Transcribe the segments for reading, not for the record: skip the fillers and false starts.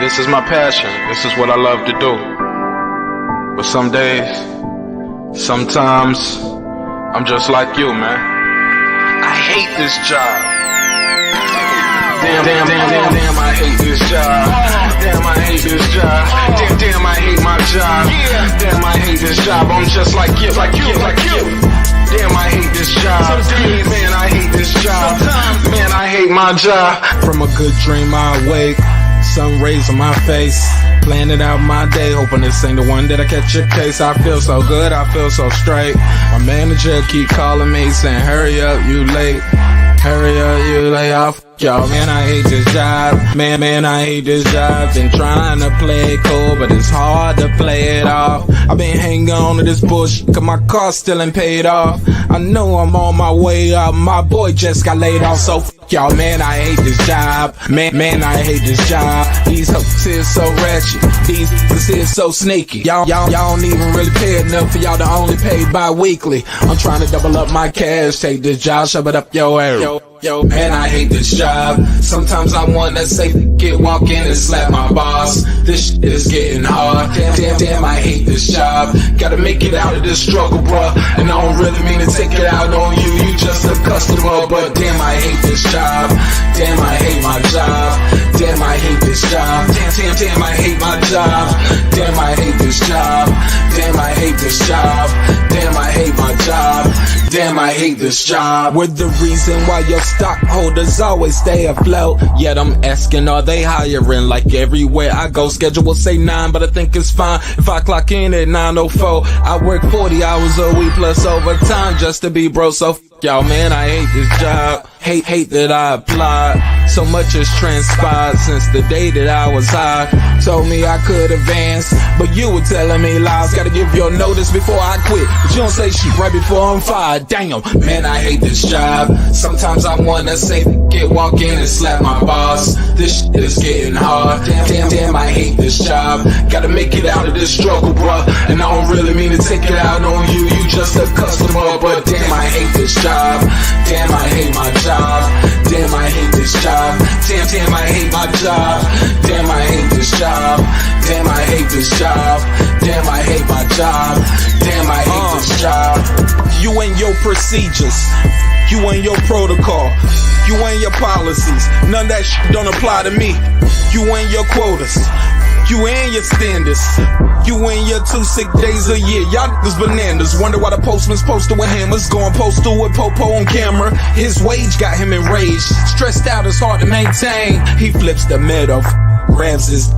This is my passion. This is what I love to do. But some days, sometimes, I'm just like you, man. I hate this job. Damn, I hate this job. Damn, I hate this job. Damn, I hate my job. Damn, I hate this job. I'm just like you. Damn, I hate this job. Man, I hate this job. Man, I hate my job. From a good dream I wake, sun rays on my face, planning out my day, hoping this ain't the one that I catch a case. I feel so good, I feel so straight. My manager keep calling me saying, hurry up, you late. Hurry up, you lay off. Y'all, man, I hate this job. Man, I hate this job. Been trying to play it cool, but it's hard to play it off. I've been hanging on to this bullshit, cause my car still ain't paid off. I know I'm on my way up, my boy just got laid off, so y'all, man, I hate this job. Man, I hate this job. These hoes here so ratchet, these niggas here so sneaky. Y'all don't even really pay enough for y'all to only pay bi-weekly. I'm trying to double up my cash, take this job, shove it up your ass. Yo, man, I hate this job. Sometimes I wanna say, walk in and slap my boss. This shit is getting hard. Damn, I hate this job. Gotta make it out of this struggle, bruh. And I don't really mean to take it out on you. You just a customer, but damn, I hate this job. Damn, I hate my job. Damn, I hate this job. Damn, I hate my job. Damn, I hate this job. Damn, I hate this job. Damn, I hate my job. Damn, I hate this job. We're the reason why your stockholders always stay afloat. Yet I'm asking, are they hiring? Like everywhere I go, schedule will say 9, but I think it's fine if I clock in at 9:04. I work 40 hours a week plus overtime just to be broke. So y'all, man, I hate this job. Hate that I applied. So much has transpired since the day that I was high. Told me I could advance, but you were telling me lies. Gotta give your notice before I quit, but you don't say shit right before I'm fired. Damn, man, I hate this job. Sometimes I wanna say, walk in and slap my boss. This shit is getting hard. Damn, I hate this job. Gotta make it out of this struggle, bruh. And I don't really mean to take it out on you. You just a customer, but damn, I hate this job. Damn, I hate my job. Damn, I hate this job. Damn, I hate my job. Damn, I hate this job. Damn, I hate this job. Damn, I hate my job. Damn, I hate this job. You and your procedures, you and your protocol, you and your policies, none of that shit don't apply to me. You and your quotas, you and your standards, you and your 2 sick days a year. Y'all niggas bananas. Wonder why the postman's posted with hammers, going postal with Popo on camera. His wage got him enraged, stressed out, it's hard to maintain. He flips the middle, grabs his.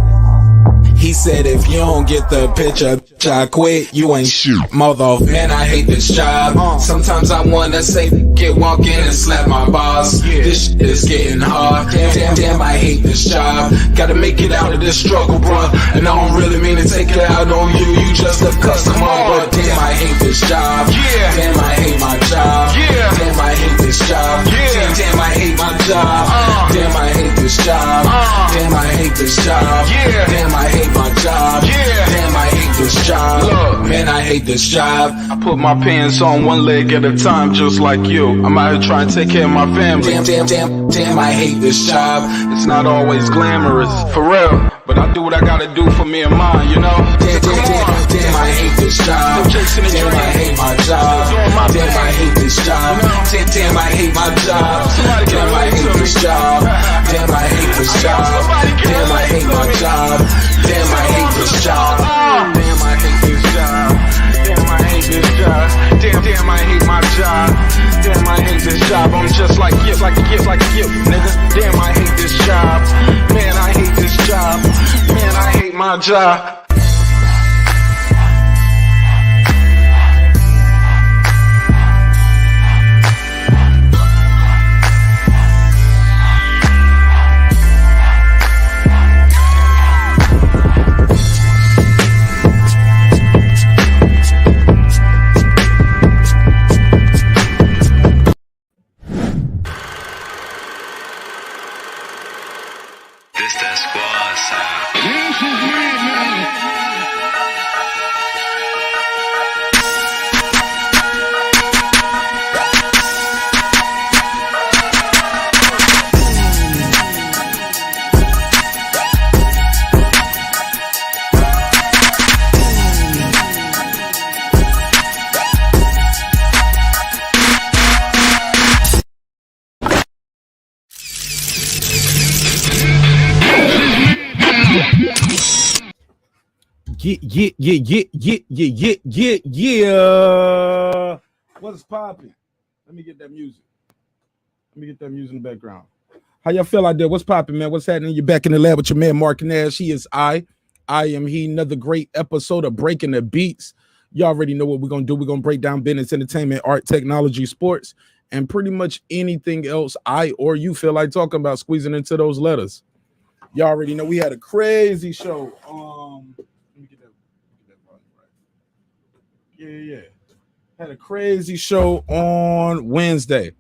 He said, if you don't get the picture, I quit. You ain't shit, mother. Man, I hate this job. Sometimes I wanna say, walk in and slap my boss. This shit is getting hard. Damn, I hate this job. Gotta make it out of this struggle, bruh. And I don't really mean to take it out on you. You just a customer, but damn, I hate this job. Damn, I hate my job. Damn, I hate this job. Damn, I hate my job. Damn, I hate this job. Damn, I hate this job. Damn, I hate my job. Damn, I hate this job. Look, man, I hate this job. I put my pants on one leg at a time, just like you. I'm out here trying to take care of my family. Damn, I hate this job. It's not always glamorous, for real, but I do what I gotta do for me and mine, you know? Damn, I hate this job. Damn, I hate my job. Damn, I hate this job. Damn, I hate my job. Damn, I hate this job. Damn, I hate this job. Damn, I hate my job. Damn, I hate this job. Damn, I hate this job. Damn, I hate this job. Damn, I hate my job. Damn, I hate this job. I'm just like you, nigga. Damn, I hate this job. Man, I hate this job. Man, I hate my job. This that squad sound. Yeah. What's popping? Let me get that music. In the background. How y'all feel out there? What's popping, man? What's happening? You're back in the lab with your man, Marq Nash. He is I am he. Another great episode of Breaking the Beats. You already know what we're going to do. We're going to break down business, entertainment, art, technology, sports, and pretty much anything else I or you feel like talking about, squeezing into those letters. You already know we had a crazy show. Let me get that volume right. Yeah. Had a crazy show on Wednesday.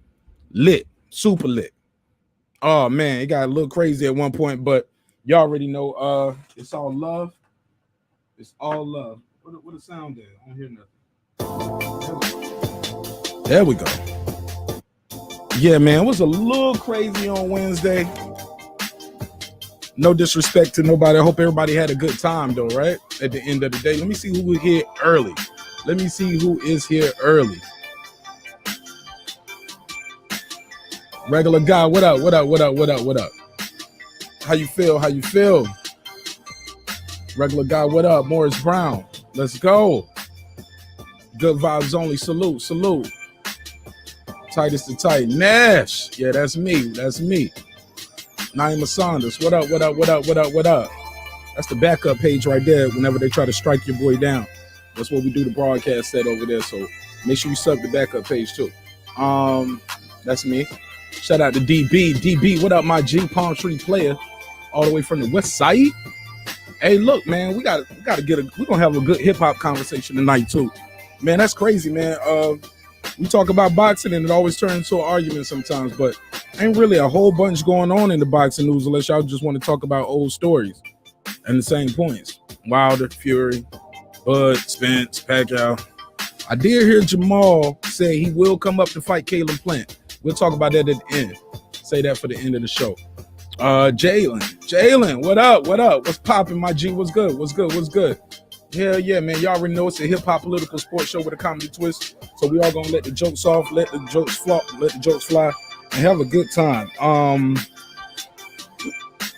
Lit, super lit. Oh man, it got a little crazy at one point, but you already know it's all love. It's all love. What the sound there? I don't hear nothing. There we go. Yeah, man, it was a little crazy on Wednesday. No disrespect to nobody. I hope everybody had a good time though, right? At the end of the day. Let me see who is here early. Regular guy, what up? How you feel? Regular guy, what up? Morris Brown, let's go. Good vibes only, salute. Tightest to tight, Nash, yeah, that's me. Naima Saunders, what up? That's the backup page right there whenever they try to strike your boy down. That's what we do the broadcast set over there, so make sure you sub the backup page too. That's me. Shout out to DB, what up, my G Palm Tree player, all the way from the west side. Hey, look, man, we're gonna have a good hip hop conversation tonight too. Man, that's crazy, man. We talk about boxing and it always turns into an argument sometimes, but ain't really a whole bunch going on in the boxing news unless y'all just want to talk about old stories and the same points. Wilder, Fury, Bud, Spence, Pacquiao. I did hear Jamal say he will come up to fight Caleb Plant. We'll talk about that at the end. Say that for the end of the show. Jalen, what up? What's popping, my G? What's good? Hell yeah, man. Y'all already know it's a hip-hop political sports show with a comedy twist. So we all gonna let the jokes off, let the jokes fly, and have a good time.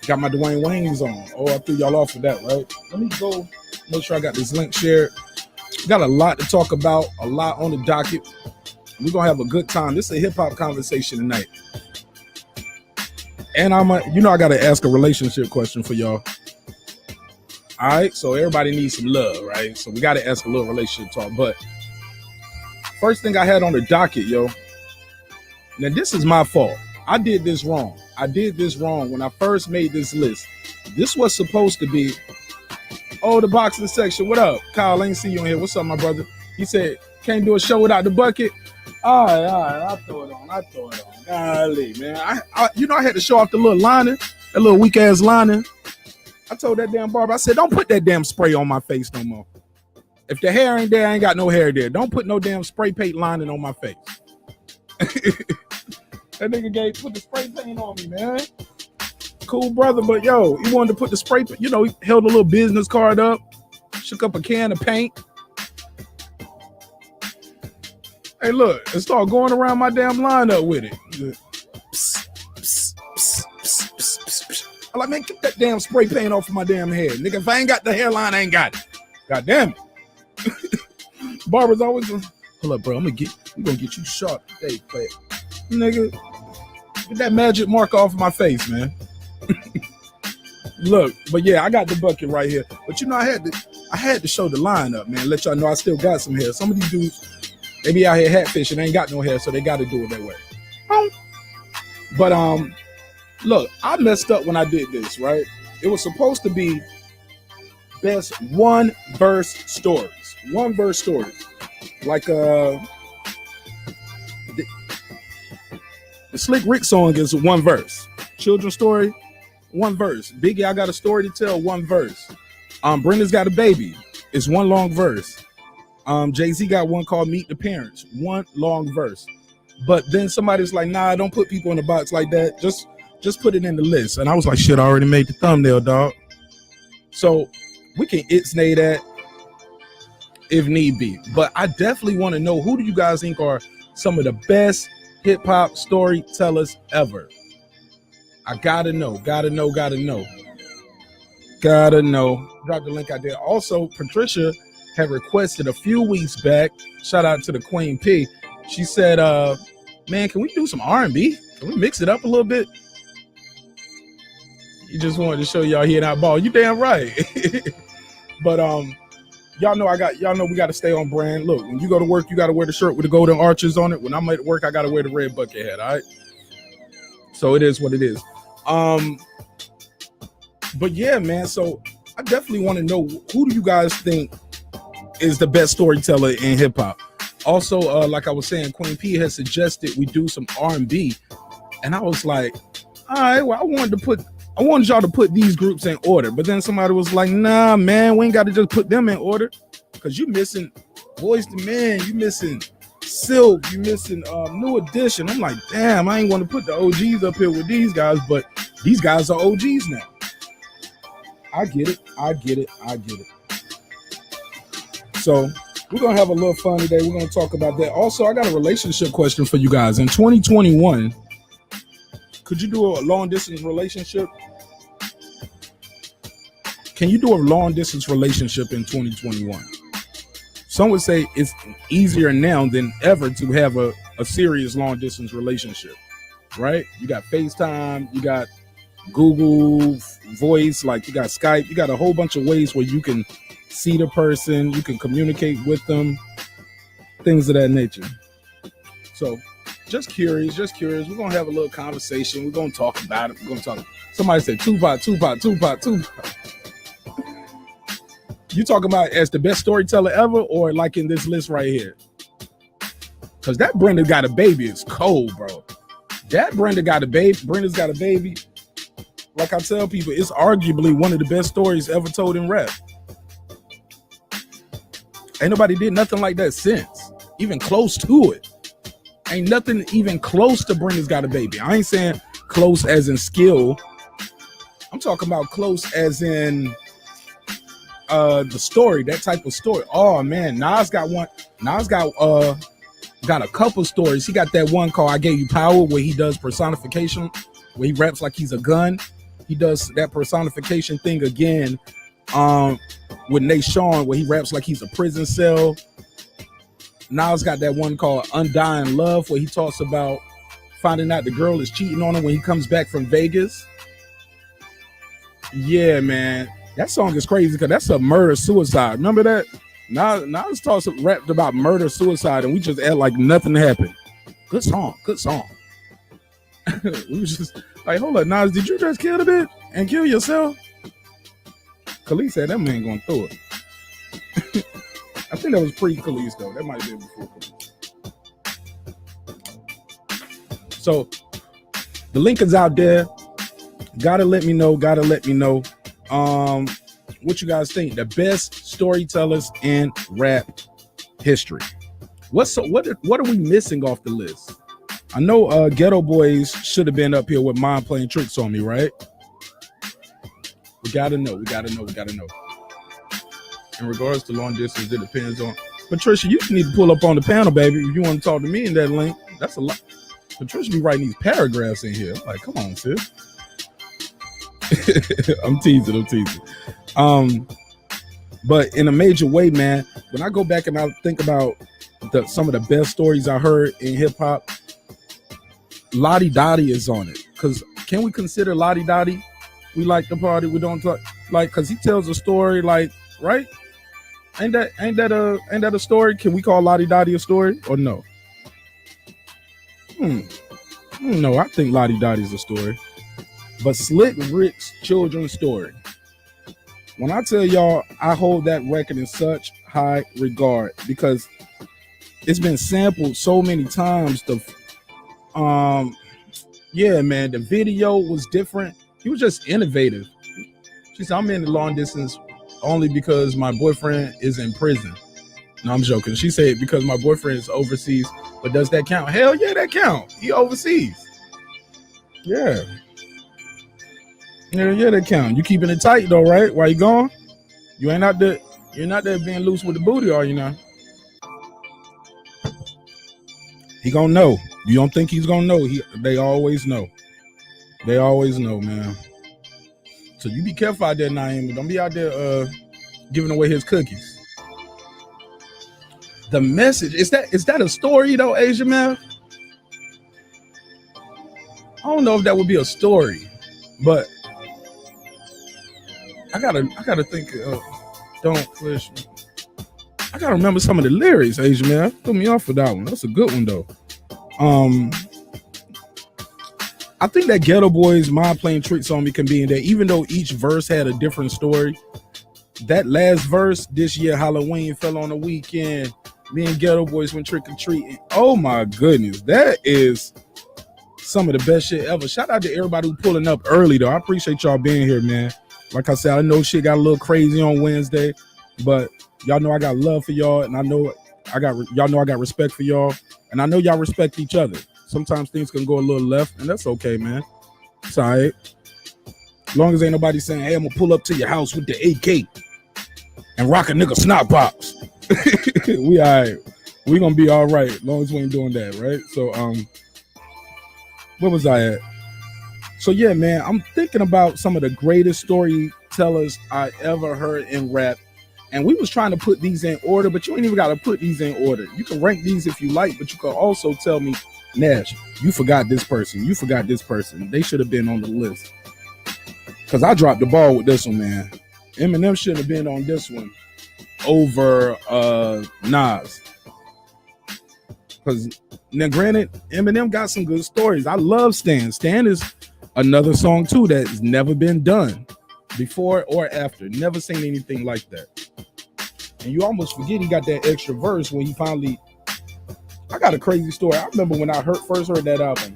Got my Dwayne Waynes on. Oh, I threw y'all off with that, right? Let me go make sure I got this link shared. Got a lot to talk about, a lot on the docket. We're gonna have a good time. This is a hip-hop conversation tonight. And I gotta ask a relationship question for y'all. All right, so everybody needs some love, right? So we gotta ask a little relationship talk. But first thing I had on the docket, yo. Now this is my fault. I did this wrong when I first made this list. This was supposed to be, the boxing section. What up? Kyle, I ain't see you in here. What's up, my brother? He said, can't do a show without the bucket. All right, I'll throw it on. Golly, man. I had to show off the little lining, that little weak ass lining. I told that damn barber, I said, don't put that damn spray on my face no more. If the hair ain't there, I ain't got no hair there. Don't put no damn spray paint lining on my face. That nigga put the spray paint on me, man. Cool brother, but yo, he wanted to put the spray paint, he held a little business card up, shook up a can of paint. Hey, look, and start going around my damn lineup with it. I'm like, man, get that damn spray paint off of my damn head. Nigga, if I ain't got the hairline, I ain't got it. God damn it. Barbers always hold up, bro. We gonna get you sharp today, player. Nigga, get that magic mark off of my face, man. Look, but yeah, I got the bucket right here. But I had to show the line up, man. Let y'all know I still got some hair. Some of these dudes, they be out here hatfishing, ain't got no hair, so they got to do it that way. But look, I messed up when I did this, right? It was supposed to be best one verse stories. Like the Slick Rick song is one verse. Children's story, one verse. Biggie, I got a story to tell, one verse. Brenda's Got a Baby, it's one long verse. Jay-Z got one called Meet the Parents, one long verse. But then somebody's like, nah, don't put people in the box like that. Just put it in the list. And I was like, shit, I already made the thumbnail, dog. So we can itsnay that if need be. But I definitely want to know, who do you guys think are some of the best hip-hop storytellers ever? I gotta know. Gotta know. Drop the link out there. Also, Patricia had requested a few weeks back. Shout out to the Queen P. She said, man, can we do some R&B? Can we mix it up a little bit? You just wanted to show y'all here and ball. You damn right. But y'all know we gotta stay on brand. Look, when you go to work, you gotta wear the shirt with the golden arches on it. When I'm at work, I gotta wear the red bucket hat. All right. So it is what it is. But yeah, man. So I definitely want to know, who do you guys think is the best storyteller in hip hop? Also, like I was saying, Queen P has suggested we do some R&B, and I was like, all right, well, I wanted y'all to put these groups in order, but then somebody was like, nah, man, we ain't got to just put them in order, because you missing Boyz II Men, you missing Silk, you missing New Edition. I'm like, damn, I ain't want to put the OGs up here with these guys, but these guys are OGs now. I get it. So we're going to have a little fun today. We're going to talk about that. Also, I got a relationship question for you guys. In 2021, could you do a long distance relationship? Can you do a long distance relationship in 2021? Some would say it's easier now than ever to have a serious long distance relationship, right? You got FaceTime, you got Google Voice, like you got Skype, you got a whole bunch of ways where you can see the person, you can communicate with them, things of that nature. So just curious. We're gonna have a little conversation. We're gonna talk about it. Somebody said Tupac. You talking about as the best storyteller ever, or like in this list right here? Because that Brenda Got a Baby is cold, bro. That Brenda's Got a Baby. Like I tell people, it's arguably one of the best stories ever told in rap. Ain't nobody did nothing like that since, even close to it. Ain't nothing even close to Brenda's Got a Baby. I ain't saying close as in skill. I'm talking about close as in the story, that type of story. Oh man, Nas got one. Nas got a couple stories. He got that one called I Gave You Power, where he does personification, where he raps like he's a gun. He does that personification thing again with Nate Sean, where he raps like he's a prison cell. Nas got that one called Undying Love, where he talks about finding out the girl is cheating on him when he comes back from Vegas. Yeah, man. That song is crazy because that's a murder-suicide. Remember that? Nas rapped about murder-suicide, and we just act like nothing happened. Good song. We was just like, hold up, Nas, did you just kill the bitch and kill yourself? Khalid said that man going through it. I think that was pre-Khalid though. That might have been before Khalid. So the link is out there. Gotta let me know. What you guys think? The best storytellers in rap history. What are we missing off the list? I know Ghetto Boys should have been up here with Mind Playing Tricks on Me, right? We gotta know. In regards to long distance, it depends on Patricia. You need to pull up on the panel, baby. If you want to talk to me in that link, that's a lot. Patricia be writing these paragraphs in here. I'm like, come on, sis. I'm teasing. But in a major way, man, when I go back and I think about some of the best stories I heard in hip hop, Lottie Dottie is on it. Because can we consider Lottie Dottie? We like the party, we don't talk, like, because he tells a story, like, right? Ain't that a story? Can we call Lottie Dottie a story or no? No, I think Lottie Dottie's a story. But Slick Rick's children's story. When I tell y'all, I hold that record in such high regard because it's been sampled so many times. Yeah, man, the video was different. He was just innovative. She said, I'm in the long distance only because my boyfriend is in prison. No, I'm joking. She said, because my boyfriend is overseas. But does that count? Hell yeah, that count. He overseas. Yeah. Yeah, that count. You keeping it tight though, right? While you gone? You're not there being loose with the booty, are you now? He gonna know. You don't think he's gonna know? They always know. They always know, man. So you be careful out there, Naeem. Don't be out there giving away his cookies. The message, is that a story though, Asia man? I don't know if that would be a story, but I gotta think. Don't push me. I gotta remember some of the lyrics, Asia man. Threw me off for that one. That's a good one though. I think that Ghetto Boys Mind Playing Tricks on Me can be in there, even though each verse had a different story. That last verse, this year Halloween fell on the weekend. Me and Ghetto Boys went trick or treating. Oh my goodness, that is some of the best shit ever. Shout out to everybody who pulling up early though. I appreciate y'all being here, man. Like I said, I know shit got a little crazy on Wednesday, but y'all know I got love for y'all, and y'all know I got respect for y'all, and I know y'all respect each other. Sometimes things can go a little left, and that's okay, man. It's all right. As long as ain't nobody saying, hey, I'm gonna pull up to your house with the AK and rock a nigga snot box. We all right. We gonna be all right as long as we ain't doing that, right? So where was I at? So yeah, man, I'm thinking about some of the greatest storytellers I ever heard in rap. And we was trying to put these in order, but you ain't even gotta put these in order. You can rank these if you like, but you can also tell me, Nash, you forgot this person. You forgot this person. They should have been on the list. Because I dropped the ball with this one, man. Eminem should have been on this one over Nas. Because now, granted, Eminem got some good stories. I love Stan. Stan is another song, too, that's never been done before or after. Never seen anything like that. And you almost forget he got that extra verse when he finally... I got a crazy story. I remember when I first heard that album.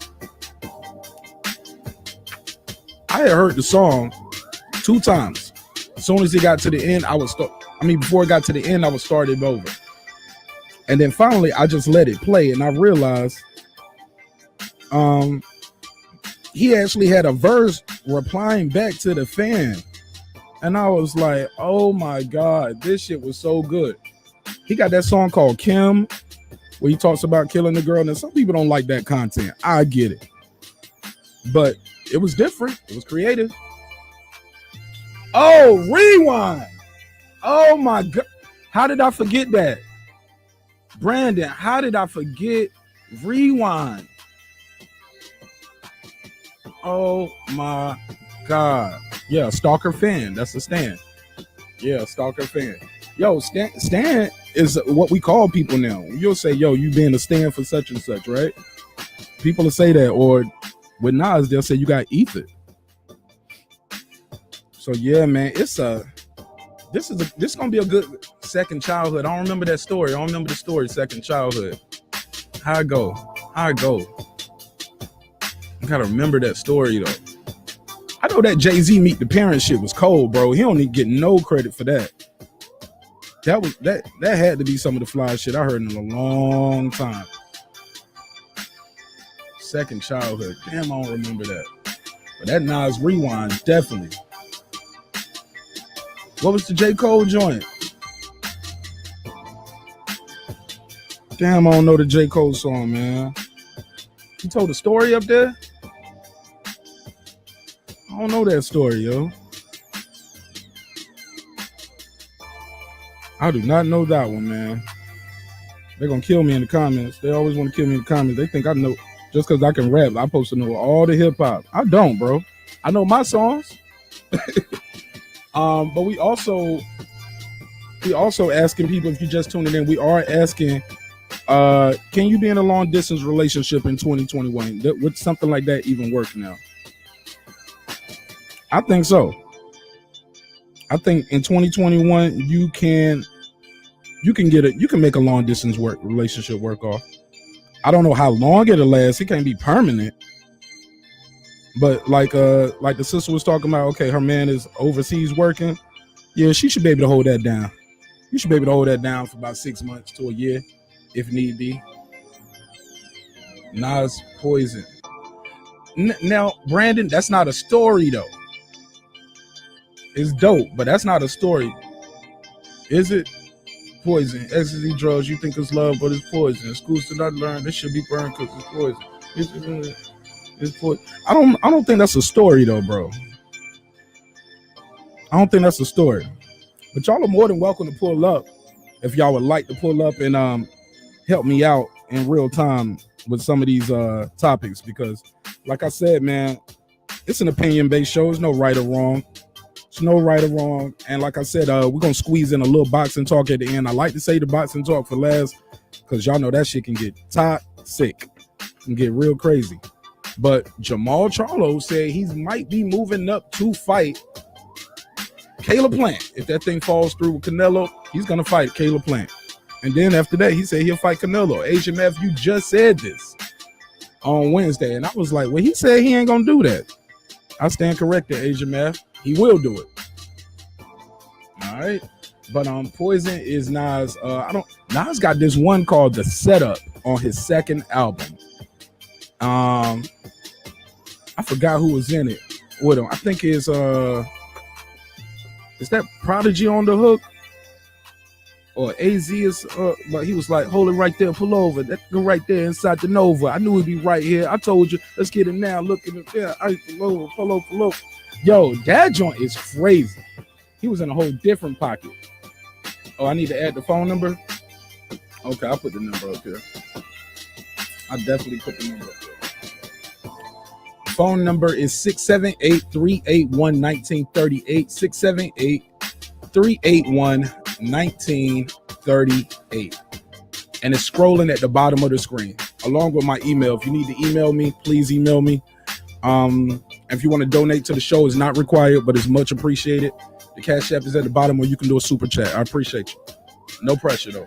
I had heard the song 2 times. As soon as it got to the end, before it got to the end, I would start it over. And then finally, I just let it play, and I realized he actually had a verse replying back to the fan. And I was like, oh my God, this shit was so good. He got that song called Kim, where he talks about killing the girl. And some people don't like that content. I get it. But it was different. It was creative. Oh, Rewind. Oh my God. How did I forget that? Brandon, how did I forget Rewind? Oh my God. Yeah, Stalker fan. That's a Stan. Yeah, Stalker fan. Yo, Stan is what we call people now. You'll say, yo, you being a Stan for such and such, right? People will say that. Or with Nas, they'll say you got ether. So yeah, man, this is gonna be a good second childhood. I don't remember that story. I don't remember the story, second childhood. How I go. I gotta remember that story though. I know that Jay-Z Meet the Parents shit was cold, bro. He don't even get no credit for that. That had to be some of the fly shit I heard in a long time. Second childhood. Damn, I don't remember that. But that Nas Rewind, definitely. What was the J. Cole joint? Damn, I don't know the J. Cole song, man. He told a story up there? I don't know that story, yo. I do not know that one, man. They're going to kill me in the comments. They always want to kill me in the comments. They think I know, just because I can rap, I'm supposed to know all the hip hop. I don't, bro. I know my songs. But we also asking people, if you're just tuning in, we are asking, can you be in a long distance relationship in 2021? Would something like that even work now? I think so. I think in 2021 you can make a long distance relationship work off. I don't know how long it'll last. It can't be permanent. But like the sister was talking about, okay, her man is overseas working. Yeah, she should be able to hold that down. You should be able to hold that down for about 6 months to a year, if need be. Nas Poison. Now, Brandon, that's not a story though. It's dope, but that's not a story. Is it? Poison. Ecstasy drugs, you think it's love, but it's poison. Schools do not learn. This should be burned because it's poison. It's poison. I don't think that's a story though, bro. I don't think that's a story. But y'all are more than welcome to pull up if y'all would like to pull up and help me out in real time with some of these topics, because like I said, man, it's an opinion-based show. There's no right or wrong. There's no right or wrong. And like I said, we're gonna squeeze in a little boxing talk at the end. I like to say the boxing talk for last, because y'all know that shit can get toxic, can get real crazy. But Jamal Charlo said he might be moving up to fight Caleb Plant. If that thing falls through with Canelo, he's gonna fight Caleb Plant. And then after that, he said he'll fight Canelo. Asian F, you just said this on Wednesday. And I was like, well, he said he ain't gonna do that. I stand corrected, Asian F. He will do it. All right. But Poison is Nas. Nas got this one called The Setup on his second album. I forgot who was in it with him. I think is that Prodigy on the hook? Or AZ is, but he was like, hold it right there, pull over. That go right there inside the Nova. I knew he'd be right here. I told you, let's get it now. Look at it there. I pull over. Yo, that joint is crazy. He was in a whole different pocket. Oh, I need to add the phone number? Okay, I'll put the number up here. I definitely put the number up there. Phone number is 678-381-1938. 678-381-1938. And it's scrolling at the bottom of the screen, along with my email. If you need to email me, please email me. If you want to donate to the show, it's not required, but it's much appreciated. The Cashapp is at the bottom, where you can do a super chat. I appreciate you. No pressure though.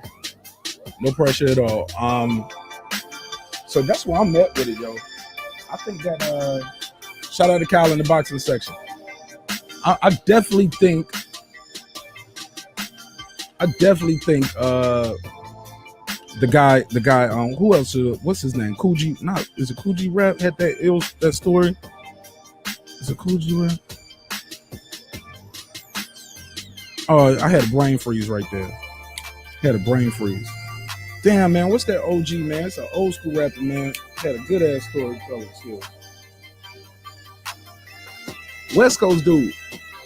No pressure at all. So that's where I'm at with it, yo. I think that shout out to Kyle in the boxing section. I definitely think the guy who else, what's his name? Coogee, is it Coogee Rap had that story? Is it Coogee Rap? Oh, I had a brain freeze right there. Damn, man, what's that OG, man? It's an old school rapper, man. Had a good ass storyteller skills. West Coast dude.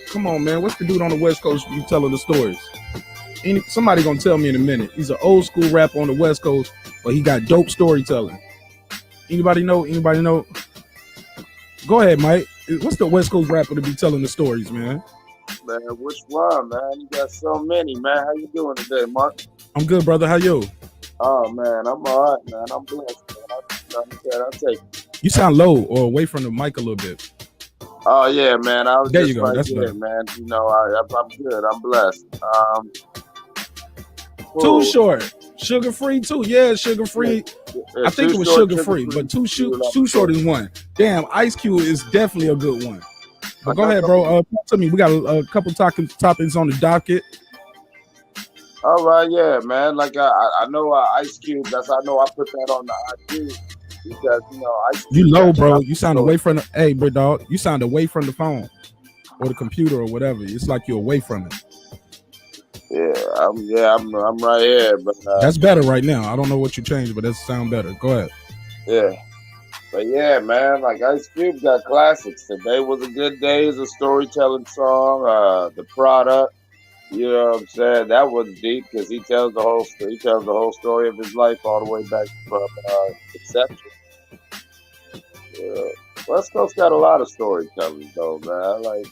Come on, man. What's the dude on the West Coast you telling the stories? Somebody gonna tell me in a minute. He's an old school rapper on the West Coast, but he got dope storytelling. Anybody know? Go ahead, Mike. What's the West Coast rapper to be telling the stories, man? Man, which one, man? You got so many, man. How you doing today, Mark? I'm good, brother. How you? Oh, man, I'm all right, man. I'm blessed, man. I'll take it. You sound low or away from the mic a little bit. Oh, yeah, man. I was there just you go. right That's here, better. man. You know, I'm good. I'm blessed. Too short. Sugar free too. Yeah, sugar free. I think it was sugar free, but too short is one. Damn, Ice Cube is definitely a good one. But go ahead, bro. Talk to me. We got a couple topics on the docket. All right, yeah, man. Like I know Ice Cube. I know I put that on the IG because Ice Cube. You low, bro. You sound away from the. Hey, bro, dog. You sound away from the phone or the computer or whatever. It's like you're away from it. I'm right here, but that's better right now. I don't know what you changed, but that sound better. Go ahead. Yeah. But yeah, man, like Ice Cube got classics. Today Was a Good Day is a storytelling song. The Product, you know what I'm saying? That was deep because he tells the whole story of his life all the way back from conception. Yeah. West Coast got a lot of storytelling though, man.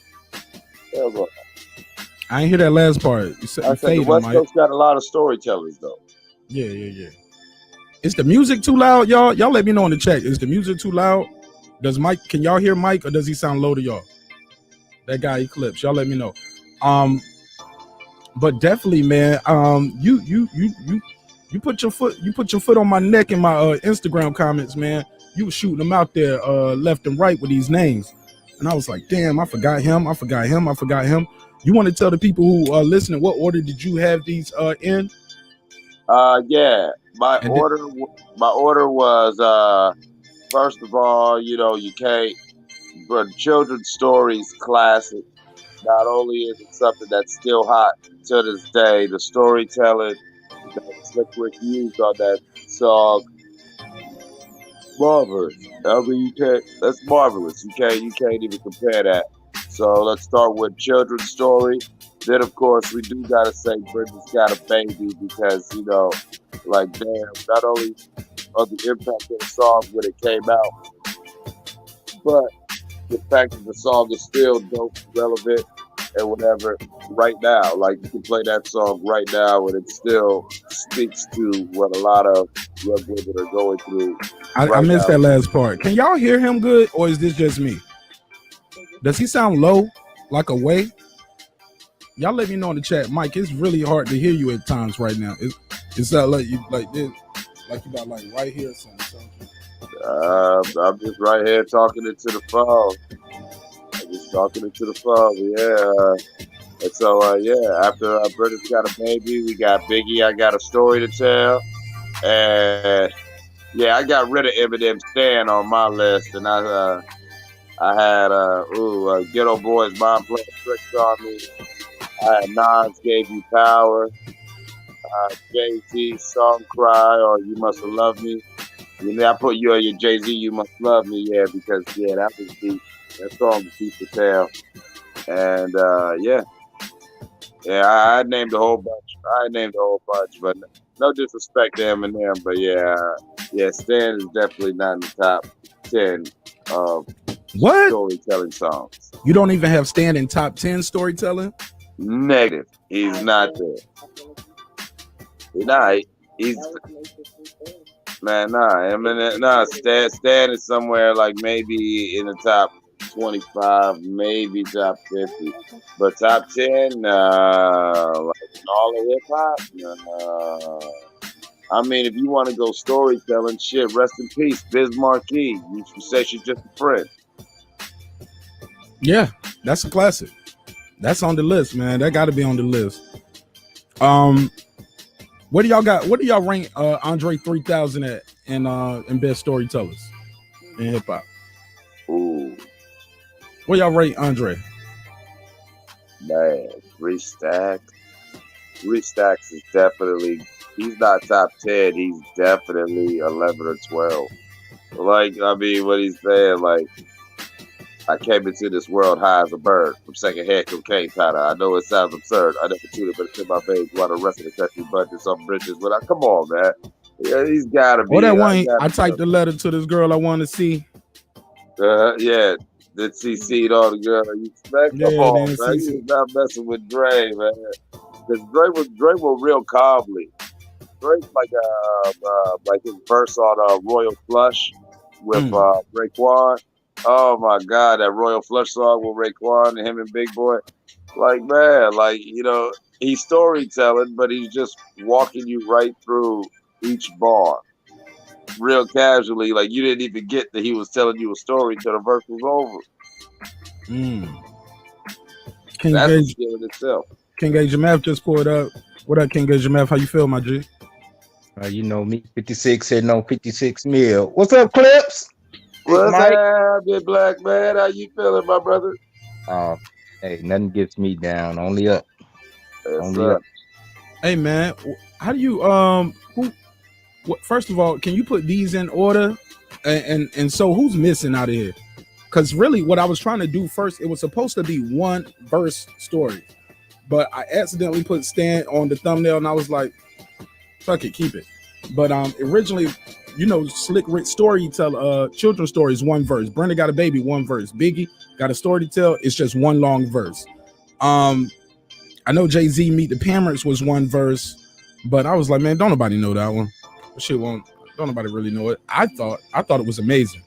I ain't hear that last part. You said the West Coast got a lot of storytellers though. Yeah. Is the music too loud, y'all? Y'all let me know in the chat. Is the music too loud? Can y'all hear Mike, or does he sound low to y'all? That guy Eclipse. Y'all let me know. But definitely, man. You put your foot on my neck in my Instagram comments, man. You were shooting them out there left and right with these names, and I was like, damn, I forgot him. You want to tell the people who are listening what order did you have these in? Yeah. My order was first of all, you can't, but children's stories classic. Not only is it something that's still hot to this day, the storytelling that Slick Rick used on that song, marvelous. I mean, that's marvelous. You can't even compare that So let's start with children's story. Then, of course, we do gotta say Brenda's Got a Baby because like damn, not only of the impact of the song when it came out, but the fact that the song is still dope, relevant, and whatever right now. Like you can play that song right now, and it still speaks to what a lot of young women are going through. I missed that last part. Can y'all hear him good, or is this just me? Does he sound low, like away? Y'all let me know in the chat, Mike. It's really hard to hear you at times right now. It's not like you like this, like you got like right here or something. I'm just right here talking into the phone. I'm just talking into the phone, yeah. And so, after Brenda's Got a Baby, we got Biggie, I Got a Story to Tell. And, yeah, I got rid of Eminem Stan on my list. And I had, Ghetto Boy's Mom Playing Tricks on Me. I had Nas Gave You Power. Jay-Z Song Cry or You Must Have Loved Me. I put you on your Jay-Z You Must Love Me, because, that was deep. That song was deep to tell. And, I named a whole bunch. But no disrespect to Eminem, but Stan is definitely not in the top 10 of storytelling songs. You don't even have Stan in top 10 storytelling? Negative. He's not there. He's Stan is somewhere like maybe in the top 25, maybe top 50, but top 10, like all of hip hop. I mean, if you want to go storytelling, shit, rest in peace, Biz Markie. You say she's just a friend. Yeah, that's a classic. That's on the list, man. That got to be on the list. What do y'all got? What do y'all rank Andre 3000 at in best storytellers in hip hop? Ooh, what y'all rate Andre? Man, 3 Stacks. 3 Stacks is definitely. He's not top 10. He's definitely 11 or 12. Like, I mean, what he's saying, like, I came into this world high as a bird from secondhand cocaine powder. I know it sounds absurd. I never chewed it, but it's in my veins while the rest of the country bunches on bridges. But come on, man. Yeah, he's got to be. That one, I typed the letter to this girl I want to see. Yeah. Did CC'd all the girl you expect? Come on, man. He's not messing with Dre, man. Because Dre was real calmly. Dre's like his verse on Royal Flush with Raekwon. Oh my God, that Royal Flush song with Raekwon and him and Big Boy. Like, man, like, he's storytelling, but he's just walking you right through each bar. Real casually, like you didn't even get that he was telling you a story till the verse was over. That's the skill in itself. King Gage Math just pulled up. What up, King Gage Math? How you feel, my G? You know me, 56 hitting on 56 mil. What's up, Clips? What's up, big black man? How you feeling, my brother? Hey, nothing gets me down. Only up. Only up. Hey, man, how do you first of all, can you put these in order? And so who's missing out of here? Because really, what I was trying to do first, it was supposed to be one verse story, but I accidentally put Stan on the thumbnail, and I was like, fuck it, keep it. But originally, Slick Rick Storyteller, children's stories, one verse. Brenda Got a Baby, one verse. Biggie Got a Story to Tell, it's just one long verse. I know Jay-Z Meet the Parents was one verse, but I was like, man, don't nobody know that one. Shit don't nobody really know it. I thought it was amazing.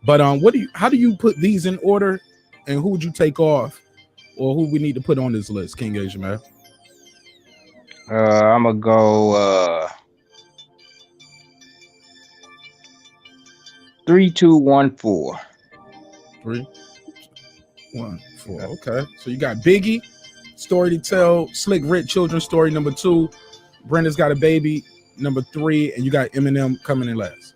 But how do you put these in order, and who would you take off, or who we need to put on this list, King Asia, man? I'm gonna go 3, 2, 1, 4. 3, 1, 4. Okay. So you got Biggie, Story to Tell, Slick Rick, Children's Story, number 2. Brenda's Got a Baby, number 3, and you got Eminem coming in last.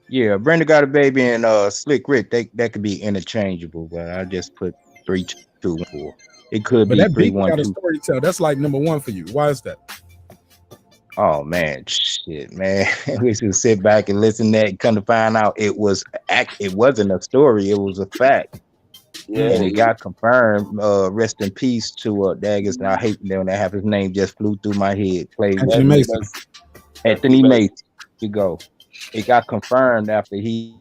Yeah, Brenda Got a Baby and Slick Rick, that could be interchangeable, but I just put 3, 2, 1, 4. It could be 3, 1, 2. Got a Story to Tell. That's like number 1 for you. Why is that? Oh man, shit, man. We should sit back and listen to that and come to find out it wasn't a story, it was a fact. Yeah, and it got confirmed. Rest in peace to Daggers. I hate when that happened. His name just flew through my head. Played Anthony Mason. Anthony Mason. You go. It got confirmed after he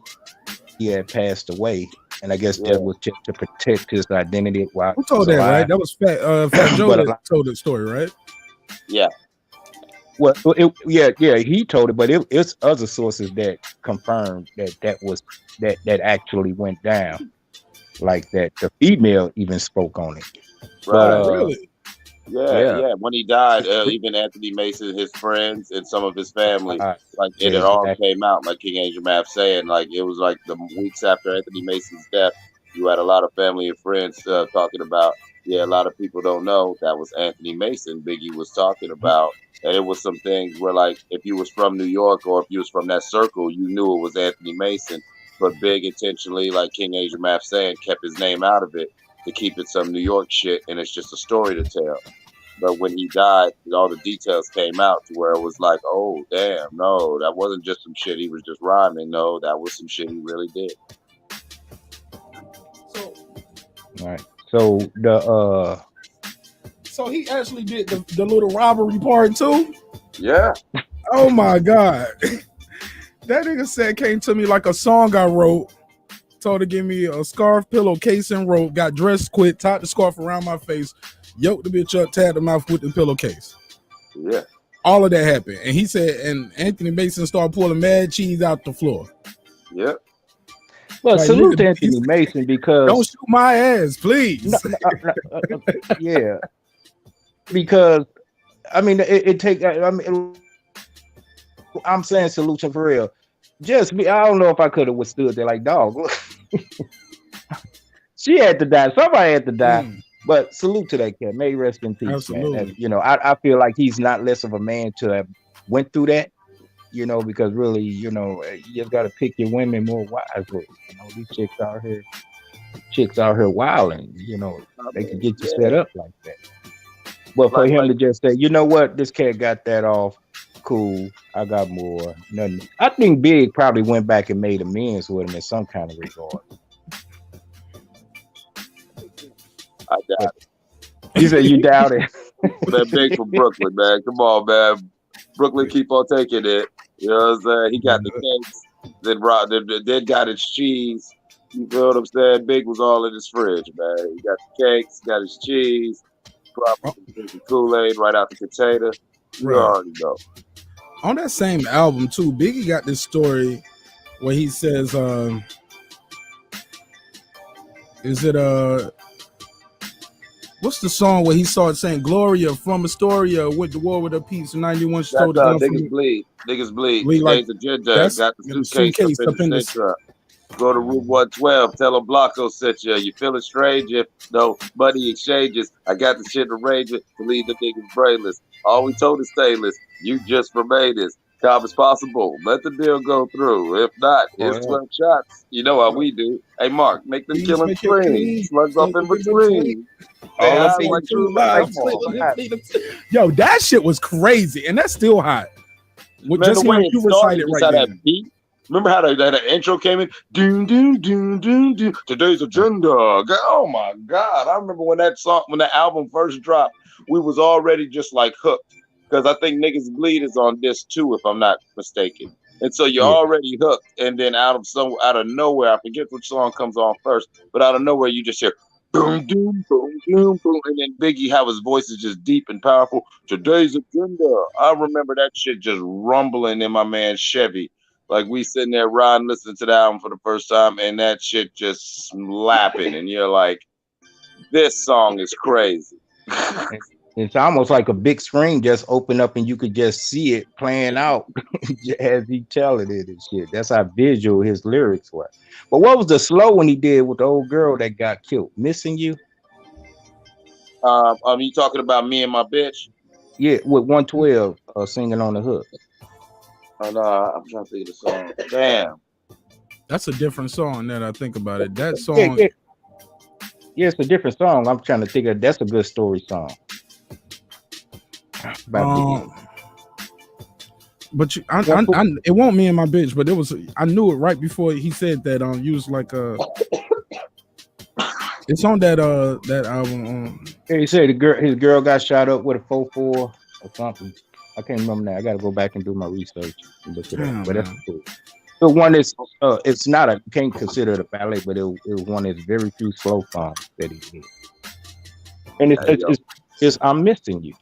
had passed away, and I guess that was just to protect his identity while who told he was that, alive. right? That was Fat Joe that told the story, right? Yeah. Well, he told it, but it's other sources that confirmed that actually went down, like that. The female even spoke on it. Right. But, Really? Yeah. When he died, even Anthony Mason, his friends, and some of his family, like it all came out. Like King Angel Math saying, like it was like the weeks after Anthony Mason's death, you had a lot of family and friends talking about. Yeah, a lot of people don't know that was Anthony Mason. Biggie was talking about, and it was some things where, like, if you was from New York or if you was from that circle, you knew it was Anthony Mason. But Big intentionally, like King Angel Math saying, kept his name out of it to keep it some New York shit, and it's just a story to tell. But when he died, all the details came out to where it was like, oh, damn, no, that wasn't just some shit he was just rhyming. No, that was some shit he really did. All right. So so he actually did the little robbery part too? Yeah. Oh my God. That nigga came to me like a song I wrote, told to give me a scarf, pillowcase, and rope, got dressed, quit, tied the scarf around my face, yoked the bitch up, tagged the mouth with the pillowcase. Yeah. All of that happened. And he said, and Anthony Mason started pulling mad cheese out the floor. Yep. Well, like, salute to Anthony Mason because don't shoot my ass, please. Yeah, because I mean, it take. I mean, I'm saying salute for real. Just me. I don't know if I could have withstood that. Like, dog, she had to die. Somebody had to die. But salute to that cat. May rest in peace, absolutely. Man. And, you know, I feel like he's not less of a man to have went through that. You know, because really, you know, you just got to pick your women more wisely. You know, these chicks out here wilding. You know, they can get you set up like that. But for him to just say, you know what, this cat got that off, cool. I got more. Nothing. I think Big probably went back and made amends with him in some kind of regard. I doubt it. You said you doubt it. Man, Big from Brooklyn, man. Come on, man. Brooklyn keep on taking it. You know what I'm saying? He got the cakes, then got his cheese. You feel what I'm saying? Big was all in his fridge, man. He got the cakes, got his cheese, probably drinking Kool-Aid right out the container. You already know. On that same album, too, Biggie got this story where he says, what's the song where he started saying Gloria from Astoria went to war with her piece in 91? She told niggas bleed. Niggas bleed. Today's agenda. Got the suitcase up in the truck. Go to room 112. Tell them Blocko sent you. You feeling strange if no money exchanges. I got the shit arranged to leave the niggas brainless. All we told is stainless. You just remain as calm as possible. Let the deal go through. If not, it's 12 shots. You know how we do. Hey, Mark, make them killing springs. Slugs up in between. Yo, that shit was crazy, and that's still hot. Just hearing you recite it right now. That beat. Remember how that intro came in? Doom, doom, doom, doom, doom. Today's agenda. Oh my God! I remember when that album first dropped, we was already just like hooked because I think Niggas Bleed is on this too, if I'm not mistaken. And so you're already hooked, and then out of nowhere, I forget which song comes on first, but out of nowhere you just hear boom, doom, boom, doom, boom, and then Biggie, how his voice is just deep and powerful. Today's agenda. I remember that shit just rumbling in my man's Chevy. Like we sitting there riding, listening to the album for the first time, and that shit just slapping, and you're like, this song is crazy. It's almost like a big screen just opened up and you could just see it playing out as he telling it and shit. That's how visual his lyrics were. But what was the slow one he did with the old girl that got killed? Missing You? You talking about Me and My Bitch? Yeah, with 112 singing on the hook. Oh, no, I'm trying to think of the song. Damn. That's a different song now that I think about it. That song. Yeah, it's a different song. I'm trying to think of that's a good story song. But it won't Me and My Bitch, but it was I knew it right before he said that. You was like It's on that album. Yeah, he said his girl got shot up with a 4.4 or something. I can't remember that. I got to go back and do my research and look it up. But that's cool. The one is it's not a, you can't consider it a ballad, but it was one that's very few slow songs that he did. And it's I'm missing you.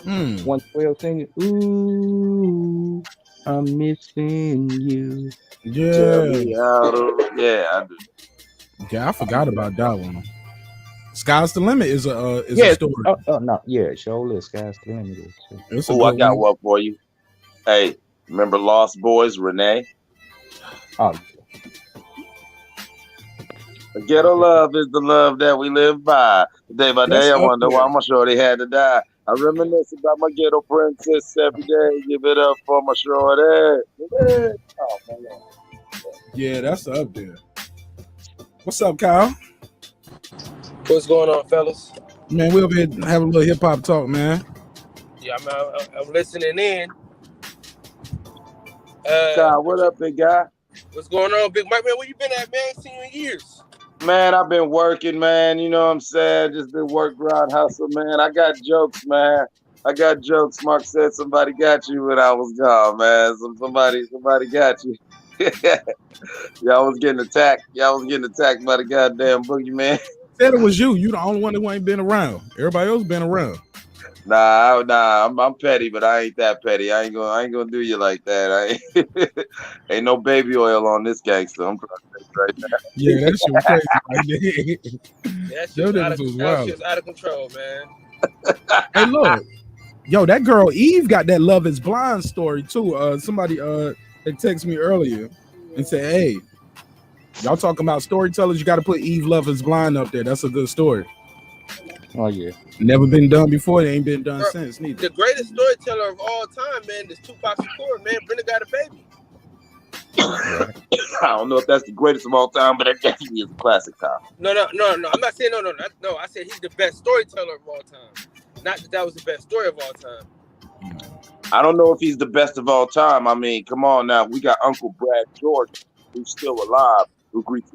112 singing, ooh, I'm missing you. Tell me how to, I do. Yeah, I forgot about that one. Sky's the Limit is a story. No, yeah, show Sky's the Limit. Oh, I got one for you. Hey, remember Lost Boys, Renee? Oh, the ghetto love is the love that we live by. Day by day, I wonder why my shorty had to die. I reminisce about my ghetto princess every day. Give it up for my shorty. Oh, man. Yeah, that's up there. What's up, Kyle? What's going on, fellas? Man, we over here having a little hip hop talk, man. Yeah, I'm listening in. Kyle, what up, big guy? What's going on, Big Mike? Man, where you been at, man? Ain't seen you in years. Man, I've been working, man. You know what I'm saying? Just been work, grind, hustle, man. I got jokes, man. I got jokes. Mark said somebody got you when I was gone, man. Somebody got you. Y'all was getting attacked. Y'all was getting attacked by the goddamn boogeyman. Said it was you. You the only one who ain't been around. Everybody else been around. Nah. I'm petty, but I ain't that petty. I ain't gonna do you like that. Ain't no baby oil on this gangster. I'm trying to say right now. Yeah, that shit was crazy. That shit's out of control, man. Hey, look, yo, that girl Eve got that Love Is Blind story too. Somebody that texted me earlier and said, "Hey, y'all talking about storytellers? You got to put Eve Love Is Blind up there. That's a good story." Oh yeah, never been done before. They ain't been done since neither. The greatest storyteller of all time, man, is Tupac Shakur. Man, Brenda Got a Baby. I don't know if that's the greatest of all time, but that definitely is a classic, Kyle. No. I'm not saying no. I said he's the best storyteller of all time. Not that was the best story of all time. I don't know if he's the best of all time. I mean, come on now. We got Uncle Brad Jordan, who's still alive,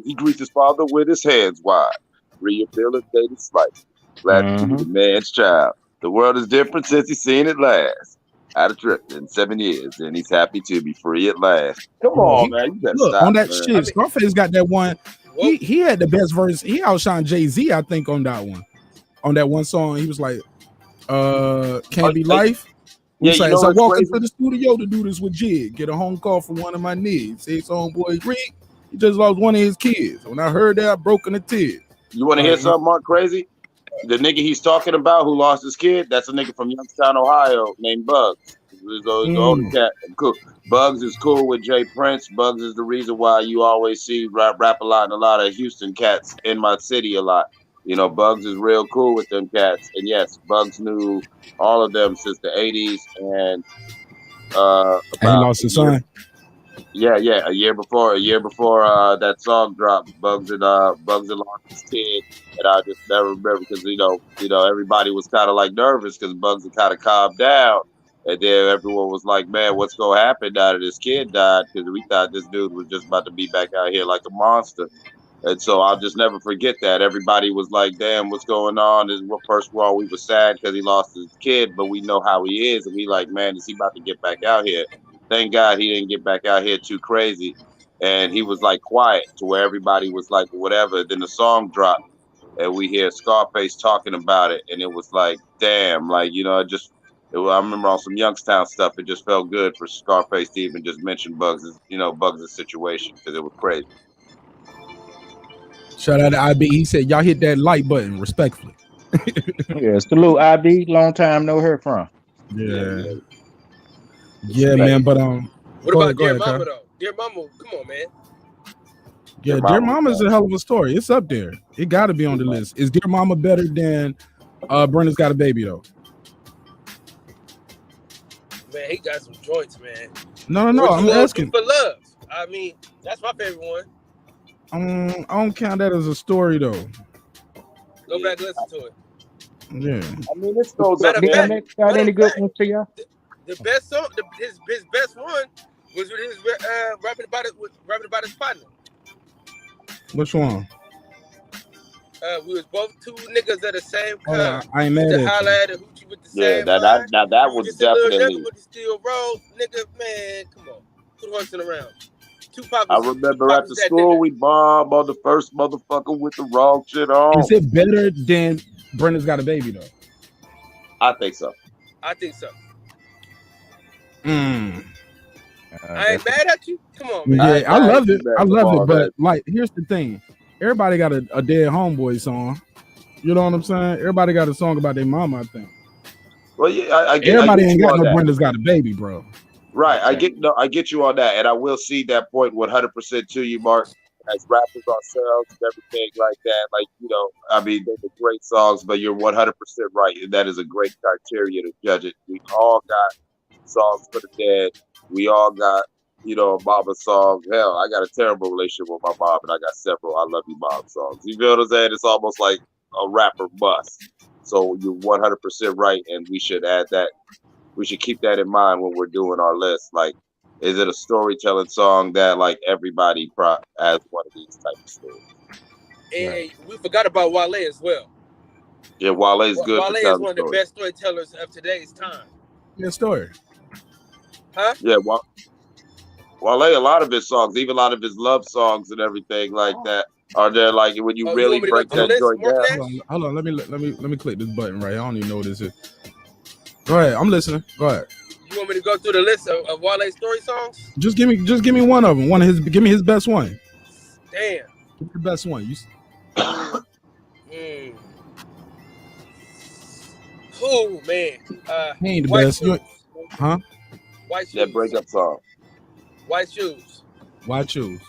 he greets his father with his hands wide. Rehabilitated slice. Glad to be the man's child. The world is different since he's seen it last. Had a trip in 7 years, and he's happy to be free at last. Come on, man. You better stop, on that man. shit. Scarface got that one. He had the best verse. He outshined Jay-Z, I think, on that one. On that one song, he was like, "Can't Be Life." Yeah, like, as I walk into the studio to do this with Jig, get a home call from one of my niggas. His homeboy Rick, he just lost one of his kids. When I heard that, I broke into tears. You want to hear something, Mark? Crazy? The nigga he's talking about who lost his kid, that's a nigga from Youngstown, Ohio, named Bugs. He's the older cat. Cool. Bugs is cool with Jay Prince. Bugs is the reason why you always see rap a lot and a lot of Houston cats in my city a lot. You know, Bugs is real cool with them cats. And yes, Bugs knew all of them since the 80s. And he lost his son. Yeah. A year before that song dropped, Bugs had lost his kid, and I just never remember because you know everybody was kind of like nervous because Bugs had kind of calmed down, and then everyone was like, "Man, what's gonna happen now that his kid died?" Because we thought this dude was just about to be back out here like a monster, and so I'll just never forget that. Everybody was like, "Damn, what's going on?" First of all, we were sad because he lost his kid, but we know how he is, and we like, "Man, is he about to get back out here?" Thank God he didn't get back out here too crazy. And he was like quiet to where everybody was like, whatever. Then the song dropped and we hear Scarface talking about it. And it was like, damn, like, you know, I remember on some Youngstown stuff, it just felt good for Scarface to even just mention Bugs' situation because it was crazy. Shout out to IB. He said, y'all hit that like button respectfully. Yeah, salute IB. Long time no hear from. Yeah, man, but what about Dear Mama though? Dear Mama, come on, man. Yeah, Dear Mama's a hell of a story. It's up there. It got to be on the list. Is Dear Mama better than Brenda's Got a Baby though? Man, he got some joints, man. No. I'm asking for love. I mean, that's my favorite one. I don't count that as a story though. Go back and listen to it. Yeah. I mean, this goes up. Got any good ones for y'all? The best song, his best one was when he was rapping about his partner. Which one? We was both two niggas of the same kind. I ain't mad to at holler you. at a hoochie with the Yeah, same line. that You was just a little definitely. younger, but you still roll, nigga. Man, come on, quit horsing around. Tupac I was remember Tupac after was that school nigga. we bombed on the first motherfucker with the wrong shit on. Is it better than Brenda's Got a Baby though? I think so. I think so. I ain't mad at you. Come on, man. Yeah, I love it. I love it. But man. like, here's the thing: everybody got a dead homeboy song. You know what I'm saying? Everybody got a song about their mama. I think. Well, yeah, everybody ain't got no that. Brenda's Got a Baby, bro. Right, I get you on that, and I will see that point 100% to you, Mark. As rappers ourselves and everything like that, like, you know, I mean, they're great songs, but you're 100% right, and that is a great criteria to judge it. We all got songs for the dead. We all got, you know, mama songs. Hell, I got a terrible relationship with my mom, and I got several "I Love You, Mom" songs. You feel what I'm saying? It's almost like a rapper must. So you're 100% right, and we should add that. We should keep that in mind when we're doing our list. Like, is it a storytelling song that like everybody has one of these type of stories? And we forgot about Wale as well. Yeah, Wale's good. Wale is one of the best storytellers of today's time. Good story. Huh? Yeah, Wale, a lot of his songs, even a lot of his love songs and everything like that, are there like when you really break that joint down? Hold on, let me click this button right here. I don't even know what this is. Go ahead, I'm listening. Go ahead. You want me to go through the list of Wale's story songs? Just give me one of them. Give me his best one. Damn. Give me the best one. Oh man. He ain't the best. Huh? White Shoes. That breakup song. White Shoes. White Shoes.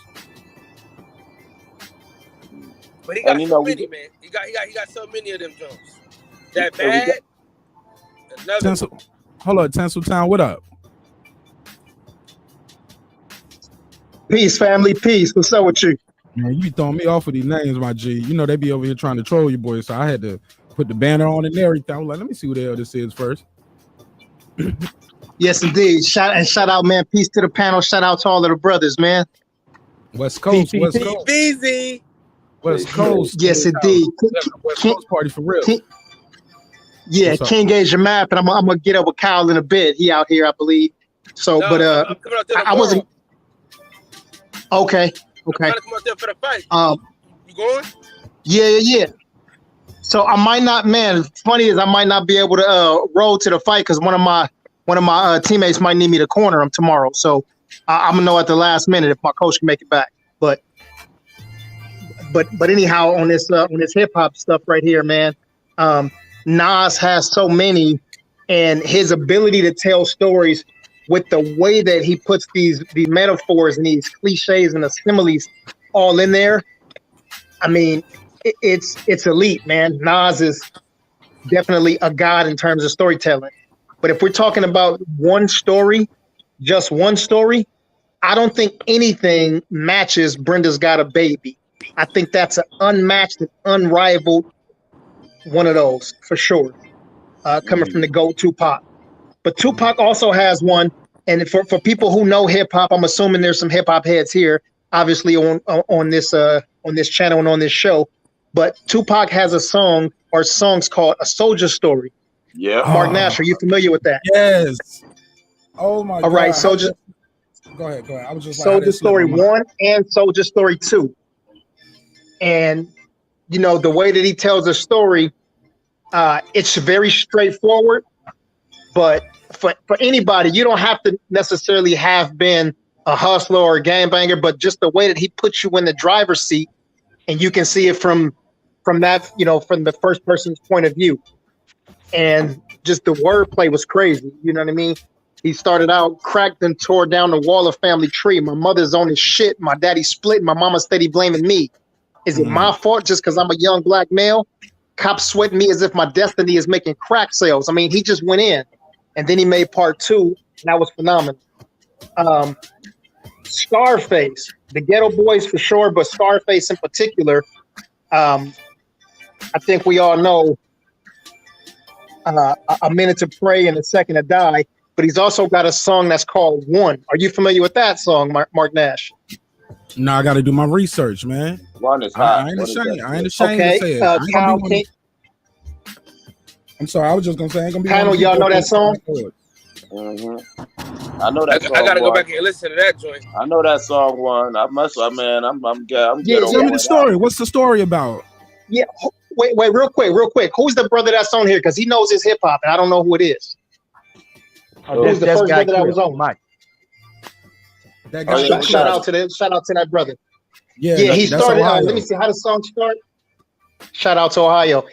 But he got so many, man. He got so many of them Jones. That bad. Hold on, Tinseltown, what up? Peace, family, peace. What's up with you? Man, you be throwing me off with these names, my G. You know they be over here trying to troll you, boys. So I had to put the banner on and everything. I was like, let me see who the hell this is first. Yes, indeed. Shout out, man. Peace to the panel. Shout out to all of the brothers, man. West Coast, West Coast. Easy. West Coast. Yes, indeed. West Coast party for real. Yeah, King Asia Map, and I'm gonna get up with Kyle in a bit. He out here, I believe. So, no, but I'm coming out there I wasn't. Okay. I'm trying to come out there for the fight. You going? Yeah. So I might not, man. Funny is I might not be able to roll to the fight because one of my teammates might need me to corner him tomorrow. So I'm gonna know at the last minute if my coach can make it back. But anyhow, on this hip hop stuff right here, man. Nas has so many, and his ability to tell stories with the way that he puts these metaphors and these cliches and the similes all in there. I mean, it's elite, man. Nas is definitely a god in terms of storytelling. But if we're talking about one story, just one story, I don't think anything matches Brenda's Got a Baby. I think that's an unmatched and unrivaled one of those for sure, coming from the GOAT Tupac. But Tupac also has one, and for people who know hip hop, I'm assuming there's some hip hop heads here, obviously on this channel and on this show. But Tupac has a song or songs called "A Soldier Story." Yeah. Marq Nash, are you familiar with that? Yes. Oh my God. All right, Soldier. Go ahead. I was just Soldier Story 1 and Soldier Story 2, and you know the way that he tells a story. It's very straightforward, but for anybody, you don't have to necessarily have been a hustler or a gangbanger, but just the way that he puts you in the driver's seat, and you can see it from that, you know, from the first person's point of view, and just the wordplay was crazy. You know what I mean? He started out cracked and tore down the wall of family tree. My mother's on his shit. My daddy split. My mama steady blaming me. Is it my fault just because I'm a young black male? Cops sweating me as if my destiny is making crack sales. I mean, he just went in, and then he made part 2, and that was phenomenal. Scarface, the Ghetto Boys for sure, but Scarface in particular, I think we all know A Minute to Pray and A Second to Die, but he's also got a song that's called One. Are you familiar with that song, Marq Nash? No, I got to do my research, man. One is hot. I ain't ashamed Okay, to say it. Kyle, I'm sorry, I was just gonna say I ain't gonna be. Kyle, y'all know that song? I know that song. I gotta go back and listen to that joint. I know that song one. I'm tell me the story. What's the story about? Yeah, wait, real quick. Who's the brother that's on here? Because he knows his hip hop, and I don't know who it is. Who's the first brother that was on? Mike. That guy. Shout out to that brother. Yeah, he started. Let me see how the song start. Shout out to Ohio.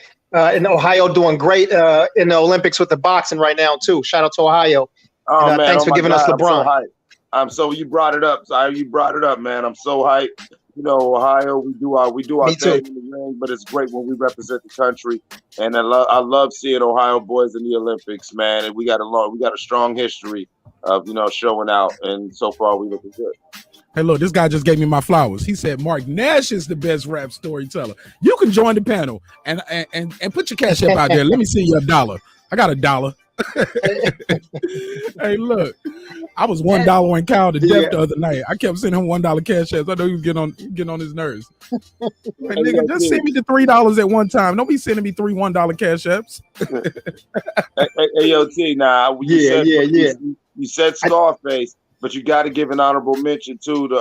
In Ohio, doing great in the Olympics with the boxing right now too. Shout out to Ohio. Oh, and, man, thanks for giving us LeBron. I'm so you brought it up. You brought it up, man. I'm so hyped. You know, Ohio, we do our thing in the ring, but it's great when we represent the country. And I love seeing Ohio boys in the Olympics, man. And we got a strong history of showing out. And so far, we looking good. Hey, look, this guy just gave me my flowers. He said Marq Nash is the best rap storyteller. You can join the panel and put your cash app out there. Let me see your $1. I got $1. Hey, look, I was $1 in Kyle to death the other night. I kept sending him $1 cash apps. I know you getting on his nerves. Hey, nigga, just send me the $3 at one time. Don't be sending me $3 $1 cash apps. Hey, yo, T, now you said Scarface, but you got to give an honorable mention too to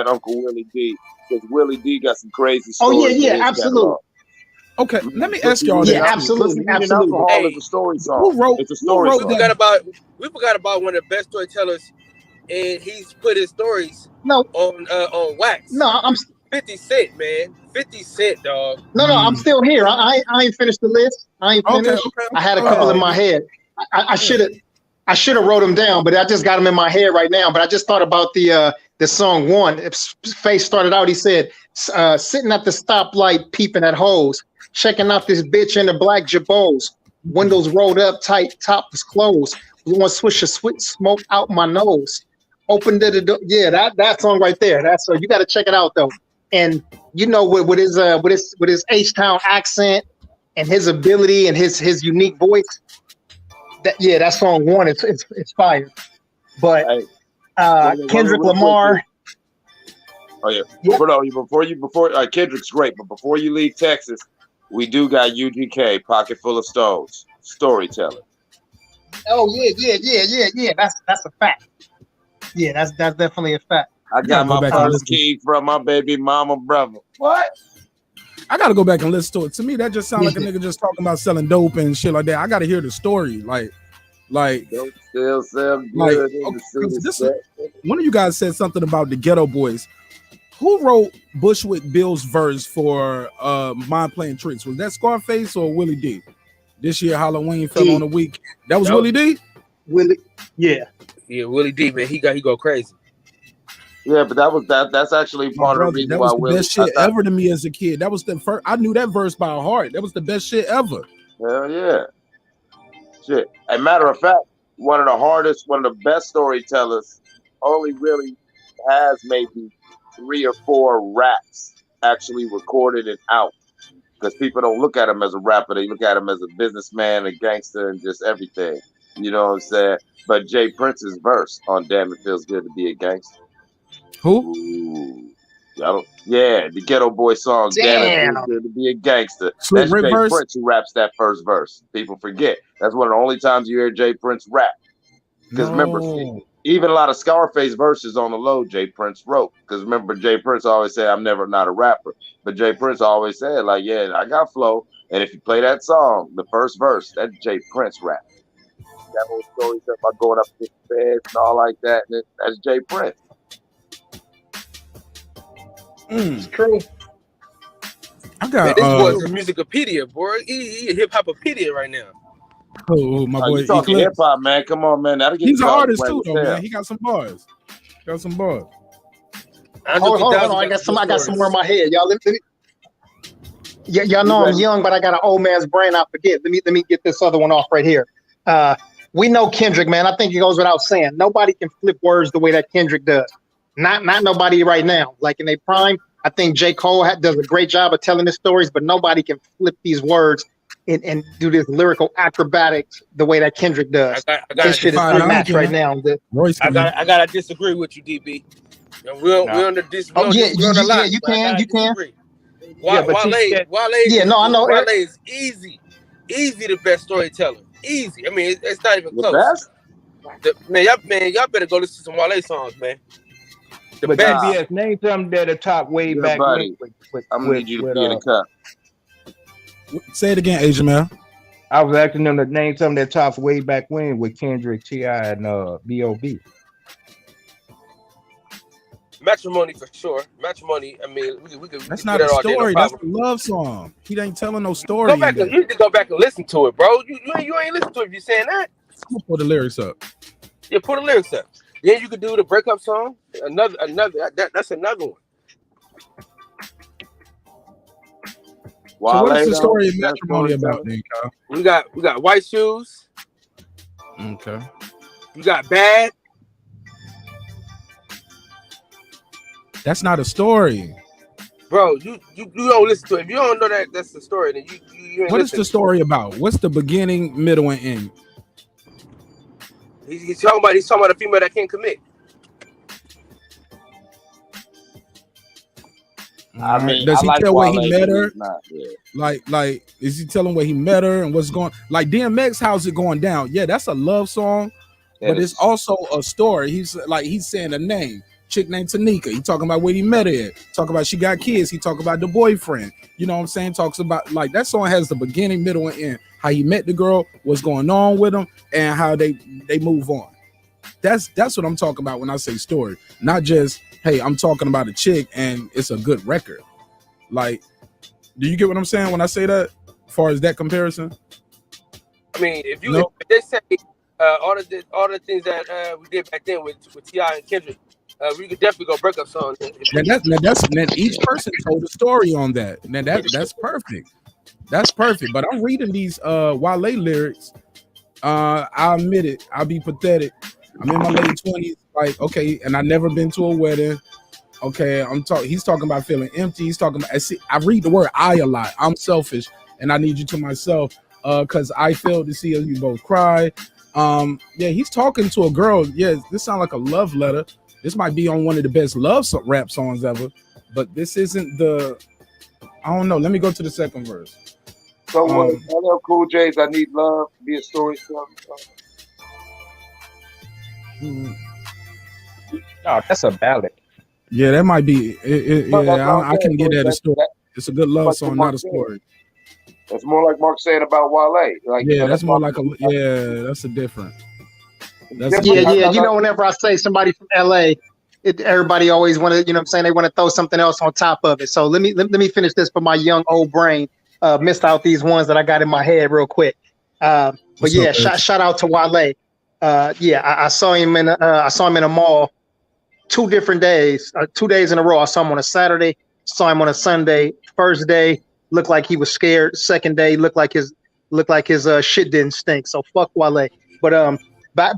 Uncle Willie D, because Willie D got some crazy stories. Oh yeah, absolutely. Okay, let me ask y'all. Yeah, absolutely. Alcohol is a story song. Who wrote? It's a story song. We forgot about one of the best storytellers, and he's put his stories on wax. No, I'm 50 Cent, man. 50 Cent, dog. No, I'm still here. I ain't finished the list. I ain't finished. Okay. I had a couple in my head. I should have wrote them down, but I just got them in my head right now. But I just thought about the song one. Face started out. He said, "Sitting at the stoplight, peeping at hoes, checking out this bitch in the black jabos. Windows rolled up tight, top was closed. One swish of sweet smoke out my nose. Opened the door." Yeah, that song right there. That's you got to check it out though. And with his H-Town accent and his ability and his unique voice. That song one. It's fire. But Kendrick Lamar. Oh yeah. Before Kendrick's great, but before you leave Texas, we do got UGK, Pocket Full of Stones, Storyteller. Oh yeah. That's a fact. Yeah, that's definitely a fact. I got my first key from my baby mama brother. What? I gotta go back and listen to it. To me, that just sounds like a nigga just talking about selling dope and shit like that. I gotta hear the story, like don't still sell good. One of you guys said something about the Ghetto Boys. Who wrote Bushwick Bill's verse for Mind Playing Tricks? Was that Scarface or Willie D? This year Halloween fell on a week. That was Willie D? Willie, yeah, Willie D, man, he go crazy. Yeah, but that's actually part of the reason why Willie. That was the best shit ever to me as a kid. That was the first. I knew that verse by heart. That was the best shit ever. Hell yeah. Shit. As a matter of fact, one of the best storytellers only really has maybe 3 or 4 raps actually recorded and out, because people don't look at him as a rapper. They look at him as a businessman, a gangster, and just everything. You know what I'm saying? But Jay Prince's verse on "Damn It Feels Good to Be a Gangster." Who? Ooh. The Ghetto Boy song, "Damn It Feels Good to Be a Gangster." Sweet That's Jay verse? Prince who raps that first verse. People forget. That's one of the only times you hear Jay Prince rap. Because remember, even a lot of Scarface verses on the low, Jay Prince wrote. Because remember, Jay Prince always said, "I'm never not a rapper." But Jay Prince always said, like, yeah, I got flow. And if you play that song, the first verse, that's Jay Prince rap. That whole story about going up to the bed and all like that, and that's Jay Prince. It's true. I got this boy's a musicopedia, boy. He a hip hopopedia right now. Oh, my boy. You talking hip hop, man? Come on, man. He's an artist too, though, man. He got some bars. Hold on. I got some more in my head, y'all. Y'all know I'm young, but I got an old man's brain. I forget. Let me get this other one off right here. We know Kendrick, man. I think it goes without saying. Nobody can flip words the way that Kendrick does. Not nobody right now. Like in their prime, I think J. Cole does a great job of telling his stories, but nobody can flip these words and do this lyrical acrobatics the way that Kendrick does. This shit is unmatched right now. I gotta disagree with you, DB. And we're on the this. Oh yeah, we're on the lot. you can. Wale, I know. Wale is easy the best storyteller. Easy. I mean, it's not even The close. best? Y'all better go listen to some Wale songs, man. But TBS, name something that are top way back buddy. with I'm gonna need you to be in the cup. Say it again, Asian man. I was asking them to name something that tops way back when with Kendrick, T.I., and B.O.B. Matrimony for sure. Matrimony. I mean, we could. That's not a story. That's a love song. He ain't telling no story. Go back. You need to go back and listen to it, bro. You ain't listen to it if you're saying that. I'm gonna pull the lyrics up. Yeah, put the lyrics up. Then you could do the breakup song. Another. That's another one. So what is the story of Matrimony about, then, Kyle? We got White Shoes. Okay. You got Bad. That's not a story, bro. You don't listen to it. If you don't know that's the story, then you ain't what is the story about? What's the beginning, middle, and end? He's talking about a female that can't commit. I mean, does he tell where he met her? Yeah. Like, is he telling where he met her and what's going? Like DMX, how's it going down? Yeah, that's a love song, but it's also a story. He's saying a name. Chick named Tanika. He talking about where he met her at. Talk about she got kids. He talk about the boyfriend. You know what I'm saying? Talks about like that song has the beginning, middle, and end. How he met the girl, what's going on with him, and how they move on. That's what I'm talking about when I say story. Not just, hey, I'm talking about a chick and it's a good record. Like, do you get what I'm saying when I say that? As far as that comparison? I mean, if they say all the things that we did back then with T.I. and Kendrick, we could definitely go breakup song. Now each person told a story on that. Now that's perfect. That's perfect. But I'm reading these Wale lyrics. I'll admit it. I'll be pathetic. I'm in my late 20s. Like, okay, and I never been to a wedding. Okay, he's talking about feeling empty. He's talking about. I read the word "I" a lot. I'm selfish, and I need you to myself. Because I failed to see you both cry. Yeah, he's talking to a girl. Yeah, this sounds like a love letter. This might be on one of the best rap songs ever, but this isn't the. I don't know. Let me go to the second verse. So what? LL Cool J's "I Need Love" be a storyteller? No, that's a ballad. Yeah, that might be. I can get that a story. It's a good love song, not a story. That's more like Mark saying about Wale. Like, yeah, that's more like that's a different. Yeah. You know, whenever I say somebody from LA, everybody always want to, you know what I'm saying, they want to throw something else on top of it. So let me finish this for my young old brain. Missed out these ones that I got in my head real quick. But yeah, shout out to Wale. I saw him in a mall 2 different days, 2 days in a row. I saw him on a Saturday, saw him on a Sunday. First day looked like he was scared. Second day looked like his shit didn't stink. So fuck Wale. But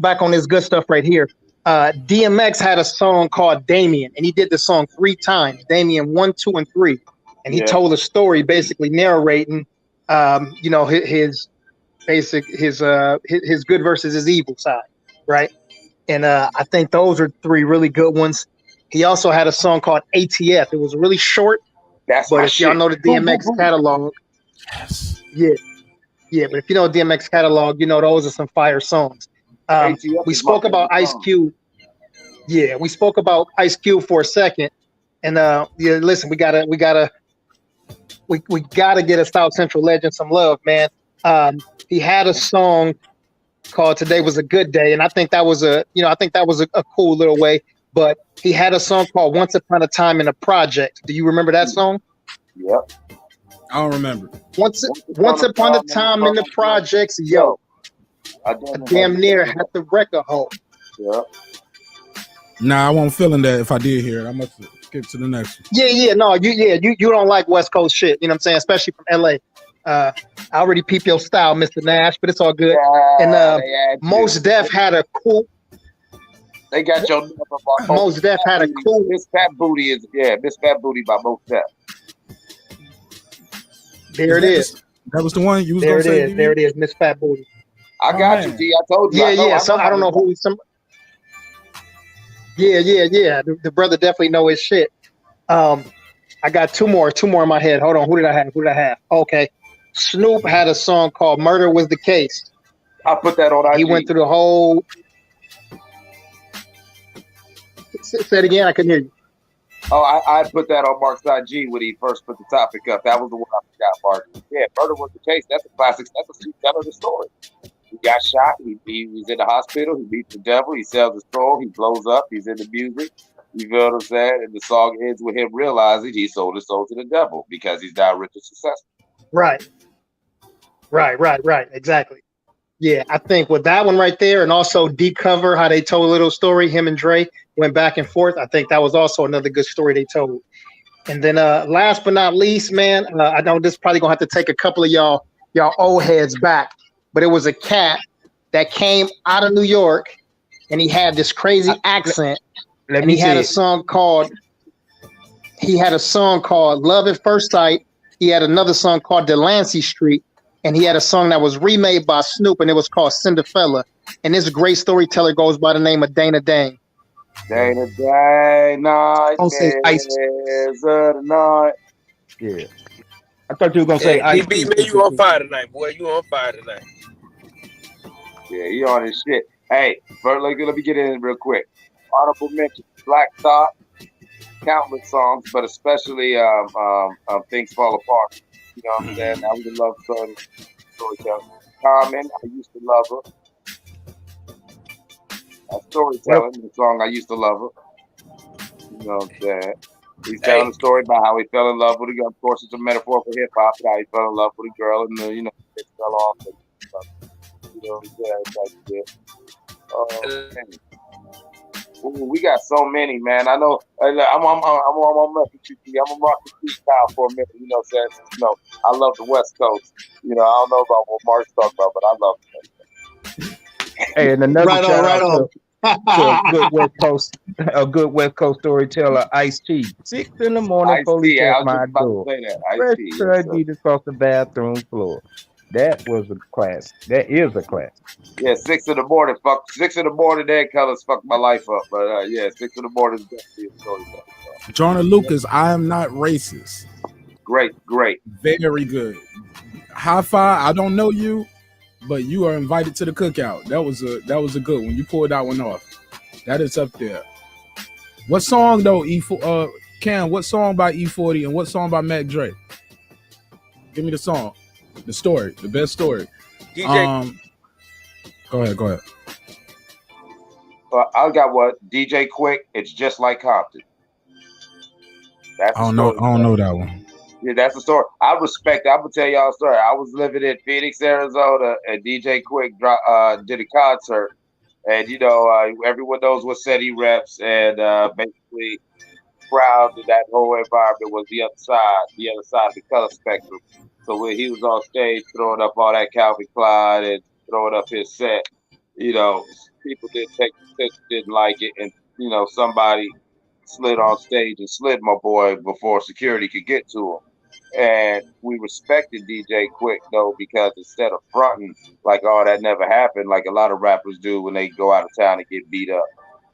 back on this good stuff right here. DMX had a song called Damien, and he did the song 3 times. Damien 1, 2, and 3, and he told a story basically narrating, his good versus his evil side, right? And I think those are 3 really good ones. He also had a song called ATF. It was really short, but if y'all know the DMX catalog, yeah. But if you know DMX catalog, you know those are some fire songs. We spoke about Ice Cube. Yeah, we spoke about Ice Cube for a second, and listen, we gotta get a South Central legend some love, man. He had a song called "Today Was a Good Day," and I think that was a cool little way. But he had a song called "Once Upon a Time in a Project." Do you remember that song? Yep. I don't remember. Once upon a time in the projects, yo. I damn near had to wreck a hole. Yeah. Nah, I won't feeling that if I did hear it. I must skip to the next one. You don't like West Coast shit, you know what I'm saying? Especially from LA. I already peep your style, Mr. Nash, but it's all good. And Mos Def had a cool. They got your number. Mos Def had a cool. Miss Fat Booty Miss Fat Booty by Mos Def. There it is. That was the one you was there. Gonna say, There it is, Miss Fat Booty. I got you, D. I told you. Yeah. So I don't know who some. Yeah. The brother definitely know his shit. I got two more in my head. Hold on. Who did I have? Okay. Snoop had a song called "Murder Was the Case." I put that on IG. He went through the whole. Say it again. I couldn't hear you. Oh, I put that on Marq's IG when he first put the topic up. That was the one I forgot, Marq. Yeah, Murder Was the Case. That's a classic. That's a Storyteller the story. He got shot. He was in the hospital. He beats the devil. He sells his soul. He blows up. He's in the music. You feel what I'm saying? And the song ends with him realizing he sold his soul to the devil because he's now rich and successful. Right. Exactly. Yeah, I think with that one right there, and also Deep Cover, how they told a little story, him and Dre went back and forth. I think that was also another good story they told. And then last but not least, man, I know this is probably gonna have to take a couple of y'all old heads back, but it was a cat that came out of New York, and he had this crazy accent, and he had a song called Love at First Sight. He had another song called Delancey Street. And he had a song that was remade by Snoop, and it was called Cinderfella. And this great storyteller goes by the name of Dana Dane. Dana Dane, night. Don't say Ice. Yeah. I thought you were gonna say Ice. DB, man, you on fire tonight, boy. You on fire tonight. Yeah, he on his shit. Hey, first, let me get in real quick. Honorable mention: Black Thought, countless songs, but especially Things Fall Apart. You know what I'm saying? That was a love storyteller. Common, I used to love her. Storytelling, the song I used to love her. You know what I'm saying? He's telling a story about how he fell in love with a girl. Of course, it's a metaphor for hip hop, how he fell in love with a girl and it fell off. And stuff. You know what I'm saying? We got so many, man. I know. I'm refugee. I'm a refugee style for a minute. You know what I'm saying? I love the West Coast. I don't know about what Marq's talking about, but I love it. Hey, and another right on. To a good West Coast storyteller, Ice-T. 6 in the morning, police at my door. Fresh tragedies across the bathroom floor. That was a class. That is a class. Yeah, 6 in the morning. 6 in the morning. That colors fucked my life up. But 6 in the morning is definitely a story. Jordan Lucas, I Am Not Racist. Great. Very good. High five. I don't know you, but you are invited to the cookout. That was a good one. You pulled that one off. That is up there. What song though? Cam, what song by E40 and what song by Mac Dre? Give me the song. The story, the best story. DJ. Go ahead. I got what? DJ Quick. It's Just Like Compton. That's I don't know that one. Yeah, that's the story. I respect it. I'm gonna tell y'all a story. I was living in Phoenix, Arizona, and DJ Quick did a concert, and everyone knows what set he reps, and basically, crowd in that whole environment was the other side of the color spectrum. So when he was on stage throwing up all that Calvin Klein and throwing up his set, people didn't take the picture, didn't like it, and somebody slid on stage and slid my boy before security could get to him. And we respected DJ Quick though, because instead of fronting like, oh, that never happened, like a lot of rappers do when they go out of town and get beat up.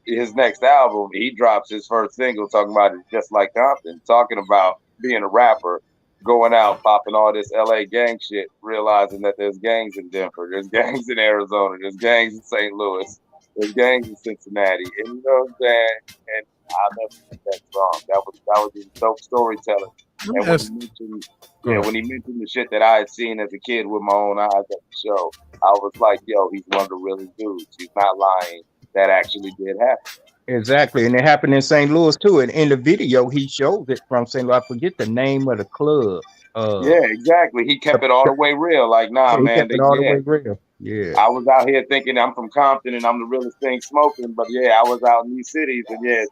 His next album, he drops his first single talking about it Just Like Compton, talking about being a rapper, going out, popping all this LA gang shit, realizing that there's gangs in Denver, there's gangs in Arizona, there's gangs in St. Louis, there's gangs in Cincinnati. And you know what I'm saying? And I'll never think that's wrong. That was his dope storytelling. And when he mentioned the shit that I had seen as a kid with my own eyes at the show, I was like, yo, he's one of the real dudes. He's not lying. That actually did happen. Exactly. And it happened in St. Louis too. And in the video, he shows it from St. Louis. I forget the name of the club. Yeah, exactly. He kept it all the way real. Like, nah, man. Kept it all the way real. Yeah. I was out here thinking I'm from Compton and I'm the realest thing smoking. But yeah, I was out in these cities and yeah,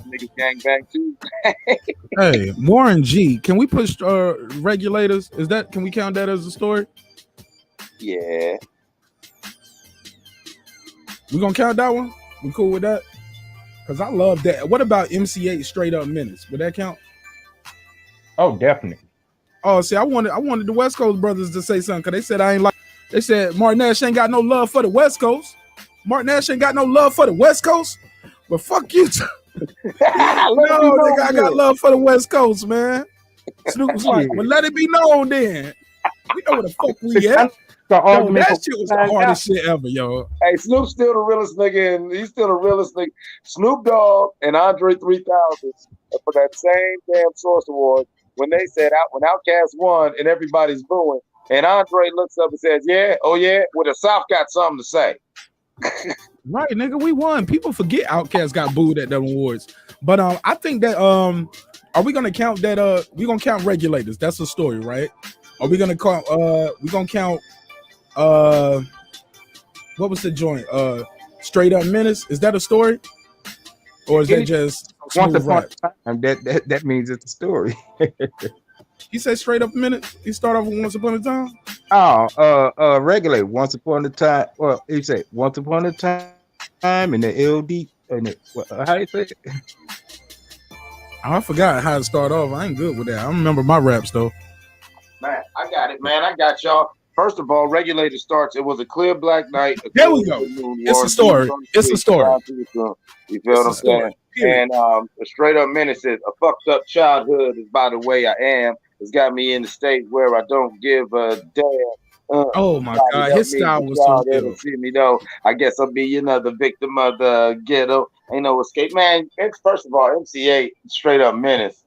niggas gang bang too. Hey, Warren G, can we push regulators? Can we count that as a story? Yeah. We gonna count that one? We cool with that? Because I love that. What about MC8 Straight Up Menace? Would that count? Oh, definitely. Oh, see, I wanted the West Coast brothers to say something because they said they said Marq Nash ain't got no love for the West Coast. Marq Nash ain't got no love for the West Coast. But fuck you. No, nigga, I got love for the West Coast, man. Snoop was like, well, let it be known then. We know where the fuck we at. Yo, that shit was the hardest shit ever, yo. Hey, Snoop's still the realest nigga, and he's still the realest nigga. Snoop Dogg and Andre 3000 for that same damn Source Award when they said out when Outkast won and everybody's booing, and Andre looks up and says, "Yeah, oh yeah, well the South got something to say." Right, nigga, we won. People forget Outkast got booed at the awards, but I think that are we gonna count that? We gonna count Regulators? That's a story, right? Are we gonna count? We gonna count? What was the joint? Straight Up Menace. Is that a story, or is that just once upon a time? That means it's a story. He said Straight Up Menace. He started off with Once Upon a Time. Oh, Regulate. Once upon a time. Well, he said Once Upon a Time in the LD. How you say it? I forgot how to start off. I ain't good with that. I remember my raps though. Man, I got it, man. I got y'all. First of all, Regulator starts. It was a clear black night. There we go. It's a story. It's a story. You feel what I'm saying? And a Straight Up Menace is a fucked up childhood is by the way I am. It's got me in the state where I don't give a damn. Oh my God, his style was so good. See me though. I guess I'll be another victim of the ghetto. Ain't no escape, man. First of all, MCA Straight Up Menace.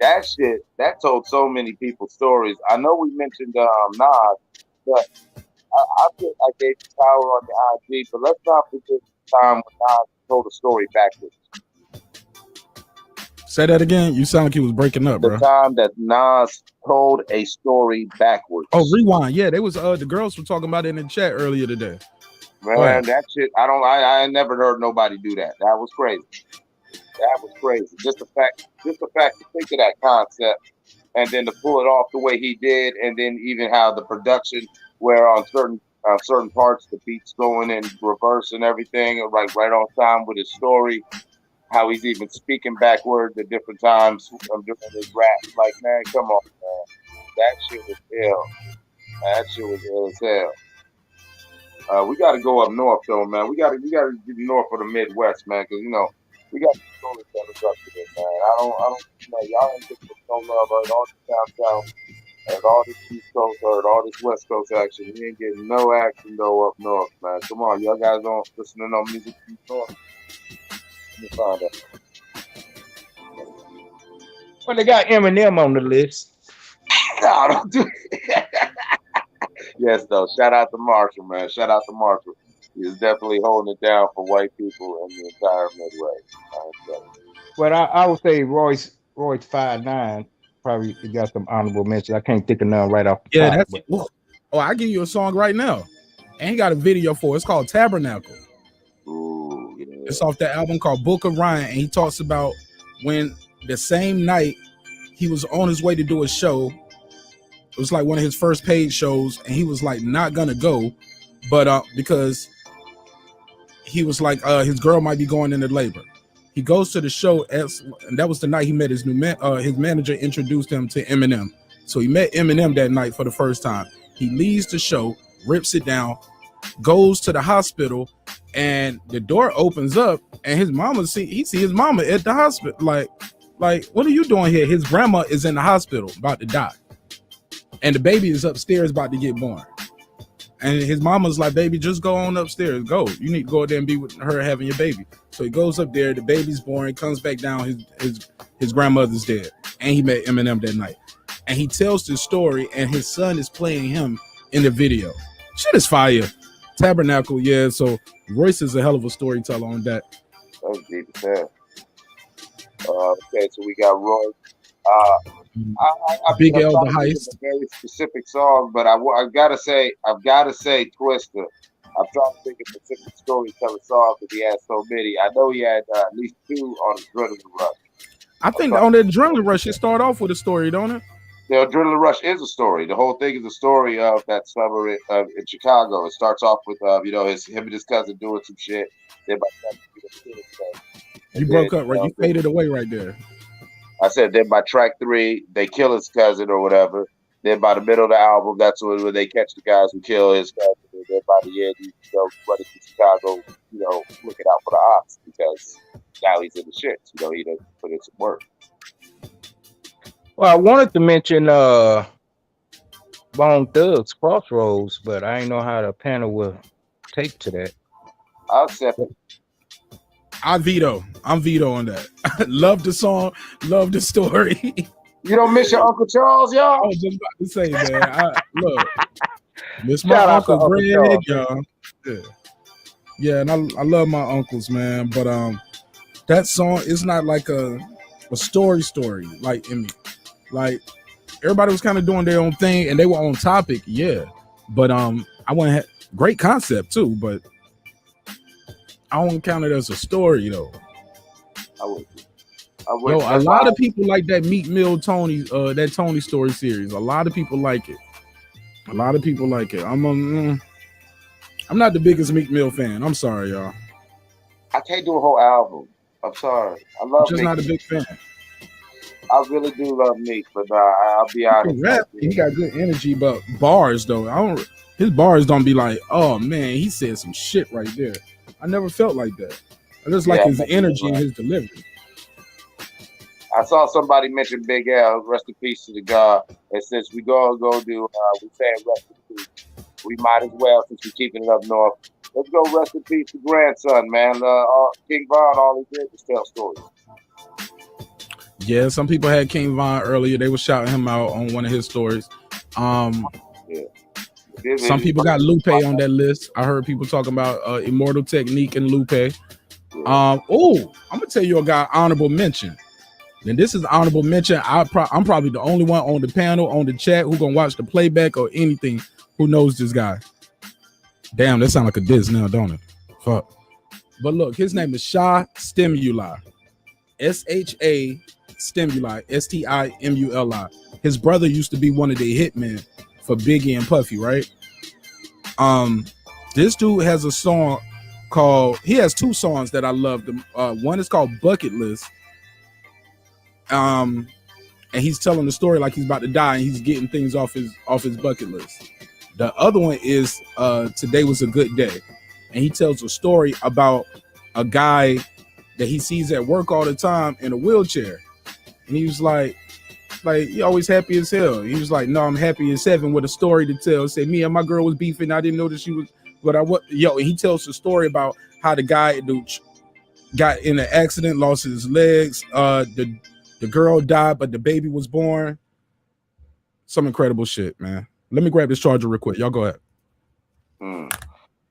That shit that told so many people stories. I know we mentioned Nas, but I think I gave you power on the IG. But let's not forget the time when Nas told a story backwards. Say that again. You sound like you was breaking up, bro. The time that Nas told a story backwards. Oh, rewind. Yeah, they was the girls were talking about it in the chat earlier today. Man, that shit. I never heard nobody do that. That was crazy. That was crazy. Just the fact to think of that concept and then to pull it off the way he did, and then even how the production, where on certain parts the beats going in reverse and everything, right on time with his story. How he's even speaking backwards at different times. I'm doing his rap. Like, man, come on, man. That shit was ill. That shit was ill as hell. We got to go up north, though, man. We got to get north of the Midwest, man, because, you know, we got the Storytellers up to this, man. I don't, you know, y'all ain't getting no love. I heard all this downtown, I heard all this East Coast, I heard all this West Coast action. We ain't getting no action, though, up north, man. Come on, y'all guys don't listening on music north. Let me find out. Well, they got Eminem on the list. No, don't do it. Yes, though. Shout out to Marshall, man. Shout out to Marshall. He's definitely holding it down for white people in the entire Midwest. Well, I would say Royce 5'9" probably got some honorable mentions. I can't think of none right off the top. That's I'll give you a song right now. And he got a video for it. It's called Tabernacle. Ooh, yeah. It's off that album called Book of Ryan, and he talks about when the same night he was on his way to do a show. It was like one of his first paid shows, and he was like not gonna go, but because he was like his girl might be going into labor. He goes to the show, and that was the night he met his his manager introduced him to Eminem. So he met Eminem that night for the first time. He leaves the show, rips it down, goes to the hospital, and the door opens up, and his mama he see his mama at the hospital. Like, what are you doing here? His grandma is in the hospital about to die, and the baby is upstairs about to get born. And his mama's like, baby, just go on upstairs. Go. You need to go there and be with her having your baby. So he goes up there. The baby's born. Comes back down. His grandmother's dead. And he met Eminem that night. And he tells this story, and his son is playing him in the video. Shit is fire. Tabernacle, yeah. So Royce is a hell of a storyteller on that. That was deep as hell. Okay, so we got Roy. Big L the Heist. A very specific song, but I've gotta say Twister. I'm trying to think of specific Storyteller songs because he had so many. I know he had at least 2 on Adrenaline Rush. I think on the Adrenaline Rush, it start off with a story, don't it? The Adrenaline Rush is a story. The whole thing is a story of that summer in Chicago. It starts off with him and his cousin doing some shit. Then you broke up, right? You faded away right there. I said then by track 3, they kill his cousin or whatever. Then by the middle of the album, that's when they catch the guys who kill his cousin. And then by the end, running to Chicago, looking out for the ops. because now he's in the shits. You know, he doesn't put in some work. Well, I wanted to mention Bone Thugs Crossroads, but I didn't know how the panel will take to that. I'll accept it. I'm veto on that. Love the song, love the story. You don't miss your Uncle Charles, y'all? I was just about to say, man. Look, miss my Uncle Greg, y'all. Yeah, and I love my uncles, man. But that song is not like a story like in me. Like everybody was kind of doing their own thing and they were on topic, yeah. But I want great concept too, but I won't count it as a story though. I would. Yo, a lot of people like that Meek Mill Tony, that Tony Story series. A lot of people like it. I'm not the biggest Meek Mill fan. I'm sorry, y'all. I can't do a whole album. I'm sorry. I love Meek. Not a big fan. I really do love Meek, but I'll be honest. He got good energy, but bars though, his bars don't be like, oh man, he said some shit right there. I never felt like that. I just like his energy and his delivery. I saw somebody mention Big L, rest in peace to the God. And since we go do, we saying rest in peace. We might as well, since we're keeping it up north. Let's go rest in peace to grandson, man. King Von, all he did was tell stories. Yeah, some people had King Von earlier. They were shouting him out on one of his stories. Some people got Lupe on that list. I heard people talking about Immortal Technique and Lupe. I'm gonna tell you a guy honorable mention. And this is honorable mention. I'm probably the only one on the panel, on the chat, who gonna watch the playback or anything who knows this guy. Damn, that sounds like a diss now, don't it? Fuck. But look, his name is Sha Stimuli. S-H-A Stimuli. S-T-I-M-U-L-I. His brother used to be one of the hitmen for Biggie and Puffy, right? This dude has a song called, he has two songs that I love. One is called Bucket List. And he's telling the story like he's about to die and he's getting things off his bucket list. The other one is Today Was a Good Day, and he tells a story about a guy that he sees at work all the time in a wheelchair, and he was like you always happy as hell. He was like, no, I'm happy as heaven, with a story to tell. Say me and my girl was beefing, I didn't know that she was, but he tells the story about how the guy got in an accident, lost his legs, the girl died, but the baby was born. Some incredible shit, man. Let me grab this charger real quick. Y'all go ahead.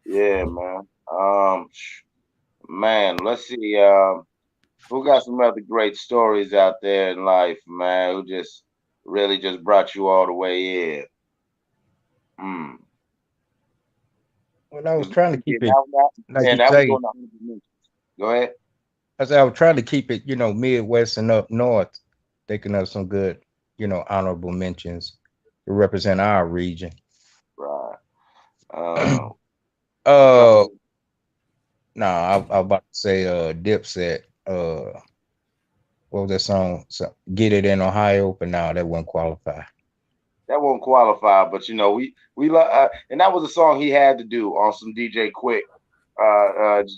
Yeah, man. Man, let's see. Who got some other great stories out there in life, man? Who just really just brought you all the way in? Well, I was trying to keep it. Go ahead. I was trying to keep it, Midwest and up north, thinking of some good, honorable mentions to represent our region. Right. No, I was about to say Dipset. What was that song? Get It in Ohio, but no, that wouldn't qualify. That won't qualify, but we and that was a song he had to do on some DJ Quick.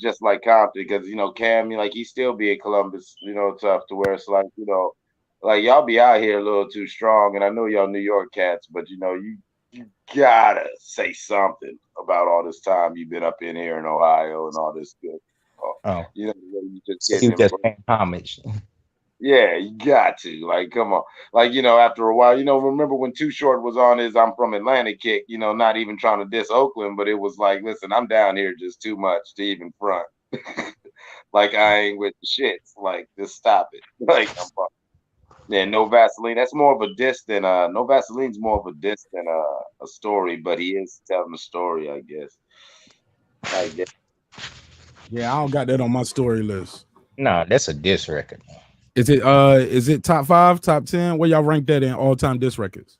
Just like Compton, because Cam, he still be in Columbus, tough to where it's like, like y'all be out here a little too strong, and I know y'all New York cats, but you gotta say something about all this time you've been up in here in Ohio and all this good. You just paying homage. Yeah, you got to, like, come on, like, after a while, remember when Too Short was on his I'm from Atlanta kick, not even trying to diss Oakland, but it was like, listen, I'm down here just too much to even front. Like, I ain't with the shits, like, just stop it. Like, No Vaseline, that's more of a diss than No Vaseline's more of a diss than a story, but he is telling a story, I guess. Yeah, I don't got that on my story list. No, that's a diss record. Is it top 5, top 10? Where y'all rank that in all-time diss records?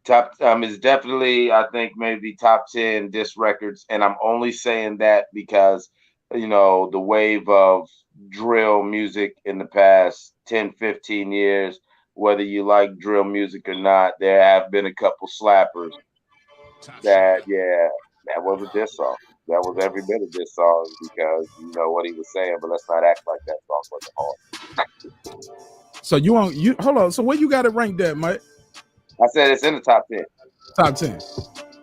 Top is definitely, I think, maybe top 10 diss records, and I'm only saying that because the wave of drill music in the past 10-15 years, whether you like drill music or not, there have been a couple slappers that That was a diss song. That was every bit of diss song because you know what he was saying, but let's not act like that song wasn't hard. So you hold on. So where you got it ranked at, Mike? I said it's in the top 10. Top 10.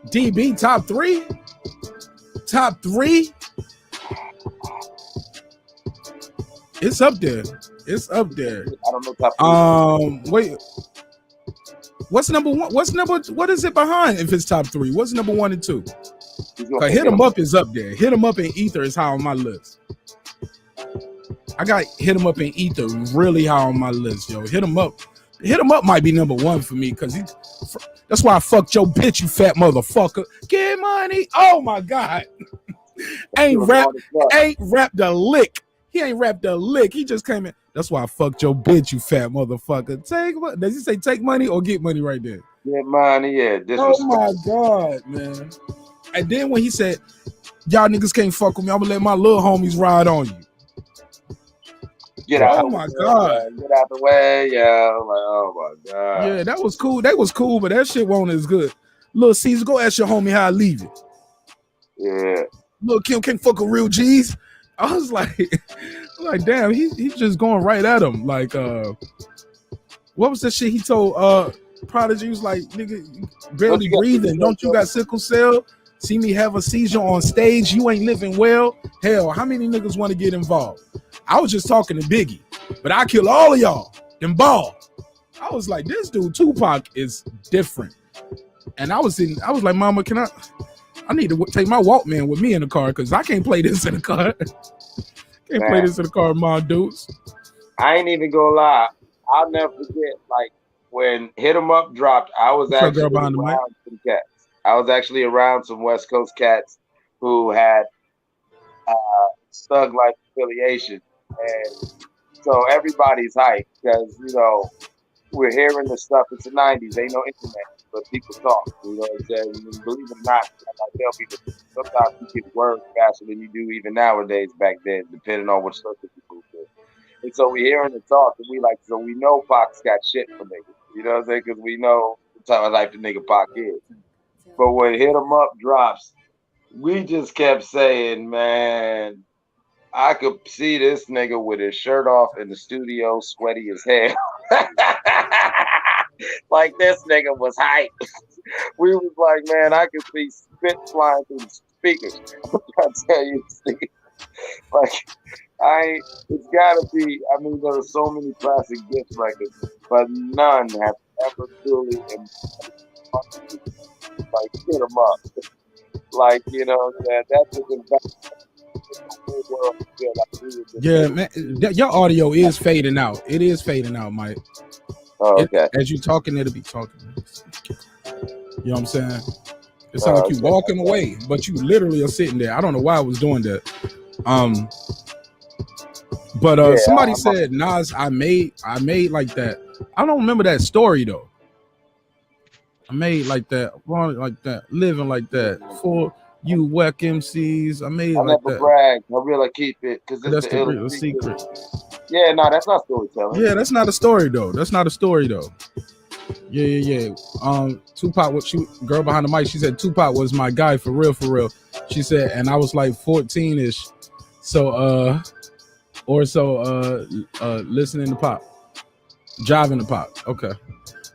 DB top 3? Top 3? It's up there. It's up there. I don't know top 3. Wait. What's number 1? What is it behind if it's top 3? What's number 1 and 2? Hit 'em up is up there. Hit 'em up in Ether is high on my list. I got Hit 'em up in Ether really high on my list, yo. Hit 'em up. Hit 'em up might be number 1 for me because that's why I fucked your bitch, you fat motherfucker. Get money. Oh my God. ain't rapped a lick. He ain't rapped a lick. He just came in. That's why I fucked your bitch, you fat motherfucker. Does he say take money or get money right there? Get money, yeah. Oh my God, man. And then when he said, y'all niggas can't fuck with me, I'm gonna let my little homies ride on you. Get out. Oh my God. Get out the way, yeah. Like, oh my God. Yeah, that was cool. That was cool, but that shit wasn't as good. Lil Caesar, go ask your homie how I leave it. Yeah. Lil Kim can't fuck with real G's. I was like damn, he's just going right at him. Like, what was the shit he told Prodigy? He was like, nigga, barely breathing. Don't you got sickle cell? See me have a seizure on stage. You ain't living well. Hell, how many niggas want to get involved? I was just talking to Biggie, but I kill all of y'all. Them ball. I was like, this dude Tupac is different. And I was like, Mama, I need to take my Walkman with me in the car because I can't play this in the car. Play this in the car, Mom dudes. I ain't even gonna lie. I'll never forget, like, when Hit 'em Up dropped, I was actually around some cats. I was actually around some West Coast cats who had Thug Life affiliation. And so everybody's hyped because, you know, we're hearing the stuff. It's the 90s. Ain't no internet, but people talk. You know what I'm saying? And believe it or not, I tell people, sometimes you get words faster than you do even nowadays back then, depending on what stuff that people do. And so we hearing the talk, and so we know Pac's got shit for niggas. You know what I'm saying? Because we know the type of life the nigga Pac is. But when Hit 'em Up drops, we just kept saying, man, I could see this nigga with his shirt off in the studio, sweaty as hell. Like, this nigga was hype. We was like, man, I could see spit flying through the speakers. I tell you, like, it's gotta be. I mean, there are so many classic diss records, but none have ever truly like Hit 'em Up. Like, you know, that's just yeah, man. Your audio is fading out. It is fading out, Mike. Oh, okay. As you talking, it'll be talking. You know what I'm saying? It sounds like you walking away, but you literally are sitting there. I don't know why I was doing that. But somebody said, Nas, I made like that. I don't remember that story though. I made like that, like that, living like that for you whack MCs. I made like that. Brag. I really keep it because that's the real secret. Yeah, no, that's not storytelling. Yeah, that's not a story though. Yeah. Tupac, girl behind the mic, she said Tupac was my guy for real. She said, and I was like 14-ish. So listening to Pop. Jiving to Pop. Okay.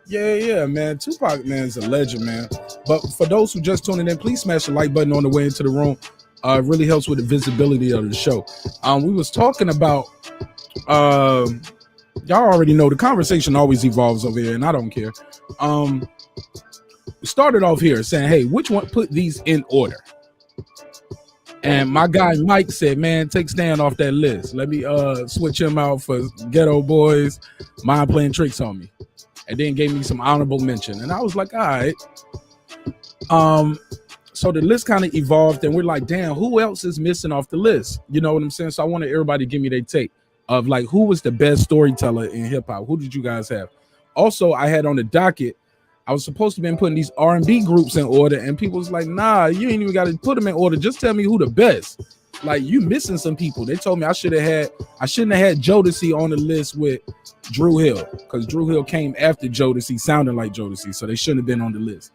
Yeah, man. Tupac, man, is a legend, man. But for those who just tuning in, please smash the like button on the way into the room. It really helps with the visibility of the show. We was talking about y'all already know the conversation always evolves over here, and I don't care. Started off here saying, hey, which one, put these in order? And my guy Mike said, man, take Stan off that list. Let me switch him out for Ghetto Boys, Mind Playing Tricks on Me. And then gave me some honorable mention. And I was like, all right. So the list kind of evolved, and we're like, damn, who else is missing off the list? You know what I'm saying? So I wanted everybody to give me their take of like, who was the best storyteller in hip hop? Who did you guys have? Also, I had on the docket, I was supposed to be putting these R&B groups in order, and people was like, nah, you ain't even got to put them in order. Just tell me who the best. Like, you missing some people. They told me I shouldn't have had Jodeci on the list with Drew Hill, because Drew Hill came after Jodeci, sounding like Jodeci, so they shouldn't have been on the list.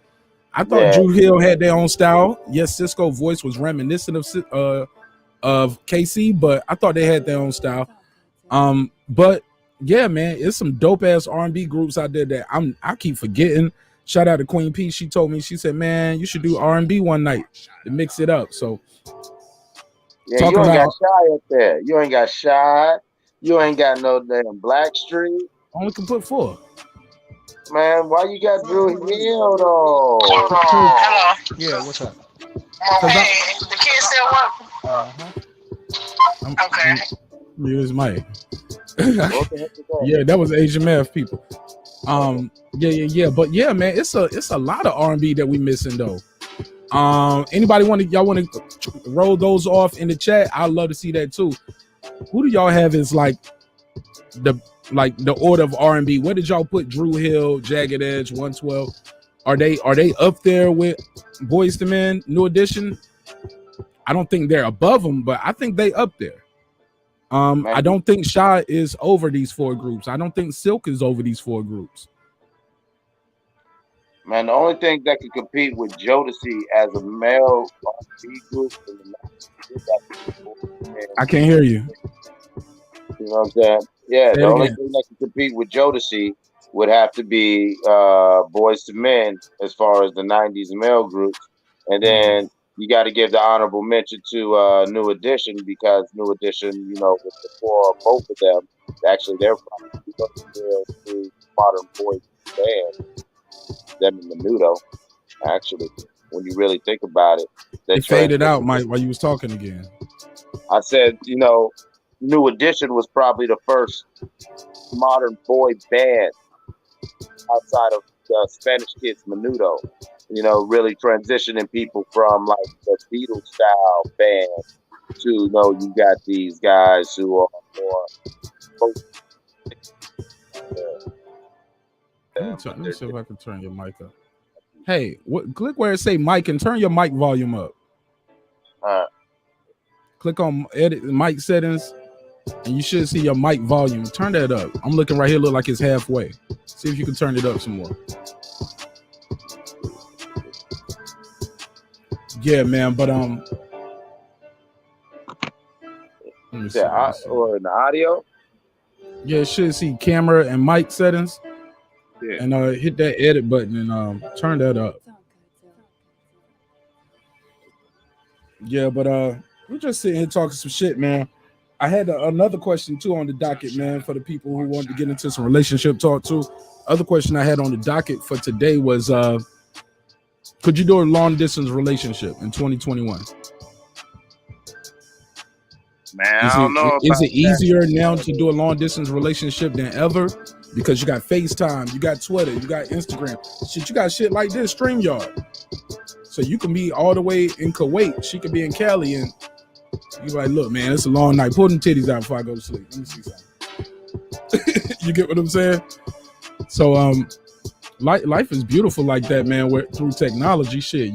I thought Drew Hill had their own style. Yes, Cisco voice was reminiscent of KC, but I thought they had their own style. But yeah, man, it's some dope ass R&B groups out there that I keep forgetting. Shout out to Queen P. She told me, she said, man, you should do R&B one night to mix it up. So yeah, you ain't got Shy up there. You ain't got Shy. You ain't got no damn Blackstreet. Only can put 4. Man, why you got Drew Hill though? Hello. Yeah, what's up? Hey, the kids still work? Okay. Use Mike. Yeah, that was Asian math people. Yeah. But yeah, man, it's a lot of R&B that we missing though. Anybody y'all want to roll those off in the chat? I'd love to see that too. Who do y'all have as like the order of R&B? Where did y'all put Drew Hill, Jagged Edge, 112? Are they up there with Boyz II Men, New Edition? I don't think they're above them, but I think they up there. I don't think Shy is over these 4 groups. I don't think Silk is over these 4 groups. Man, the only thing that could compete with Jodeci as a male R&B group in the I can't hear you. You know what I'm saying? Yeah, the only thing that can compete with Jodeci would have to be Boyz II Men as far as the 90s male groups. And then you got to give the honorable mention to New Edition, because New Edition, you know, with the 4 both of them, actually they're probably modern boy band. Them and Menudo, actually, when you really think about it. They faded out, Mike, while you was talking again. I said, you know, New Edition was probably the first modern boy band outside of the Spanish Kids Menudo, you know, really transitioning people from like the Beatles style band to, you know, you got these guys who are more Let me see if I can turn your mic up. Hey, click where it say mic and turn your mic volume up. Click on edit mic settings, and you should see your mic volume. Turn that up. I'm looking right here, look like it's halfway. See if you can turn it up some more. Yeah, man, but let me see. Or in the audio? Yeah, it should see camera and mic settings. Yeah. And hit that edit button and turn that up. Yeah, but we're just sitting here talking some shit, man. I had another question too on the docket, man, for the people who wanted to get into some relationship talk too. Other question I had on the docket for today was could you do a long distance relationship in 2021? Man, I don't know. Is it easier now to do a long distance relationship than ever? Because you got FaceTime, you got Twitter, you got Instagram. Shit, you got shit like this, StreamYard. So you can be all the way in Kuwait. She could be in Cali, and you like, look, man, it's a long night. Pull them titties out before I go to sleep. Let me see something. You get what I'm saying? So life is beautiful like that, man. Where through technology, shit,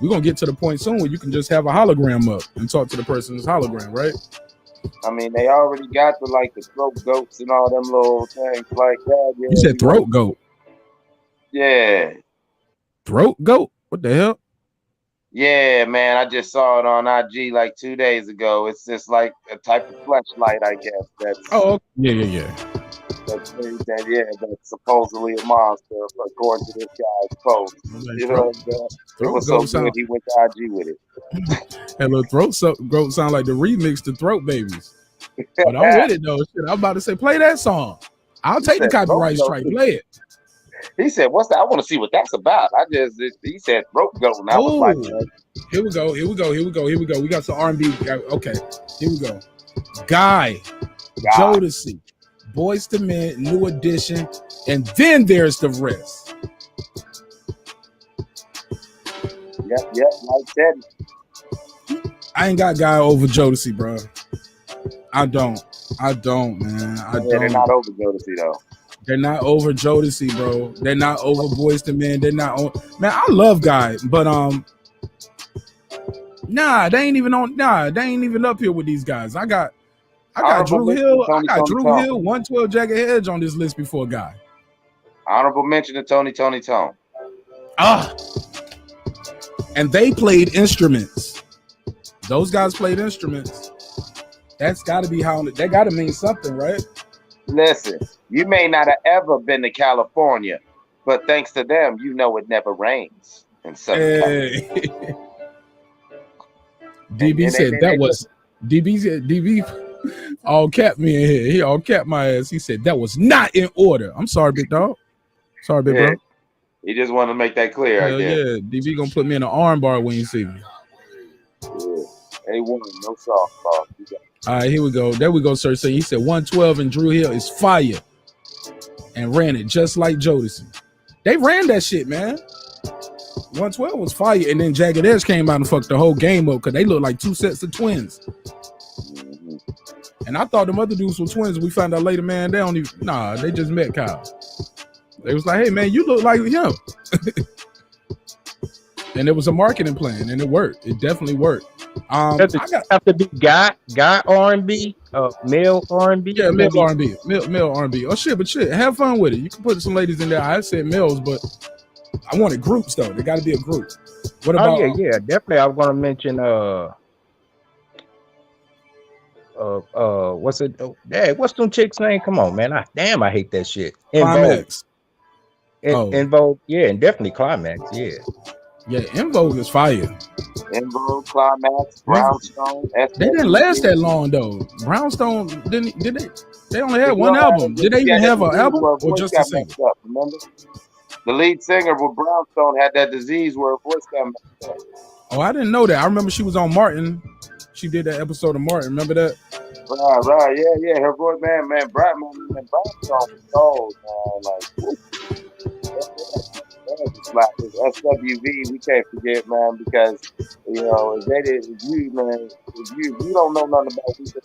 we're gonna get to the point soon where you can just have a hologram up and talk to the person's hologram, right? I mean, they already got the throat goats and all them little things like that. Yeah, you said throat goat? Yeah. Throat goat? What the hell? Yeah, man. I just saw it on IG like 2 days ago. It's just like a type of fleshlight, I guess. That's yeah. That's supposedly a monster, according to this guy's post. You know what I'm saying? It was so good he went to IG with it. Hello, throat sound like the remix to Throat Babies. But I'm with it though. Shit, I'm about to say, play that song. I'll take the copyright strike. Play it. He said, "What's that? I want to see what that's about." He said, "Throat goat," and I was like, "Here we go. We got some R&B. Okay, here we go. Guy. Jodeci, Boyz II Men, New Edition, and then there's the rest." Yep, like that. I ain't got Guy over Jodeci, bro. I don't, man. They're not over Jodeci though. They're not over Jodeci, bro. They're not over Boyz II Men. They're not on. Man, I love Guy, but they ain't even up here with these guys. I got Drew Hill. I got Drew Hill, 112 Jagged Edge on this list before Guy. Honorable mention to Tony Tone. And they played instruments. Those guys played instruments. That's got to be how. That got to mean something, right? Listen, you may not have ever been to California, but thanks to them, you know it never rains in Southern California. DB said that was DB all capped me in here. He all capped my ass. He said that was not in order. I'm sorry, big dog. Sorry, big bro. He just wanted to make that clear. Yeah, DB gonna put me in an arm bar when you see me. Yeah. A1, no softball. All right, here we go. There we go, sir. So he said 112 and Drew Hill is fire, and ran it just like Jodeci. They ran that shit, man. 112 was fire, and then Jagged Edge came out and fucked the whole game up because they look like two sets of twins. Mm-hmm. And I thought the other dudes were twins. We found out later, man, they don't even. Nah, they just met Kyle. They was like, hey, man, you look like him. And it was a marketing plan, and it worked. It definitely worked. Have to be guy R&B, male R&B. Yeah, male R&B, male R&B. Oh shit, but shit, have fun with it. You can put some ladies in there. I said males, but I wanted groups though. They got to be a group. What about? Oh yeah, definitely. I was gonna mention what's it? What's them chicks' name? Come on, man. I hate that shit. Climax. In Vogue, yeah, and definitely Climax, yeah. Yeah, In Vogue is fire. In Vogue, Climax, Brownstone. They didn't last that long though. Brownstone did they? They only had one album. Did they even have an album or just a single? Remember, the lead singer with Brownstone had that disease where her voice got messed up. Oh, I didn't know that. I remember she was on Martin. She did that episode of Martin. Remember that? Right, yeah. Her voice, man, Brownstone was cold, man. Like. Like SWV, we can't forget, man, because you know if you don't know nothing about music,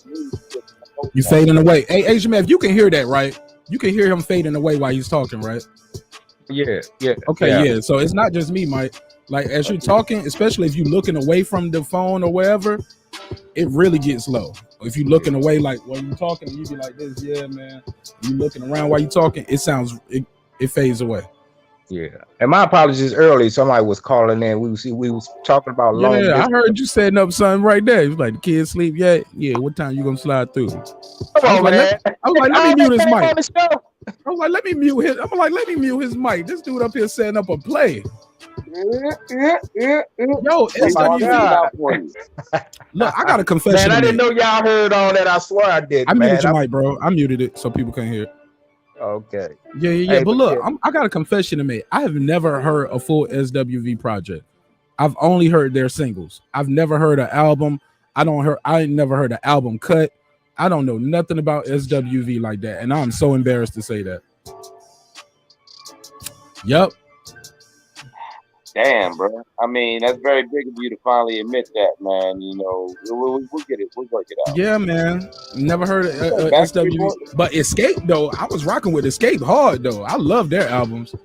you fading away. Hey, Asian man, if you can hear that, right? You can hear him fading away while he's talking, right? Yeah. Okay, yeah. So it's not just me, Mike. Like as you're talking, especially if you're looking away from the phone or wherever, it really gets low. If you're looking away, like while you're talking, you be like this, yeah, man. You looking around while you're talking, it fades away. Yeah, and my apologies early. Somebody was calling in. We was talking about long. Yeah, I heard you setting up something right there. It was like the kids sleep yet? Yeah. What time you gonna slide through? I was like, let me mute his mic. I was like, let me mute his. I'm like, let me mute his mic. This dude up here setting up a play. Yo, SWV. Look, I got a confession. Man, I didn't know y'all heard all that. I swear I did. I muted your mic, bro. I muted it so people can't hear it. Okay. Yeah. Hey, but look, I got a confession to make. I have never heard a full SWV project. I've only heard their singles. I've never heard an album. I ain't never heard an album cut. I don't know nothing about SWV like that, and I'm so embarrassed to say that. Yep. Damn, bro. I mean, that's very big of you to finally admit that, man. You know, we'll get it. We'll work it out. Yeah, man. Never heard of SWV. But Escape, though, I was rocking with Escape hard, though. I love their albums.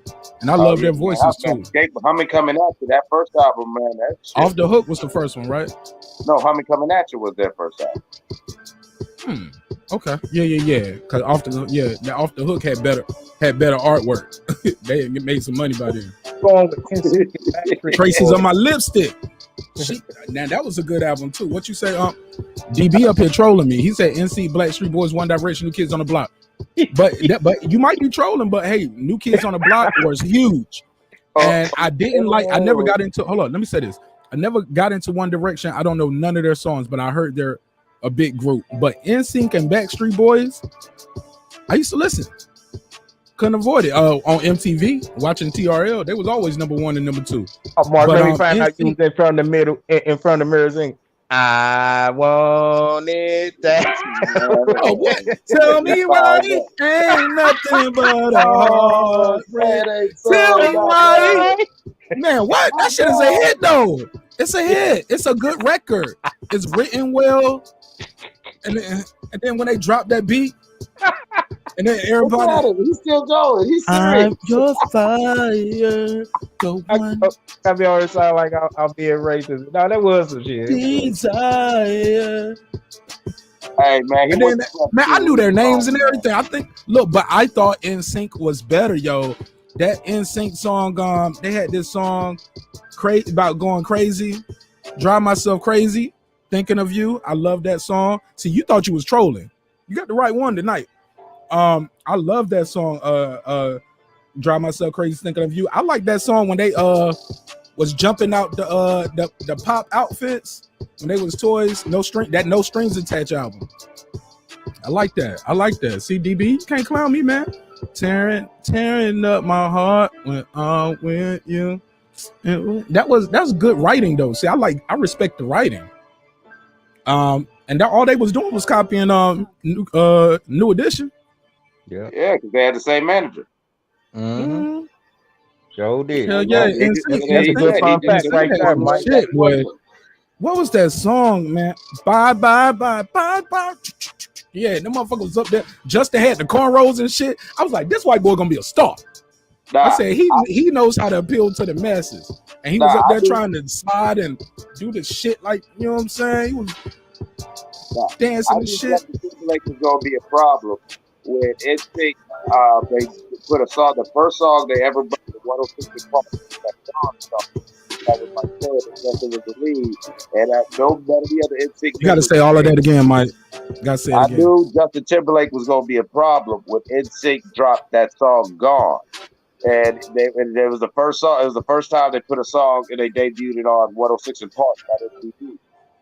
And I love their voices, too. Escape, Humming Coming At You, that first album, man. That shit. Off the Hook was the first one, right? No, Humming Coming At You was their first album. Okay. Yeah. Because Off the Hook had better artwork. They made some money by then. Traces on My Lipstick. Now that was a good album too. What you say, DB up here trolling me. He said NC, Blackstreet Boys, One Direction, New Kids on the Block. But you might be trolling, but hey, New Kids on the Block was huge. And I never got into, hold on, let me say this. I never got into One Direction. I don't know none of their songs, but I heard they're a big group. But NSYNC and Backstreet Boys, I used to listen. Couldn't avoid it. On MTV, watching TRL, they was always number one and number two. Oh, Mark, let me find out you was in front of the mirror saying, I want it that. Oh, what? Tell me why it ain't nothing but a heartbreak. Tell me why. Man, what? That shit is a hit, though. It's a hit. It's a good record. It's written well. And then when they drop that beat, and then everybody, he's still going. He's I'm your fire. Go on. I be always sound like I'll be a racist. No, that was some shit. Desire. Hey man, I knew their names and everything. I think. Look, but I thought NSYNC was better, yo. That NSYNC song, they had this song crazy about going crazy, drive myself crazy, thinking of you. I love that song. See, you thought you was trolling. You got the right one tonight. I love that song. Drive myself crazy, thinking of you. I like that song when they was jumping out the pop outfits when they was toys. No strings attached album. I like that. See, DB, you can't clown me, man. Tearing up my heart when I'm with you. That's good writing though. See, I respect the writing. And all they was doing was copying New Edition. Yeah, because they had the same manager. Mm-hmm. Joe did. Hell yeah, that's a good fun fact right there, Mike. Shit, boy. What was that song, man? Bye. Yeah, them motherfuckers was up there. Justin had the cornrows and shit. I was like, this white boy gonna be a star. I said he knows how to appeal to the masses, and he was up there trying to slide and do the shit like, you know what I'm saying? He was dancing and shit. Like was gonna be a problem when NSYNC they put a song, the first song they ever put the 106 Park, that was my favorite, Justin was the lead, and none of the other NSYNC. You gotta say all of that again, Mike. Gotta say it again. I knew Justin Timberlake was gonna be a problem when NSYNC dropped that song "Gone." And it was the first song. It was the first time they put a song and they debuted it on 106 and Park on MTV.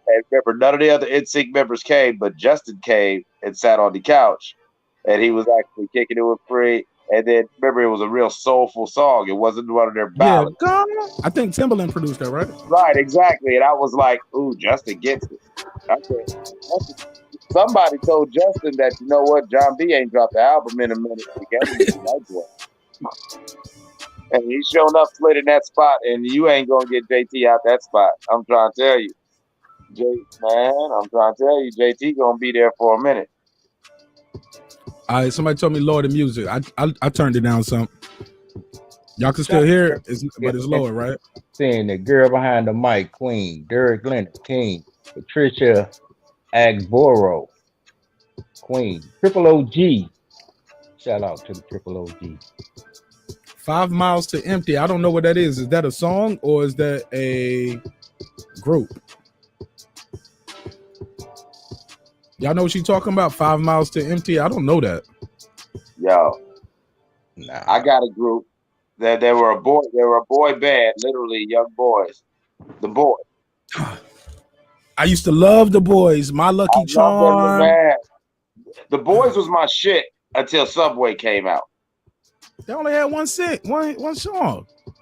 And remember, none of the other NSYNC members came, but Justin came and sat on the couch, and he was actually kicking it with Free. And then remember, it was a real soulful song. It wasn't one of their ballads. Yeah, I think Timbaland produced that, right? Right, exactly. And I was like, "Ooh, Justin gets it." I said, somebody told Justin that, you know what, John B ain't dropped the album in a minute. And he's showing up slid in that spot, and you ain't gonna get JT out that spot. I'm trying to tell you, JT gonna be there for a minute. All right, somebody told me lower the music. I turned it down some. Y'all can still hear it, but it's lower, right? Seeing the girl behind the mic, Queen, Derek Leonard, King, Patricia Agboro, Queen, Triple OG. Shout out to the Triple OG. 5 Miles to Empty. I don't know what that is. Is that a song or is that a group? Y'all know what she's talking about? 5 Miles to Empty. I don't know that. Yo, I got a group that they were a boy band, literally young boys. The Boys. I used to love the Boys. My Lucky Charm. The Boys was my shit until Subway came out. They only had one song.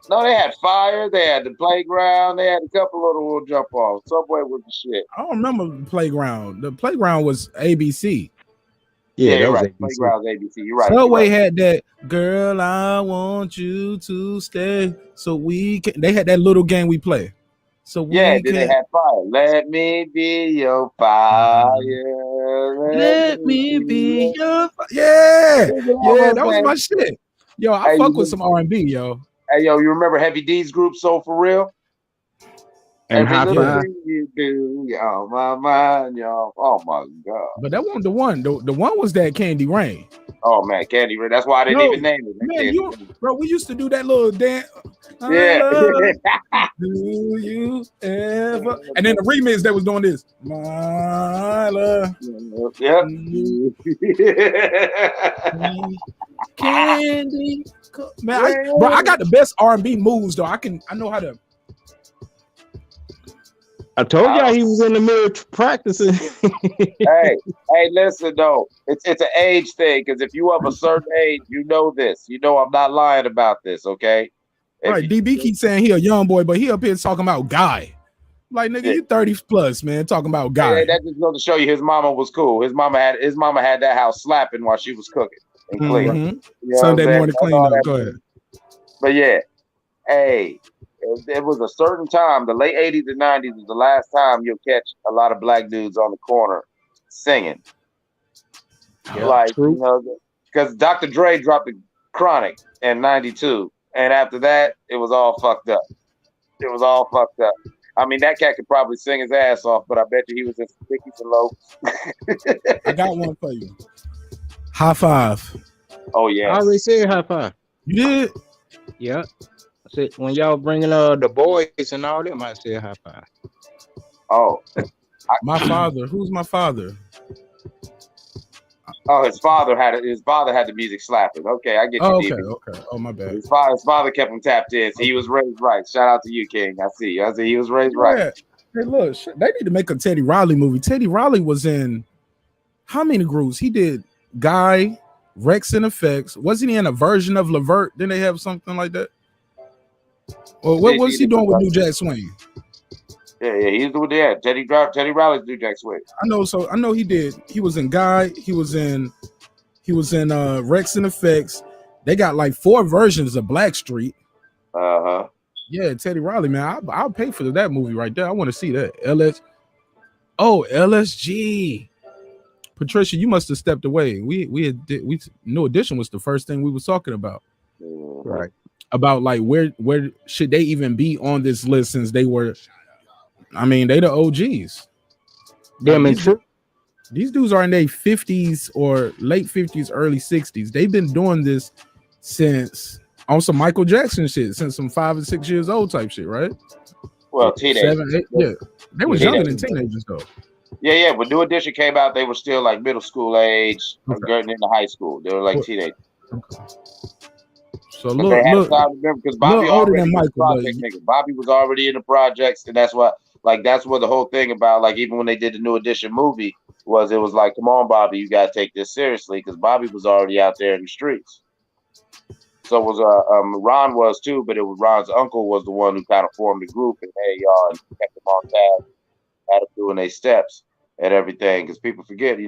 No, they had Fire. They had The Playground. They had a couple of little jump offs. Subway was the shit. I don't remember the Playground. The Playground was ABC. Yeah, you're right. Playground was ABC. You're right. Subway had that girl. I want you to stay so we can. They had that little game we play. So then they had Fire. Let me be your fire. Let me be your fire. Yeah, that was my shit. Yo, I fuck with some R&B, yo. Hey, yo, you remember Heavy D's group Soul For Real? And High Five. You do, yo, my mind, yo. Oh my God. But that wasn't the one. The one was that Candy Rain. Oh man, Candy Rain. That's why I didn't even name it. Man, bro, we used to do that little dance. Yeah. Do you ever? And then the remix that was doing this. My love. Yep. Candy. Man, I got the best R&B moves though. I know how to. I told y'all he was in the mirror practicing. hey, listen though, it's an age thing, because if you have a certain age, you know this. You know I'm not lying about this, okay? Right, DB keeps saying he a young boy, but he up here talking about guy. Like, nigga, you 30 plus, man, talking about guy. Yeah, that just goes to show you his mama was cool. His mama had that house slapping while she was cooking and cleaning. Mm-hmm. You know Sunday morning clean up. Go ahead. But yeah, hey, it was a certain time, the late 80s and 90s was the last time you'll catch a lot of black dudes on the corner singing. Yeah, like, true. You know, because Dr. Dre dropped the Chronic in 92. And after that, it was all fucked up. I mean, that cat could probably sing his ass off, but I bet you he was in some Dickies and Loafs. I got one for you. High Five. Oh, yeah. I already said High Five. You did? Yeah. I said when y'all bringing the boys and all them, I said high five. Oh, My father. Who's my father? oh, his father had the music slapping. Okay, I get you, Oh, okay, DB. okay. Oh, my bad. His father kept him tapped in. So he was raised right. Shout out to you, King. I see. He was raised right. Yeah. Hey, look, they need to make a Teddy Riley movie. Teddy Riley was in how many groups? He did Guy, Rex and Effects. Wasn't he in a version of Levert? Didn't they have something like that? Or what was he doing with New Jack Swing? Yeah, he's doing that. Teddy Riley's New Jack Swing. I know he did. He was in Guy. He was in Rex and Effects. They got like 4 versions of Blackstreet. Uh-huh. Yeah, Teddy Riley, man. I'll pay for that movie right there. I want to see that. LSG. Patricia, you must have stepped away. We New Edition was the first thing we was talking about. Right. About like where should they even be on this list since they were, I mean, they the OGs. Them and two. These dudes are in their 50s or late 50s, early 60s. They've been doing this since on some Michael Jackson shit, since some 5 and 6 years old type shit, right? Well, teenagers. 7, 8, yeah. They was younger than teenagers though. Yeah. When New Edition came out, they were still like middle school age, getting into high school. They were like teenagers. Okay. So look, because Bobby already was a project nigga. Bobby was already in the projects, and that's what the whole thing about, like, even when they did the New Edition movie, it was like, come on, Bobby, you gotta take this seriously, because Bobby was already out there in the streets. So was Ron was too, but it was Ron's uncle was the one who kind of formed the group, and and kept them on task, had them doing their steps and everything, because people forget,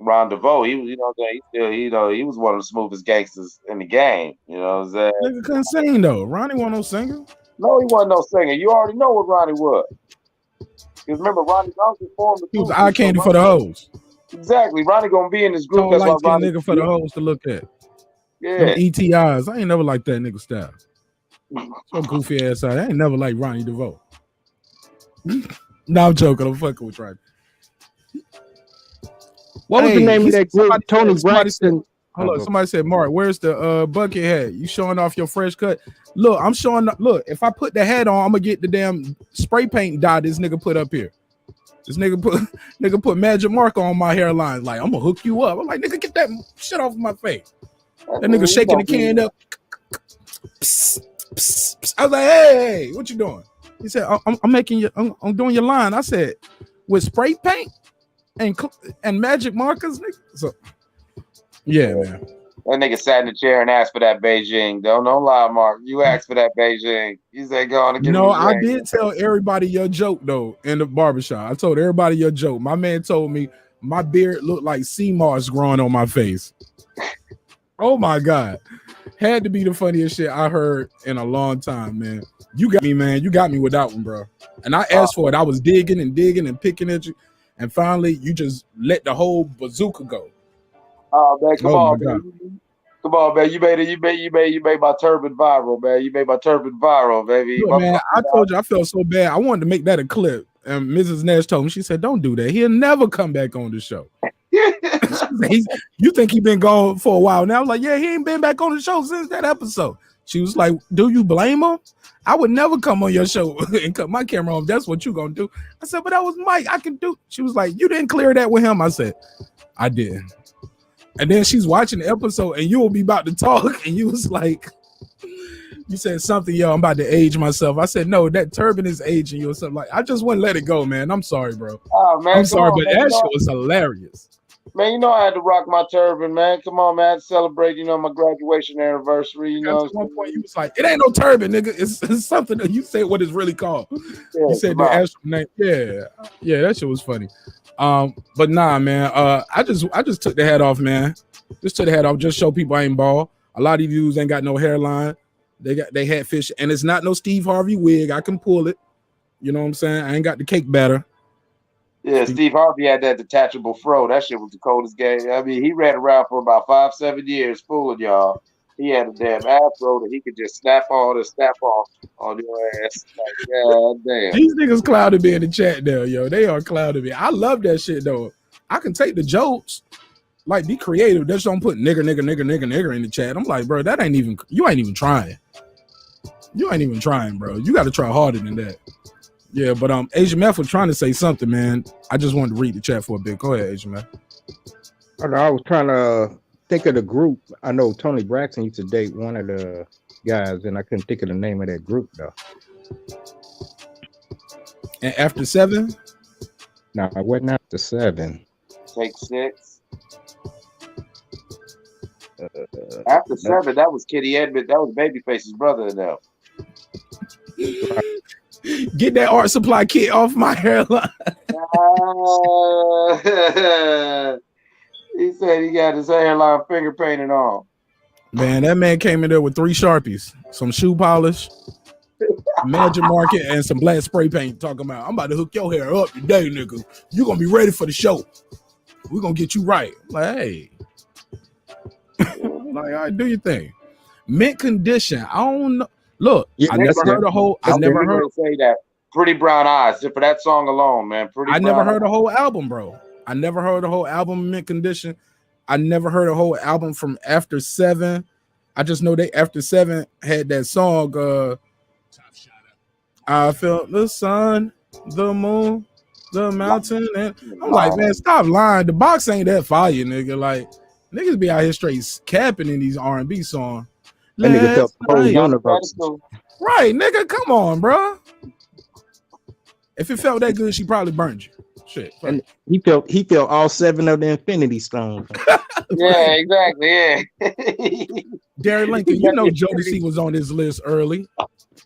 Ron DeVoe, he was, he was one of the smoothest gangsters in the game. You know what I'm saying? Nigga couldn't sing though. Ronnie wasn't no singer. No, he wasn't no singer. You already know what Ronnie was. Because remember, Ronnie's uncle formed the group. He was eye candy for the hoes. Exactly. Ronnie gonna be in this group. That's why Ronnie nigga for the hoes to look at. Yeah. Them ETIs. I ain't never liked that nigga style. So goofy ass out. I ain't never liked Ronnie DeVoe. No, I'm joking. I'm fucking with Ronnie. What was the name of that group? Tony Braxton. Hold on, somebody said, Mark, where's the bucket hat? You showing off your fresh cut? Look, I'm showing. Look, if I put the hat on, I'm gonna get the damn spray paint dye this nigga put up here. This nigga put Magic Mark on my hairline. Like, I'm gonna hook you up. I'm like, nigga, get that shit off of my face. That nigga shaking the can up. Psst, psst, psst. I was like, hey, what you doing? He said, I'm making you. I'm doing your line. I said, with spray paint and magic markers, nigga. So, yeah, man. That nigga sat in the chair and asked for that Beijing. Don't lie, Mark. You asked for that Beijing. You said, go on and get it. I did tell everybody your joke, though, in the barbershop. I told everybody your joke. My man told me my beard looked like sea moss growing on my face. Oh, my God. Had to be the funniest shit I heard in a long time, man. You got me, man. You got me with that one, bro. And I asked for it. I was digging and picking at you. And finally, you just let the whole bazooka go. Oh man, come on, man. Come on, man. You made my turban viral, man. You made my turban viral, baby. Look, man, I told you I felt so bad. I wanted to make that a clip. And Mrs. Nash told me, she said, don't do that. He'll never come back on the show. You think he been gone for a while now? I was like, yeah, he ain't been back on the show since that episode. She was like, do you blame him? I would never come on your show and cut my camera off. That's what you gonna do. I said, but that was Mike. I can do. She was like, you didn't clear that with him. I said, I did. And then she's watching the episode and you will be about to talk. And you was like, you said something, yo, I'm about to age myself. I said, no, that turban is aging you or something. Like, I just wouldn't let it go, man. I'm sorry, bro. Oh, man, I'm sorry, but that shit was hilarious. Man, you know I had to rock my turban, man. Come on, man. I had to celebrate, my graduation anniversary. At one point, you was like, it ain't no turban, nigga. It's something that you said what it's really called. Yeah, you said the actual name. Yeah, that shit was funny. But nah, man. I just took the hat off, man. Just took the hat off. Just show people I ain't bald. A lot of these dudes ain't got no hairline. They had fish, and it's not no Steve Harvey wig. I can pull it. You know what I'm saying? I ain't got the cake batter. Yeah, Steve Harvey had that detachable fro. That shit was the coldest game. I mean, he ran around for about 5-7 years fooling y'all. He had a damn afro that he could just snap on and snap off on your ass. Like, God damn. These niggas clouded me in the chat now, yo. They are clouded me. I love that shit, though. I can take the jokes. Like, be creative. Just don't put nigger in the chat. I'm like, bro, that ain't even. You ain't even trying. You ain't even trying, bro. You got to try harder than that. Yeah, but Asian Meth was trying to say something, man. I just wanted to read the chat for a bit. Go ahead, Asian Meth. I was trying to think of the group. I know Tony Braxton used to date one of the guys, and I couldn't think of the name of that group though. And After 7? No, I wasn't After 7. Take 6. After 7, that was Kitty Edmond. That was Babyface's brother now. Get that art supply kit off my hairline. He said he got his hairline finger painted on. Man, that man came in there with 3 Sharpies, some shoe polish, Magic Market, and some black spray paint. Talking about, I'm about to hook your hair up today, nigga. You gonna be ready for the show. We're gonna get you right. Like, hey. Like, all right, do your thing. Mint Condition. I don't know. Look, Yeah, I never heard a whole. I never heard. Say that. Pretty Brown Eyes. Just for that song alone, man. I never heard a whole album, bro. I never heard a whole album, Mint Condition. I never heard a whole album from After 7. I just know they After 7 had that song. I felt the sun, the moon, the mountain, and I'm like, man, stop lying. The box ain't that fire, nigga. Like, niggas be out here straight capping in these R&B songs. That nigga felt the whole universe. Right, nigga, come on, bro. If it felt that good, she probably burned you. Shit. And he felt all 7 of the Infinity Stones. Yeah, exactly. Yeah. Darren Lincoln, you know Jodeci was on this list early.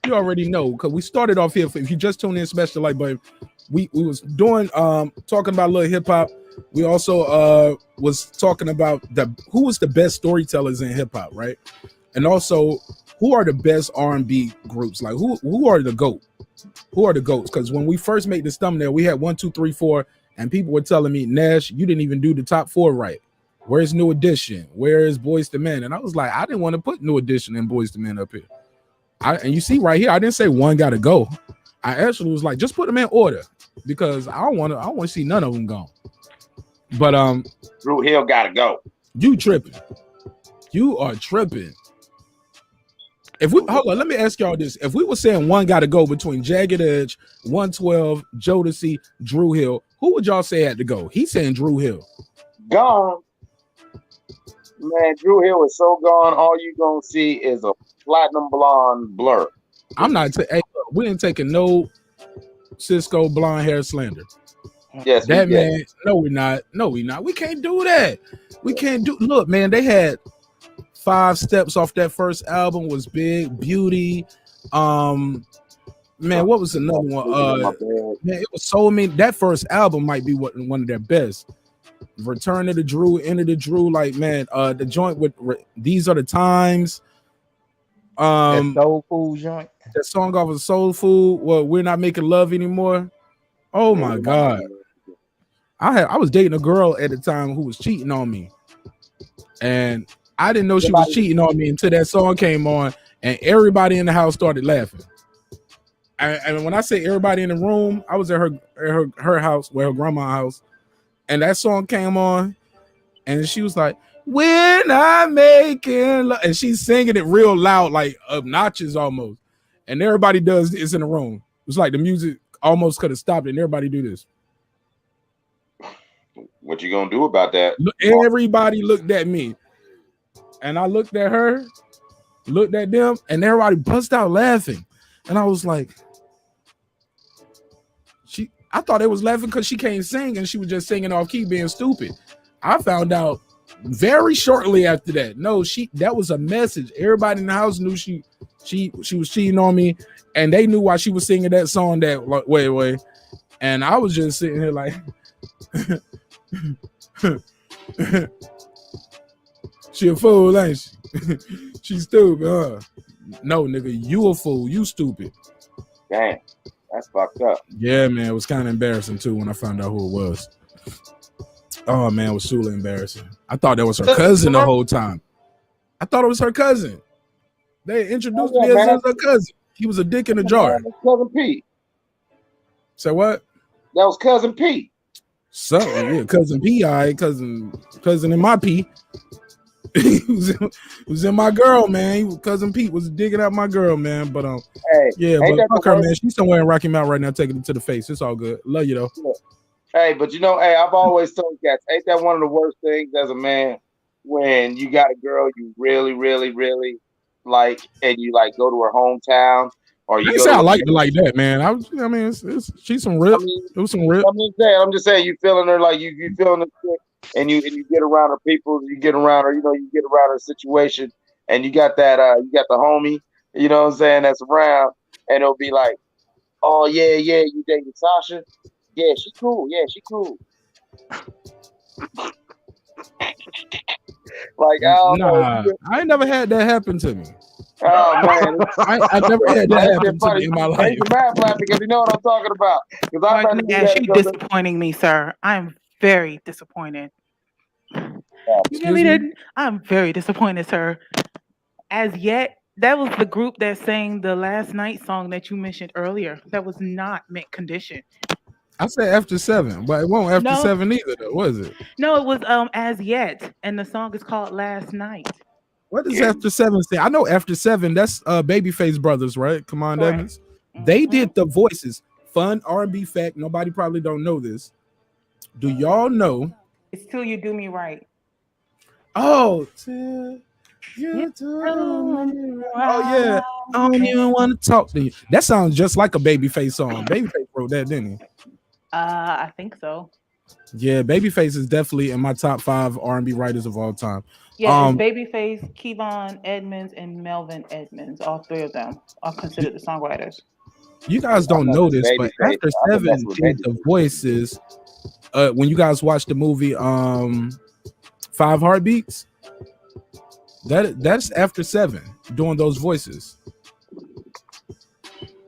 You already know, because we started off here. If you just tune in, special like, but we was doing talking about a little hip hop. We also was talking about who was the best storytellers in hip hop, right? And also, who are the best R&B groups? Like, who are the GOAT? Who are the GOATs? Because when we first made this thumbnail, we had 1, 2, 3, 4, and people were telling me, Nash, you didn't even do the top 4 right. Where's New Edition? Where is Boyz II Men? And I was like, I didn't want to put New Edition and Boyz II Men up here. And you see right here, I didn't say one got to go. I actually was like, just put them in order because I want to see none of them gone. But Drew Hill got to go. You tripping? You are tripping. If we hold on, let me ask y'all this: if we were saying one got to go between Jagged Edge, 112, Jodeci, Drew Hill, who would y'all say had to go? He's saying Drew Hill. Gone. Man, Drew Hill is so gone. All you gonna see is a platinum blonde blur. I'm not. Hey, we ain't taking no Cisco blonde hair slander. Yes, that man. No, we're not. No, we're not. We can't do that. We can't do. Look, man, they had 5 steps off that first album. Was big beauty. Man, what was another one? Man, it was so many. That first album might be one of their best. Return of the Drew, End of the Drew. Like, man, the joint with These Are the Times. That Soul Food joint. That song off of Soul Food. Well, We're Not Making Love Anymore. Oh my God. I was dating a girl at the time who was cheating on me. And I didn't know she was cheating on me until that song came on and everybody in the house started laughing. And when I say everybody in the room, I was at her house, her grandma's house, and that song came on and she was like, we're not making love. And she's singing it real loud, like obnoxious almost. And everybody does this in the room. It's like the music almost could have stopped and everybody do this. What you gonna do about that? Everybody looked at me. And I looked at her, looked at them, and everybody bust out laughing. And I was like, I thought they was laughing because she can't sing and she was just singing off key being stupid. I found out very shortly after that. No, that was a message. Everybody in the house knew she was cheating on me, and they knew why she was singing that song that like, wait. And I was just sitting here like she a fool, ain't she? She's stupid, huh? No, nigga, you a fool. You stupid. Damn, that's fucked up. Yeah, man, it was kind of embarrassing too when I found out who it was. Oh man, it was truly embarrassing. I thought that was her cousin the whole time. I thought it was her cousin. They introduced me as her cousin. He was a dick in a jar. Cousin Pete. Say what? That was Cousin Pete. Something, yeah. Cousin P, cousin in my P. was in my girl, man. Cousin Pete was digging out my girl, man. But yeah, but fuck her, man. She's somewhere in Rocky Mount right now, taking it to the face. It's all good. Love you though. Yeah. Hey, but I've always told cats, ain't that one of the worst things as a man when you got a girl you really, really, really like, and you like go to her hometown, or you I liked it like that, man. She's some rip. It was some rip. I'm just saying, you feeling her like you feeling the chick, and you get around her people, you get around her, you get around her situation, and you got that, you got the homie, you know what I'm saying, that's around, and it'll be like, oh yeah, you dating Sasha? Yeah, she cool. Like, nah, I ain't never had that happen to me. Oh man, I never had that happen to me in my life. Because you know what I'm talking about. Marq Nash, you're disappointing me, sir. I'm very disappointed. You really didn't? I'm very disappointed, sir. As yet, that was the group that sang the Last Night song that you mentioned earlier. That was not Mint Condition. I said After 7, but it won't After 7 either, though, was it? No, it was As Yet, and the song is called Last Night. What does After 7 say? I know After 7, that's Babyface Brothers, right? Come on, Evans. They did the voices. Fun R&B fact. Nobody probably don't know this. Do y'all know? It's Till You Do Me Right. Oh, till you do me right. Oh yeah. I don't even want to talk to you. That sounds just like a Babyface song. Babyface wrote that, didn't he? I think so. Yeah, Babyface is definitely in my top 5 R&B writers of all time. Yeah, it's Babyface, Kevon Edmonds, and Melvin Edmonds. All 3 of them are considered the songwriters. You guys don't know this, but After 7 did the voices. When you guys watch the movie 5 Heartbeats, that's After 7 doing those voices.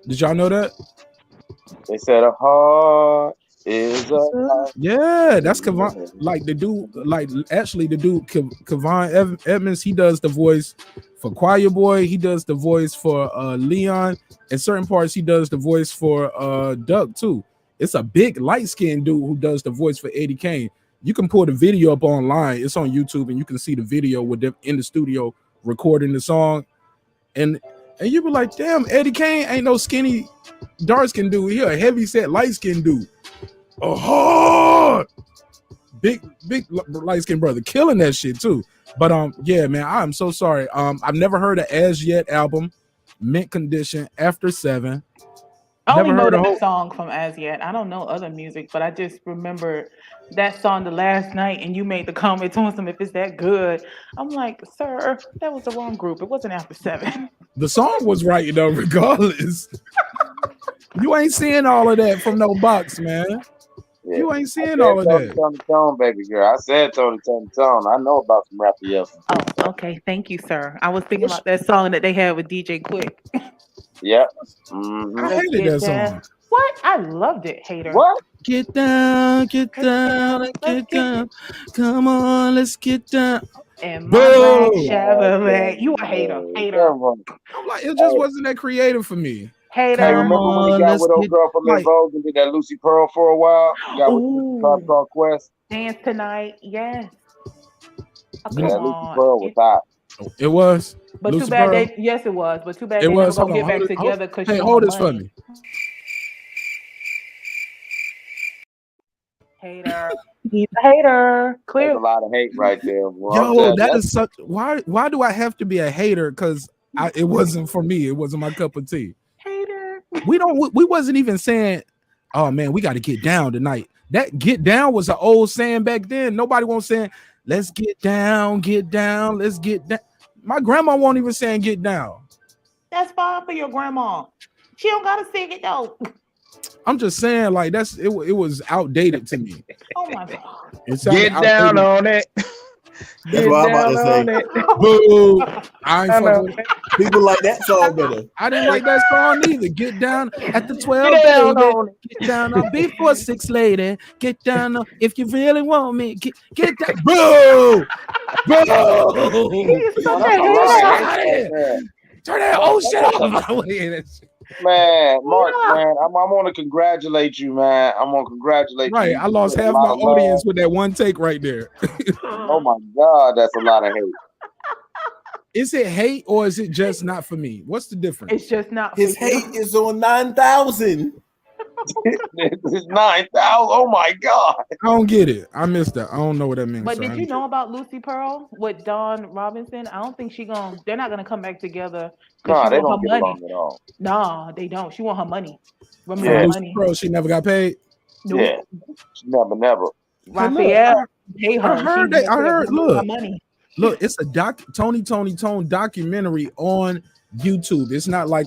Did y'all know that? They said a heart is a heart. Yeah, that's Kevon. Like the dude, Kevon Edmonds, he does the voice for Choir Boy. He does the voice for Leon. In certain parts, he does the voice for Duck too. It's a big light-skinned dude who does the voice for Eddie Kane. You can pull the video up online. It's on YouTube, and you can see the video with them in the studio recording the song. And you be like, damn, Eddie Kane ain't no skinny dark-skinned dude. He a heavy-set light-skinned dude. Big light-skinned brother, killing that shit too. But yeah, man, I'm so sorry. I've never heard of As Yet album, Mint Condition, After 7. I only know that song from As Yet. I don't know other music, but I just remember that song the last night, and you made the comment to him if it's that good. I'm like, sir, that was the wrong group. It wasn't After 7. The song was right, regardless. You ain't seeing all of that from no box, man. Yeah. You ain't seeing all of that. Tone, baby girl. I said Tony. I know about some rapper yells. Oh, okay. Thank you, sir. I was thinking about that song that they had with DJ Quick. Yep. I hated that song. What? I loved it, hater. What? Get down, get down, get down. Come on, let's get down. And my Chevrolet. You a hater. I'm like, it just wasn't that creative for me. Hater. Hey, remember when he got with old girl from Vogue and did that Lucy Pearl for a while? He got with the called Quest. Dance Tonight, yes. Oh, yeah, Lucy Pearl was hot. It was. But Lucy too bad Pearl. Yes, it was. But too bad they was gonna get back together because hold this for me. Hater. He's a hater. Clear. There's a lot of hate right there. Yo, that is such. Why do I have to be a hater? Because it wasn't for me. It wasn't my cup of tea. Hater. We wasn't even saying, oh man, we got to get down tonight. That get down was an old saying back then. Nobody won't say, let's get down, let's get down. My grandma won't even saying get down. That's fine for your grandma. She don't gotta sing it though. I'm just saying, like it was outdated to me. Oh my god! Get down on it. That's what I'm about to say. Boo! I ain't fucking with people like that song better. I didn't like that song either. Get down at the 12, get down baby. On it. Get down on before 6 lady. Get down on if you really want me. Get down. Boo! Boo! He's such a hater. Turn that old shit off. Man, Mark, man, I want to congratulate you, man. I'm gonna congratulate you. Right, I lost half my audience with that one take right there. Oh my God, that's a lot of hate. Is it hate or is it just not for me? What's the difference? It's just not. His hate is on 9,000. It's 9,000. Oh my God. I don't get it. I missed that. I don't know what that means. But did you know about Lucy Pearl with Dawn Robinson? I don't think they're not gonna come back together. No, they don't get along at all. No, they don't. She want her money. Remember Lucy Pearl, she never got paid? Nope. Yeah. She never. Raphael paid her. I heard, look. Money. Look, it's a Tony documentary on YouTube. It's not like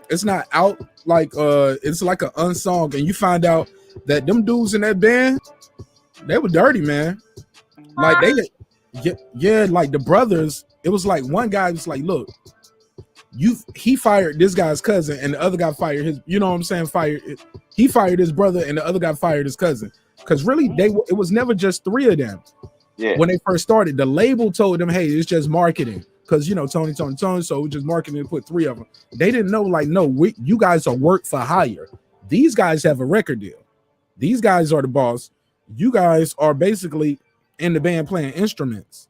it's not out like it's like an unsung, and you find out that them dudes in that band, they were dirty, man. Like yeah, like the brothers, it was like one guy was like, look, he fired this guy's cousin, and the other guy fired his, you know what I'm saying? He fired his brother, and the other guy fired his cousin. Because really, it was never just three of them. Yeah. When they first started, the label told them, hey, it's just marketing. Because, you know, Tony, so we just marketing to put three of them. They didn't know, like, no, you guys are work for hire. These guys have a record deal. These guys are the boss. You guys are basically in the band playing instruments.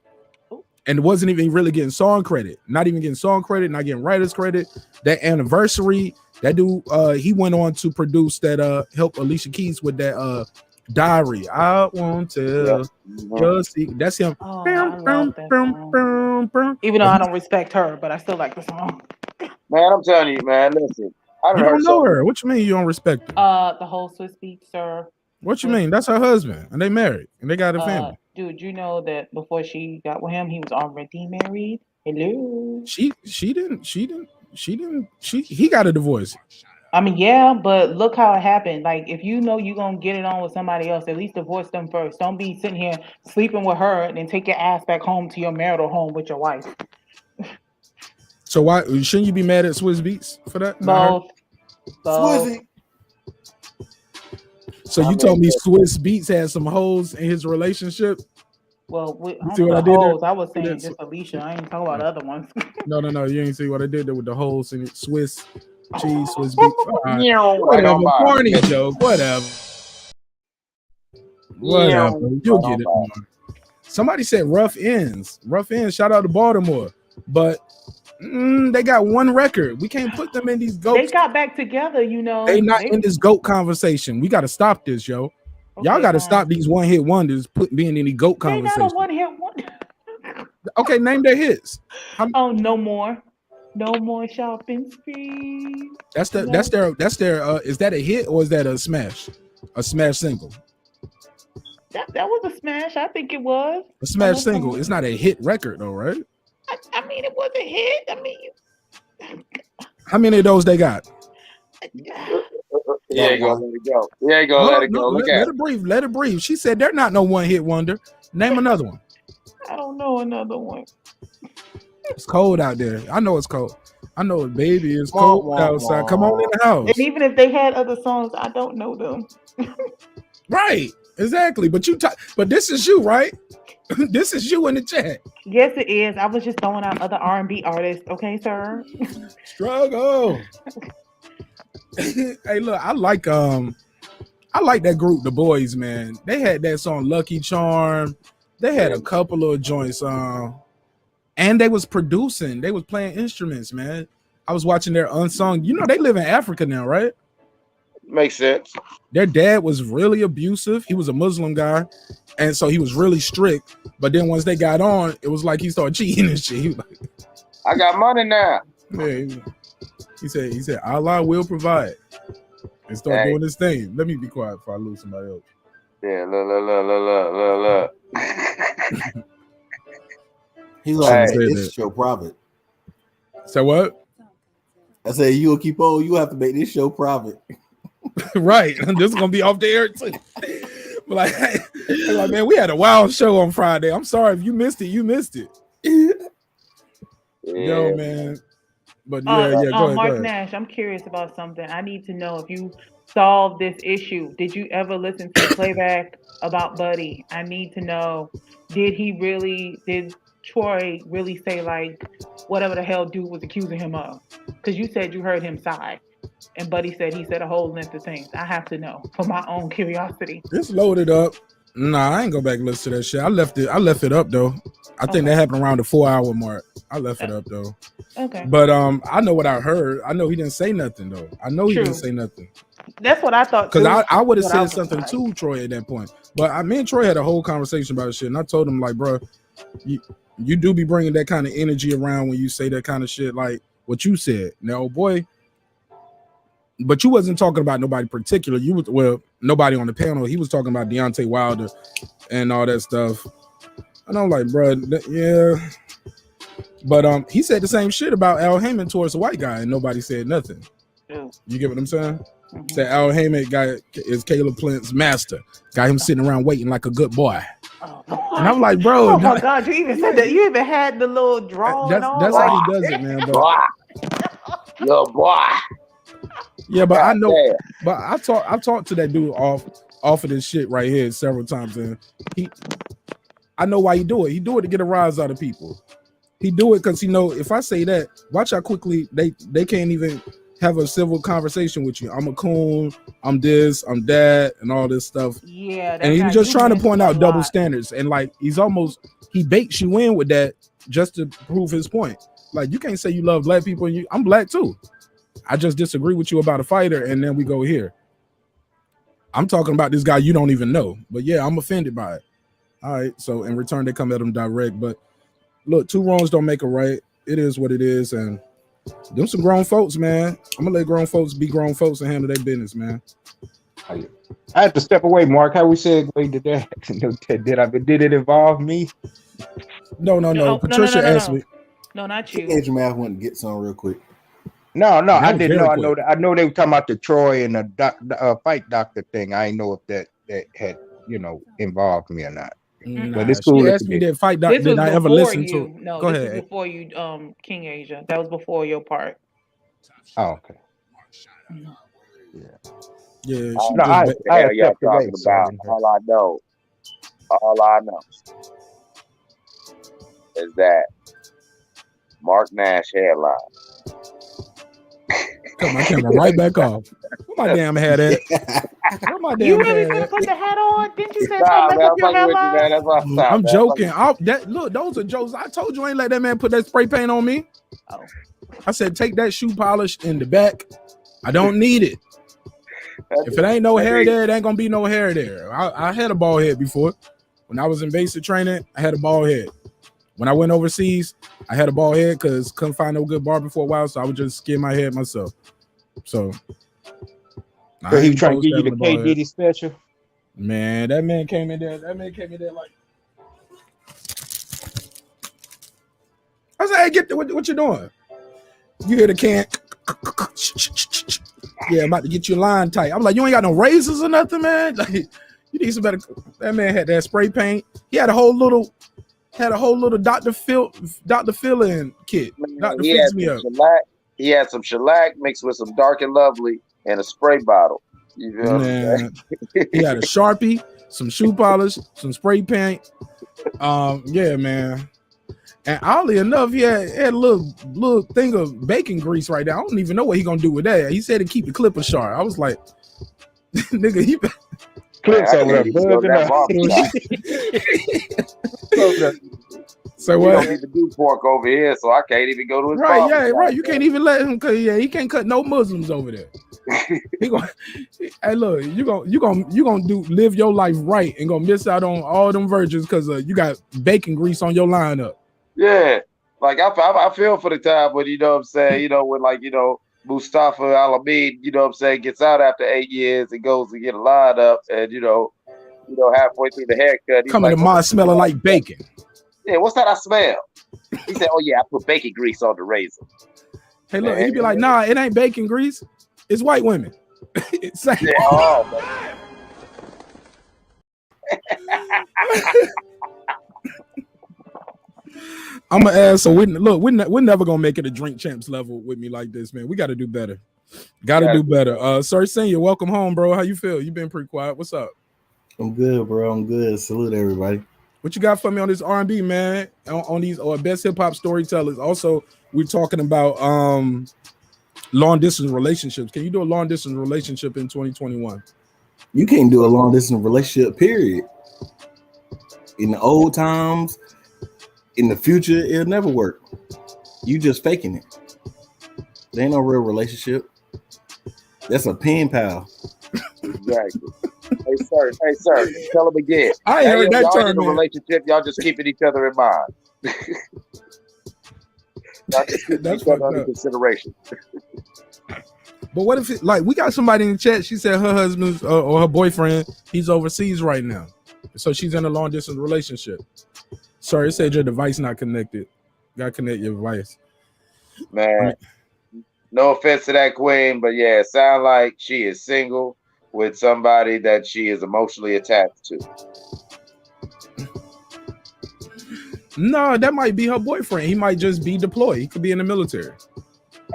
And wasn't even really getting song credit. Not even getting song credit, not getting writer's credit. That Anniversary, that dude, he went on to produce that, help Alicia Keys with that Diary. I won't tell. Just see. That's him. Oh, even though I don't respect her, but I still like the song. Man, I'm telling you, man. Listen, you don't know her. What you mean you don't respect her? The whole Swiss Beats, sir. What you mean? That's her husband, and they married, and they got a family. Dude, you know that before she got with him, he was already married. Hello. He got a divorce. I mean, yeah, but look how it happened. Like, if you know you're gonna get it on with somebody else, at least divorce them first. Don't be sitting here sleeping with her and then take your ass back home to your marital home with your wife. So why shouldn't you be mad at Swiss Beats for that? Both. Swizzy. So you told me Swiss Beats had some holes in his relationship? Well, see what I did there? I was saying just Alicia. I ain't talking about other ones. No, you ain't see what I did there with the holes in it. Swiss cheese, Swiss Beats. Whatever, corny joke. Whatever. You'll get it more. Somebody said Rough Ends. Rough Ends. Shout out to Baltimore, but they got one record. We can't put them in these goats. They got back together, you know. They not in this goat conversation. We got to stop this, yo. Okay, y'all got to stop these one-hit wonders being in any goat conversation. They not a one-hit wonder. Okay, name their hits. No more shopping spree. That's their. Is that a hit or is that a smash? A smash single. That was a smash. I think it was a smash single. It's not a hit record though, right? I mean, it was a hit. I mean, how many of those they got? Let it go. Let it go. Let it breathe. She said they're not no one-hit wonder. Name another one. I don't know another one. It's cold out there. I know it's cold. I know it, baby. It's cold outside. Come on in the house. And even if they had other songs, I don't know them. Right. Exactly. But but this is you, right? This is you in the chat. Yes, it is. I was just throwing out other R&B artists. Okay, sir. Struggle. Hey, look, I like that group, The Boys, man. They had that song Lucky Charm. They had a couple of joints and they was producing. They was playing instruments, man. I was watching their unsung. You know, they live in Africa now, right? Makes sense. Their dad was really abusive. He was a Muslim guy, and so he was really strict. But then once they got on, it was like he started cheating and shit. He was like, I got money now. Yeah, he said, Allah will provide. And start doing this thing. Let me be quiet before I lose somebody else. Yeah, look. He's like, this show private. Say what? I said, you'll keep on. You have to make this show private. Right. This is gonna be off the air too. But like, man, we had a wild show on Friday. I'm sorry if you missed it. You missed it. Yo, man. But go ahead. Marq Nash, I'm curious about something. I need to know if you solved this issue. Did you ever listen to the playback about Buddy? I need to know. Did Troy really say like whatever the hell dude was accusing him of? Because you said you heard him sigh, and Buddy said he said a whole length of things. I have to know for my own curiosity. It's loaded up. Nah, I ain't go back and listen to that shit. I left it up though. I think that happened around the 4-hour mark. I left it up though. Okay. But I know what I heard. I know he didn't say nothing though. I know he didn't say nothing. That's what I thought. Because I would have said something to Troy at that point. But me and Troy had a whole conversation about shit, and I told him like, bro, you do be bringing that kind of energy around when you say that kind of shit, like what you said. Now, boy, but you wasn't talking about nobody particular. You was nobody on the panel. He was talking about Deontay Wilder and all that stuff. And I'm like, bro, yeah. But he said the same shit about Al Heyman towards the white guy, and nobody said nothing. You get what I'm saying? Mm-hmm. Said Al Heyman guy is Caleb Plant's master. Got him sitting around waiting like a good boy. And I'm like, bro. Oh my God, you even said that. You even had the little draw and all. That's how he does it, man. But, little boy. Yeah, but I know. But I talked to that dude off of this shit right here several times, and I know why he do it. He do it to get a rise out of people. He do it because he know if I say that, watch how quickly they can't even have a civil conversation with you. I'm a coon, I'm this, I'm that, and all this stuff. Yeah, and he's just trying to point out double standards, and like he baits you in with that just to prove his point. Like you can't say you love black people, and I'm black too. I just disagree with you about a fighter, and then we go here. I'm talking about this guy you don't even know, but yeah, I'm offended by it. All right, so in return they come at him direct, but look, two wrongs don't make a right. It is what it is, and them some grown folks, man. I'm gonna let grown folks be grown folks and handle their business, man. I have to step away, Mark. How we segue to that? Did it involve me? No. Patricia asked me. No, not you. Andrew, man, I want to get some real quick. No, I didn't know. I know they were talking about the Troy and the fight doctor thing. I didn't know if that had involved me or not. But it's cool. She asked me that fight doctor. Did I ever listen to it? No, go this ahead. Was before you, King Asia. That was before your part. Oh, okay. Yeah. I y'all talking about. All I know is that Marq Nash headline. Cut my camera right back off. Where my damn hat at? You really gonna put the hat on? Didn't you say something up your headline? I'm joking. Look, those are jokes. I told you I ain't let that man put that spray paint on me. Oh. I said take that shoe polish in the back. I don't need it. If it ain't no hair there, it ain't gonna be no hair there. I had a bald head before. When I was in basic training, I had a bald head. When I went overseas, I had a bald head because couldn't find no good barber for a while, so I would just skin my head myself. So he was trying to give you the K Diddy special. Man, that man came in there like I said, hey, get what you doing? You hear the can? Yeah, I'm about to get your line tight. I'm like, you ain't got no razors or nothing, man. Like, you need some better. That man had that spray paint. He had a whole little Dr. Fill-in kit. Dr. Fix Me Up. He had some shellac mixed with some Dark and Lovely and a spray bottle. You know man. He had a Sharpie, some shoe polish, some spray paint. Yeah, man. And oddly enough, he had a little thing of bacon grease right there. I don't even know what he gonna do with that. He said to keep the clipper sharp. I was like, nigga, he clips over there. So what? We don't even do pork over here, so I can't even go to his right. Yeah, right. You can't even let him. He can't cut no Muslims over there. Hey, look, you gonna live your life right and gonna miss out on all them virgins because you got bacon grease on your lineup. Yeah, like I feel for the time when you know what I'm saying. When Mustafa Al-Amin, gets out after 8 years and goes to get a lineup, and halfway through the haircut, he's coming to mosque smelling like bacon. Yeah, what's that I smell? He said, "Oh yeah, I put bacon grease on the razor." Hey, look, he'd be like, "Nah, it ain't bacon grease. It's white women." It's like, I'm gonna ask. So we're never gonna make it a drink champs level with me like this, man. We got to do better. Do better. Sir Senior, welcome home, bro. How you feel? You've been pretty quiet. What's up? I'm good, bro. I'm good. Salute everybody. What you got for me on this R&B, man? On these or best hip hop storytellers. Also, we're talking about long distance relationships. Can you do a long distance relationship in 2021? You can't do a long distance relationship, period. In the old times, in the future, it'll never work. You just faking it. There ain't no real relationship. That's a pen pal. Exactly. Hey sir, tell them again. I ain't heard that y'all term, in a man. relationship, y'all just keeping each other in mind. Y'all just keeping That's each other fucked under up. consideration. But what if it, like we got somebody in the chat? She said her husband or her boyfriend, he's overseas right now, so she's in a long distance relationship. Sorry, it said your device not connected. You gotta connect your device. Man, no offense to that queen, but yeah, it sounds like she is single with somebody that she is emotionally attached to. No, that might be her boyfriend. He might just be deployed. He could be in the military.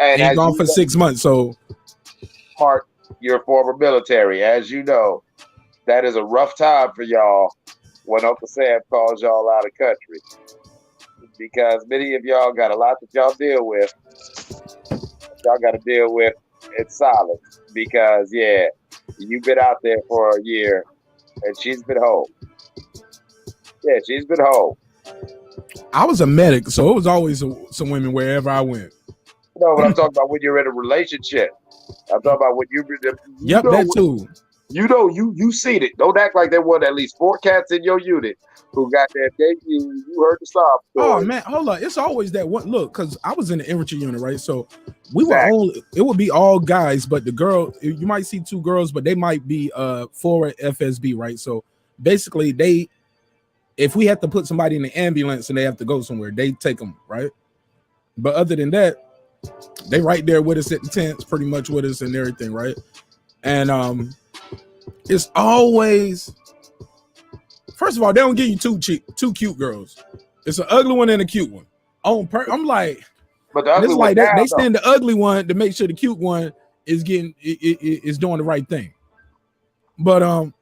And he's gone for 6 months. So, Marq, you're former military. As you know, that is a rough time for y'all when Uncle Sam calls y'all out of country. Because many of y'all got a lot that y'all deal with. Y'all got to deal with in silence. Because, yeah, you've been out there for a year and she's been home. Yeah, she's been home. I was a medic, so it was always some women wherever I went. No, but I'm talking about when you're in a relationship. I'm talking about when Yep, that too. You seen it. Don't act like there wasn't at least 4 cats in your unit who got that date. You heard the sob story. Oh man, hold on. It's always that one. Look, because I was in the infantry unit, right? So we were only. It would be all guys, but the girl, you might see 2 girls, but they might be forward FSB, right? So basically, if we have to put somebody in the ambulance and they have to go somewhere, they take them, right? But other than that, they right there with us at the tents, pretty much with us and everything, right? And it's always, first of all, they don't give you two cute girls. It's an ugly one and a cute one. I'm like, but the ugly it's like one they send the ugly one to make sure the cute one is getting is doing the right thing. But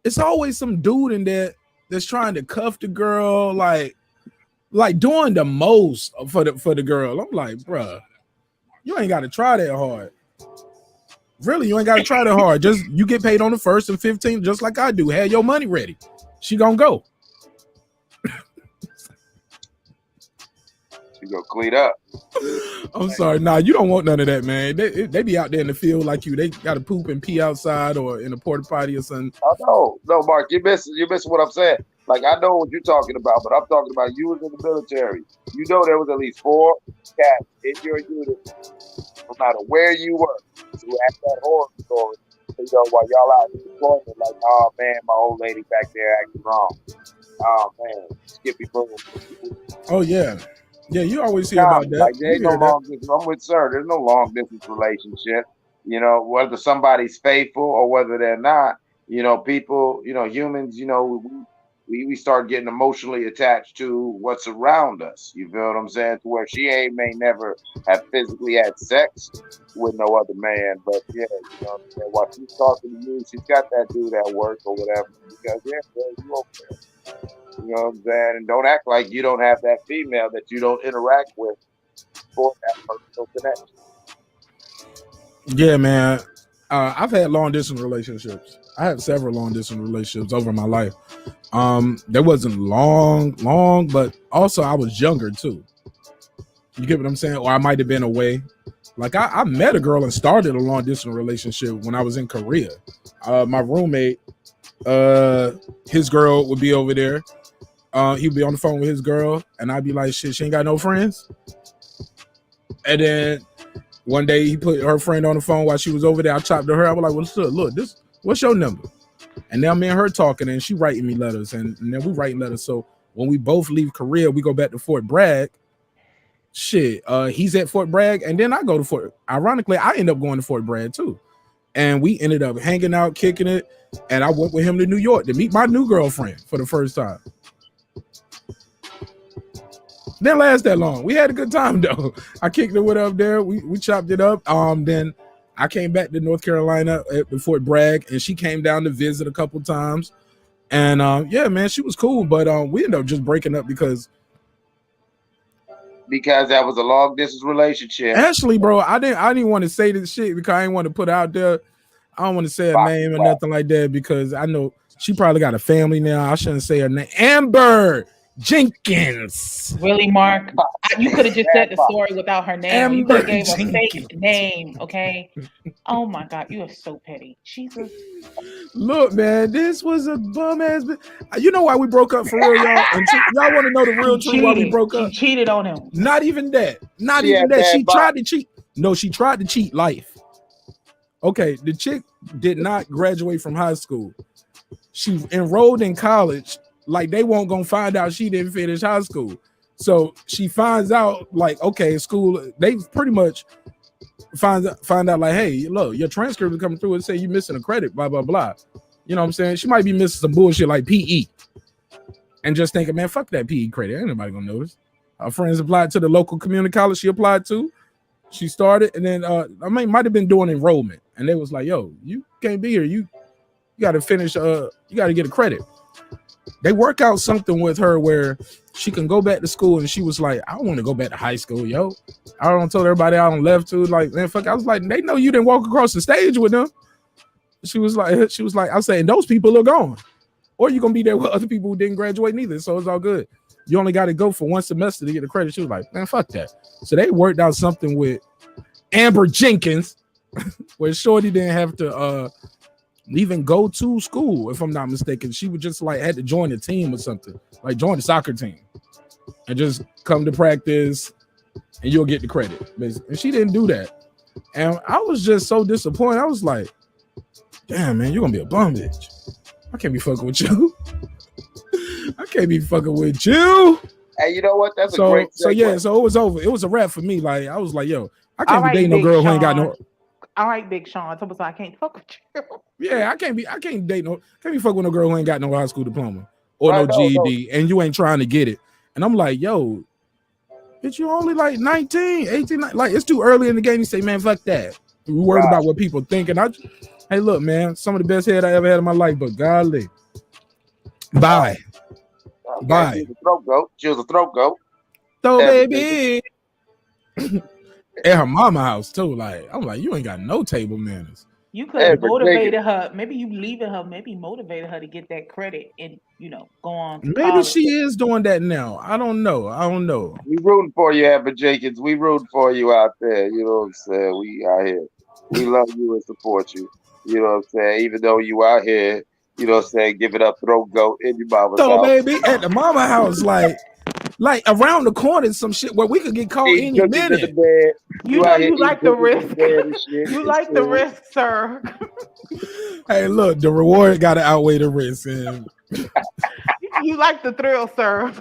it's always some dude in there that's trying to cuff the girl, like doing the most for the girl. I'm like, bruh, you ain't got to try that hard. Really, you ain't got to try that hard. Just you get paid on the 1st and 15th, just like I do. Have your money ready. She gonna go. She gonna clean up. I'm sorry. Nah, you don't want none of that, man. They be out there in the field like you. They got to poop and pee outside or in a porta potty or something. I know. No, Marq, you're missing what I'm saying. Like, I know what you're talking about, but I'm talking about you was in the military. You know there was at least 4 cats in your unit, no matter where you were, who had that horror story. You know, while y'all out in deployment, like, oh man, my old lady back there acting wrong. Oh man, Skippy Boom. Oh yeah. Yeah, you always hear about that. Like, there ain't no long distance. I'm with sir. There's no long distance relationship. You know, whether somebody's faithful or whether they're not. You know, people. You know, humans. You know, we start getting emotionally attached to what's around us. You feel what I'm saying? To where she may never have physically had sex with no other man, but yeah, you know what I'm saying? While she's talking to you, she's got that dude at work or whatever. Because yeah, you okay. You know what I'm saying? And don't act like you don't have that female that you don't interact with for that personal connection. Yeah, man. I've had long distance relationships. I had several long distance relationships over my life. There wasn't long, but also I was younger too. You get what I'm saying? Or I might have been away. Like I met a girl and started a long distance relationship when I was in Korea. My roommate, his girl would be over there. He'd be on the phone with his girl, and I'd be like, shit, she ain't got no friends. And then one day he put her friend on the phone while she was over there. I chopped to her. I was like, well, look, what's your number? And now me and her talking, and she writing me letters, and then we writing letters. So when we both leave Korea, we go back to Fort Bragg. Shit, he's at Fort Bragg, and then I go to Fort. Ironically, I end up going to Fort Bragg too, and we ended up hanging out, kicking it. And I went with him to New York to meet my new girlfriend for the first time. Didn't last that long. We had a good time though. I kicked it with up there. We chopped it up. Then I came back to North Carolina at Fort Bragg, and she came down to visit a couple times. And yeah, man, she was cool, but we ended up just breaking up because that was a long distance relationship. Actually, bro, I didn't want to say this shit because I didn't want to put out there. I don't want to say her name or nothing like that because I know she probably got a family now. I shouldn't say her name. Amber Jenkins. Really, Mark? You could have just said the story without her name. You could have gave a fake name, okay? Oh my God, you are so petty. Jesus. Look, man, this was a bum ass. You know why we broke up for real, y'all? And y'all want to know the real truth why we broke up? She cheated on him. Not even that. Not even that. She tried to cheat. No, she tried to cheat life. Okay, the chick did not graduate from high school. She enrolled in college. Like they won't gonna find out she didn't finish high school. So she finds out, like, okay, school, they pretty much find out like, hey, look, your transcript is coming through and say you're missing a credit, blah, blah, blah. You know what I'm saying? She might be missing some bullshit like PE. And just thinking, man, fuck that PE credit. Ain't nobody gonna notice. Her friends applied to the local community college she applied to. She started, and then might have been doing enrollment. And they was like, yo, you can't be here. You gotta finish, you gotta get a credit. They work out something with her where she can go back to school, and she was like, I want to go back to high school, yo. I don't tell everybody I don't left to. Like, man, fuck. I was like, they know you didn't walk across the stage with them. She was like, I'm saying those people are gone. Or you're gonna be there with other people who didn't graduate neither. So it's all good. You only got to go for one semester to get the credit. She was like, man, fuck that. So they worked out something with Amber Jenkins where Shorty didn't have to even go to school, if I'm not mistaken. She would just like had to join a team or something, like join the soccer team and just come to practice and you'll get the credit. And she didn't do that. And I was just so disappointed. I was like, damn, man, you're gonna be a bum bitch. I can't be fucking with you. I can't be fucking with you. Hey, you know what? That's a great segue. So yeah, so it was over. It was a wrap for me. Like I was like, yo, I can't be dating no girl who ain't got no. All right, Big Sean. So I can't fuck with you. Yeah, I can't be fucking with no girl who ain't got no high school diploma or no GED, and you ain't trying to get it. And I'm like, yo, bitch, you only like 19, 18, like it's too early in the game to say, man, fuck that. We worried about what people think. And hey, look, man, some of the best head I ever had in my life, but golly. Bye. Okay, Bye. She was a throat goat. She was a throat goat. So baby. At her mama house too. Like, I'm like, you ain't got no table manners. You could have motivated her. Maybe you leaving her, maybe motivated her to get that credit and, go on. Maybe college. she is doing that now. I don't know. We rooting for you, Amber Jenkins. We rooting for you out there. You know what I'm saying? We out here. We love you and support you. You know what I'm saying? Even though you out here, you know what I'm saying, giving up throat goat in your mama's house. Baby, at the mama house, like around the corner, some shit where we could get caught any minute. You know you like the risk. You like the risk, sir. Hey, look, the reward got to outweigh the risk. And you like the thrill, sir.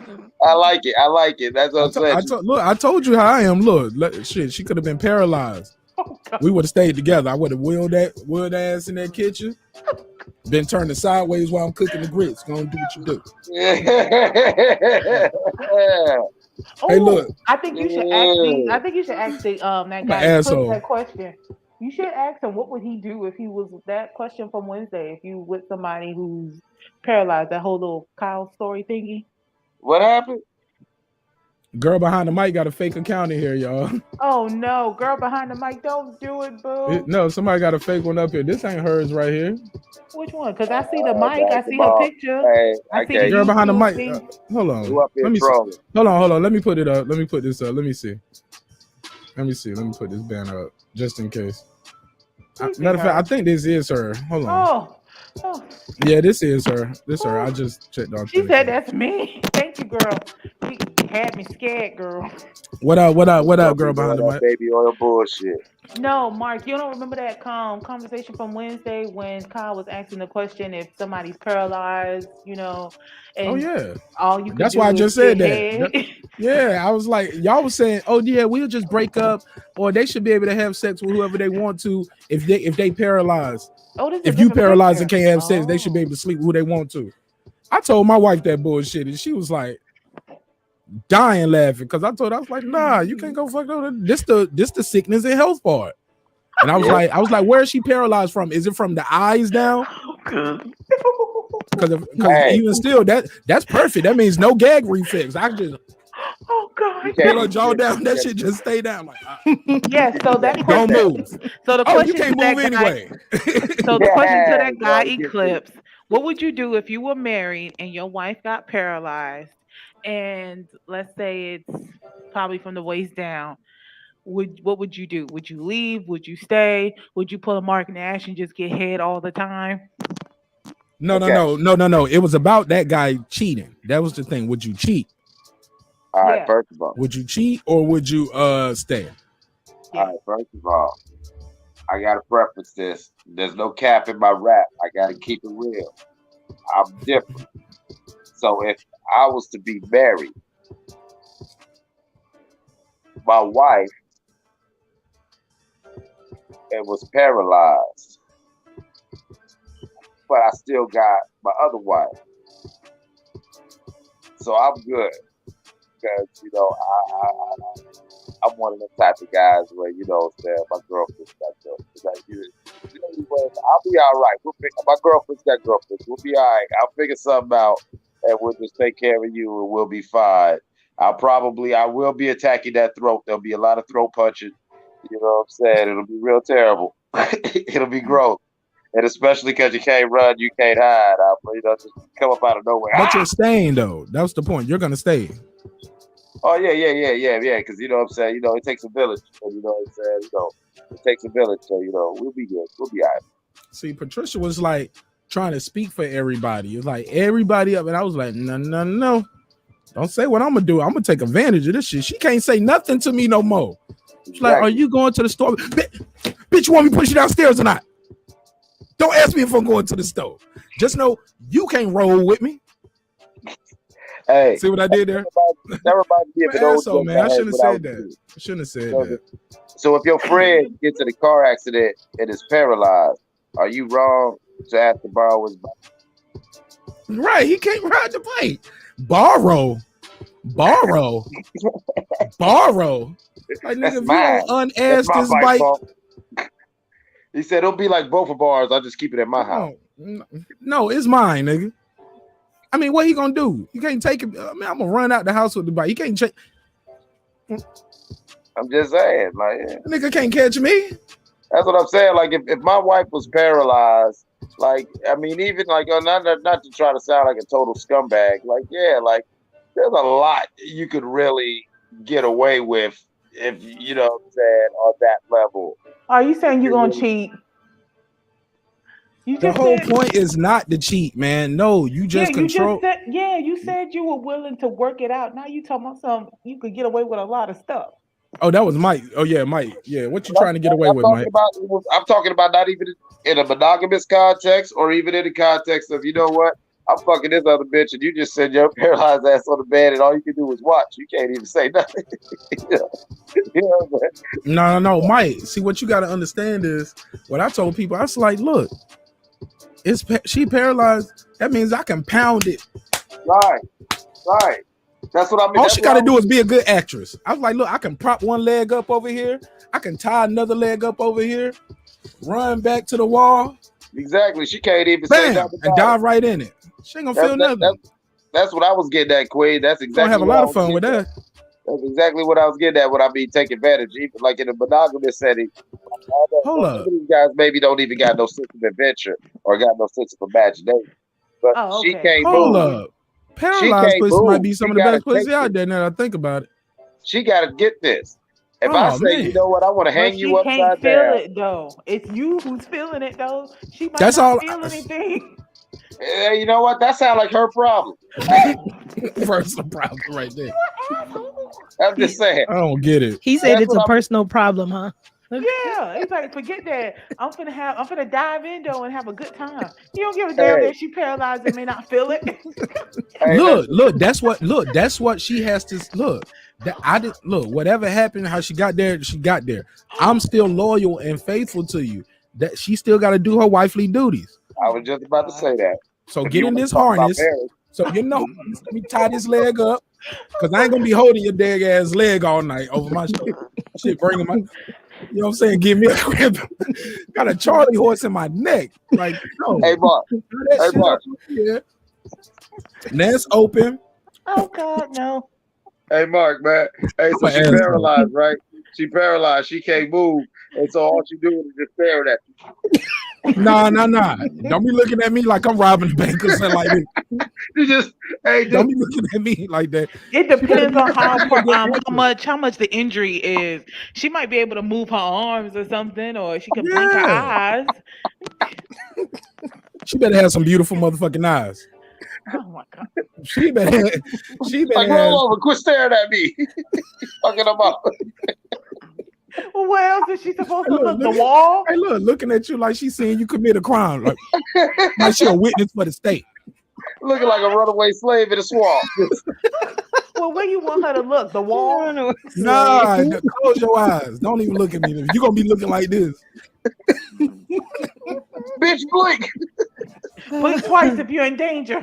I like it. That's what I'm saying. Look, I told you how I am. Look, shit, she could have been paralyzed. Oh, we would have stayed together. I would have wheeled ass in that kitchen. Been turning sideways while I'm cooking the grits. Gonna do what you do. Hey, look. I think you should ask that guy who that question. You should ask him what would he do if he was that question from Wednesday. If you with somebody who's paralyzed, that whole little Kyle story thingy. What happened? Girl behind the mic got a fake account in here, y'all. Oh no, girl behind the mic, don't do it, boo. No, somebody got a fake one up here. This ain't hers right here. Which one? Because I see the mic, I see her picture. Hey, I see the girl behind the mic. Hold on. Let me see. Hold on. Let me put it up. Let me put this up. Let me see. Let me put this banner up just in case. Matter of fact, I think this is her. Hold on. Oh. Yeah, this is her. Her. I just checked on. She said that's me. Thank you, girl. She had me scared, girl. What up, girl behind the mic? Baby oil bullshit. No, Mark, you don't remember that conversation from Wednesday when Kyle was asking the question if somebody's paralyzed, and oh yeah, all you. That's why I just said that. Yeah, I was like, y'all was saying, oh yeah, we'll just break up, or they should be able to have sex with whoever they want to if they paralyzed. Oh, if you paralyzed and can't have sex, they should be able to sleep with who they want to. I told my wife that bullshit, and she was like dying laughing because I told her, I was like, nah, you can't go fuck no. This the sickness and health part. And I was like, where is she paralyzed from? Is it from the eyes down? Because even still, that's perfect. That means no gag refix. I just God, put her jaw down. That shit just stay down. Like, yes. So that don't question, move. So the Oh, question you can't to that move anyway. So the question to that guy Eclipse: what would you do if you were married and your wife got paralyzed, and let's say it's probably from the waist down? What would you do? Would you leave? Would you stay? Would you pull a Marq Nash and just get head all the time? No. It was about that guy cheating. That was the thing. Would you cheat? All right, first of all. Would you cheat or would you stay? All right, first of all, I gotta preface this. There's no cap in my rap. I gotta keep it real. I'm different. So if I was to be married, my wife was paralyzed, but I still got my other wife. So I'm good. Because, you know, I'm one of them type of guys where, you know, my girlfriend's got girlfriends. Like, I'll be all right. My girlfriend's got girlfriends. We'll be all right. I'll figure something out and we'll just take care of you and we'll be fine. I will be attacking that throat. There'll be a lot of throat punching. You know what I'm saying? It'll be real terrible. It'll be gross. And especially because you can't run, you can't hide. Just come up out of nowhere. But you're staying, though. That's the point. You're going to stay. Oh, yeah. Because, you know what I'm saying? You know, it takes a village. And, you know what I'm saying? You know, it takes a village. So, you know, we'll be good. We'll be all right. See, Patricia was like trying to speak for everybody. It was like everybody up. And I was like, no. Don't say what I'm going to do. I'm going to take advantage of this shit. She can't say nothing to me no more. She's like, are you going to the store? Bitch, you want me to push you downstairs or not? Don't ask me if I'm going to the store. Just know you can't roll with me. Hey, see what I did there? That reminds me of an old joke. Man, I shouldn't have said that. I shouldn't have said that. So if your friend gets in a car accident and is paralyzed, are you wrong to ask to borrow his bike? Right, he can't ride the bike. Borrow. Like, nigga, if you don't unask this bike. He said it'll be like both of ours. I'll just keep it at my house. No, it's mine, nigga. I mean, what he gonna do? You can't take it. I mean, I'm gonna run out the house with the bike. You can't check. I'm just saying, like, nigga can't catch me. That's what I'm saying. Like, if my wife was paralyzed, like, I mean, even like, not to try to sound like a total scumbag, like, yeah, like, there's a lot you could really get away with if you know what I'm saying on that level. Are you saying you're gonna cheat? The whole point is not to cheat, man. No, you just control. You said you were willing to work it out. Now you talking about something you could get away with a lot of stuff. Oh, that was Mike. Oh yeah, Mike. Yeah, what you trying to get away with, Mike? I'm talking about not even in a monogamous context or even in the context of, you know what? I'm fucking this other bitch and you just send your paralyzed ass on the bed and all you can do is watch. You can't even say nothing. No, Mike. See, what you got to understand is what I told people. I was like, look, she paralyzed. That means I can pound it. Right. That's what I mean. All she got to do is be a good actress. I was like, look, I can prop one leg up over here. I can tie another leg up over here. Run back to the wall. Exactly. She can't even say nothing. And dive right in it. She ain't gonna feel nothing. That's what I was getting at, Queen. That's exactly. Gonna have a lot of fun with that. That's exactly what I was getting at when I mean take advantage, even like in a monogamous setting. Hold up. These guys maybe don't even got no sense of adventure or got no sense of imagination. But she can't Hold move. up. Paralyzed pussy might be some of the best pussy out there now that I think about it. She gotta get this. If I say, you know what, I want to hang you upside down. She can't feel it though. It's you who's feeling it though. She might not feel anything. You know what? That sounds like her problem. Personal problem right there. I'm just saying. I don't get it. He said it's a personal problem, huh? Yeah, it's like forget that. I'm finna dive in though and have a good time. You don't give a damn that she paralyzed and may not feel it. Look, that's what she has to look. Whatever happened, how she got there, she got there. I'm still loyal and faithful to you. That she still got to do her wifely duties. I was just about to say that. So get in this harness. Let me tie this leg up. Cause I ain't gonna be holding your dead ass leg all night over my shoulder. Shit, bringing my. You know what I'm saying? Give me a cramp. Got a Charlie horse in my neck. Like, no. Hey, Mark. Hey, Mark. Yeah. Nest open. Oh God, no. Hey, Mark, man. Hey, so she paralyzed, right? She paralyzed. She can't move, and so all she do is just stare at you. Nah. Don't be looking at me like I'm robbing the bank or something like that. You just, hey, don't be looking at me like that. It depends on how much the injury is. She might be able to move her arms or something, or she can blink her eyes. She better have some beautiful motherfucking eyes. Oh my God. She better like, roll over, quit staring at me. Fucking them up. Well, where else is she supposed to look? The wall? Hey, look, looking at you like she's seeing you commit a crime. Like she a witness for the state. Looking like a runaway slave in a swamp. Well, where you want her to look? The wall? Nah, close your eyes. Don't even look at me. You're going to be looking like this. Bitch, blink. Blink twice if you're in danger.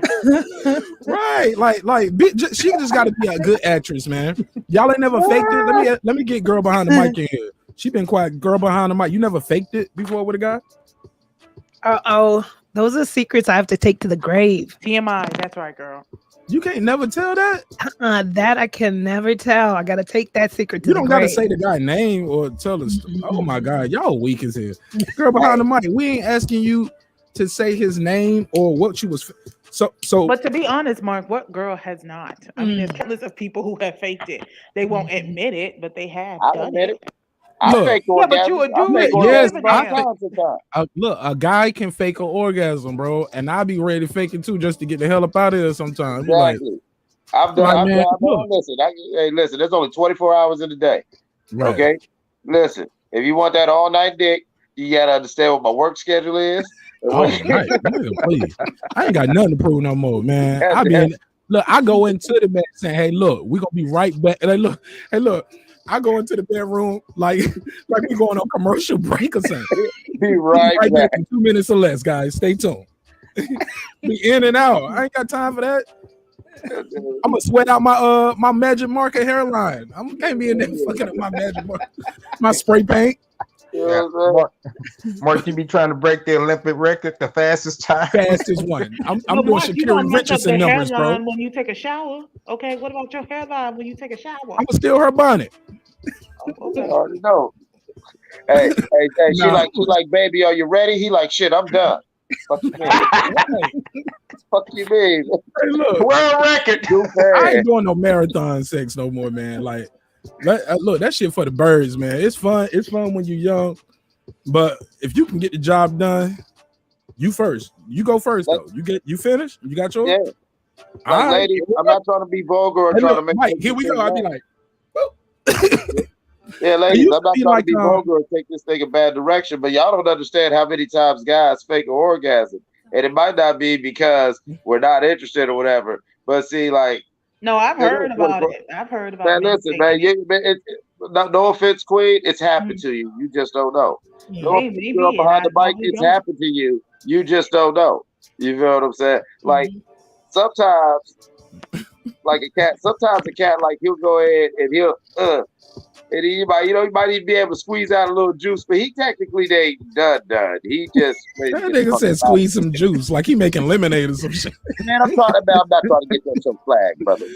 Right. Like she just got to be a good actress, man. Y'all ain't never faked it. Let me get girl behind the mic in here. She been quiet. Girl behind the mic. You never faked it before with a guy? Those are secrets I have to take to the grave. TMI. That's right, girl. You can't never tell that? That I can never tell. I got to take that secret to the grave. You don't got to say the guy's name or tell us. Oh, my God. Y'all weak as hell. Girl behind the mic, we ain't asking you to say his name or what you was. So. But to be honest, Mark, what girl has not? I mean, there's countless of people who have faked it. They won't admit it, but they have done it. Look, but you would do it. Yes, look, a guy can fake an orgasm, bro, and I'll be ready to fake it too, just to get the hell up out of here sometimes. Exactly. Like, I've done. Listen, listen. There's only 24 hours in the day. Right. Okay. Listen, if you want that all night dick, you gotta understand what my work schedule is. Oh, right. Please. I ain't got nothing to prove no more, man. I go into the bed saying, "Hey, look, we gonna be right back." And look. I go into the bedroom like we going on commercial break or something. Be right back in 2 minutes or less, guys. Stay tuned. Be in and out. I ain't got time for that. I'm gonna sweat out my magic marker hairline. I can't be in there fucking up my magic marker, my spray paint. Yeah, Mark, you be trying to break the Olympic record, the fastest time. Fastest one. I'm doing Shakira Richardson numbers, bro. When you take a shower, okay. What about your hairline when you take a shower? I'm gonna steal her bonnet. Okay. I already know. Hey, she like, baby, are you ready? He like, shit, I'm done. Fuck you mean? Fuck you mean? Hey, look, world record. I ain't doing no marathon sex no more, man. Like. Look, that shit for the birds, man. It's fun. It's fun when you're young, but if you can get the job done, you first. You go first, though. You finished? You got yours? Yeah. Like, lady, I'm not trying to be vulgar or trying to make. Mike, here we go. I'll be like, yeah, ladies, I'm not trying to be vulgar or take this thing a bad direction, but y'all don't understand how many times guys fake an orgasm, and it might not be because we're not interested or whatever. But see, like. No, I've heard about it. I've heard about it. Listen, man, no offense, Queen. It's happened to you. You just don't know. Behind the mic, it's happened to you. You just don't know. You feel what I'm saying? Like sometimes, like a cat. Sometimes a cat, like he'll go ahead and he'll and he might even be able to squeeze out a little juice, but he technically ain't done. He just that nigga said squeeze some juice, like he making lemonade or some shit. Man, I'm not trying to get that some flag, brother.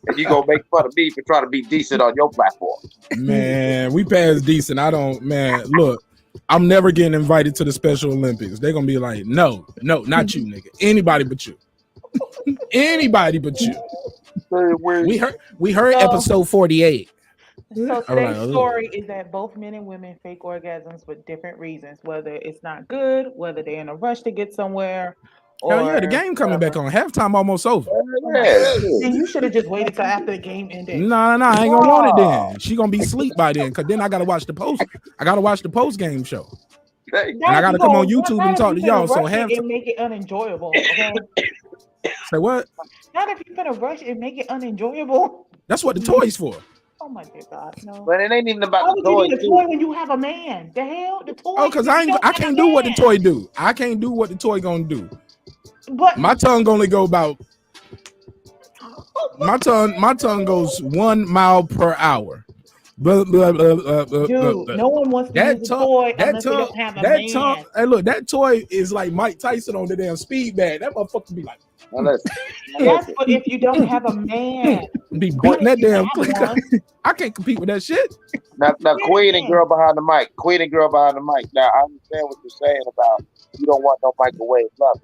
And you gonna make fun of me for trying to be decent on your platform. Man, we passed decent. Look, I'm never getting invited to the Special Olympics. They're gonna be like, no, not you, nigga. Anybody but you. Anybody but you. We heard episode 48. So today's story is that both men and women fake orgasms for different reasons, whether it's not good, whether they're in a rush to get somewhere. Hell yeah, the game coming back on. Halftime almost over. And you should have just waited till after the game ended. Nah, I ain't gonna want it then. She gonna be asleep by then, cause then I gotta watch the post. I gotta watch the post game show. And I gotta come on YouTube and talk to y'all. So halftime make it unenjoyable. Okay? Say what? Not if you're gonna rush and make it unenjoyable. That's what the toy's for. Oh my God, no. But it ain't even about the toy. Why would you need a toy when you have a man? The hell, the toy. Oh, cause I can't do what the toy do. I can't do what the toy gonna do. But my tongue only go about. My tongue goes 1 mile per hour. Dude, no one wants to use a toy unless they don't have a man. Hey, look, that toy is like Mike Tyson on the damn speed bag. That motherfucker be like, that's for if you don't have a man. Be beating that damn click. I can't compete with that shit. Now Queen and girl behind the mic. Queen and girl behind the mic. Now I understand what you're saying about you don't want no microwave loving.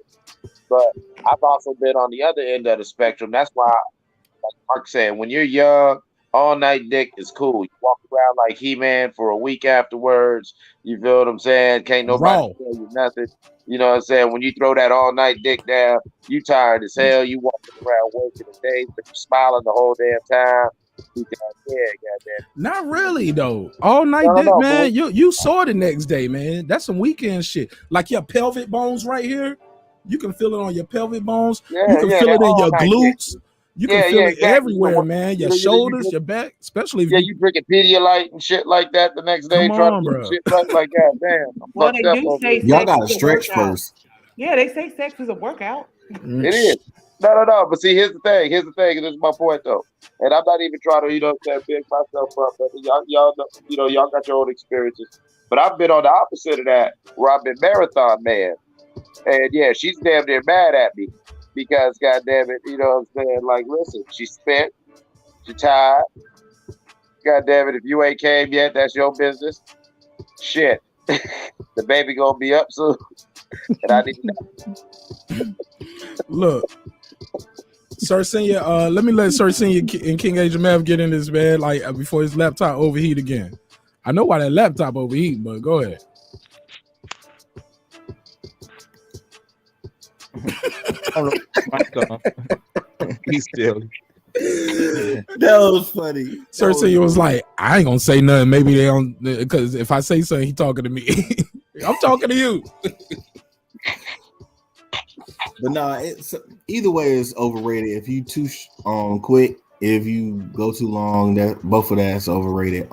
But I've also been on the other end of the spectrum. That's why, like Mark said, when you're young, all night dick is cool. You walk around like He-Man for a week afterwards. You feel what I'm saying? Can't nobody tell you nothing. You know what I'm saying? When you throw that all night dick down, you tired as hell. You walking around working the day, but you smiling the whole damn time. Goddamn. Not really though. All night dick, man. You saw the next day, man. That's some weekend shit. Like your pelvic bones right here. You can feel it on your pelvic bones. Yeah, you can feel it in your glutes. Dick. You can feel it everywhere, man. Your shoulders, your back, especially if you drinking Pedialyte and shit like that the next day. Trying to do shit like that, damn. Well, they do say y'all gotta stretch first. Yeah, they say sex is a workout. It is. No. But see, here's the thing. This is my point though. And I'm not even trying to, big myself up. But y'all got your own experiences. But I've been on the opposite of that, where I've been marathon man. And yeah, she's damn near mad at me. Because goddamn it, you know what I'm saying? Like, listen, she's spent, she tired. Goddamn it, if you ain't came yet, that's your business. Shit, the baby gonna be up soon, and I need to look. Sir Senior, let me let Sir Senior and King Agent Mav get in this, man. Like before his laptop overheat again. I know why that laptop overheat, but go ahead. He's still. That was funny. Sir Senior was like, I ain't gonna say nothing. Maybe they don't, because if I say something, he talking to me. I'm talking to you. But nah, it's either way is overrated. If you too quick, if you go too long, that both of that's overrated.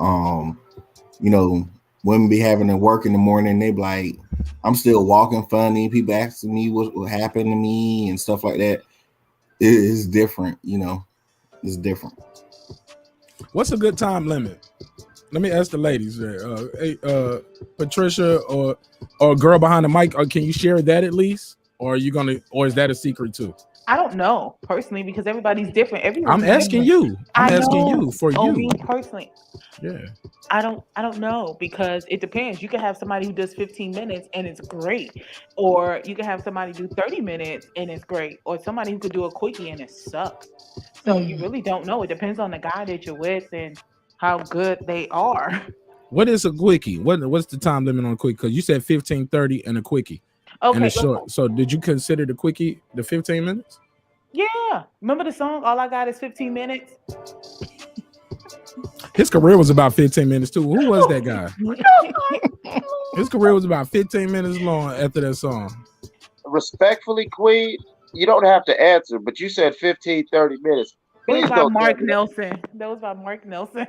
Women be having to work in the morning, they be like, I'm still walking funny. People asking me what happened to me and stuff like that. It is different, It's different. What's a good time limit? Let me ask the ladies there. Patricia or girl behind the mic, can you share that at least? Or are you or is that a secret too? I don't know personally because everybody's different. I'm asking you. I'm asking you for you. Me personally. Yeah. I don't know because it depends. You can have somebody who does 15 minutes and it's great, or you can have somebody do 30 minutes and it's great, or somebody who could do a quickie and it sucks. So you really don't know. It depends on the guy that you're with and how good they are. What is a quickie? What's the time limit on a quickie? Because you said 15, 30 and a quickie. Okay. And it's short. So did you consider the quickie the 15 minutes? Yeah. Remember the song, All I Got Is 15 Minutes? His career was about 15 minutes too. Who was that guy? His career was about 15 minutes long after that song. Respectfully, Queen, you don't have to answer, but you said 15, 30 minutes. Please that was by Marq Nelson. That was by Marq Nelson.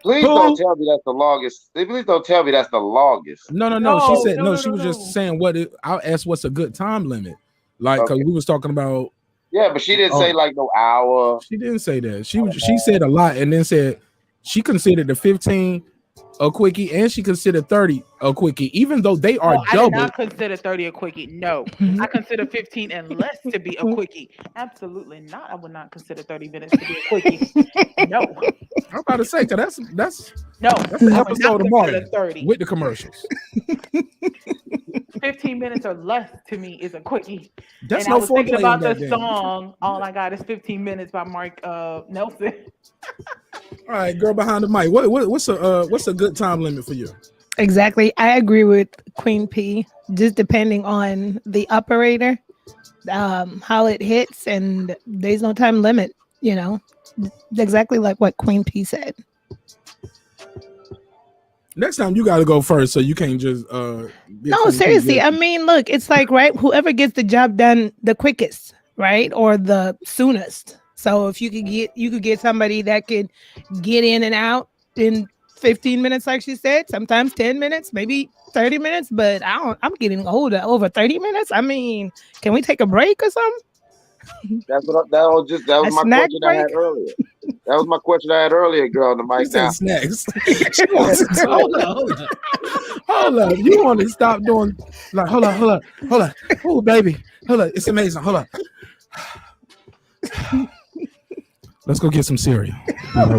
Please don't tell me that's the longest. Please don't tell me that's the longest. No. She said no. She was just saying I asked what's a good time limit, like because we was talking about. Yeah, but she didn't say like no hour. She didn't say that. She said a lot and then said she considered the 15 a quickie and she considered 30 a quickie, even though they are double. I did not consider 30 a quickie. No, I consider 15 and less to be a quickie. Absolutely not. I would not consider 30 minutes to be a quickie. No. I'm about to say, because that's an episode of Martin 30 with the commercials. 15 minutes or less to me is a quickie. That's and no I was thinking about the game. song All I Got Is 15 Minutes by Marq Nelson. All right, girl behind the mic. What's a good time limit for you? Exactly. I agree with Queen P. Just depending on the operator, how it hits, and there's no time limit, Exactly like what Queen P said. Next time you got to go first, so you can't just. No, seriously. I mean, look, it's like whoever gets the job done the quickest, right, or the soonest. So if you could get somebody that could get in and out in 15 minutes, like she said, sometimes 10 minutes, maybe 30 minutes. But I'm getting older. Over 30 minutes. I mean, can we take a break or something? That was my question I had earlier. That was my question I had earlier, girl, on the mic now. Snacks. Hold up. You want to stop doing like hold up. Oh baby. Hold up. It's amazing. Hold up. Let's go get some cereal. Let's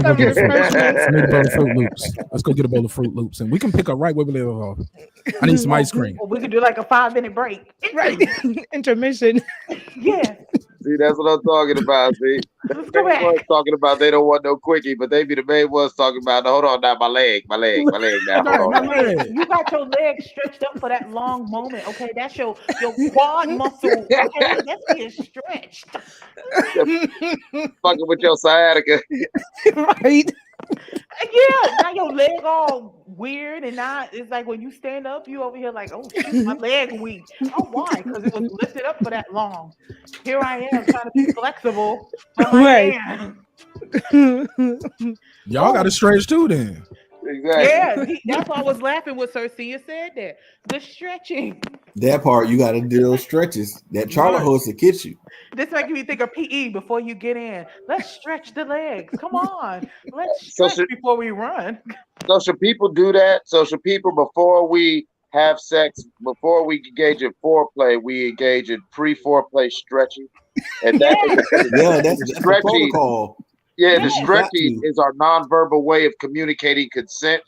go get a bowl of Fruit Loops. Let's go get a bowl of Fruit Loops, and we can pick up right where we live off. I need some ice cream. We could do like a 5-minute break. Right. Intermission. Yeah. See, that's what I'm talking about. See, they was talking about they don't want no quickie, but they be the main ones talking about. Hold on, now my leg now. Hold on. You got your legs stretched up for that long moment. Okay, that's your quad muscle. Okay, that's being stretched. Fucking with your sciatica. Right. Yeah, now your leg all weird, and now it's like when you stand up, you over here like, oh, shoot, my leg weak. Oh, why? Because it was lifted up for that long. Here I am trying to be flexible. Right. Y'all got to stretch too, then. Exactly. Yeah, that's why I was laughing when Sir Senior said that. The stretching. That part you got to do those stretches. That Charlie horse will get you. This making me think of PE before you get in. Let's stretch the legs. Come on. Let's stretch before we run. So should people do that? So should people, before we have sex, before we engage in foreplay, we engage in pre-foreplay stretching? And that's the protocol. Yeah, the stretching is our nonverbal way of communicating consent,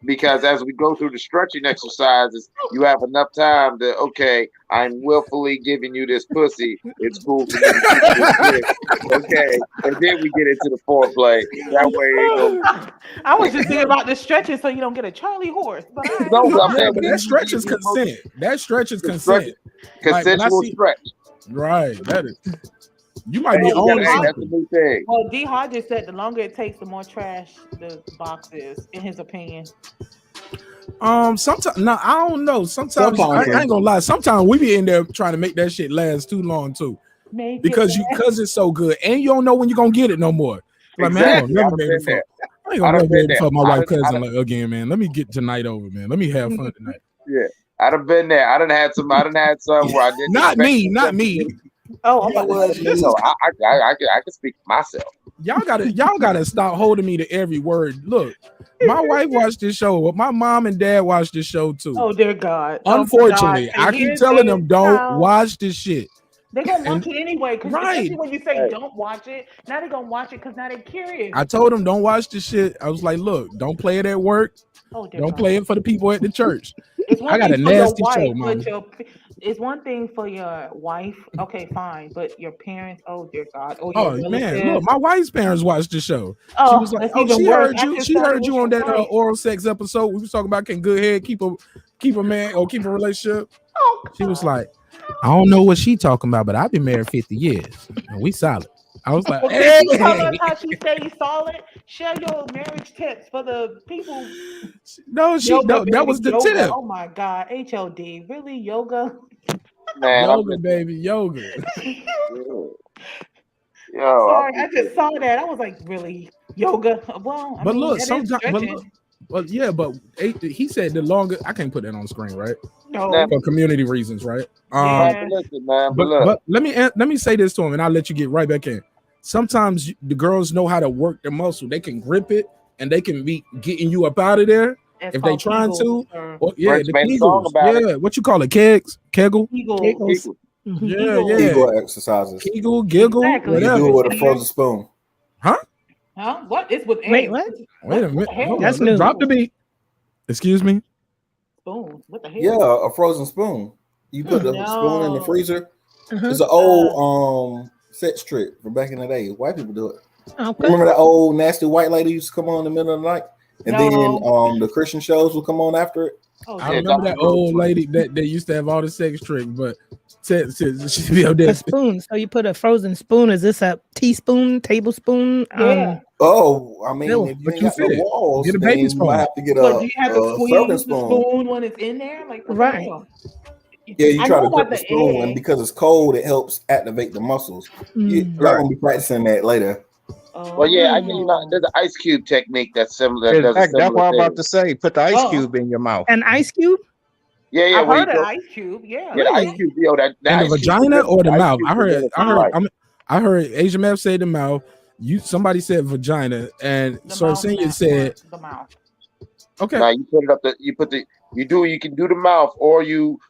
because as we go through the stretching exercises, you have enough time to, okay, I'm willfully giving you this pussy. It's cool for me to keep this. Okay, and then we get into the foreplay. That way, I was just thinking about the stretching so you don't get a Charlie horse. But that stretch is consent. That stretch is consent. Consensual stretch. Right. That is. You might be on that's a new thing. Well, D. Hodges said the longer it takes, the more trash the box is, in his opinion. Sometimes I don't know. Sometimes I ain't gonna lie. Sometimes we be in there trying to make that shit last too long too, because it's so good, and you don't know when you're gonna get it no more. Like, man, I ain't gonna never be able to fuck my wife cousin again, man. Let me get tonight over, man. Let me have fun tonight. Yeah, I'd have been there. I done had some where I didn't. Not me. Oh, I can speak for myself. Y'all gotta stop holding me to every word. Look, my wife watched this show. My mom and dad watched this show too. Oh dear God! Unfortunately, I keep telling them don't watch this shit. They're gonna watch it anyway, because especially when you say don't watch it, now they're gonna watch it because now they're curious. I told them don't watch this shit. I was like, look, don't play it at work. Don't play it for the people at the church. I got a nasty show, man. It's one thing for your wife, okay, fine, but your parents, oh dear God, man, look, my wife's parents watched the show. Oh, she was like, she heard you on that oral sex episode. We was talking about can good head keep a man or keep a relationship. Oh, she was like, I don't know what she talking about, but I've been married 50 years and we solid. I was like, hey. You tell us how she stays solid. Share your marriage tips for the people. No, that was the tip. Oh my God, HLD, really yoga? Man, yoga, baby, yoga. Sorry, I just saw that. I was like, really yoga? Well, but look, sometimes. Well, yeah, but he said the longer. I can't put that on the screen, right? No, for community reasons, right? Listen, man, but let me say this to him, and I'll let you get right back in. Sometimes the girls know how to work the muscle. They can grip it, and they can be getting you up out of there if they trying to. Or, yeah, the Kegels. What you call it? Kegels? Kegel? Kegels. Yeah. Kegel exercises. Kegel, giggle, exactly. whatever. You do it with a frozen spoon. Huh? What? It's with Wait, what? Wait a minute. That's new. Drop the beat. Excuse me. Spoon. What the hell? Yeah, a frozen spoon. You put the spoon in the freezer. It's an old sex trick from back in the day. White people do it. Okay. Remember that old nasty white lady used to come on in the middle of the night, and then the Christian shows would come on after it. I remember that old lady that they used to have all the sex tricks, but she'd be up there. A spoon. So you put a frozen spoon. Is this a teaspoon, tablespoon? Yeah. I mean, if you got the walls, get a baby spoon. You might have to get do you have to squeeze the spoon when it's in there? Like, right. Yeah, you try to grip the spoon, and because it's cold, it helps activate the muscles. You're gonna be practicing that later. Well, yeah, I mean, there's an ice cube technique that's similar. That's what I'm about to say. Put the ice cube in your mouth. An ice cube? Yeah. I've heard of ice cube. Yeah. Yeah, the ice cube. Yo, that in the vagina or the mouth? I heard Asian Meth say the mouth. somebody said vagina, and Sir Senior said the mouth. Okay. Now you put it up. You can do the mouth, or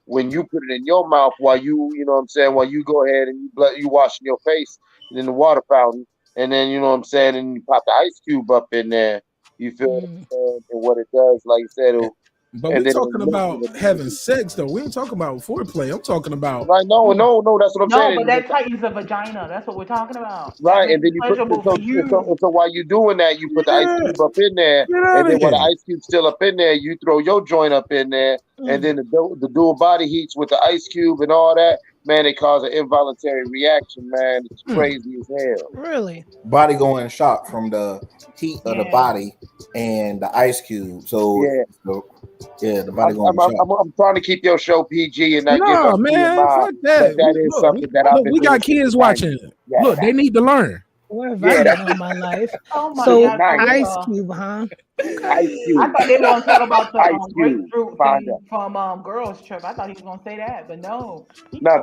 when you put it in your mouth while you know what I'm saying, while you go ahead and you washing your face in the water fountain, and then you know what I'm saying, and you pop the ice cube up in there. You feel what I'm saying, and what it does, like you said. But we're talking about having sex, though. We ain't talking about foreplay. I'm talking about. Right? No, that's what I'm saying. No, but that tightens the vagina. That's what we're talking about. Right, and then you put so while you doing that, you put the ice cube up in there, and then while the ice cube's still up in there, you throw your joint up in there, and then the dual body heats with the ice cube and all that. Man, it causes an involuntary reaction. Man, it's crazy as hell. Really, body going in shock from the heat of the body and the ice cube. So the body going in shock. I'm trying to keep your show PG and not give up man. Fuck that. That is something that I've been we got kids watching. Yeah. Look, they need to learn. Where have I been all my life? So ice cube, huh? Ice cube. I thought they were gonna talk about the grapefruit thing from Girls Trip. I thought he was gonna say that, but no.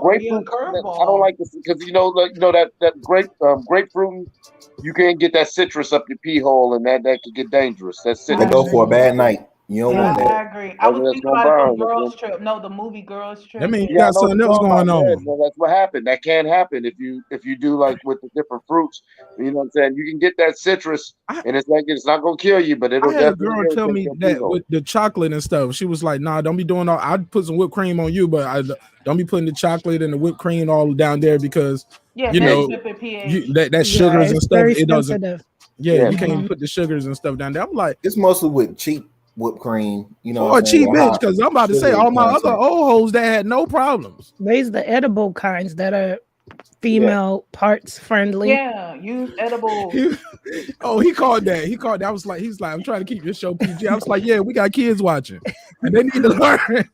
Grapefruit. I don't like this because you know that grapefruit. You can't get that citrus up your pee hole, and that could get dangerous. That's citrus. They go for a bad night. You don't want that. I agree. I was thinking about the Girls Trip. No, the movie Girls Trip. I mean, you got something else going on. That's what happened. That can happen if you do like with the different fruits. You know what I'm saying? You can get that citrus, and it's not gonna kill you, but it'll. I had a girl tell me that with the chocolate and stuff. She was like, "Nah, don't be doing all. I'd put some whipped cream on you, but I don't be putting the chocolate and the whipped cream all down there because you know that sugars and stuff. It doesn't. Yeah, you can't put the sugars and stuff down there. I'm like, it's mostly with cheap whipped cream, you know, or a cheap bitch, because I'm about to say all my other old hoes that had no problems. There's the edible kinds that are female parts friendly. Yeah, use edible. He called that. I was like, he's like, I'm trying to keep your show PG. I was like, yeah, we got kids watching, and they need to learn.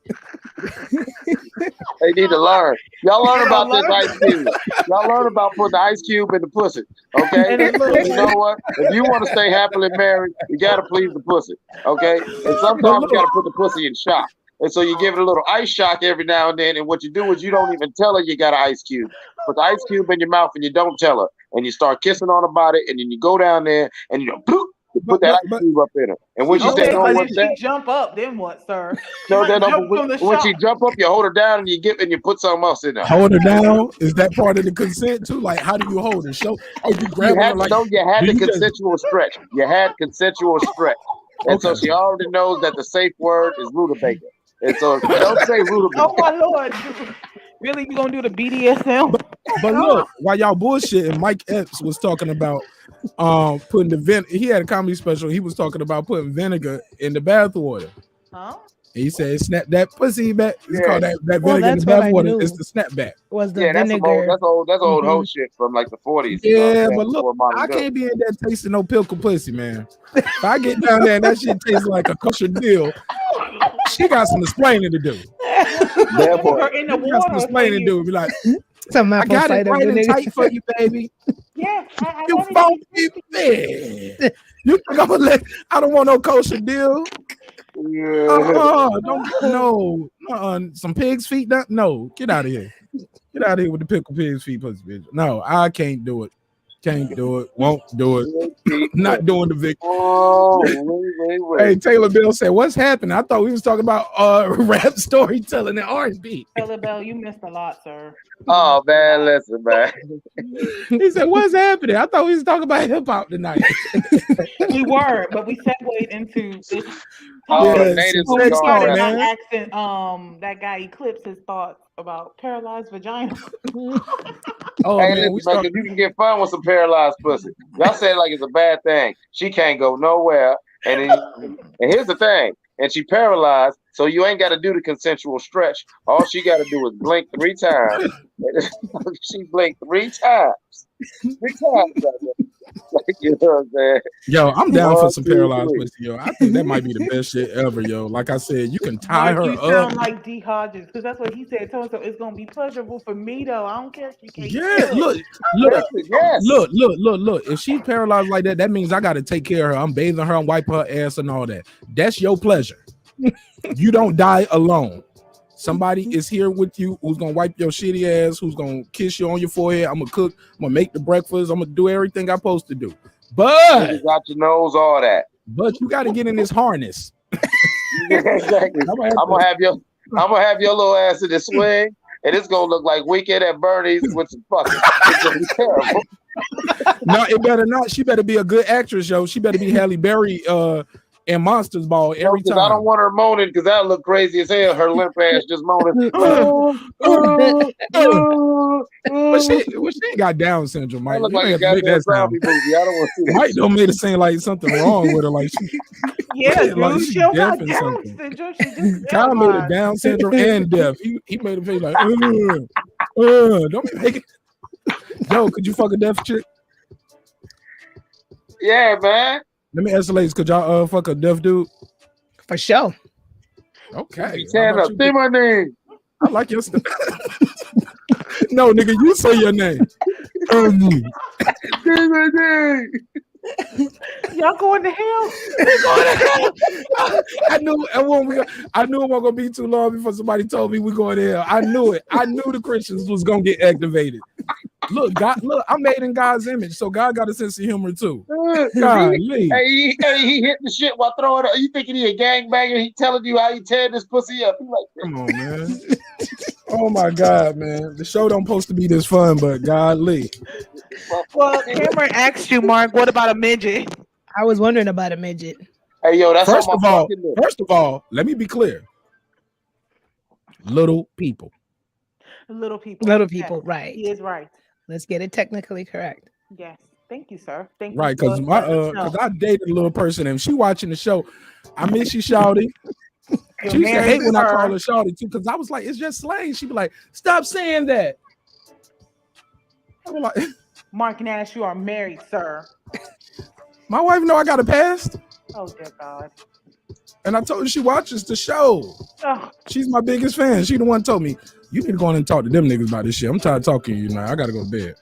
They need to learn. Y'all learn about this ice cube. Y'all learn about putting the ice cube in the pussy. Okay, you know what? If you want to stay happily married, you gotta please the pussy. Okay, and sometimes you gotta put the pussy in shock. And so you give it a little ice shock every now and then. And what you do is you don't even tell her you got an ice cube. Put the ice cube in your mouth and you don't tell her. And you start kissing on her body. And then you go down there and you put that ice cube up in her. And when she says, "Oh, what's that?" Jump up, then what, sir? No, when she jump up, you hold her down and you put something else in there. Hold her down? Is that part of the consent too? Like, how do you hold her? You grab her like. No, you had the consensual stretch. You had consensual stretch. And so she already knows that the safe word is rutabaga. And so don't say rutabaga. Oh my Lord. Really, you gonna do the BDSM? But look, while y'all bullshitting, Mike Epps was talking about putting he had a comedy special. He was talking about putting vinegar in the bath water. Huh? He said, "Snap that pussy back." It's called that vinegar in the bath water. It's the snapback. Was the vinegar? That's old hoe shit from like the 40s. Yeah, but look, I can't be in that tasting no pickle pussy, man. If I get down there and that shit tastes like a kosher deal, she got some explaining to do. Therefore, in the water, got some explaining to do. Be like, I got it right and tight for you, baby. Yeah, you funky man. You think I'm gonna let? I don't want no kosher deal. Yeah. Some pig's feet. No, get out of here. Get out of here with the pickle pig's feet, pussy bitch. No, I can't do it. Can't do it. Won't do it. Not doing the Vic. Wait. Hey, Taylor Bill said, "What's happening?" I thought we was talking about rap storytelling and R&B. Taylor Bell, you missed a lot, sir. Oh man, listen, man. He said, "What's happening?" I thought we was talking about hip hop tonight. We were, but we segued into this. That guy Eclipse his thoughts about paralyzed vagina. Listen, you can get fun with some paralyzed pussy. Y'all say it like it's a bad thing. She can't go nowhere, and here's the thing. And she paralyzed, so you ain't got to do the consensual stretch. All she got to do is blink 3 times. She blinked 3 times. 3 times. You know what I'm saying? Yo, I'm down for some paralyzed pussy, yo. I think that might be the best shit ever, yo. Like I said, you can tie her you up. You sound like D. Hodges, because that's what he said. So it's gonna be pleasurable for me, though. I don't care if you can't. Yeah, look. If she's paralyzed like that, that means I got to take care of her. I'm bathing her, I'm wiping her ass and all that. That's your pleasure. You don't die alone. Somebody is here with you who's gonna wipe your shitty ass, who's gonna kiss you on your forehead. I'm gonna cook, I'm gonna make the breakfast, I'm gonna do everything I'm supposed to do. But you got your nose, all that. But you gotta get in this harness. Exactly. I'm gonna have your little ass in the swing, and it's gonna look like Weekend at Bernie's with some fucking. It's gonna be terrible. No, it better not. She better be a good actress, yo. She better be Halle Berry in Monsters Ball every time. I don't want her moaning because that'll look crazy as hell. Her limp ass just moaning. But she ain't got Down syndrome, Mike. Look like a goddamn zombie movie. I don't want to see that. Mike don't make it seem like something wrong with her. Like she, dude, she got deaf Down or something. syndrome. She just Kyle made it Down syndrome and deaf. He made a face like, don't make it. Yo, could you fuck a deaf chick? Yeah, man. Let me ask the ladies, could y'all fuck a deaf dude? For sure. Okay. Stand up. Say my name. I like your stuff. No, nigga, you say your name. Say my name. Y'all going to hell? We going to hell. I knew it wasn't gonna be too long before somebody told me we going to hell. I knew it. I knew the Christians was gonna get activated. Look, God, I'm made in God's image, so God got a sense of humor too. Hey, he hitting the shit while throwing it. You thinking he a gangbanger? He telling you how he tearing this pussy up. He like, come on, man. Oh my God, man. The show don't supposed to be this fun, but godly. Well, Cameron asked you, Mark, what about a midget? I was wondering about a midget. Hey, yo, that's First of all, let me be clear. Little people. Little people. Little people, right. He is right. Let's get it technically correct. Yes. Thank you, sir. Thank right, you. Because I dated a little person and she watching the show. I miss you, Shawty. She used to hate when I call her Shawty too, because I was like, it's just slang. She'd be like, stop saying that. I was like, Marq Nash, you are married, sir. My wife know I got a past. Oh, dear God. And I told her she watches the show. Oh. She's my biggest fan. She the one told me, you need to go in and talk to them niggas about this shit. I'm tired of talking to you now. I got to go to bed.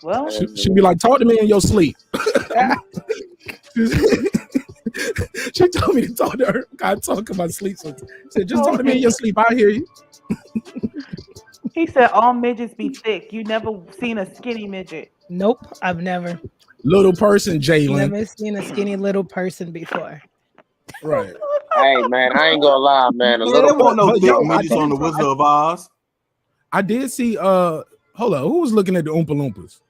Well, she'd be like, talk to me in your sleep. She told me to talk to her. I talk in my sleep. So she said, just talk to me in your sleep. I hear you. He said all midgets be thick. You never seen a skinny midget. Nope, I've never. Little person, Jalen. Never seen a skinny little person before. Right. Hey, man, I ain't gonna lie, man. There wasn't no big midgets on the Wizard of Oz. I did see, hold on, who was looking at the Oompa Loompas?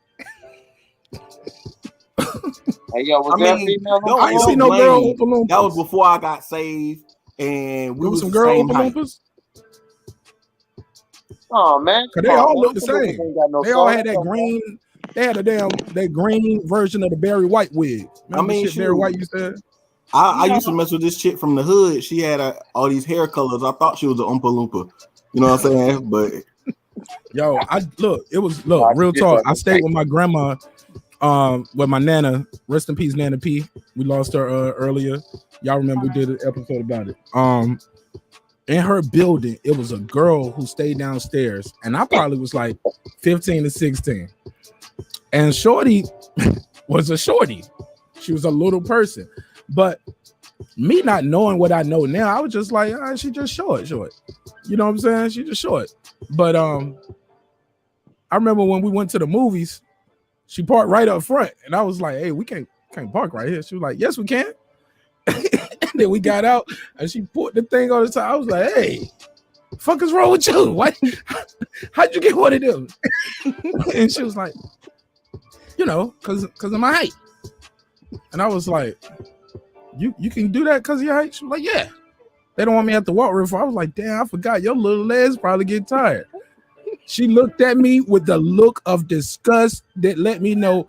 Hey, yo, was that female? I ain't see no girl Oompa Loompas. That was before I got saved, and we was some the girl same Oompa height. Loompas. Oh man, Cause they all look the same. They all had that green. They had that green version of the Barry White wig. Remember the shit Barry White used to have? I used to mess with this chick from the hood. She had all these hair colors. I thought she was an Oompa Loompa. You know what I'm saying? But yo, real talk. I stayed with my grandma, with my nana. Rest in peace, Nana P. We lost her earlier. Y'all remember we did an episode about it. In her building, it was a girl who stayed downstairs, and I probably was like 15 to 16. And Shorty was a shorty. She was a little person. But me not knowing what I know now, I was just like, she just short. You know what I'm saying? She just short. But I remember when we went to the movies, she parked right up front, and I was like, hey, we can't park right here. She was like, yes, we can. And then we got out, and she put the thing on the side. I was like, hey, fuck is wrong with you? What? How'd you get one of them? And she was like, you know, because of my height. And I was like, you can do that because of your height? She was like, yeah. They don't want me to have to walk real far. I was like, damn, I forgot. Your little legs probably get tired. She looked at me with the look of disgust that let me know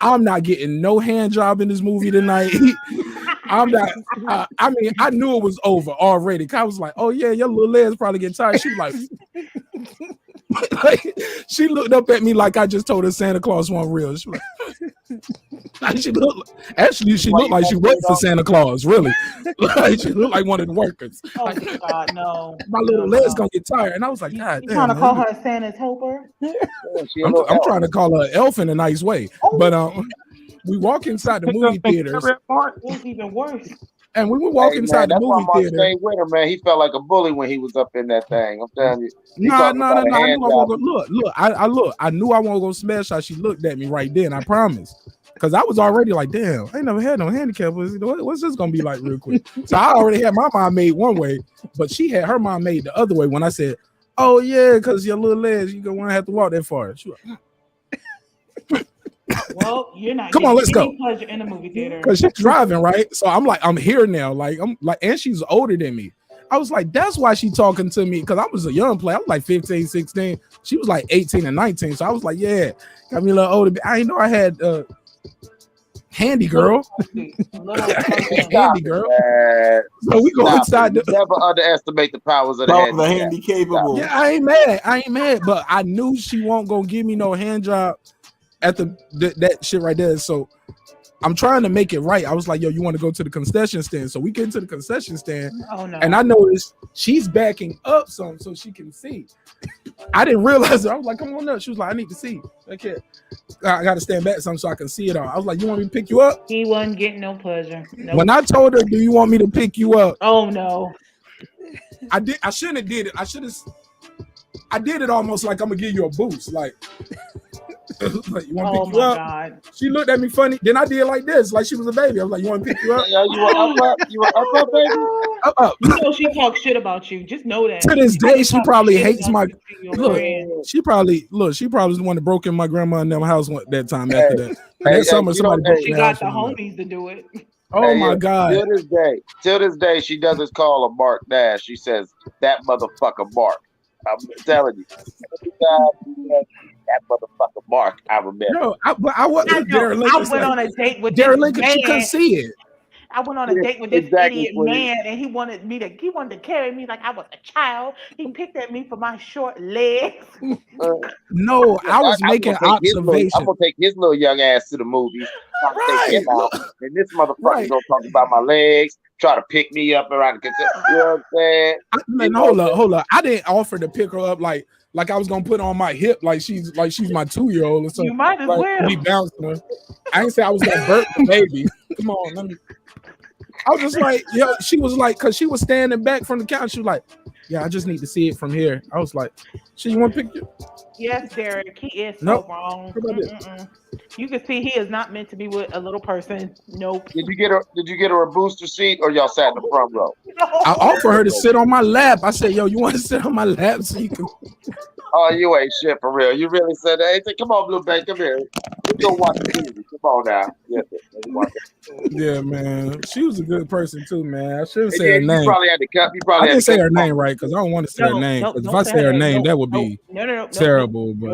I'm not getting no hand job in this movie tonight. I'm not. I mean, I knew it was over already. I was like, "Oh yeah, your little legs probably get tired." She was like, she looked up at me like I just told her Santa Claus wasn't real. She was like, she looked like she worked for Santa Claus. Really, like, she looked like one of the workers. Oh like, God, no! My little legs gonna get tired, and I was like, "God You damn!" trying to call her Santa's helper? I'm trying to call her elf in a nice way, but we walk inside the movie theaters. It was even worse. And when we walk Hey, inside man, the that's why movie Mark theater. stayed with her, man. He felt like a bully when he was up in that thing. I'm telling you. He No. talking about a I hand knew I job. won't go. Look. I knew I won't go smash how she looked at me right then. I promise. Because I was already like, damn, I ain't never had no handicap. What's this gonna be like real quick? So I already had my mind made one way, but she had her mind made the other way when I said, oh yeah, because your little legs, you're gonna have to walk that far. She was like, Well, you're not. Come on, let's go. Pleasure in the movie theater because she's driving, right? So I'm like, I'm here now. I'm like, and she's older than me. I was like, that's why she talking to me, because I was a young player. I was like 15, 16. She was like 18 and 19. So I was like, yeah, got me a little older. I didn't know I had handy girl. Handy girl. So we go inside. Never underestimate the powers of the handy capable. Yeah, I ain't mad, but I knew she won't go give me no hand job at that shit right there. So I'm trying to make it right. I was like, yo, you want to go to the concession stand? So we get into the concession stand. Oh, no. And I noticed she's backing up some so she can see. I didn't realize it. I was like, come on up. She was like, I need to see. Okay. I got to stand back some so I can see it all. I was like, you want me to pick you up? He wasn't getting no pleasure. Nope. When I told her, do you want me to pick you up? Oh, no. I shouldn't have did it. I did it almost like I'm going to give you a boost. Like you want to pick you up? God. She looked at me funny. Then I did like this, like she was a baby. I was like, you want to pick you up? You were up? You were up, baby? Up. You know she talks shit about you. Just know that. To this day, she probably hates my look. She probably was the one that broke in my grandma and them house that time after that. That summer, somebody broke she got the homies to do it. Oh my God. Till this day, she doesn't call him Marq Nash. She says, that motherfucker Mark. I'm telling you. That motherfucker Mark, I remember. No, I went on a date with Darren this Lincoln. man. She couldn't see it. I went on a date with this idiot man, and he wanted to carry me like I was a child. He picked at me for my short legs. No, I was making observations. I'm gonna take his little young ass to the movies. Right. And this motherfucker gonna talk about my legs, try to pick me up around the you know what I'm saying? Hold up. I didn't offer to pick her up like I was gonna put on my hip like she's my 2-year-old or something. You might as well be bouncing her. I didn't say I was gonna birth the baby. Come on, let me. I was just like, yo, she was like, because she was standing back from the couch. She was like, yeah, I just need to see it from here. I was like, you want to pick you? Yes, Derek, he is so wrong. You can see he is not meant to be with a little person. Nope. Did you get her a booster seat, or y'all sat in the front row? I offered her to sit on my lap. I said, yo, you want to sit on my lap so you can? Oh, you ain't shit for real. You really said that? Hey, come on, Blue Bank, come here. Let's go watch the movie. Come on now. Yeah, man. She was a good person too, man. I shouldn't say her name. You probably had to cut. I didn't say her name right because I don't want to say her name. Because if I say her name, that would be terrible. But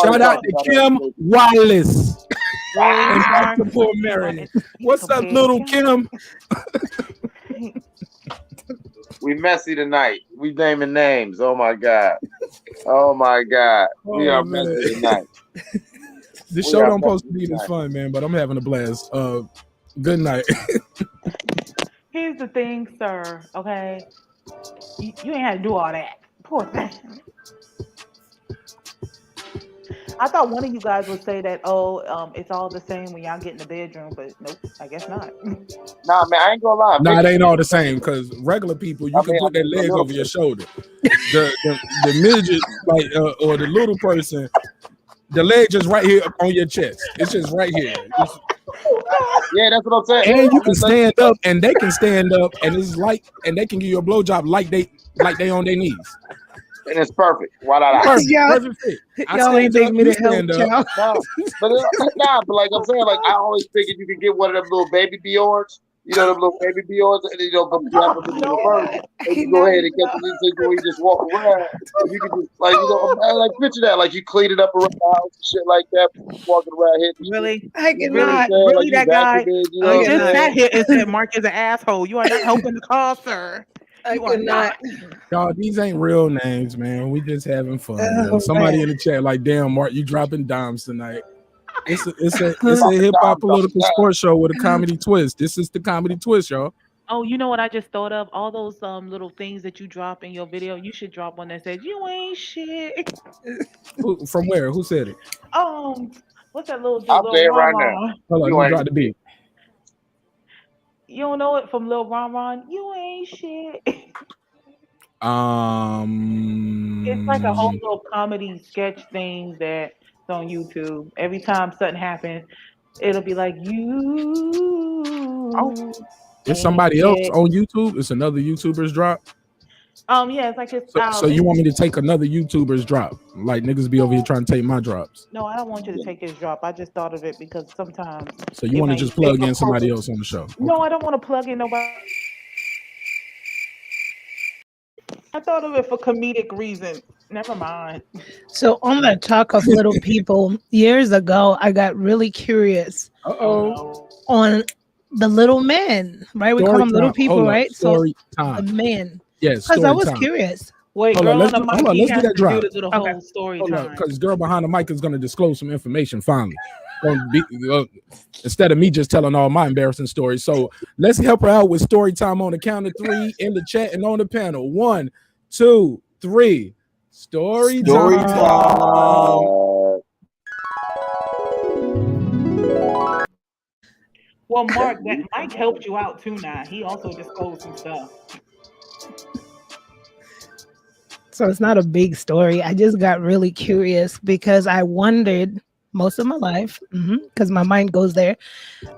shout out to Kim Wallace. What's up, little Kim? We messy tonight. We naming names. Oh my God. We are messy tonight. This show don't supposed to be this fun, man, but I'm having a blast. Good night. Here's the thing, sir. Okay, you ain't had to do all that. Poor thing. I thought one of you guys would say that, it's all the same when y'all get in the bedroom, but nope, I guess not. Nah, man, I ain't gonna lie. Nah, it ain't all the same because regular people, you can put their leg over your shoulder. The midget, or the little person, the leg just right here on your chest. It's just right here. Yeah, that's what I'm saying. And you can stand up, and they can stand up, and they can give you a blowjob like they on their knees. And it's perfect. Why not? Perfect fit. Y'all ain't take me to help, y'all. But like I'm saying, like I always figured you could get one of them little baby Bjorns. You know, them little baby Bjorns, and you know, you have them in the first, and you go ahead and get them into you just walk around. And you can just like picture that, like you clean it up around the house and shit like that. Walking around here. Really? I cannot. Really, that guy just sat here and said Mark is an asshole. You are not helping the cause, sir. I cannot. Y'all, these ain't real names, man. We just having fun. Somebody in the chat like, damn, Mark, you dropping dimes tonight. It's a hip hop political sports show with a comedy twist. This is the comedy twist, y'all. Oh, you know what I just thought of? All those little things that you drop in your video. You should drop one that says you ain't shit. From where? Who said it? What's that little? I'll say it right now. Hold on, you drop the beat. You don't know it from Lil Ron Ron? You ain't shit. It's like a whole little comedy sketch thing that's on YouTube. Every time something happens, it'll be like you. It's somebody else on YouTube. It's another YouTuber's drop. Yeah, it's like it's so you want me to take another YouTuber's drop? Like niggas be over here trying to take my drops. No, I don't want you to take his drop. I just thought of it because sometimes. So you want to just plug in somebody else on the show? No, I don't want to plug in nobody. I thought of it for comedic reasons. Never mind. So on the talk of little people, years ago, I got really curious on the little men, right? We call them little people, right? Story so time. The men. Yes, because I was curious. Wait, hold girl on, on the mic, let's do that drop. Do the whole story time. Because girl behind the mic is going to disclose some information finally. Instead of me just telling all my embarrassing stories. So let's help her out with story time on the count of 3 in the chat and on the panel. 1, 2, 3. Story time. Well, Mark, that Mike helped you out too now. He also disclosed some stuff. So it's not a big story. I just got really curious because I wondered most of my life, because my mind goes there.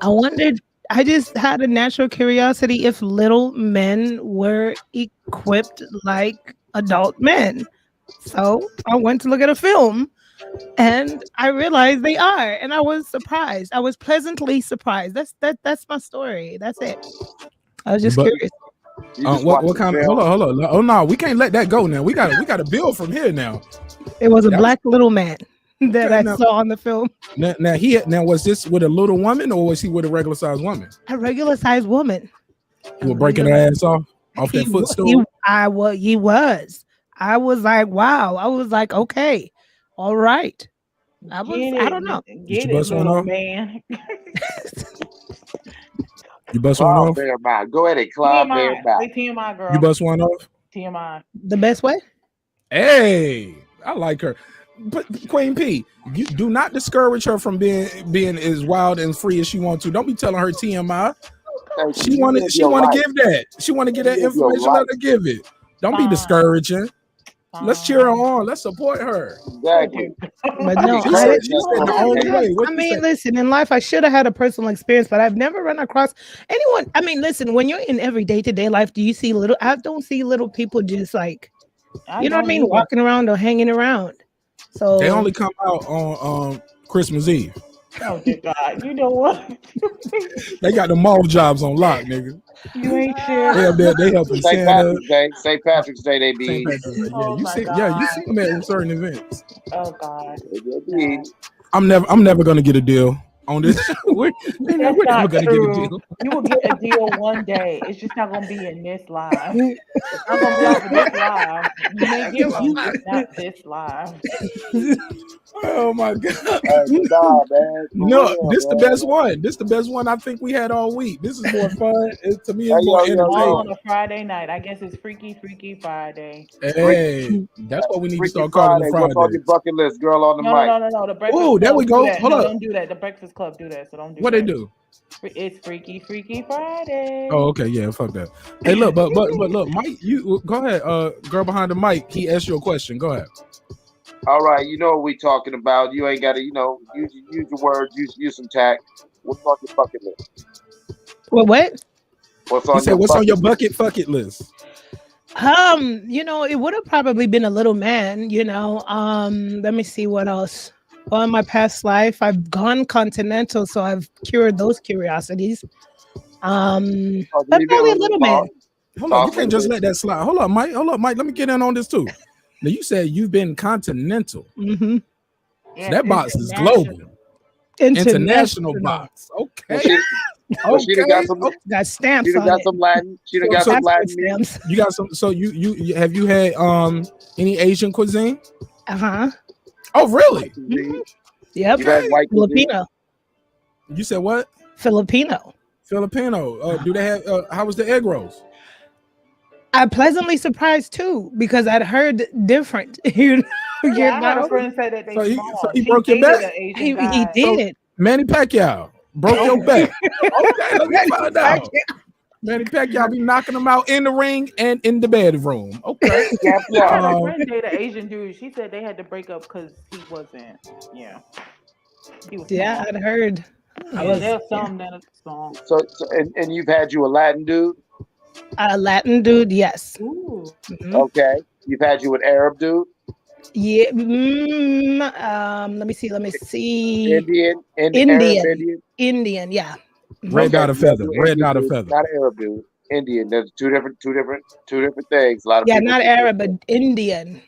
I just had a natural curiosity if little men were equipped like adult men. So I went to look at a film and I realized they are. And I was surprised. I was pleasantly surprised. That's my story. That's it. I was just curious. What kind of hold on. Oh no, we can't let that go now. We gotta build from here now. It was a black little man that I saw on the film. Now was this with a little woman or was he with a regular sized woman? A regular sized woman. You were breaking her ass off that footstool? He was. I was like, wow. I was like, okay, all right. I don't know. Did you bust one off? Man. You bust one off? Go ahead and climb there back. TMI, girl. You bust one off? TMI. The best way? Hey, I like her. But Queen P, you do not discourage her from being as wild and free as she wants to. Don't be telling her TMI. She want to give that. She want to get that information. Let her give it. Don't be discouraging. Let's cheer her on. Let's support her. Exactly. But no, I mean, listen, in life, I should have had a personal experience, but I've never run across anyone. I mean, listen, when you're in every day-to-day life, do you see I don't see little people just like, you know what I mean, walking around or hanging around. So they only come out on Christmas Eve. Oh dear God! You know what? They got the mall jobs on lock, nigga. You ain't sure. They help St. Patrick's Day. St. Patrick's Day, they be. You see them at certain events. Oh God. I'm never gonna get a deal on this. we're never gonna get a deal. You will get a deal one day. It's just not gonna be in this live. It's not gonna be on this live. You may get one, but not this live. Oh my God! Nah, man. No, this the best one. This the best one I think we had all week. This is more fun. To me, it's more entertaining. On a Friday night, I guess it's Freaky Friday. Hey, that's what we need to start calling the Friday. What's on your bucket list, girl on the mic? No. The Breakfast Club. There we go. Hold up. Don't do that. The Breakfast Club do that. So don't do. What they do? It's Freaky Friday. Oh, okay, yeah, fuck that. Hey, look, but look, Mike, you go ahead. Girl behind the mic, he asked you a question. Go ahead. All right, you know what we talking about. You ain't got to, use your words, use some tact. What's on your bucket list? What? What's on your bucket list? It would have probably been a little man, let me see what else. Well, in my past life, I've gone continental, so I've cured those curiosities. But probably a little man. Hold on, you can't just let that slide. Hold up, Mike. Let me get in on this too. Now you said you've been continental. Mm-hmm. So that box is global. International box. Okay. She got stamps. She got some Latin. She got some Latin stamps. You got some. So you have you had any Asian cuisine? Oh really? Mm-hmm. Yep. Filipino. You said what? Filipino. Do they have? How was the egg rolls? I'm pleasantly surprised too because I'd heard different. I had a friend say that he broke your back. He did. Manny Pacquiao Broke your back. Okay, let me find out. Manny Pacquiao be knocking him out in the ring and in the bedroom. Okay. I had a friend date an Asian dude. She said they had to break up because he wasn't. Yeah. He was small. I'd heard. There's some that are small. So and you've had you a Latin dude? A Latin dude, yes. Ooh. Mm-hmm. Okay. You've had you an Arab dude? Yeah. Let me see. Indian, yeah. Red dot of feather. Red dot of feather. Not Arab dude. Indian. There's two different things. A lot of yeah, people not Arab, but Indian.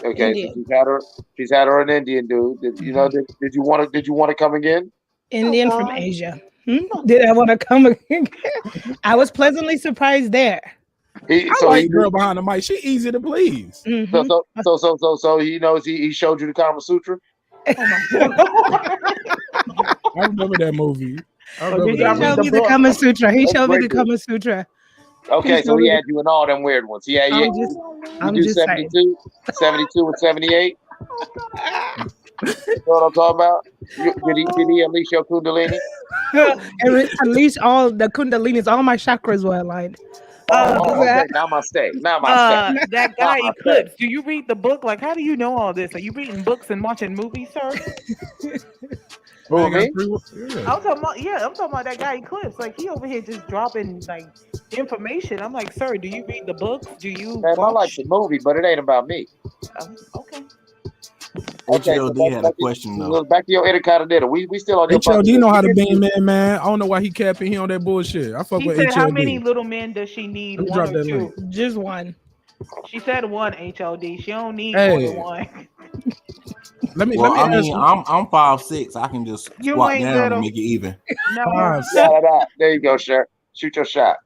Okay, Indian. so she's had her an Indian dude. Did you want to come again? Indian from Asia. Did I want to come again? I was pleasantly surprised there. I like girl behind the mic. She easy to please. Mm-hmm. So he knows he showed you the Kama Sutra. I remember that movie. He showed me the Kama Sutra. He showed me the Kama Sutra. Okay, so he had you in all them weird ones. Yeah, I'm you do just 72 and 78. You know what I'm talking about? Did he unleash your Kundalini? Unleash all the Kundalinis. All my chakras were aligned. Okay, namaste. That guy Eclipse. Do you read the book? Like, how do you know all this? Are you reading books and watching movies, sir? Who, me? I'm talking about that guy Eclipse. Like, he over here just dropping like information. I'm like, sir, do you read the books? Do you? Man, I like the movie, but it ain't about me. Okay. HLD had a question though. Back to your Intercontinental. We still on your HLD know how to bang man. I don't know why he capping here on that bullshit. I fuck She with said, HLD. how many little men does she need? One or two? Just one. She said one, HLD. She don't need more than one. Let me I'm ask you. I'm 5'6". I can just squat down and make it even. No. There you go, sir. Shoot your shot.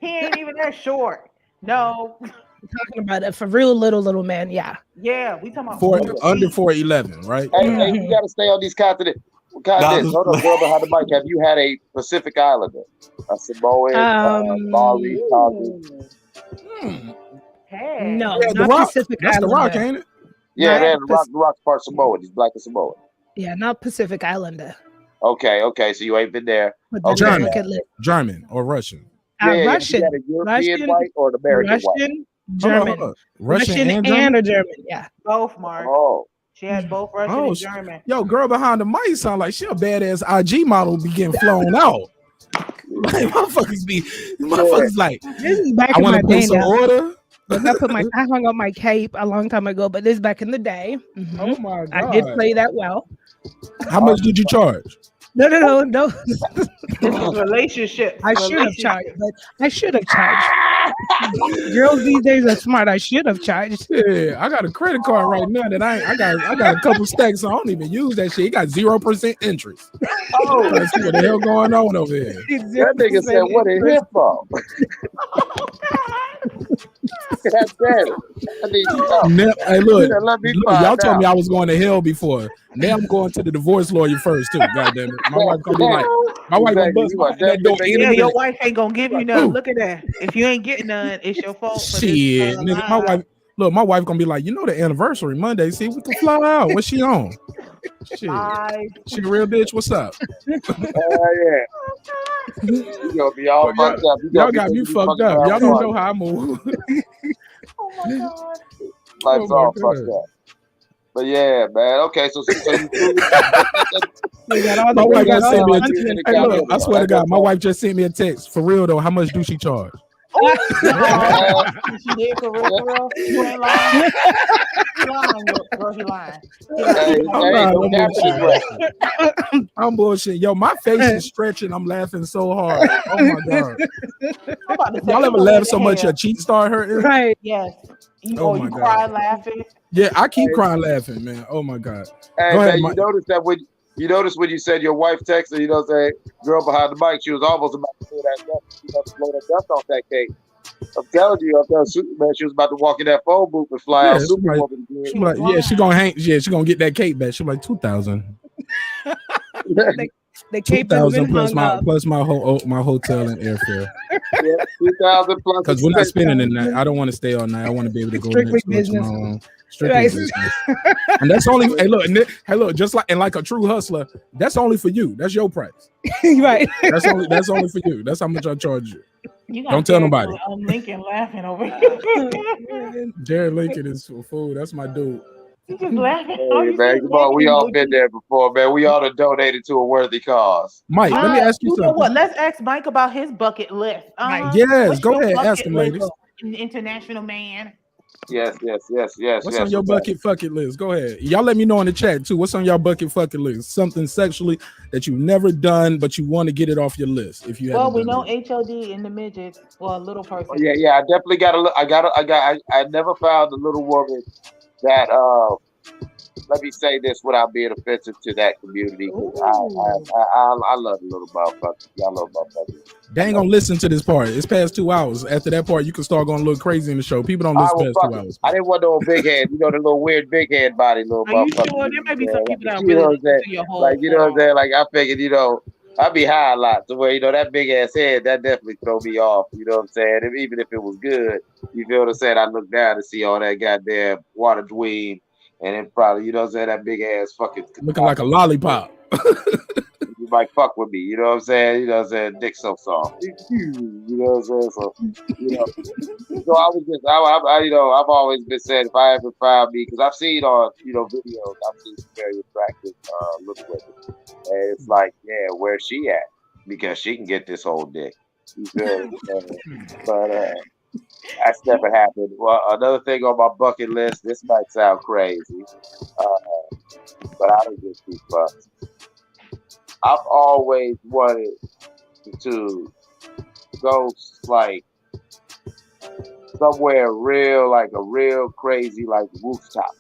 He ain't even that short. No. We're talking about it for real little man, yeah. Yeah, we talking about under 4'11", right? Hey, you gotta stay on these continents. Hold on, girl behind the mic. Have you had a Pacific Islander? A Samoan, Maori, Tongan? Hey. No, yeah, not Pacific That's Islander. the Rock, ain't it? Yeah, man, the Rock's part Samoan. He's black and Samoan. Yeah, not Pacific Islander. Okay, so you ain't been there. German or Russian? Russian. You had a European white or an American white? German. Russian and German. Yeah. Both, Mark. Oh. She had both Russian and German. Yo, girl behind the mic sound like she a badass IG model be getting flown out. Like, motherfuckers like, this is back I in my want to put day some now. order. I hung up my cape a long time ago, but this is back in the day. Mm-hmm. Oh my God. I did play that well. How much did you charge? No. This is relationship. I should have charged. Girls these days are smart. I should have charged. Yeah, I got a credit card right now that I got a couple stacks. So I don't even use that shit. It got 0% interest. Oh, let's see what the hell going on over here. That nigga said, "What is his fault?" That's it. Hey, look, y'all told me I was going to hell before. Now I'm going to the divorce lawyer first too. God damn it, my wife gonna be like, gonna bust that door. Yeah, your wife ain't gonna give you none. Look at that. If you ain't getting none, it's your fault. Shit, nigga, my wife. Look, my wife gonna be like, the anniversary Monday. See, we can fly out. What's she on? Shit, she a real bitch. What's up? Yeah. You gonna be all fucked up. Y'all got me fucked up. Y'all don't know how I move. Oh my God. Life's all fucked up. But yeah, man. Okay, so you my wife just sent me a text. Hey, look, I swear to God, my wife just sent me a text. For real though, how much do she charge? She did for real. You ain't lying. He lying. I'm bullshit. Yo, my face is stretching. I'm laughing so hard. Oh my God. Y'all ever laugh so much your cheeks start hurting? Right. Yes. You God. cry laughing. Yeah, I keep crying laughing, man. Oh my God. Hey, Go ahead, man, you noticed when you said your wife texted, say, girl behind the mic, she was almost about to blow that dust off that cake. I'm telling you, Superman, she was about to walk in that phone booth and fly out Superwoman again. She gonna hang. Yeah, she gonna get that cake back. She like 2,000. The cape 2,000 plus my hotel and airfare. Yeah, 2,000 plus. Because we're not spending the night. I don't want to stay all night. I want to be able to go strictly next business. Strictly business. And that's only hey look, just like a true hustler, that's only for you. That's your price. Right. That's only for you. That's how much I charge you. Don't tell nobody. Lincoln laughing over here. Jared Lincoln is for food. That's my dude. He's just laughing. Hey, man, come on. We all been there before, man. We all have donated to a worthy cause. Mike, let me ask you something. Know what? Let's ask Mike about his bucket list. Yes, what's go ahead. Ask him, ladies. International man. Yes. What's on your bucket fucking list? Go ahead. Y'all let me know in the chat too. What's on your bucket fucking list? Something sexually that you've never done, but you want to get it off your list. If you we know HOD in the midgets or a little person. Yeah. I definitely got to look. I never found a little woman that let me say this without being offensive to that community. I love the little motherfuckers. Y'all little motherfuckers. They ain't gonna listen to this part. It's past 2 hours. After that part, you can start going a little crazy in the show. People don't listen past 2 hours. I didn't want no big head. You know, the little weird big head body, little motherfucker. Are you sure? There might be some people that really listen to your whole. Like, you know what I'm saying? Like, I figured, you know, I be high a lot, so where, you know, that big ass head, that definitely throw me off. You know what I'm saying? And even if it was good, you feel what I'm saying? I look down to see all that goddamn water dweeb. And then probably, you know what I'm saying, that big ass fucking looking like a lollipop. You might fuck with me, you know what I'm saying? You know what I'm saying? Dick so soft. You know what I'm saying? So, you know. So I was just, I you know, I've always been saying if I ever found me, because I've seen on, you know, videos, I've seen some very attractive look women. And it's like, yeah, where's she at? Because she can get this whole dick. You feel me? But that's never happened. Well, another thing on my bucket list, this might sound crazy, but I don't give two fucks. I've always wanted to go like somewhere real, like a real crazy, like rooftop.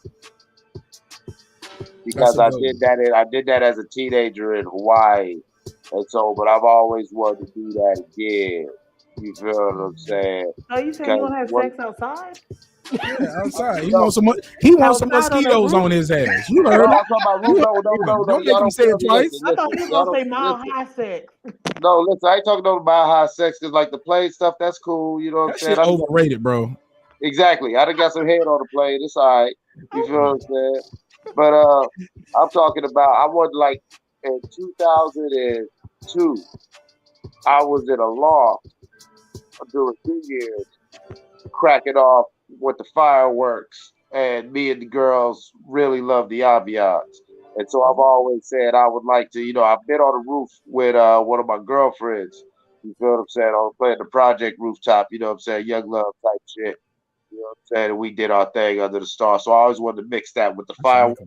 Because I did that as a teenager in Hawaii, and so, but I've always wanted to do that again. You feel what I'm saying? Oh, you saying you want to have sex outside? Yeah, outside. He wants some mosquitoes on his ass. You heard I'm talking about don't make him say it twice. I thought he was gonna say mile high sex. No, listen, I ain't talking about mile high sex because like the plane stuff, that's cool. You know what I'm saying? That's overrated, bro. Exactly. I done got some head on the plane. It's all right. You feel what I'm saying? But I'm talking about I was like in 2002, I was in a loft during 2 years, cracking off with the fireworks, and me and the girls really love the ambiance. And so I've always said I would like to, you know, I've been on the roof with one of my girlfriends. You feel what I'm saying? I was playing the project rooftop, you know what I'm saying? Young love type shit. You know what I'm saying? And we did our thing under the stars. So I always wanted to mix that with the fireworks,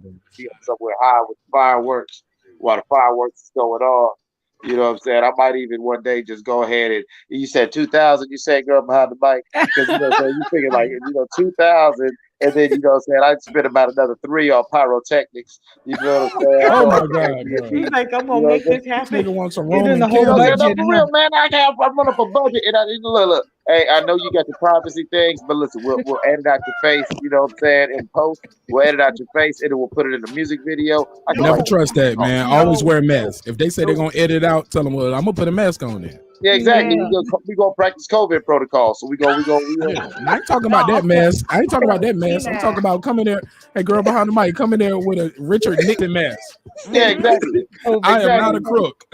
somewhere high with the fireworks while the fireworks is going on. You know what I'm saying? I might even one day just go ahead and you said 2000. You said girl behind the mic because you know what I'm saying? You figure like 2000, and then you know what I'm saying I'd spend about another 3 on pyrotechnics. You know what I'm saying? Oh my god! He's like, I'm gonna make this happen. Nigga wants some Roman Roman whole budget. No, for real, man. I'm running for budget, and look. Hey, I know you got the privacy things, but listen, we'll edit out your face. You know what I'm saying? In post, we'll edit out your face, and then we'll put it in the music video. I never trust that, man. Always wear a mask. If they say they're gonna edit out, tell them, well, I'm gonna put a mask on there. Yeah, exactly. Yeah. We gonna practice COVID protocol. So we go. Yeah. I ain't talking about that mask. I'm talking about coming there. Hey, girl behind the mic, coming there with a Richard Nixon mask. Yeah, exactly. I am not a crook.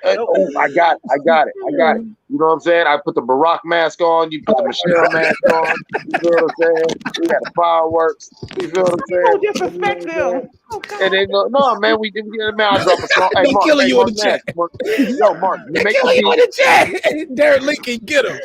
Oh, I got it. You know what I'm saying? I put the Marq mask on. You put the Michelle mask on. You feel what I'm saying? We got the fireworks. You feel what I'm saying? Disrespect them. And they go, no, man, we didn't get a man. I drop a song. Hey, Mark, killing you in the chat. Yo, Mark, you make killing you in the chat. Derek Lincoln, get him.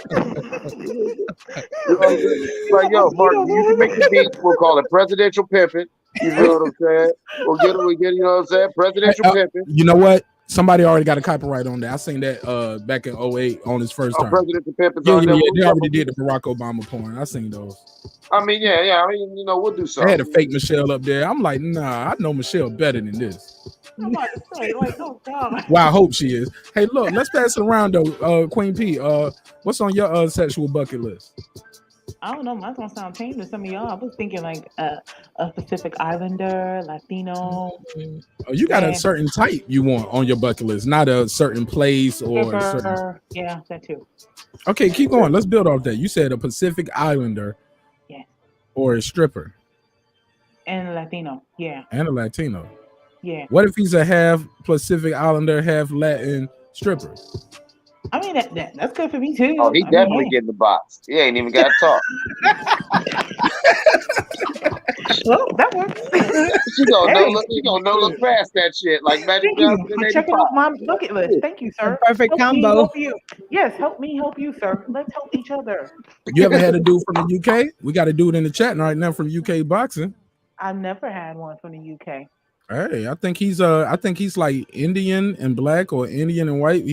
Like, yo, Mark, you can make the beat. We'll call it presidential pimping. You feel what I'm saying? We'll get, you know what I'm saying? Presidential pimping. You know what? Somebody already got a copyright on that. I seen that back in 2008 on his first time. Presidential pimping. Yeah, they already did the Barack Obama porn. I seen those. I mean, yeah. I mean, you know, we'll do something. They had a fake Michelle up there. I'm like, nah, I know Michelle better than this. I'm about to say, like, oh God. Well, I hope she is. Hey, look, let's pass it around though. Queen P, what's on your sexual bucket list? I don't know. Mine's gonna sound tame to some of y'all. I was thinking like a Pacific Islander, Latino. Oh, you got a certain type you want on your bucket list, not a certain place or a certain... Yeah, that too. Okay, keep going. Let's build off that. You said a Pacific Islander. Yeah. or a stripper? And a Latino. Yeah. And a Latino. Yeah. What if he's a half Pacific Islander, half Latin stripper? I mean, that's good for me too. Oh, he definitely getting the box. He ain't even got to talk. Well, that works. You gonna no look past that shit like Magic Johnson. Check off my bucket list. Thank you, sir. Perfect combo. Help you. Yes, help me help you, sir. Let's help each other. You ever had a dude from the UK? We got a dude in the chat right now from UK boxing. I've never had one from the UK. Hey, I think he's like Indian and black or Indian and white.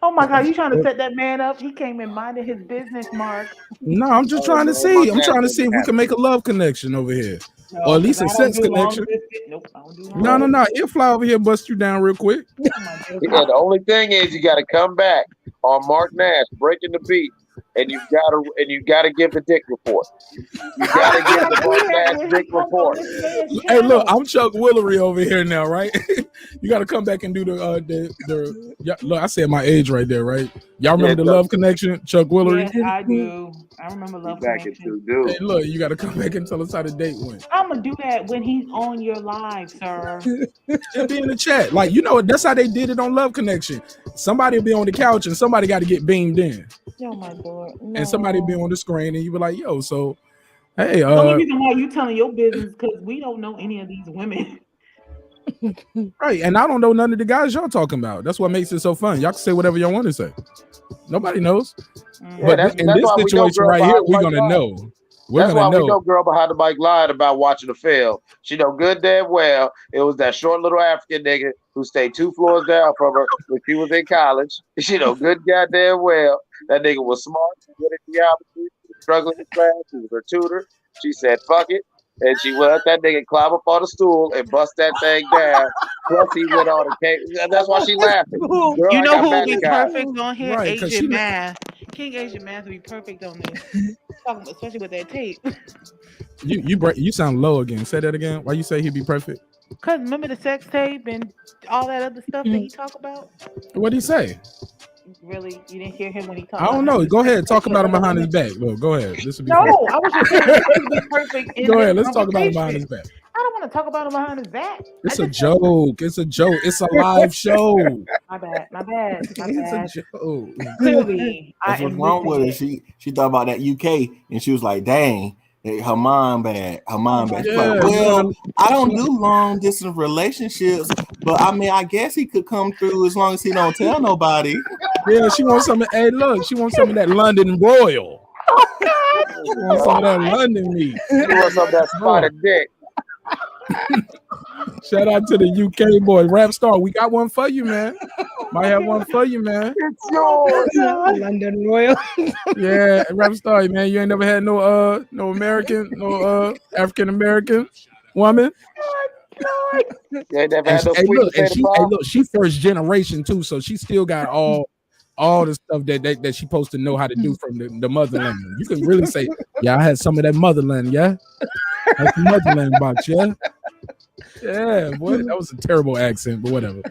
Oh my God, you trying to set that man up? He came in minding his business, Mark. No, I'm just trying to see. I'm trying to see if we can make a love connection over here. No, or at least a sex connection. Nope, I don't do No. He'll fly over here, bust you down real quick. Yeah, the only thing is you got to come back on Marq Nash breaking the beat, and you gotta give the dick report. You gotta give the Marq Nash dick report. Hey, look, I'm Chuck Willery over here now, right? You got to come back and do the look. I said my age right there, right? Y'all remember the Love Connection, Chuck Willery? Yes, I do. I remember Love Connection. Hey, look, you got to come back and tell us how the date went. I'm gonna do that when he's on your live, sir. Just be in the chat, like that's how they did it on Love Connection. Somebody will be on the couch and somebody got to get beamed in. Oh my God! No. And somebody be on the screen and you be like, "Yo, so hey." The only reason why you telling your business because we don't know any of these women. Right, and I don't know none of the guys y'all talking about. That's what makes it so fun. Y'all can say whatever y'all want to say. Nobody knows. But in this situation right here, we're gonna know. That's why we know girl behind the mic lied about watching the film. She know good damn well it was that short little African nigga who stayed 2 floors down from her when she was in college. She know good goddamn well that nigga was smart, good at geometry, struggling in class. He was her tutor. She said, "Fuck it." And she let that nigga climb up on the stool and bust that thing down. Plus, he went on and came. That's why she laughing. Girl, you know who would be perfect on here? Right, Asian Math. King Asian Math would be perfect on this. Especially with that tape. You sound low again. Say that again. Why you say he'd be perfect? Because remember the sex tape and all that other stuff that he talk about? What'd he say? Really? You didn't hear him when he talked? I don't know. Go ahead. Talk about him behind his back. Look, go ahead. This would be I was just saying it would be perfect. Go ahead. Let's talk about him behind his back. I don't want to talk about him behind his back. It's a joke. It's a joke. It's a live show. My bad. It's a joke. Clearly, that's what's wrong with her. She thought about that UK and she was like, "Dang, her mind bad. Her mind bad." She's like, "Well, I don't do long distance relationships, but I mean, I guess he could come through as long as he don't tell nobody." Yeah, she wants some. Hey, look, she wants some of that London broil. She wants some of that London meat. She wants some of that spotted dick. Shout out to the UK boy, Rap Star. We got one for you, man. Might have one for you, man. It's yours. London Royal. Yeah, Rap Star, man. You ain't never had no American, no African American woman. Hey, look, she first generation too, so she still got all the stuff that she supposed to know how to do from the motherland. You can really say, "Yeah, I had some of that motherland." Yeah, that's the motherland box. Yeah. Yeah, boy, that was a terrible accent, but whatever.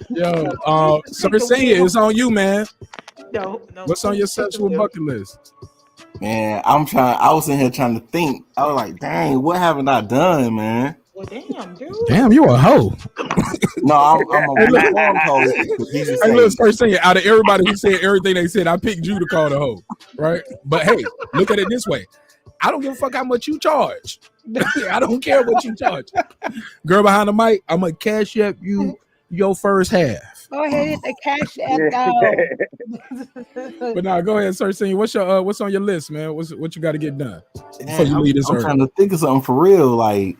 Yo, Sir Senior, it's on you, man. No. What's on your sexual bucket list? Man, I was in here trying to think. I was like, dang, what haven't I done, man? Well, damn, dude. Damn, you a hoe. No, I'm a warm hoe. Hey, look, Sir Senior, out of everybody who said everything they said, I picked you to call the hoe, right? But hey, look at it this way. I don't give a fuck how much you charge. I don't care what you charge. Girl behind the mic, I'm gonna cash up you your first half. Go ahead, the cash app. But now, go ahead, Sir Senior. What's on your list, man? What you got to get done before you leave this earth? I'm trying to think of something for real, like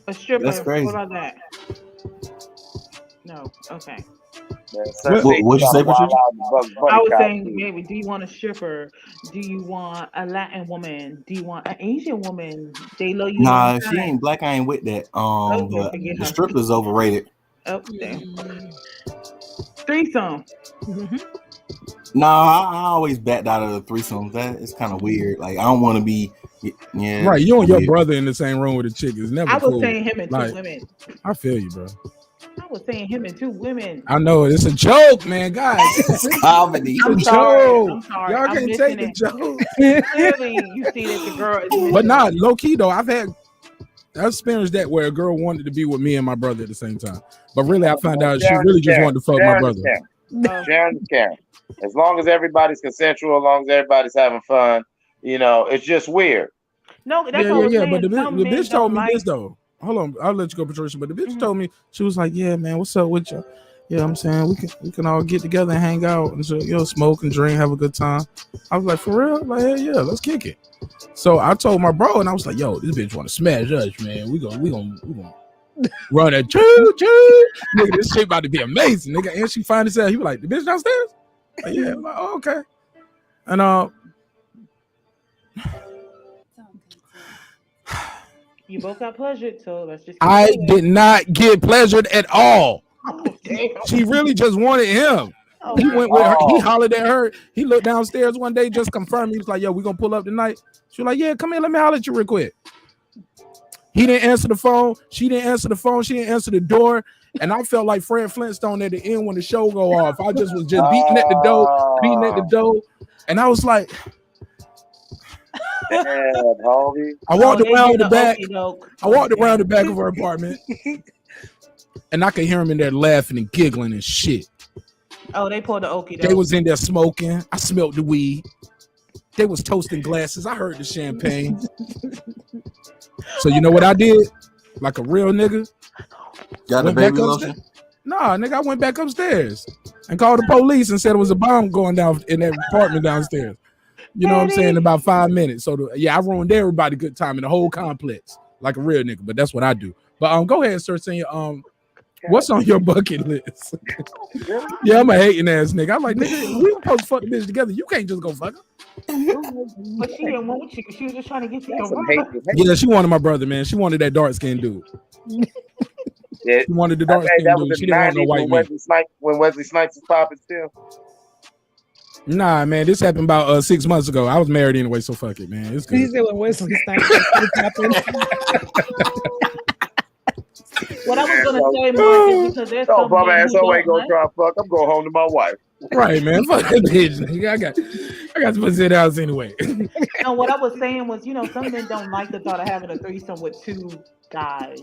a stripper. That's crazy. What about that? No. Okay. What'd you say, Patricia? I was saying, maybe, do you want a stripper? Do you want a Latin woman? Do you want an Asian woman? They love you. Nah, she ain't black. I ain't with that. The stripper's overrated. Oh, threesome. Nah, I always backed out of the threesomes. That is kind of weird. Like I don't want to be. Yeah. Right, you and your brother in the same room with a chick is never. I was cool. saying him and two women. I feel you, bro. I was saying him and two women. I know it's a joke, man. God, it's comedy. I'm sorry. I'm sorry. Y'all I'm can't take the joke. Clearly, you see that the girl is. But not low key though. I've experienced that where a girl wanted to be with me and my brother at the same time, but really I found out she really just wanted to fuck my brother. Sharon is Karen. As long as everybody's consensual, as long as everybody's having fun, you know, it's just weird. No, that's yeah. But the bitch told me this though. Hold on, I'll let you go, Patricia. But the bitch told me, she was like, "Yeah, man, what's up with you? Yeah, I'm saying we can all get together and hang out and so, smoke and drink, have a good time." I was like, "For real? Like, hell yeah, let's kick it." So I told my bro, and I was like, "Yo, this bitch want to smash us, man. We gonna run a choo choo, nigga. This shit about to be amazing, nigga." And she finally said, "He was like, the bitch downstairs." Like, yeah, I'm like, oh, okay. And you both got pleasured, so let's just. I did not get pleasured at all. She really just wanted him. He went with her. He hollered at her. He looked downstairs one day, just confirmed. He was like, "Yo, we gonna pull up tonight." She was like, "Yeah, come here. Let me holler at you real quick." He didn't answer the phone. She didn't answer the phone. She didn't answer the door. And I felt like Fred Flintstone at the end when the show go off. I just was just beating at the door, and I was like, Damn, homie. I walked around the back. I walked around the back of her apartment, and I could hear him in there laughing and giggling and shit. Oh, they pulled the okie. They was in there smoking. I smelled the weed. They was toasting glasses. I heard the champagne. So you know what I did? Like a real nigga. Got the baby lotion? Nah, nigga, I went back upstairs and called the police and said it was a bomb going down in that apartment downstairs. You know what I'm saying? In about 5 minutes. So I ruined everybody good time in the whole complex like a real nigga. But that's what I do. But go ahead, sir. Saying what's on your bucket list? Yeah, I'm a hating ass nigga. I'm like, nigga, we supposed to fuck the bitch together. You can't just go fuck her. But she didn't want you. She was just trying to get you your brother. Yeah, she wanted my brother, man. She wanted that dark skinned dude. Yeah. She wanted the dark skinned dude. She didn't want no white man. When Wesley Snipes was popping still. Nah, man, this happened about 6 months ago. I was married anyway, so fuck it, man. It's good. He said when Wesley Snipes was popping. What I was gonna say, Mark, is because there's some bum men ass who ain't gonna try to fuck. I'm going home to my wife. Right, man. Fuck that bitch, nigga. I got to put it out anyway. No, what I was saying was, some men don't like the thought of having a threesome with two guys.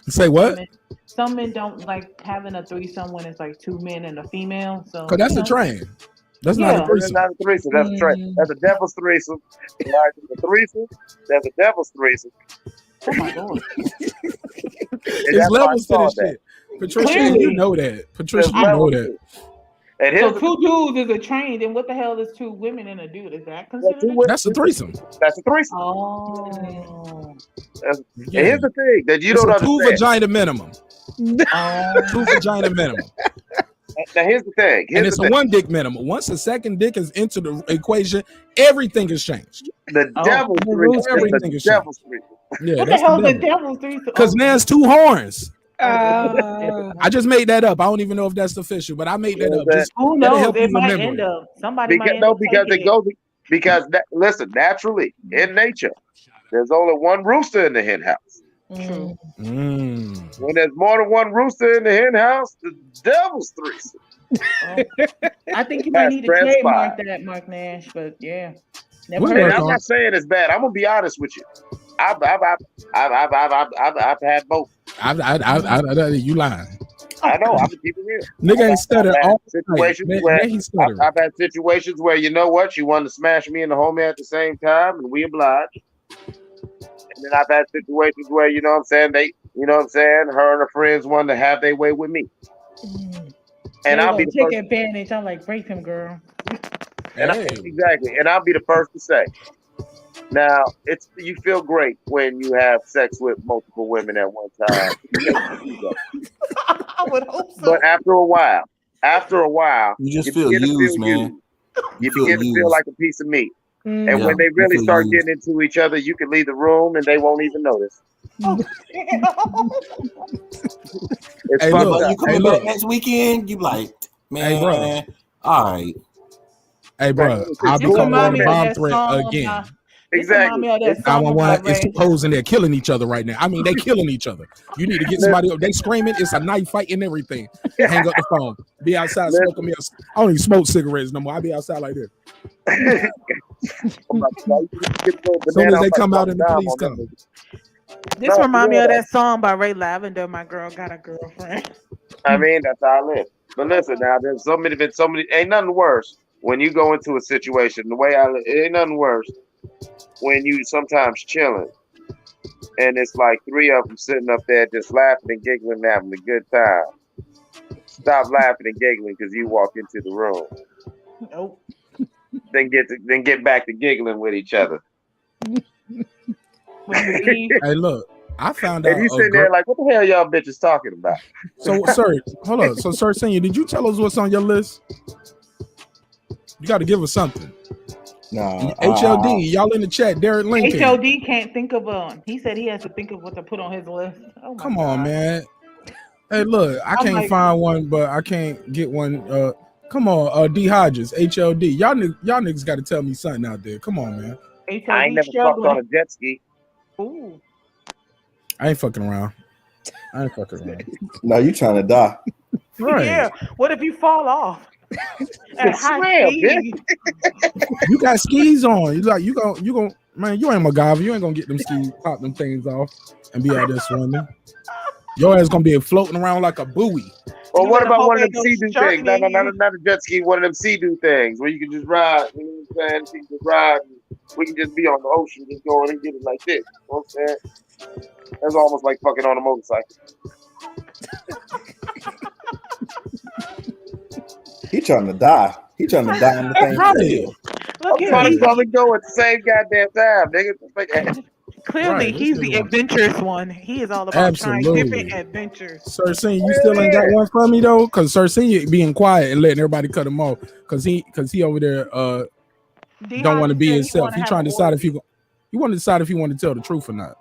Say what? Some men don't like having a threesome when it's like two men and a female. So, cause that's a train. That's not a threesome. That's not a threesome. That's a train. That's a devil's threesome. A threesome. That's a devil's threesome. Oh my God. It's levels to this shit. Patricia, Clearly. you know that. Patricia, you know that. So two dudes is a train, then what the hell is two women and a dude? Is that considered? That's a threesome. That's a threesome. Oh. And here's the thing that you don't understand. 2 vagina minimum. 2 vagina minimum. Now here's the thing. And it's a 1 dick minimum. Once the second dick is into the equation, everything has changed. The devil's threesome. Everything is changed. Yeah, what the hell is the devil's threesome? Because there's 2 horns. I just made that up. I don't even know if that's official, but I made that up. Just who knows? It might end up. Somebody might end up listen, naturally in nature, there's only one rooster in the hen house. True. When there's more than one rooster in the hen house, the devil's threesome. I think you might need to trademark that, Marq Nash. But yeah, I'm not saying it's bad. I'm gonna be honest with you. I've had both. You lying. I know. I'm keeping it real. Nigga ain't stutter all situations where I've had situations where you know what, you wanted to smash me and the homie at the same time, and we obliged. And then I've had situations where you know what I'm saying, her and her friends wanted to have their way with me. And I'll be the take advantage. I'm like, break him, girl. Exactly. And I'll be the first to say. Now, you feel great when you have sex with multiple women at one time. I would hope so. But after a while, you just feel used, man. You begin to feel like a piece of meat. And when they really start getting into each other, you can leave the room and they won't even notice. It's hey, look, you coming back next weekend? You like, man, hey, bro. All right. Hey, bro, I'll become on the bomb threat again. Exactly. That song about it's two hoes in there killing each other right now. I mean, they killing each other. You need to get somebody up. They screaming. It's a knife fight and everything. Hang up the phone. Be outside smoking me. I don't even smoke cigarettes no more. I be outside like this. As soon as they come out and the police come. This remind me of that song by Ray Lavender, My Girl Got a Girlfriend. I mean, that's how I live. But listen, now there's so many, ain't nothing worse when you go into a situation. The way I live, it ain't nothing worse when you sometimes chilling and it's like three of them sitting up there just laughing and giggling, having a good time. Stop laughing and giggling because you walk into the room. Nope. Then get back to giggling with each other. Hey, look, I found out. And you sitting there like, what the hell y'all bitches talking about? So, sir, hold on. So, sir, Senior, did you tell us what's on your list? You got to give us something. No. HLD, y'all in the chat. Derek Lincoln. HLD can't think of he said he has to think of what to put on his list. Oh my Come God. on, man. Hey, look, I can't find one, but I can't get one. Come on, D Hodges, HLD. Y'all niggas got to tell me something out there. Come on, man. HLD I ain't never fucked on a jet ski. Ooh. I ain't fucking around. No, you trying to die. Right. Yeah. What if you fall off? At high speed. You got skis on. You gon' man, you ain't MacGyver. You ain't gonna get them skis, pop them things off, and be out there swimming. Your ass gonna be floating around like a buoy. Well, what about one of them sea-doo things? No, not a jet ski. One of them sea-doo things where you can just ride. You know what I'm saying? You can just ride. We can just be on the ocean, just going and get it like this. You know what I'm saying? That's almost like fucking on a motorcycle. He trying to die. He trying to die in the thing. Look I'm trying to probably go at the same goddamn time, nigga. Clearly, he's the adventurous one. He is all about trying different adventures. Sir Senior, you still ain't got one for me though, because Sir Senior being quiet and letting everybody cut him off, because he over there don't want to be himself. He trying to decide if you want to decide if you want to tell the truth or not.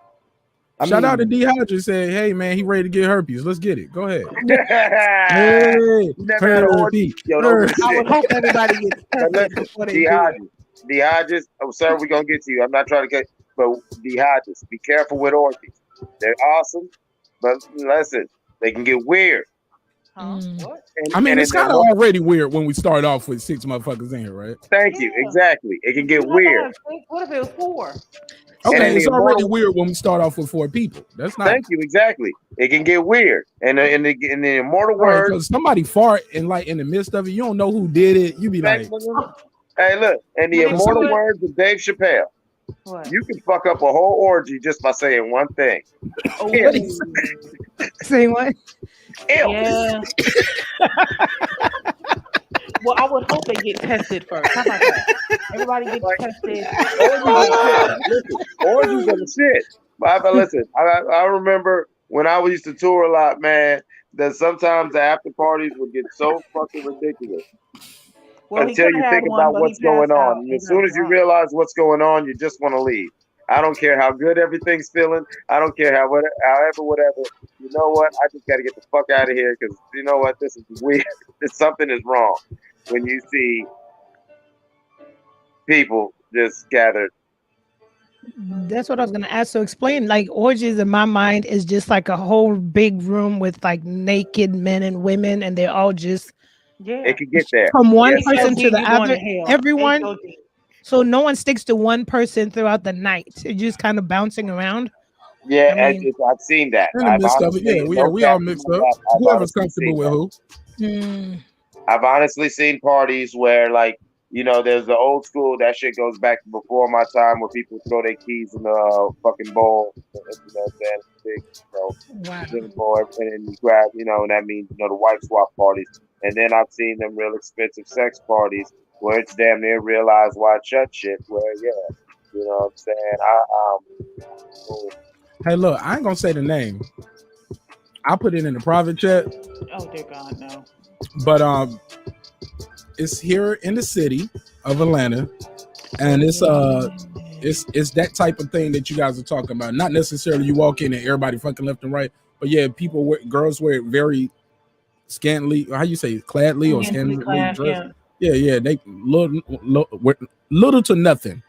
Shout out to D Hodges, said, "Hey man, he ready to get herpes. Let's get it. Go ahead." Hey, herpes. Yo, I would hope everybody gets tested before they do it. D Hodges, oh sir, we're gonna get to you. I'm not trying to get, but D Hodges, be careful with orgies. They're awesome, but listen, they can get weird. What? I mean, it's kind of already weird when we start off with 6 motherfuckers in here, right? Thank you. Exactly. It can get weird. What if it was 4? Okay, it's already weird when we start off with 4 people. That's not. Thank you. Exactly. It can get weird, and in the immortal words, because somebody fart and like in the midst of it, you don't know who did it. You be like, "Hey, look!" In the immortal words of Dave Chappelle, you can fuck up a whole orgy just by saying one thing. Say what? Yeah. Well, I would hope they get tested first. How about that? Everybody gets tested. Orgies are the shit. But listen, I remember when I used to tour a lot, man, that sometimes the after parties would get so fucking ridiculous. Until you think about what's going on. And as soon as you realize what's going on, you just want to leave. I don't care how good everything's feeling. I don't care whatever. You know what? I just got to get the fuck out of here because you know what? This is weird. Something is wrong when you see people just gathered. That's what I was gonna ask. So explain, like orgies in my mind is just like a whole big room with like naked men and women, and they're all just it could get there from one person to the other. Everyone. So no one sticks to one person throughout the night. It's just kind of bouncing around. Yeah, I've seen that. In the midst of it, yeah, we all mixed up. Whoever's comfortable with who. I've honestly seen parties where, like, you know, there's the old school. That shit goes back to before my time, where people throw their keys in the fucking bowl. You know, big, bowl, and you grab, you know, and that means, you know, the wife swap parties. And then I've seen them real expensive sex parties where it's damn near realize why shut shit. Where you know what I'm saying? Hey, look, I ain't gonna say the name. I'll put it in the private chat. Oh dear God, no. But it's here in the city of Atlanta, and it's that type of thing that you guys are talking about. Not necessarily you walk in and everybody fucking left and right, but yeah, girls wear very scantily. How you say, cladly or scantily dressed? Yeah, they little to nothing.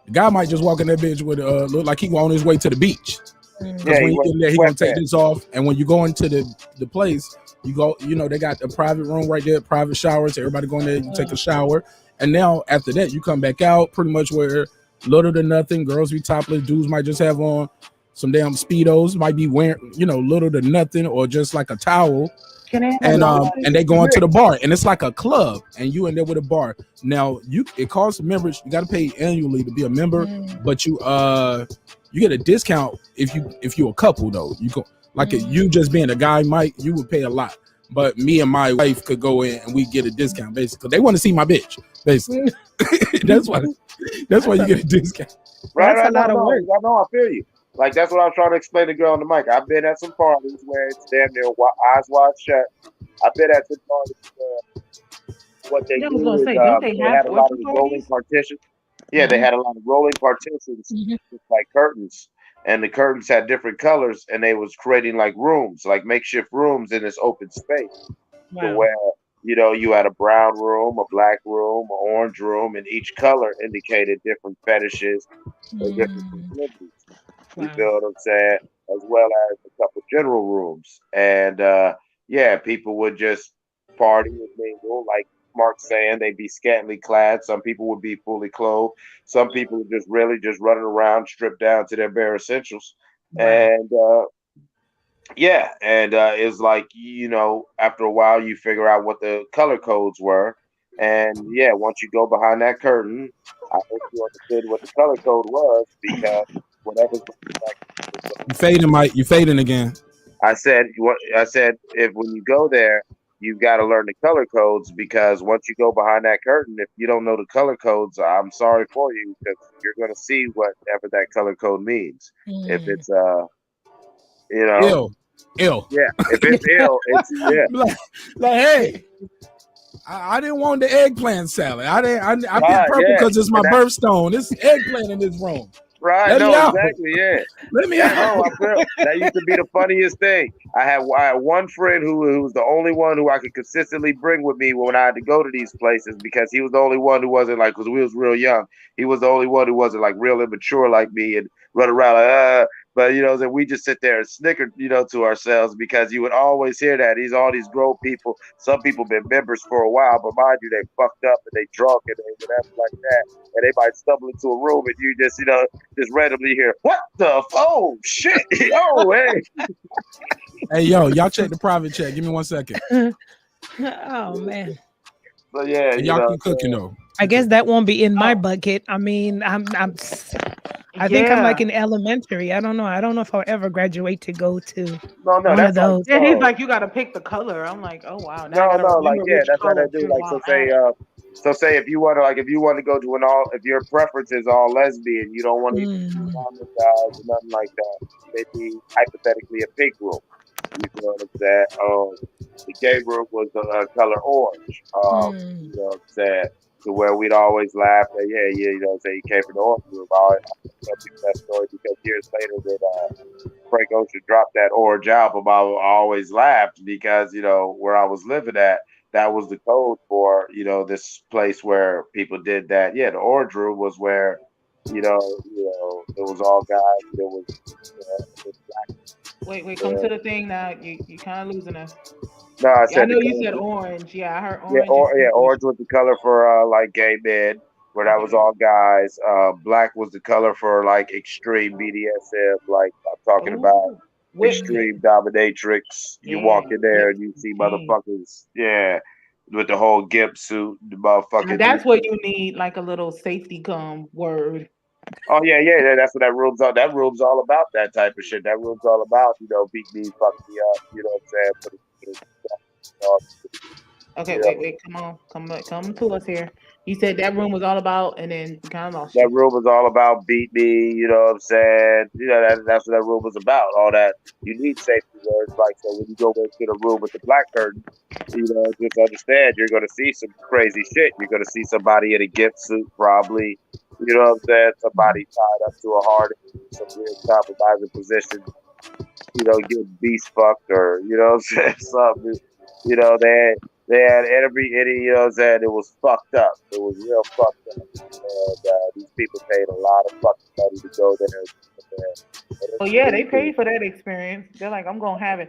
The guy might just walk in that bitch with look like he on his way to the beach. Because when you get there, he gonna take this off. And when you go into the place, you go, they got a private room right there, private showers. Everybody go in there, you take a shower. And now after that, you come back out pretty much where little to nothing. Girls be topless, dudes might just have on some damn Speedos, might be wearing, little to nothing, or just like a towel. And they go into the bar, and it's like a club, and you in there with a bar. Now it costs members. You got to pay annually to be a member, but you get a discount if you're a couple though. You go like you just being a guy, Mike, you would pay a lot. But me and my wife could go in and we get a discount basically. They want to see my bitch basically. that's why you get a discount. Right, that's a lot of work. I know, I feel you. Like, that's what I was trying to explain to the girl on the mic. I've been at some parties where it's damn near eyes wide shut. I've been at some parties where what they do is they had a lot of rolling partitions. Yeah, they had a lot of rolling partitions, like curtains. And the curtains had different colors, and they was creating like rooms, like makeshift rooms in this open space. Wow. So where, you had a brown room, a black room, an orange room, and each color indicated different fetishes or different proclivities. You feel what I'm saying? As well as a couple general rooms. And people would just party and mingle. Like Mark's saying, they'd be scantily clad. Some people would be fully clothed. Some people would just really just running around stripped down to their bare essentials. Wow. And it's like, after a while you figure out what the color codes were. And once you go behind that curtain, I hope you understood what the color code was, because whatever's you fading, Mike. You fading again. I said if when you go there, you've got to learn the color codes, because once you go behind that curtain, if you don't know the color codes, I'm sorry for you, because you're going to see whatever that color code means. If it's ill. Yeah, if it's ill, it's like hey. I didn't want the eggplant salad. I picked purple because it's my birthstone. It's eggplant in this room. Right, exactly, yeah. Let me out. I feel that used to be the funniest thing. I had one friend who was the only one who I could consistently bring with me when I had to go to these places, because he was the only one who wasn't like, because we was real young. He was the only one who wasn't like real immature like me and run around like, but then we just sit there and snicker, to ourselves, because you would always hear that all these grown people. Some people been members for a while, but mind you, they fucked up and they drunk and they whatever like that, and they might stumble into a room and you just just randomly hear, what the oh shit, oh hey. Hey yo, y'all check the private chat. Give me 1 second. Oh man. So yeah, y'all keep cooking though. I guess that won't be in my bucket. I mean, I think I'm like in elementary. I don't know. I don't know if I'll ever graduate to go to one of those. Yeah, he's like, you got to pick the color. I'm like, oh wow. Now that's how they do. Like, say if you want to go to if your preference is all lesbian, you don't want to guys or nothing like that. Maybe hypothetically a pink room. You know what I'm saying? The gay room was the color orange. You know what I'm saying? To where we'd always laugh that, say you came from the orange room. I tell people that story because years later that Frank Ocean dropped that Orange album, I always laughed because, where I was living at, that was the code for, this place where people did that. Yeah, the orange room was where, it was all guys. There was, black. Wait, come to the thing now. You kind of losing us. No, I said. I know you said orange. Yeah, I heard orange. Orange was the color for like gay men, where that was all guys. Black was the color for like extreme BDSM, like I'm talking about extreme dominatrix. You walk in there and you see motherfuckers, with the whole gimp suit, the motherfuckers. And that's what you need, like a little safety gum word. Oh yeah, that's what that room's all. That room's all about that type of shit. That room's all about, beat me, fuck me up. You know what I'm saying? Okay, wait, come to us here. You said that room was all about, and then you kind of lost. That room was all about beat me. You know what I'm saying? That's what that room was about. All that you need safety words, like so when you go into the room with the black curtain, just understand you're gonna see some crazy shit. You're gonna see somebody in a gimp suit, probably. You know what I'm saying? Somebody tied up to a heart in some weird compromising position. Getting beast fucked or, what I'm saying? Something. They had every idiot said it was fucked up. It was real fucked up. And these people paid a lot of fucking money to go there. Oh yeah, they paid for that experience. They're like, I'm gonna have it.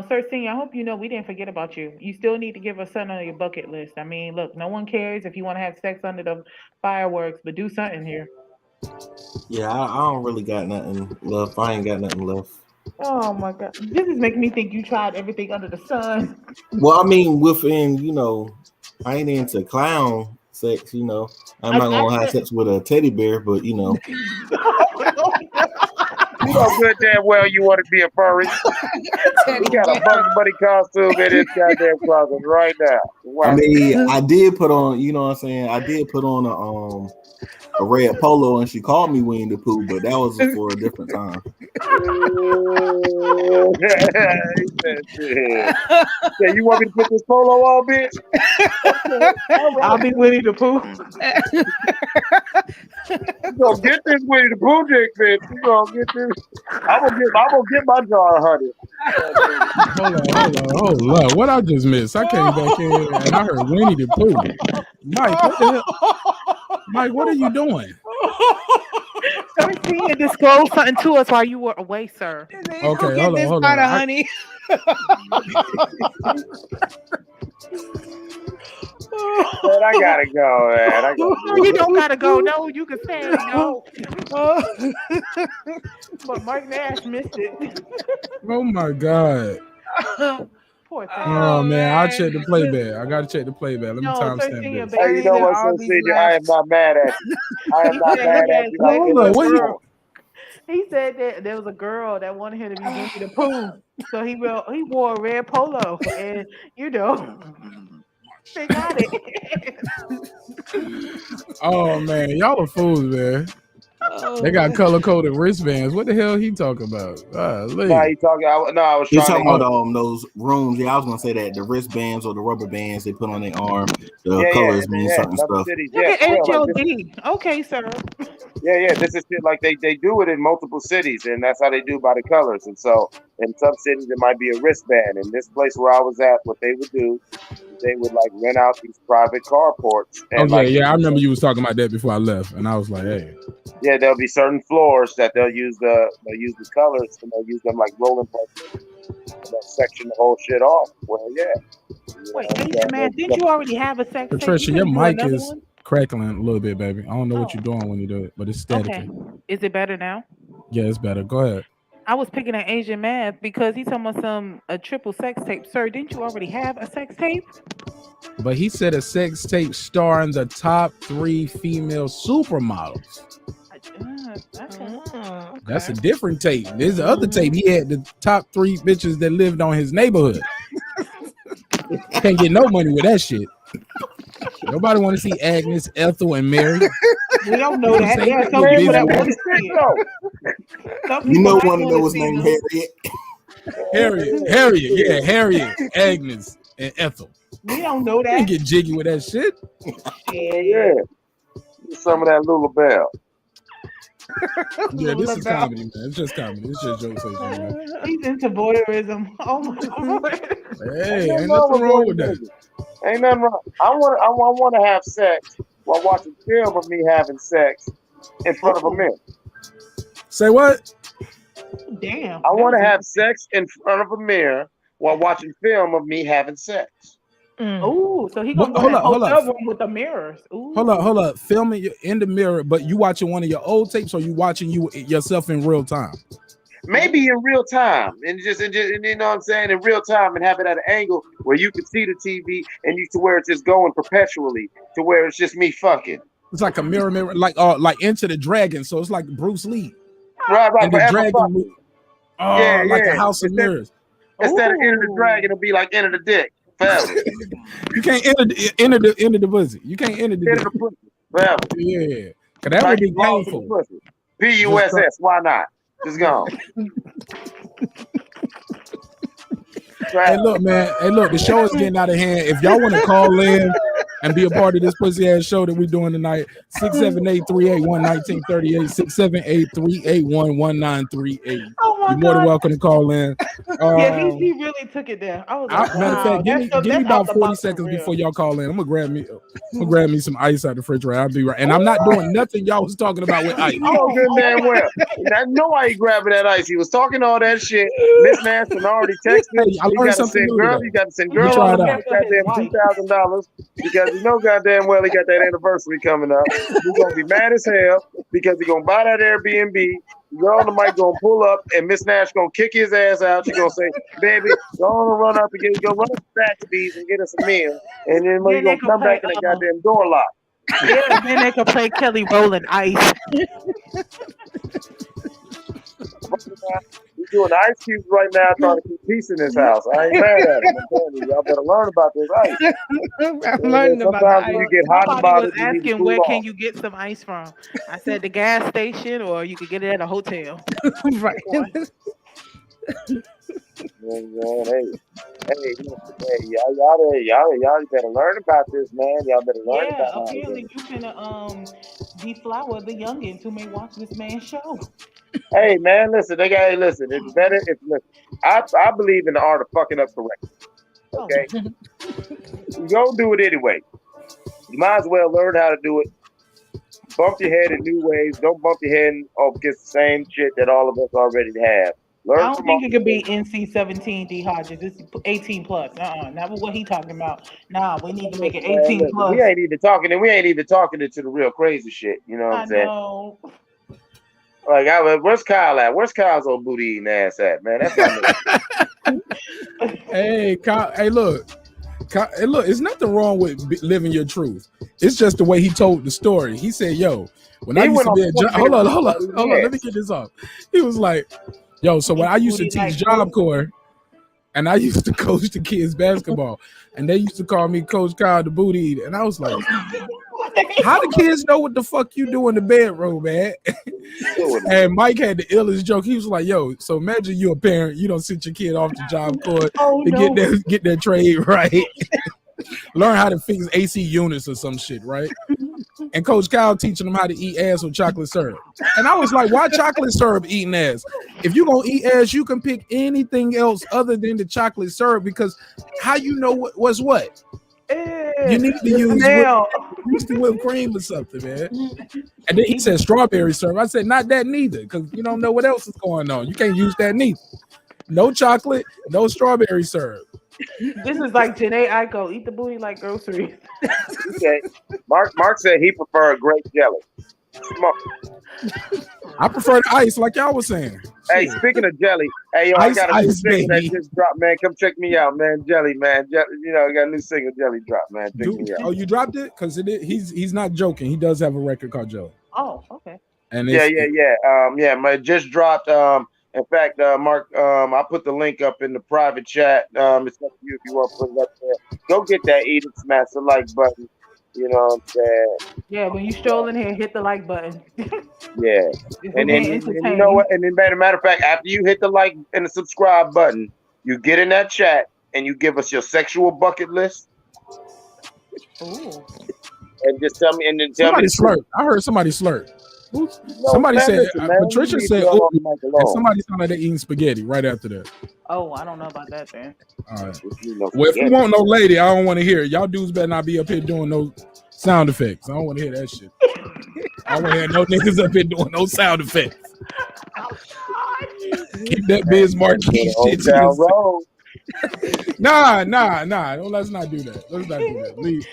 Sir Senior, I hope you know we didn't forget about you. You still need to give us something on your bucket list. I mean, look, no one cares if you want to have sex under the fireworks, but do something here. Yeah, I don't really got nothing left. I ain't got nothing left. Oh my god, this is making me think you tried everything under the sun. Well, I mean, within, I ain't into clown sex, I'm not gonna have sex with a teddy bear, but You know good damn well you want to be a furry. You got a Bugs Bunny costume in his goddamn closet right now. Wow. I mean, I did put on, I did put on a red polo, and she called me Winnie the Pooh, but that was for a different time. Yeah, you want me to put this polo on, bitch? Okay. I'll be Winnie the Pooh. You gonna get this Winnie the Pooh dick, bitch. You gonna get this. I'm gonna get my jar of honey. Hold on. What I just missed? I came back in and I heard Winnie the Pooh. Mike, what the hell? Mike, what are you doing? Sir Senior disclosed something to us while you were away, sir. Okay, hold on. Honey. Man, I gotta go, man. No, you don't gotta go. No, you can say no. But Marq Nash missed it. Oh my god. Poor thing. Oh man, I'll check the playback. I gotta check the playback. Let me timestamp this. Hey, you know what, Sir Senior? I am not mad at you. I am not mad at you. He said that there was a girl that wanted him to be Winnie the Pooh, so he wore a red polo, and they got it. Oh man, y'all are fools, man. They got color-coded wristbands. What the hell he talking about? I was trying talking about those rooms. Yeah, I was gonna say that the wristbands or the rubber bands they put on their arm, the colors mean certain stuff. Look at HOD. Okay, sir. Yeah. This is shit like they do it in multiple cities, and that's how they do by the colors. And so in some cities it might be a wristband. In this place where I was at, what they would do, they would like rent out these private carports. And I remember you was talking about that before I left, and I was like, hey. Yeah, there'll be certain floors that they'll use the colors, and they'll use them like rolling pins. They'll section the whole shit off. Well, yeah. Wait, man, didn't you already have a sex tape? Patricia, your mic is crackling a little bit, baby. I don't know what you're doing when you do it, but it's static. Okay. Is it better now? Yeah, it's better. Go ahead. I was picking an Asian man because he's talking about a triple sex tape. Sir, didn't you already have a sex tape? But he said a sex tape starring the top 3 female supermodels. Okay. That's a different tape. There's the other tape. He had the top 3 bitches that lived on his neighborhood. Can't get no money with that shit. Nobody want to see Agnes, Ethel, and Mary. We don't know that. Yeah, some people that want to see it. You know one of those named Harriet. Harriet, Agnes, and Ethel. We don't know that. You can't get jiggy with that shit. Yeah. Some of that Lulabelle. Yeah, this is comedy, man. It's just comedy. It's just jokes, man. He's into voyeurism. Oh my god. Hey, ain't nothing wrong with that. Ain't nothing wrong. I want to have sex while watching film of me having sex in front of a mirror. Say what? Damn. I want to have sex in front of a mirror while watching film of me having sex. Ooh, so he gonna go to a hotel room with the mirrors. Ooh. Hold up. Filming in the mirror, but you watching one of your old tapes, or you watching yourself in real time? Maybe in real time, and you know what I'm saying, in real time, and have it at an angle where you can see the TV, and to where it's just going perpetually, to where it's just me fucking. It's like a mirror, like Enter the Dragon. So it's like Bruce Lee. Right. And the Dragon movie. Oh, like a House of Mirrors. Instead of Enter the Dragon, it'll be like Enter the Dick. You can't enter the pussy. You can't enter the pussy. Yeah, cause that would be painful. PUSS. Why not? Just go. Hey, look, man. Hey, look. The show is getting out of hand. If y'all want to call in and be a part of this pussy ass show that we're doing tonight, 678-381-1938, 678-381-1938. Oh You're more than welcome to call in. Yeah, he really took it there. I was like, matter of fact, give me about 40 seconds before y'all call in. I'm gonna grab me some ice out the refrigerator. I'll be right. And I'm not doing nothing y'all was talking about with ice. You know good damn well. I know why he grabbing that ice. He was talking all that shit. Miss Nash already texted. Hey, You gotta send girl. You gotta send girl on the goddamn $2,000 because you know goddamn well he got that anniversary coming up. He's gonna be mad as hell because he's gonna buy that Airbnb. Girl on the mic gonna pull up and Miss Nash gonna kick his ass out. She gonna say, "Baby, go on and run up and go run up to Zaxby's and get us a meal." And then when you gonna come back and the goddamn door lock. Yeah, then they can play Kelly Rowland Ice. He's doing ice cubes right now, trying to keep peace in this house. I ain't mad at him. I'm telling you, y'all better learn about this ice. I'm learning about sometimes when you get hot about it, was asking where can you get some ice from? I said the gas station, or you could get it at a hotel. Right. Y'all better learn about this, man. Y'all better learn about it. Apparently you can deflower the youngins who may watch this man's show. Hey man, listen, it's better if I believe in the art of fucking up correctly. Okay? You go do it anyway. You might as well learn how to do it. Bump your head in new ways. Don't bump your head against the same shit that all of us already have. I don't think it could be NC-17 D Hodges. This is 18 plus. Not what he talking about. Nah, we need to make it 18 plus. We ain't even talking it to the real crazy shit. You know what I'm saying? Know. Like, where's Kyle at? Where's Kyle's old booty eating ass at, man? That's my nigga. Hey, Kyle. Hey, look. Hey, look. There's nothing wrong with living your truth. It's just the way he told the story. He said, "Yo, when I used to be a job, hold on. Let me get this off." He was like, "Yo, so when I used to teach Job Corps, and I used to coach the kids basketball, and they used to call me Coach Kyle the Booty Eater, and I was like." How the kids know what the fuck you do in the bedroom, man? And Mike had the illest joke. He was like, "Yo, so imagine you're a parent, you don't send your kid off to Job Corps to get their trade right, learn how to fix AC units or some shit, right?" And Coach Kyle teaching them how to eat ass with chocolate syrup. And I was like, "Why chocolate syrup eating ass? If you're gonna eat ass, you can pick anything else other than the chocolate syrup because how you know what's what." You need to use whipped cream or something, man. And then he said strawberry syrup. I said not that neither, because you don't know what else is going on. You can't use that neither. No chocolate, no strawberry syrup. This is like Janae Eiko. Eat the booty like groceries. Okay. Mark said he preferred grape jelly. I prefer the ice, like y'all was saying. Hey, speaking of jelly, hey yo, I got a new single that just dropped, man. Come check me out, man. Jelly, man. You know, I got a new single, Jelly drop, man. Check me out. Oh, you dropped it? Because he's not joking. He does have a record called Jelly. Oh, okay. And it just dropped. In fact, Mark, I put the link up in the private chat. It's up to you if you want to put it up there. Go get that, eat it, smash the like button. You know what I'm saying? Yeah, when you stroll in here, hit the like button. Yeah. And you know what? And then, matter of fact, after you hit the like and the subscribe button, you get in that chat and you give us your sexual bucket list. Ooh. And just tell me, somebody slurp. I heard somebody slurp. Somebody said, Patricia said, and somebody sounded like they're eating spaghetti right after that. Oh, I don't know about that then. All right. Well, if you want no lady, I don't want to hear it. Y'all dudes better not be up here doing no sound effects. I don't want to hear that shit. I don't want to hear no niggas up here doing no sound effects. Keep that Biz Marquis shit. Nah. Let's not do that. Leave.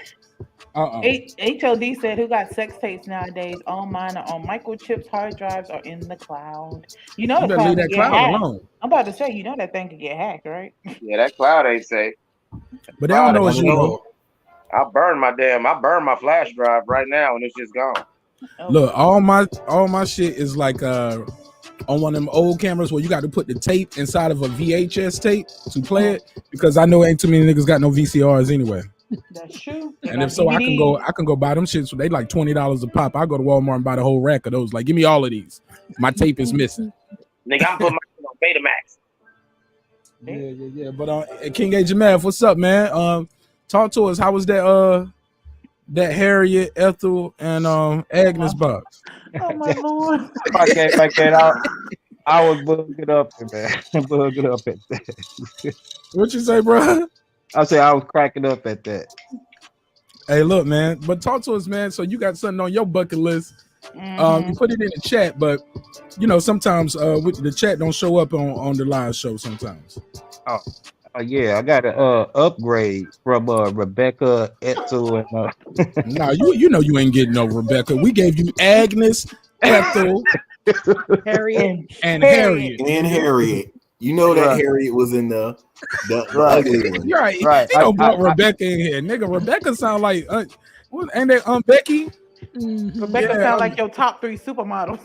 HOD said, "Who got sex tapes nowadays? All mine are on microchips, hard drives, or in the cloud." You know, the cloud leave that cloud alone. I'm about to say, you know that thing could get hacked, right? Yeah, that cloud ain't safe. But they don't know it's you. I burned my flash drive right now, and it's just gone. Look, all my shit is like on one of them old cameras where you got to put the tape inside of a VHS tape to play it, because I know ain't too many niggas got no VCRs anyway. That's true. And if so, I can go buy them shits. They like $20 a pop. I go to Walmart and buy the whole rack of those. Like, give me all of these. My tape is missing. Nigga, I'm putting my Betamax. Yeah. But King Age Math, what's up, man? Talk to us. How was that Harriet, Ethel, and Agnes box? Oh my Lord. Like that, I was bugging up, man. Bugging up at that. What you say, bro? I say I was cracking up at that. Hey, look, man. But talk to us, man. So you got something on your bucket list. You put it in the chat, but you know sometimes the chat don't show up on the live show sometimes. Oh yeah, I got to upgrade from Rebecca Etzel and Nah, you know you ain't getting no Rebecca. We gave you Agnes, Ethel, Harriet, and Harriet. And Harriet. You know that Harriet was in the ugly one. You're right. Right. They don't brought Rebecca in here, nigga. Rebecca sound like ain't that Becky? Rebecca sound like your top 3 supermodels.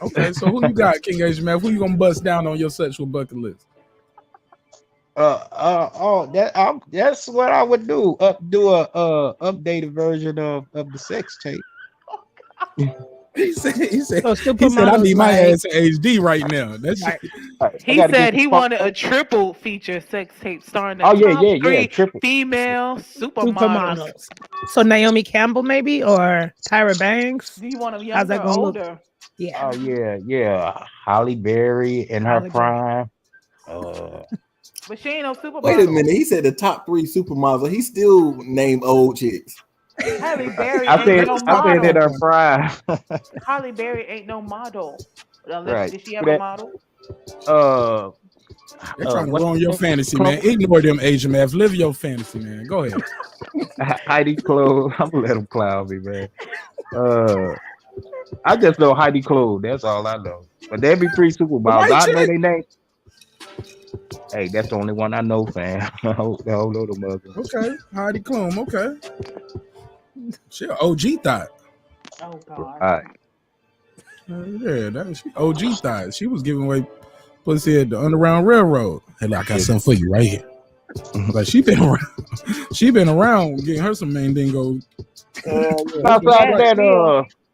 Okay, so who you got, King Asian Man? Who you gonna bust down on your sexual bucket list? That's what I would do. Do a updated version of the sex tape. He said I need my ass in HD right now. That's right. He said he wanted a triple feature sex tape starring the top 3 triple female supermodels. So Naomi Campbell maybe or Tyra Banks? Do you want a How's that younger or gonna older? look? Yeah. Oh yeah. Halle Berry in her prime. But she ain't no supermodel. Wait a minute, he said the top 3 supermodels. He still named old chicks. Halle Berry I ain't no said model. in her prime. Halle Berry ain't no model. Unless, Right. did she have a model? They're trying to ruin your fantasy, man. Ignore them Asian man. Live your fantasy, man. Go ahead. Heidi Klum. I'm gonna let him clown me, man. I just know Heidi Klum. That's all I know. But there be 3 supermodels. I know their name. Hey, that's the only one I know, fam. I don't know the mother. Okay, Heidi Klum. Okay, she an OG thought. Oh God. All right. Yeah, that she OG thought. She was giving away pussy at the Underground Railroad. Hey, look, I got something for you right here. Like she been around. She been around getting her some Mandingo.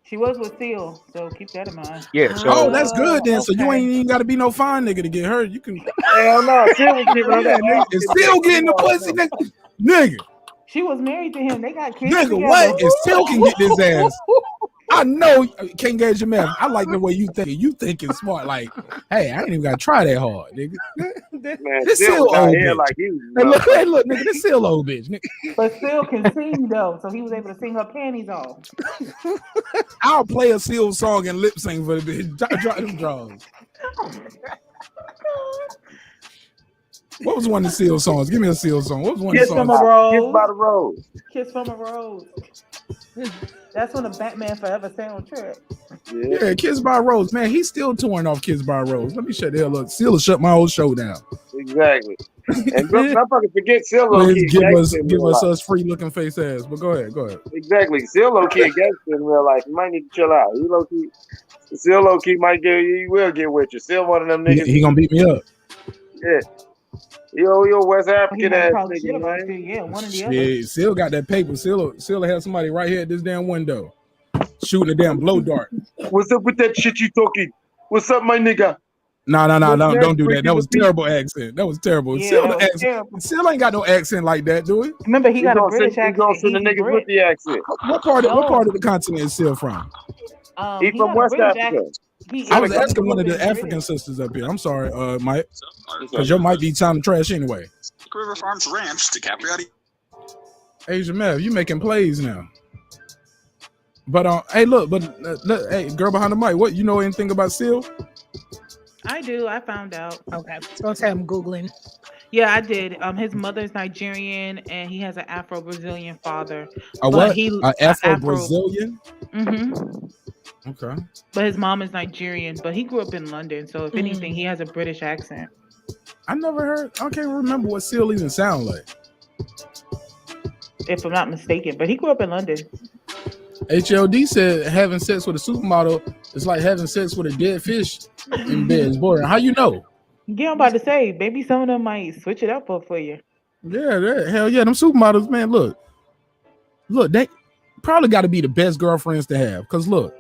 She was with Seal, so keep that in mind. Yeah. So, oh, that's good then. So you ain't even got to be no fine nigga to get her. You can. Hell no, Seal was giving her that. It's still getting the pussy, nigga. She was married to him. They got kids. Nigga, together. what? And still can get this ass. I know can't gauge your math. I like the way you think. You thinking smart. Like, hey, I ain't even gotta try that hard, nigga. Man, This Seal Seal old bitch. like he Hey, look, nigga, this Seal old bitch. Nigga. But Seal can sing though, so he was able to sing her panties off. I'll play a Seal song and lip sync for the bitch. Drop them draws. What was one of the Seal songs? Give me a Seal song. What was one Kiss of the from a songs? Rose. Kiss by the Rose. Kiss from a Rose. That's on the Batman Forever soundtrack. Yeah, Kiss by Rose. Man, he's still touring off Kiss by Rose. Let me shut the hell up. Seal will shut my whole show down. Exactly. And don't fucking forget Seal Please give us free looking face ass. But go ahead. Exactly. Seal low key gangster in real life. You might need to chill out. He low key. Seal low key might get you. He will get with you. Seal one of them niggas. He gonna beat me up. Yeah. Yo, West African ass nigga, man. Yeah, one of the other. Seal got that paper. Seal had somebody right here at this damn window shooting a damn blow dart. What's up with that shit you talking? What's up, my nigga? No, don't do that. That was terrible accent. That was terrible. Yeah, Seal ain't got no accent like that, do he? Remember, he got a British accent. He's gonna send the niggas with the accent. What part of the continent is Seal from? He's from West Africa. I was asking one of the African sisters up here. I'm sorry, Mike, because your mic be sounding trash anyway. River Farms Ranch, DiCaprio. Asia Mev, you making plays now. But hey, look, hey, girl behind the mic, what you know anything about Seal? I do. I found out. Okay, so say I'm googling. Yeah, I did. His mother's Nigerian, and he has an Afro-Brazilian father. A what? Afro-Brazilian? Mm-hmm. Okay. But his mom is Nigerian, but he grew up in London, so if anything, he has a British accent. I never heard. I can't remember what Seal even sound like. If I'm not mistaken, but he grew up in London. HLD said having sex with a supermodel is like having sex with a dead fish in bed. It's boring. How you know? Yeah, I'm about to say, maybe some of them might switch it up for you. Yeah, hell yeah, them supermodels, man. Look, they probably got to be the best girlfriends to have. Cause look,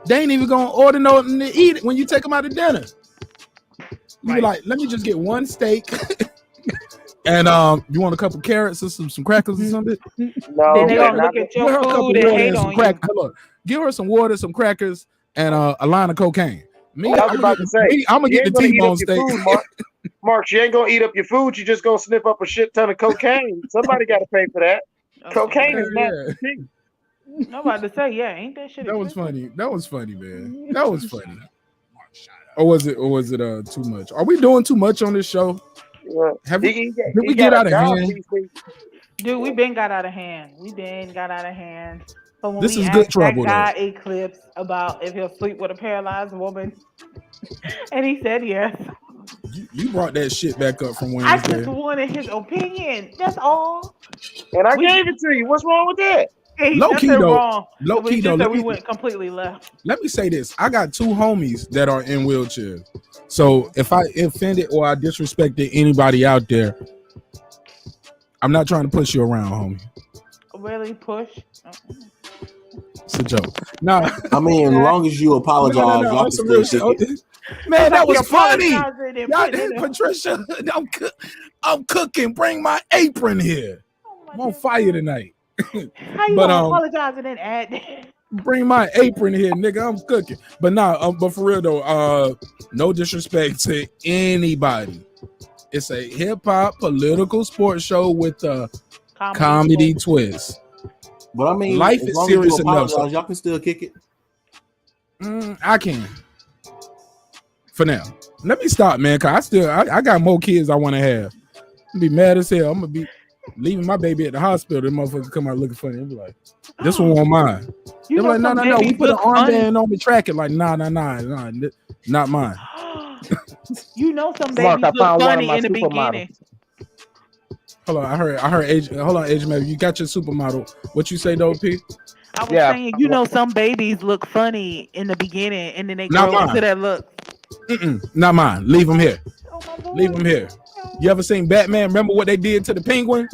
they ain't even gonna order nothing to eat it when you take them out to dinner. You be like, let me just get one steak, and you want a couple carrots or some crackers or something. No, then they gonna look at your food and hate on you. Give her some water, some crackers, and a line of cocaine. Me, I was about to say, I'm gonna she get the ain't gonna eat T-bone up your steak. food, Mark. Mark, she ain't gonna eat up your food. You just gonna sniff up a shit ton of cocaine. Somebody got to pay for that. Cocaine is not cheap. I'm about to say, yeah, ain't that shit? That was funny. That was funny, man. That was funny. Or was it too much? Are we doing too much on this show? Yeah. Did we get out of hand? Dude, we been got out of hand. But when This we is good asked trouble, that guy Eclipse about if he'll sleep with a paralyzed woman, and he said yes. You brought that shit back up from I Wednesday. just wanted his opinion. That's all. And I gave it to you. What's wrong with that? Ain't Low nothing key though. wrong. Low key though. We went completely left. Let me say this. I got 2 homies that are in wheelchairs. So if I offended or I disrespected anybody out there, I'm not trying to push you around, homie. Really push? It's a joke. No, I mean, as long as you apologize, y'all can still kick it. Man, that was funny. Patricia, I'm cooking. Bring my apron here. I'm on fire tonight. How you gonna apologize and then add that? Bring my apron here, nigga. I'm cooking. But but for real though, no disrespect to anybody. It's a hip hop political sports show with a comedy twist. But I mean, life is serious enough. So y'all can still kick it. I can. For now. Let me stop, man. Cause I got more kids I want to have. I'm be mad as hell. I'm gonna be leaving my baby at the hospital. Them motherfuckers come out looking funny. I'm be like, this one won't mine. They're like, no. We put an armband on me, track it. Like, nah, not mine. You know some babies look funny in the beginning. Hold on, I heard Agent. Hold on, Agent Mav. You got your supermodel. What you say, though, P? I was saying, you know, some babies look funny in the beginning, and then they grow into that look. Not mine. Leave them here. Leave them here. You ever seen Batman? Remember what they did to the penguin?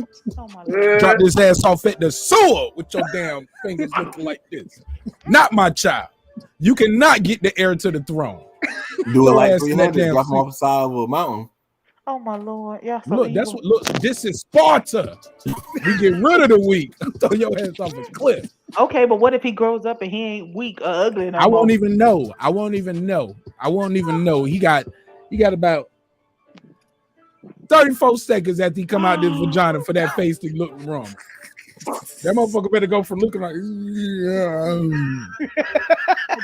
Drop this ass off at the sewer with your damn fingers looking like this. Not my child. You cannot get the heir to the throne. Do it like 300. Drop them off the side of a mountain. Oh my Lord! Yeah. So look, that's what. Look, this is Sparta. We get rid of the weak. Throw your ass off a cliff. Okay, but what if he grows up and he ain't weak or ugly? I won't even know. I won't even know. He got about 34 seconds after he come out this vagina for that face to look wrong. That motherfucker better go from looking like.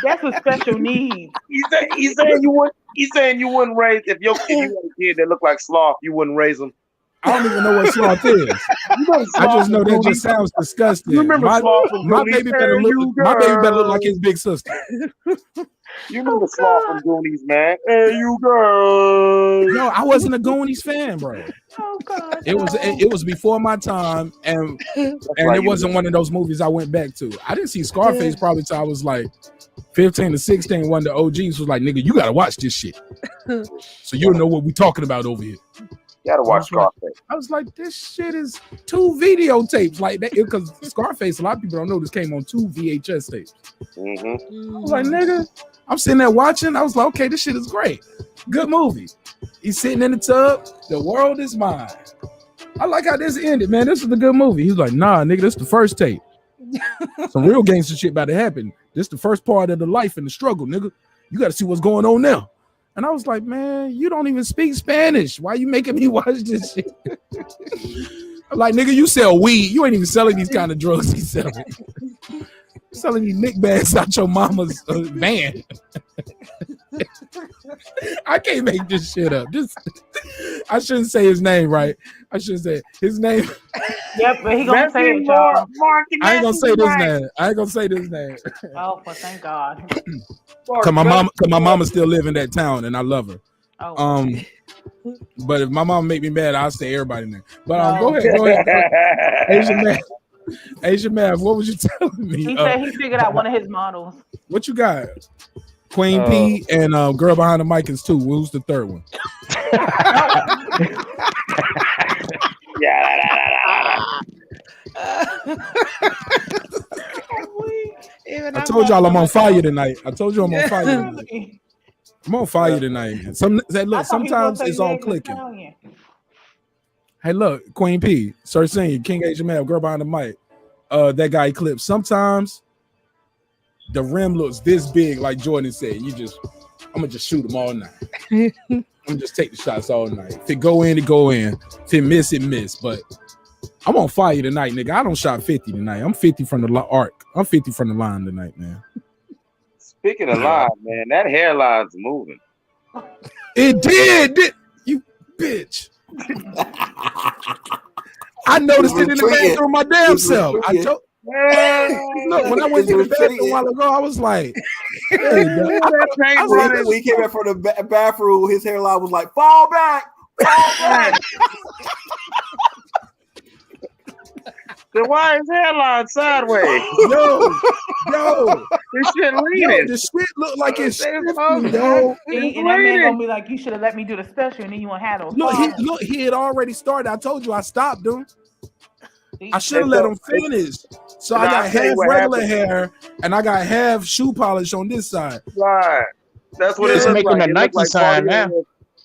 That's a special need. He's saying you wouldn't raise if you had a kid that looked like Sloth, you wouldn't raise him. I don't even know what Sloth is. I just know that just sounds disgusting. You remember my baby better look like his big sister. You remember Sloth from Goonies, man? Hey, you girl. No, I wasn't a Goonies fan, bro. Oh God. It was before my time, and it wasn't one of those movies I went back to. I didn't see Scarface probably till I was like 15 to 16. One of the OGs was like, "Nigga, you gotta watch this shit, so you'll know what we talking about over here." You gotta watch Scarface. I was like, this shit is 2 videotapes like that, because Scarface, a lot of people don't know this came on 2 VHS tapes. I was like, nigga, I'm sitting there watching. I was like, okay, this shit is great. Good movie. He's sitting in the tub. The world is mine. I like how this ended, man. This is a good movie. He's like, nah, nigga, this is the first tape. Some real gangster shit about to happen. This is the first part of the life and the struggle, nigga. You got to see what's going on now. And I was like, man, you don't even speak Spanish. Why you making me watch this shit? I'm like, nigga, you sell weed. You ain't even selling these kind of drugs he's selling. Selling these Nick bags out your mama's van. I can't make this shit up. I shouldn't say his name, right? I should say his name. Yep, but he gonna say it, y'all. I ain't gonna say this name. Oh, well, thank God. Cause my mama still live in that town, and I love her. Oh. But if my mom make me mad, I'll say everybody name. But go ahead. Asian Mav, what was you telling me? He said he figured out one of his models. What you got? Queen P and girl behind the mic is 2. Who's the third one? I told y'all I'm on fire tonight. I'm on fire tonight. Sometimes it's all clicking. Hey, look, Queen P, Sir Senior, King Asian Mav, girl behind the mic. That guy Eclipse. Sometimes the rim looks this big, like Jordan said. You just I'm gonna just shoot them all night. I'm gonna just take the shots all night. If it go in, it go in. If it miss, it miss. But I'm on fire tonight, nigga. I don't shot 50 tonight. I'm 50 from the arc. I'm 50 from the line tonight, man. Speaking of line, man, that hairline's moving. It did. You bitch. I noticed it in the bathroom my damn self. I told. Look, when I went to the bathroom a while ago, I was like, hey, when he came back from the bathroom, his hairline was like, fall back. Then why is hairline sideways? Yo, this shit leaning. The shit look like it's shifting, yo. And that man gonna be like, you should have let me do the special, and then you won't have those. Look, he had already started. I told you I stopped him. I should have let him finish. So I got half regular hair and I got half shoe polish on this side. Right. That's what it's making like. a Nike sign now.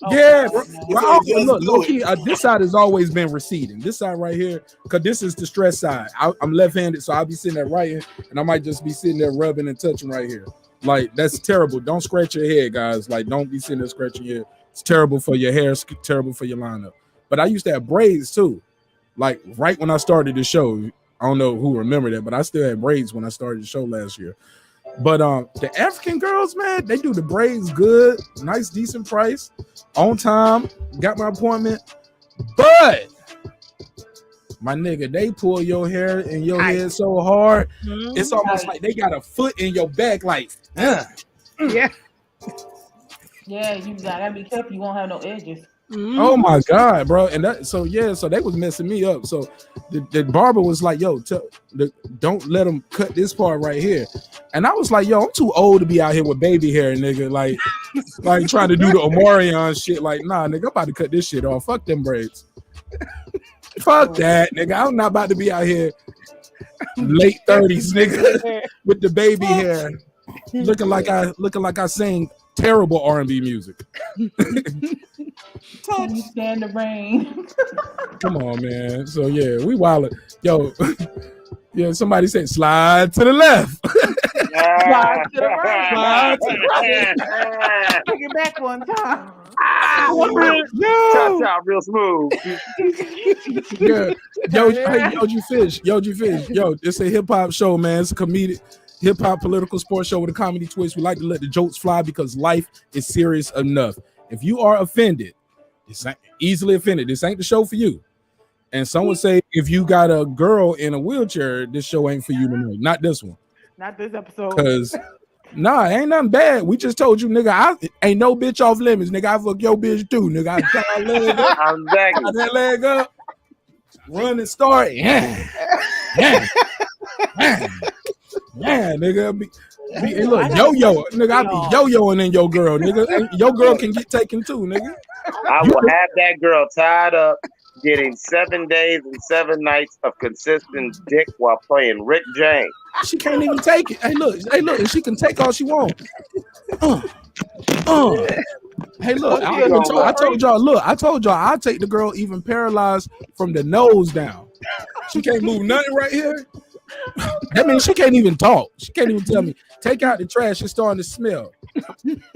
Yeah, look, this side has always been receding. This side right here, because this is the stress side. I'm left-handed, so I'll be sitting there writing, and I might just be sitting there rubbing and touching right here. Like, that's terrible. Don't scratch your head, guys. Like, don't be sitting there scratching your head. It's terrible for your hair. It's terrible for your lineup. But I used to have braids, too. Like, right when I started the show. I don't know who remember that, but I still had braids when I started the show last year. But the African girls, man, they do the braids good, nice, decent price, on time, got my appointment. But my nigga, they pull your hair and your head so hard, it's almost like they got a foot in your back, like, yeah, you gotta be careful. You won't have no edges. Oh my God, bro. And that so they was messing me up. So the barber was like, yo, don't let them cut this part right here. And I was like, yo, I'm too old to be out here with baby hair, nigga. Like trying to do the Omarion shit. Like, nah, nigga, I'm about to cut this shit off. Fuck them braids. Fuck that, nigga. I'm not about to be out here late 30s, nigga, with the baby hair. Looking like I sing terrible R&B music. Can you stand the rain? Come on, man. So yeah, we wildin'. Yo, yeah, somebody said slide to the left. Slide to the right. Slide to the right. Take it back one time. Chop, real smooth. Yeah. Yoji Fish. Yo, it's a hip hop show, man. It's a comedic hip hop political sports show with a comedy twist. We like to let the jokes fly because life is serious enough. If you are offended, easily offended, this ain't the show for you. And some would say if you got a girl in a wheelchair, this show ain't for you tonight. Not this one. Not this episode. Because nah, ain't nothing bad. We just told you, nigga, I ain't no bitch off limits, nigga. I fuck your bitch too, nigga. I tie my leg up, tie that leg up, run and start. Yeah, nigga. Look, yo, nigga, I be yo-yoing in your girl, nigga. Your girl can get taken too, nigga. I will have that girl tied up, getting 7 days and 7 nights of consistent dick while playing Rick James. She can't even take it. Hey, look, and she can take all she wants. Hey, look, I told y'all, I'll take the girl even paralyzed from the nose down. She can't move nothing right here. That means she can't even talk. She can't even tell me, take out the trash, it's starting to smell.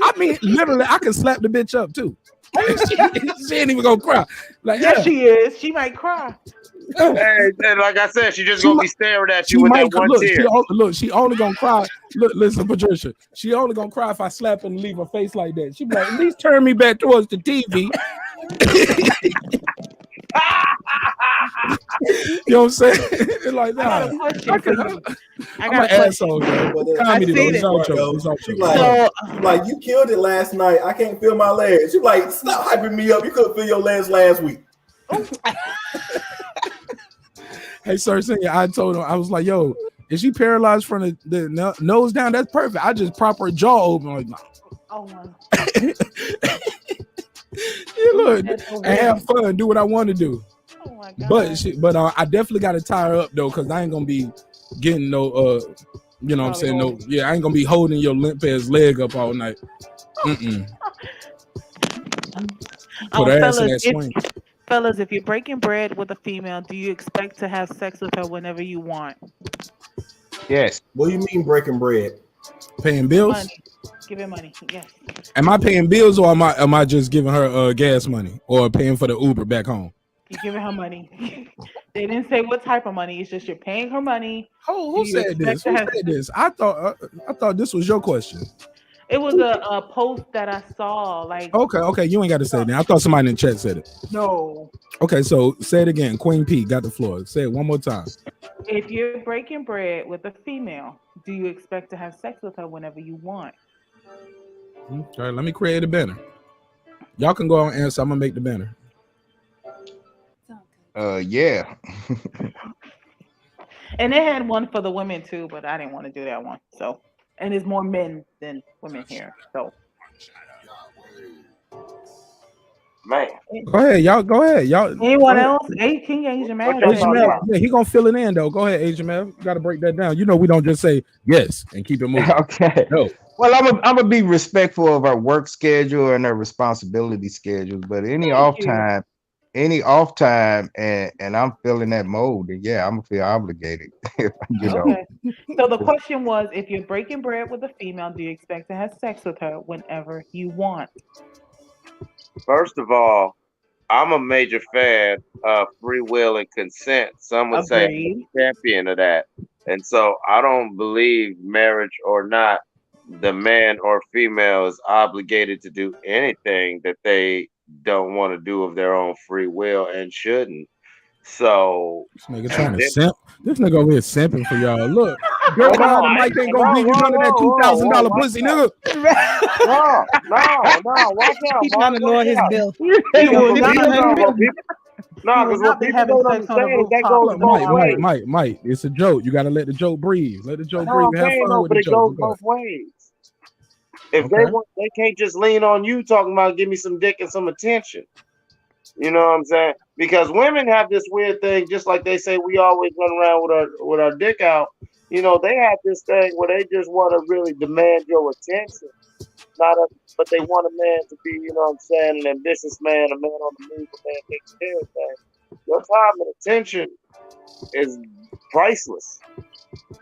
I mean, literally, I can slap the bitch up too. She ain't even gonna cry. Like, yeah, she is. She might cry. Hey, like I said, she just gonna be staring at you with that one tear. She only gonna cry. Look, listen, Patricia. She only gonna cry if I slap her and leave her face like that. She be like, at least turn me back towards the TV. You know what I'm saying? It's like, nah. I'm an asshole, man. Comedy, like, you killed it last night. I can't feel my legs. You like, stop hyping me up. You couldn't feel your legs last week. Hey, sir, I told him, I was like, yo, is she paralyzed from the nose down? That's perfect. I just prop her jaw open. Like, nah. Oh my. Yeah, look, and have fun, do what I want to do. Oh my God. But I definitely got to tie her up though, because I ain't gonna be getting no you know what I'm saying, no, yeah, I ain't gonna be holding your limp ass leg up all night. Put her ass in that swing. Fellas, if you're breaking bread with a female, do you expect to have sex with her whenever you want? Yes. What do you mean breaking bread? Paying bills? Give her money. Yes. Am I paying bills or am I just giving her gas money or paying for the Uber back home? You're giving her money. They didn't say what type of money. It's just you're paying her money. Who said this? Who said this? I thought this was your question. It was a post that I saw. Like, okay, you ain't got to say that. I thought somebody in the chat said it. No. Okay, so say it again. Queen P got the floor. Say it one more time. If you're breaking bread with a female, do you expect to have sex with her whenever you want? Okay, let me create a banner. Y'all can go on and answer. I'm gonna make the banner. Yeah. And they had one for the women too, but I didn't want to do that one. So, and there's more men than women here. So, man, go ahead, y'all. Go ahead, y'all. Anyone else? King Asian man. Yeah, he gonna fill it in though. Go ahead, Asian man. You gotta break that down. You know we don't just say yes and keep it moving. Okay. No. Well, I'm gonna be respectful of our work schedule and our responsibility schedules, but any off time, and I'm feeling that mode, then yeah, I'm gonna feel obligated. You know. Okay. So the question was, if you're breaking bread with a female, do you expect to have sex with her whenever you want? First of all, I'm a major fan of free will and consent. Some would say I'm a champion of that. And so I don't believe, marriage or not, the man or female is obligated to do anything that they don't want to do of their own free will and shouldn't. So this nigga trying to simp. This nigga over here simping for y'all. Look, girl behind the mic ain't gonna give you none of that $2,000 pussy, nigga. No, watch out. He's trying to lower his bill. No, because what people don't understand is that goes Mike, it's a joke. You gotta let the joke breathe. Let the joke breathe. Have fun with the joke. It goes both ways. If they can't just lean on you talking about give me some dick and some attention. You know what I'm saying? Because women have this weird thing, just like they say we always run around with our dick out. You know, they have this thing where they just want to really demand your attention. But they want a man to be, you know what I'm saying, an ambitious man, a man on the move, a man takes care of things. Your time and attention is priceless.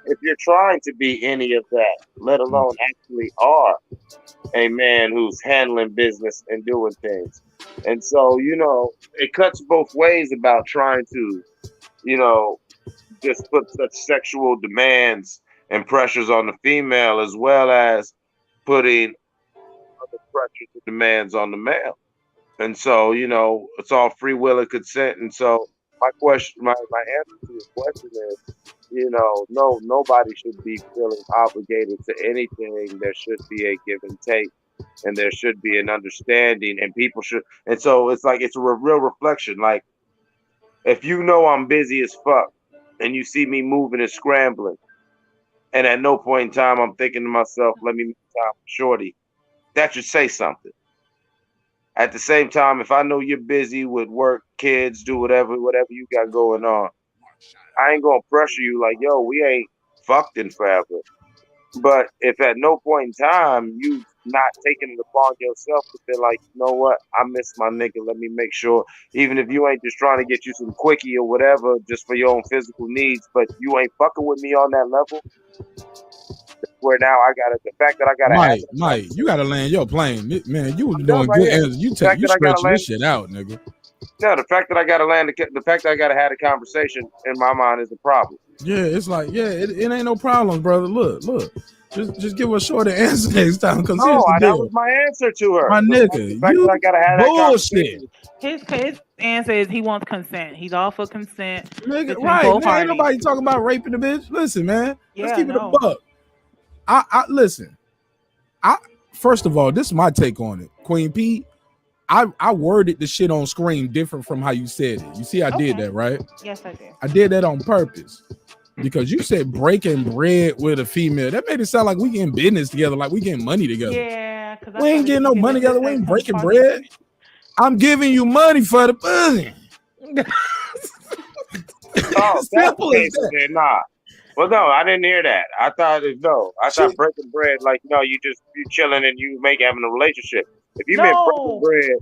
If you're trying to be any of that, let alone actually are a man who's handling business and doing things. And so, you know, it cuts both ways about trying to, you know, just put such sexual demands and pressures on the female, as well as putting other pressures and demands on the male. And so, you know, it's all free will and consent. And so my answer to your question is, you know, no, nobody should be feeling obligated to anything. There should be a give and take, and there should be an understanding, and people should. And so it's like, it's a real reflection. Like, if you know I'm busy as fuck and you see me moving and scrambling, and at no point in time I'm thinking to myself, let me make time for shorty, that should say something. At the same time, if I know you're busy with work, kids, do whatever you got going on, I ain't gonna pressure you like, yo, we ain't fucked in forever. But if at no point in time you not taking it upon yourself to feel like, you know what, I miss my nigga, let me make sure, even if you ain't just trying to get you some quickie or whatever, just for your own physical needs, but you ain't fucking with me on that level, where now I gotta, the fact that I gotta Mike, you gotta land your plane, man. You was doing good answers. You stretching this shit out, nigga. No, the fact that I gotta land, the fact that I gotta have a conversation in my mind is a problem. Yeah, it's like, it ain't no problem, brother. Look. Just give her a shorter answer next time. Cause that was my answer to her. My nigga, the fact that I gotta have bullshit. His answer is he wants consent. He's all for consent. Nigga, right, man. Ain't nobody talking about raping the bitch. Listen, man. Let's keep it a buck. I listen. First of all, this is my take on it. Queen P, I worded the shit on screen different from how you said it. You see, I did that, right? Yes, I did. I did that on purpose. Because you said breaking bread with a female. That made it sound like we getting business together, like we getting money together. Yeah. We ain't getting no money together. We ain't breaking bread. I'm giving you money for the pussy. Simple as that. Nah. Well, no, I didn't hear that. I thought breaking bread, like, no, you chilling and you having a relationship. If you meant breaking bread.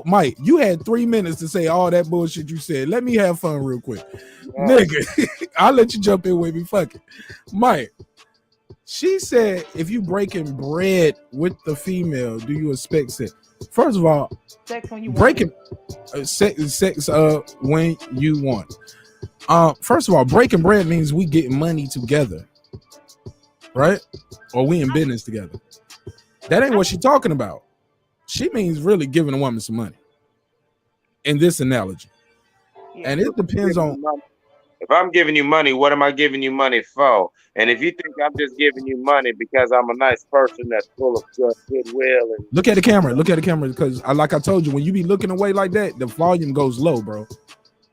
Mike, you had 3 minutes to say all that bullshit you said. Let me have fun real quick. Nigga, I'll let you jump in with me. Fuck it. Mike, She said, if you breaking bread with the female, do you expect sex? First of all, sex when you breaking sex when you want. First of all, breaking bread means we getting money together, right? Or we in business together. That ain't what she's talking about. She means really giving a woman some money. In this analogy, and it depends on. If I'm giving you money, what am I giving you money for? And if you think I'm just giving you money because I'm a nice person that's full of goodwill and look at the camera, because like I told you, when you be looking away like that, the volume goes low, bro.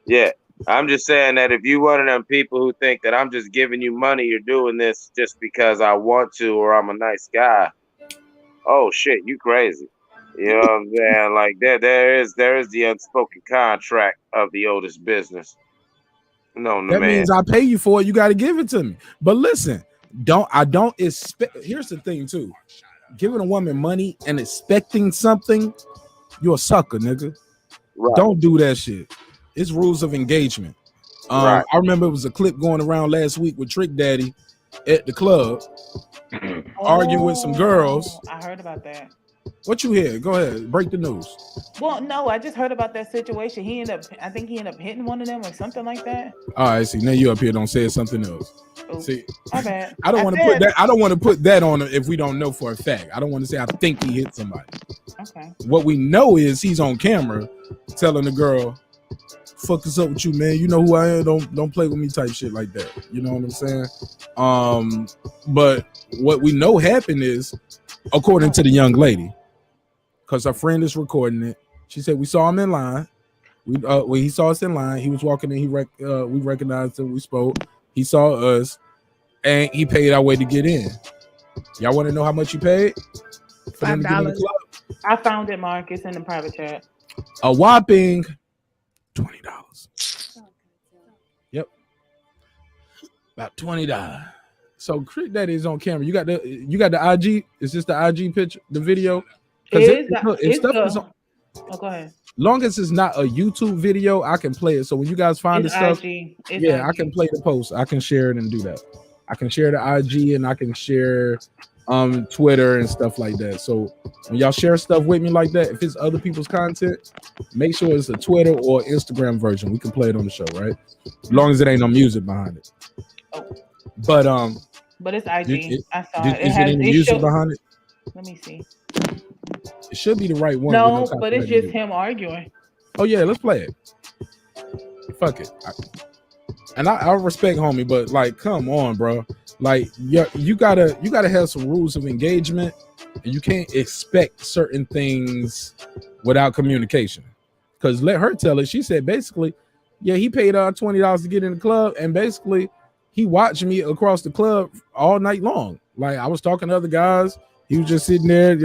Yeah, I'm just saying that if you one of them people who think that I'm just giving you money, you're doing this just because I want to or I'm a nice guy. Oh shit, you crazy. You know what I'm saying? Like there is the unspoken contract of the oldest business. No, that means I pay you for it. You got to give it to me. But listen, I don't expect. Here's the thing too: giving a woman money and expecting something, you're a sucker, nigga. Right. Don't do that shit. It's rules of engagement. Right. I remember it was a clip going around last week with Trick Daddy at the club, arguing with some girls. I heard about that. What you hear? Go ahead, break the news. Well, no, I just heard about that situation. I think he ended up hitting one of them or something like that. All right, see, now you up here don't say something else. Oops. See, my bad. I don't want to put that. I don't want to put that on if we don't know for a fact. I don't want to say I think he hit somebody. Okay. What we know is he's on camera telling the girl, "Fuck is up with you, man? You know who I am. Don't play with me," type shit like that. You know what I'm saying? But what we know happened is, according to the young lady, because her friend is recording it, she said we saw him in line. When he saw us in line, he was walking in. We recognized him. We spoke. He saw us, and he paid our way to get in. Y'all want to know how much he paid? $5. I found it, Mark. It's in the private chat. A whopping $20. Yep, about $20. So Trick Daddy is on camera. You got the IG. Is this the IG picture? The video? Go ahead. Long as it's not a YouTube video, I can play it. So when you guys find the stuff, IG. I can play the post. I can share it and do that. I can share the IG and I can share Twitter and stuff like that. So when y'all share stuff with me like that, if it's other people's content, make sure it's a Twitter or Instagram version. We can play it on the show, right? As long as it ain't no music behind it. Oh. But it's IG. I saw it. Is it any music behind it? Let me see. It should be the right one. No, but it's just him arguing. Oh yeah, let's play it. Fuck it. I respect homie, but like, come on, bro. Like, you gotta have some rules of engagement, and you can't expect certain things without communication. Because let her tell it. She said basically, yeah, he paid $20 to get in the club, and basically he watched me across the club all night long. Like, I was talking to other guys. He was just sitting there,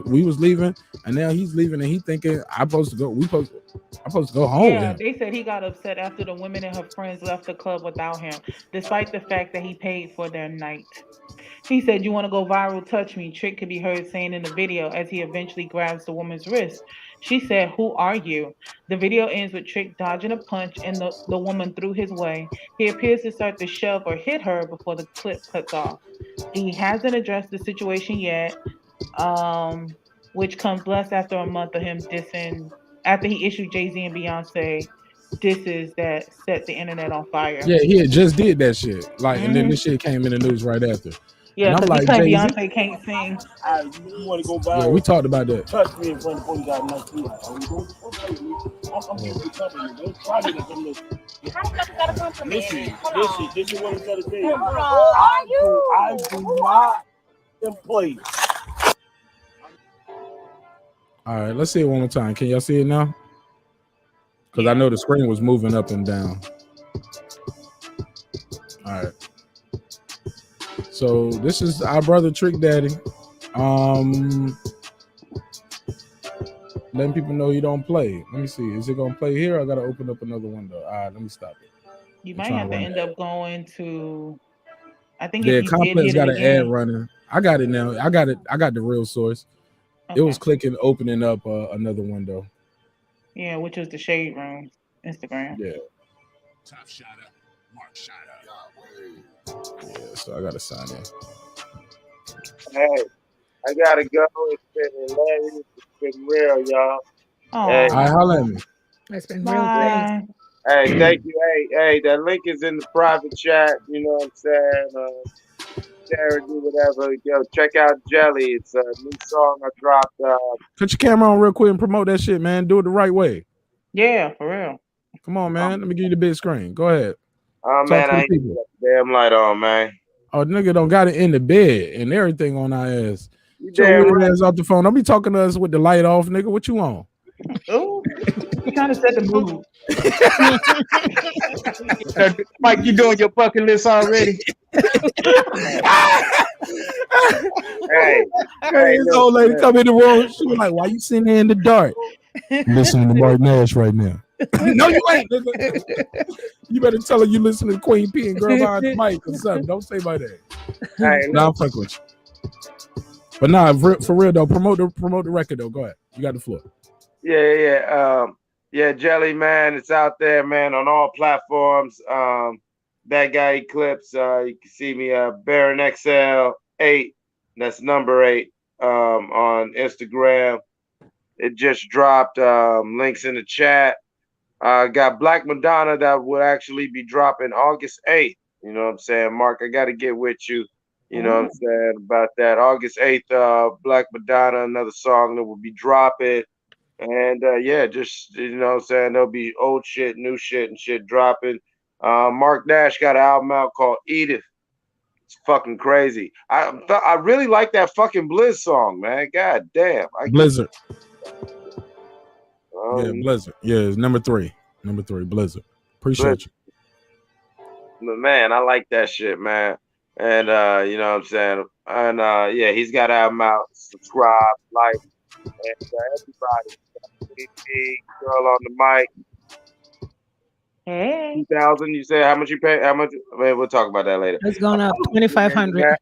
we was leaving, and now he's leaving, and he thinking I'm supposed to go. I'm supposed to go home. Yeah, they said he got upset after the women and her friends left the club without him, despite the fact that he paid for their night. He said, "You want to go viral? Touch me." Trick could be heard saying in the video as he eventually grabs the woman's wrist. She said, "Who are you?" The video ends with Trick dodging a punch and the woman threw his way. He appears to start to shove or hit her before the clip cuts off. He hasn't addressed the situation yet, which comes less after a month of him dissing, after he issued Jay-Z and Beyonce disses that set the internet on fire. Yeah, he had just did that shit. Like, and then this shit came in the news right after. Yeah, because like, Beyonce can't sing. You want to go by? Yeah, we talked about that. Touch me in front of the police out of my I'm giving you company. Don't try to come look. This is what I'm trying to tell you. I do not employ. All right, let's see it one more time. Can y'all see it now? Because I know the screen was moving up and down. All right. So this is our brother Trick Daddy. Letting people know he don't play. Let me see. Is it gonna play here? I gotta open up another window. All right, let me stop it. You might have to end up going to. I think yeah, Complex got an ad running. I got it now. I got it. I got the real source. Okay. It was clicking, opening up another window. Yeah, which was the Shade Room Instagram. Yeah. Top shot up, Mark shot up. Yeah, so I gotta sign in. Hey, I gotta go. It's been hilarious. It's been real, y'all. Hey, All right, holla at me. It's been real great. Bye. hey, thank you. Hey, that link is in the private chat. You know what I'm saying? Share it, do whatever. Yo, check out Jelly. It's a new song I dropped. Cut your camera on real quick and promote that shit, man. Do it the right way. Yeah, for real. Come on, man. Let me give you the big screen. Go ahead. Oh Talk man, to I the ain't people. got the damn light on, man. Oh, nigga don't got it in the bed and everything on our ass. You Get your damn weird right. ass off the phone. Don't be talking to us with the light off, nigga. What you on? Oh, you trying to set the mood. Mike, you doing your bucket list already? Hey, This old lady come in the room. She was like, "Why you sitting there in the dark?" I'm listening to Marq Nash right now. No, you ain't. Nigga. You better tell her you listen to Queen P and Girl Behind the Mic or something. Don't say my name. hey, Nah, I'm fucking with you. But nah, for real though, promote the record though. Go ahead. You got the floor. yeah, Jelly, man. It's out there, man, on all platforms. That guy Eclipse. You can see me, Baron XL 8. That's number 8. On Instagram. It just dropped. Links in the chat. Got Black Madonna that will actually be dropping August 8th. You know what I'm saying, Mark? I got to get with you. You know what I'm saying about that. August 8th, Black Madonna, another song that will be dropping. And yeah, just, you know what I'm saying, there'll be old shit, new shit, and shit dropping. Marq Nash got an album out called Edith. It's fucking crazy. I really like that fucking Blizz song, man. God damn. Blizzard. Yeah, Blizzard. Yeah, it's number 3. Number 3, Blizzard. Appreciate you. Man, I like that shit, man. And you know what I'm saying? And yeah, he's got an album out. Subscribe, like, and everybody. Girl on the mic. Hey. 2,000. You said how much you pay? How much? I mean, we'll talk about that later. It's going up 2,500.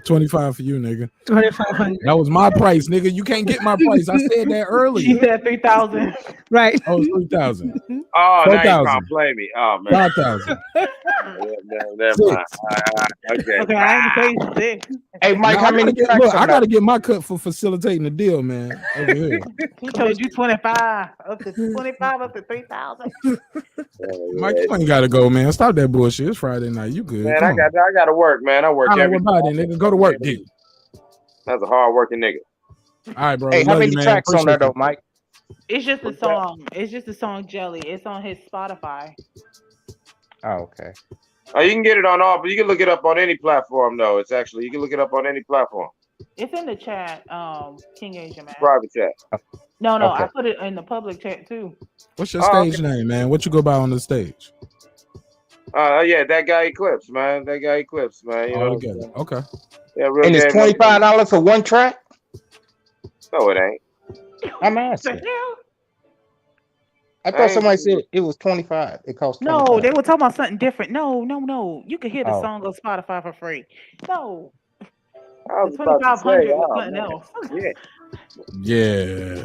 25 for you, nigga. 2,500. That was my price, nigga. You can't get my price. I said that earlier. She said 3,000. Right. Oh, it's 3,000. Oh, 4,000. now you trying to play me. Oh man. 5,000. Never mind. Okay. Okay, I ain't saying shit. Hey, Mike, how many tracks? Look, I gotta get my cut for facilitating the deal, man. Over here. He told you 25, up to 25, up to 3,000. Mike, you ain't gotta go, man. Stop that bullshit. It's Friday night. You good? Man, I got to work, man. I work every day. Nigga, go to work, dude. That's a hard working nigga. All right, bro. Hey, how many tracks on that though, Mike? It's just a song. It's just a song, Jelly. It's on his Spotify. Oh, okay. Oh, you can get it on all, but you can look it up on any platform, though. It's actually, you can look it up on any platform. It's in the chat, King Asia, man. Private chat. No, Okay. I put it in the public chat too. What's your stage name, man? What you go by on the stage? Yeah, that guy Eclipse, man. That guy Eclipse, man. You know. Okay. Yeah, real. And it's $25 for one track? No, it ain't. I'm asking. I thought somebody said it was 25. It cost 25. No, they were talking about something different. No. You can hear the song on Spotify for free. No. I was the about to say, 2,500 was something else. Yeah.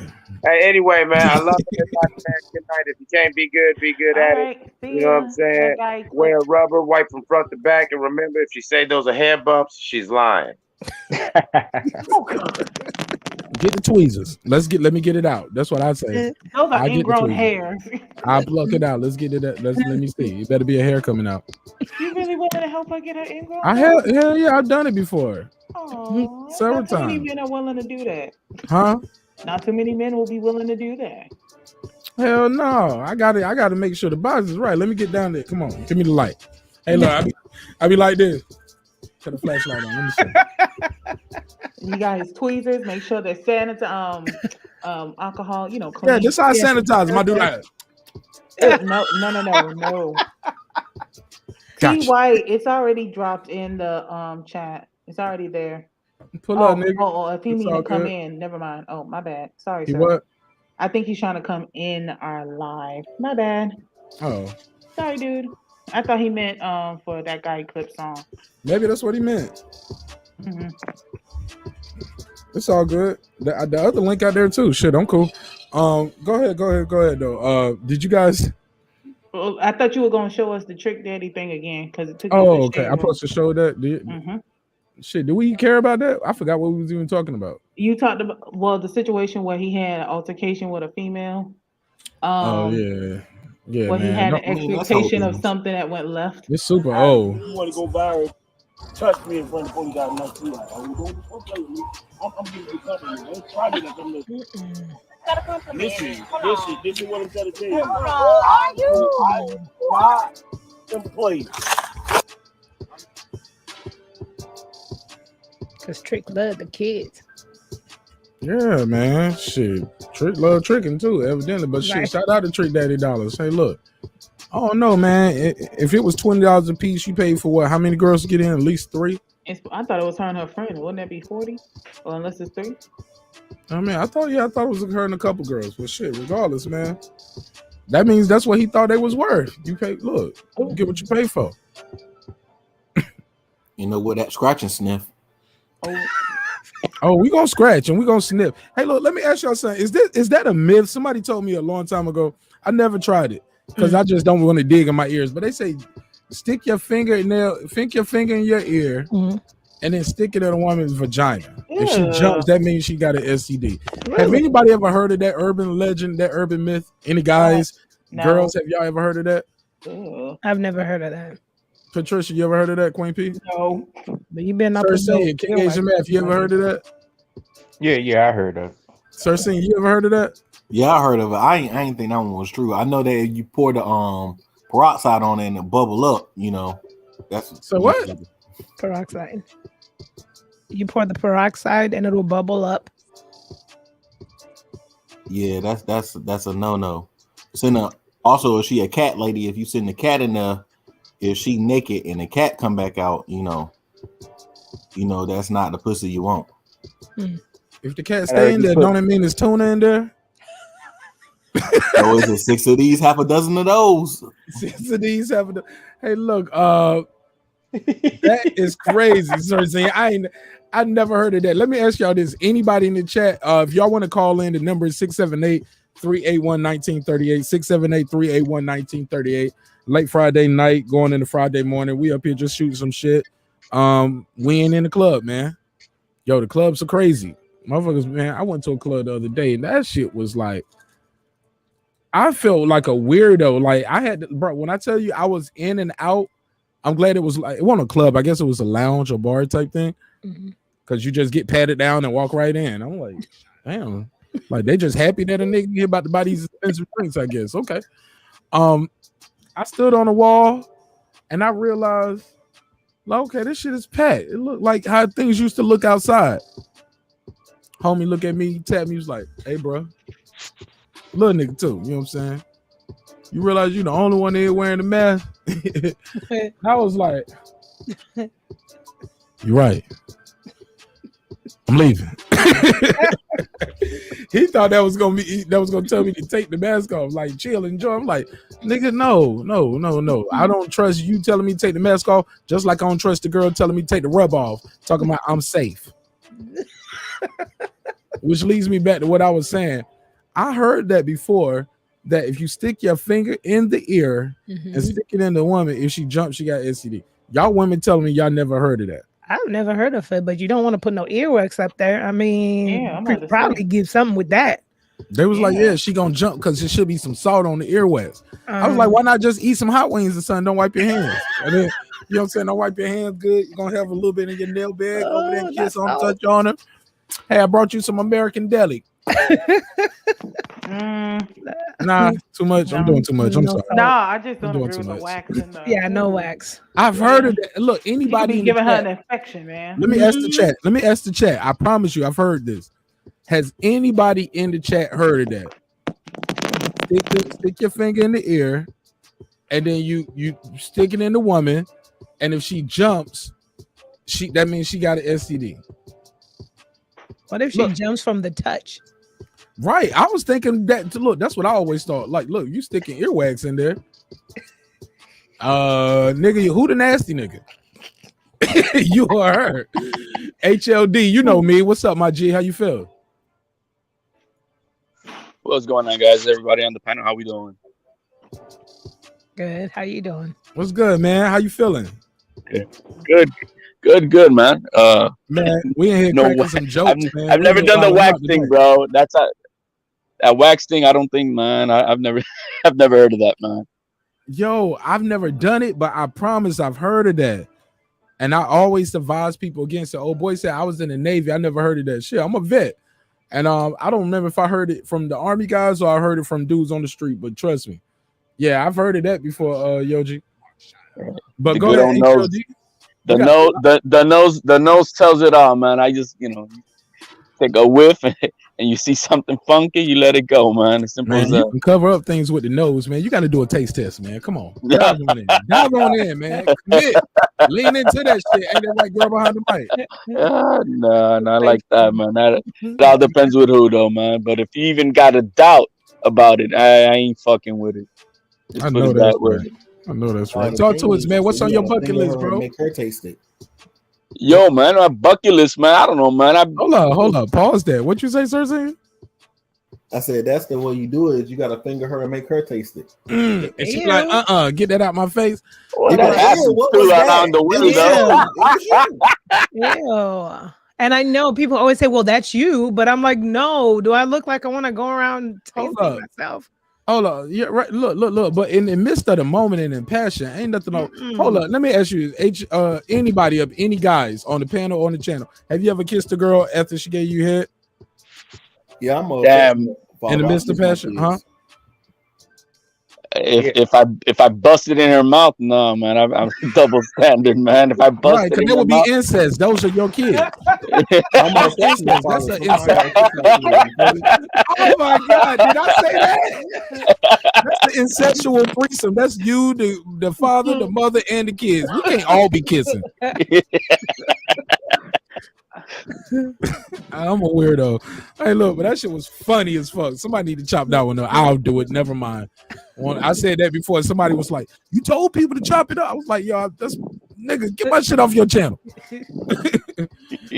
Hey, anyway, man, I love everybody, man. Good night. If you can't be good at it. You know what I'm saying? Wear rubber, wipe from front to back, and remember, if you say those are hair bumps, she's lying. Oh, God. Get the tweezers. Let me get it out. That's what I say. Those are ingrown hairs. I'll pluck it out. Let's get it out. Let me see. It better be a hair coming out. You really want to help her get her ingrown? Hell yeah, I've done it before. Oh, several not too many times. men are willing to do that. Huh? Not too many men will be willing to do that. Hell no. I gotta make sure the box is right. Let me get down there. Come on, give me the light. Hey, look, I be like this. Put the flashlight on. Let me see. You got his tweezers. Make sure they're sanitized. Alcohol. You know, clean. Yeah, this how I sanitize them. I do that. No. Gotcha. T White, it's already dropped in the chat. It's already there. Pull up, nigga. Oh, if he mean to come in, never mind. Oh, my bad. Sorry, sir. What? I think he's trying to come in our live. My bad. Oh. Sorry, dude. I thought he meant for that guy Eclipse song. Maybe that's what he meant. Mm-hmm. It's all good. The other link out there too. Shit, I'm cool. Go ahead though. Did you guys? Well, I thought you were gonna show us the Trick Daddy thing again because it took. Oh, okay. I'm supposed to show that. Mm-hmm. Shit, do we care about that? I forgot what we was even talking about. You talked about the situation where he had an altercation with a female. Oh yeah, Where he man. had No, an expectation of something that went left. it's super old. You want to go viral? Touch me in front of the police out next to you. Don't play with me. I'm giving you company. Don't try me like I'm listening. Listen, what I'm trying to tell you. Are you? Simple play. Cause Trick love the kids. Yeah, man. Shit. Trick love tricking too, evidently. But shit, shout out to Trick Daddy Dollars. Hey, look. I don't know, man. If it was $20 a piece, you paid for what? How many girls to get in? At least 3? I thought it was her and her friend. Wouldn't that be 40? Or unless it's 3? I mean, I thought it was her and a couple girls. But shit, regardless, man. That means that's what he thought they was worth. You pay, look, you get what you pay for. You know what? That scratch and sniff. Oh, we gonna scratch and we gonna sniff. Hey, look, let me ask y'all something. Is that a myth? Somebody told me a long time ago. I never tried it because I just don't want to dig in my ears. But they say stick your finger in your ear and then stick it in a woman's vagina. Yeah. If she jumps, that means she got an STD. Really? Have anybody ever heard of that urban legend, that urban myth? Any guys, girls, have y'all ever heard of that? I've never heard of that. Patricia, you ever heard of that, Queen P? No. But you been up Sir Sing, King Asian Math, you ever heard of that? Yeah, I heard of it. Sir Sing, you ever heard of that? Yeah, I heard of it. I ain't think that one was true. I know that you pour the peroxide on it and it bubble up, you know. That's so what? Peroxide. You pour the peroxide and it'll bubble up. Yeah, that's a no-no. Also, if she a cat lady, if you send the cat in there, if she naked and the cat come back out, you know that's not the pussy you want. If the cat stay in there, don't it mean there's tuna in there? So is it 6 of these, half a dozen of those? 6 of these, half a dozen. Hey, look, that is crazy, Sir Z. I never heard of that. Let me ask y'all this. Anybody in the chat, if y'all want to call in, the number is 678-381-1938, 678-381-1938. Late Friday night, going into Friday morning. We up here just shooting some shit. We ain't in the club, man. Yo, the clubs are crazy. Motherfuckers, man, I went to a club the other day, and that shit was like, I felt like a weirdo. Like I had, bro, when I tell you I was in and out, I'm glad it was like, it wasn't a club. I guess it was a lounge or bar type thing. Because you just get patted down and walk right in. I'm like, damn. Like they just happy that a nigga here about to buy these expensive drinks, I guess. Okay. I stood on the wall and I realized, like, okay, this shit is packed. It looked like how things used to look outside. Homie look at me, tap me, he was like, hey, bro. Little nigga too, you know what I'm saying? You realize you the only one there wearing the mask? I was like, you're right. I'm leaving. He thought that was gonna tell me to take the mask off, like chill, enjoy. I'm like, nigga, no. I don't trust you telling me to take the mask off, just like I don't trust the girl telling me to take the rub off, talking about I'm safe. Which leads me back to what I was saying. I heard that before, that if you stick your finger in the ear and stick it in the woman, if she jumps, she got STD. Y'all women telling me y'all never heard of that. I've never heard of it, but you don't want to put no earwax up there. I mean, you could probably give something with that. They was like, yeah, she gonna jump because there should be some salt on the earwax. I was like, why not just eat some hot wings or something? Don't wipe your hands. And then, you know what I'm saying? Don't wipe your hands good. You're gonna have a little bit in your nail bag over there, kiss on, touch on her. Hey, I brought you some American deli. Nah, too much. I'm doing too much. I'm sorry. No, I just don't agree with the wax. Yeah, no wax. I've heard of that. Look, anybody giving her an infection, man. Let me ask the chat. I promise you, I've heard this. Has anybody in the chat heard of that? Stick your finger in the ear, and then you stick it in the woman, and if she jumps, that means she got an STD. What if she jumps from the touch? Right. I was thinking that. Look, that's what I always thought. Like, look, you sticking earwax in there. Nigga, who the nasty nigga? You or her? HLD, you know me. What's up, my G? How you feel? What's going on, guys? Everybody on the panel, how we doing? Good. How you doing? What's good, man? How you feeling? Good. Good, man. Man, we in here No, cracking some jokes, man. I've We in never here done the wilding wax out thing, tonight. bro. That's that wax thing. I don't think, man. I've never, I've never heard of that, man. Yo, I've never done it, but I promise I've heard of that. And I always advise people against it. Oh, boy said I was in the Navy. I never heard of that shit. I'm a vet. And I don't remember if I heard it from the Army guys or I heard it from dudes on the street, but trust me. Yeah, I've heard of that before, Yoji. But The go good ahead, old nose. HOD. The nose tells it all, man. I just, take a whiff and you see something funky, you let it go, man. As simple Man, as you that. can cover up things with the nose, man. You got to do a taste test, man. Come on. Dive on in. Dive on in, man. Commit. Lean into that shit. Ain't that right, girl behind the mic? No, not like that, man. It all depends with who, though, man. But if you even got a doubt about it, I ain't fucking with it. Just I put know it that's that way. right. I know that's right. The Talk thing to us, is, man. What's you on your gotta bucket finger list, her and bro? make her taste it. Yo, man, my bucket list, man. I don't know, man. Hold up. Pause there. What you say, Cersei? I said that's the way you do it. Is you gotta finger her and make her taste it. And she like, get that out my face. Well, that happens too on the window. Ew. And I know people always say, "Well, that's you," but I'm like, no. Do I look like I want to go around tasting myself? Hold up. Yeah, right. Look. But in the midst of the moment and in passion, ain't nothing. Hold up. Let me ask you, anybody of any guys on the panel on the channel, have you ever kissed a girl after she gave you head? Yeah, I'm a damn. In the midst of passion, huh? If I busted in her mouth, no, man, I'm double standard, man. If I busted Right, because in that her would mouth, be incest. Those are your kids. Almost That's incest. That's an incest. Oh my God! Did I say that? That's the incestual threesome. That's you, the father, the mother, and the kids. We can't all be kissing. I'm a weirdo. Hey, look, but that shit was funny as fuck. Somebody need to chop that one up. I'll do it. Never mind. I said that before. Somebody was like, "You told people to chop it up." I was like, "Yo, that's nigga, get my shit off your channel."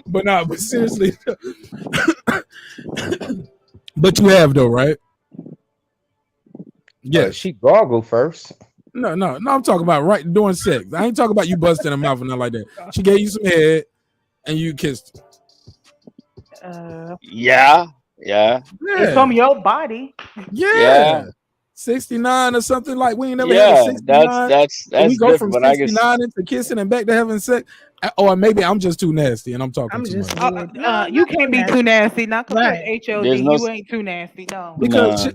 But seriously. But you have though, right? Yeah, she gargled first. No. I'm talking about right doing sex. I ain't talking about you busting her mouth or nothing like that. She gave you some head and you kissed her. Yeah. It's from your body. Yeah. 69 or something, like we ain't never had a 69. That's we go from different. 69 into kissing and back to having sex. Or maybe I'm just too nasty and I'm talking too much. You can't be too nasty. Not compared to HOD. No You ain't too nasty. No.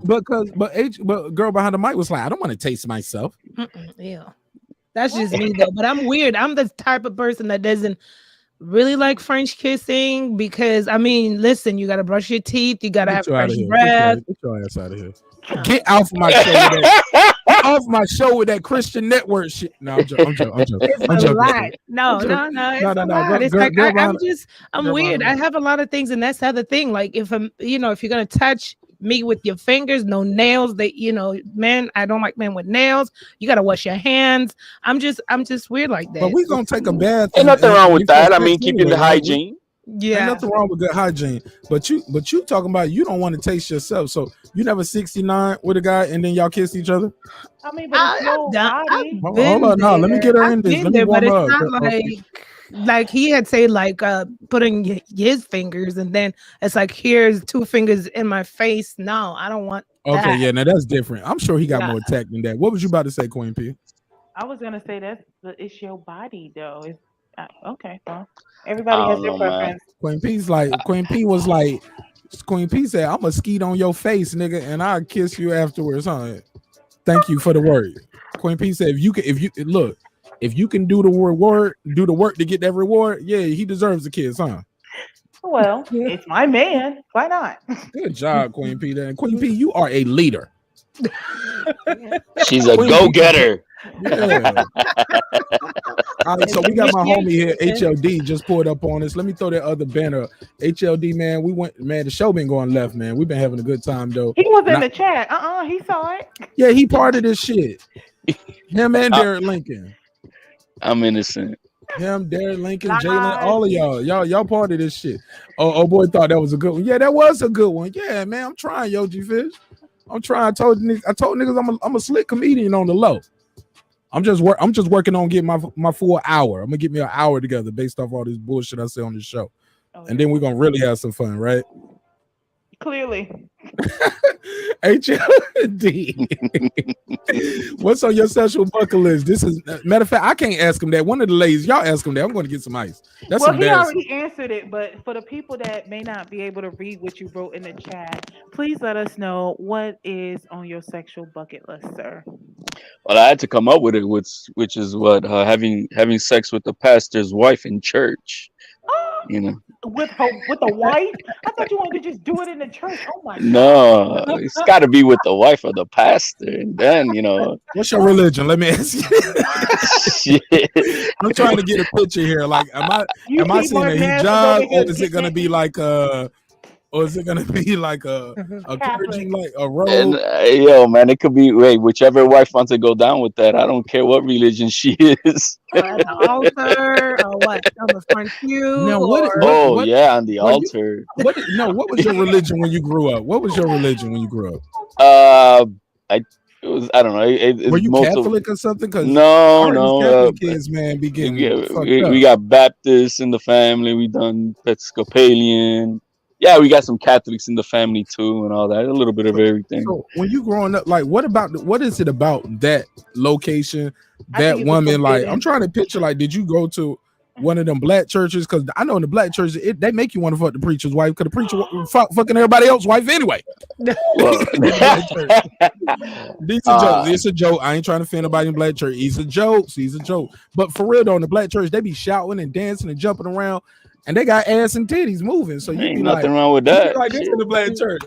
But girl behind the mic was like, I don't want to taste myself. Yeah, that's just me though. But I'm weird. I'm the type of person that doesn't really like French kissing because listen, you gotta brush your teeth, you gotta have fresh breath. Get your ass out of here. Get off my show with that. Get off my show with that Christian network shit. No, I'm joking. It's a lot. No. It's like I'm weird. I have a lot of things, and that's the other thing. Like if you're gonna touch me with your fingers, no nails. Men, I don't like men with nails. You gotta wash your hands. I'm just weird like that. But we gonna take a bath. Ain't nothing wrong with that. I mean, keeping the hygiene. Yeah, ain't nothing wrong with good hygiene. But you talking about you don't want to taste yourself. So you never 69 with a guy and then y'all kissed each other? I mean, but it's no body. Hold on, no. Let me get her in this. Let me warm her up. It's not like he had said, like putting his fingers and then it's like here's 2 fingers in my face. No, I don't want that. Okay, yeah, now that's different. I'm sure he got more tact than that. What was you about to say, Queen P? I was gonna say it's your body though. It's okay, well, everybody has their preference. Queen P was like, Queen P said, "I'm gonna skeet on your face, nigga, and I'll kiss you afterwards." Huh? Thank you for the word. Queen P said, if you can do the work to get that reward, yeah, he deserves a kiss, huh? Well, it's my man. Why not? Good job, Queen P. Then Queen P, you are a leader. She's a go-getter. Yeah. All right, so we got my homie here, HLD, just pulled up on us. Let me throw that other banner up. HLD, man, the show been going left, man. We've been having a good time though. He was in the chat. He saw it. Yeah, he part of this shit. Him and Derek Lincoln. I'm innocent. Him, Derek Lincoln, Jalen, all of y'all part of this shit. Oh boy, thought that was a good one. Yeah, that was a good one. Yeah, man, I'm trying, Yogi Fish. I'm trying. I told niggas I'm a slick comedian on the low. I'm just working on getting my full hour. I'm gonna get me an hour together based off all this bullshit I say on this show, and then we're gonna really have some fun, right? Clearly. HLD. What's on your sexual bucket list? This is matter of fact, I can't ask him that. One of the ladies, y'all ask him that. I'm going to get some ice. That's well, he embarrassing. already answered it, but for the people that may not be able to read what you wrote in the chat, please let us know what is on your sexual bucket list, sir. Well, I had to come up with it, which is what having sex with the pastor's wife in church. You know, with a wife. I thought you wanted to just do it in the church. Oh my god! No, it's got to be with the wife of the pastor, and then What's your religion? Let me ask you. Shit. I'm trying to get a picture here. Like, am I seeing a hijab, or is it gonna be like a? Or is it gonna be like a clergy, like a robe? And, yo, man, it could be whichever wife wants to go down with that. I don't care what religion she is. At the altar or what? On the front pew? Now, what, yeah, on the altar. What was your religion when you grew up? What was your religion when you grew up? I don't know. Were you Catholic or something? No. Catholic kids, man, be getting fucked up. We got Baptists in the family. We done Episcopalian. Yeah, we got some Catholics in the family too, and all that. A little bit of everything. So when you growing up, like, what is it about that location, that woman? Like, I'm trying to picture. Like, did you go to one of them black churches? Because I know in the black churches, they make you want to fuck the preacher's wife, because the preacher fucking everybody else's wife anyway. These are jokes. It's a joke. I ain't trying to offend nobody in black church. He's a joke. But for real though, in the black church, they be shouting and dancing and jumping around. And they got ass and titties moving, so you ain't be nothing wrong with that. Like this in the black church.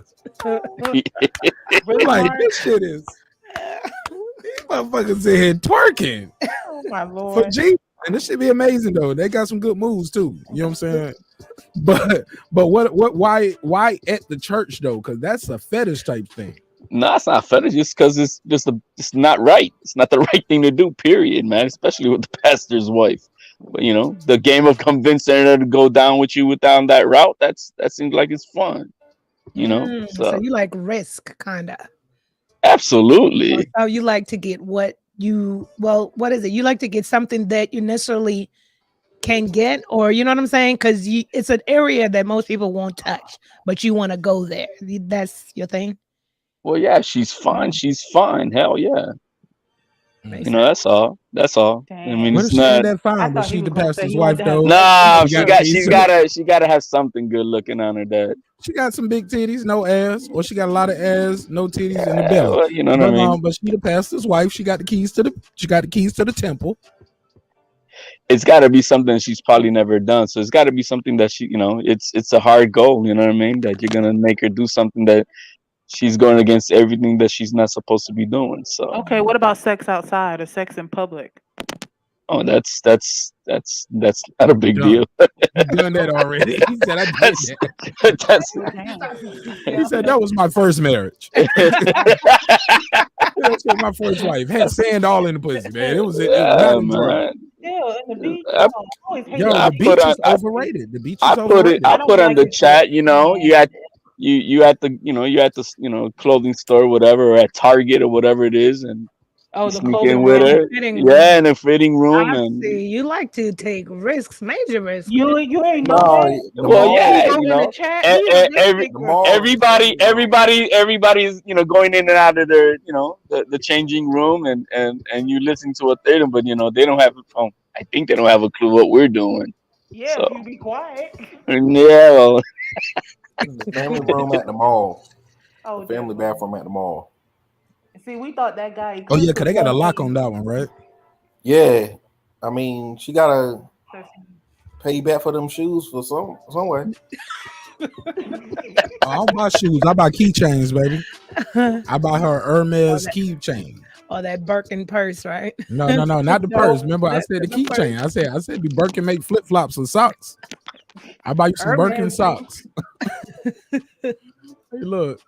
Like this shit is. These motherfuckers in here twerking. Oh my lord! For Jesus, and this should be amazing though. They got some good moves too. You know what I'm saying? But why at the church though? Because that's a fetish type thing. No, it's not fetish. Just because it's not right. It's not the right thing to do. Period, man. Especially with the pastor's wife. But the game of convincing her to go down with you down that route, that seems like it's fun. So you like risk, kinda. Absolutely. So you like to get what is it? You like to get something that you necessarily can get, or you know what I'm saying? Because it's an area that most people won't touch, but you want to go there. That's your thing. Well, yeah, she's fine. She's fine. Hell yeah. That's all. Dang. I mean, what it's is not that fine, but she the pastor's wife though. Nah, she gotta have something good looking on her. Dad. She got some big titties, no ass, or she got a lot of ass, no titties in the belly. Well, you know what I mean. But she the pastor's wife. She got the keys to the temple. It's got to be something she's probably never done. So it's got to be something that she, it's a hard goal. You know what I mean? That you're gonna make her do something that she's going against everything that she's not supposed to be doing. So okay, what about sex outside or sex in public? Oh, that's not a big deal. You've done that already. He said I did that. He said that was my first marriage. That's my first wife. Had sand all in the pussy, man. It was man. The beach is overrated. The beach is overrated. I put on the chat. You at the clothing store, whatever, or at Target or whatever it is, and the clothing with her. Yeah, in a fitting room. And see, you like to take risks, major risks. You ain't know. Well, yeah, everybody's going in and out of their the changing room, and you listen to what they're doing, but they don't have I think they don't have a clue what we're doing. Yeah, so. You be quiet. Yeah. Well. The family room at the mall. Oh, the family bathroom at the mall. See, we thought that guy. Oh yeah, because they got a lock on that one, right? Yeah, I mean, she gotta pay back for them shoes for somewhere. I don't buy shoes. I buy keychains, baby. I buy her Hermes keychain. Or that Birkin purse, right? No, not the purse. Remember, I said the keychain. I said, the Birkin make flip flops and socks. I buy you some Birkin socks. Hey, look,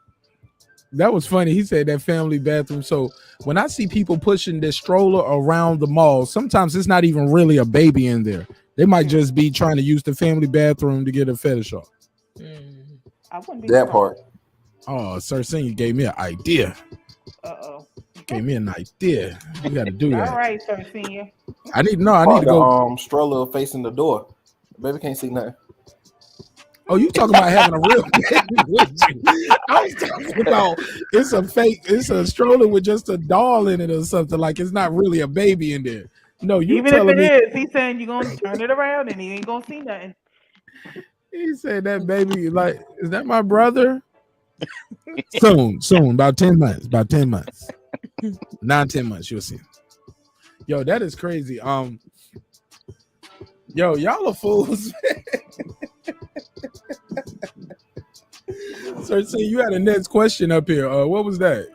that was funny. He said that family bathroom. So when I see people pushing this stroller around the mall, sometimes it's not even really a baby in there. They might just be trying to use the family bathroom to get a fetish off. That part. Oh, Sir Senior gave me an idea. Uh-oh. gave me an idea. We got to do All that. right, sir, senior. I need to go. Stroller facing the door. Baby can't see nothing. Oh, you talking about having a real baby with you? I was talking about it's a fake. It's a stroller with just a doll in it or something. Like it's not really a baby in there. No, you Even if telling me? it is, he's saying you're gonna turn it around and he ain't gonna see nothing. He said that baby. Like, is that my brother? Soon, about 10 months. 9-10 months, you'll see. Yo, that is crazy. Yo, y'all are fools. Sir, see, you had a next question up here. What was that?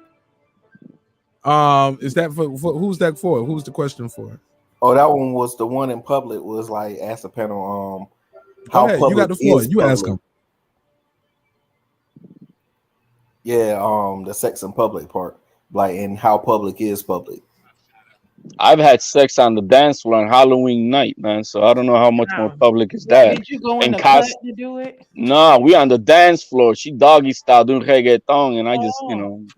Is that for who's that for? Who's the question for? Oh, that one was the one in public. Was like ask the panel. How you got the floor. You ask them. Yeah, the sex in public part, like, and how public is public. I've had sex on the dance floor on Halloween night, man. So I don't know how much more public is that. Did you go in the cut to do it? No, we on the dance floor. She doggy style doing reggaeton, and I just,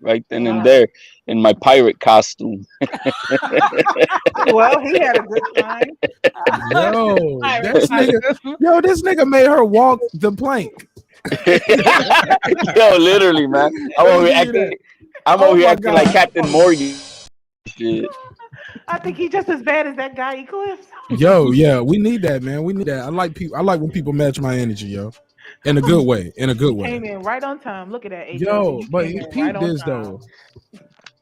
right then and there in my pirate costume. Well, he had a good time. This nigga made her walk the plank. Yo, literally, man. I'm over here acting like Captain Morgan. Shit. I think he's just as bad as that guy Eclipse. Yo, yeah, we need that, man. We need that. I like when people match my energy, yo. In a good way. Came in right on time. Look at that. Yo, but peep this though.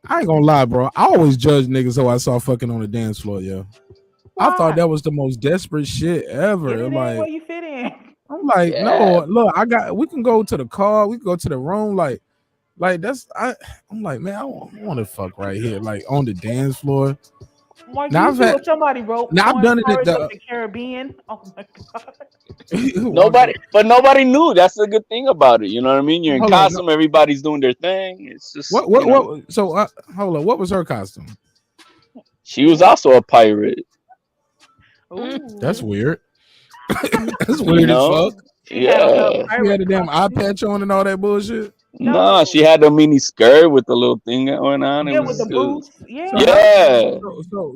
I ain't gonna lie, bro. I always judge niggas who I saw fucking on the dance floor, yo. I thought that was the most desperate shit ever. Like, where you fit in. I'm like, no, look, we can go to the car, we can go to the room, like I'm like, man, I want to fuck right here, like on the dance floor. Like, now somebody wrote. Now I've done it at the Caribbean. Oh my god. Nobody knew. That's the good thing about it. You know what I mean? You're in costume. Everybody's doing their thing. It's just what. So hold on. What was her costume? She was also a pirate. Ooh. That's weird. That's weird as fuck. Yeah. She had a damn eye patch on and all that bullshit. No, she had a mini skirt with the little thing going on. Yeah, with the boots.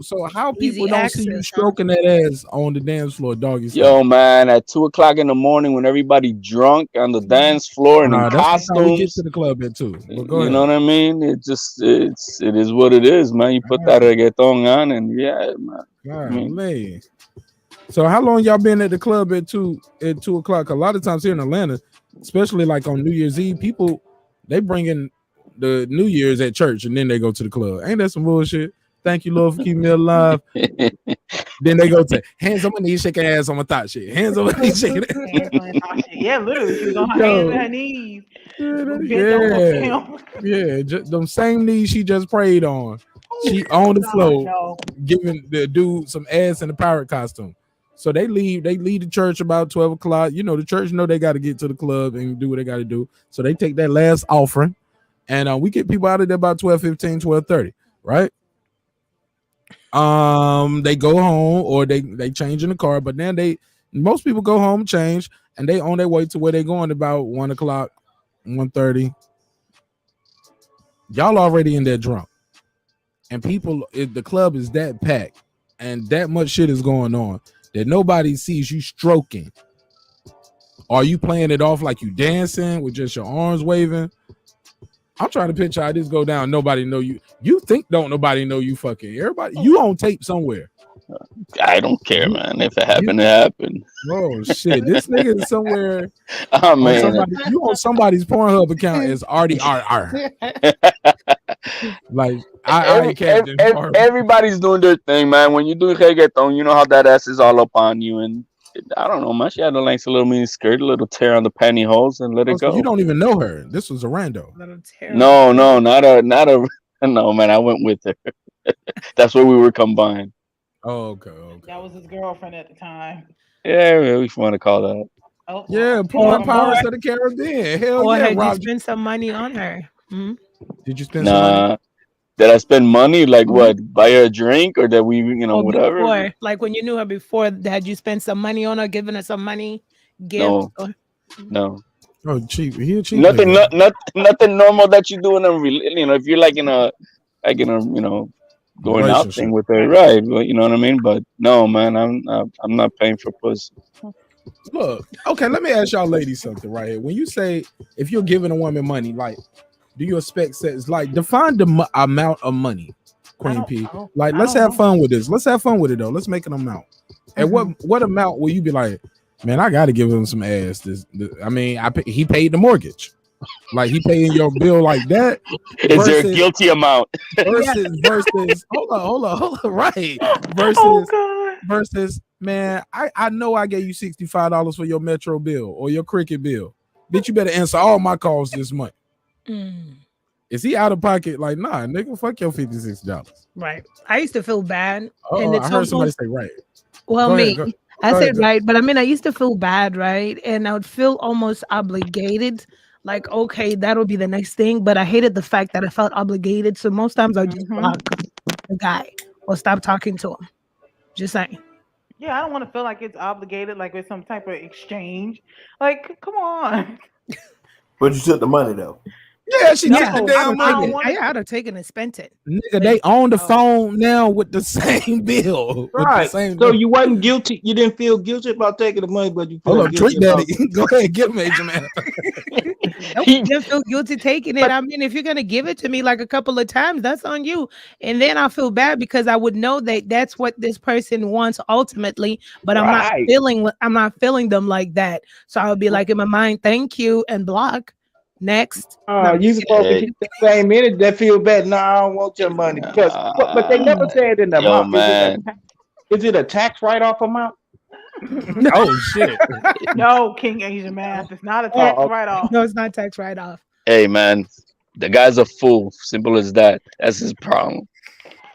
So how people don't see you stroking that ass on the dance floor, doggy style? Yo, man, at 2:00 in the morning when everybody drunk on the dance floor and in costumes. That's how we get to the club at 2. You know what I mean? It is what it is, man. You put that reggaeton on and man. So how long y'all been at the club at 2 o'clock? A lot of times here in Atlanta, especially like on New Year's Eve, people they bring in the New Year's at church and then they go to the club. Ain't that some bullshit? Thank you, Lord, for keeping me alive. Then they go to hands on my knees, shaking ass on my thought shit. Hands on my knees, shaking ass. Yeah, literally, she's on her hands and her knees. Them same knees she just prayed on. She on the floor, giving the dude some ass in the pirate costume. So they leave the church about 12 o'clock. You know, the church know they got to get to the club and do what they got to do. So they take that last offering and we get people out of there about 12:15, 12:30, right? They go home or they change in the car, but then most people go home, change, and they on their way to where they going about 1 o'clock, 1:30. Y'all already in there drunk. And the club is that packed and that much shit is going on that nobody sees you stroking. Are you playing it off like you dancing with just your arms waving? I'm trying to picture how this go down. Nobody know you. You think don't nobody know you fucking. Everybody, you on tape somewhere. I don't care, man. If it happened, it happened. Oh shit, this nigga is somewhere. Oh man, you on somebody's Pornhub account is RDRR. Like everybody's doing their thing, man. When you do reggaeton, you know how that ass is all up on you, and I don't know, man. She had a nice little mini skirt, a little tear on the pantyhose, and let it go. So you don't even know her. This was a rando. No, not a. No, man. I went with her. That's where we were combined. Oh, okay. That was his girlfriend at the time. Yeah, if you want to call that. Oh, yeah, Pirates of the Caribbean. Hell or yeah, had you spent some money on her? Hmm? Did you spend some money? Did I spend money? Like what? Buy her a drink or that we, whatever? Before, like when you knew her before, had you spent some money on her, giving her some money? No. Oh, cheap. He cheap. Nothing normal that you do in a, if you're like in a back in a going out thing with her, right? You know what I mean? But no, man, I'm not paying for pussy. Look, okay, let me ask y'all ladies something right here. When you say if you're giving a woman money, like, do you expect sex? Like, define the amount of money, Queen P. Like, let's have fun with this. Let's have fun with it though. Let's make an amount. And what amount will you be like, man, I got to give him some ass? I mean, he paid the mortgage. Like, he paying your bill like that. Is there a guilty amount? Versus hold on, right. Versus, man, I know I gave you $65 for your Metro bill or your Cricket bill. Bitch, you better answer all my calls this month. Is he out of pocket? Like, nah, nigga, fuck your $56. Right. I used to feel bad. Oh, I heard somebody say right. Well, I said right, but I mean, I used to feel bad, right? And I would feel almost obligated. Like, okay, that'll be the next thing. But I hated the fact that I felt obligated. So most times I would just block the guy or stop talking to him. Just saying. Yeah, I don't want to feel like it's obligated, like with some type of exchange. Like, come on. But you took the money though. Yeah, she took the damn money. I'd have taken and spent it. Nigga, they on the phone now with the same bill. Right. So you wasn't guilty. You didn't feel guilty about taking the money, but you feel guilty. Go ahead, get Major Man. Nope, you didn't feel guilty taking it. I mean, if you're gonna give it to me like a couple of times, that's on you. And then I'll feel bad because I would know that that's what this person wants ultimately, but I'm not feeling them like that. So I'll be like in my mind, thank you, and block. Next. You supposed to keep the same minute that feel bad. No, I don't want your money because, but they never said in the amount. Man. Is it a tax write-off amount? Oh shit! No, King Asian man, it's not a tax write-off. No, it's not tax write-off. Hey man, the guy's a fool. Simple as that. That's his problem.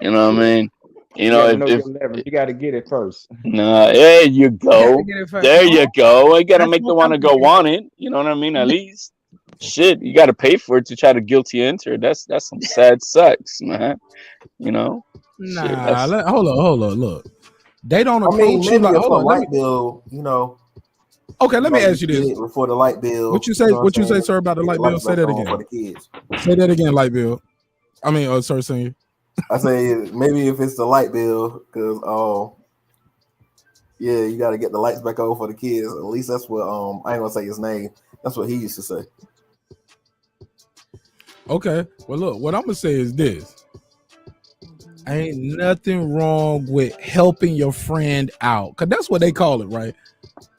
You know what I mean? You know, you got to get it first. Nah, there you go. There you go. I gotta make the one to go on it. You know what I mean? At least. Shit, you got to pay for it to try to guilty enter. That's some sad sex, man. You know. Nah, hold on. Look, they don't approach you like light bill. You know. Okay, let me ask you this before the light bill. What you say? What you say, sir, about the light bill? Say that again. For the kids. Say that again, light bill. I mean, sir, senior. I say maybe if it's the light bill, because yeah, you got to get the lights back on for the kids. At least that's what I ain't gonna say his name. That's what he used to say. Okay, well, look, what I'm gonna say is this: ain't nothing wrong with helping your friend out, cause that's what they call it, right?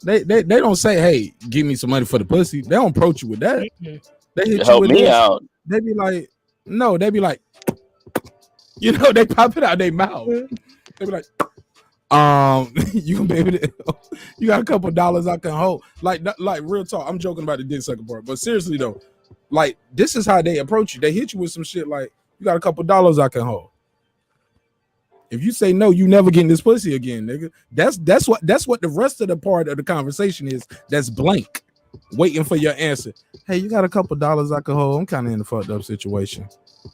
They don't say, "Hey, give me some money for the pussy." They don't approach you with that. They hit you with me out. They be like, no, they be like, you know, they pop it out their mouth. They be like, you can be able to. You got a couple dollars I can hold. Like real talk. I'm joking about the dick sucker part, but seriously though. Like, this is how they approach you. They hit you with some shit like, you got a couple dollars I can hold. If you say no, you never getting this pussy again, nigga. That's what the rest of the part of the conversation is. That's blank, waiting for your answer. Hey, you got a couple dollars I can hold? I'm kind of in a fucked up situation.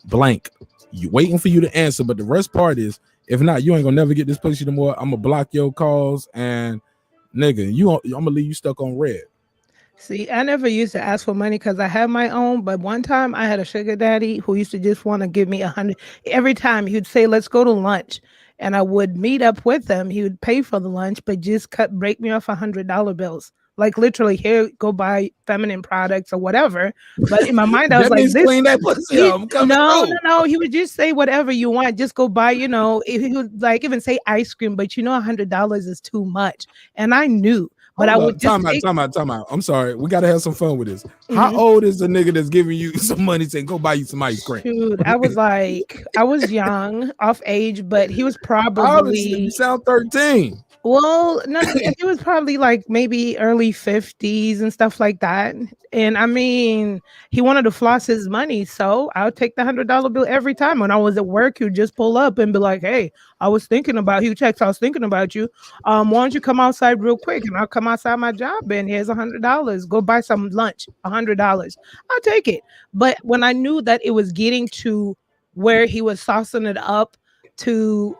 Blank. You waiting for you to answer, but the rest part is, if not, you ain't gonna never get this pussy no more. I'm gonna block your calls, and nigga, I'm gonna leave you stuck on red. See, I never used to ask for money because I had my own, but one time I had a sugar daddy who used to just want to give me $100. Every time he would say, let's go to lunch. And I would meet up with him. He would pay for the lunch, but just break me off $100 bills. Like literally, here, go buy feminine products or whatever. But in my mind, I was like, clean that pussy up. No. He would just say whatever you want. Just go buy, you know, he would like even say ice cream, but you know, $100 is too much. And I knew. But I would time out. I'm sorry. We gotta have some fun with this. How old is the nigga that's giving you some money saying go buy you some ice cream? Dude, I was young, off age, but he was probably you sound 13. Well, no, he was probably like maybe early 50s and stuff like that. And I mean, he wanted to floss his money, so I would take the $100 bill every time. When I was at work, he would just pull up and be like, "Hey, I was thinking about you." I was thinking about you. Why don't you come outside real quick? And I'll come outside my job, and here's $100. Go buy some lunch. $100. I'll take it. But when I knew that it was getting to where he was saucing it up,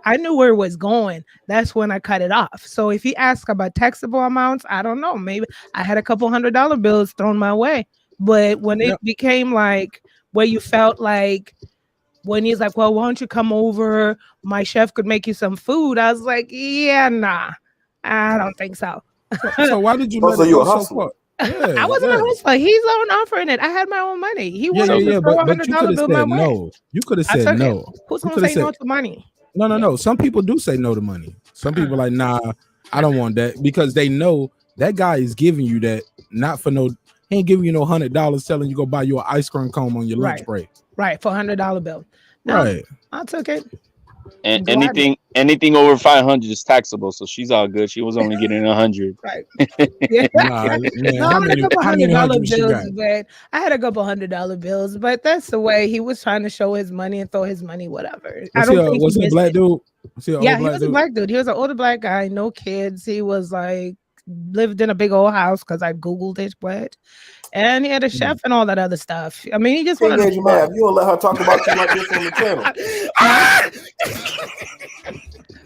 I knew where it was going. That's when I cut it off. So if you ask about taxable amounts, I don't know. Maybe I had a couple $100 bills thrown my way. But when it became like where you felt like when he's like, well, why don't you come over? My chef could make you some food. I was like, yeah, nah, I don't think so. So why did you let it go so far? Yeah, I wasn't a hustler. He's on offering it. I had my own money. He wanted to throw but you could have said no. You could have said no. Who's gonna say no to money? No. Some people do say no to money. Some people like, nah, I don't want that, because they know that guy is giving you that not for no. He ain't giving you no $100 telling you go buy you an ice cream cone on your lunch break. Right, for $100 bill. No, right. I took it. And anything over 500 is taxable, so she's all good. She was only getting 100. Right. Yeah. How many $100 bills? But I had a couple $100 bills, but that's the way he was trying to show his money and throw his money, whatever. Was he a black dude? He was a black dude. He was an older black guy, no kids. He was like lived in a big old house because I googled it, what. And he had a chef and all that other stuff. I mean, he just wanted to. You don't let her talk about you like this on the channel.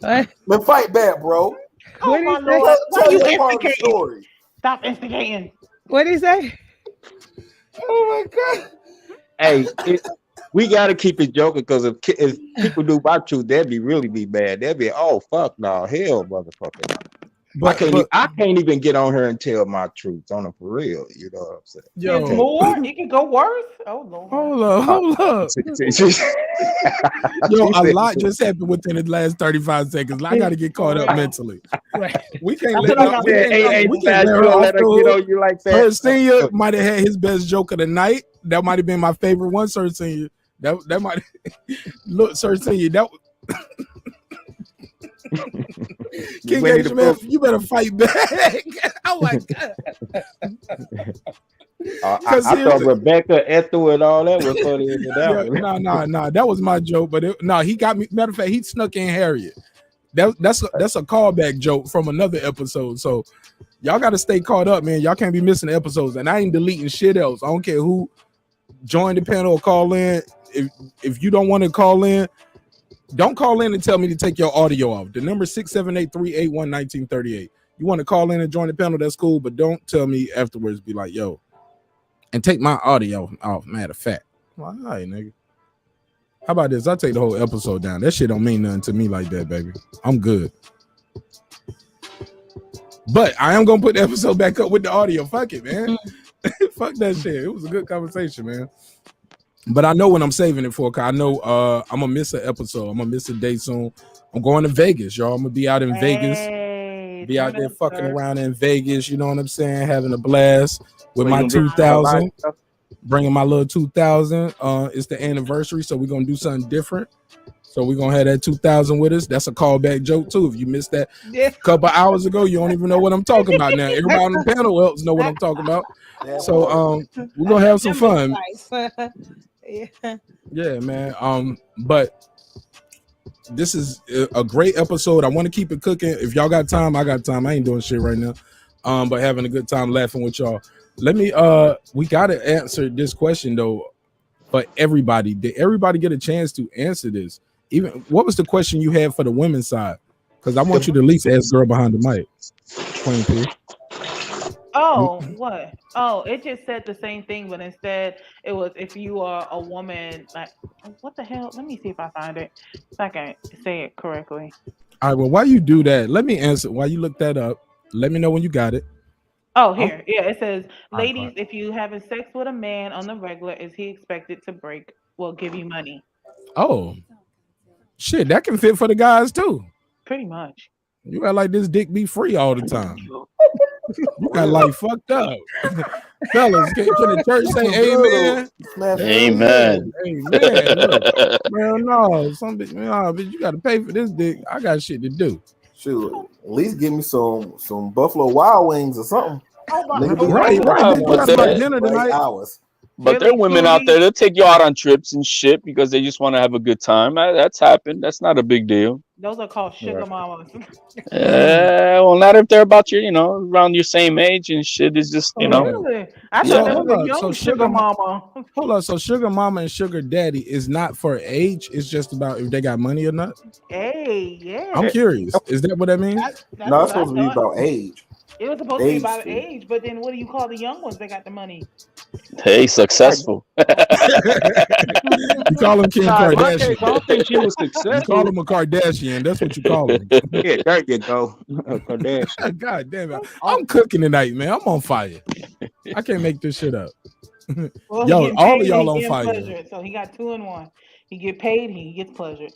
What? Man, fight back, bro. What did he say? Tell you part of the story. Stop instigating. What did he say? Oh my God. Hey, we got to keep it joking, because if people do my truth, they'd really be bad. They'd be, oh, fuck no, hell, motherfucker. But I can't even get on here and tell my truth on them for real. You know what I'm saying? Yo, more? It can go worse. Oh Lord. Hold up. Yo, a lot just happened within the last 35 seconds. I got to get caught up mentally. Right. We can't let her off the hook. Like that. Sir Senior might have had his best joke of the night. That might have been my favorite one, Sir Senior. That might look, Sir Senior. That. King H, man, you better fight back. Oh my God. I thought Rebecca, Ethel, and all that was funny in that. No, that was my joke. But he got me. Matter of fact, he snuck in Harriet. That's a callback joke from another episode. So y'all got to stay caught up, man. Y'all can't be missing the episodes. And I ain't deleting shit else. I don't care who joined the panel or call in. If you don't want to call in, don't call in and tell me to take your audio off. The number 678-381-1938. You want to call in and join the panel, that's cool, but don't tell me afterwards, be like, yo, and take my audio off, matter of fact. Well, all right, nigga. How about this? I'll take the whole episode down. That shit don't mean nothing to me like that, baby. I'm good. But I am going to put the episode back up with the audio. Fuck it, man. Fuck that shit. It was a good conversation, man. But I know when I'm saving it for, cause I know I'm gonna miss an episode. I'm gonna miss a day soon. I'm going to Vegas, y'all. I'm gonna be out in Vegas. Be out there fucking around in Vegas. You know what I'm saying? Having a blast with my 2000. Bringing my little 2000. It's the anniversary, so we're gonna do something different. So we're gonna have that 2000 with us. That's a callback joke too. If you missed that a couple hours ago, you don't even know what I'm talking about now. Everybody on the panel else know what I'm talking about. So we're gonna have some fun. Yeah, man. But this is a great episode. I want to keep it cooking. If y'all got time, I got time. I ain't doing shit right now. But having a good time laughing with y'all. Let me we gotta answer this question though for everybody. Did everybody get a chance to answer this? Even what was the question you had for the women's side? Because I want you to at least ask girl behind the mic. Queen P. Oh, what? Oh, it just said the same thing, but instead it was if you are a woman, like, what the hell? Let me see if I find it. If I can say it correctly. All right, well, while you do that, let me answer. While you look that up, let me know when you got it. Oh, here. Yeah, it says, ladies, if you having sex with a man on the regular, is he expected to give you money? Oh, shit, that can fit for the guys too. Pretty much. You got like this dick be free all the time. You got like fucked up. Fellas, can the church say amen? Amen. Amen. Man, no, bitch, you got to pay for this dick. I got shit to do. Shoot, at least give me some Buffalo Wild Wings or something. Right. Dinner tonight. Hours. But there are women out there that take you out on trips and shit because they just want to have a good time. That's happened. That's not a big deal. Those are called sugar mamas. Well, not if they're about your, around your same age and shit. It's just, Really? I thought that was a young sugar mama. Hold on. So sugar mama and sugar daddy is not for age. It's just about if they got money or not. Hey, yeah. I'm curious. Is that what that means? No, it's supposed to be about age. It was supposed to be about age, but then what do you call the young ones that got the money? Hey, successful. You call him Kim Nah, in my case, I Kardashian. don't think she was You successful. call him a Kardashian. That's what you call him. Yeah, there you go. Kardashian. God damn it. I'm cooking tonight, man. I'm on fire. I can't make this shit up. Well, Yo, all of y'all on getting fire. pleasure. So he got 2 in 1. He get paid, he gets pleasure.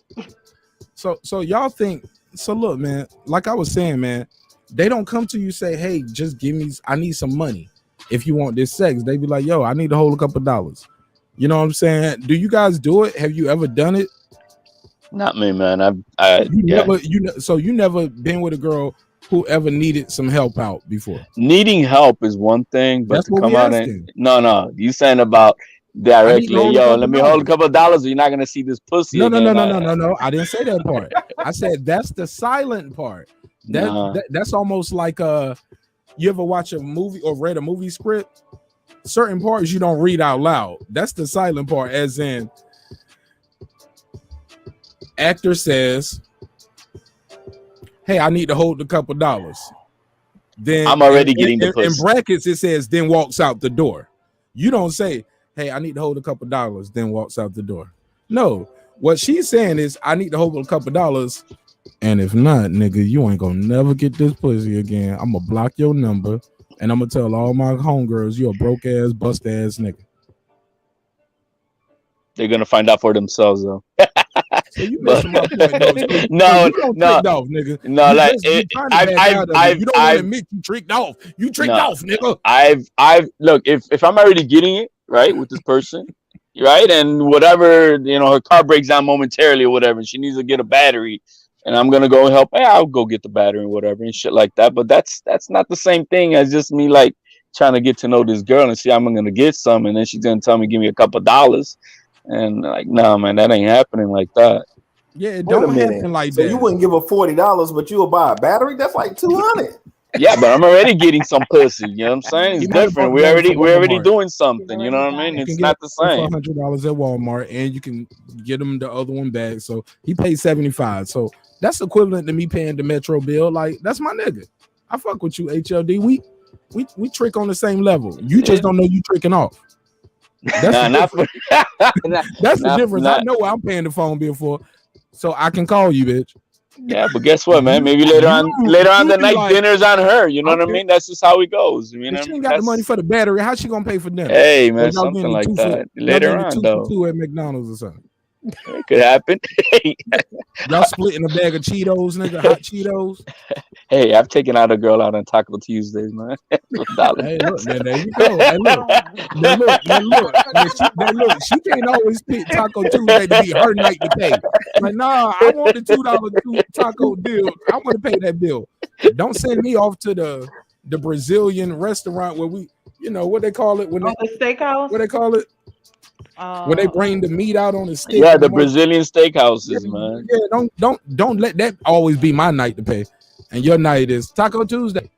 So y'all think, so look, man, like I was saying, man, they don't come to you say, hey, just give me, I need some money. If you want this sex, they be like, yo, I need to hold a couple dollars. You know what I'm saying? Do you guys do it? Have you ever done it? Not me, man. So you never been with a girl who ever needed some help out before? Needing help is one thing, but That's to what come we out asking. and no, you saying about directly, yo, let me hold a couple of dollars, or you're not gonna see this pussy. No. again. I didn't say that part. I said that's the silent part. That's almost like you ever watch a movie or read a movie script? Certain parts you don't read out loud. That's the silent part, as in actor says, hey, I need to hold a couple dollars. Then I'm already getting the pussy. In brackets it says then walks out the door. You don't say, hey, I need to hold a couple dollars, then walks out the door. No, what she's saying is I need to hold a couple dollars, and if not, nigga, you ain't gonna never get this pussy again. I'm gonna block your number, and I'm gonna tell all my homegirls you a broke ass, bust ass nigga. They're gonna find out for themselves, though. So you missing my point, though. So, no, you don't tricked off, nigga. No, you like you don't want to admit you tricked off. You tricked off, nigga. I've look, if I'm already getting it right with this person, right, and whatever, you know, her car breaks down momentarily or whatever, and she needs to get a battery, and I'm gonna go help. Hey, I'll go get the battery and whatever and shit like that. But that's not the same thing as just me like trying to get to know this girl and see I'm gonna get some, and then she's gonna tell me give me a couple dollars. And like, no, man, that ain't happening like that. Yeah, it don't happen like so that. You wouldn't give her $40, but you would buy a battery? That's like $200. Yeah, but I'm already getting some pussy. You know what I'm saying? It's different. We're already doing something. You know what I mean? It's not the same. $100 at Walmart, and you can get him the other one back. So he paid $75. So that's equivalent to me paying the Metro bill. Like, that's my nigga. I fuck with you, HLD. We trick on the same level. You just don't know you tricking off. That's that's the difference. I know what I'm paying the phone bill for, so I can call you, bitch. Yeah, but guess what, man? Maybe later on the night, dinner's on her. You know what I mean? That's just how it goes. You know, if she ain't got the money for the battery, how's she gonna pay for dinner? Hey, man, something like that. Later on, though. 2 at McDonald's or something. It could happen. Y'all splitting a bag of Cheetos, nigga, hot Cheetos. Hey, I've taken out a girl out on Taco Tuesdays, man. Hey, look, man, there you go. Hey, look. Look. She can't always pick Taco Tuesday to be her night to pay. Like, nah, I want the $2 taco deal. I want to pay that bill. Don't send me off to the Brazilian restaurant where we, you know, what they call it when the steakhouse. What they call it? When they bring the meat out on the stick. Yeah, the Brazilian steakhouses, man. Yeah, don't let that always be my night to pay. And your night is Taco Tuesday.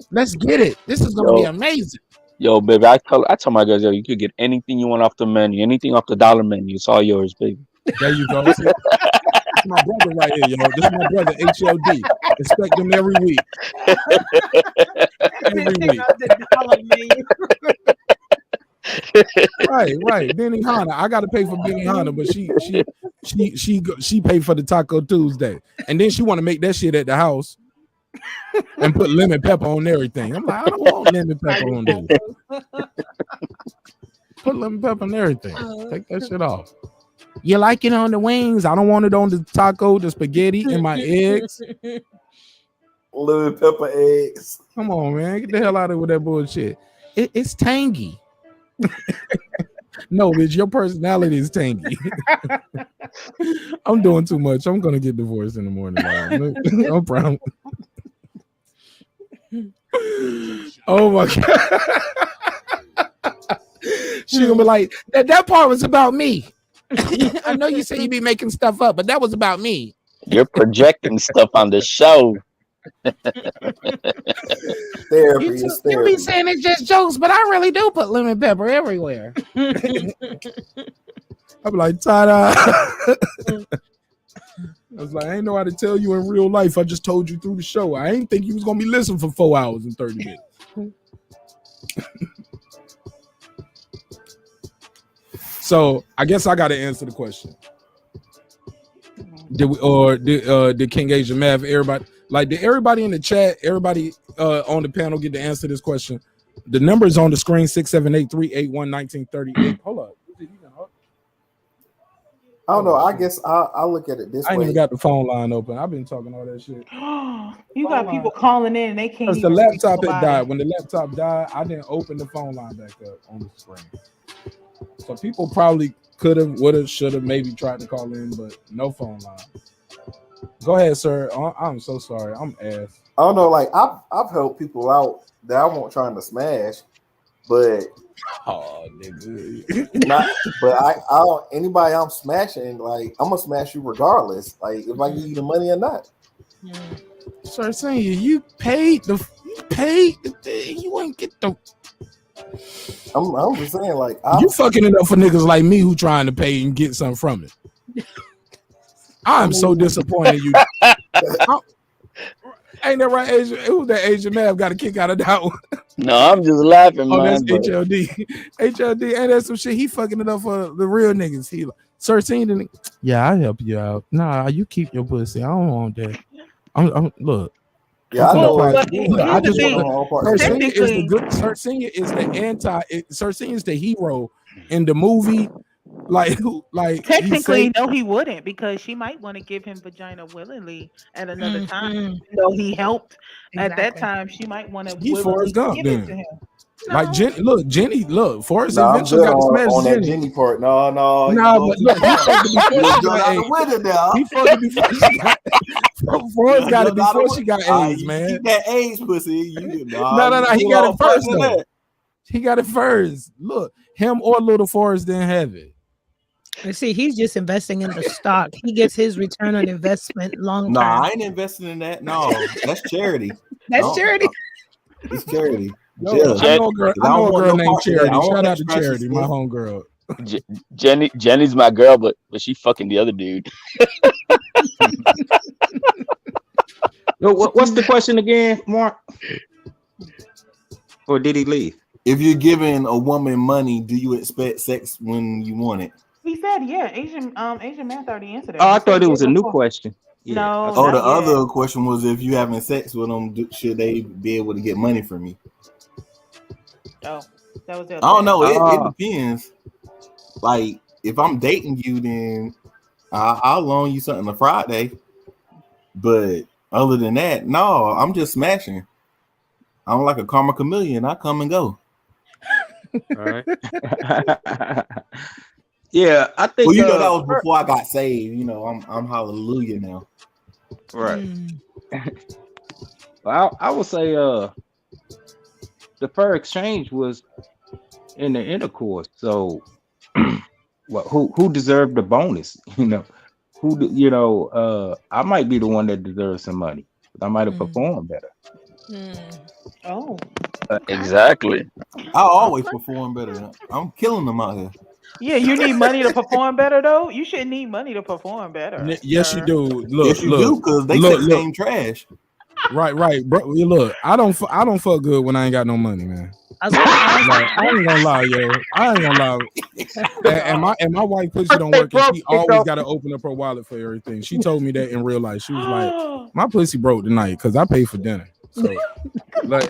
Let's get it. This is gonna be amazing. Yo, baby, I tell my guys, yo, you could get anything you want off the menu, anything off the dollar menu. It's all yours, baby. There you go. This is my brother right here, yo. This is my brother, HLD. Expect him every week. Right. Benny Hanna. I gotta pay for Benny Hanna, but she paid for the Taco Tuesday, and then she want to make that shit at the house and put lemon pepper on everything. I'm like, I don't want lemon pepper on this. Put lemon pepper on everything. Take that shit off. You like it on the wings? I don't want it on the taco, the spaghetti, and my eggs. Lemon pepper eggs. Come on, man. Get the hell out of with that bullshit. It's tangy. No, bitch, your personality is tangy. I'm doing too much. I'm gonna get divorced in the morning. No problem. Oh my god. She gonna be like, that part was about me. I know you say you be making stuff up, but that was about me. You're projecting stuff on the show. Therapy you be saying it's just jokes, but I really do put lemon pepper everywhere. I'm like, ta-da. I was like, I ain't know how to tell you in real life. I just told you through the show. I ain't think you was gonna be listening for 4 hours and 30 minutes. So I guess I got to answer the question. Did King Asia Math? Everybody, did everybody in the chat, everybody on the panel get to answer this question? The numbers on the screen: 678-381-1938. Hold up. I don't know. I guess I'll look at it this way. I ain't even got the phone line open. I've been talking all that shit. You got people calling in and they can't even. The laptop had died. When the laptop died, I didn't open the phone line back up on the screen. So people probably could have, would have, should have, maybe tried to call in, but no phone line. Go ahead, sir. I'm so sorry. I'm ass. I don't know. Like I've helped people out that I won't trying to smash, but nigga. But I don't. Anybody I'm smashing, like I'm gonna smash you regardless. Like if I give you the money or not. Sir, saying you paid the thing. You ain't get the. I'm just saying, like you fucking it up for niggas like me who trying to pay and get something from it. I'm so disappointed you. Ain't that right, Asia? It was that Asia Mav got a kick out of that one. No, I'm just laughing, man. That's HLD. HLD, ain't that some shit? He fucking it up for the real niggas. He like, sir, seen yeah, I help you out. Nah, you keep your pussy. I don't want that. I'm look. Yeah, I know. I just want Sir Senior is the good. Sir Senior is the anti. Sir Senior is the hero in the movie. Like technically, no, he wouldn't, because she might want to give him vagina willingly at another time. Though he helped at that time, she might want to willingly give it to him. Like Jenny, Forrest I'm eventually got to smash on that Jenny. Jenny part. No, but look, he fucked it before she got Forrest got it before she got AIDS, man. Keep that AIDS pussy. No, he got it first though. He got it first. Look, him or Little Forrest didn't have it. You see, he's just investing in the stock. He gets his return on investment long term. No, I ain't investing in that. No, that's charity. Charity. It's charity. I know a girl named Charity. Shout out to Charity, my homegirl. Jenny's my girl, but she fucking the other dude. What's the question again, Mark? Or did he leave? If you're giving a woman money, do you expect sex when you want it? He said, yeah. Asian Math already answered that. Oh, I thought it was a new question. Yeah. No. Oh, the other question was if you having sex with them, should they be able to get money from you? Oh, that was the other. I don't know. It depends. Like if I'm dating you, then I'll loan you something on Friday. But other than that, no, I'm just smashing. I'm like a karma chameleon. I come and go. All right. Yeah, I think. Well, that was before I got saved. I'm hallelujah now. Right. Well, I would say the fair exchange was in the intercourse. So, who deserved the bonus? I might be the one that deserves some money. I might have performed better. Oh, exactly. I always perform better. I'm killing them out here. Yeah, you need money to perform better, though. You shouldn't need money to perform better. Yes, you do. Look, yes, you do, because they say the same trash. Right, bro. Look, I don't fuck good when I ain't got no money, man. I ain't gonna lie, yo. I ain't gonna lie. And my wife pussy don't work, and she always got to open up her wallet for everything. She told me that in real life. She was like, "My pussy broke tonight because I paid for dinner." So,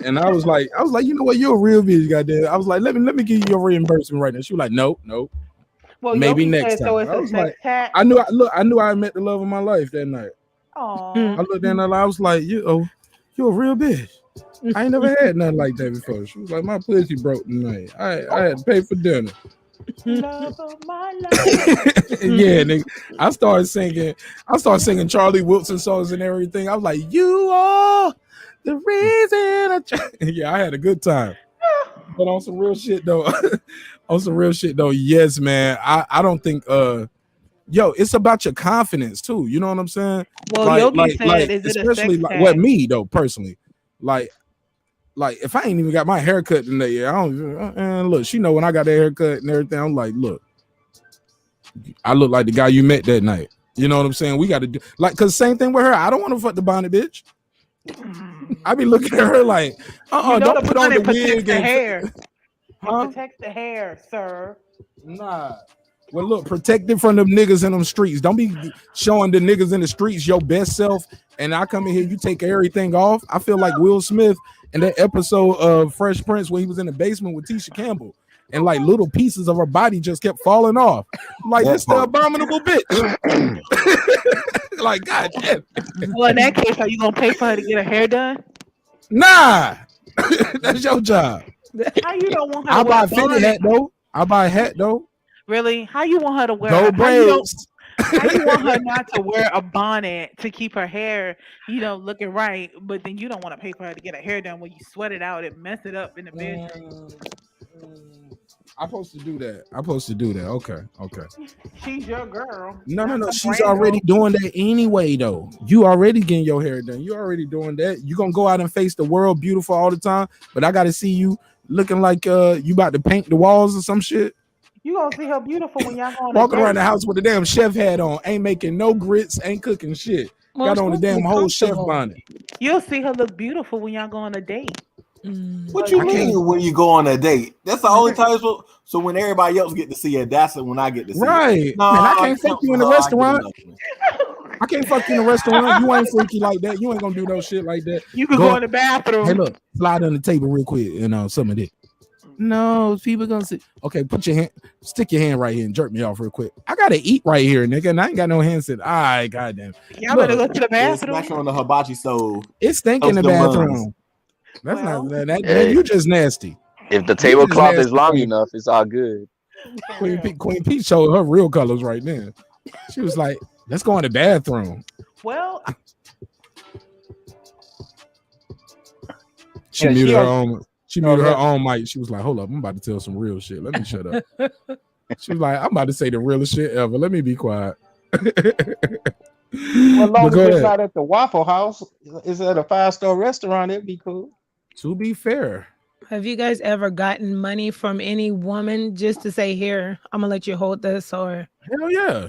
and I was like, you know what? You're a real bitch, goddamn. I was like, let me give you your reimbursement right now. She was like, nope. Well, maybe next time. So it's I was like, I knew I met the love of my life that night. Aww. I looked down and I was like, you're a real bitch. I ain't never had nothing like that before. She was like, my pussy broke tonight. I had to pay for dinner. Love of my life. Yeah, nigga. I started singing Charlie Wilson songs and everything. I was like, you are the reason yeah, I had a good time. But on some real shit though, yes, man. I don't think it's about your confidence too. You know what I'm saying? Well, Yogi said, is it especially me though, personally. Like if I ain't even got my haircut today, I don't look, she know when I got that haircut and everything, I'm like, look, I look like the guy you met that night. You know what I'm saying? We gotta do cause same thing with her. I don't want to fuck the bonnet bitch. I be looking at her like, don't put on the wig and and hair. Protects the hair, sir. Nah. Well, look, protected from them niggas in them streets. Don't be showing the niggas in the streets your best self. And I come in here, you take everything off. I feel like Will Smith in that episode of Fresh Prince where he was in the basement with Tisha Campbell, and like little pieces of her body just kept falling off. Like, this the abominable bitch. Like, God damn. Well, in that case, are you gonna pay for her to get her hair done? Nah. That's your job. How you don't want her I to buy wear a fitted hat though. I buy a hat though. Really? How you want her to wear? Gold braids. How you want her not to wear a bonnet to keep her hair, looking right, but then you don't want to pay for her to get her hair done when you sweat it out and mess it up in the bedroom? I'm supposed to do that. Okay. She's your girl. No. She's already doing that anyway, though. You already getting your hair done. You already doing that. You gonna go out and face the world beautiful all the time, but I gotta see you looking like you about to paint the walls or some shit. You gonna see her beautiful when y'all go on walking around the house with a damn chef hat on, ain't making no grits, ain't cooking shit. Got on the damn whole chef bonnet. You'll see her look beautiful when y'all go on a date. What you mean when you go on a date? That's the only time. So when everybody else get to see it, that's when I get to see right. it. No, man, I can't fuck you in the restaurant. I can't fuck you in the restaurant. You ain't freaky like that. You ain't gonna do no shit like that. You can go in the bathroom. Hey, look, slide on the table real quick and some of it. No, people gonna see. Okay, stick your hand right here and jerk me off real quick. I gotta eat right here, nigga, and I ain't got no hand set. All right, goddamn. Y'all better go to the bathroom. It's on the hibachi stove. It's stinking in the bathroom. That's not that. You just nasty. If the tablecloth is long enough, it's all good. Queen P showed her real colors right then. She was like, "Let's go in the bathroom." Well, she muted her own. She muted her own mic. She was like, "Hold up, I'm about to tell some real shit. Let me shut up." She was like, "I'm about to say the realest shit ever. Let me be quiet." Well, long as it's not at the Waffle House, it's at a 5-star restaurant. It'd be cool. To be fair, have you guys ever gotten money from any woman just to say, "Here, I'm gonna let you hold this"? Or hell yeah,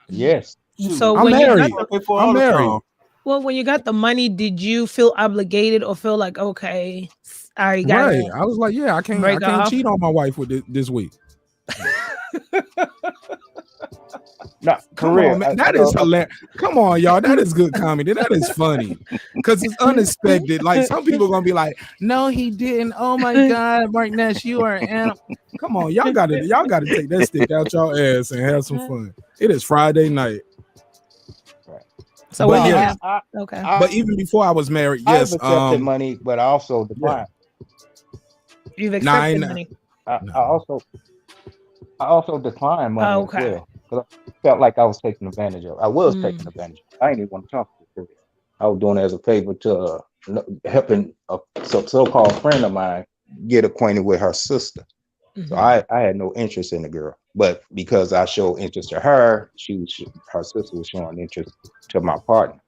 yes. So I'm when married. I'm married. Well, when you got the money, did you feel obligated or feel like, okay, I got right? I was like, yeah, I can't cheat on my wife with this week. No, come on, man. That is hilarious. Come on, y'all. That is good comedy. That is funny because it's unexpected. Like some people are gonna be like, "No, he didn't." Oh my God, Marq Nash, you are an animal. Come on, y'all gotta take that stick out y'all ass and have some fun. It is Friday night. So but yes, okay. But even before I was married, yes, I've accepted money, but I also declined. You've accepted money. I also declined money okay. as well. Because I felt like I was taking advantage of. I was taking advantage of. I didn't even want to talk to her. I was doing it as a favor to helping a so-called friend of mine get acquainted with her sister. Mm-hmm. So I had no interest in the girl, but because I showed interest to her, her sister was showing interest to my partner.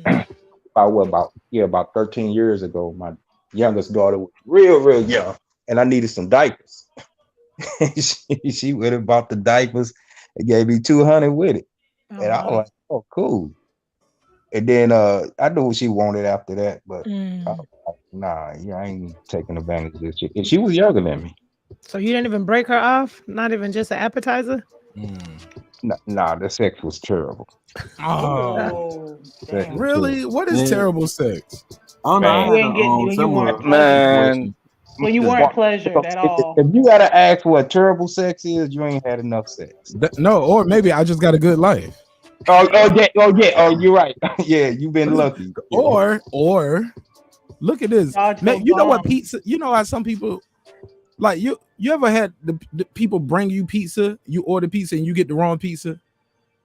Mm-hmm. About 13 years ago, my youngest daughter was real young, and I needed some diapers. she went and bought the diapers and gave me $200 with it. And I was like, oh, cool. And then I knew what she wanted after that, but I was like, nah, I ain't taking advantage of this shit. And she was younger than me. So you didn't even break her off? Not even just an appetizer? Nah, the sex was terrible. Oh, really? What is terrible sex? Oh no, man. When you weren't pleasured at all. If you gotta ask what terrible sex is, you ain't had enough sex. No, or maybe I just got a good life. Oh yeah, you're right. Yeah, you've been lucky. Or look at this. Man, you know what pizza? You know how some people like you ever had the people bring you pizza, you order pizza and you get the wrong pizza?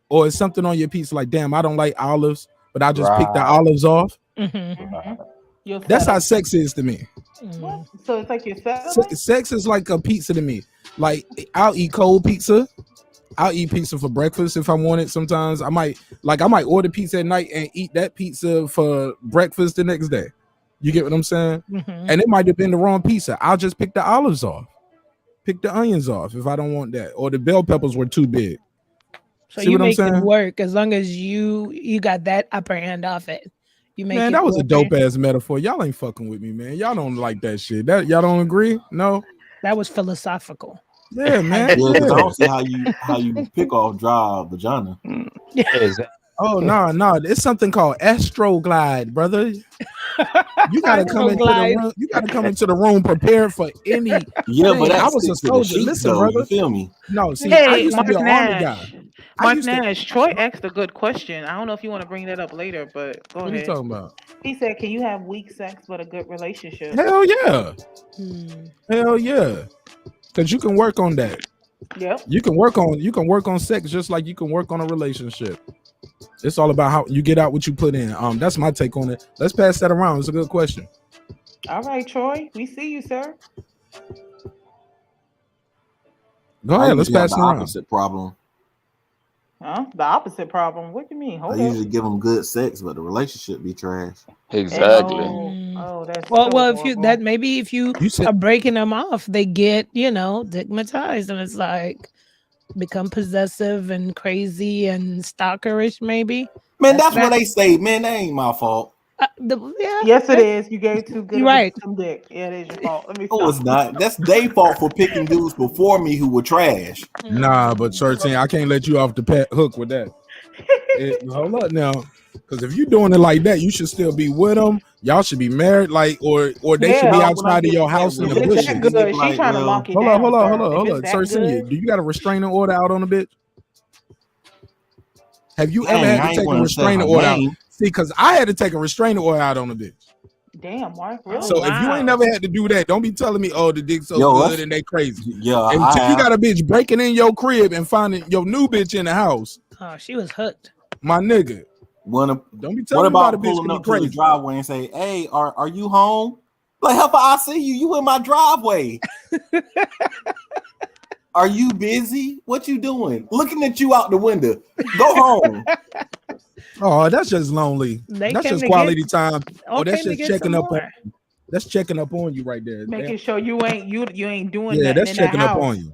Or it's something on your pizza like, damn, I don't like olives, but I just picked the olives off. Mm-hmm. That's how sex is to me. What? So it's like you're settling? Sex is like a pizza to me. Like I'll eat cold pizza. I'll eat pizza for breakfast if I want it. Sometimes I might order pizza at night and eat that pizza for breakfast the next day. You get what I'm saying? Mm-hmm. And it might have been the wrong pizza. I'll just pick the olives off, pick the onions off if I don't want that, or the bell peppers were too big. So you make it work as long as you got that upper hand off it. You make man, that was a dope ass metaphor. Y'all ain't fucking with me, man. Y'all don't like that shit. That y'all don't agree? No, that was philosophical. Yeah, man. Yeah, because I don't see how you pick off dry vagina. Exactly. Oh no, it's something called Astroglide, brother. You gotta come into the room. You gotta come into the room prepared for any. Yeah, but I that was a sticks to the soldier. sheets, Listen, though. brother. You feel me? No, see, I Hey, used to be Marq an army guy. Nash. Marq Nash. Troy asked a good question. I don't know if you want to bring that up later, but go What are you ahead. talking about? He said, "Can you have weak sex but a good relationship?" Hell yeah. Hell yeah. Because you can work on that. Yep. You can work on sex just like you can work on a relationship. It's all about how you get out what you put in. That's my take on it. Let's pass that around. It's a good question. All right, Troy. We see you, sir. Go ahead. Let's pass it the around. opposite problem. Huh? The opposite problem. What do you mean? I Hold up. usually give them good sex, but the relationship be trash. Exactly. Oh, that's well. so If you horrible. maybe if you said, are breaking them off, they get stigmatized, and it's like become possessive and crazy and stalkerish. Maybe. Man, that's what they say. Man, that ain't my fault. Yes, it is. You gave too good You're of right. some dick. Yeah, it is your fault. Let me No, it's not. That's their fault for picking dudes before me who were trash. Nah, but 13, I can't let you off the hook with that. Hold up now. Because if you're doing it like that, you should still be with them. Y'all should be married, or they should be outside of your house in the If it's bushes. that good, she trying to lock it Hold down. Hold up. Sir, do you got a restraining order out on a bitch? Have you ever had to take a restraining order out? See, because I had to take a restraining order out on a bitch. Damn, Mark, really? So if you ain't never had to do that, don't be telling me, oh, the dick's so good and they crazy. Yeah, until you got a bitch breaking in your crib and finding your new bitch in the house. Oh, she was hooked. My nigga. Don't be telling me about a bitch pulling can be up to the crazy. driveway and say, "Hey, are you home?" Like, how I see you? You in my driveway? Are you busy? What you doing? Looking at you out the window. Go home. Oh, that's just lonely. That's just quality time. Oh, that's just checking up on. That's checking up on you right there. Making sure you ain't doing yeah, nothing that's in checking that up house. on you.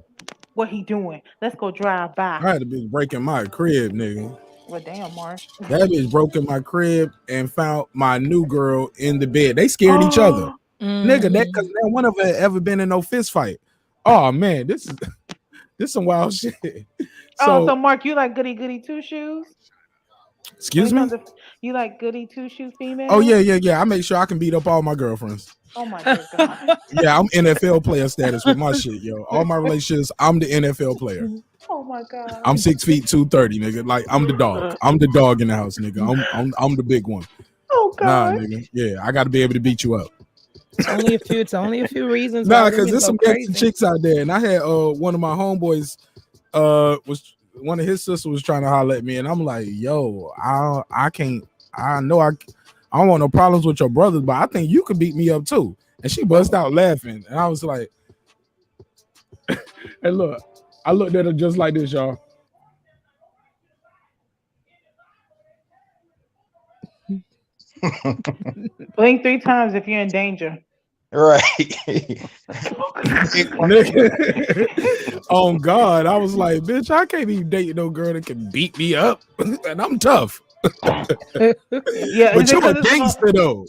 What he doing? Let's go drive by. I had a bitch breaking my crib, nigga. Well, damn, Mark. That bitch broke in my crib and found my new girl in the bed. They scared each other. Nigga, that because not one of them ever been in no fist fight. Oh man, this is some wild shit. So Mark, you like goody two shoes? Excuse me? You like goody two shoe female? Oh yeah. I make sure I can beat up all my girlfriends. Oh my God. Yeah, I'm NFL player status with my shit, yo. All my relationships, I'm the NFL player. Oh my God. I'm 6 feet 230, nigga. Like I'm the dog. I'm the dog in the house, nigga. I'm the big one. Oh God. Nah, nigga. Yeah, I got to be able to beat you up. It's only a few reasons. Nah, because there's some crazy chicks out there, and I had one of my homeboys was one of his sisters was trying to holler at me, and I'm like, yo, I can't. I know I don't want no problems with your brothers, but I think you could beat me up too. And she burst out laughing, and I was like, hey, look, I looked at her just like this, y'all. Blink 3 times if you're in danger. Right. Oh God, I was like, bitch, I can't even date no girl that can beat me up, and I'm tough. Yeah, but you're a gangster though.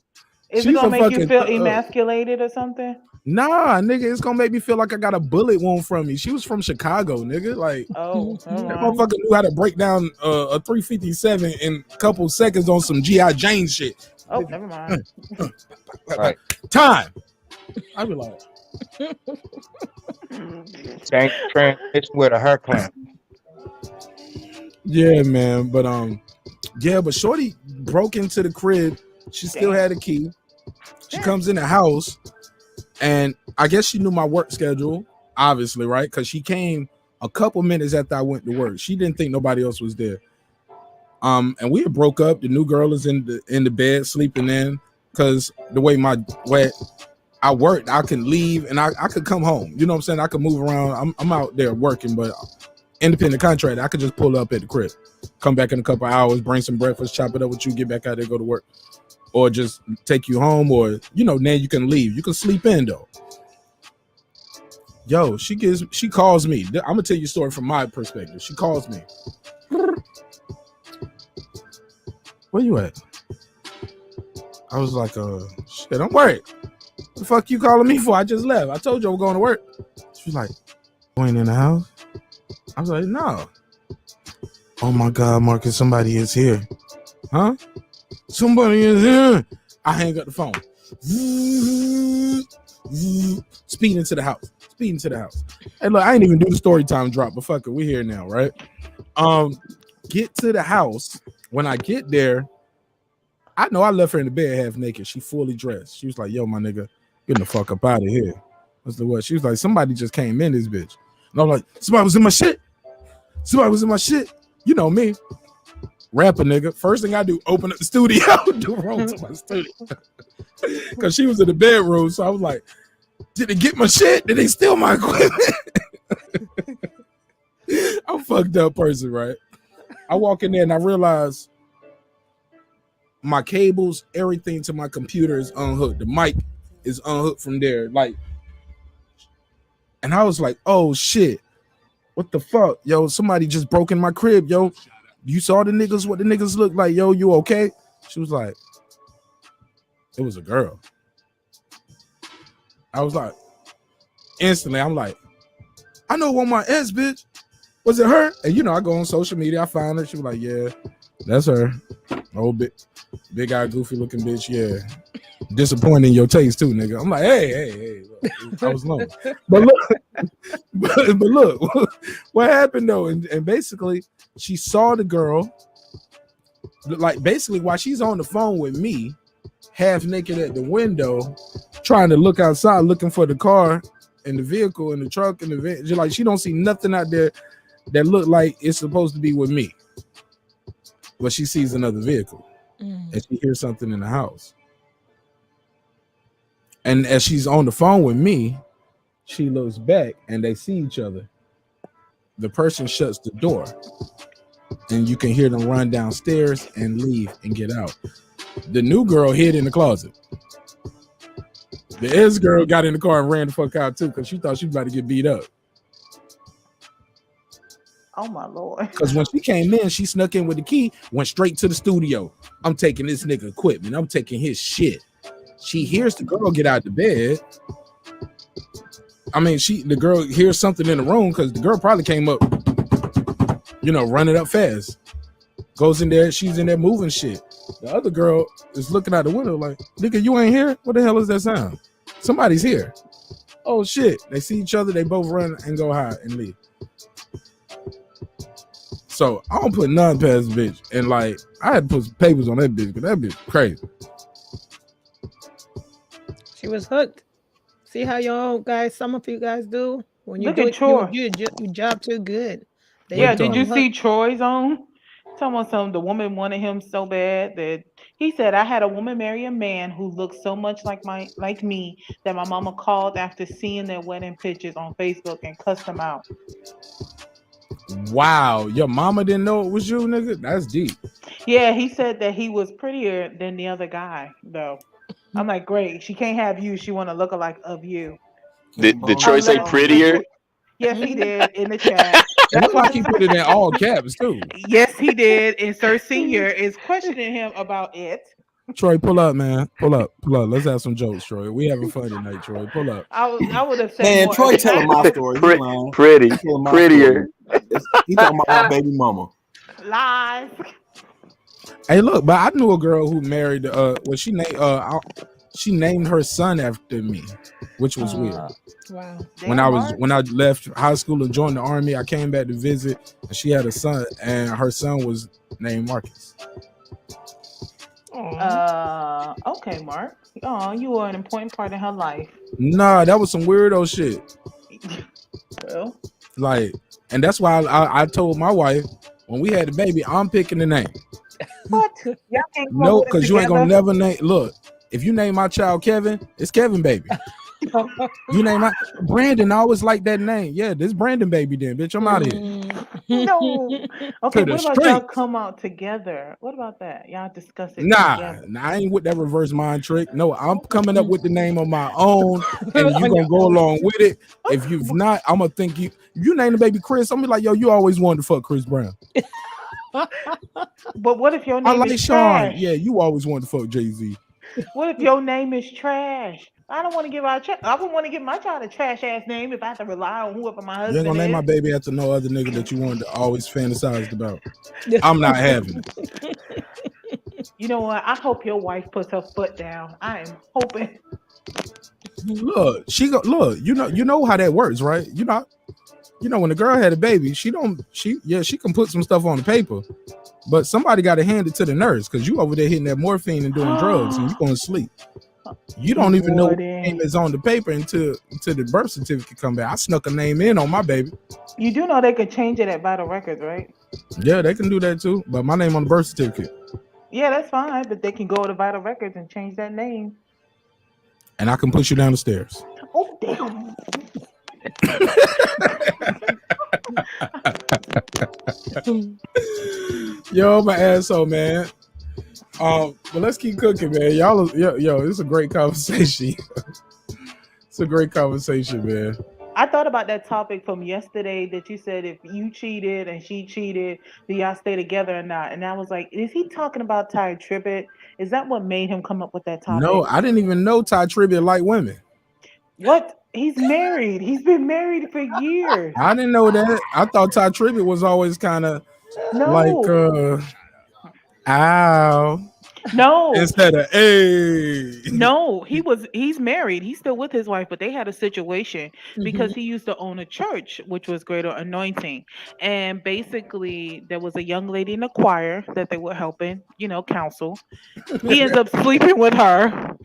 Is it gonna make you feel emasculated or something? Nah, nigga, it's gonna make me feel like I got a bullet wound from me. She was from Chicago, nigga. Like, that motherfucker knew how to break down a 357 in a couple seconds on some G.I. Jane shit. Oh, never mind. Right. Time. I be like, it's with a hair clamp. yeah, man. But Shorty broke into the crib. She still had a key. She comes in the house, and I guess she knew my work schedule, obviously, right? Because she came a couple minutes after I went to work. She didn't think nobody else was there. And we had broke up. The new girl is in the bed sleeping in, because the way I worked, I can leave and I could come home. You know what I'm saying? I could move around. I'm out there working, but independent contractor, I could just pull up at the crib, come back in a couple hours, bring some breakfast, chop it up with you, get back out there, go to work, or just take you home, or now you can leave. You can sleep in though. Yo, she calls me. I'm gonna tell you a story from my perspective. She calls me. Where you at? I was like, shit, I'm worried. What the fuck you calling me for? I just left. I told you I was going to work. She's like, Going in the house? I was like, no. Oh my God, Marcus, somebody is here. Huh? Somebody is here. I hang up the phone. Speeding to the house. Speeding to the house. Hey, look, I ain't even do the story time drop, but fuck it, we here now, right? Get to the house. When I get there, I know I left her in the bed half naked. She fully dressed. She was like, yo, my nigga, get the fuck up out of here. What's the what? She was like, somebody just came in this bitch. And I'm like, somebody was in my shit. Somebody was in my shit. You know me. Rapper nigga. First thing I do, open up the studio, do room to my studio. Because she was in the bedroom. So I was like, did they get my shit? Did they steal my equipment? I'm a fucked up person, right? I walk in there and I realize my cables, everything to my computer is unhooked. The mic is unhooked from there. Like, and I was like, oh shit. What the fuck? Yo, somebody just broke in my crib, yo. You saw the niggas, what the niggas look like, yo, you okay? She was like, it was a girl. I was like, instantly, I'm like, I know one my ex, bitch. Was it her? And you know, I go on social media, I find her. She was like, yeah, that's her. Old big eye, goofy looking bitch, yeah. Disappointing in your taste too, nigga. I'm like, hey, look, I was lonely. But look, what happened though? And basically, she saw the girl, like basically while she's on the phone with me, half naked at the window, trying to look outside, looking for the car and the vehicle and the truck and the van. Like she don't see nothing out there that look like it's supposed to be with me. But she sees another vehicle and she hears something in the house. And as she's on the phone with me, she looks back and they see each other. The person shuts the door and you can hear them run downstairs and leave and get out. The new girl hid in the closet. The ex girl got in the car and ran the fuck out too because she thought she was about to get beat up. Oh my Lord. Because when she came in, she snuck in with the key, went straight to the studio. I'm taking this nigga equipment. I'm taking his shit. She hears the girl get out of the bed. I mean, the girl hears something in the room because the girl probably came up, running up fast. Goes in there, she's in there moving shit. The other girl is looking out the window like, nigga, you ain't here? What the hell is that sound? Somebody's here. Oh shit. They see each other, they both run and go hide and leave. So I don't put none past the bitch. And like, I had to put some papers on that bitch, because that bitch crazy. She was hooked. See how y'all guys, some of you guys do when you Look do at it, Troy. your job too good. Yeah, did you see Troy's on? Talking about the woman wanted him so bad that he said, I had a woman marry a man who looked so much like me that my mama called after seeing their wedding pictures on Facebook and cussed him out. Wow, your mama didn't know it was you, nigga? That's deep. Yeah, he said that he was prettier than the other guy, though. I'm like, great. She can't have you. She want a lookalike of you. Did Troy say prettier? Yes, he did in the chat. That's why he put it in all caps too. Yes, he did. And Sir Senior is questioning him about it. Troy, pull up, man. Pull up. Let's have some jokes, Troy. We having fun tonight, Troy. Pull up. I would have said Man, more. Troy telling my story. Prettier. He talking about my baby mama. Lies. Hey, look, but I knew a girl who married. She named her son after me, which was weird. Wow. When I left high school and joined the army, I came back to visit, and she had a son, and her son was named Marcus. Okay, Mark. Oh, you were an important part of her life. Nah, that was some weirdo shit. Well, like, and that's why I told my wife when we had the baby, I'm picking the name. What? Y'all can't No, because you ain't gonna never name. Look, if you name my child Kevin, it's Kevin baby. You name my Brandon, I always like that name. Yeah, this Brandon baby then, bitch. I'm out of here. No. Okay, what about street. y'all come out together? What about that? Y'all discuss it together. Nah, I ain't with that reverse mind trick. No, I'm coming up with the name of my own, and you gonna go along with it. If you've not, I'm gonna think you. If you name the baby Chris, I'm gonna be like, yo, you always wanted to fuck Chris Brown. But what if your name I like is Sean. Cash? Yeah, you always wanted to fuck Jay-Z. What if your name is trash? I don't want to give our I wouldn't want to give my child a trash ass name if I have to rely on whoever my You ain't husband gonna name my is. baby after no other nigga that you wanted to always fantasized about. I'm not having it. You know what? I hope your wife puts her foot down. I am hoping. Look, look. You know how that works, right? You know when the girl had a baby, she can put some stuff on the paper, but somebody got to hand it to the nurse because you over there hitting that morphine and doing drugs and you going to sleep. You don't even know what name is on the paper until the birth certificate come back. I snuck a name in on my baby. You do know they could change it at Vital Records, right? Yeah, they can do that too. But my name on the birth certificate. Yeah, that's fine. But they can go to Vital Records and change that name. And I can push you down the stairs. Oh, damn. Yo, I'm an asshole, man. But let's keep cooking, man. Yo, it's a great conversation. It's a great conversation, man. I thought about that topic from yesterday that you said if you cheated and she cheated, do y'all stay together or not? And I was like, is he talking about Ty Tribbett? Is that what made him come up with that topic? No, I didn't even know Ty Tribbett liked women. What? He's married. He's been married for years. I didn't know that. I thought Ty Tribbett was always kind of like, ow. No. Instead of, hey. No, he's married. He's still with his wife, but they had a situation because he used to own a church, which was Greater Anointing. And basically, there was a young lady in the choir that they were helping, counsel. He ends up sleeping with her.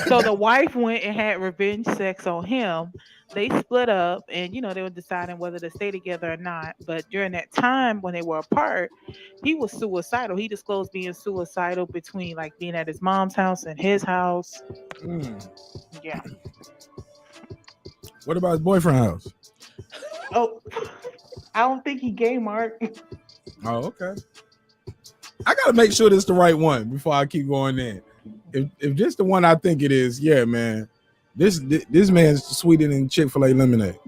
So the wife went and had revenge sex on him. They split up and, they were deciding whether to stay together or not. But during that time when they were apart, he was suicidal. He disclosed being suicidal between like being at his mom's house and his house. Yeah. What about his boyfriend's house? Oh, I don't think he gay, Mark. Oh, okay. I gotta make sure this is the right one before I keep going in. If this the one I think it is, yeah, man. This man's sweeter than Chick-fil-A lemonade.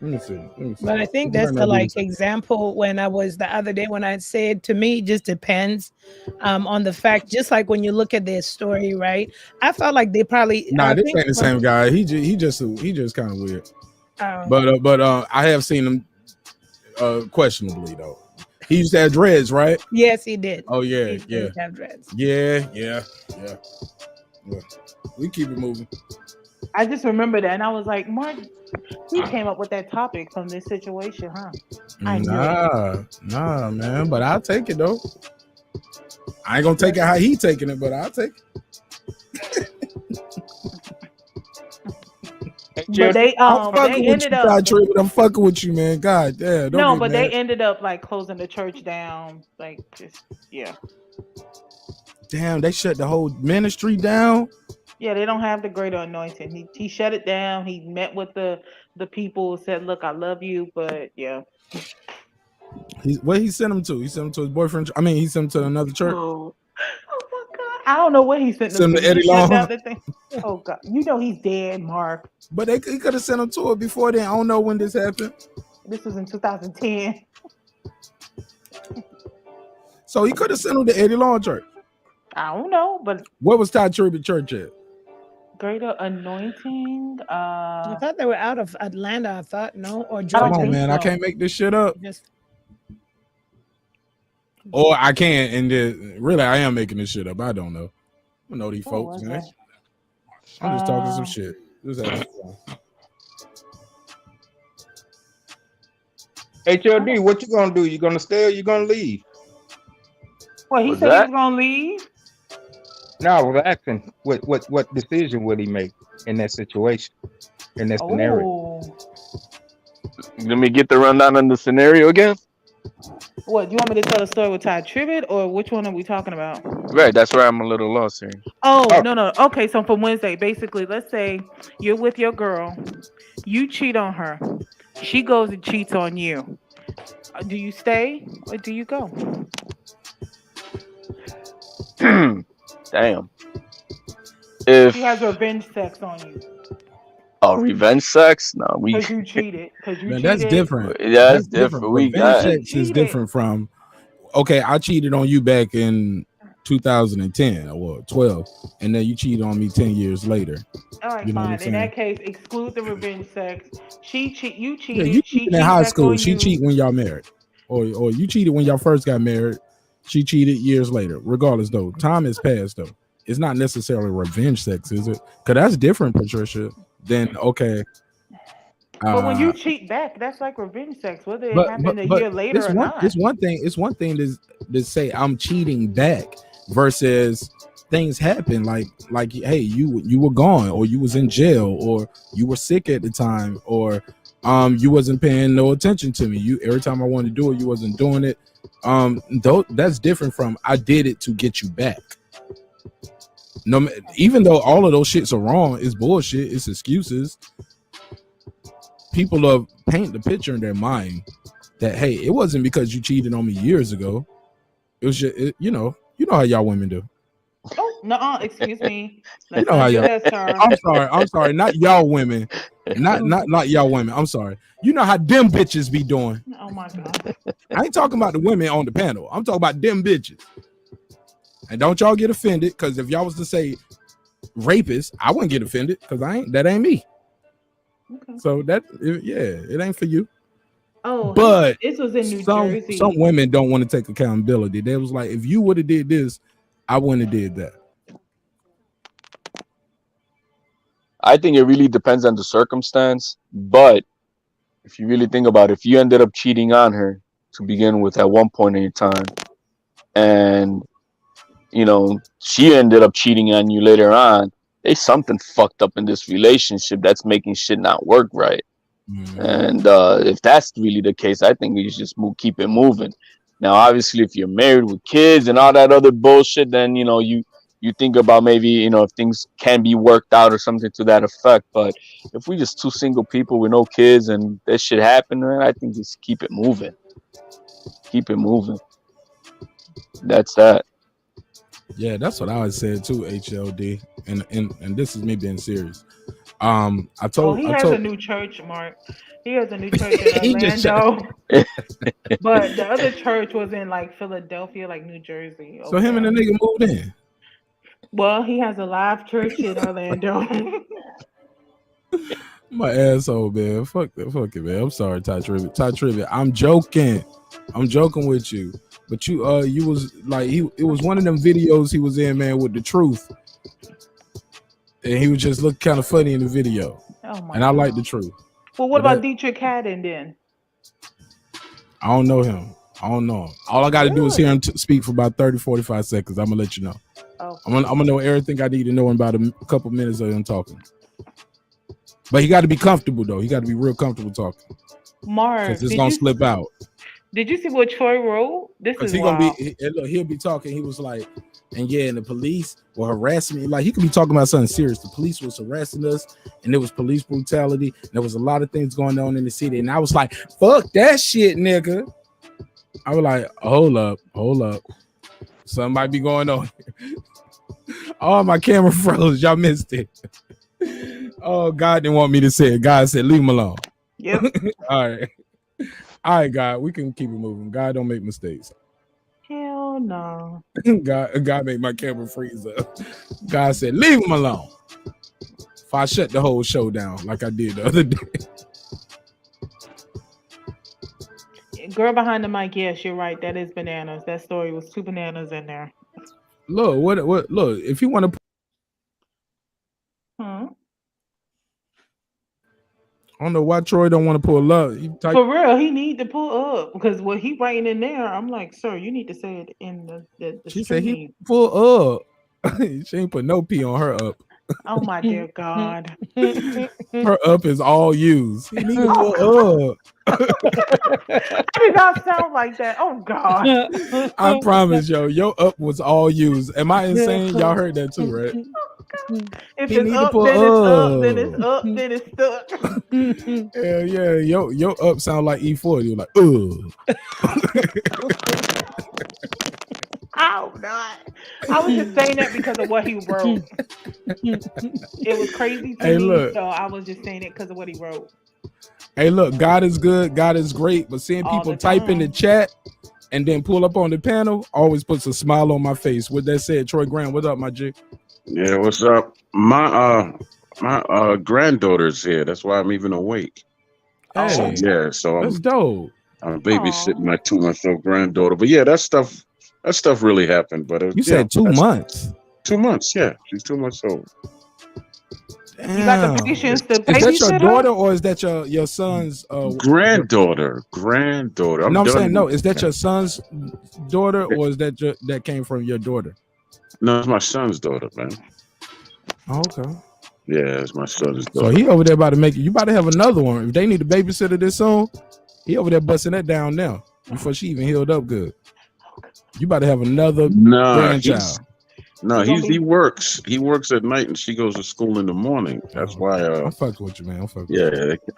Let me see. But I think that's the example when I was the other day when I said to me, it just depends on the fact, just like when you look at their story, right? I felt like they probably this ain't the same guy. He just kind of weird. But I have seen him questionably though. He used to have dreads, right? Yes, he did. Oh yeah, he did have dreads. Yeah. We keep it moving. I just remember that, and I was like, Mark, he came up with that topic from this situation, huh? Nah, man. But I'll take it though. I ain't gonna take it how he taking it, but I'll take it. But they ended up. I'm fucking with you, man. God damn. No, but they ended up like closing the church down, like just yeah. Damn, they shut the whole ministry down. Yeah, they don't have the Greater Anointing. He shut it down. He met with the people, said, "Look, I love you," but yeah. Where he sent him to? He sent him to his boyfriend. I mean, he sent him to another church. Oh my God! I don't know what he sent him to. Eddie Long. Oh God! He's dead, Mark. But he could have sent him to it before then. I don't know when this happened. This was in 2010. So he could have sent him to Eddie Long Church. I don't know, but what was Ty Tribbett Church at? Greater Anointing. I thought they were out of Atlanta. I thought or Georgia. Come on, man! I can't make this shit up. Or I can't, and really, I am making this shit up. I don't know. I don't know these folks, man. I'm just talking some shit. HLD, what you gonna do? You gonna stay or you gonna leave? Well, he said he was gonna leave. No, I was asking what decision would he make in that situation, in that scenario? Let me get the rundown on the scenario again. What, do you want me to tell a story with Ty Tribbett, or which one are we talking about? Right, that's where I'm a little lost here. Oh, no. Okay, so from Wednesday, basically, let's say you're with your girl, you cheat on her, she goes and cheats on you. Do you stay or do you go? Damn. If she has revenge sex on you. Oh, revenge sex? No, because you cheated. Man, that's different. Yeah, that's different. Revenge sex is different from. Okay, I cheated on you back in 2010 or 12, and then you cheated on me 10 years later. All right, You know what I'm fine. In that saying? case, exclude the revenge sex. You Yeah, you cheated. She cheated in cheat high back school. on She you. cheated when y'all married, or you cheated when y'all first got married. She cheated years later. Regardless, though, time has passed. Though it's not necessarily revenge sex, is it? Because that's different, Patricia. Then okay. But when you cheat back, that's like revenge sex, whether it But happened a year later or not. it's one thing. It's one thing to say I'm cheating back versus things happen like hey, you were gone, or you was in jail, or you were sick at the time, or you wasn't paying no attention to me. You every time I wanted to do it, you wasn't doing it. Though that's different from I did it to get you back. No, even though all of those shits are wrong, it's bullshit. It's excuses. People are paint the picture in their mind that hey, it wasn't because you cheated on me years ago. It was just you know how y'all women do. Oh no, excuse me. You know how y'all. I'm sorry, not y'all women, not y'all women. I'm sorry. You know how them bitches be doing. Oh my god. I ain't talking about the women on the panel. I'm talking about them bitches. And don't y'all get offended, because if y'all was to say rapist, I wouldn't get offended because that ain't me. Okay. So it ain't for you. Oh, but this was in New Jersey. Some women don't want to take accountability. They was like, if you would have did this, I wouldn't have did that. I think it really depends on the circumstance. But if you really think about it, if you ended up cheating on her to begin with at one point in your time, and she ended up cheating on you later on, there's something fucked up in this relationship that's making shit not work right. Mm-hmm. And if that's really the case, I think we should just keep it moving. Now, obviously, if you're married with kids and all that other bullshit, then you think about maybe if things can be worked out or something to that effect. But if we just two single people with no kids and this shit happen, then I think just keep it moving. Keep it moving. That's that. Yeah, that's what I would say too, HLD. And this is me being serious. I told he has a new church, Mark. He has a new church in Orlando. But the other church was in like Philadelphia, like New Jersey. So him and the nigga moved in. Well, he has a live church in Orlando. My asshole, man. Fuck it, man. I'm sorry, Ty Tribbett. I'm joking with you. But you was like it was one of them videos he was in, man, with the truth. And he was just looking kind of funny in the video. Oh my God. I like the truth. Well, what about Dietrich Haddon then? I don't know him. All I got to do is hear him speak for about 30, 45 seconds. I'm going to let you know. Okay. I'm gonna know everything I need to know in about a couple minutes of him talking. But he got to be comfortable, though. He got to be real comfortable talking. Mark, because it's going to slip out. Did you see what Troy wrote? This is wild. He'll be talking. He was like, and the police were harassing me. Like, he could be talking about something serious. The police was harassing us, and there was police brutality. And there was a lot of things going on in the city. And I was like, fuck that shit, nigga. I was like, hold up. Something might be going on. Oh, my camera froze. Y'all missed it. Oh, God didn't want me to say it. God said, leave him alone. Yep. All right, God, we can keep it moving. God don't make mistakes. Hell no. God made my camera freeze up. God said, leave him alone. If I shut the whole show down like I did the other day. Girl behind the mic, yes, you're right. That is bananas. That story was 2 bananas in there. Look, look, if you want to I don't know why Troy don't want to pull up. For real, he need to pull up because what he writing in there, I'm like, sir, you need to say it in the She said he pull up. She ain't put no P on her up. Oh my dear God. Her up is all used. He need to pull up. I did not sound like that. Oh God. I promise, your up was all used. Am I insane? Y'all heard that too, right? If it's up, then it's up, then it's stuck. Yeah. Your up sound like E40. You're like, Oh God. I was just saying that because of what he wrote. It was crazy to me, so I was just saying it because of what he wrote. Hey, look, God is good, God is great, but seeing people type in the chat and then pull up on the panel, always puts a smile on my face. With that said, Troy Graham, what up, my G? Yeah, what's up? My granddaughter's here. That's why I'm even awake. Hey, so that's dope. I'm babysitting my 2-month-old granddaughter. But yeah, that stuff really happened. But you said 2 months. 2 months, yeah. She's 2 months old. You got the patience to Is that your daughter or is that your son's granddaughter? No, I'm saying no. Is that your son's daughter or is that came from your daughter? No, it's my son's daughter, man. Oh, okay. Yeah, it's my son's daughter. So he over there about to make it. You about to have another one. If they need a babysitter this soon, he over there busting that down now before she even healed up good. You about to have another grandchild. He works. He works at night and she goes to school in the morning. That's why I'm fucking with you, man.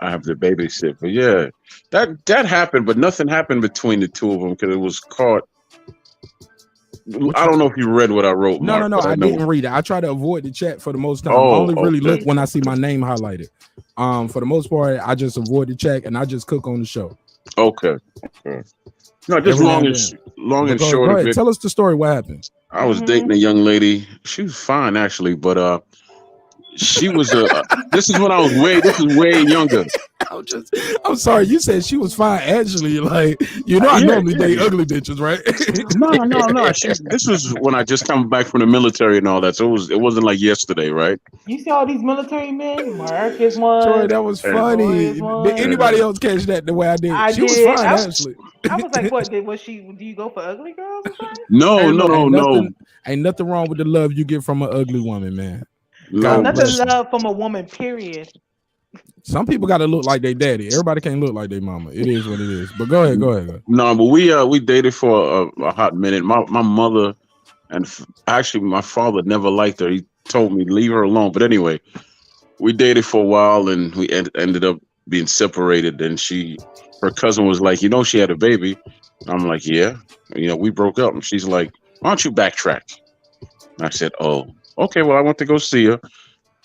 I have to babysit. But yeah, that happened, but nothing happened between the two of them because it was caught. I don't know if you read what I wrote. No, Mark, I didn't read it. I try to avoid the chat for the most time. I only really look when I see my name highlighted. For the most part, I just avoid the chat and I just cook on the show. Okay. No, just long and short go of ahead. it. Tell us the story. What happened? I was dating a young lady. She was fine actually, but she was this is way younger. I'm sorry, you said she was fine actually. Like, I normally date ugly bitches, right? No. This was when I just come back from the military and all that. So it wasn't like yesterday, right? You see all these military men? Mark is one. Troy, that was funny. Did anybody else catch that the way I did? She was fine actually. I was like, what? Was she? Do you go for ugly girls or something? No. Ain't nothing wrong with the love you get from an ugly woman, man. Nothing love from a woman, period. Some people got to look like their daddy. Everybody can't look like their mama. It is what it is. But go ahead. No, but we dated for a hot minute. My mother and actually my father never liked her. He told me leave her alone. But anyway, we dated for a while and we ended up being separated. And her cousin was like, she had a baby. I'm like, yeah. We broke up. And she's like, why don't you backtrack? And I said, oh, okay. Well, I went to go see her.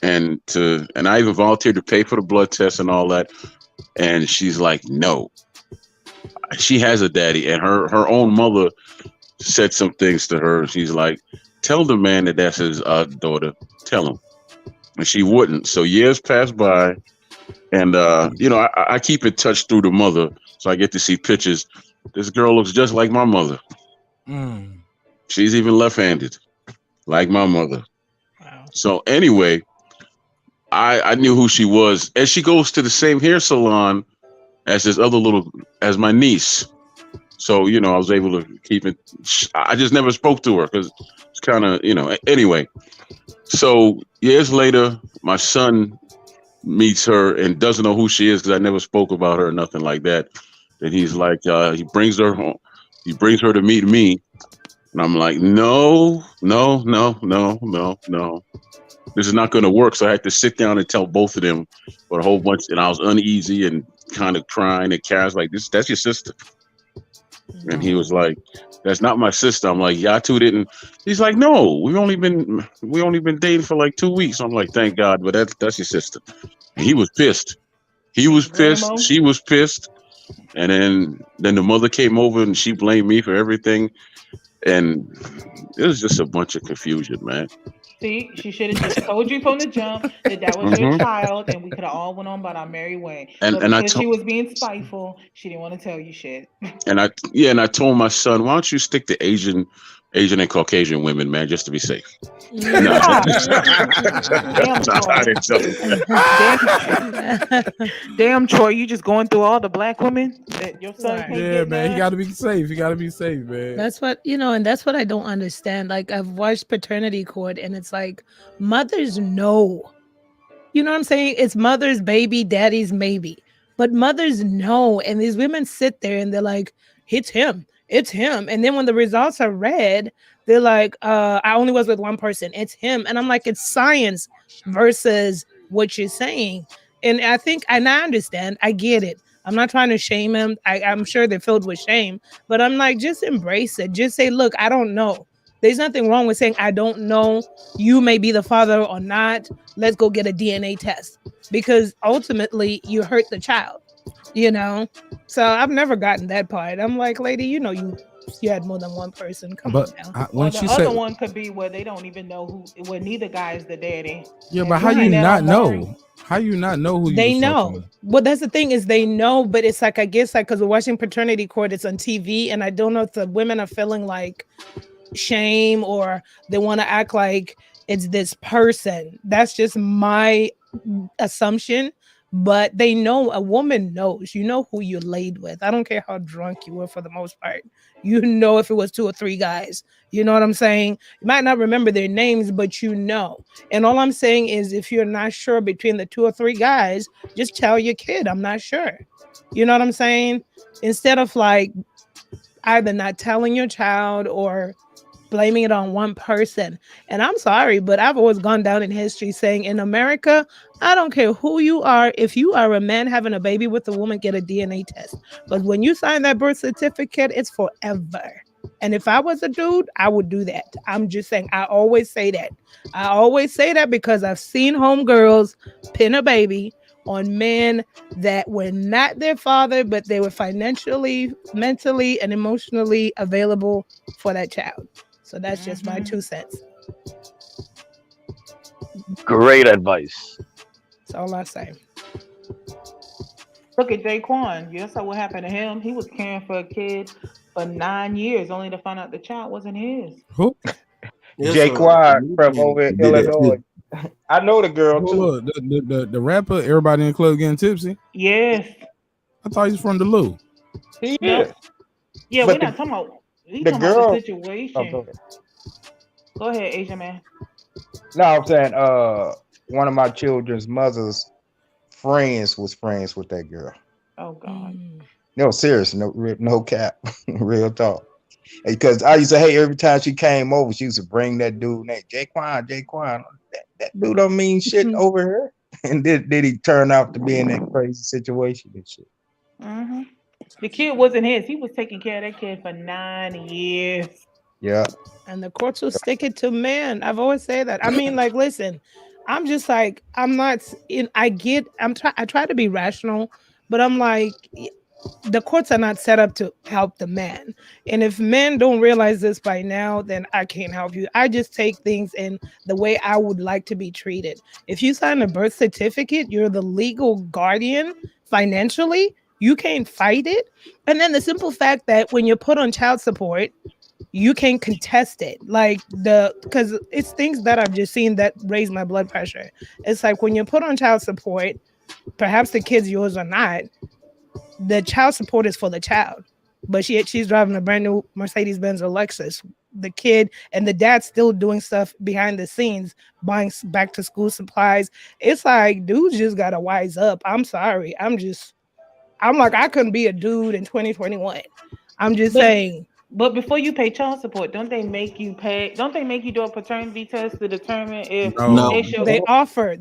And I even volunteered to pay for the blood test and all that. And she's like, no, she has a daddy. And her own mother said some things to her. She's like, tell the man that's his daughter. Tell him. And she wouldn't. So years passed by. And, I keep in touch through the mother. So I get to see pictures. This girl looks just like my mother. She's even left-handed, like my mother. Wow. So anyway, I knew who she was, and she goes to the same hair salon as as my niece. So I was able to keep it. I just never spoke to her because it's kind of Anyway, so years later, my son meets her and doesn't know who she is because I never spoke about her or nothing like that. And he's like, he brings her home. He brings her to meet me, and I'm like, no. This is not going to work. So I had to sit down and tell both of them for a whole bunch. And I was uneasy and kind of crying. And Kara's like, that's your sister. And he was like, that's not my sister. I'm like, y'all two didn't. He's like, no, we only been dating for like 2 weeks. I'm like, thank God, but that's your sister. And he was pissed. She was pissed. And then the mother came over and she blamed me for everything. And it was just a bunch of confusion, man. See, she should have just told you from the jump that was your child, and we could have all went on about our merry way. And she was being spiteful, she didn't want to tell you shit. And I told my son, why don't you stick to Asian and Caucasian women, man, just to be safe. Damn, Troy, you just going through all the black women that your son can't get man, you got to be safe. You got to be safe, man. That's what, and that's what I don't understand. Like, I've watched Paternity Court, and it's like, mothers know. You know what I'm saying? It's mother's baby, daddy's maybe. But mothers know, and these women sit there, and they're like, it's him. And then when the results are read, they're like, I only was with one person. It's him. And I'm like, it's science versus what you're saying. And I understand. I get it. I'm not trying to shame him. I'm sure they're filled with shame. But I'm like, just embrace it. Just say, look, I don't know. There's nothing wrong with saying, I don't know. You may be the father or not. Let's go get a DNA test. Because ultimately, you hurt the child. So I've never gotten that part. I'm like, lady, you you had more than one person. Come But on now. when the she other said, one could be where they don't even know where neither guy is the daddy. yeah, And but if how you you find that not on Maury, know? How you not know who you They was talking know. to? Well, that's the thing is they know, but it's like I guess like because we're watching paternity court, it's on TV, and I don't know if the women are feeling like shame or they want to act like it's this person. That's just my assumption. But they know, a woman knows, you know who you laid with. I don't care how drunk you were for the most part. You know if it was 2 or 3 guys. You know what I'm saying? You might not remember their names, but you know. And all I'm saying is if you're not sure between the 2 or 3 guys, just tell your kid, I'm not sure. You know what I'm saying? Instead of like either not telling your child or blaming it on one person. And I'm sorry, but I've always gone down in history saying in America, I don't care who you are. If you are a man having a baby with a woman, get a DNA test. Because when you sign that birth certificate, it's forever. And if I was a dude, I would do that. I'm just saying, I always say that. I always say that because I've seen homegirls pin a baby on men that were not their father, but they were financially, mentally, and emotionally available for that child. So that's just my 2 cents. Great advice. That's all I say. look at Daquan. You saw what happened to him. He was caring for a kid for 9 years, only to find out the child wasn't his. Who? Jaquan from over in Did that Illinois. I know the girl Who, too. look, the rapper, everybody in the club getting tipsy. Yes. I thought he's from Duluth. He No. is. Yeah, But we're not talking about. We the talking about the girl. situation. Oh, go ahead. Go ahead, Asian man. No, I'm saying one of my children's mother's friends was friends with that girl. Oh God. No, serious, no cap, real talk. Because I used to hate every time she came over, she used to bring that dude named Jaquan. That dude don't mean shit over here. And did he turn out to be in that crazy situation and shit? Mm-hmm. The kid wasn't his. He was taking care of that kid for 9 years. Yeah. And the courts will stick it to men. I've always said that. I mean, like, listen, I'm just like, I'm not in, I try to be rational, but I'm like, the courts are not set up to help the man. And if men don't realize this by now, then I can't help you. I just take things in the way I would like to be treated. If you sign a birth certificate, you're the legal guardian financially. You can't fight it. And then the simple fact that when you're put on child support, you can contest it. Like because it's things that I've just seen that raise my blood pressure. It's like when you're put on child support, perhaps the kid's yours or not, the child support is for the child. But she's driving a brand new Mercedes-Benz or Lexus. The kid and the dad's still doing stuff behind the scenes, buying back to school supplies. It's like, dudes just gotta wise up. I'm sorry. I'm like, I couldn't be a dude in 2021. I'm just saying. But before you pay child support, don't they make you do a paternity test to determine if They offer.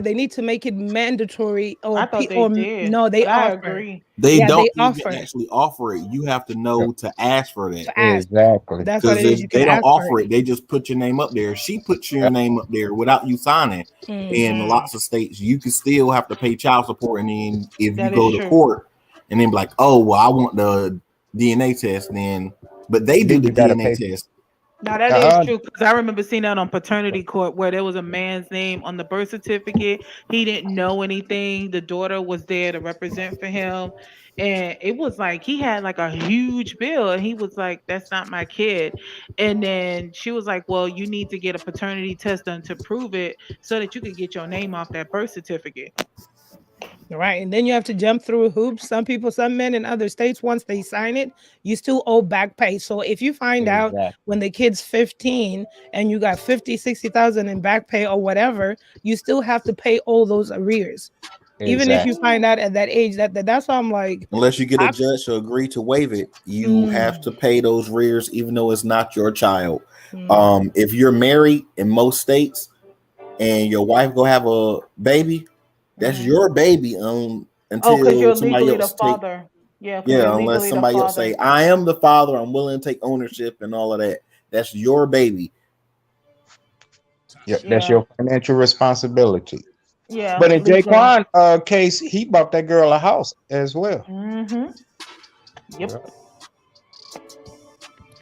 They need to make it mandatory. Or I thought they did. No, they but I offer. agree. They don't they even offer. actually offer it. You have to know to ask for that. Exactly. That's what it is. You they can don't ask offer for it. They just put your name up there. She puts your name up there without you signing. In lots of states, you can still have to pay child support. And then if you go to court and then be like, oh, well, I want the DNA test, then but they do the DNA test. Now that is true, because I remember seeing that on paternity court where there was a man's name on the birth certificate. He didn't know anything. The daughter was there to represent for him. And it was like he had like a huge bill, and he was like, "That's not my kid." And then she was like, "Well, you need to get a paternity test done to prove it, so that you could get your name off that birth certificate." Right. And then you have to jump through hoops. Some men in other states, once they sign it, you still owe back pay. So if you find out when the kid's 15 and you got 50, 60,000 in back pay or whatever, you still have to pay all those arrears. Even if you find out at that age, that's why I'm like, unless you get a judge to agree to waive it, you have to pay those arrears, even though it's not your child. If you're married in most states and your wife go have a baby, that's your baby until you're somebody legally else the father. Yeah, unless somebody else say, I am the father, I'm willing to take ownership and all of that. That's your baby. Yeah, that's your financial responsibility. Yeah. But in Jaquan case, he bought that girl a house as well. Yep.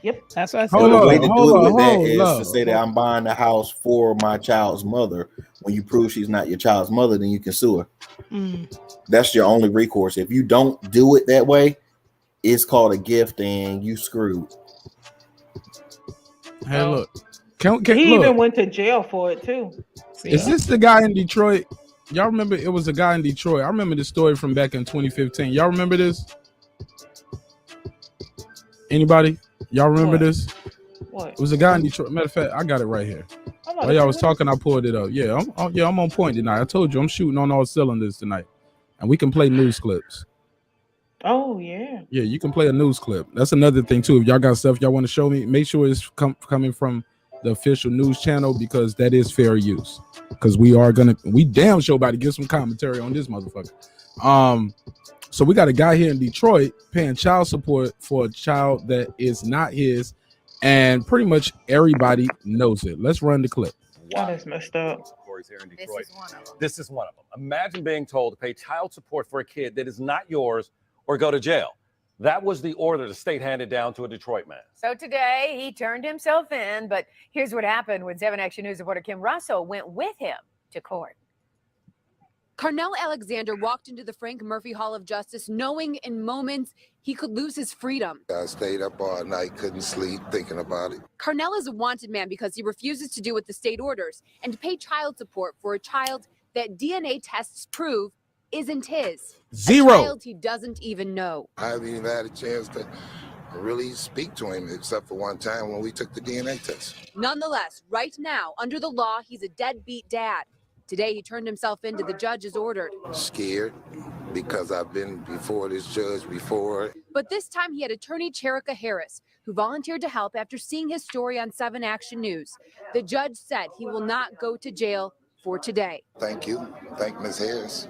Yep, that's what I said. Hold The way on, to hold do it on, with that hold is to on. say that I'm buying the house for my child's mother. When you prove she's not your child's mother, then you can sue her. That's your only recourse. If you don't do it that way, it's called a gift and you screwed. Hey, look. He Look. even went to jail for it too. Is this the guy in Detroit? Y'all remember it was a guy in Detroit. I remember the story from back in 2015. Y'all remember this? Anybody? Y'all remember this? What? It was a guy in Detroit. Matter of fact, I got it right here. While y'all was talking, I pulled it up. Yeah, I'm on point tonight. I told you I'm shooting on all cylinders tonight. And we can play news clips. Oh yeah. Yeah, you can play a news clip. That's another thing too. If y'all got stuff y'all want to show me, make sure it's coming from the official news channel, because that is fair use. Because we damn sure about to get some commentary on this motherfucker. So we got a guy here in Detroit paying child support for a child that is not his, and pretty much everybody knows it. Let's run the clip. That is messed up. Here in Detroit. This is one of them. Imagine being told to pay child support for a kid that is not yours or go to jail. That was the order the state handed down to a Detroit man. So today he turned himself in, but here's what happened when 7 Action News reporter Kim Russell went with him to court. Carnell Alexander walked into the Frank Murphy Hall of Justice knowing in moments he could lose his freedom. I stayed up all night, couldn't sleep, thinking about it. Carnell is a wanted man because he refuses to do what the state orders and to pay child support for a child that DNA tests prove isn't his. Zero. A child he doesn't even know. I haven't even had a chance to really speak to him, except for one time when we took the DNA test. Nonetheless, right now, under the law, he's a deadbeat dad. Today, he turned himself in to the judge as ordered. Scared because I've been before this judge before. But this time he had attorney Cherika Harris, who volunteered to help after seeing his story on 7 Action News. The judge said he will not go to jail for today. Thank you. Thank Ms. Harris.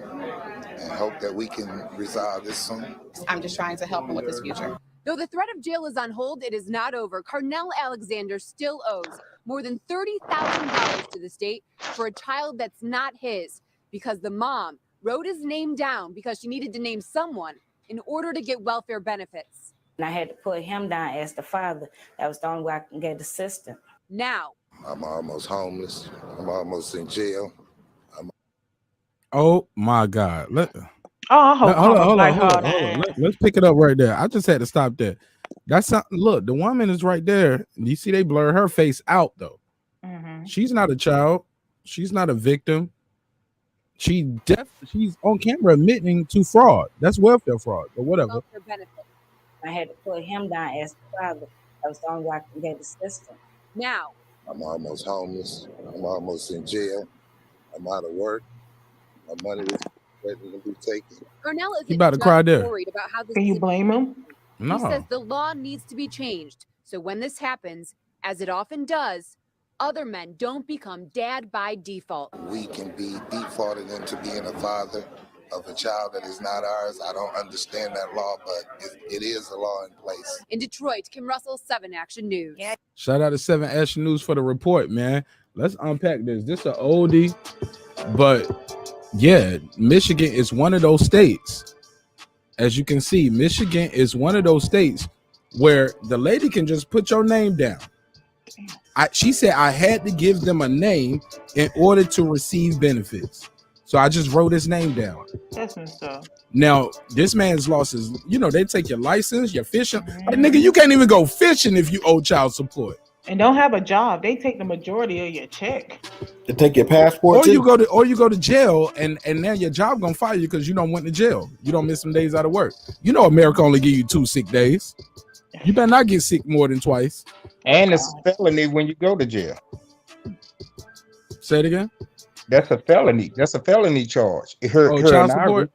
And hope that we can resolve this soon. I'm just trying to help him with his future. Though the threat of jail is on hold, it is not over. Carnell Alexander still owes more than $30,000 to the state for a child that's not his, because the mom wrote his name down because she needed to name someone in order to get welfare benefits. And I had to put him down as the father. That was the only way I can get the system. Now, I'm almost homeless. I'm almost in jail. Oh my God. I hope Hold on. Lighthearted. Let's pick it up right there. I just had to stop there. That's something. Look, the woman is right there. You see, they blur her face out though. She's not a child. She's not a victim. She's on camera admitting to fraud. That's welfare fraud or whatever. welfare benefits. I had to put him down as the father. That was the only way I can get the system. Now, I'm almost homeless. I'm almost in jail. I'm out of work. My money was ready to be taken. Carnell He isn't about to just cry there. worried about how this Can you blame him? No. He says the law needs to be changed. So when this happens, as it often does, other men don't become dad by default. We can be defaulted into being a father of a child that is not ours. I don't understand that law, but it is a law in place. In Detroit, Kim Russell, 7 Action News. Shout out to 7 Action News for the report, man. Let's unpack this. This is an oldie, but yeah, Michigan is one of those states. As you can see, Michigan is one of those states where the lady can just put your name down. She said I had to give them a name in order to receive benefits. So I just wrote his name down. That's messed up. Now, this man's lost his, they take your license, your fishing. Like, nigga, you can't even go fishing if you owe child support. And don't have a job. They take the majority of your check. They take your passport Or too. you go to jail and now your job gonna fire you because you don't went to jail. You don't miss some days out of work. You know America only give you 2 sick days. You better not get sick more than twice. And it's a felony when you go to jail. Say it again. That's a felony. That's a felony charge. Child support?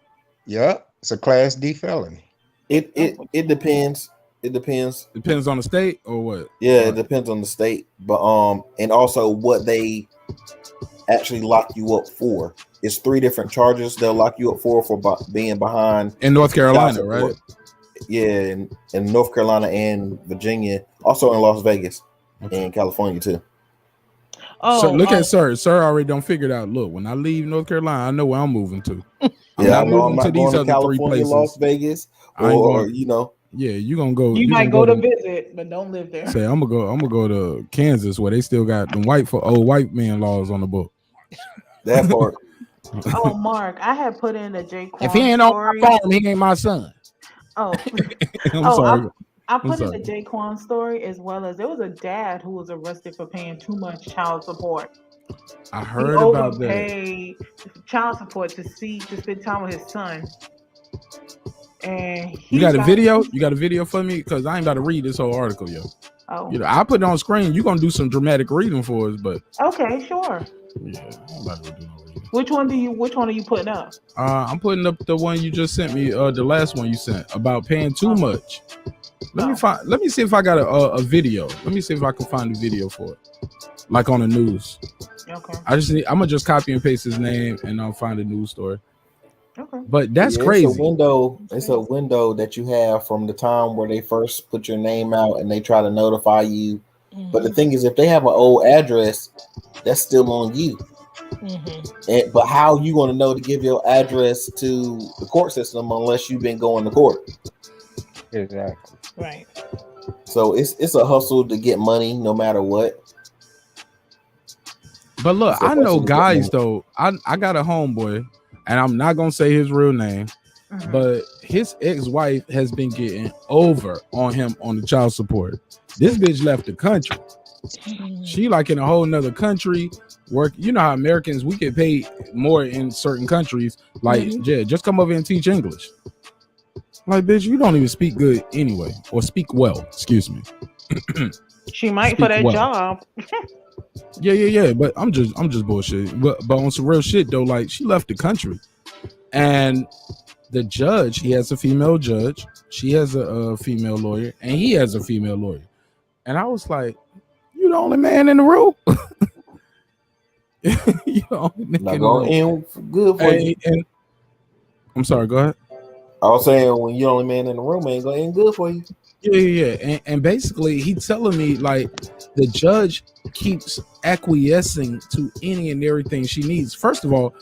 Yeah, it's a Class D felony. It depends. It depends. Depends on the state or what? Yeah, it depends on the state, but and also what they actually lock you up for. It's 3 different charges they'll lock you up for being behind in North Carolina, right? Yeah, in North Carolina and Virginia, also in Las Vegas and California too. So look at sir. Sir already don't figure it out. Look, when I leave North Carolina, I know where I'm moving to. I'm not moving going to California, Las Vegas, or Yeah, you gonna go. You might go to visit, but don't live there. Say I'm gonna go to Kansas where they still got them old white man laws on the book. That part. Oh, Mark, I had put in a Jay Quan If he ain't story. on my farm, he ain't my son. Oh, I'm sorry. I put in a Jay Quan story, as well as there was a dad who was arrested for paying too much child support. I heard about that. He overpaid child support to spend time with his son. And you got a video? You got a video for me? Because I ain't got to read this whole article, yo. Oh. You know, I put it on screen. You're gonna do some dramatic reading for us, but okay, sure. Yeah, I'm about to do no reading. Which one are you putting up? I'm putting up the one you just sent me, the last one you sent about paying too much. Let me see if I got a video. Let me see if I can find a video for it. Like on the news. Okay. I'm gonna just copy and paste his name and I'll find a news story. Okay. But that's crazy. It's a window that you have from the time where they first put your name out and they try to notify you. Mm-hmm. But the thing is, if they have an old address, that's still on you. Mm-hmm. But how you going to know to give your address to the court system unless you've been going to court? Exactly. Right. So it's a hustle to get money no matter what. But look, I know guys though. I got a homeboy, and I'm not gonna say his real name, but his ex-wife has been getting over on him on the child support. This bitch left the country. She like in a whole nother country. Work. You know how Americans, we get paid more in certain countries. Like, yeah, just come over and teach English. Like, bitch, you don't even speak good anyway, or speak well. Excuse me. She might for that job. Yeah. But I'm just bullshit. But on some real shit though, like she left the country, and the judge, he has a female judge, she has a female lawyer, and he has a female lawyer. And I was like, you the only man in the room. You the only nigga in the room. End good for you. And I'm sorry. Go ahead. I was saying when you're the only man in the room, ain't gonna end good for you. Yeah. And basically, he telling me like the judge keeps acquiescing to any and everything she needs. First of all,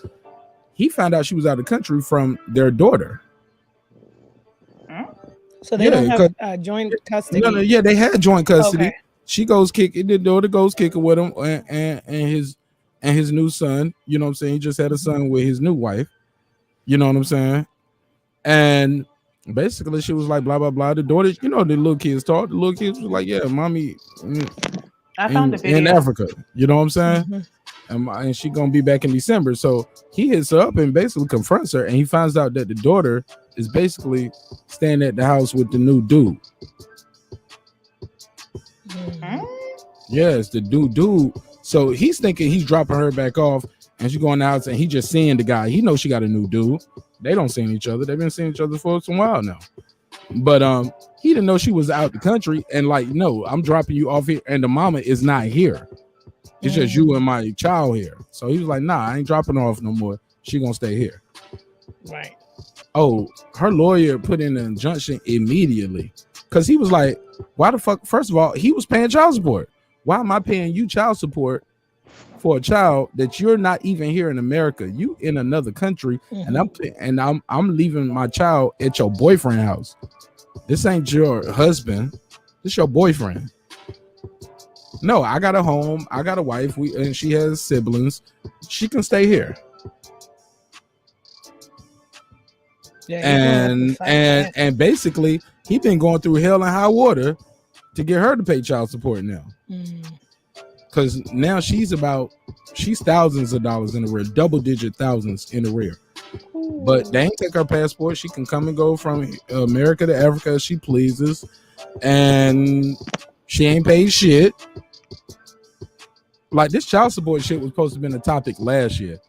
he found out she was out of the country from their daughter. So they don't have joint custody. No, yeah, they had joint custody. Okay. She goes kicking, the daughter goes kicking with him and his new son. You know what I'm saying? He just had a son with his new wife. You know what I'm saying? And basically, she was like, blah, blah, blah. The daughter, you know, the little kids talk. The little kids was like, yeah, mommy I found the video in Africa. You know what I'm saying? And she gonna be back in December. So he hits her up and basically confronts her, and he finds out that the daughter is basically staying at the house with the new dude. Yes, the dude. So he's thinking he's dropping her back off, and she's going out, and he just seeing the guy. He knows she got a new dude. They don't see each other. They've been seeing each other for some while now. But he didn't know she was out the country, and like, no, I'm dropping you off here, and the mama is not here. It's just you and my child here. So he was like, nah, I ain't dropping her off no more. She gonna stay here. Right. Oh, her lawyer put in an injunction immediately because he was like, why the fuck? First of all, he was paying child support. Why am I paying you child support for a child that you're not even here in America? You in another country, and I'm leaving my child at your boyfriend's house. This ain't your husband. This your boyfriend. No, I got a home. I got a wife. And she has siblings. She can stay here. Yeah, and basically, he been going through hell and high water to get her to pay child support now. Because now she's thousands of dollars in arrear, double-digit thousands in arrear. But they ain't take her passport. She can come and go from America to Africa as she pleases, and she ain't paid shit. Like this child support shit was supposed to have been a topic last year,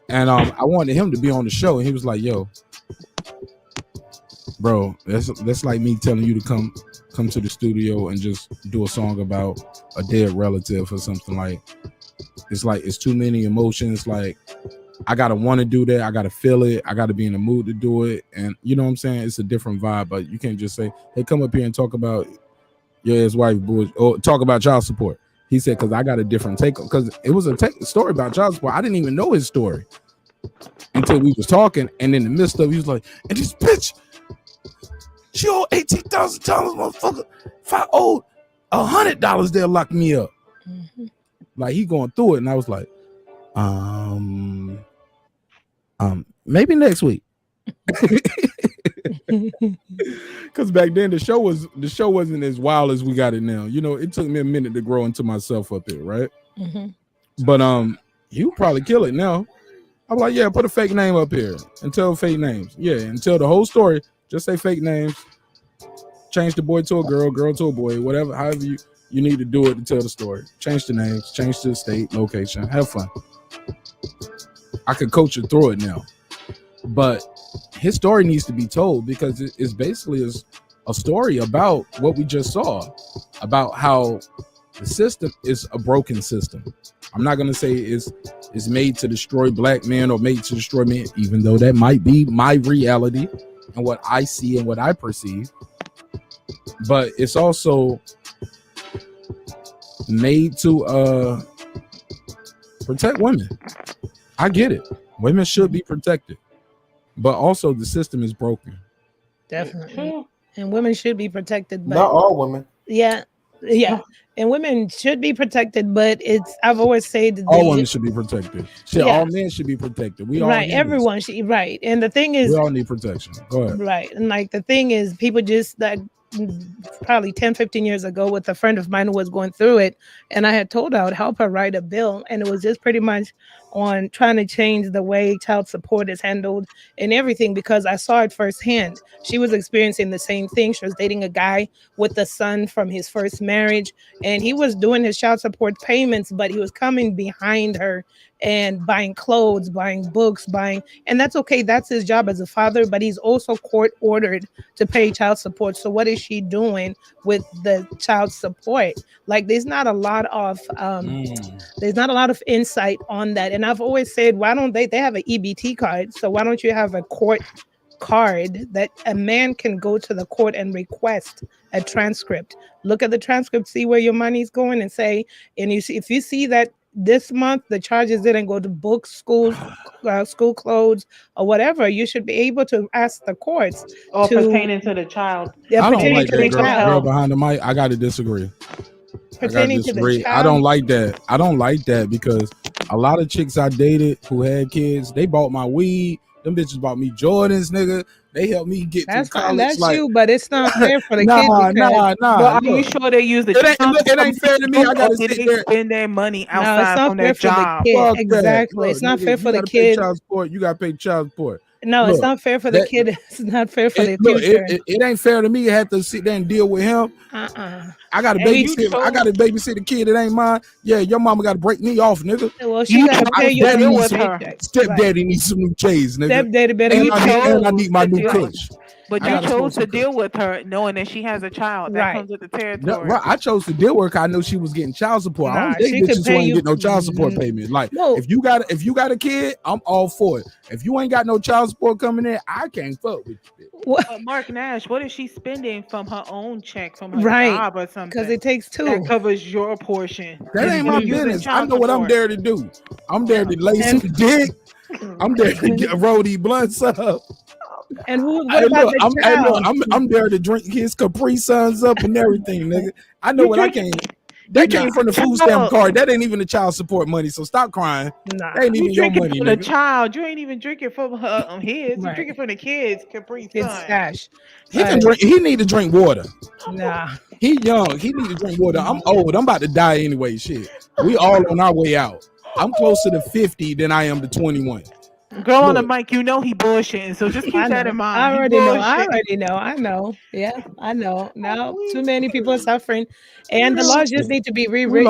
and I wanted him to be on the show, and he was like, "Yo, bro, that's like me telling you to come to the studio and just do a song about a dead relative or something. Like it's too many emotions. Like I gotta want to do that. I gotta feel it. I gotta be in the mood to do it. And you know what I'm saying? It's a different vibe. But you can't just say, hey, come up here and talk about your ex-wife or talk about child support. He said, because I got a different take, because it was a story about child support. I didn't even know his story until we was talking. And in the midst of it, he was like, and this bitch, She owed $18,000, motherfucker. If I owed $100, they'll lock me up. Like he going through it, and I was like, maybe next week. Because back then the show wasn't as wild as we got it now. You know, it took me a minute to grow into myself up here, right? But you probably kill it now. I'm like, yeah, put a fake name up here and tell fake names. Yeah, and tell the whole story. Just say fake names. Change the boy to a girl, girl to a boy, whatever, however you need to do it to tell the story. Change the names, change the state, location. Have fun. I could coach you through it now. But his story needs to be told because it's basically a story about what we just saw, about how the system is a broken system. I'm not going to say it's made to destroy black men or made to destroy men, even though that might be my reality and what I see and what I perceive. But it's also made to protect women. I get it. Women should be protected. But also the system is broken. Definitely. And women should be protected. But not all women. Yeah. And women should be protected, but I've always said all women should be protected. Shit, Yeah. all men should be protected. We all right. need Everyone should right. And the thing is we all need protection. Go ahead. right. And like the thing is people just like probably 10, 15 years ago with a friend of mine who was going through it. And I had told her I would help her write a bill. And it was just pretty much on trying to change the way child support is handled and everything, because I saw it firsthand. She was experiencing the same thing. She was dating a guy with a son from his first marriage, and he was doing his child support payments, but he was coming behind her and buying clothes, buying books, and that's okay. That's his job as a father, but he's also court ordered to pay child support. So what is she doing with the child support? Like there's not a lot of insight on that. And I've always said, why don't they have an EBT card? So why don't you have a court card that a man can go to the court and request a transcript, look at the transcript, see where your money's going, and say, and you see, if you see that this month the charges didn't go to books, school clothes, or whatever, you should be able to ask the courts or pertaining to the child. Yeah, I don't like pertaining to the that girl child. behind the mic. I got to disagree. Pertaining to the child. I don't like that. I don't like that because a lot of chicks I dated who had kids, they bought my weed. Them bitches bought me Jordans, nigga. They helped me get That's to college. fine. That's like, you, but it's not fair for the nah, kid. Nah. But are you sure they use the It ain't fair to me. I gotta did sit they there. spend their money No, it's outside not from fair their for the job? kid. Fuck that. Exactly. Look, It's not nigga, fair you for the gotta pay kid. child support. You gotta pay child support. No, Look, it's not fair for the kid. It's not fair for the Look, future. it ain't fair to me. I have to sit there and deal with him. I got to babysit. I got to babysit a kid that ain't mine. Yeah, your mama got to break me off, nigga. Well, she got to pay you Daddy to needs deal some, with her. Stepdaddy needs some new chains, nigga. Stepdaddy better and you I need my new kush. But you chose to deal with her knowing that she has a child. That comes with the territory. No, right. I chose to deal with her. I knew she was getting child support. I Nah, don't think she could bitches pay who ain't you- get no child support payment. Like, No. if you got a kid, I'm all for it. If you ain't got no child support coming in, I can't fuck with you. What? But Marq Nash, what is she spending from her own check, from her Right. job or something? Because it takes two. That covers your portion. That ain't my business. I know what I'm there to do. I'm there to lace And- the dick. I'm there to get roll these blunts up. And who? Hey, What about look, the child? I'm there to drink his Capri Suns up and everything, nigga. I know You what I drink- came. That you came from the food stamp card. That ain't even the child support money. So stop crying. Nah. That ain't You even your drinking money, from the nigga. child. You ain't even drinking from her his. You Right. drinking from the kids. Capri It's Sun. stash. He can drink. He need to drink water. Nah. He young. He need to drink water. I'm old. I'm about to die anyway. Shit. We all on our way out. I'm closer to 50 than I am to 21. Girl on the Look. mic, you know he bullshitting. So just keep I that know. in mind. I He already know. bullshitting. I know. Yeah, I know. Now too many people are suffering, and the laws just need to be We rewritten.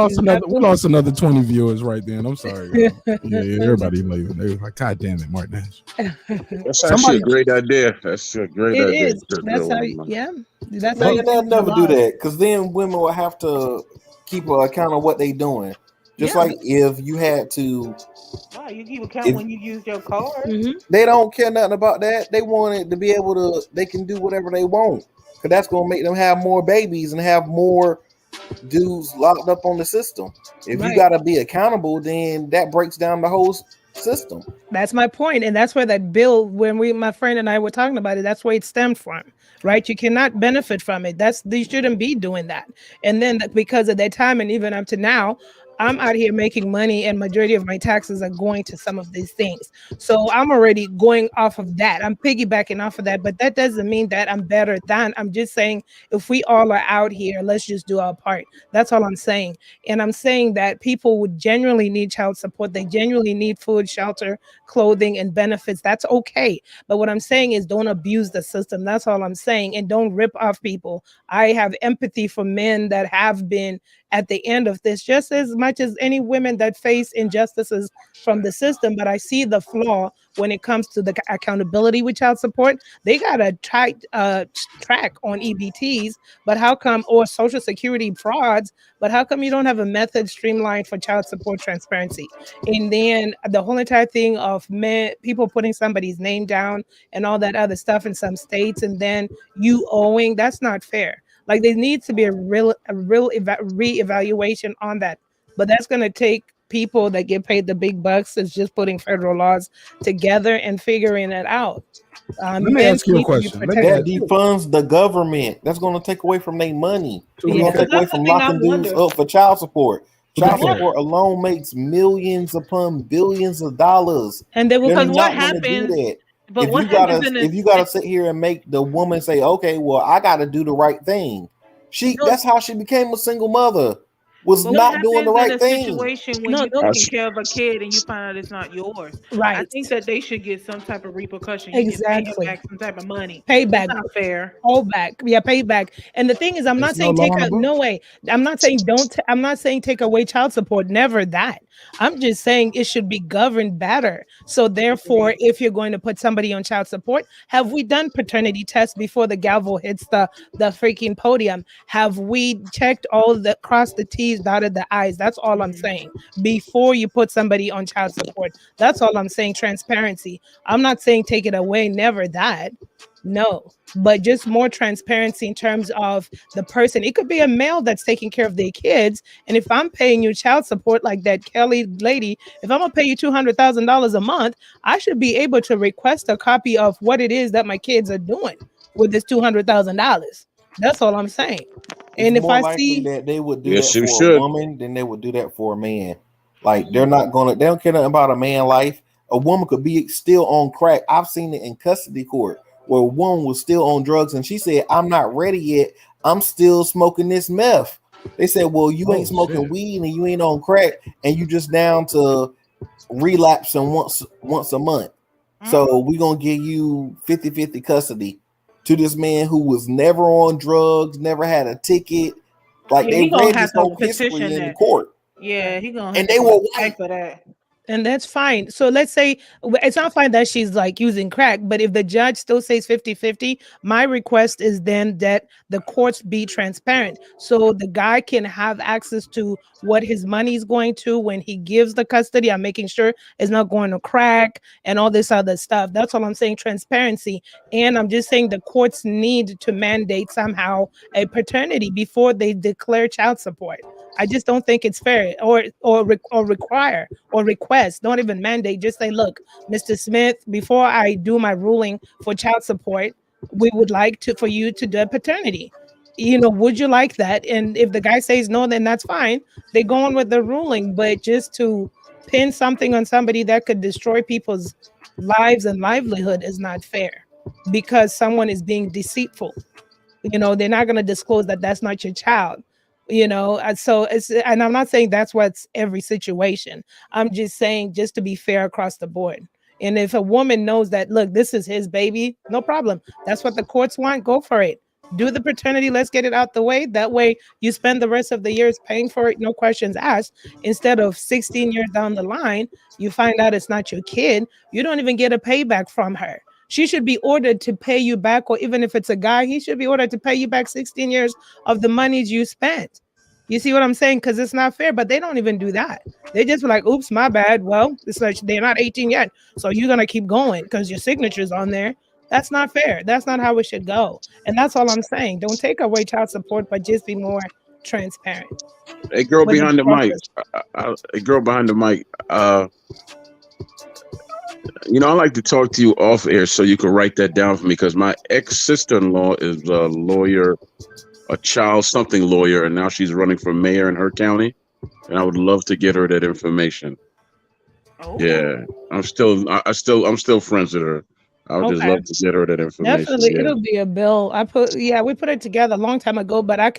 lost another 20 viewers right then. I'm sorry. Y'all. yeah, everybody leaving. They was like, God damn it, Marq Nash. That's actually a great idea. That's a great It idea. is. That's how. Yeah. That's how. They'll you never do that because then women will have to keep an account of what they doing. Just Yeah. like if you had to, Wow, you keep account when you use your card. they don't care nothing about that. They want it to be able to, they can do whatever they want because that's going to make them have more babies and have more dudes locked up on the system. If Right. you got to be accountable, then that breaks down the whole system. That's my point, and that's where that bill, when my friend and I were talking about it, that's where it stemmed from. right? You cannot benefit from it. They shouldn't be doing that. And then because of that time and even up to now, I'm out here making money and majority of my taxes are going to some of these things. So I'm already going off of that. I'm piggybacking off of that, but that doesn't mean that I'm better than. I'm just saying if we all are out here, let's just do our part. That's all I'm saying. And I'm saying that people would genuinely need child support. They genuinely need food, shelter, clothing, and benefits. That's okay. But what I'm saying is don't abuse the system. That's all I'm saying. And don't rip off people. I have empathy for men that have been at the end of this just as much as any women that face injustices from the system. But I see the flaw when it comes to the accountability with child support. They got a tight track on EBTs, but how come, or social security frauds, but how come you don't have a method streamlined for child support transparency? And then the whole entire thing of people putting somebody's name down and all that other stuff in some states, and then you owing, that's not fair. Like there needs to be a real reevaluation on that. But that's going to take people that get paid the big bucks. Is just putting federal laws together and figuring it out. Let me ask you a question. That defunds the government. That's going to take away from their money. It's going to take away from locking dudes up for child support. Child support alone makes millions upon billions of dollars. And then because They're what not gonna do happens? that. But what If you gotta sit here and make the woman say, okay, well, I gotta do the right thing. That's how she became a single mother. Was not doing the right thing. Situation when you're taking care of a kid and you find out it's not yours. Right. I think that they should get some type of repercussion. Exactly. You get paid back some type of money. Payback. That's not fair. Hold back. Yeah, payback. And the thing is, I'm not saying no way. I'm not saying I'm not saying take away child support. Never that. I'm just saying it should be governed better. So therefore, if you're going to put somebody on child support, have we done paternity tests before the gavel hits the freaking podium? Have we checked crossed the T's, dotted the I's? That's all I'm saying. Before you put somebody on child support. That's all I'm saying. Transparency. I'm not saying take it away. Never that. No, but just more transparency in terms of the person. It could be a male that's taking care of their kids. And if I'm paying you child support like that Kelly lady, if I'm gonna pay you $200,000 a month, I should be able to request a copy of what it is that my kids are doing with this $200,000. That's all I'm saying. And if I see that they would do that for a woman, then they would do that for a man. Like they don't care nothing about a man life. A woman could be still on crack. I've seen it in custody court where a woman was still on drugs and she said, I'm not ready yet. I'm still smoking this meth. They said, well, you ain't smoking weed and you ain't on crack and you just down to relapsing once a month. So we're going to give you 50-50 custody to this man who was never on drugs, never had a ticket. Like they read his whole history in the court. Yeah, he gonna and they were white for that. And that's fine. So let's say it's not fine that she's like using crack, but if the judge still says 50-50, my request is then that the courts be transparent. So the guy can have access to what his money is going to when he gives the custody. I'm making sure it's not going to crack and all this other stuff. That's all I'm saying, transparency. And I'm just saying the courts need to mandate somehow a paternity before they declare child support. I just don't think it's fair or require or request. Don't even mandate. Just say, look, Mr. Smith, before I do my ruling for child support, we would like for you to do a paternity. Would you like that? And if the guy says no, then that's fine. They go on with the ruling. But just to pin something on somebody that could destroy people's lives and livelihood is not fair because someone is being deceitful. They're not going to disclose that that's not your child. So and I'm not saying that's what's every situation. I'm just saying just to be fair across the board. And if a woman knows that, look, this is his baby, no problem. That's what the courts want. Go for it. Do the paternity. Let's get it out the way. That way you spend the rest of the years paying for it. No questions asked. Instead of 16 years down the line, you find out it's not your kid. You don't even get a payback from her. She should be ordered to pay you back, or even if it's a guy, he should be ordered to pay you back 16 years of the monies you spent. You see what I'm saying? Because it's not fair, but they don't even do that. They just be like, oops, my bad. Well, it's like they're not 18 yet, so you're going to keep going because your signature's on there. That's not fair. That's not how it should go. And that's all I'm saying. Don't take away child support, but just be more transparent. A girl behind the mic. A girl behind the mic. I like to talk to you off air so you can write that down for me because my ex-sister-in-law is a lawyer, a child something lawyer, and now she's running for mayor in her county. And I would love to get her that information. Oh. Yeah, I'm still friends with her. I would just Okay. love to get her that information. Definitely, Yeah. it'll be a bill. We put it together a long time ago, but I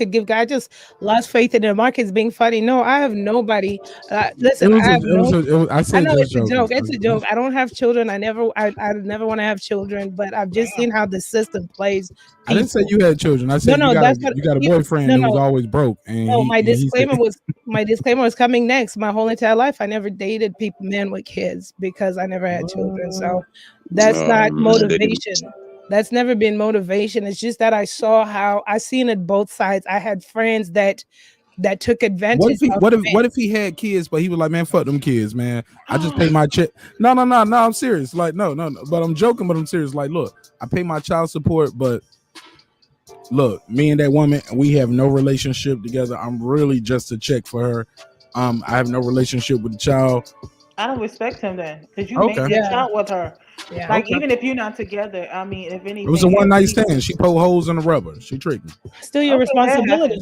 just lost faith in the market's being funny. No, I have nobody. Listen, I have no. I I said know just it's a joking. joke. It's a joke. I don't have children. I never want to have children, but I've just seen how the system plays. I didn't say people. you had children. I said No, you that's what got a boyfriend who was always broke. And no, my he said, disclaimer was coming next. My whole entire life, I never dated men with kids because I never had children. So that's not motivation. That's never been motivation. It's just that I saw how I seen it both sides. I had friends that took advantage. What if he had kids, but he was like, man, fuck them kids, man. I just pay my check. No, I'm serious. Like, no. But I'm joking, but I'm serious. Like, look, I pay my child support, but look, me and that woman, we have no relationship together. I'm really just a check for her. I have no relationship with the child. I don't respect him then, because you Okay. made that child with her. Yeah. Like Okay. even if you're not together, I mean, if anything, It was a one night stand. She poked holes in the rubber. She tricked me. Still your responsibility.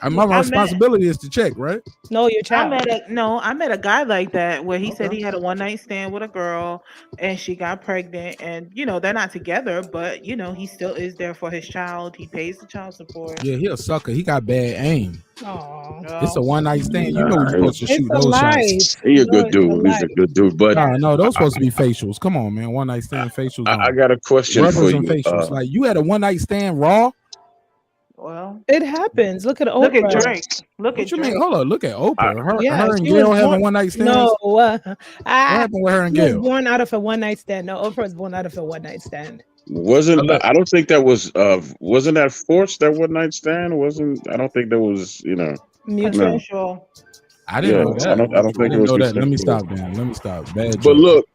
My responsibility is to check, right? No, your child. I met a guy like that where he said he had a one night stand with a girl and she got pregnant, and they're not together, but he still is there for his child. He pays the child support. Yeah, he a sucker. He got bad aim. Aww. It's a one night stand. You know you're supposed to shoot those shots. He a good dude. He's a good dude. But no, those supposed to be facials. Come on, man. One night stand facials. I got a question Rubbers for you. and facials. Like you had a one night stand raw. Well, it happens. Look at Oprah. Look at Drake. Look What at you Drake. mean? Hold on. Look at Oprah. Her and she Gail was having born- one night stands. No, What happened with her and she was Gail? born out of a one night stand. No, Oprah was born out of a one night stand. I don't think that wasn't that forced, that one night stand? I don't think that was, Consensual. I didn't know that. I don't think it was know that. Let me consensual. stop, Dan. Let me stop. Bad But joke.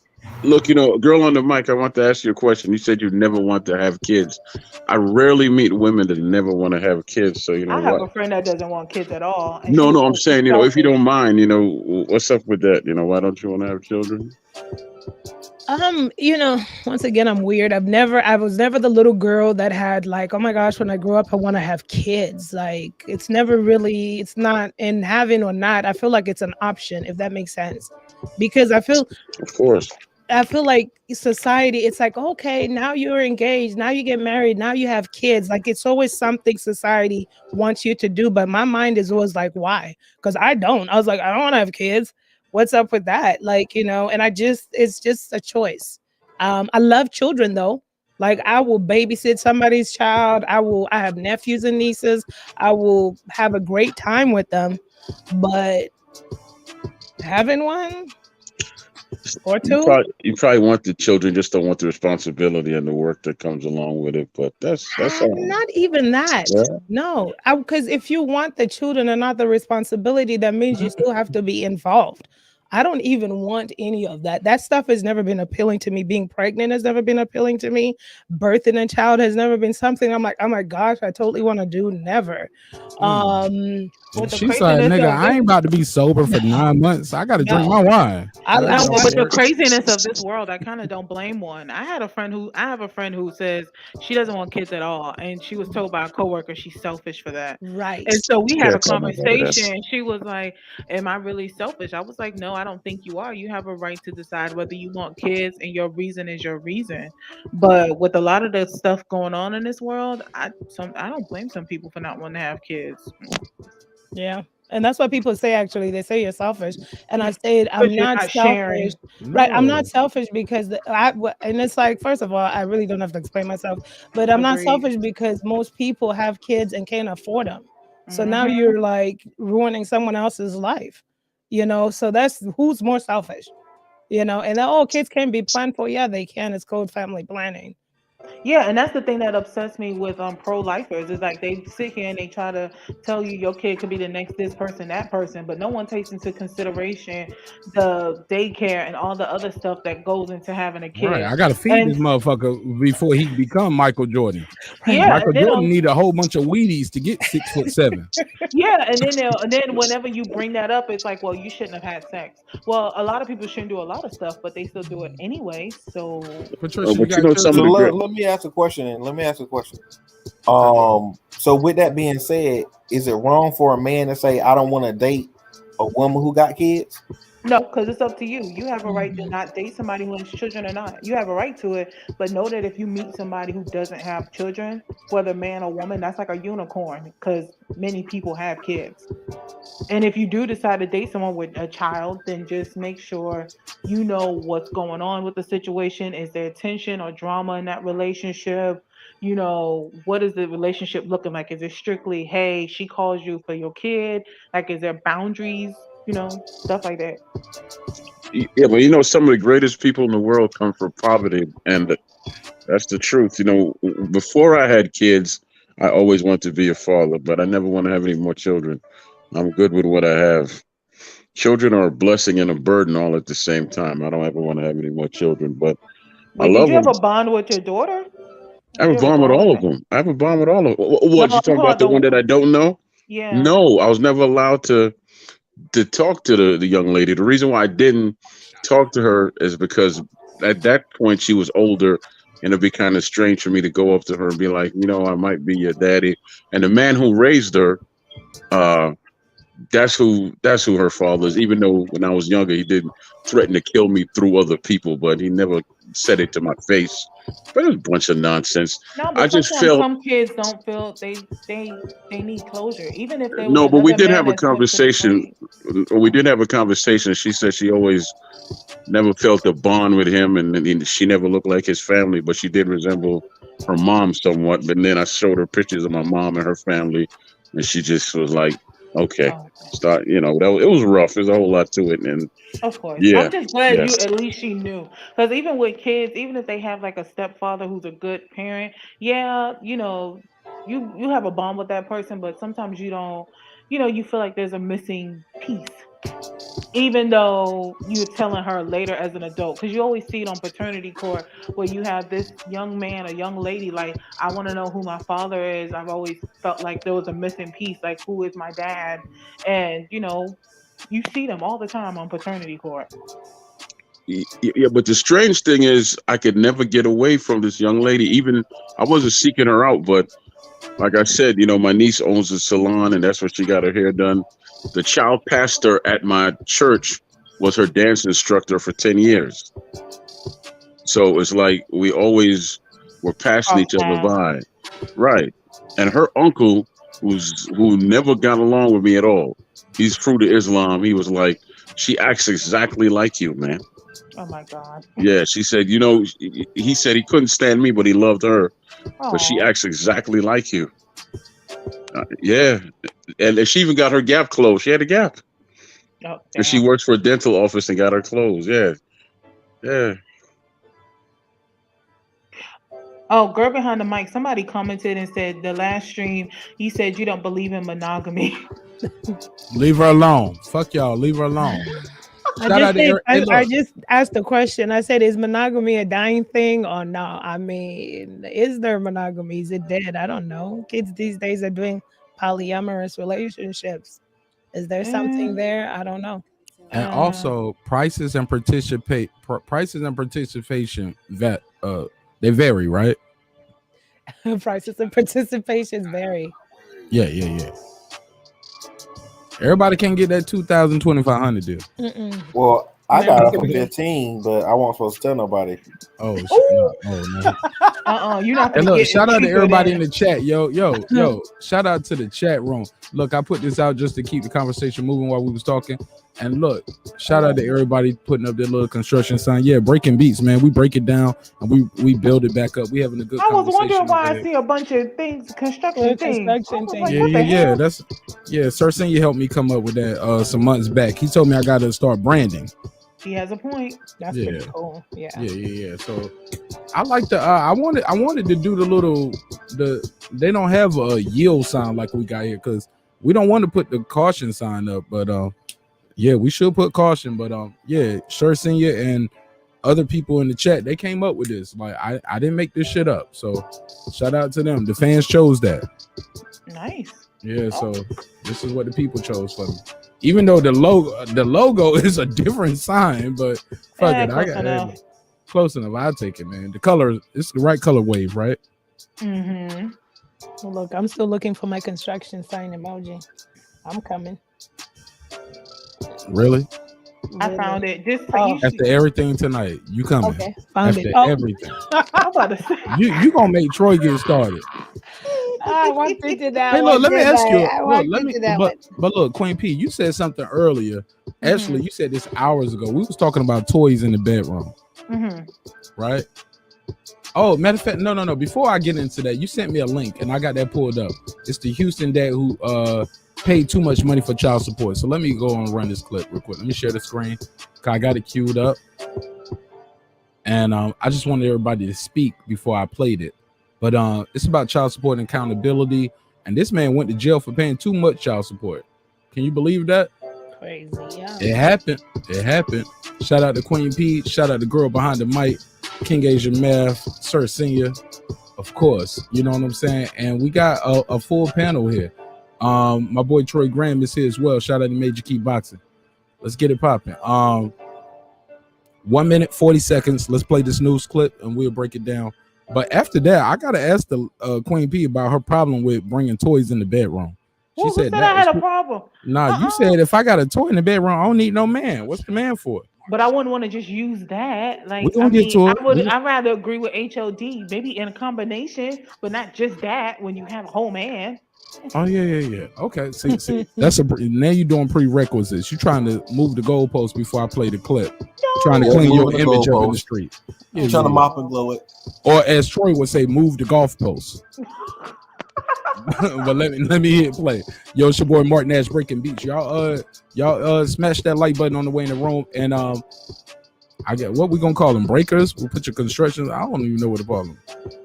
look, girl on the mic, I want to ask you a question. You said you never want to have kids. I rarely meet women that never want to have kids. So I have a friend that doesn't want kids at all. and No, she's I'm saying, if you selfish. don't mind, what's up with that? Why don't you want to have children? Once again, I'm weird. I was never the little girl that had like, oh my gosh, when I grow up, I want to have kids. Like, it's not in having or not. I feel like it's an option, if that makes sense. Because Of course. I feel like society, it's like, okay, now you're engaged, now you get married, now you have kids. Like, it's always something society wants you to do. But my mind is always like, why? Because I was like, I don't want to have kids. What's up with that? Like, and it's just a choice. I love children though. Like, I will babysit somebody's child. I have nephews and nieces. I will have a great time with them. But having one or two, You probably want the children, just don't want the responsibility and the work that comes along with it. But that's all. not even that. Yeah. No, because if you want the children and not the responsibility, that means you still have to be involved. I don't even want any of that. That stuff has never been appealing to me. Being pregnant has never been appealing to me. Birthing a child has never been something I'm like, oh my gosh, I totally want to do. Never. She said, nigga, I ain't about to be sober for 9 months. I got to drink my wine. With the craziness of this world, I kind of don't blame one. I have a friend who says she doesn't want kids at all, and she was told by a coworker she's selfish for that. Right. And so we had a Yes, I know that. conversation, and she was like, "Am I really selfish?" I was like, "No, I don't think you are. You have a right to decide whether you want kids, and your reason is your reason." But with a lot of the stuff going on in this world, I don't blame some people for not wanting to have kids. Yeah. And that's what people say, actually. They say you're selfish. And I said, I'm But you're not not selfish. sharing. Right. I'm not selfish because, and it's like, first of all, I really don't have to explain myself, but I'm not Agreed. selfish because most people have kids and can't afford them. So now Mhm. you're like ruining someone else's life, so that's who's more selfish, and kids can be planned for. Yeah, they can. It's called family planning. Yeah, and that's the thing that upsets me with pro-lifers is like they sit here and they try to tell you your kid could be the next this person, that person, but no one takes into consideration the daycare and all the other stuff that goes into having a Right, kid. I gotta feed And this motherfucker before he become Michael Jordan. yeah, Michael and then Jordan need a whole bunch of Wheaties to get 6'7". yeah, and then whenever you bring that up, it's like, well, you shouldn't have had sex. Well, a lot of people shouldn't do a lot of stuff, but they still do it anyway. So Patricia, but you know some So of the great. let me ask a question. So with that being said, is it wrong for a man to say I don't want to date a woman who got kids? no, because it's up to you. You have a right to not date somebody who has children or not. You have a right to it, but know that if you meet somebody who doesn't have children, whether man or woman, that's like a unicorn because many people have kids. And if you do decide to date someone with a child, then just make sure you know what's going on with the situation. Is there tension or drama in that relationship? You know, what is the relationship looking like? Is it strictly, hey, she calls you for your kid? Like, is there boundaries? You know, stuff like that. Yeah, but you know some of the greatest people in the world come from poverty, and that's the truth. You know, before I had kids, I always wanted to be a father, but I never want to have any more children. I'm good with what I have. Children are a blessing and a burden all at the same time. I don't ever want to have any more children, but I Wait, did love you have them. a bond with your daughter? I have Did a you have a bond with bond with all of her? them. I have a bond with all of them. No, What, you I'm talking talking about about the one that I don't know? yeah. No, I was never allowed to talk to the young lady. The reason why I didn't talk to her is because at that point she was older, and it'd be kind of strange for me to go up to her and be like, you know, I might be your daddy. And the man who raised her, uh, that's who her father is. Even though when I was younger, he did threaten to kill me through other people, but he never said it to my face. But it was a bunch of nonsense. No, I but just sometimes felt some kids don't feel they need closure, even if there was no, but we another did man have a that spoke to them conversation. great. We did have a conversation. She said she always never felt a bond with him, and she never looked like his family, but she did resemble her mom somewhat. But then I showed her pictures of my mom and her family, and she just was like, "Okay, Oh, start." You know, it was rough. There's a whole lot to it, and of course. yeah, I'm just glad yes. you at least she knew. Because even with kids, even if they have like a stepfather who's a good parent, yeah, you know, you have a bond with that person, but sometimes you don't, you know, you feel like there's a missing piece. Even though you're telling her later as an adult, because you always see it on paternity court where you have this young man or young lady like, I want to know who my father is. I've always felt like there was a missing piece, like who is my dad? And you know, you see them all the time on paternity court. Yeah, but the strange thing is, I could never get away from this young lady. Even I wasn't seeking her out, but like I said, you know, my niece owns a salon, and that's where she got her hair done. The child pastor at my church was her dance instructor for 10 years. So it's like we always were passing Cross each other paths. by. Right. And her uncle, who never got along with me at all, he's true to Islam. He was like, she acts exactly like you, man. Oh my God. Yeah, she said, you know, he said he couldn't stand me, but he loved her. But she Oh. acts exactly like you. Yeah. And she even got her Gap closed. She had a Gap. Oh, And she damn. works for a dental office and got her clothes. Yeah. Yeah. Oh, girl behind the mic. Somebody commented and said the last stream you said you don't believe in monogamy. Leave her alone. Fuck y'all. Leave her alone. Shout out to Eric. Hey, I look. just asked the question. I said, is monogamy a dying thing or no? I mean, is there monogamy? Is it dead? I don't know. Kids these days are doing polyamorous relationships. Is there something there? I don't know. And also prices and participation that they vary, right? Prices and participations vary. Yeah. Everybody can't get that 2,000, 2,500 deal. Well, I got it for 15, but I won't supposed to tell nobody. Oh, no. You're not Hey, gonna look, get shout out to cheaper everybody than- in the chat. Yo, shout out to the chat room. Look, I put this out just to keep the conversation moving while we was talking. And look, shout out to everybody putting up their little construction sign. Yeah, breaking beats, man. We break it down and we build it back up. We having a good I was conversation. wondering why I today. see a bunch of things, construction things. I was like, Yeah, what the hell? That's Sir Senior helped me come up with that some months back. He told me I gotta start branding. He has a point. That's Yeah. pretty cool. Yeah. Yeah. So I like the I wanted to do they don't have a yield sign like we got here because we don't want to put the caution sign up, but yeah, we should put caution, but yeah, Sure Senior and other people in the chat, they came up with this. Like I didn't make this shit up. So shout out to them. The fans chose that. Nice. Yeah, so this is what the people chose for me. Even though the logo is a different sign, but fuck it, I got close enough. I'll take it, man. The color, it's the right color wave, right? Mm-hmm. Well, look, I'm still looking for my construction sign emoji. I'm coming. Really? I found it. Just After everything tonight, you coming? Okay, found After it. everything, I'm about to say. you gonna make Troy get started. I want to do that. Hey, look, let me ask you. But look, Queen P, you said something earlier. Actually, you said this hours ago. We was talking about toys in the bedroom, right? Oh, matter of fact, no. Before I get into that, you sent me a link, and I got that pulled up. It's the Houston dad who paid too much money for child support. So let me go and run this clip real quick. Let me share the screen. I got it queued up, and I just wanted everybody to speak before I played it. But it's about child support and accountability. And this man went to jail for paying too much child support. Can you believe that? Crazy, yeah. It happened. Shout out to Queen P. Shout out to girl behind the mic, King Asia Math, Sir Senior, of course. You know what I'm saying? And we got a full panel here. My boy Troy Graham is here as well. Shout out to Major Key Boxing. Let's get it popping. 1 minute 40 seconds. Let's play this news clip and we'll break it down. But after that, I gotta ask the Queen P about her problem with bringing toys in the bedroom. She said I had a problem. Nah, you said if I got a toy in the bedroom, I don't need no man. What's the man for? But I wouldn't want to just use that. Like, We're gonna get to it. I'd rather agree with HOD, maybe in a combination, but not just that when you have a whole man. Oh yeah. Okay, see, that's now you're doing prerequisites. You're trying to move the goalpost before I play the clip. Trying to clean your image up in the street. You're trying to mop and glow it, or as Troy would say, move the golf post. But let me hit play. Yo, it's your boy Marq Nash breaking beats. Y'all smash that like button on the way in the room, and I get what we gonna call them, breakers. We'll put your construction. I don't even know what to call them.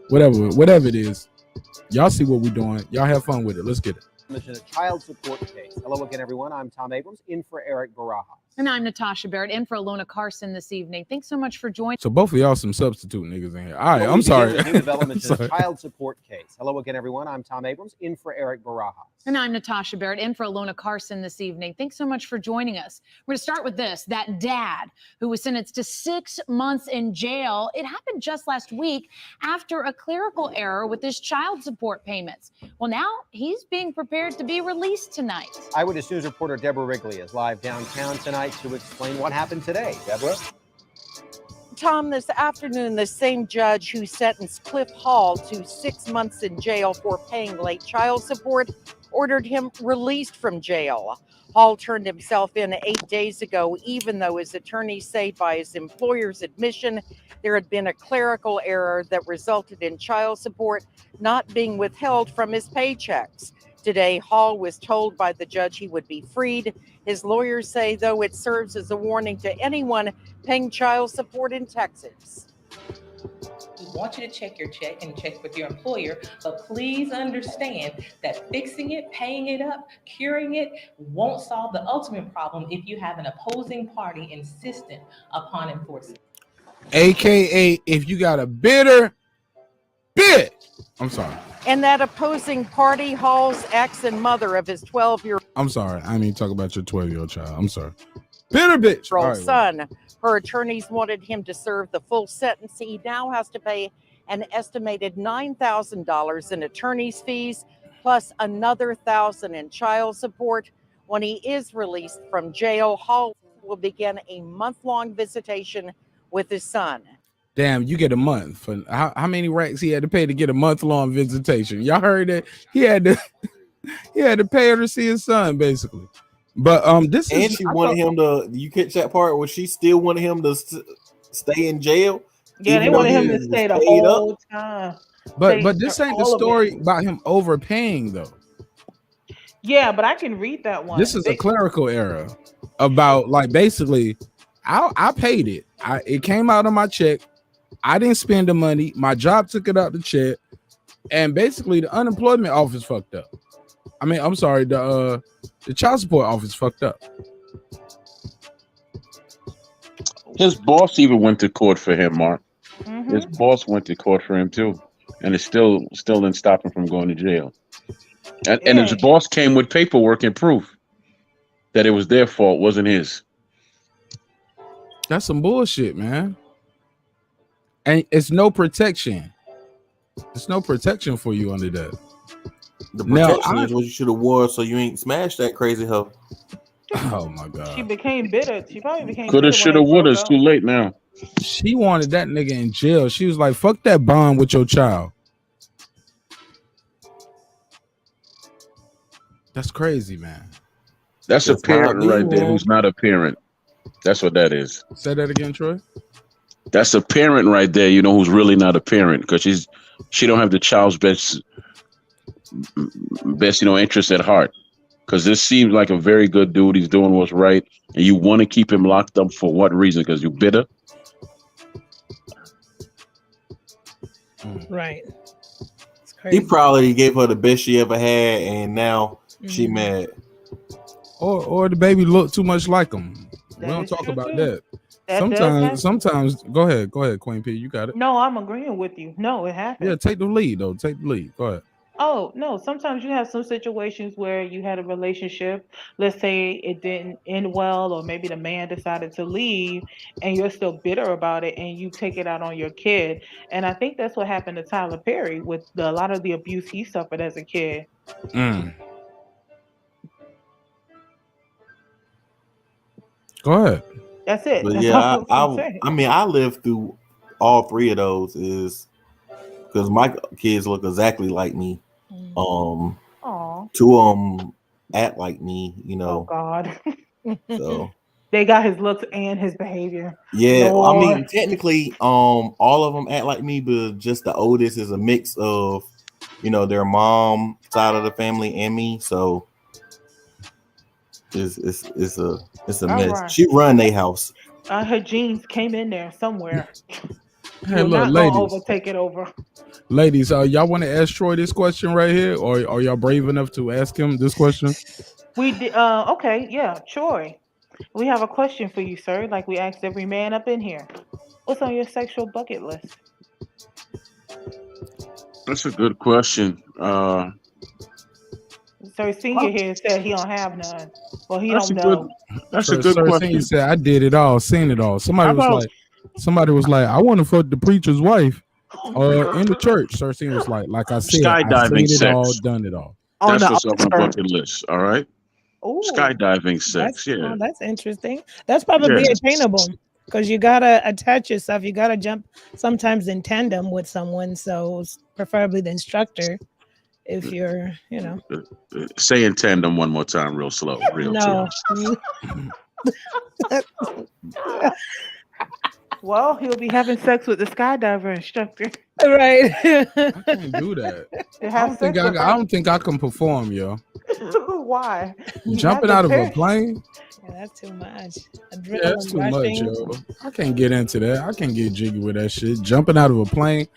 Whatever it is. Y'all see what we're doing. Y'all have fun with it. Let's get it. A child support case. Hello again, everyone. I'm Tom Abrams, in for Eric Barajas. And I'm Natasha Barrett, in for Alona Carson this evening. Thanks so much for joining. So both of y'all some substitute niggas in here. All right, I'm sorry. New developments in a child support case. Hello again, everyone. I'm Tom Abrams, in for Eric Barajas. And I'm Natasha Barrett, in for Alona Carson this evening. Thanks so much for joining us. We're going to start with this. That dad who was sentenced to 6 months in jail. It happened just last week after a clerical error with his child support payments. Well, now he's being prepared to be released tonight. Eyewitness News reporter Deborah Wrigley is live downtown tonight to explain what happened today. Deborah? Tom, this afternoon, the same judge who sentenced Cliff Hall to 6 months in jail for paying late child support ordered him released from jail. Hall turned himself in 8 days ago, even though his attorneys say by his employer's admission, there had been a clerical error that resulted in child support not being withheld from his paychecks. Today, Hall was told by the judge he would be freed. His lawyers say, though, it serves as a warning to anyone paying child support in Texas. We want you to check your check and check with your employer, but please understand that fixing it, paying it up, curing it won't solve the ultimate problem if you have an opposing party insistent upon enforcing. AKA, if you got a bitter bitch. I'm sorry. And that opposing party, Hall's ex and mother of his 12-year-old I'm sorry. I didn't mean to talk about your 12-year-old child. I'm sorry. Bitter bitch. All right, son. Her attorneys wanted him to serve the full sentence. He now has to pay an estimated $9,000 in attorney's fees, plus another $1,000 in child support. When he is released from jail, Hall will begin a month-long visitation with his son. Damn, you get a month for how many racks he had to pay to get a month-long visitation? Y'all heard that? He had to pay her to see his son, basically. But this and is she wanted him to. You catch that part where she still wanted him to stay in jail. Yeah, they wanted him to stay the whole time. But this ain't the story about him overpaying though. Yeah, but I can read that one. This is a clerical error about like basically I paid it. It came out of my check. I didn't spend the money. My job took it out the check, and basically the unemployment office fucked up. I mean, I'm sorry, the child support office fucked up. His boss even went to court for him, Mark. His boss went to court for him too, and it still didn't stop him from going to jail. And his boss came with paperwork and proof that it was their fault, wasn't his. That's some bullshit, man. And it's no protection. It's no protection for you under that. The protection is what you should have wore so you ain't smashed that crazy hoe. Oh my god. She became bitter. She probably became Coulda, bitter shoulda, when they woulda. broke It's up. too late now. She wanted that nigga in jail. She was like, fuck that bond with your child. That's crazy, man. That's a parent not me, right there man. who's not a parent. That's what that is. Say that again, Troy. That's a parent right there, who's really not a parent because she don't have the child's best interest at heart. Because this seems like a very good dude. He's doing what's right, and you want to keep him locked up for what reason? Because you're bitter. Right. He probably gave her the best she ever had, and now she mad. Or the baby looked too much like him. We don't talk about that. Sometimes go ahead, Queen P. You got it. No, I'm agreeing with you. No, it happened. Yeah, take the lead though. Take the lead. Go ahead. Oh, no, sometimes you have some situations where you had a relationship, let's say it didn't end well, or maybe the man decided to leave and you're still bitter about it and you take it out on your kid. And I think that's what happened to Tyler Perry with a lot of the abuse he suffered as a kid. Go ahead. That's it. But That's yeah, all I'm saying. I mean, I lived through all three of those is because my kids look exactly like me. Aw. Two of them act like me, Oh God. So They got his looks and his behavior. yeah, Lord. I mean, technically, all of them act like me, but just the oldest is a mix of, their mom side of the family and me. So it's a All mess. right. She run their house. Her genes came in there somewhere. Hey, You're look, not ladies. gonna overtake it over. Ladies, y'all want to ask Troy this question right here, or are y'all brave enough to ask him this question? We did. Okay, yeah, Troy. We have a question for you, sir. Like we asked every man up in here. What's on your sexual bucket list? That's a good question. Sir Senior here said he don't have none. Well, he That's don't a know. That's Sir, a good Sir question. Senior said, I did it all, seen it all. Somebody How about- was like, I want to fuck the preacher's wife in the church. Sir Senior was like I said, I Skydiving seen it all, sex. done it all. That's what's on my bucket list. All right. Ooh, Skydiving sex. that's, Yeah. that's interesting. That's probably Yeah. attainable because you gotta attach yourself. You gotta jump sometimes in tandem with someone. So preferably the instructor, if you're, Say in tandem one more time, real slow, real no. slow. Well, he'll be having sex with the skydiver instructor. Right. I can't do that. To I have don't think sex with I don't think I can perform, yo. Why? You Jumping have out to of a pick. plane. Yeah, that's too much. Yeah, that's too much, rushing. yo. I can't get into that. I can't get jiggy with that shit. Jumping out of a plane.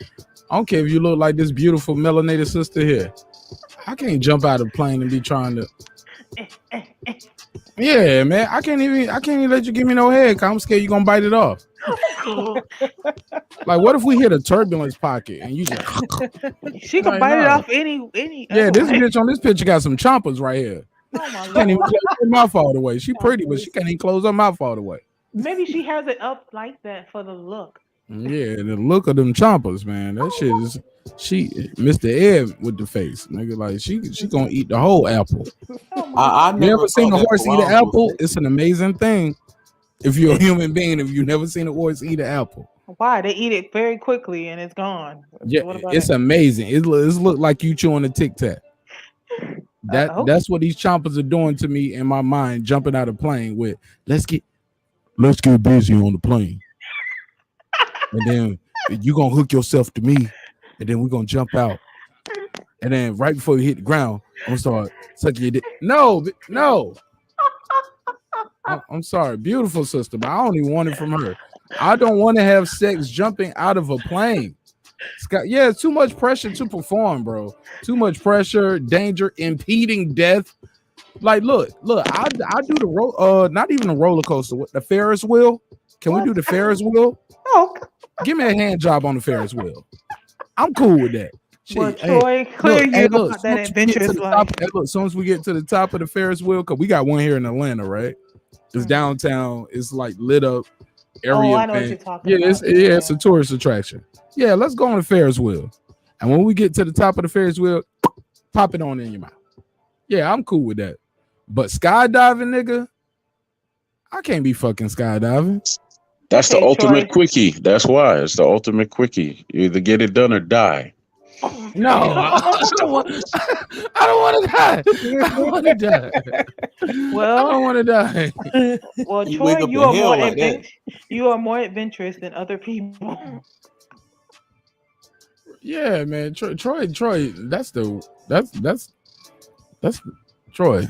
I don't care if you look like this beautiful melanated sister here. I can't jump out of a plane and be trying to. Yeah, man. I can't even let you give me no head, 'cause I'm scared you're gonna bite it off. Like, what if we hit a turbulence pocket and you just She can Like, bite it no. off any. yeah, this other way. bitch on this picture got some chompers right here. Oh my She can't even Lord. close her mouth all the way. She pretty, but she can't even close her mouth all the way. Maybe she has it up like that for the look. Yeah, the look of them chompers, man. That shit is Mr. Ed with the face, nigga. Like she gonna eat the whole apple. I You never ever seen a thought that horse eat an belonged to apple? It's an amazing thing. If you're a human being, if you've never seen a horse eat an apple, Why? They eat it very quickly and it's gone. yeah, What about it's it? amazing. It look like you chewing a Tic Tac. That's what these chompers are doing to me in my mind. Jumping out of plane with let's get busy on the plane, and then you gonna hook yourself to me, and then we're gonna jump out, and then right before you hit the ground, I'm gonna start sucking your dick. No, I'm sorry, beautiful sister, but I don't even want it from her. I don't want to have sex jumping out of a plane. Scott, yeah, it's too much pressure to perform, bro. Too much pressure, danger, impeding death. Like, look, I do the not even a roller coaster, the Ferris wheel. Can we do the Ferris wheel? Oh, give me a hand job on the Ferris wheel. I'm cool with that. Well, Troy, clear you about that adventurous life. As soon as we get to the top of the Ferris wheel, because we got one here in Atlanta, right? It's downtown. It's like lit up area. Oh, I know what you're talking about. It's a tourist attraction. Yeah, let's go on the Ferris wheel. And when we get to the top of the Ferris wheel, pop it on in your mouth. Yeah, I'm cool with that. But skydiving, nigga, I can't be fucking skydiving. That's the ultimate quickie. That's why it's the ultimate quickie. You either get it done or die. No, I don't want to die. I don't want to die. Well, I don't want to die. Well, You Troy, wake up you in are hell more like that. you are more adventurous than other people. Yeah, man. Troy. That's Troy.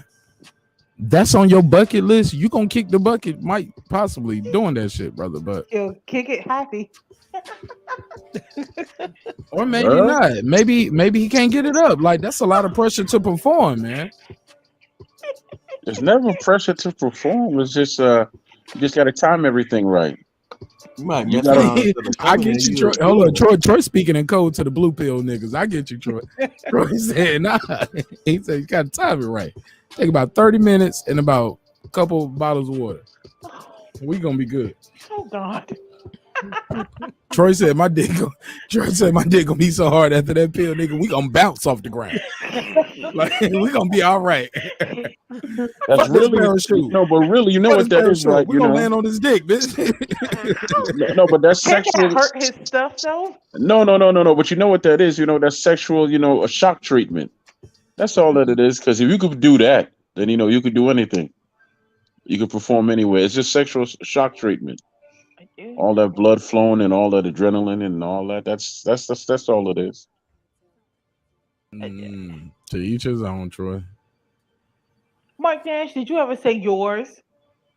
That's on your bucket list. You gonna kick the bucket, might possibly doing that shit, brother. But You'll kick it happy. or maybe not. Maybe he can't get it up. Like, that's a lot of pressure to perform, man. There's never pressure to perform. It's just you just gotta time everything right. You might You mess gotta- around. I get you, Troy. Hold on, Troy speaking in code to the blue pill niggas. I get you, Troy. Troy said, nah. He said you gotta time it right. Take about 30 minutes and about a couple bottles of water. We gonna be good. Oh God. Troy said my dick gonna be so hard after that pill, nigga. We gonna bounce off the ground. Like, we gonna be all right. That's really no, but really, you know what that is, right? We You gonna know, land on this dick, bitch. no, but that's Can't sexual. that hurt his stuff though? No. But you know what that is? You know, that's sexual. You know, a shock treatment. That's all that it is. Because if you could do that, then you could do anything. You could perform anywhere. It's just sexual shock treatment. All that blood flowing and all that adrenaline and all that. That's all it is. To each his own, Troy. Marq Nash, did you ever say yours?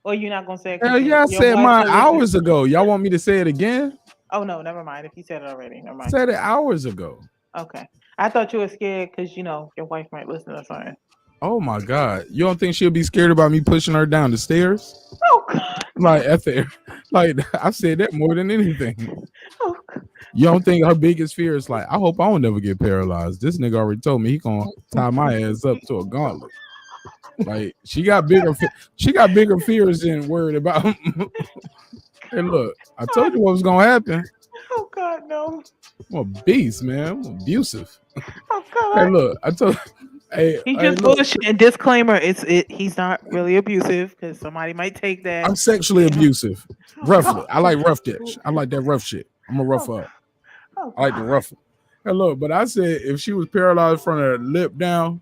Or you're not gonna say it? Hell yeah, I said mine hours ago. Y'all want me to say it again? Oh no, never mind. If you said it already, never I mind. said it hours ago. Okay. I thought you were scared because your wife might listen or something. Oh my God. You don't think she'll be scared about me pushing her down the stairs? Oh God. Like, I said that more than anything. Oh. You don't think her biggest fear is like, I hope I don't never get paralyzed. This nigga already told me he gonna tie my ass up to a gauntlet. Like, she got bigger fears than worried about. Hey, look, I told you what was gonna happen. Oh God, no. I'm a beast, man. I'm abusive. Oh God. Hey, look, I told. Hey, He just bullshit. Disclaimer: he's not really abusive because somebody might take that. I'm sexually abusive. Roughly. I like rough dish. I like that rough shit. I'm a rough up. I like the rough. Hey, look, but I said if she was paralyzed from her lip down,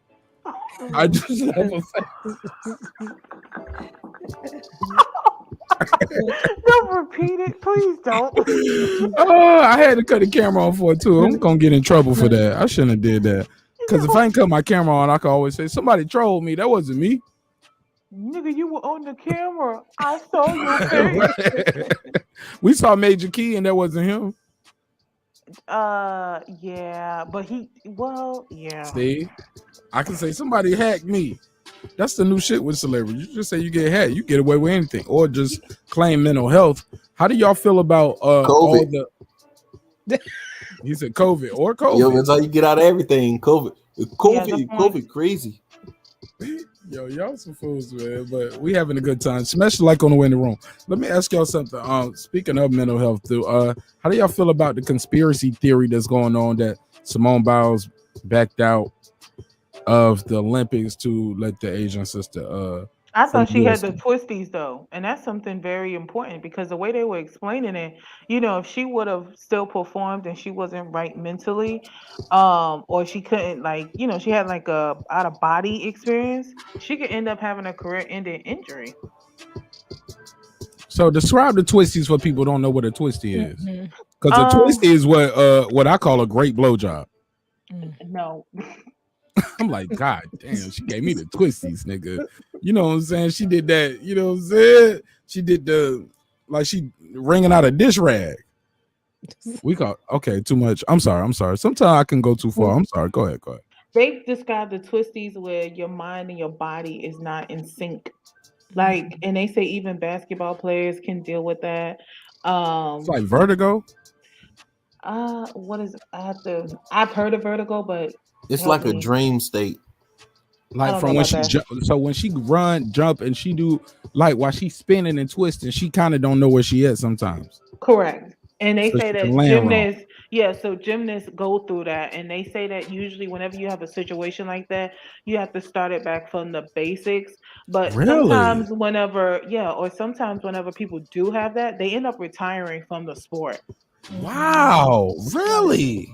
I just have a Don't repeat it, please don't. Oh, I had to cut the camera on for it too. I'm gonna get in trouble for that. I shouldn't have did that. Because if I ain't cut my camera on, I can always say somebody trolled me. That wasn't me. Nigga, you were on the camera. I saw your face. We saw Major Key and that wasn't him. Yeah, but yeah. See, I can say somebody hacked me. That's the new shit with celebrities. You just say you get hacked, you get away with anything, or just claim mental health. How do y'all feel about COVID? all the? He said COVID or COVID. Yo, that's how you get out of everything. COVID, Yeah, COVID, crazy. Yo, y'all some fools, man. But we having a good time. Smash the like on the way in the room. Let me ask y'all something. Speaking of mental health, too. How do y'all feel about the conspiracy theory that's going on that Simone Biles backed out of the Olympics to let the Asian sister? I thought she had the twisties though, and that's something very important because the way they were explaining it, if she would have still performed and she wasn't right mentally, or she couldn't she had like a out of body experience, she could end up having a career-ending injury. So describe the twisties for people who don't know what a twisty is, because a twisty is what I call a great blowjob. No. I'm like, God damn, she gave me the twisties, nigga. You know what I'm saying? She did that. You know what I'm saying? She did she wringing out a dish rag. We call okay too much. I'm sorry. Sometimes I can go too far. I'm sorry. Go ahead. They describe the twisties where your mind and your body is not in sync. Like, and they say even basketball players can deal with that. It's like vertigo. What is I've heard of vertigo, but It's help like a me. dream state. Like from when she so when she run, jump, and she do like while she's spinning and twisting, she kind of don't know where she is sometimes. Correct. And they So say she that can land wrong. gymnasts go through that, and they say that usually whenever you have a situation like that, you have to start it back from the basics. But Really? sometimes whenever people do have that, they end up retiring from the sport. Wow, really?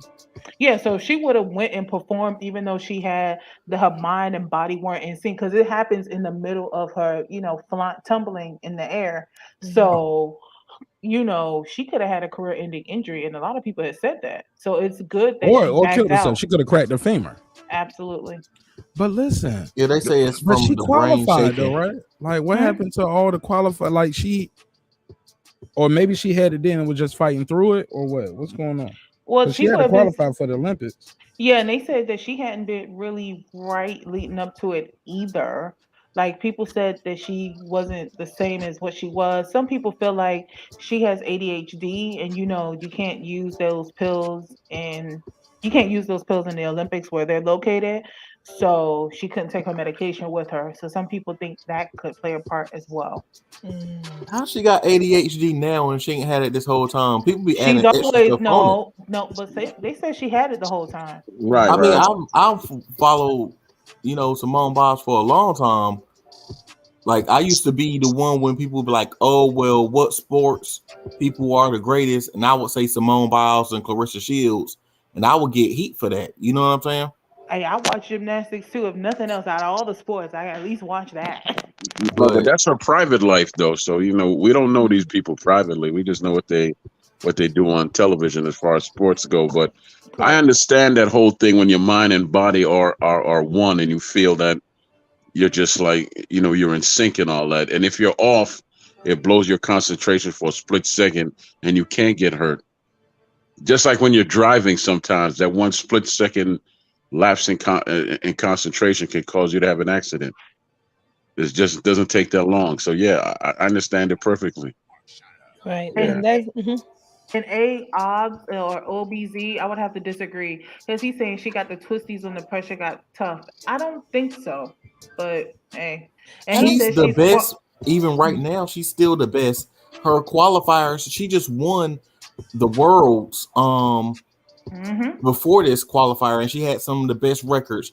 Yeah, so she would have went and performed even though she had her mind and body weren't in sync, because it happens in the middle of her, tumbling in the air. So, she could have had a career-ending injury, and a lot of people have said that. So it's good that she Or backed killed herself. out. She could have cracked her femur. Absolutely. But listen, Yeah, they say it's but from she the brain qualified though, shaking. right? Like, what happened to all the qualified? Like or maybe she had it then and was just fighting through it, or what? What's going on? Well, Because she had people to have been qualify for the Olympics. Yeah, and they said that she hadn't been really right leading up to it either. Like, people said that she wasn't the same as what she was. Some people feel like she has ADHD, and you can't use those pills in the Olympics where they're located. So she couldn't take her medication with her. So some people think that could play a part as well. How she got ADHD now and she ain't had it this whole time? People be She's adding extra always stuff on it. no, but they said she had it the whole time. Right, I mean, right. I've followed, Simone Biles for a long time. Like, I used to be the one when people would be like, "Oh, well, what sports people are the greatest?" And I would say Simone Biles and Clarissa Shields, and I would get heat for that. You know what I'm saying? Hey, I watch gymnastics too. If nothing else, out of all the sports, I at least watch that. But that's her private life, though. So we don't know these people privately. We just know what they do on television as far as sports go. But I understand that whole thing when your mind and body are one, and you feel that you're just like you're in sync and all that. And if you're off, it blows your concentration for a split second, and you can't get hurt. Just like when you're driving, sometimes that one split second lapse in concentration can cause you to have an accident. It just doesn't take that long. So yeah, I understand it perfectly. Right. And And that's in AOBS or OBZ, I would have to disagree, because he's saying she got the twisties when the pressure got tough. I don't think so, but hey, and he She's said the she's best. Even right now, she's still the best. Her qualifiers, she just won the worlds before this qualifier, and she had some of the best records.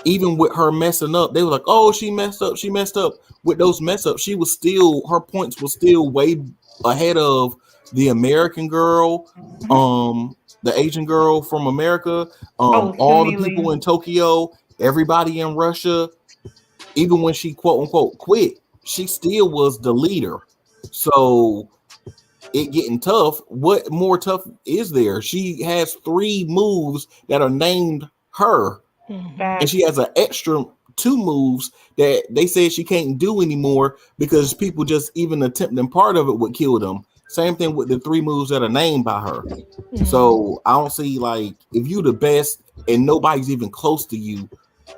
Even with her messing up, they were like, "Oh, she messed up. She messed up." With those mess ups, her points were still way ahead of the American girl, the Asian girl from America, all the people in Tokyo, everybody in Russia. Even when she quote unquote quit, she still was the leader. So it getting tough. What more tough is there? She has 3 moves that are named her, and she has an extra 2 moves that they said she can't do anymore because people just even attempting part of it would kill them. Same thing with the 3 moves that are named by her. So I don't see, like, if you the best and nobody's even close to you,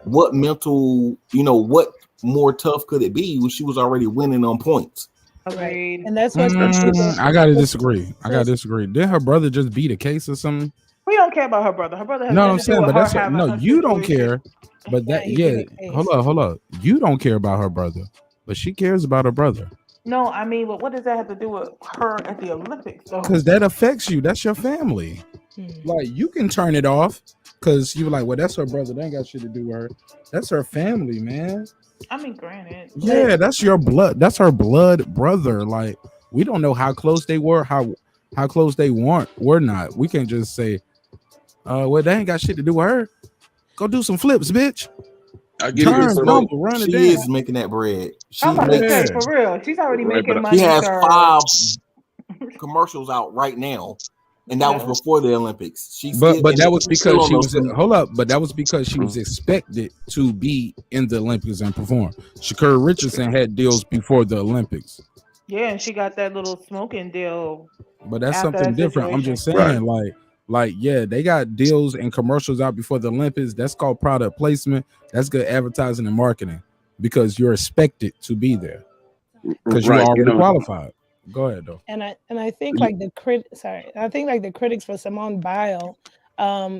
what mental, what more tough could it be when she was already winning on points? Agreed. And that's what some people. I gotta disagree. Did her brother just beat a case or something? We don't care about her brother. Her brother has No, I'm nothing to do saying, with but her having her you don't situation. care. But hold up. You don't care about her brother, but she cares about her brother. No, I mean, but what does that have to do with her at the Olympics? Because that affects you. That's your family. Like, you can turn it off because you're like, well, that's her brother. That ain't got shit to do with her. That's her family, man. I mean, granted. Yeah, that's your blood. That's her blood brother. Like, we don't know how close they were, how close they were not. We can't just say, well, that ain't got shit to do with her. Go do some flips, bitch. I give you She is making that bread. I'm about to say, for real. She's already making money. She has 5 commercials out right now And that was before the Olympics. But that was because she was team. hold up. But that was because she was expected to be in the Olympics and perform. Shakira Richardson had deals before the Olympics. Yeah, and she got that little smoking deal. But that's something different. I'm just saying, like, yeah, they got deals and commercials out before the Olympics. That's called product placement. That's good advertising and marketing because you're expected to be there because you're already qualified. Go ahead though. And I think like the critics for Simone Biles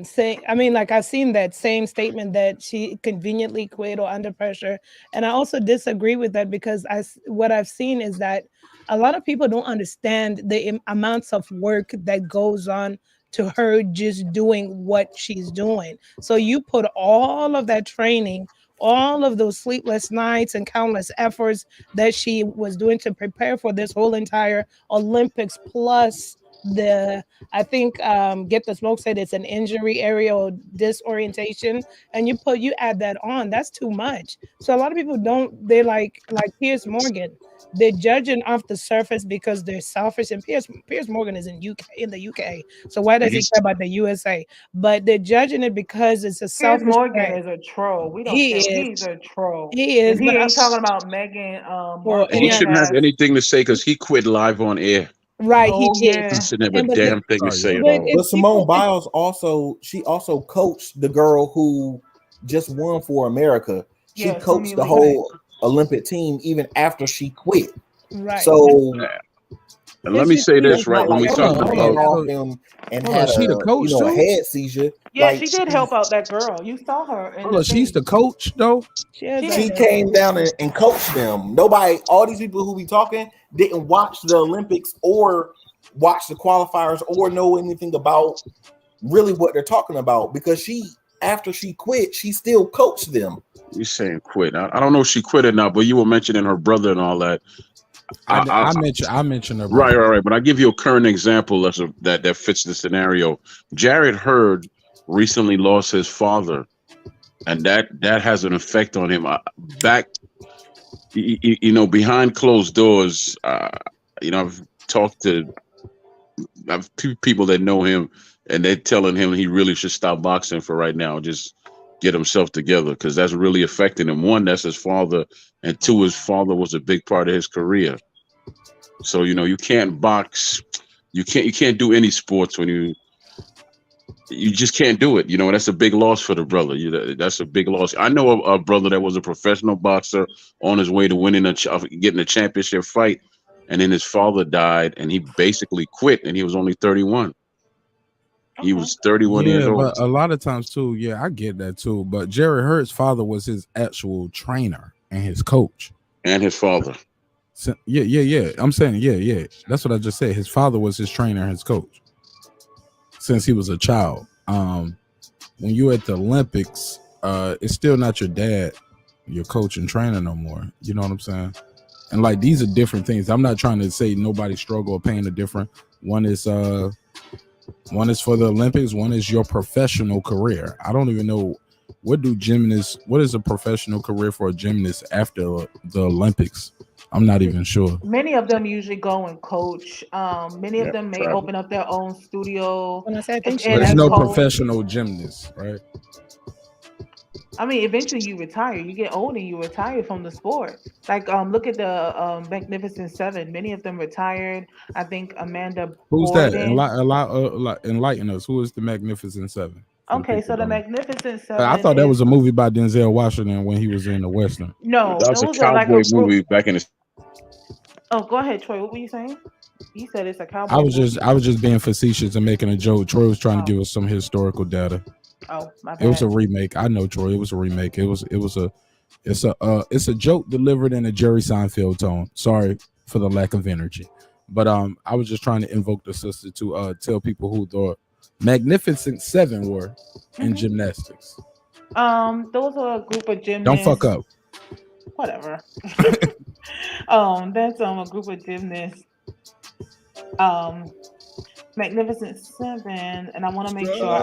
saying, I mean, like I've seen that same statement that she conveniently quit or under pressure, and I also disagree with that because what I've seen is that a lot of people don't understand the amounts of work that goes on to her just doing what she's doing. So you put all of that training, all of those sleepless nights and countless efforts that she was doing to prepare for this whole entire Olympics, plus I think Get the Smoke said it's an injury area or disorientation, and you add that on, that's too much. So a lot of people they're like Piers Morgan, they're judging off the surface because they're selfish, and Piers Morgan is in the UK, so why does he care about the USA? But they're judging it because it's a selfish Piers Morgan thing. is a troll. We don't He care. is. He's a troll. He is, And he but ain't talking about Meghan Markle. He shouldn't have anything to say because he quit live on air. Right, he did. He shouldn't have a damn thing to say at But all. Simone Biles also coached the girl who just won for America. She Yeah, coached the Sumi whole Olympic team even after she quit. Right. So and let me say this, right? When we talk about and had she the coach a too? head seizure. Yeah, like, she did help out that girl. You saw her. In Hold on, she's the coach though. She came down and coached them. All these people who be talking didn't watch the Olympics or watch the qualifiers or know anything about really what they're talking about because after she quit, she still coached them. You saying quit? I don't know if she quit or not, but you were mentioning her brother and all that. I mentioned her brother. Right. But I give you a current example that fits the scenario. Jared Hurd recently lost his father, and that has an effect on him. Behind closed doors, I've talked to two people that know him, and they're telling him he really should stop boxing for right now. Just get himself together because that's really affecting him. One, that's his father, and two, his father was a big part of his career. So you can't box, you can't do any sports when you just can't do it. That's a big loss for the brother. That's a big loss. I know a brother that was a professional boxer on his way to getting a championship fight, and then his father died, and he basically quit, and he was only 31. He was 31 years old. But a lot of times too, I get that too. But Jerry Hurt's father was his actual trainer and his coach. And his father. So, yeah. I'm saying, yeah. That's what I just said. His father was his trainer and his coach since he was a child. When you're at the Olympics, it's still not your dad, your coach and trainer no more. You know what I'm saying? And like these are different things. I'm not trying to say nobody struggle or pain are different. One is for the Olympics, one is your professional career. I don't even know what is a professional career for a gymnast after the Olympics? I'm not even sure. Many of them usually go and coach. Many of them may open up their own studio. There's no professional gymnast, right? I mean, eventually you retire. You get old and you retire from the sport. Like, look at the Magnificent Seven. Many of them retired. I think Amanda. Who's Borden. that? Enlighten us. Who is the Magnificent Seven? Okay, so the Magnificent Seven. I thought that was a movie by Denzel Washington when he was in the Western. No, that was a cowboy movie back in the. Oh, go ahead, Troy. What were you saying? You said it's a cowboy. I was just being facetious and making a joke. Troy was trying to give us some historical data. Oh, my bad. It was a remake. I know, Troy. It was a remake. It's a joke delivered in a Jerry Seinfeld tone. Sorry for the lack of energy, but I was just trying to invoke the sister to tell people who the Magnificent Seven were in gymnastics. Those are a group of gymnasts. Don't fuck up. Whatever. That's a group of gymnasts. Magnificent Seven, and I want to make sure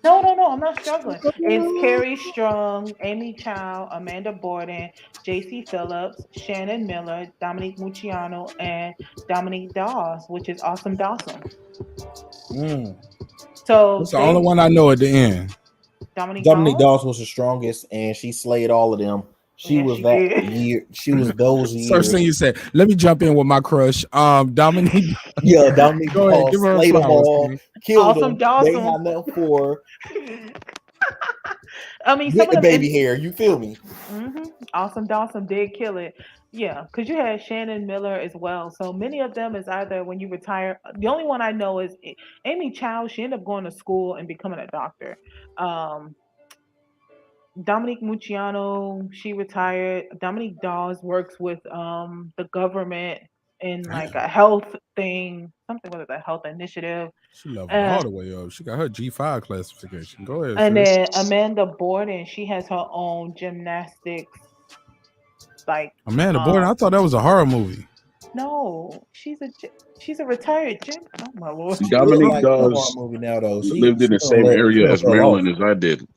No, I'm not struggling. It's Carrie Strong, Amy Chow, Amanda Borden, J.C. Phillips, Shannon Miller, Dominique Mucciano, and Dominique Dawes, which is Awesome Dawson. So That's the only one I know at the end. Dominique Dawes was the strongest, and she slayed all of them. She was that year. She was those years. First thing you said, let me jump in with my crush. Dominique. Yeah, Dominique Go ahead, Dawes give her slayed them flowers, all, man. killed Awesome them. Dawson. They had nothing for. I mean, Get the baby hair. You feel me? Awesome Dawson did kill it. Yeah, because you had Shannon Miller as well. So many of them is either when you retire. The only one I know is Amy Chow. She ended up going to school and becoming a doctor. Dominique Mucciano, she retired. Dominique Dawes works with the government in like a health thing, something with a health initiative. She leveled all the way up. She got her G5 classification. Go ahead. And sis. then Amanda Borden, she has her own gymnastics. Like Amanda Borden, I thought that was a horror movie. No, she's a retired gym. Oh my lord. Dominique Dawes lived in the same area as Maryland as I did.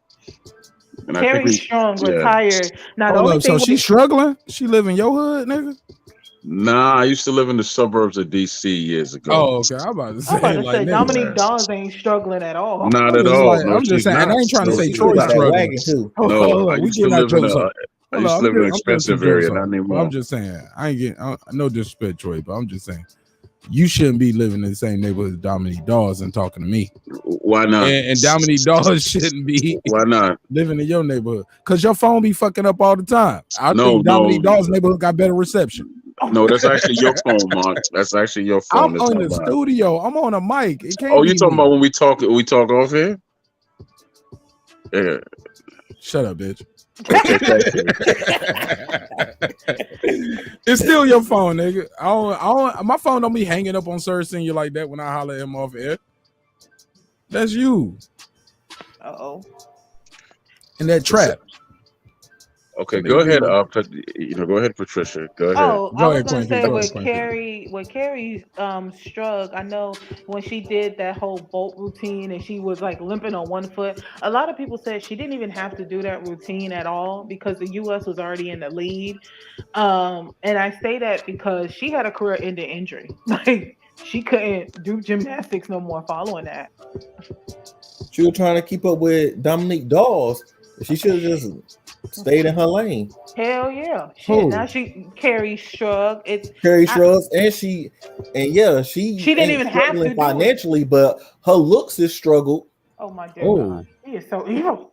And Carrie Strong retired. Now the Hold only up, thing so she's struggling? She live in your hood, nigga? Nah, I used to live in the suburbs of DC years ago. Oh, okay. I'm about to say, Dominique Dawes ain't struggling at all. Not at all. No, I'm just saying, and I ain't trying to say Troy's struggling. No, I used to live in an expensive area, not anymore. I'm just saying, I ain't getting no disrespect, Troy, but I'm just saying, you shouldn't be living in the same neighborhood as Dominique Dawes and talking to me. Why not? And Dominique Dawes shouldn't be. Why not? Living in your neighborhood because your phone be fucking up all the time. I think Dominique Dawes' neighborhood got better reception. No, that's actually your phone, Mark. That's actually your phone. I'm on the studio. I'm on a mic. It can't. Oh, you talking about when we talk off here? Yeah. Shut up, bitch. It's still your phone, nigga. My phone don't be hanging up on Sir Senior like that when I holler at him off air. That's you. Uh-oh. In that trap. Okay, go ahead. Go ahead, Patricia. Go ahead. Oh, I was gonna say with Carrie Strug, I know when she did that whole boat routine and she was like limping on one foot, a lot of people said she didn't even have to do that routine at all because the US was already in the lead. And I say that because she had a career-ending injury. Like she couldn't do gymnastics no more following that. She was trying to keep up with Dominique Dawes. She should have just stayed in her lane. Hell yeah. Shit, now she Carrie Strug. Carrie Strug, and she didn't even have to financially, but her looks is struggled. Oh my God. He is so evil.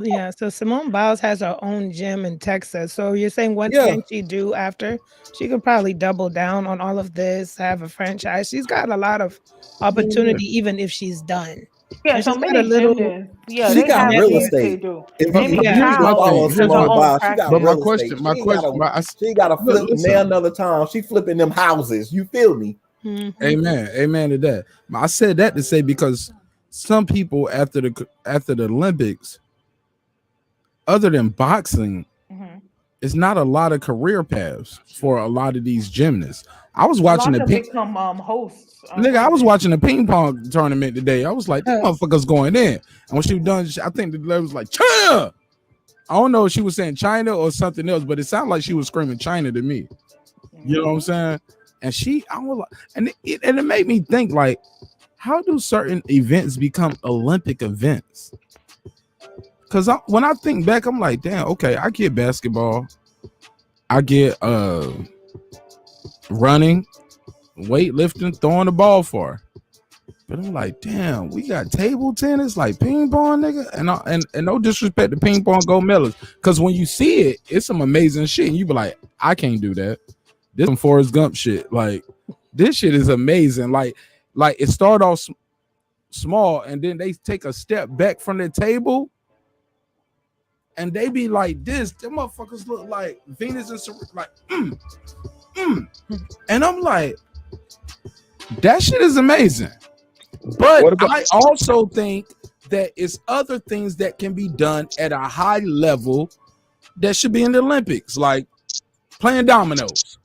Yeah, so Simone Biles has her own gym in Texas. So you're saying what can she do after? She could probably double down on all of this, have a franchise. She's got a lot of opportunity, even if she's done. Yeah, and so she's many got a little. gymnasts. Yeah, she they got have real things estate. they do. If Amy you Chow has her own practice. she got my real estate. question, She got to flip man another time. She flipping them houses. You feel me? Mm-hmm. Amen to that. I said that to say because some people after the Olympics, other than boxing, it's not a lot of career paths for a lot of these gymnasts. I was watching become hosts. Nigga, I was watching the ping pong tournament today. I was like, these motherfuckers going in. And when she was done, I think the lady was like, China. I don't know if she was saying China or something else, but it sounded like she was screaming China to me. You know what I'm saying? And it made me think, like, how do certain events become Olympic events? Because when I think back, I'm like, damn, okay, I get basketball. I get running, weightlifting, throwing the ball far. But I'm like, damn, we got table tennis, like ping pong, nigga. And no disrespect to ping pong gold medals. Because when you see it, it's some amazing shit. And you be like, I can't do that. This some Forrest Gump shit. Like, this shit is amazing. Like it started off small, and then they take a step back from the table. And they be like this. Them motherfuckers look like Venus and like, And I'm like, that shit is amazing. But I also think that it's other things that can be done at a high level that should be in the Olympics, like playing dominoes.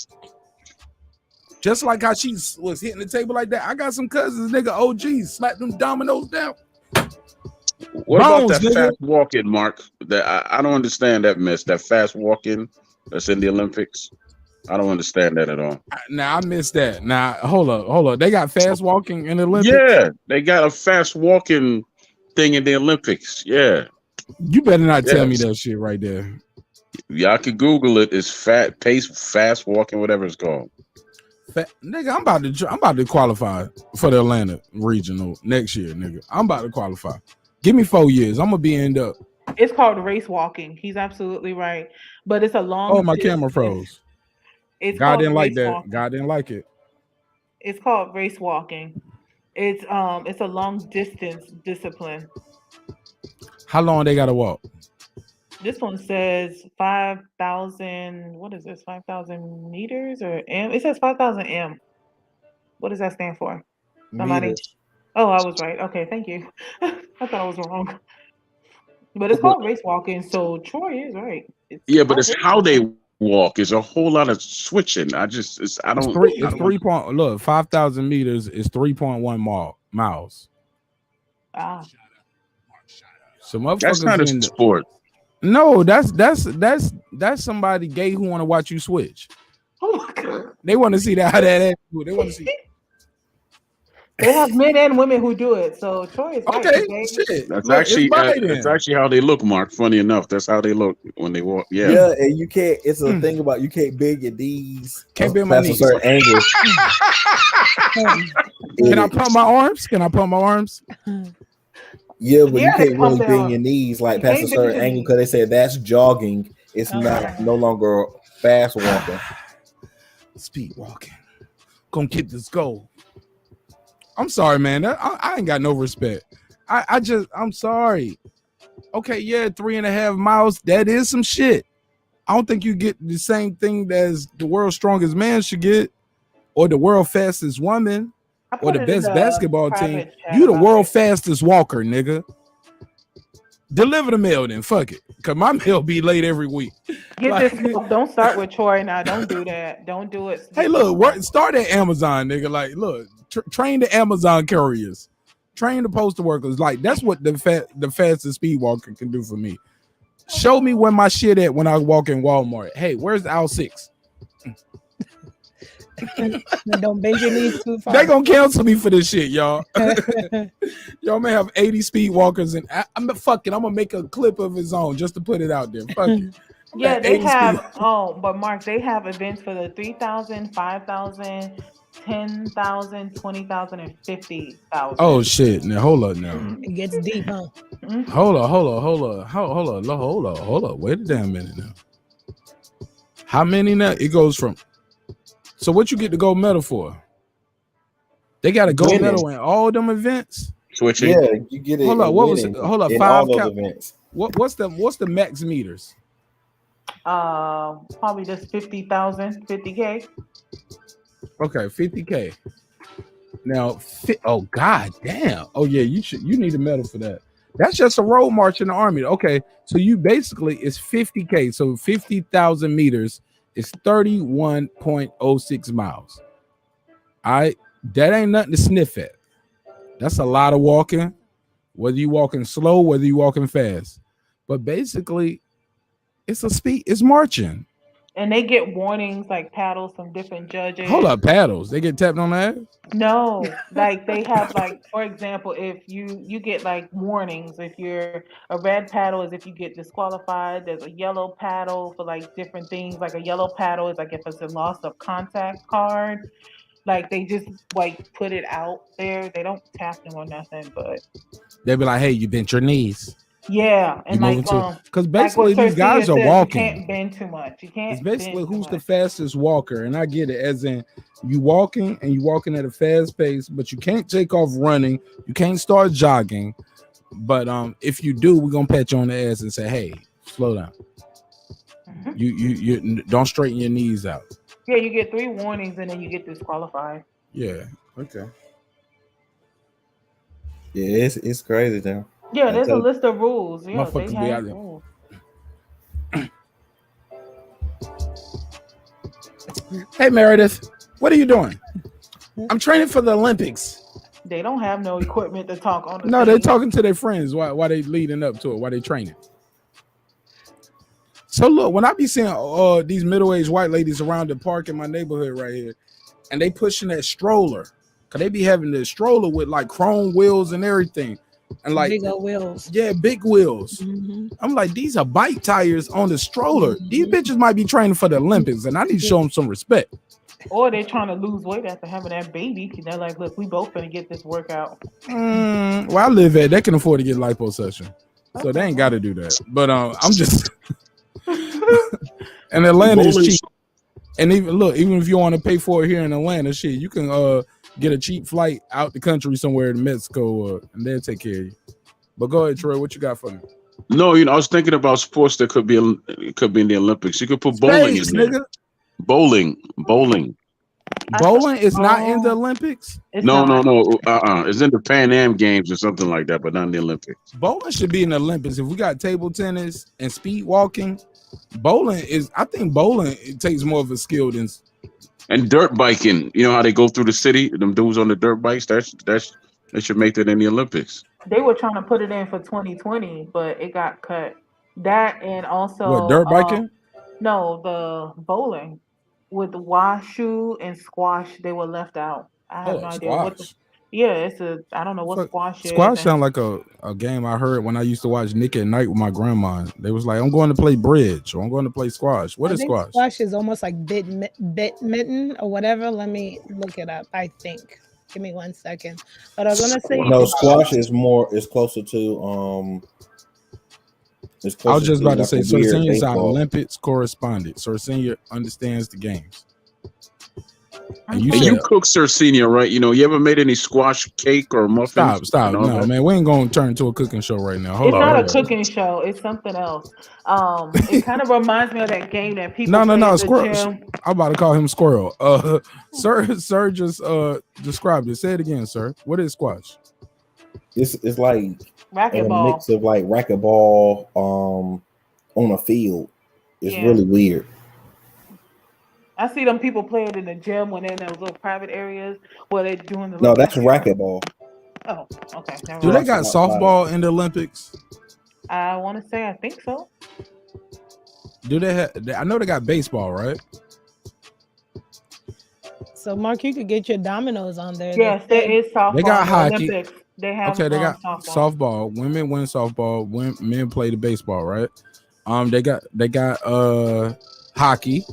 Just like how she was hitting the table like that. I got some cousins, nigga, OGs, slap them dominoes down. What about Bones, that nigga. fast walking, Mark? That I don't understand that mess. That fast walking that's in the Olympics. I don't understand that at all. Now I missed that. Now hold up. They got fast walking in the Olympics. Yeah, they got a fast walking thing in the Olympics. Yeah. You better not tell me that shit right there. Y'all can Google it. It's fast walking, whatever it's called. Nigga, I'm about to qualify for the Atlanta regional next year, nigga. I'm about to qualify. Give me 4 years. I'm gonna be end up. It's called race walking. He's absolutely right, but it's a long. Oh, my camera froze. It's God called didn't like race that. walking. God didn't like it. It's called race walking. It's a long distance discipline. How long they gotta walk? This one says 5,000. What is this? 5,000 meters or m? It says 5,000 m. What does that stand for? Somebody. Meters. Oh, I was right. Okay, thank you. I thought I was wrong. But it's called race walking, so Troy is right. But it's how they walk. It's a whole lot of switching. I don't. It's 3 point. Look, 5,000 meters is 3.1 miles. Ah. So motherfuckers That's not a sport. No, that's somebody gay who want to watch you switch. Oh my god. They want to see that how that ass do. They want to see. They have men and women who do it. So Troy is right. Okay, shit. That's Look, it's actually how they look, Mark. Funny enough, that's how they look when they walk. Yeah. Yeah, and you can't. It's a thing about you can't bend your knees. Can't bend my past knees. a certain angle. Can I pump my arms? Yeah, but you Yeah, they can't pump really their bend your knees like You past a can't bend certain your angle knees. because they said that's jogging. It's not no longer fast walking. Speed walking. Gonna get this goal. I'm sorry, man. I ain't got no respect. I'm sorry. Okay, yeah, 3.5 miles. That is some shit. I don't think you get the same thing as the world's strongest man should get, or the world fastest woman, or the best basketball team. You the world fastest walker, nigga. Deliver the mail then. Fuck it. Cause my mail be late every week. Get this. Don't start with Troy now. Don't do that. Don't do it. Hey, look, start at Amazon, nigga. Like, look, train the Amazon carriers, train the postal workers. Like, that's what the fastest speed walker can do for me. Show me where my shit at when I walk in Walmart. Hey, where's aisle 6? Don't bend your knees too far. They gonna cancel me for this shit, y'all. Y'all may have 80 speed walkers, and I'm gonna make a clip of his own just to put it out there. Fuck it. Yeah, they have. Oh, but Mark, they have events for the 3,000, 5,000, 10,000, 20,000, and 50,000. Oh shit! Now hold up, now. It gets deep, huh? Hold up. Wait a damn minute now. How many now? It goes from. So what you get the gold medal for? They got a gold medal in all them events. Switching. Yeah, you get it. Hold up. What was it? Hold up. In 5 all those count. events. What's the max meters? Probably just 50,000, 50K. Okay, 50K. Now, oh god damn. Oh yeah, you need a medal for that. That's just a road march in the army. Okay, so you basically it's 50K. So 50,000 meters is 31.06 miles. All right, that ain't nothing to sniff at. That's a lot of walking, whether you walking slow, whether you walking fast. But basically, it's marching. And they get warnings like paddles from different judges. Hold up, paddles. They get tapped on the ass? No, like they have like, for example, if you get like warnings, if you're a red paddle is if you get disqualified. There's a yellow paddle for like different things. Like a yellow paddle is like if it's a loss of contact card. Like they just like put it out there. They don't tap them or nothing, but they be like, hey, you bent your knees. Yeah, and like because basically these guys are walking. You can't bend too much. You can't. It's basically who's the fastest walker, and I get it. As in, you walking at a fast pace, but you can't take off running. You can't start jogging. But if you do, we're gonna pat you on the ass and say, "Hey, slow down. Mm-hmm. You don't straighten your knees out." Yeah, you get 3 warnings and then you get disqualified. Yeah. Okay. Yeah, it's crazy now. Yeah, there's a list of rules. Yeah, they have rules. Hey, Meredith, what are you doing? I'm training for the Olympics. They don't have no equipment to talk on the No, they're stage. talking to their friends while they leading up to it, while they training. So look, when I be seeing these middle-aged white ladies around the park in my neighborhood right here, and they pushing that stroller, cause they be having the stroller with like chrome wheels and everything, and like big old wheels. Yeah, big wheels. Mm-hmm. I'm like, these are bike tires on the stroller. These bitches might be training for the Olympics, and I need to show them some respect. Or they're trying to lose weight after having that baby. They're like, look, we both gonna get this workout. Where I live at, they can afford to get liposuction, so they ain't got to do that. But I'm just, and Atlanta is cheap. And even if you want to pay for it here in Atlanta, shit, you can get a cheap flight out the country somewhere to Mexico, and they'll take care of you. But go ahead, Troy. What you got for me? No, I was thinking about sports that could be in the Olympics. You could put bowling in there. Bowling is not in the Olympics. No. It's in the Pan Am Games or something like that, but not in the Olympics. Bowling should be in the Olympics. If we got table tennis and speed walking, I think bowling it takes more of a skill than. And dirt biking, you know how they go through the city, them dudes on the dirt bikes. They should make that in the Olympics. They were trying to put it in for 2020, but it got cut. That and also What, dirt biking? No, the bowling with the washu and squash. They were left out. I have no idea what. I don't know what squash is. Squash sound like a game I heard when I used to watch Nick at Night with my grandma. They was like, I'm going to play bridge or I'm going to play squash. What is squash? Squash is almost like badminton or whatever. Let me look it up. I think. Give me 1 second. But I was gonna say no, squash is closer to I was just about to say, so Senior is our Olympics correspondent. So Senior understands the games. And you cook, Sir Senior, right? You ever made any squash cake or muffins? Stop. No, man, we ain't gonna turn into a cooking show right now. It's not a cooking show. It's something else. It kind of reminds me of that game that people play No, at the Squirrel. gym. I'm about to call him Squirrel. Sir just described it. Say it again, sir. What is squash? It's like racquetball. A mix of like racquetball on a field. It's really weird. I see them people play it in the gym when they're in those little private areas where they're doing the. No, that's racquetball. Oh, okay. Do they got softball in the Olympics? I want to say I think so. Do they have? I know they got baseball, right? So, Mark, you could get your dominoes on there. Yes, there is softball. They got hockey. Olympics. They have they got softball. Women win softball. Men play the baseball, right? They got hockey.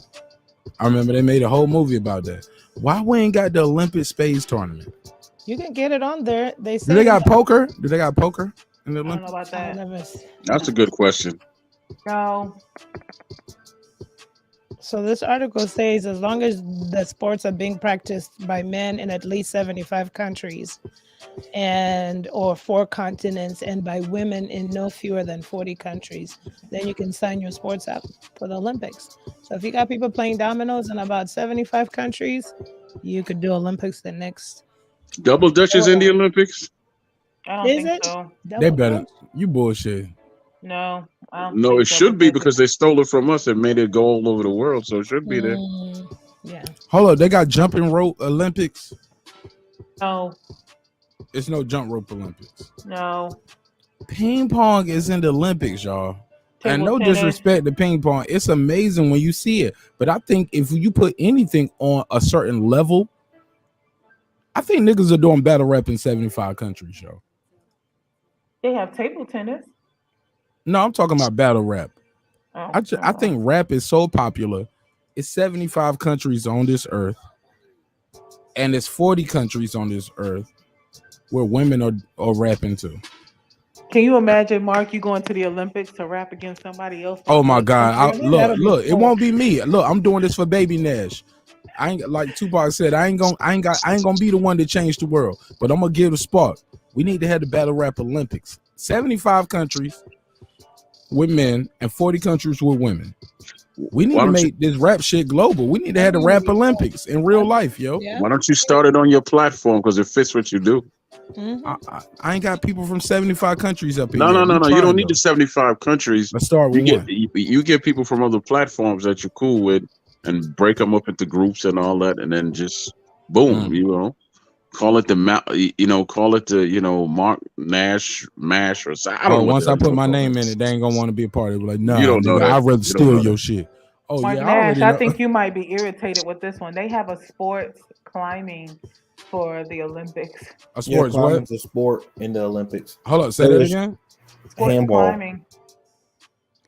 I remember they made a whole movie about that. Why we ain't got the Olympic space tournament? You can get it on there. They say Do they got poker? Do they got poker in the Olympics? I don't know about that. That's a good question. No. So this article says as long as the sports are being practiced by men in at least 75 countries or 4 continents and by women in no fewer than 40 countries, then you can sign your sports up for the Olympics. So if you got people playing dominoes in about 75 countries, you could do Olympics the next. Double Dutch is in the Olympics? I don't think so. They better. You bullshit. No. No, it should be because they stole it from us and made it go all over the world, so it should be there. Yeah. Hold up, they got jumping rope Olympics? No. It's no jump rope Olympics. No. Ping pong is in the Olympics, y'all. And no tennis. disrespect to ping pong. It's amazing when you see it. But I think if you put anything on a certain level, I think niggas are doing battle rap in 75 countries, yo. They have table tennis. No, I'm talking about battle rap. Oh, I think rap is so popular. It's 75 countries on this earth. And it's 40 countries on this earth where women are rapping to. Can you imagine, Mark, you going to the Olympics to rap against somebody else? Oh my God. Look, it won't be me. Look, I'm doing this for Baby Nash. I ain't, like Tupac said, I ain't gonna be the one to change the world, but I'm gonna give the spark. We need to have the battle rap Olympics. 75 countries with men and 40 countries with women. We need to make this rap shit global. We need to have the rap Olympics in real life, yo. Why don't you start it on your platform? Because it fits what you do. I ain't got people from 75 countries up here. No. You don't need the 75 countries. Let's start with you get people from other platforms that you're cool with and break them up into groups and all that, and then just boom, Call it the Marq Nash mash or something. I don't know. Once I put my name in it, they ain't gonna want to be a part of it. Like, nah, You don't know nigga, that. I'd rather You don't steal know your that. shit. Oh Marq yeah, I Nash, already I know. think you might be irritated with this one. They have a sports climbing for the Olympics. A sports what? climbing's a sport in the Olympics. Hold on, say that again. Sports Handball. climbing.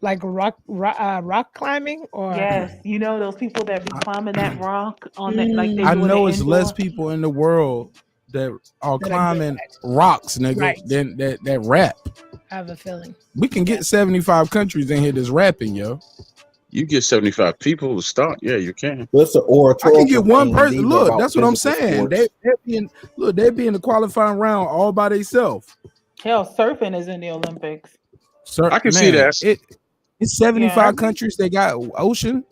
Like rock climbing, or Yes, you know those people that be climbing that rock on that, like they I doing know it it's indoor. less people in the world that are That are climbing rocks, nigga, Right. than that rap. I have a feeling. We can get 75 countries in here that's rapping, yo. You get 75 people to start. Yeah, you can. What's the I oratorical can get one thing? person. These are Look, about that's what I'm physical saying. sports. They be in the qualifying round all by themselves. Hell, surfing is in the Olympics. Sir, I can see that. It's 75 Yeah. countries that got ocean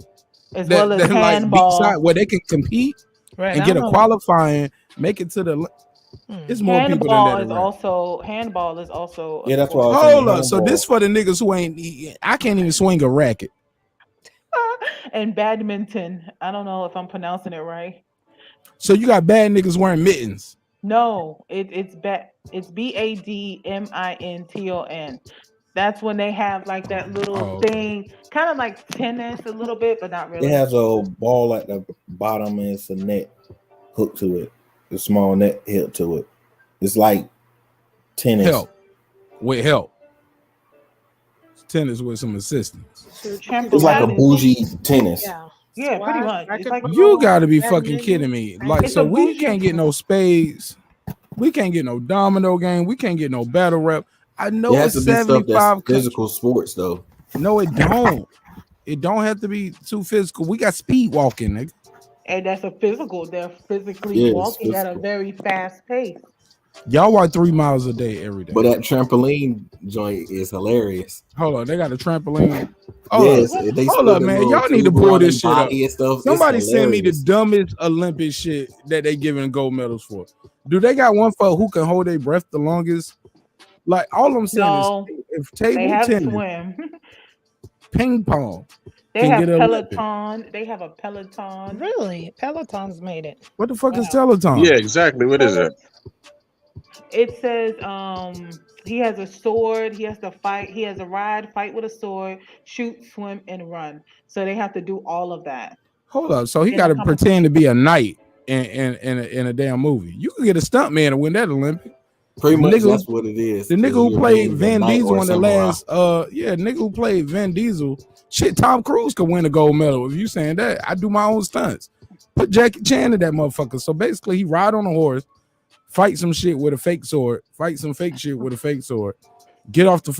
As well as like handball. beachside where they can compete Right. and get a qualifying, make it to the. It's more people than that. Handball is also. Yeah, that's why I was Hold saying up. So handball. this for the niggas who ain't. I can't even swing a racket. And badminton. I don't know if I'm pronouncing it right. So you got bad niggas wearing mittens. No, it's badminton. That's when they have like that little thing, kind of like tennis a little bit, but not really. It has a ball at the bottom and it's a net hooked to it. A small net held to it. It's like tennis. With help. Tennis with some assistance. It's like a bougie tennis. Yeah, pretty much. It's like You gotta be fucking kidding me. Like, It's so a we bougie can't get no spades. We can't get no domino game. We can't get no battle rap. I know It has it's to be stuff 75 that's physical sports though. No, it don't. It don't have to be too physical. We got speed walking, nigga. And that's a physical. They're physically Yeah, it's walking at a physical. very fast pace. Y'all walk 3 miles a day every day. But that trampoline joint is hilarious. Hold on, they got a trampoline. Yes, Hold they hold spin up, the man. little Y'all need to tube pull around this their shit up. body and stuff. It's Somebody send me the hilarious. dumbest Olympic shit that they giving gold medals for. Do they got one for who can hold their breath the longest? Like, all I'm saying No, is if they table have tennis, swim. ping pong They can have get an Olympic. Peloton. They have a Peloton. Really? Peloton's made it. What the fuck is Peloton? Yeah, exactly. What is it? It says he has a sword, he has to fight, he has a fight with a sword, shoot, swim, and run. So they have to do all of that. Hold up. So he In got a to pretend to be a knight in a damn movie. You can get a stunt man to win that Olympic. Pretty much Nigga- that's what it is. The nigga 'cause who you're played being a Van knight Diesel or in the samurai. last nigga who played Van Diesel. Shit, Tom Cruise could win a gold medal. If you saying that, I do my own stunts. Put Jackie Chan in that motherfucker. So basically, he ride on a horse, fight some shit with a fake sword, fight some fake shit with a fake sword, get off the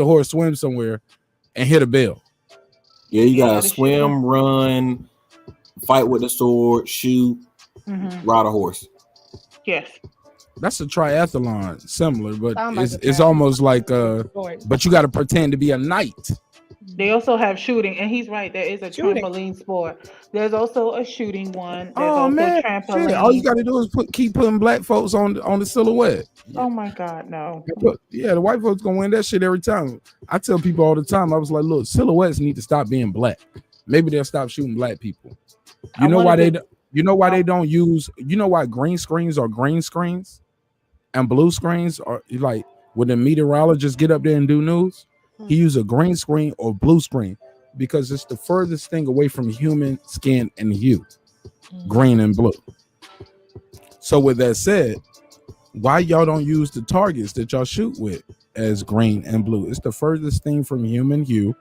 horse, swim somewhere, and hit a bell. Yeah, you gotta swim, run, fight with the sword, shoot, ride a horse. Yes. That's a triathlon, similar, but Sound like it's almost like but you got to pretend to be a knight. They also have shooting, and he's right. There is a Shooting. trampoline sport. There's also a shooting one. There's Oh also man, trampoline. shit. All you got to do is keep putting black folks on the silhouette. Oh my God, no. Yeah, the white folks gonna win that shit every time. I tell people all the time. I was like, look, silhouettes need to stop being black. Maybe they'll stop shooting black people. You know why they? You know why they don't use? You know why green screens are green screens, and blue screens are like when the meteorologists get up there and do news. He use a green screen or blue screen because it's the furthest thing away from human skin and hue, green and blue. So with that said, why y'all don't use the targets that y'all shoot with as green and blue? It's the furthest thing from human hue,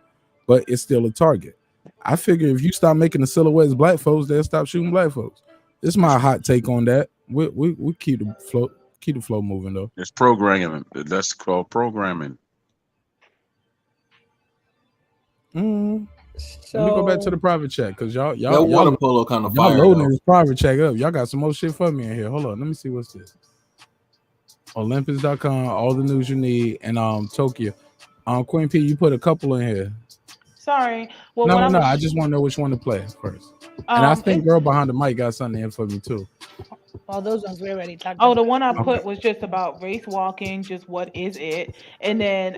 but it's still a target. I figure if you stop making the silhouettes black folks, they'll stop shooting black folks. This is my hot take on that. We keep the flow moving though. It's programming. That's called programming. Let me go back to the private chat because y'all That water polo kind of y'all fire. loading though. this private chat up. Y'all got some more shit for me in here. Hold on, let me see what's this. Olympics.com, all the news you need, and Tokyo. Queen P, you put a couple in here. Sorry. Well, No. I just want to know which one to play first. And I think it's- girl behind the mic got something in for me too. All those ones we already talked Oh, about. the one I Okay. put was just about race walking, just what is it? And then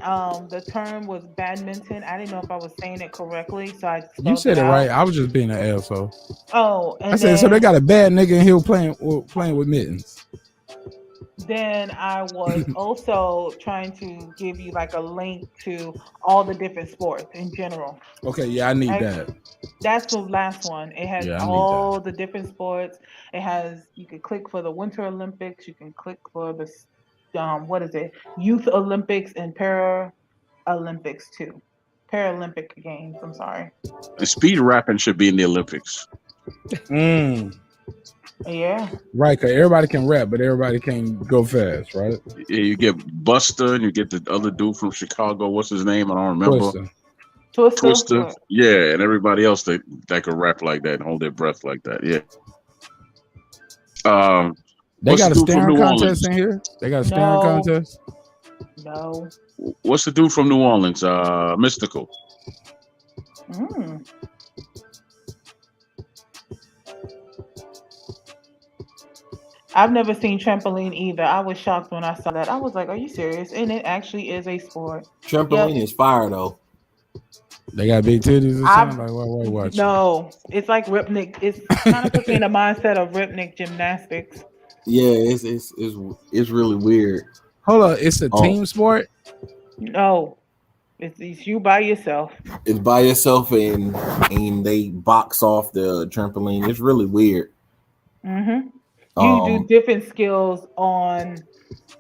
the term was badminton. I didn't know if I was saying it correctly, so I You spelled said it it right. out. I was just being an asshole. Oh, I and said, so they then got a bad nigga in here playing with mittens. I was also trying to give you like a link to all the different sports in general. Okay, yeah, I need Right? that. That's the last one. It has Yeah, I need that. all the different sports. It has you can click for the Winter Olympics. You can click for the what is it? Youth Olympics and Para Olympics too. Paralympic Games. I'm sorry. And speed rapping should be in the Olympics. Yeah. Right, because everybody can rap, but everybody can't go fast, right? Yeah, you get Buster and you get the other dude from Chicago. What's his name? I don't remember. Twister. Right. Yeah, and everybody else that could rap like that and hold their breath like that. Yeah. They What's got the a dude from staring New contest Orleans? in here. They got a staring No. contest. No. What's the dude from New Orleans? Mystical. Mm. I've never seen trampoline either. I was shocked when I saw that. I was like, "Are you serious?" And it actually is a sport. Trampoline is fire though. They got big titties or I've something. Like, what watch? no. It's like Ripnik. It's kind of puts me in the mindset of Ripnik gymnastics. Yeah, it's really weird. Hold on, it's a team sport. No, it's you by yourself. It's by yourself and they box off the trampoline. It's really weird. Mm-hmm. You do different skills on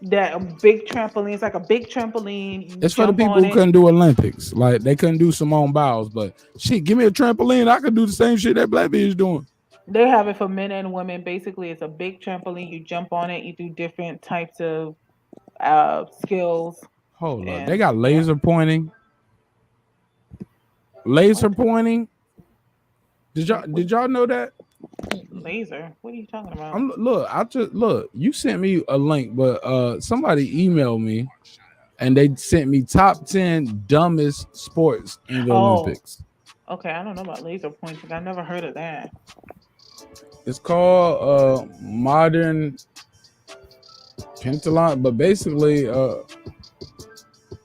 that big trampoline. It's like a big trampoline. You It's for the jump people on who it. couldn't do Olympics. Like they couldn't do Simone Biles, but shit, give me a trampoline. I could do the same shit that Black bitch doing. They have it for men and women. Basically, it's a big trampoline. You jump on it. You do different types of skills. Hold up, they got laser pointing. Laser pointing. Did y'all know that? Laser? What are you talking about? Look. You sent me a link, but somebody emailed me, and they sent me top 10 dumbest sports in the Olympics. Okay, I don't know about laser pointing. I never heard of that. It's called modern pentathlon, but basically,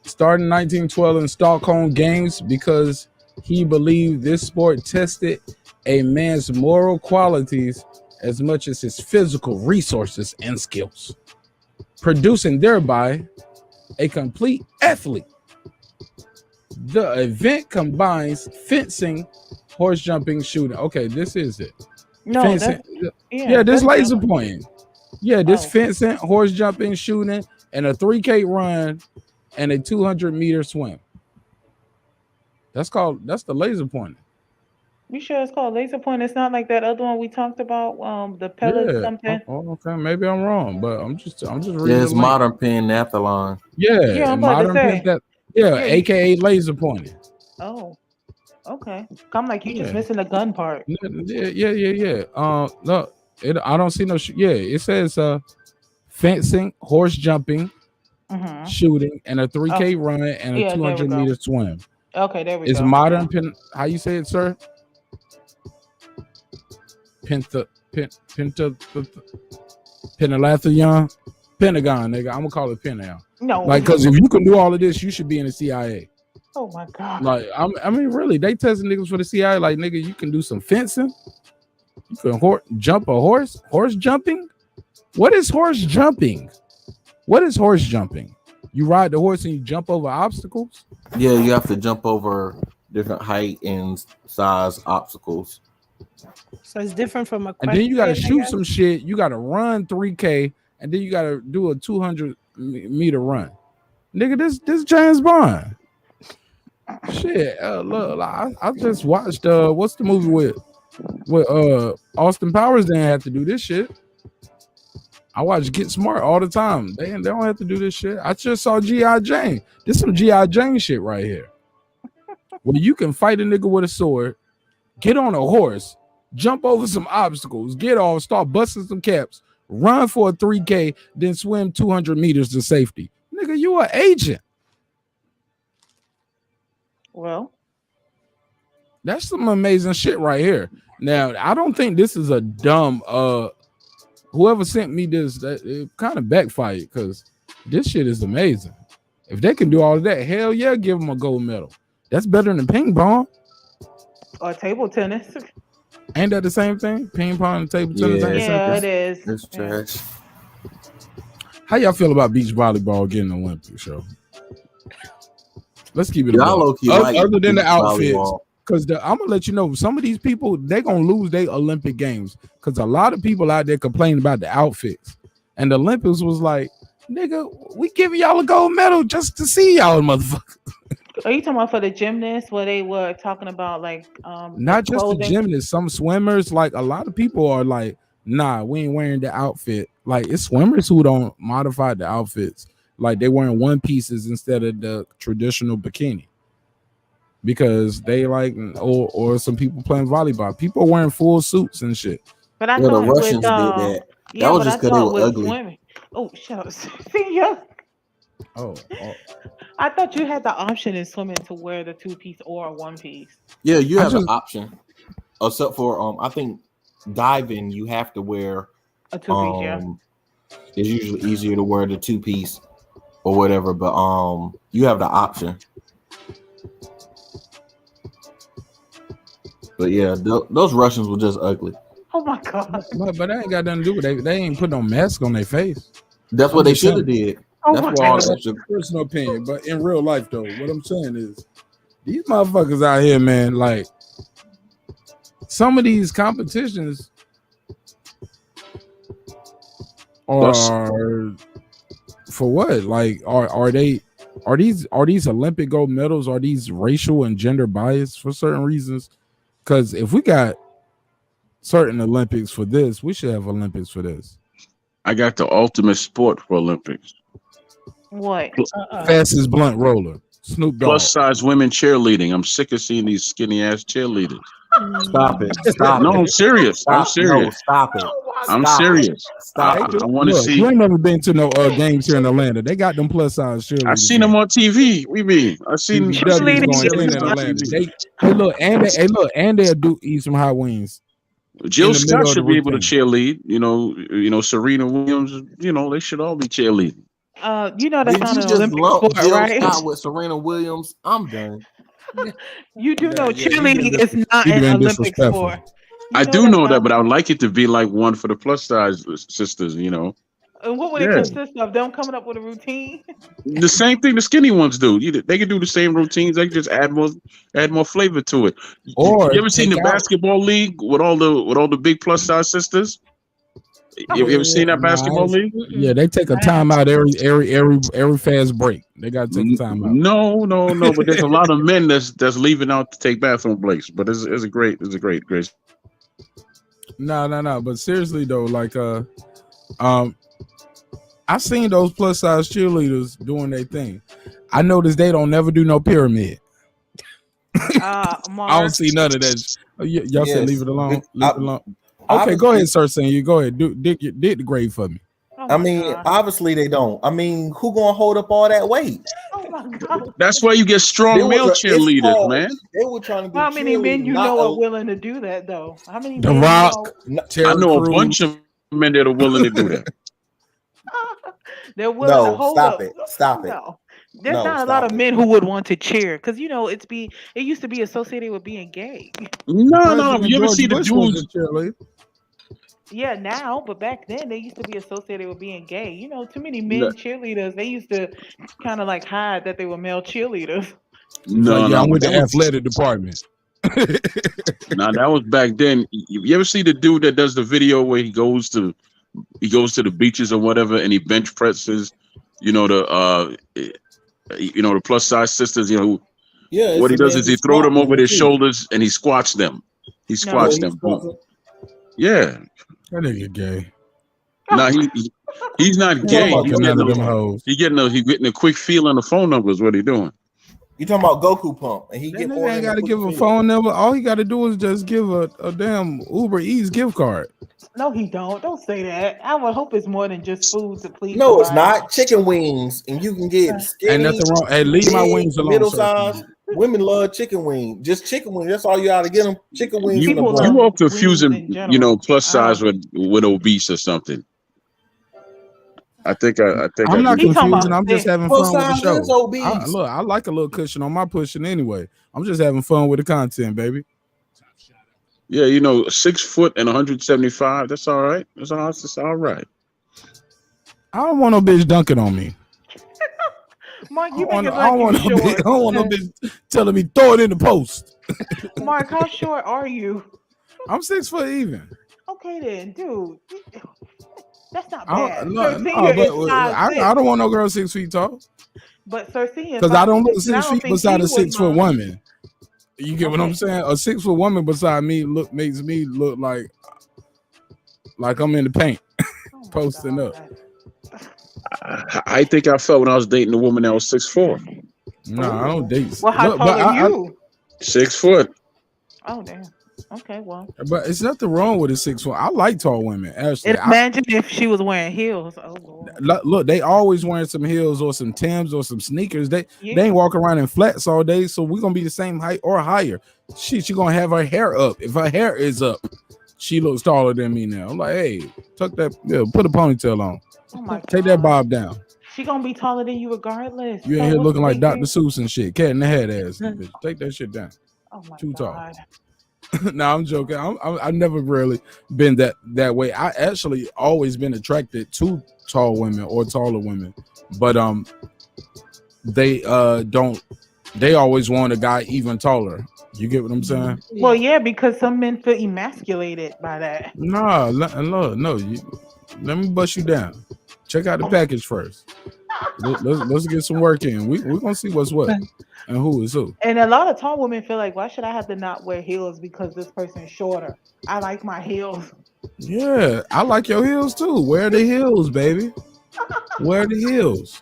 started in 1912 in Stockholm Games because he believed this sport tested a man's moral qualities as much as his physical resources and skills, producing thereby a complete athlete. The event combines fencing, horse jumping, shooting. Okay, this is it. No, fencing. Yeah, this that's laser different. pointing. Yeah, this fencing, horse jumping, shooting, and a 3K run and a 200-meter swim. That's the laser pointing. You sure it's called laser point? It's not like that other one we talked about. The pellets something. Oh, okay, maybe I'm wrong, but I'm just reading. Yeah, it's the link. modern pentathlon. Yeah, I'm about to modern say. pentathlon. Yeah, aka laser pointing. Oh, okay. I'm like you just Yeah. missing the gun part. Yeah. No, I don't see no. It says fencing, horse jumping, shooting, and a 3K run and a Yeah, there we 200-meter go. swim. Okay, there we It's go. modern how you say it, sir? Pentathlon, Pentagon, nigga. I'm gonna call it Pentagon. No, like, because if you can do all of this, you should be in the CIA. Oh my god. Like, I mean, really, they testing niggas for the CIA. Like, nigga, you can do some fencing. You can jump a horse. Horse jumping. What is horse jumping? What is horse jumping? You ride the horse and you jump over obstacles. Yeah, you have to jump over different height and size obstacles. So it's different from a. And then you got to shoot some shit. You got to run 3K, and then you got to do a 200-meter run. Nigga, this James Bond. Shit, look, I just watched what's the movie with Austin Powers? They didn't have to do this shit. I watch Get Smart all the time. They don't have to do this shit. I just saw G.I. Jane. This some G.I. Jane shit right here. Where you can fight a nigga with a sword, get on a horse, jump over some obstacles, get off, start busting some caps, run for a 3K, then swim 200 meters to safety. Nigga, you an agent. Well, that's some amazing shit right here. Now, I don't think this is a dumb whoever sent me this, that it kind of backfired because this shit is amazing. If they can do all of that, hell yeah, give them a gold medal. That's better than ping pong or table tennis. Ain't that the same thing? Ping pong and table tennis. Yeah, it is. It's trash. How y'all feel about beach volleyball getting an Olympic show? Let's keep it other than the outfits. Because I'm gonna let you know, some of these people, they're gonna lose their Olympic games. Because a lot of people out there complaining about the outfits. And the Olympics was like, nigga, we giving y'all a gold medal just to see y'all, motherfucker. Are you talking about for the gymnasts where they were talking about like not just the gymnasts, some swimmers, like a lot of people are like, nah, we ain't wearing the outfit. Like it's swimmers who don't modify the outfits. Like they wearing one pieces instead of the traditional bikini. Because they like, or some people playing volleyball. People are wearing full suits and shit. But I the thought Russians with, did that. yeah, That was but just I because they thought were with ugly. swimming. Oh, shut up. See, yeah. Oh. I thought you had the option in swimming to wear the 2-piece or a 1-piece. Yeah, you have an option. Except for I think diving, you have to wear a 2-piece. Yeah, it's usually easier to wear the 2-piece or whatever, but you have the option. But yeah, those Russians were just ugly. Oh my god! But that ain't got nothing to do with it. They ain't put no mask on their face. That's what they should have did. Oh That's why all that shit. Personal opinion, but in real life though, what I'm saying is these motherfuckers out here, man, like some of these competitions are for what? Like are these Olympic gold medals? Are these racial and gender biased for certain reasons? Because if we got certain Olympics for this, we should have Olympics for this. I got the ultimate sport for Olympics. What? Fastest blunt roller. Snoop Dogg. Plus size women cheerleading. I'm sick of seeing these skinny ass cheerleaders. Stop it. Stop No, it. I'm serious. Stop. I'm serious. No, stop it. I'm Stop serious. It. Stop it. I want to Look, see. You ain't never been to no games here in Atlanta. They got them plus size cheerleaders. I've seen them on TV. We mean I've seen cheerleaders going in Atlanta. And they'll do eat some hot wings. Jill Scott should be able to cheerlead. You know, Serena Williams. You know, they should all be cheerleading. You know that's Did not you an just Olympic lump sport, Jill right? Scott with Serena Williams? I'm done. You do know cheerleading is not you an been Olympic disrespectful. sport. I do know that, but I would like it to be like one for the plus size sisters. You know. And what would it consist of? Them coming up with a routine? The same thing the skinny ones do. They can do the same routines. They can just add more flavor to it. Or you ever seen the basketball league with all the big plus size sisters? You ever seen that basketball league? Yeah, they take a timeout every fast break. They got to take a timeout. No. But there's a lot of men that's leaving out to take bathroom breaks. But it's a great. No. But seriously though, like I seen those plus size cheerleaders doing their thing. I noticed they don't never do no pyramid. I don't see none of that. Y'all said leave it alone. Leave it alone. Okay, go ahead, sir. Saying you go ahead. Did the grade for me. I mean, obviously they don't. I mean, who gonna hold up all that weight? Oh my god! That's why you get strong male cheerleaders, man. They were trying to be. How many men you know are willing to do that though? How many? The men Rock. I know a bunch of men that are willing to do that. They're willing to hold stop up. it. Stop it. No. There's not a lot of men who would want to cheer because it used to be associated with being gay. No. You ever see the dudes? Yeah, now, but back then they used to be associated with being gay. You know, too many men cheerleaders. They used to kind of like hide that they were male cheerleaders. I'm with the athletic department. Nah, that was back then. You ever see the dude that does the video where he goes to the beaches or whatever, and he bench presses, the plus size sisters, what he does is he throw them over his shoulders and he squats them. He squats them. Yeah. That nigga gay. Nah, he's not gay. He's getting a quick feel on the phone number is what he doing. You talking about Goku Pump, and he ain't got to give a phone number. All he got to do is just give a damn Uber Eats gift card. No, he don't. Don't say that. I would hope it's more than just food to please. No, it's not. Chicken wings, and you can get skinny. Ain't nothing wrong. Hey, leave my wings alone. Middle size. Women love chicken wing. Just chicken wing. That's all you ought to get them. Chicken wings. You are confusing, plus size with obese or something. I think I'm not confusing. I'm just having Plus fun with the size show. is obese. Look, I like a little cushion on my pushing anyway. I'm just having fun with the content, baby. Yeah, 6 foot and 175. That's all right. That's all right. I don't want no bitch dunking on me. Mark, you make it I don't want no bitch telling me throw it in the post. Mark, how short are you? I'm 6 foot even. Okay then, dude. That's not I bad. don't, I don't want no girl 6 feet tall. But Sir Senior, because I don't look 6 feet beside a 6 foot woman. You get what I'm saying? A 6 foot woman beside me makes me look like I'm in the paint, posting up. I think I felt when I was dating a woman that was 6'4". No, I don't date. Well, how tall are you? 6 foot. Oh damn. Okay, well. But it's nothing wrong with a 6 foot. I like tall women. Actually, imagine if she was wearing heels. Oh Lord. Look, they always wearing some heels or some Timbs or some sneakers. They ain't walking around in flats all day, so we're gonna be the same height or higher. She gonna have her hair up. If her hair is up, she looks taller than me now. I'm like, hey, tuck that, put a ponytail on. Oh my God. Take that bob down. She gonna be taller than you regardless. You ain't here looking like Dr. Seuss and shit. Cat in the hat ass. Bitch. Take that shit down. Oh my Too God. tall. No, I'm joking. I've never really been that way. I actually always been attracted to tall women or taller women, but they always want a guy even taller. You get what I'm saying? Well, yeah, because some men feel emasculated by that. No. Let me bust you down. Check out the package first. Let's get some work in. We're gonna see what's what and who is who. And a lot of tall women feel like, why should I have to not wear heels because this person's shorter? I like my heels. Yeah, I like your heels too. Wear the heels, baby. Wear the heels.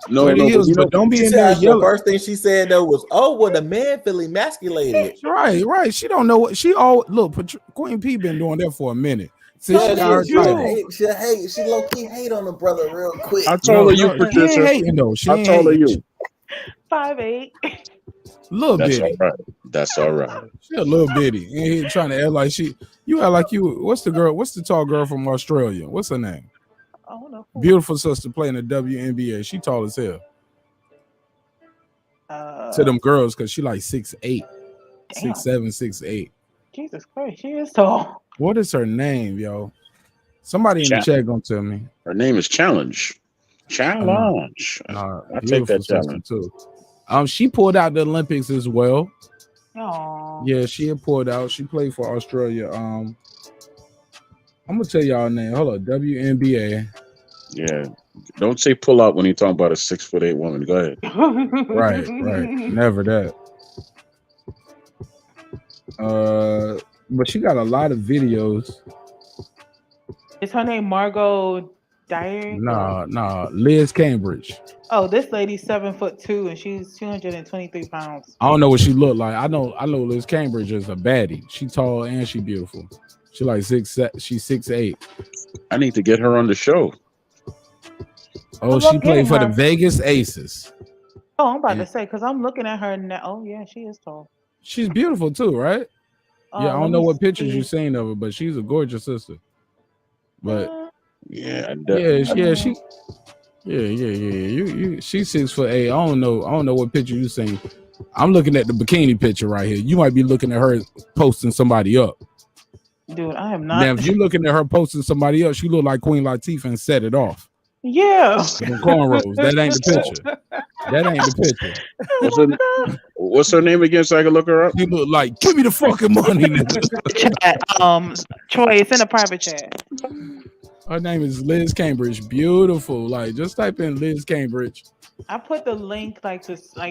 Wear the heels, but don't be in there yelling. The first thing she said though was, "Oh, well, the man feel emasculated." Right. She don't know what she look. Queen P been doing that for a minute. She low key hate on the brother real quick. How tall are you, Patricia? She ain't hating though. How tall are you? 5'8". Little That's bitty. all right. That's all right. She a little bitty. And he trying to act like you act like you. What's the tall girl from Australia? What's her name? I don't know. Beautiful sister playing the WNBA. She tall as hell. To them girls, because she like 6'8", 6'7", 6'8". Jesus Christ, she is tall. What is her name, yo? Somebody in the chat gonna tell me. Her name is Challenge. Challenge. I take that challenge too. She pulled out the Olympics as well. Aww. Yeah, she had pulled out. She played for Australia. I'm gonna tell y'all her name. Hold on, WNBA. Yeah. Don't say pull out when you're talking about a 6'8" woman. Go ahead. Right. Never that. But she got a lot of videos. Is her name Margot Dyer? No, Liz Cambridge. Oh, this lady's 7'2" and she's 223 pounds. I don't know what she looked like. I know Liz Cambridge is a baddie. She tall and she beautiful. She like 6'7", she's 6'8". I need to get her on the show. Oh, she played for the Vegas Aces. Oh, I'm about to say, because I'm looking at her now. Oh, yeah, she is tall. She's beautiful too, right? Yeah, I don't know what pictures you've seen of her, but she's a gorgeous sister. But she's 6'8". I don't know what picture you seen. I'm looking at the bikini picture right here. You might be looking at her posting somebody up. Dude, I am not. Now, if you're looking at her posting somebody else, she look like Queen Latifah and set it off. Yeah. The cornrows. That ain't the picture. That ain't the picture. What's her name again so I can look her up? You look like, give me the fucking money. Troy, it's in a private chat. Her name is Liz Cambridge. Beautiful. Like, just type in Liz Cambridge. I put the link like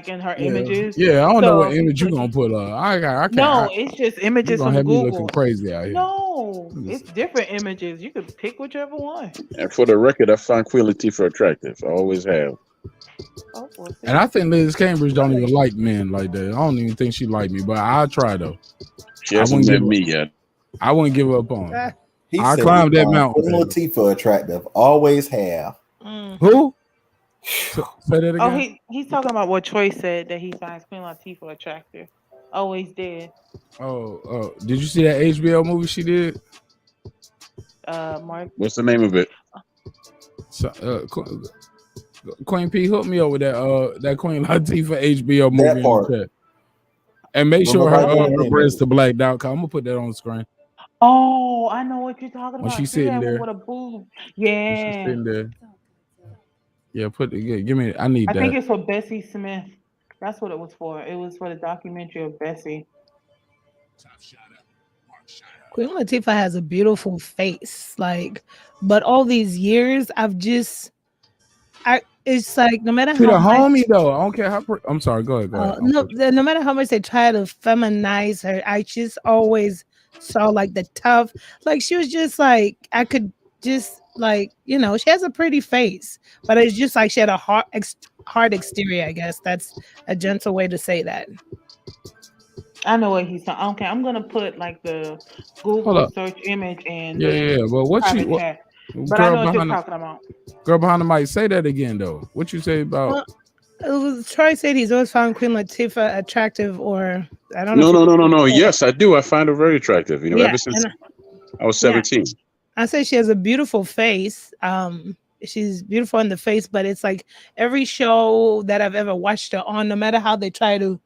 in her images. Yeah, I don't know what image you gonna put up. I can't. No, it's just images from have Google. Me looking crazy out here. No, it's different images. You could pick whichever one. And for the record, I find Queen Latifah attractive. I always have. And I think Liz Cambridge don't even like men like that. I don't even think she like me, but I'll try though. She hasn't met me yet. I wouldn't give up on her. I climbed that mountain. Queen Latifah attractive. Always have. Who? Say that Oh, again. he's talking about what Troy said that he finds Queen Latifah attractive. Always did. Oh, did you see that HBO movie she did? Mark. What's the name of it? So, Queen P, hook me up with that Queen Latifah HBO movie in the chat. And make sure her breasts are blacked out. I'm gonna put that on the screen. Oh, I know what you're talking When about. she's See sitting that one there. with a boob. She's Yeah. sitting there. Yeah, give me. I need I that. think it's for Bessie Smith. That's what it was for. It was for the documentary of Bessie. Queen Latifah has a beautiful face, but all these years it's like no matter She how the much, homie though. I don't care how. I'm sorry. Go ahead. no matter how much they try to feminize her, I just always saw like the tough, like she was just like I could just like she has a pretty face, but it's just like she had a hard exterior. I guess that's a gentle way to say that. I know what he's talking. Okay, I'm gonna put like the Google search image and Yeah. Well, what private you? chat. But I know what you're talking about. Girl behind the mic, say that again though. What you say about? Troy said he's always found Queen Latifah attractive, or I don't know. No. Yes, I do. I find her very attractive. Ever since I was 17. I say she has a beautiful face. She's beautiful in the face, but it's like every show that I've ever watched her on, no matter how they try to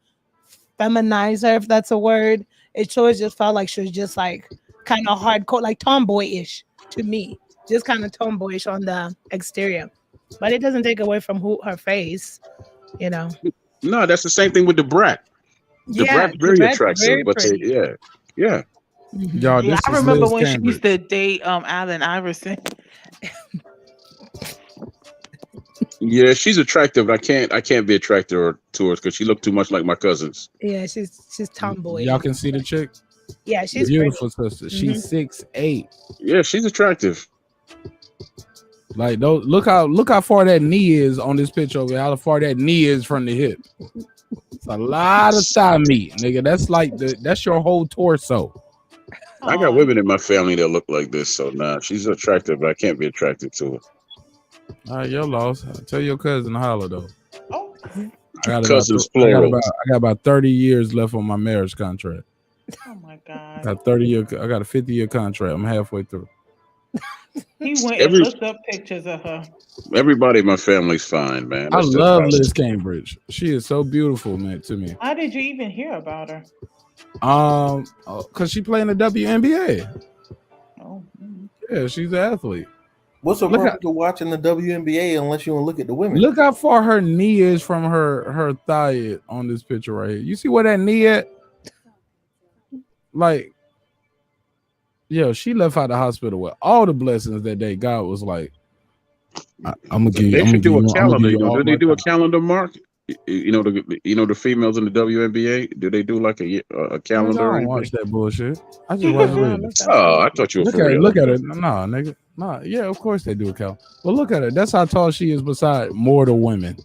feminize her, if that's a word, it always just felt like she was just like kind of hardcore, like tomboyish to me. Just kind of tomboyish on the exterior, but it doesn't take away from her face, No, that's the same thing with the Brat. The Brat's very attractive, very but pretty. yeah. Y'all, Yeah, I remember when she used to date Allen Iverson. Yeah, she's attractive, but I can't be attracted to her because she looked too much like my cousins. Yeah, she's tomboy. Y'all can see the chick. Yeah, she's beautiful, pretty. sister. She's 6'8". Yeah, she's attractive. Like, look how far that knee is on this picture over here. How far that knee is from the hip. It's a lot of thigh meat, nigga. That's like that's your whole torso. I got women in my family that look like this, so nah, she's attractive, but I can't be attracted to her. All right, you're lost. Tell your cousin to holler though. Oh. I Plural. got about 30 years left on my marriage contract. Oh my God. I got a 50-year contract. I'm halfway through. He went and looked up pictures of her. Everybody in my family's fine, man. I love Liz Cambridge. She is so beautiful, man, to me. How did you even hear about her? Because she played in the WNBA. Oh. Yeah, she's an athlete. What's the purpose of watching the WNBA unless you want to look at the women? Look how far her knee is from her thigh on this picture right here. You see where that knee at? Like, yo, she left out the hospital with all the blessings that day. God was like, I'm gonna give you. They should do a calendar. Do they do a time. calendar, Mark? The females in the WNBA. Do they do like a calendar? I don't watch that bullshit. I just watch it. Oh, I thought you were for real. Look at it. Nah, nigga. Nah, yeah, of course they do a calendar. But look at it. That's how tall she is beside mortal women.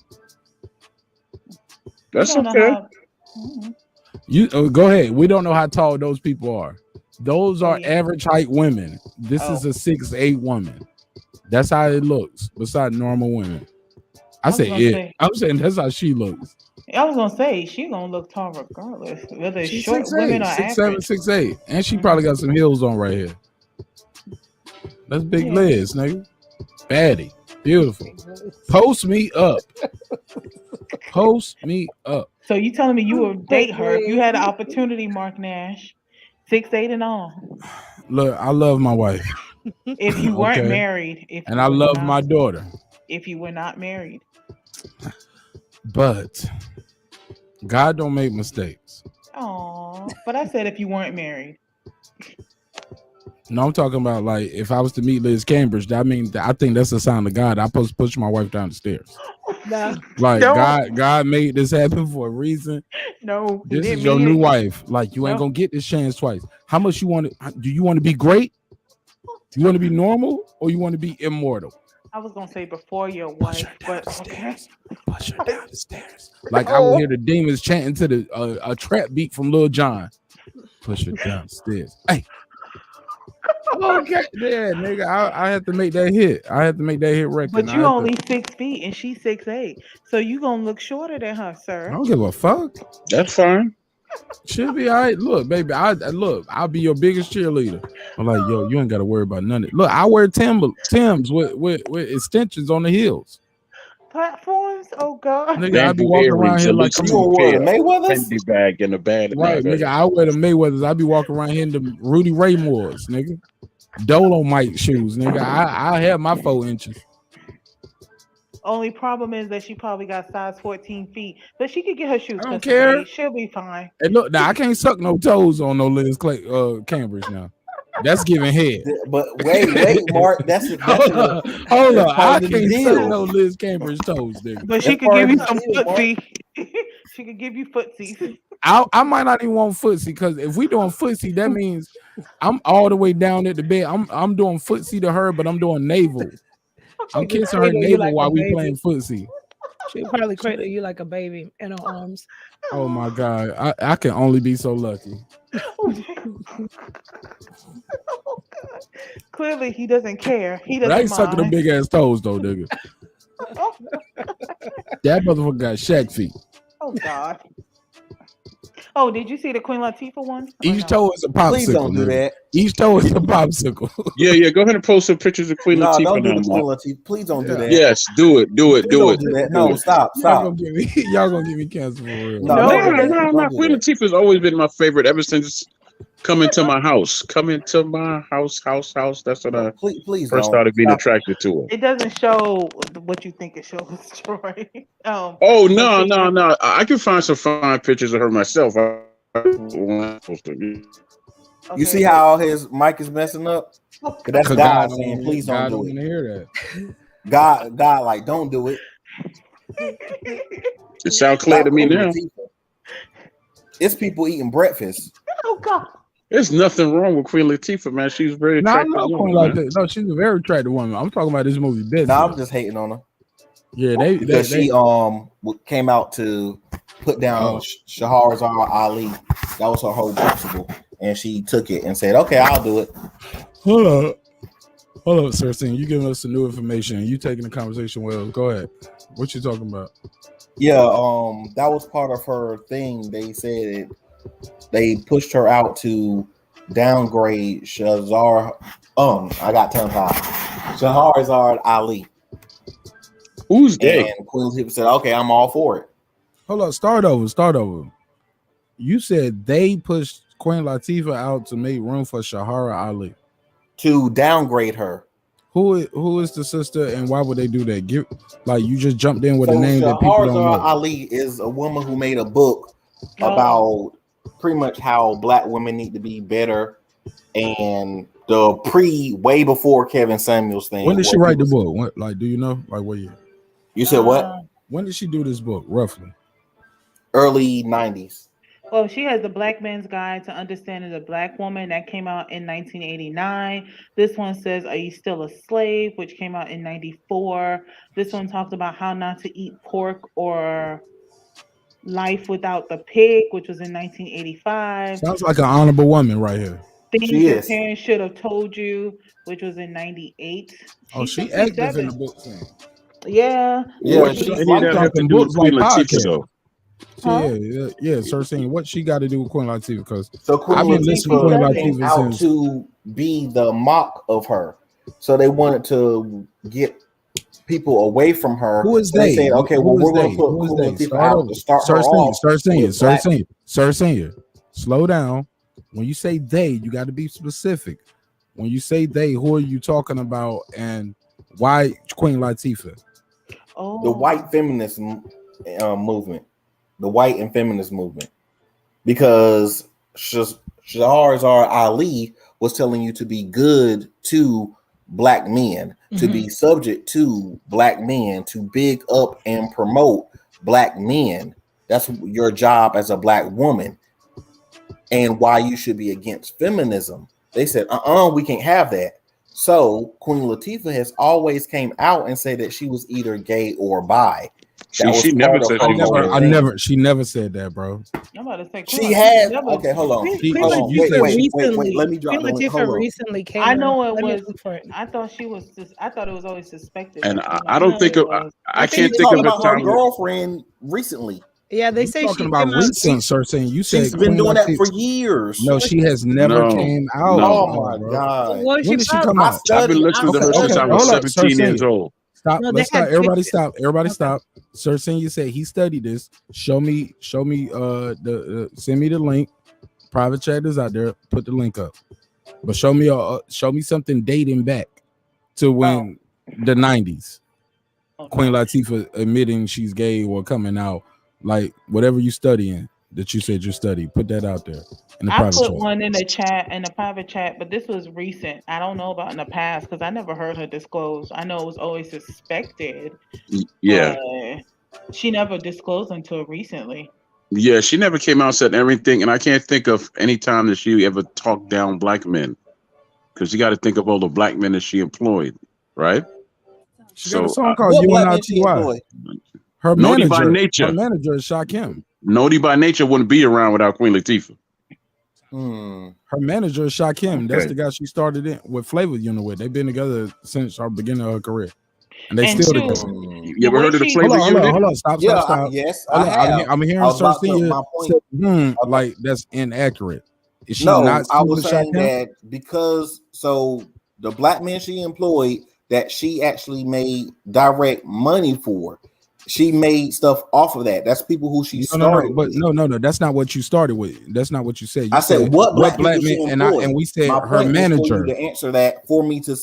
That's okay. You go ahead. We don't know how tall those people are. Those are average height women. This is a 6'8" woman. That's how it looks beside normal women. I'm saying that's how she looks. I was gonna say she's gonna look tall regardless, whether it's She's short 6'8", women or 6'7", average. 6'8", and she probably got some heels on right here. That's big Liz, nigga. Baddie, beautiful. Post me up. Post me up. So you telling me you would date her if you had the opportunity, Marq Nash, 6'8" and all? Look, I love my wife. If you weren't married, I love my daughter. If you were not married, but God don't make mistakes. oh, but I said if you weren't married. No, I'm talking about like if I was to meet Liz Cambridge, I think that's a sign of God. I'm supposed to push my wife down the stairs. No. Like No. God made this happen for a reason. No, This is your new wife. Like you ain't gonna get this chance twice. How much you want to? Do you want to be great? You want to be normal or you want to be immortal? I was gonna say before your wife, but okay. Push her down the stairs. Like I would hear the demons chanting to the a trap beat from Lil Jon. Push her downstairs. Hey. Okay, yeah, nigga. I had to make that hit. I had to make that hit record. But you only 6 feet and she's 6'8", so you gonna look shorter than her, I sir. don't give a fuck. That's fine. Should be all right. Look, baby, I'll be your biggest cheerleader. I'm like, yo, you ain't got to worry about none of it. Look, I wear Timbs with extensions on the heels. Platforms? Oh God. Nigga, I be walking around here like I'm Fendi bag in the bag. Right, nigga, I wear the Mayweathers. I be walking around here in the Rudy Ray Moores, nigga. Dolomite shoes, nigga. I have my 4 inches. Only problem is that she probably got size 14 feet, but she could get her shoes. I don't care. She'll be fine. And look, now I can't suck no toes on no Liz Cambridge now. That's giving head. But wait, Mark. That's hold on. I can't suck no Liz Cambridge toes, nigga. But she could give you some footsie. She could give you footsies. I might not even want footsie because if we doing footsie, that means I'm all the way down at the bed. I'm doing footsie to her, but I'm doing navel. I'm kissing her navel while we playing footsie. She'll probably cradle you like a baby in her arms. Oh my God. I can only be so lucky. Clearly, he doesn't care. He But doesn't I ain't sucking them big ass toes though, nigga. That motherfucker got Shaq feet. Oh God. Oh, did you see the Queen Latifah one? Each toe is a popsicle. Please don't do that. Each toe is a popsicle. Yeah. Go ahead and post some pictures of Queen Latifah. Don't do now, the Queen Mark. Latifah. Please don't do that. Yes, do it. Don't do that. No, stop. Y'all gonna give me cancer for real. No. Queen Latifah's always been my favorite ever since Coming to My House. Coming to My House. That's what I please first started being attracted to her. It doesn't show what you think it shows, Troy. Oh no! I can find some fine pictures of her myself. You see how his mic is messing up? That's God saying, please don't do it. Hear that. God, like, don't do it. It sounds clear to me now. It's people eating breakfast. Oh God. There's nothing wrong with Queen Latifah, man. She's very attractive. No, she's a very attractive woman. I'm talking about this movie business. No, I'm just hating on her. Yeah, she came out to put down Shahrazad Ali. That was her whole principle, and she took it and said, "Okay, I'll do it." Hold up, Sir Singh. You giving us some new information. You taking the conversation well. Go ahead. What you talking about? Yeah, that was part of her thing. They said they pushed her out to downgrade Shahrazad Ali. Who's they? And Queen Latifah said, "Okay, I'm all for it." Hold up, start over. You said they pushed Queen Latifah out to make room for Shahara Ali. To downgrade her. Who is the sister and why would they do that? You just jumped in with a name that people don't know. Ali is a woman who made a book about pretty much how black women need to be better, and way before Kevin Samuels thing. When did she write the book? What, do you know? What year? You said what? When did she do this book, roughly? Early 90s. Well, she has the Black Man's Guide to Understanding a Black Woman that came out in 1989. This one says, Are You Still a Slave? Which came out in 94. This one talked about how not to eat pork or Life Without the Pig, which was in 1985. Sounds like an honorable woman right here. Things Your Parents Should Have Told You, which was in 98. She active in the book thing. Yeah. Yeah, Sir Singh, what she got to do with Queen Latifah? Because I've been listening to Queen Latifah out to be the mock of her. So they wanted to get people away from her. Who is they? Said, okay, well, we're going to put Queen Latifah out to start her off. Sir Singh, slow down. When you say they, you got to be specific. When you say they, who are you talking about, and why Queen Latifah? The white feminist movement, the white and feminist movement, because Shahrazad Ali was telling you to be good to black men, to be subject to black men, to big up and promote black men. That's your job as a black woman, and why you should be against feminism. They said, we can't have that. So Queen Latifah has always came out and said that she was either gay or bi. She never said she was gay. She never said that, bro. I'm about to say She had. Okay, hold on. Queen Hold on. Wait. Let me drop Queen the link. Latifah Hold on. recently came I out. know it Let me was. look for it. I thought she was. I thought it was always suspected. And that, I don't think I can't think of a about her time. girlfriend recently. Yeah, they say Talking she about came out recent, sir. Saying you said She's been Queen doing that Latifah. for years. No, she has never came out. Oh my god! Well, When did she come I out? I've been studied. listening to her since I was 17 years old. Stop. No, Let's they had stop. Everybody pictures. stop. Everybody stop. Sir Senior said he studied this. Show me send me the link. Private chat is out there. Put the link up. But show me something dating back to when the 90s. Queen Latifah admitting she's gay or coming out. Like whatever you studying that you said you studied, put that out there in the I private put chat. one in the private chat, but this was recent. I don't know about in the past because I never heard her disclose. I know it was always suspected. Yeah. But she never disclosed until recently. Yeah, she never came out and said everything, and I can't think of any time that she ever talked down black men, because you got to think of all the black men that she employed, right? She got a song called UNITY. Her Naughty by manager, Nature. her manager is Shakim. Naughty by Nature wouldn't be around without Queen Latifah. Her manager is Shakim. That's the guy she started in with Flavor Unit with. They've been together since her beginning of her career. And they And still two, together. You ever heard of the Flavor Unit? Hold on, stop. Yes, Hold I on, have. I'm I hearing was about to- Cersei my point. like that's inaccurate. Is she No, not I still was with saying Shakim? that because the black men she employed that she actually made direct money for. She made stuff off of that. That's people who she started with. No. That's not what you started with. That's not what you said. You I said what black people she men, employed. and we said My her point was manager. for you to answer that for me to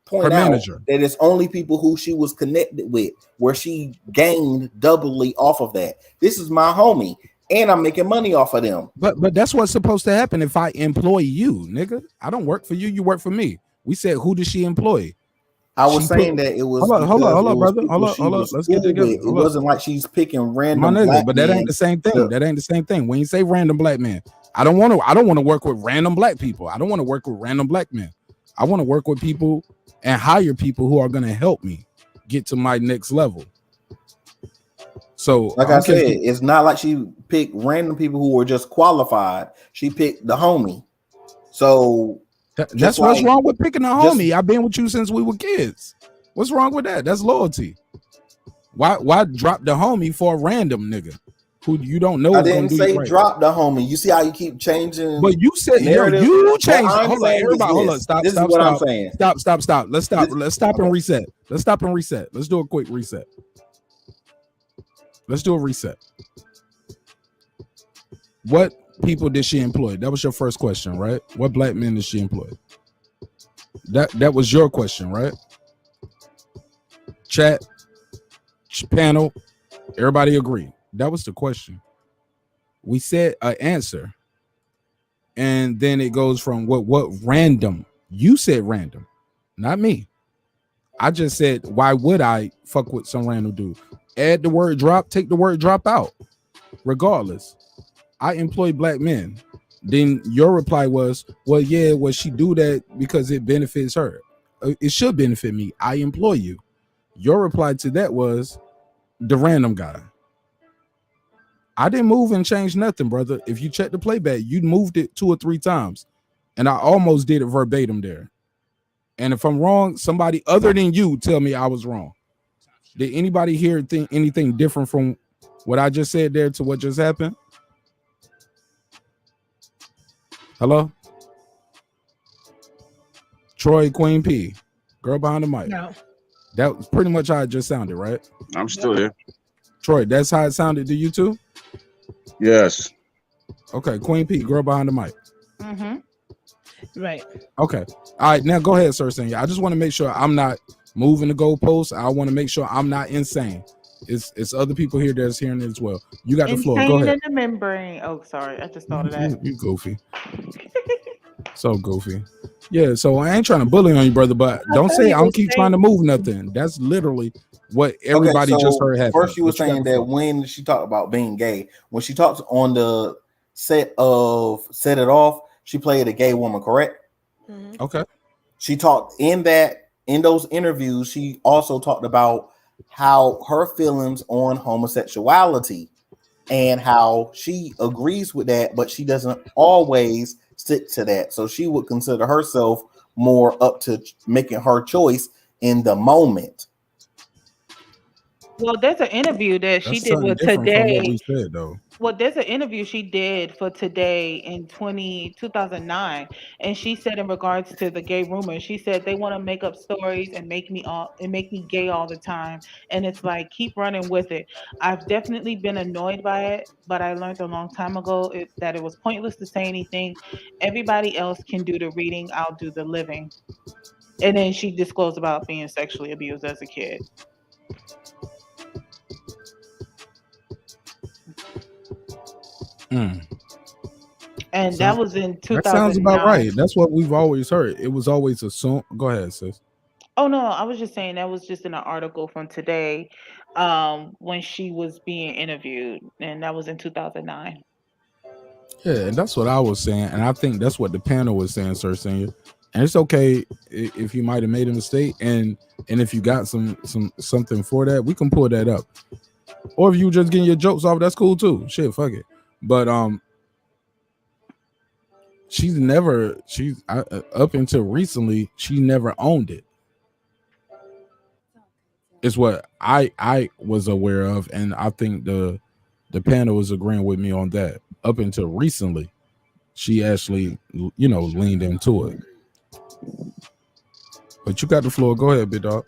point Her out manager. that it's only people who she was connected with, where she gained doubly off of that. This is my homie, and I'm making money off of them. But that's what's supposed to happen if I employ you, nigga. I don't work for you. You work for me. We said who did she employ? I was saying that it was. Hold on, brother. Hold on. Let's get together. It wasn't like she's picking random My nigga, black but that men. ain't the same thing. That ain't the same thing. When you say random black men, I don't want to work with random black people. I don't want to work with random black men. I want to work with people and hire people who are going to help me get to my next level. So, like I said, it's not like she picked random people who were just qualified. She picked the homie. So that's what's wrong with picking a homie. I've been with you since we were kids. What's wrong with that? That's loyalty. Why drop the homie for a random nigga who you don't know? I didn't say drop the homie. You see how you keep changing? But you said you changed. Hold on, everybody. Hold on. Stop. This is what I'm saying. Stop. Let's stop. Let's stop and reset. Let's stop and reset. Let's do a quick reset. Let's do a reset. What people did she employ? That was your first question, right? What black men did she employ? That was your question, right? Chat, panel, everybody agree. That was the question. We said an answer, and then it goes from what random. You said random, not me. I just said, why would I fuck with some random dude? Add the word drop, take the word drop out. Regardless, I employ black men. Then your reply was, well, yeah, well, she do that because it benefits her. It should benefit me. I employ you. Your reply to that was the random guy. I didn't move and change nothing, brother. If you check the playback, you moved it 2 or 3 times. And I almost did it verbatim there. And if I'm wrong, somebody other than you tell me I was wrong. Did anybody here think anything different from what I just said there to what just happened? Hello? Troy, Queen P, girl behind the mic. No. That was pretty much how it just sounded, right? I'm still here. Troy, that's how it sounded to you too? Yes. Okay, Queen P, girl behind the mic. Mm-hmm. Right. Okay. All right, now go ahead, Sir Senior. I just want to make sure I'm not moving the goalposts. I want to make sure I'm not insane. It's other people here that's hearing it as well. You got the floor. Go Insane ahead. in the membrane. Oh, sorry. I just thought of that. You goofy. So goofy. Yeah, so I ain't trying to bully on you, brother, but don't say I don't keep trying to move nothing. That's literally what everybody just heard happen. First, you were saying that when she talked about being gay, when she talked on the set of Set It Off, she played a gay woman, correct? Okay. She talked in those interviews. She also talked about how her feelings on homosexuality and how she agrees with that, but she doesn't always stick to that. So she would consider herself more up to making her choice in the moment. Well, there's an interview that she That's did something with different from what Today. we said, though. Well, there's an interview she did for Today in 2009, and she said in regards to the gay rumor, she said they want to make up stories and make me gay all the time, and it's like keep running with it. I've definitely been annoyed by it, but I learned a long time ago that it was pointless to say anything. Everybody else can do the reading, I'll do the living. And then she disclosed about being sexually abused as a kid. And that was in 2009. That sounds about right. That's what we've always heard. It was always assumed. Go ahead, sis. Oh no, I was just saying that was just in an article from Today, when she was being interviewed, and that was in 2009. Yeah, and that's what I was saying, and I think that's what the panel was saying, Sir Senior. And it's okay if you might have made a mistake, and if you got something for that, we can pull that up. Or if you just getting your jokes off, that's cool too. Shit, fuck it. But she's up until recently, she never owned it. Is what I was aware of, and I think the panel was agreeing with me on that. Up until recently, she actually, leaned into it. But you got the floor. Go ahead, big dog.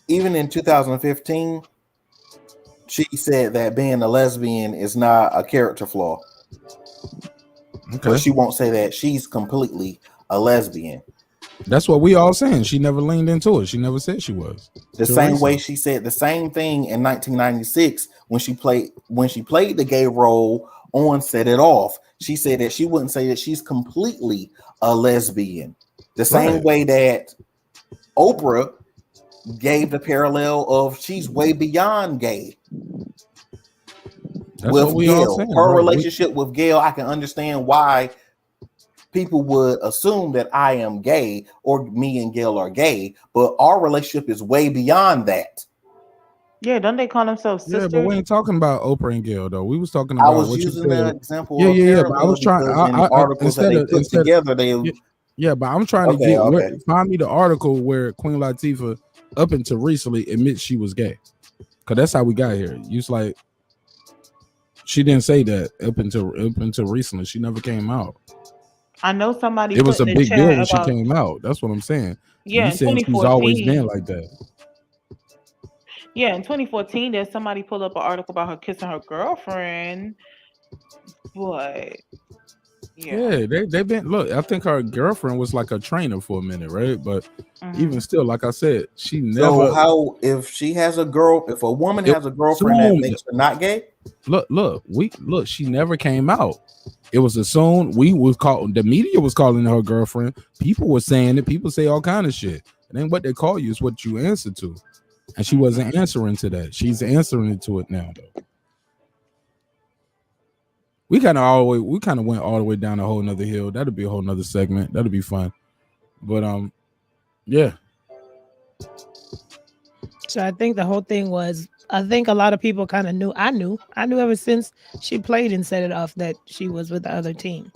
Even in 2015, she said that being a lesbian is not a character flaw. Okay. But she won't say that she's completely a lesbian. That's what we all saying. She never leaned into it. She never said she was. The same way she said the same thing in 1996 when she played the gay role on Set It Off. She said that she wouldn't say that she's completely a lesbian. The same way that Oprah gave the parallel of she's way beyond gay. That's with what we Gail, all saying, her right? relationship with Gail, I can understand why people would assume that I am gay or me and Gail are gay, but our relationship is way beyond that. Yeah, don't they call themselves sisters? Yeah, but we ain't talking about Oprah and Gail though. We was talking about I was what using you the said. example. Yeah. But I was trying. Articles that they put together. But I'm trying to get find me the article where Queen Latifah, up until recently, admits she was gay, because that's how we got here. You was like, she didn't say that up until recently. She never came out. I know somebody. It was a big deal when she about, came out. That's what I'm saying. Yeah, you saying she's always been like that. Yeah, in 2014, there's somebody pulled up an article about her kissing her girlfriend. But yeah, they've been. Look, I think her girlfriend was like a trainer for a minute, right? But even still, like I said, she never. So how if she has a girl, if a woman has a girlfriend that makes her not gay? Look, she never came out. It was assumed the media was calling her girlfriend. People were saying it. People say all kind of shit. It ain't what they call you, it's what you answer to. And she wasn't answering to that. She's answering to it now, though. We kind of went all the way down a whole nother hill. That'll be a whole nother segment. That'll be fun. But yeah. So I think the whole thing was, I think a lot of people kind of knew. I knew ever since she played and Set It Off that she was with the other team.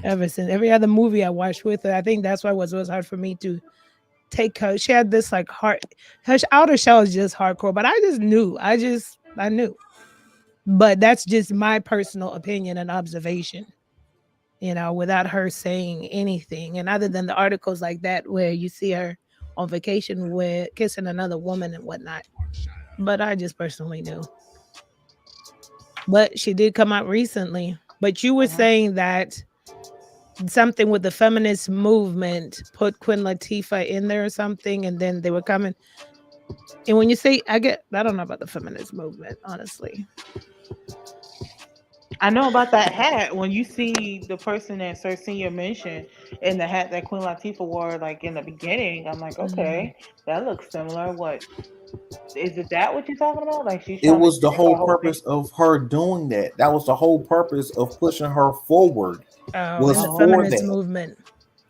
Ever since every other movie I watched with her, I think that's why it was hard for me to take her. She had this like heart. Her outer shell is just hardcore, but I just knew. I knew. But that's just my personal opinion and observation. Without her saying anything, and other than the articles like that where you see her on vacation with kissing another woman and whatnot. But I just personally knew. But she did come out recently. But you were saying that something with the feminist movement put Queen Latifah in there or something, and then they were coming. And when you say, I don't know about the feminist movement, honestly. I know about that hat. When you see the person that Sir Senior mentioned in the hat that Queen Latifah wore, like in the beginning, I'm like, okay, that looks similar. What is it? That what you're talking about? Like It was the whole purpose of her doing that. That was the whole purpose of pushing her forward. Was the feminist movement.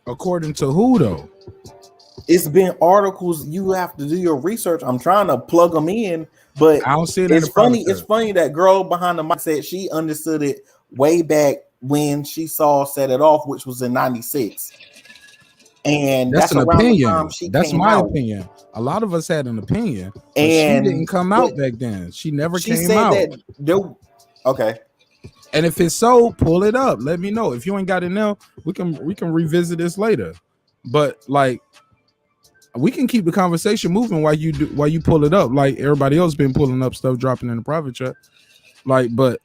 According to who though? It's been articles. You have to do your research. I'm trying to plug them in, but I don't see it it's in the private funny. It's chat. funny that girl behind the mic said she understood it way back when she saw Set It Off, which was in '96, and That's that's an around the opinion. time she That's came my out. opinion. A lot of us had an opinion, but she And didn't come out back then. She never she came said out. that okay. And if it's so, pull it up. Let me know. If you ain't got it now, we can revisit this later. But like, we can keep the conversation moving while you pull it up. Like everybody else been pulling up stuff, dropping in the private chat. Like, but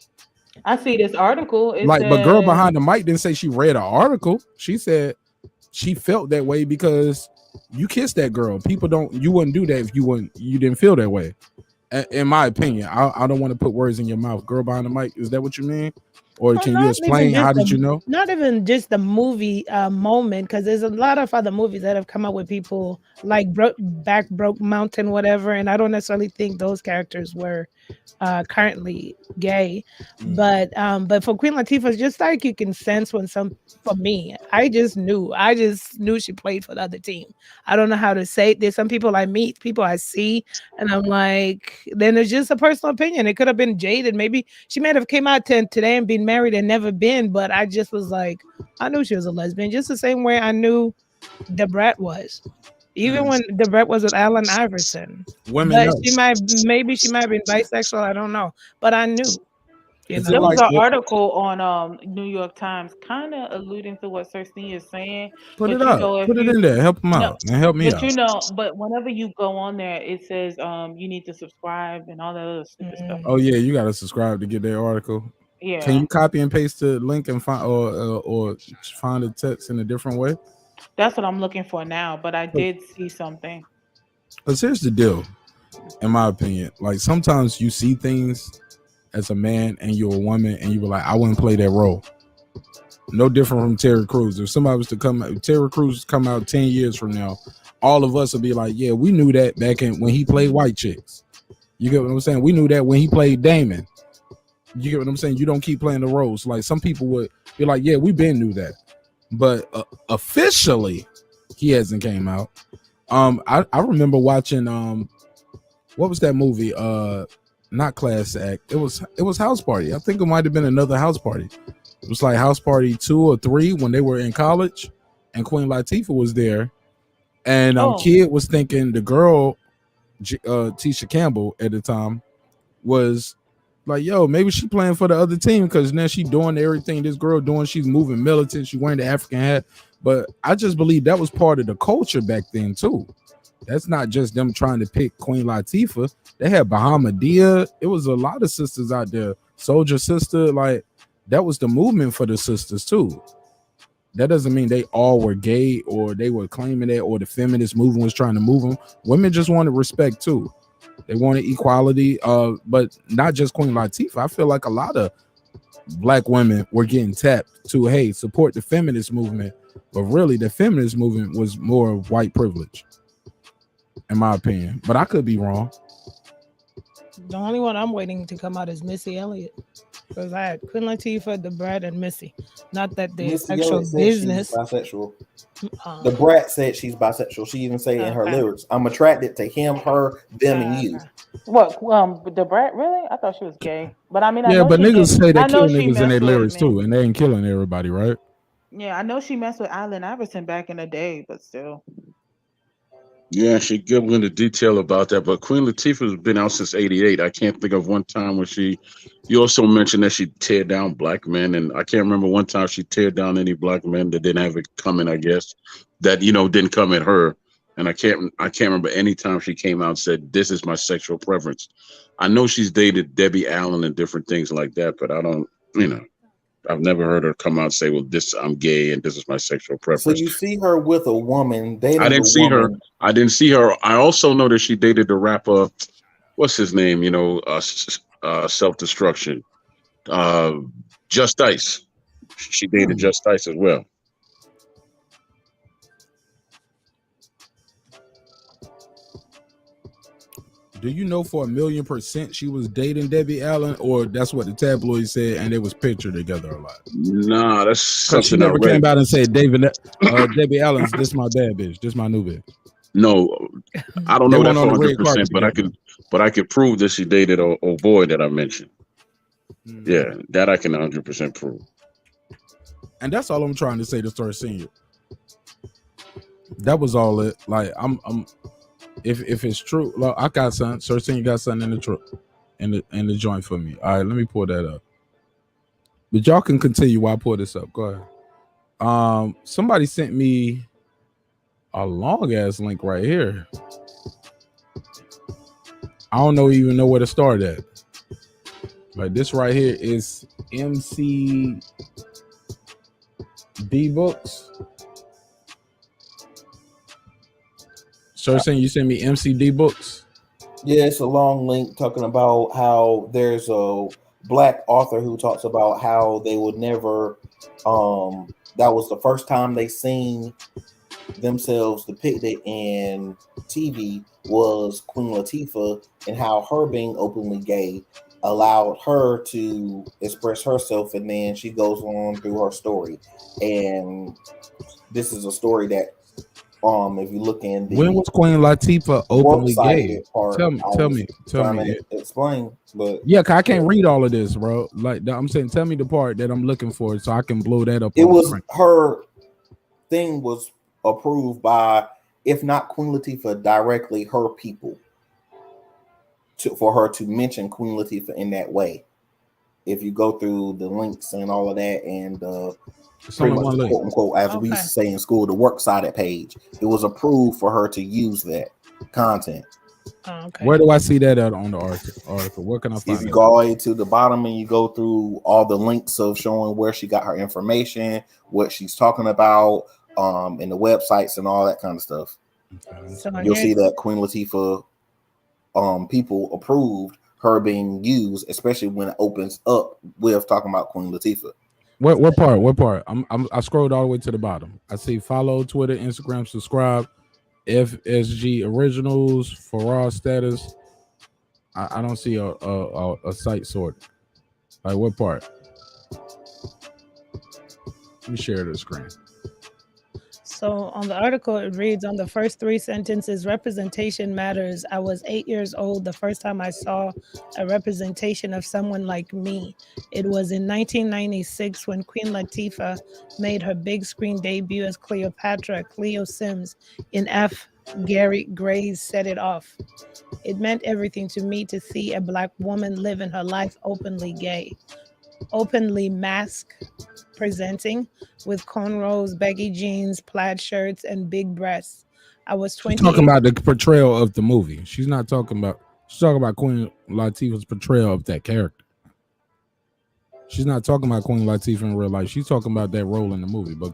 I see this article. It but girl says, behind the mic didn't say she read an article. She said she felt that way because you kissed that girl. You wouldn't do that if you didn't feel that way. In my opinion, I don't want to put words in your mouth. Girl behind the mic, is that what you mean? Or can you explain how did you know? Not even just the movie moment, because there's a lot of other movies that have come up with people like Broke Mountain, whatever, and I don't necessarily think those characters were currently gay, but for Queen Latifah, just like you can sense when for me, I just knew she played for the other team. I don't know how to say it. There's some people I meet, people I see, and I'm like, then it's just a personal opinion. It could have been jaded. Maybe she might have came out today and been married and never been, but I just was like, I knew she was a lesbian, just the same way I knew Debrat was. Even when Debrat was with Allen Iverson. Women know. She might have been bisexual. I don't know, but I knew. There was an article on New York Times, kind of alluding to what Cersei is saying. Put but it up. Put it in there. Help them out and help me but out. but whenever you go on there, it says you need to subscribe and all that other stupid stuff. Oh yeah, you gotta subscribe to get their article. Yeah. Can you copy and paste the link and find or find the text in a different way? That's what I'm looking for now. But I did see something. Because here's the deal, in my opinion. Like sometimes you see things as a man and you're a woman and you were like, I wouldn't play that role. No different from Terry Crews. If somebody was to Terry Crews come out 10 years from now, all of us would be like, yeah, we knew that back when he played white chicks. You get what I'm saying? We knew that when he played Damon. You get what I'm saying? You don't keep playing the roles. Like some people would be like, yeah, we been knew that. But officially, he hasn't came out. I remember watching what was that movie? Not Class Act. It was House Party. I think it might have been another House Party. It was like House Party 2 or 3 when they were in college, and Queen Latifah was there, and Kid was thinking the girl, Tisha Campbell at the time, was like, yo, maybe she playing for the other team because now she doing everything this girl doing. She's moving militant. She wearing the African hat. But I just believe that was part of the culture back then too. That's not just them trying to pick Queen Latifah. They had Bahamadia. It was a lot of sisters out there. Soldier Sister, like that was the movement for the sisters too. That doesn't mean they all were gay or they were claiming it or the feminist movement was trying to move them. Women just wanted respect too. They wanted equality, but not just Queen Latifah. I feel like a lot of black women were getting tapped to, hey, support the feminist movement. But really, the feminist movement was more of white privilege, in my opinion. But I could be wrong. The only one I'm waiting to come out is Missy Elliott. Because I had Queen Latifah, Debrat, and Missy. Not that they're actual business. Bisexual. The Brat said she's bisexual. She even said in her lyrics, I'm attracted to him, her, them, and you. What? The Brat? Really? I thought she was gay. But I mean, yeah, but niggas say they kill she niggas in their messed lyrics with too, and they ain't killing everybody, right? Yeah, I know she messed with Allen Iverson back in the day, but still. Yeah, she gave into detail about that. But Queen Latifah's been out since '88. I can't think of one time when you also mentioned that she tear down black men, and I can't remember one time she tear down any black men that didn't have it coming, I guess, that didn't come at her. And I can't remember any time she came out and said, this is my sexual preference. I know she's dated Debbie Allen and different things like that, but I don't, I've never heard her come out and say, well, I'm gay and this is my sexual preference. So you see her with a woman dating I didn't see her. I didn't see her. I also know that she dated the rapper, what's his name? Self-Destruction. Just Ice. She dated Just Ice as well. Do you know for 1,000,000% she was dating Debbie Allen, or that's what the tabloid said, and they was pictured together a lot? Nah, that's Because she something I never read. came out and said, Debbie Allen's this my bad bitch, this my new bitch. No, I don't They know that weren't on for the red 100%, carpet but together. I could prove that she dated a boy that I mentioned. Yeah, that I can 100% prove. And that's all I'm trying to say to Sir Senior. That was all it. Like I'm if it's true, look, I got something. Sir Senior got something in the truck in the joint for me. All right, let me pull that up. But y'all can continue while I pull this up. Go ahead. Somebody sent me a long ass link right here. I don't even know where to start at. Like this right here is MCD Books. Sir, saying you sent me MCD Books. Yeah, it's a long link talking about how there's a black author who talks about how they would never. That was the first time they seen themselves depicted in TV was Queen Latifah, and how her being openly gay allowed her to express herself, and then she goes on through her story. And this is a story that if you look in the when was Queen Latifah openly gay? part, Tell me. Explain, but yeah, cause I can't read all of this, bro. Like I'm saying, tell me the part that I'm looking for so I can blow that up. It was her thing was approved by, if not Queen Latifah directly, her people, for her to mention Queen Latifah in that way. If you go through the links and all of that, and pretty much the quote unquote, as we used to say in school, the works cited page, it was approved for her to use that content. Where do I see that at on the article? Where can I find it? If you go all the way to the bottom and you go through all the links of showing where she got her information, what she's talking about, and the websites and all that kind of stuff, you'll see that Queen Latifah people approved her being used, especially when it opens up with talking about Queen Latifah. What part? I scrolled all the way to the bottom. I see follow, Twitter, Instagram, subscribe, FSG Originals, Farrar status. I don't see a site sorted. Like what part? Let me share the screen. So on the article, it reads, on the first 3 sentences, representation matters. I was 8 years old the first time I saw a representation of someone like me. It was in 1996 when Queen Latifah made her big screen debut as Cleopatra, Cleo Sims, in F. Gary Gray's Set It Off. It meant everything to me to see a Black woman living her life openly gay, openly mask presenting, with cornrows, baggy jeans, plaid shirts, and big breasts. I was 20. She's talking about the portrayal of the movie. She's talking about Queen Latifah's portrayal of that character. She's not talking about Queen Latifah in real life. She's talking about that role in the movie. But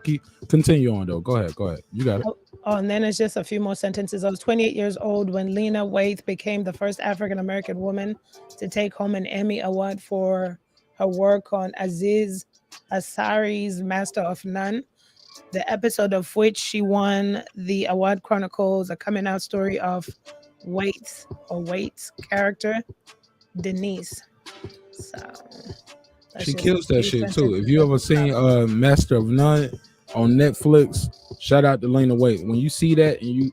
continue on though. Go ahead. You got it. Oh, and then it's just a few more sentences. I was 28 years old when Lena Waithe became the first African-American woman to take home an Emmy Award for her work on Aziz Ansari's Master of None, the episode of which she won the award chronicles a coming out story of Waite's character, Denise. So she kills that shit too. If you ever seen Master of None on Netflix, shout out to Lena Waithe. When you see that and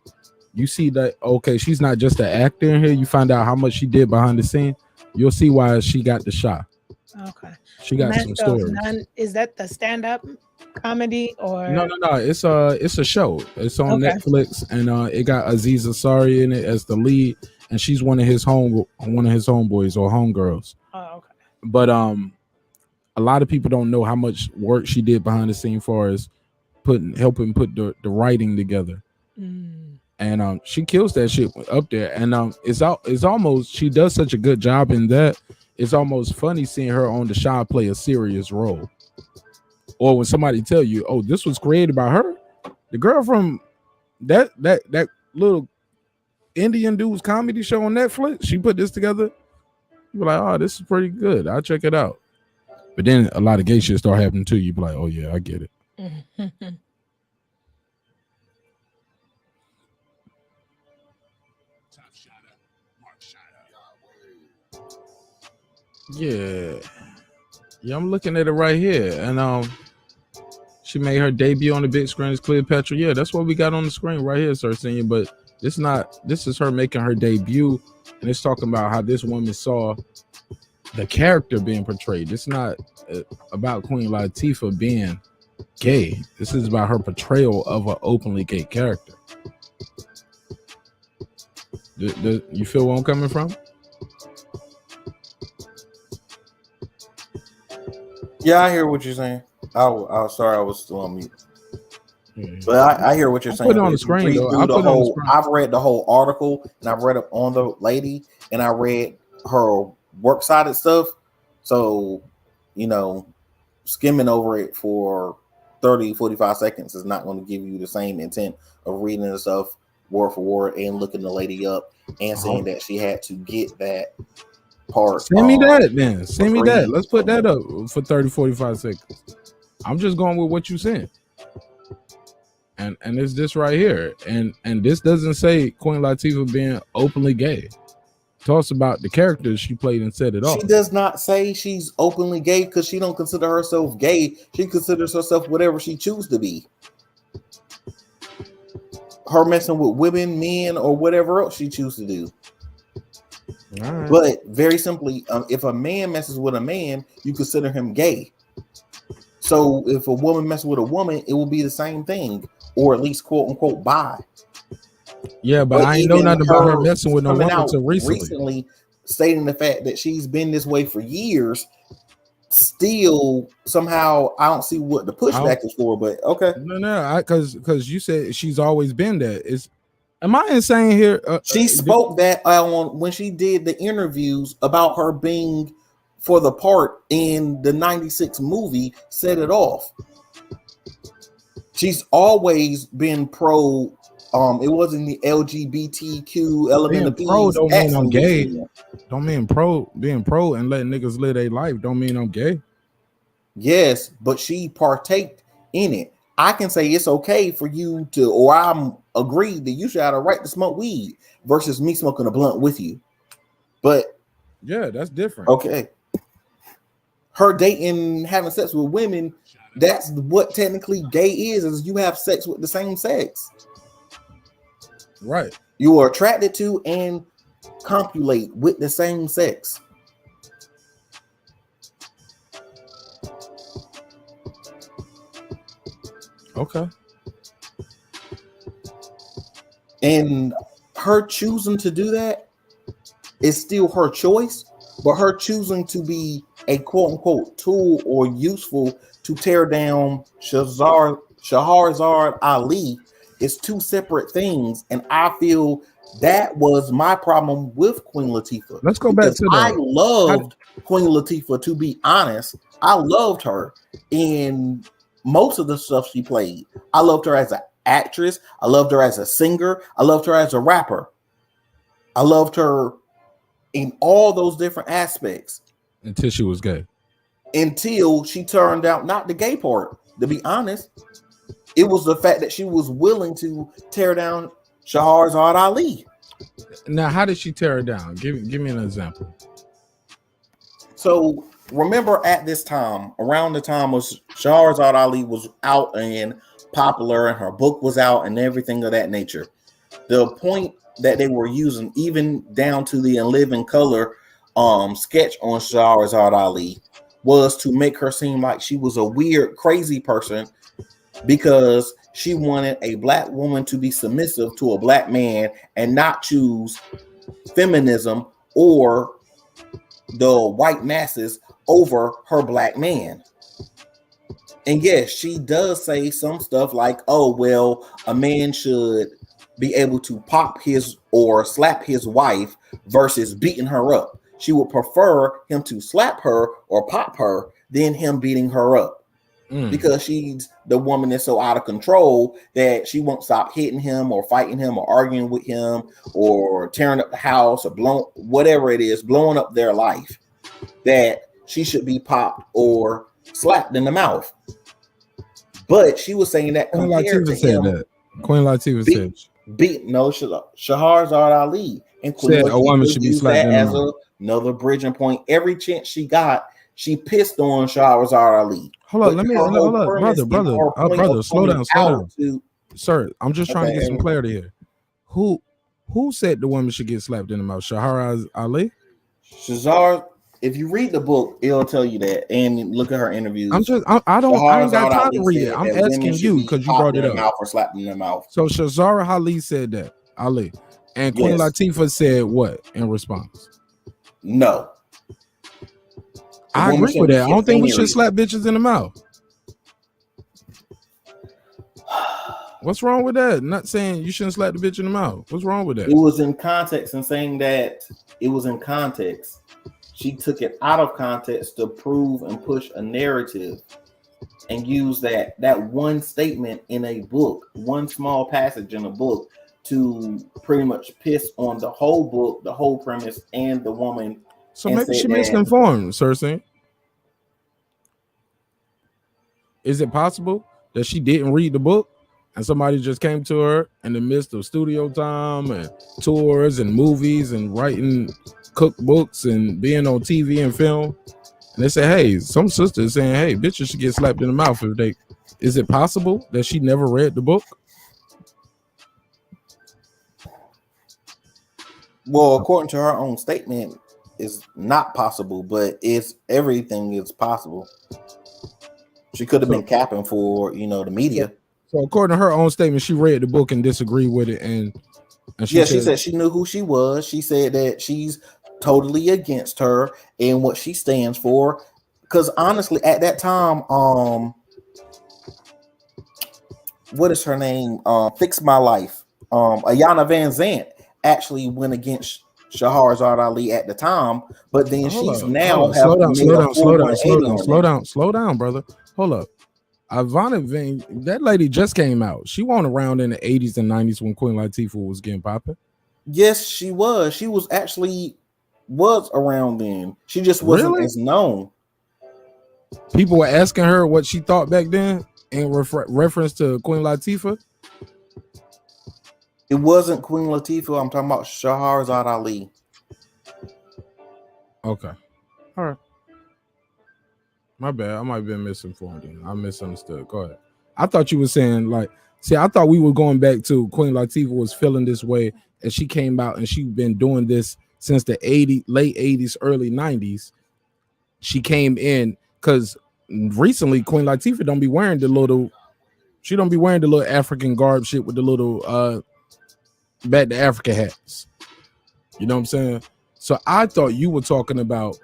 you see that, okay, she's not just an actor in here, you find out how much she did behind the scene, you'll see why she got the shot. Okay. She got some stories. Is that the stand-up comedy or No. It's a show. It's on Netflix, and it got Aziz Ansari in it as the lead, and she's one of his homeboys or homegirls. Oh, okay. But a lot of people don't know how much work she did behind the scene, far as helping put the writing together. And she kills that shit up there. And it's almost, she does such a good job in that. It's almost funny seeing her on the show play a serious role. Or when somebody tell you, oh, this was created by her, the girl from that little Indian dude's comedy show on Netflix, she put this together. You're like, oh, this is pretty good. I'll check it out. But then a lot of gay shit start happening too. You be like, oh yeah, I get it. Yeah, I'm looking at it right here, and she made her debut on the big screen as Cleopatra. Yeah, that's what we got on the screen right here, Sir Senior. But this is her making her debut, and it's talking about how this woman saw the character being portrayed. It's not about Queen Latifah being gay. This is about her portrayal of an openly gay character. You feel where I'm coming from? Yeah, I hear what you're saying. I sorry, I was still on mute. But I hear what you're saying. Put it on the screen, though. I've read the whole article, and I've read up on the lady, and I read her work sided stuff. So, skimming over it for 30, 45 seconds is not going to give you the same intent of reading the stuff word for word and looking the lady up and saying that she had to get that part. Send me that, then. Send me that. Let's put that up for 30, 45 seconds. I'm just going with what you said. And it's this right here. And this doesn't say Queen Latifah being openly gay. It talks about the characters she played and set it off. She does not say she's openly gay because she don't consider herself gay. She considers herself whatever she chooses to be. Her messing with women, men, or whatever else she chooses to do. Right. But very simply, if a man messes with a man, you consider him gay. So if a woman messes with a woman, it will be the same thing, or at least quote unquote bi. Yeah, but I ain't know nothing about her messing with no woman until recently, stating the fact that she's been this way for years. Still, somehow, I don't see what the pushback is for. But okay, no, because you said she's always been that. Am I insane here? She spoke that when she did the interviews about her being for the part in the '96 movie, Set It Off. She's always been pro. It wasn't the LGBTQ element of pro don't mean I'm gay. Don't mean being pro and letting niggas live their life don't mean I'm gay. Yes, but she partaked in it. I can say it's okay for you to, or I'm agreed that you should have a right to smoke weed versus me smoking a blunt with you. But yeah, that's different. Okay. Her dating, having sex with women, that's what technically gay is you have sex with the same sex. Right. You are attracted to and copulate with the same sex. Okay. And her choosing to do that is still her choice, but her choosing to be a quote unquote tool or useful to tear down Shahrazad Ali is two separate things. And I feel that was my problem with Queen Latifah. Let's go back to that. I loved Queen Latifah, to be honest. I loved her in most of the stuff she played. I loved her as an actress. I loved her as a singer. I loved her as a rapper. I loved her in all those different aspects. Until she was gay. Until she turned out not the gay part, to be honest. It was the fact that she was willing to tear down Shahrazad Ali. Now, how did she tear it down? Give me an example. So remember at this time, around the time was Shahrazad Ali was out and popular and her book was out and everything of that nature. The point that they were using, even down to the In Living Color sketch on Shahrazad Ali, was to make her seem like she was a weird, crazy person because she wanted a black woman to be submissive to a black man and not choose feminism or the white masses over her black man. And yes, she does say some stuff like, oh, well, a man should be able to pop his or slap his wife versus beating her up. She would prefer him to slap her or pop her than him beating her up. Because she's the woman that's so out of control that she won't stop hitting him or fighting him or arguing with him or tearing up the house or blowing up their life, that she should be popped or slapped in the mouth. But she was saying that Queen Latifah said that. Queen Latifah said Shahrazad Ali. And Queen Said a woman Latifah should be used slapped that in the as mouth. another bridging point. Every chance she got, she pissed on Shahrazad Ali. Hold up, let me hold up, brother, slow down. Sir, I'm just trying to get some clarity here. Who said the woman should get slapped in the mouth? Shahrazad Ali? Shahrazad, if you read the book, it'll tell you that. And look at her interviews. I ain't got time to read it. I'm asking you because you brought it up. Mouth or slapped in their mouth. So Shahrazad Ali said that. Ali. And Queen Latifah said what in response? No. I agree with that. I don't think we should slap bitches in the mouth. What's wrong with that? Not saying you shouldn't slap the bitch in the mouth. What's wrong with that? It was in context and saying that it was in context. She took it out of context to prove and push a narrative and use that one statement in a book, one small passage in a book to pretty much piss on the whole book, the whole premise, and the woman. So maybe she misinformed, Cersei. Is it possible that she didn't read the book and somebody just came to her in the midst of studio time and tours and movies and writing cookbooks and being on TV and film, and they say, hey, some sister is saying, hey, bitches should get slapped in the mouth if they. Is it possible that she never read the book? Well, according to her own statement, it's not possible, but everything is possible. She could have been capping for, the media. So according to her own statement, she read the book and disagreed with it, and she said she knew who she was. She said that she's totally against her and what she stands for. Because honestly, at that time, what is her name? Fix My Life. Ayanna Van Zant actually went against Shahrazad Ali at the time, but then she's now slow down, brother. Hold up. Ivana Van, that lady just came out. She wasn't around in the 80s and 90s when Queen Latifah was getting popping. Yes, she was. She was around then. She just wasn't as known. People were asking her what she thought back then in reference to Queen Latifah. It wasn't Queen Latifah. I'm talking about Shahrazad Ali. Okay. All right. My bad. I might have been misinformed. I misunderstood. Go ahead. I thought you were saying I thought we were going back to Queen Latifah was feeling this way as she came out and she's been doing this since the late 80s, early 90s. She came in because recently Queen Latifah don't be wearing the little African garb shit with the little back to Africa hats. You know what I'm saying? So I thought you were talking about,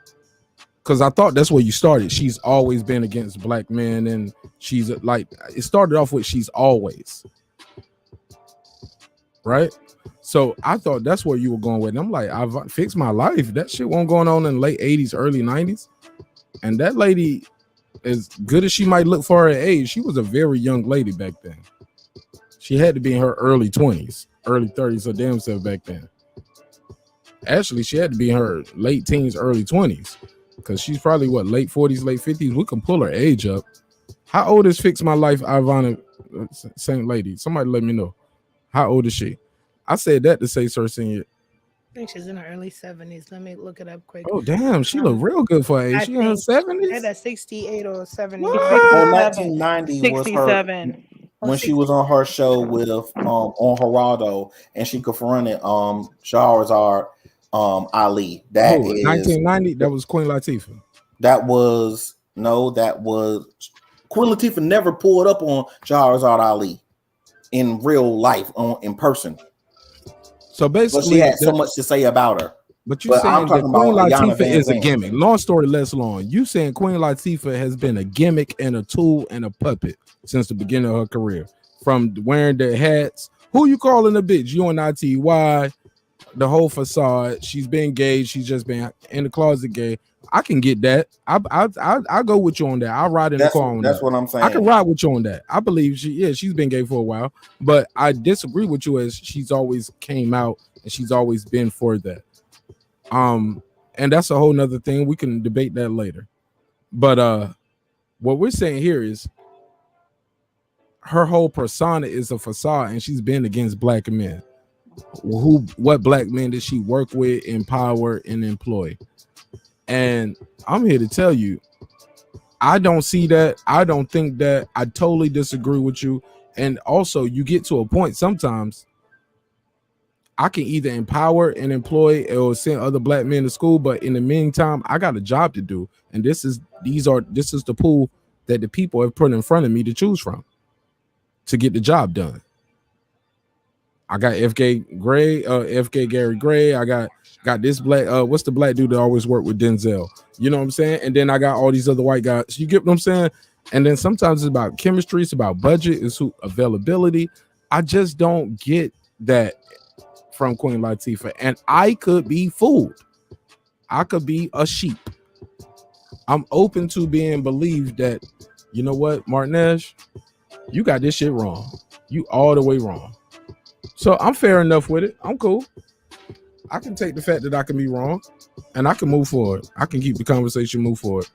because I thought that's where you started. She's always been against black men, and she's like, it started off with she's always. Right? So I thought that's where you were going with. And I'm like, I've fixed my life. That shit wasn't going on in the late 80s, early 90s. And that lady, as good as she might look for her age, she was a very young lady back then. She had to be in her early 20s, early 30s, her damn self back then. Actually, she had to be in her late teens, early 20s, because she's probably late 40s, late 50s. We can pull her age up. How old is Fix My Life Ivana, same lady? Somebody let me know. How old is she? I said that to say Cersei. I think she's in her early 70s. Let me look it up quick. Oh, damn. She look real good for her age. She in her 70s? At 68 or 70. Well, 1990 was her when she was on her show with on Geraldo, and she confronted Shahrazad Ali. That is 1990. That was Queen Latifah. That was Queen Latifah never pulled up on Shahrazad Ali in real life in person. So basically, but she had so much to say about her. But you're saying that Queen Latifah is a gimmick. Long story less long. You saying Queen Latifah has been a gimmick and a tool and a puppet since the beginning of her career. From wearing the hats. Who you calling a bitch? UNITY, the whole facade. She's been gay. She's just been in the closet gay. I can get that. I go with you on that. I'll ride in the car on that. That's what I'm saying. I can ride with you on that. I believe she's been gay for a while, but I disagree with you as she's always came out and she's always been for that. And that's a whole nother thing. We can debate that later. But what we're saying here is her whole persona is a facade, and she's been against black men. what black men did she work with, empower, and employ? And I'm here to tell you, I don't see that. I don't think that. I totally disagree with you. And also, you get to a point sometimes I can either empower and employ or send other black men to school, but in the meantime, I got a job to do. And this is the pool that the people have put in front of me to choose from to get the job done. I got FK Gary Gray. I got this black, what's the black dude that always worked with Denzel? You know what I'm saying? And then I got all these other white guys. You get what I'm saying? And then sometimes it's about chemistry, it's about budget, it's availability. I just don't get that from Queen Latifah. And I could be fooled. I could be a sheep. I'm open to being believed that, you know what, Marq Nash, you got this shit wrong. You all the way wrong. So I'm fair enough with it. I'm cool. I can take the fact that I can be wrong and I can move forward. I can keep the conversation move forward.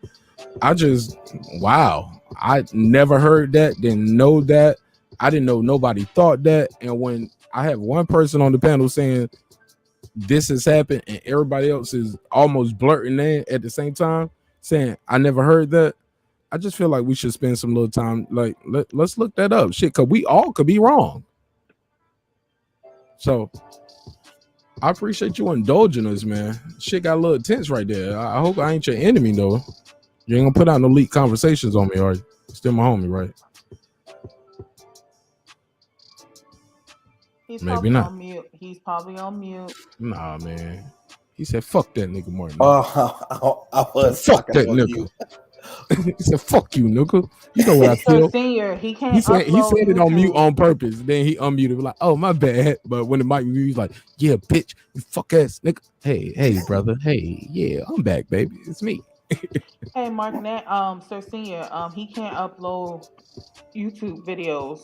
Wow. I never heard that, didn't know that. I didn't know nobody thought that. And when I have one person on the panel saying this has happened and everybody else is almost blurting in at the same time saying I never heard that, I just feel like we should spend some little time. Like, let's look that up. Shit, because we all could be wrong. So I appreciate you indulging us, man. Shit got a little tense right there. I hope I ain't your enemy, though. You ain't gonna put out no leak conversations on me, are you? Still my homie, right? Maybe not. On mute. He's probably on mute. Nah, man. He said, "Fuck that nigga, Martin." I was fuck that nigga. He said, "Fuck you, nigga." You know what I feel. Senior, he can't. He said it on mute on purpose. Then he unmuted, like, "Oh, my bad." But when the mic was, he's like, "Yeah, bitch, you fuck ass nigga." Hey, brother. Hey, yeah, I'm back, baby. It's me. Hey, Marq Nash, Sir Senior, he can't upload YouTube videos.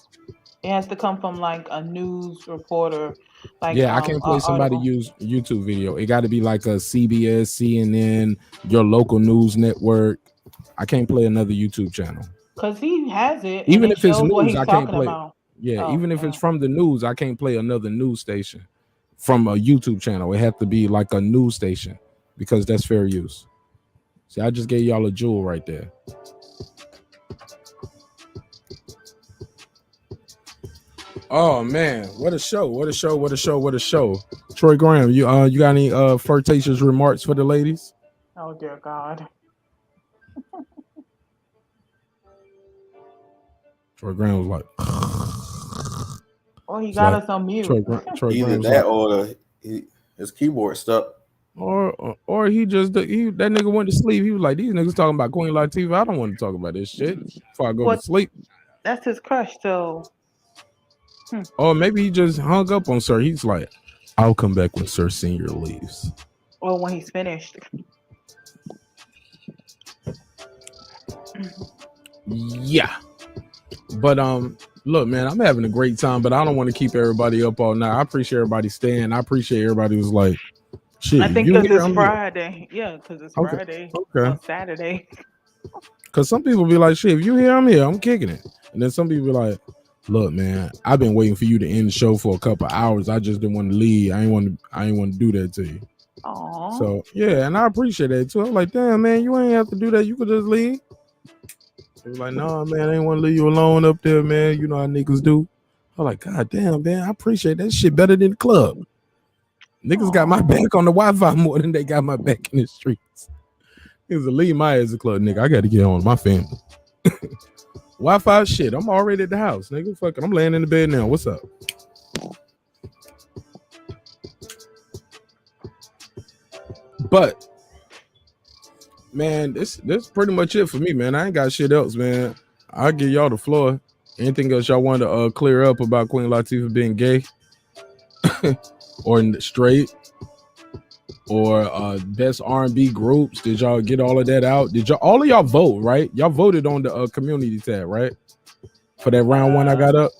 It has to come from like a news reporter. Like, yeah, I can't play somebody use YouTube video. It got to be like a CBS, CNN, your local news network. I can't play another YouTube channel. Because he has it. Even if it's news, I can't play. About. Yeah, even if it's from the news, I can't play another news station from a YouTube channel. It has to be like a news station because that's fair use. See, I just gave y'all a jewel right there. Oh man, what a show! What a show! What a show! What a show! Troy Graham, you got any flirtatious remarks for the ladies? Oh dear God. Troy Graham was like, "Oh, he got us on mute." Troy either that or his keyboard stuck. Or he that nigga went to sleep. He was like, "These niggas talking about Queen Latifah. I don't want to talk about this shit before I go to sleep." That's his crush, so. Or maybe he just hung up on Sir. He's like, "I'll come back when Sir Senior leaves." Or when he's finished. Yeah. But look, man, I'm having a great time, but I don't want to keep everybody up all night. I appreciate everybody staying. I appreciate everybody who's like, shit. I think because it's Friday. Yeah, because it's Friday. Okay. On Saturday. Because some people be like, shit, if you here, I'm here. I'm kicking it. And then some people be like, look, man, I've been waiting for you to end the show for a couple of hours. I just didn't want to leave. I ain't want to do that to you. Aww. So yeah, and I appreciate that too. I'm like, damn, man, you ain't have to do that. You could just leave. They was like, no, man, I ain't want to leave you alone up there, man. You know how niggas do. I'm like, God damn, man, I appreciate that shit better than the club. Niggas got my back on the Wi-Fi more than they got my back in the streets. It was a leave my ass a club, nigga. I got to get on with my family. Wi-Fi shit. I'm already at the house, nigga. Fuck it. I'm laying in the bed now. What's up? But man, this pretty much it for me, man. I ain't got shit else, man. I'll give y'all the floor. Anything else y'all want to clear up about Queen Latifah being gay or straight or best R&B groups? Did y'all get all of that out? Did all of y'all vote, right? Y'all voted on the community tab, right? For that round one I got up.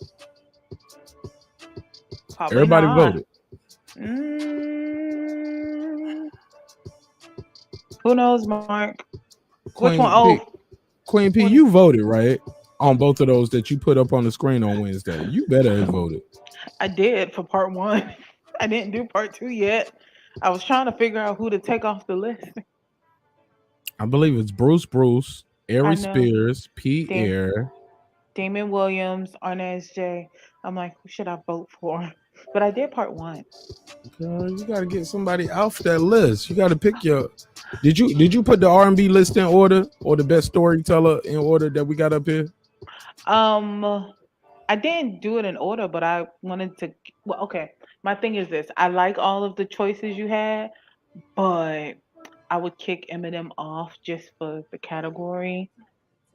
Everybody voted. Who knows, Mark? Queen Which one? Oh, Queen P, you voted, right? On both of those that you put up on the screen on Wednesday. You better have voted. I did for part one. I didn't do part 2 yet. I was trying to figure out who to take off the list. I believe it's Bruce, I Ari know. Spears, P. Dam- Air. Damon Williams, Arnaz J. I'm like, who should I vote for? But I did part 1. Girl, you gotta get somebody off that list. You gotta pick your. Did you put the R&B list in order or the best storyteller in order that we got up here? I didn't do it in order, but I wanted to. Well, okay. My thing is this: I like all of the choices you had, but I would kick Eminem off just for the category.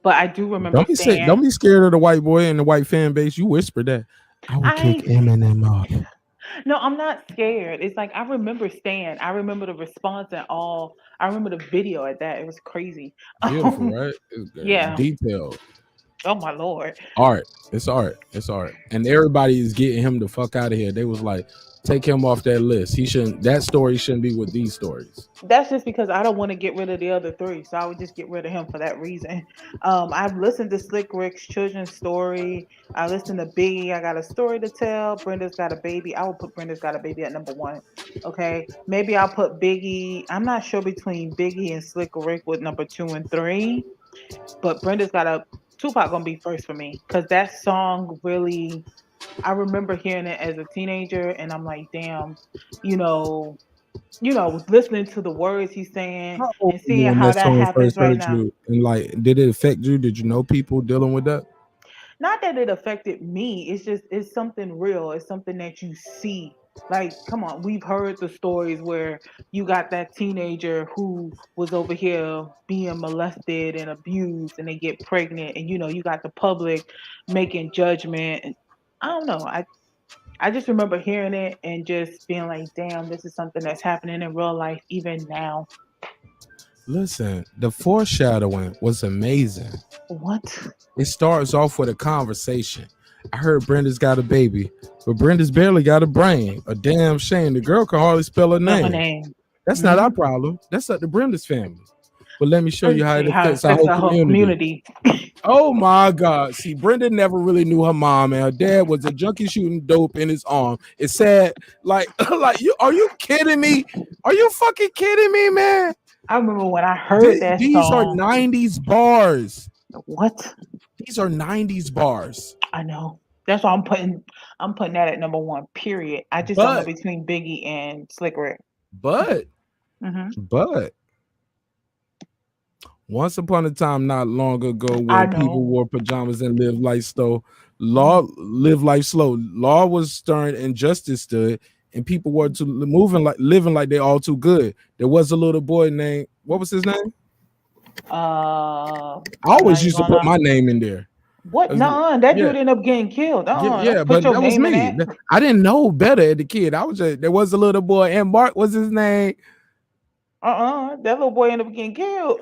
But I do remember Don't be scared of the white boy and the white fan base. You whispered that. I would kick Eminem off. No, I'm not scared. It's like I remember Stan. I remember the response and all. I remember the video at that. It was crazy. Beautiful, right? Yeah. Detailed. Oh my lord. Art. It's art. And everybody is getting him the fuck out of here. They was like, take him off that list. He shouldn't. That story shouldn't be with these stories. That's just because I don't want to get rid of the other 3, so I would just get rid of him for that reason. I've listened to Slick Rick's children's story. I listened to Biggie. I got a story to tell. Brenda's got a baby. I will put Brenda's got a baby at number 1. Okay, maybe I'll put Biggie. I'm not sure between Biggie and Slick Rick with number 2 and 3, but Brenda's got a Tupac gonna be first for me because that song really. I remember hearing it as a teenager, and I'm like, damn, listening to the words he's saying and seeing When how that that song happens first right heard now. you, and like, did it affect you? Did you know people dealing with that? Not that it affected me. It's something real. It's something that you see. Like, come on, we've heard the stories where you got that teenager who was over here being molested and abused, and they get pregnant, and you got the public making judgment. And I don't know. I just remember hearing it and just being like, damn, this is something that's happening in real life even now. Listen, the foreshadowing was amazing. What? It starts off with a conversation. I heard Brenda's got a baby, but Brenda's barely got a brain. A damn shame. The girl can hardly spell her name. That's not our problem. That's up to Brenda's family. But let me show you how it affects our whole community. Oh my God. See, Brenda never really knew her mom, and her dad was a junkie shooting dope in his arm. It's sad. Like you, are you kidding me? Are you fucking kidding me, man? I remember when I heard that these song. are 90s bars. What? These are 90s bars. I know. That's why I'm putting that at number 1, period. I just don't know between Biggie and Slick Rick. But once upon a time, not long ago, when people wore pajamas and lived life slow, lived life slow. Law was stern and justice stood, and people were living like they all too good. There was a little boy named, what was his name? I always used to put my name in there. What? Nah, that dude ended up getting killed. Yeah, but that was me. I didn't know better as a kid. There was a little boy, and Mark was his name. That little boy ended up getting killed.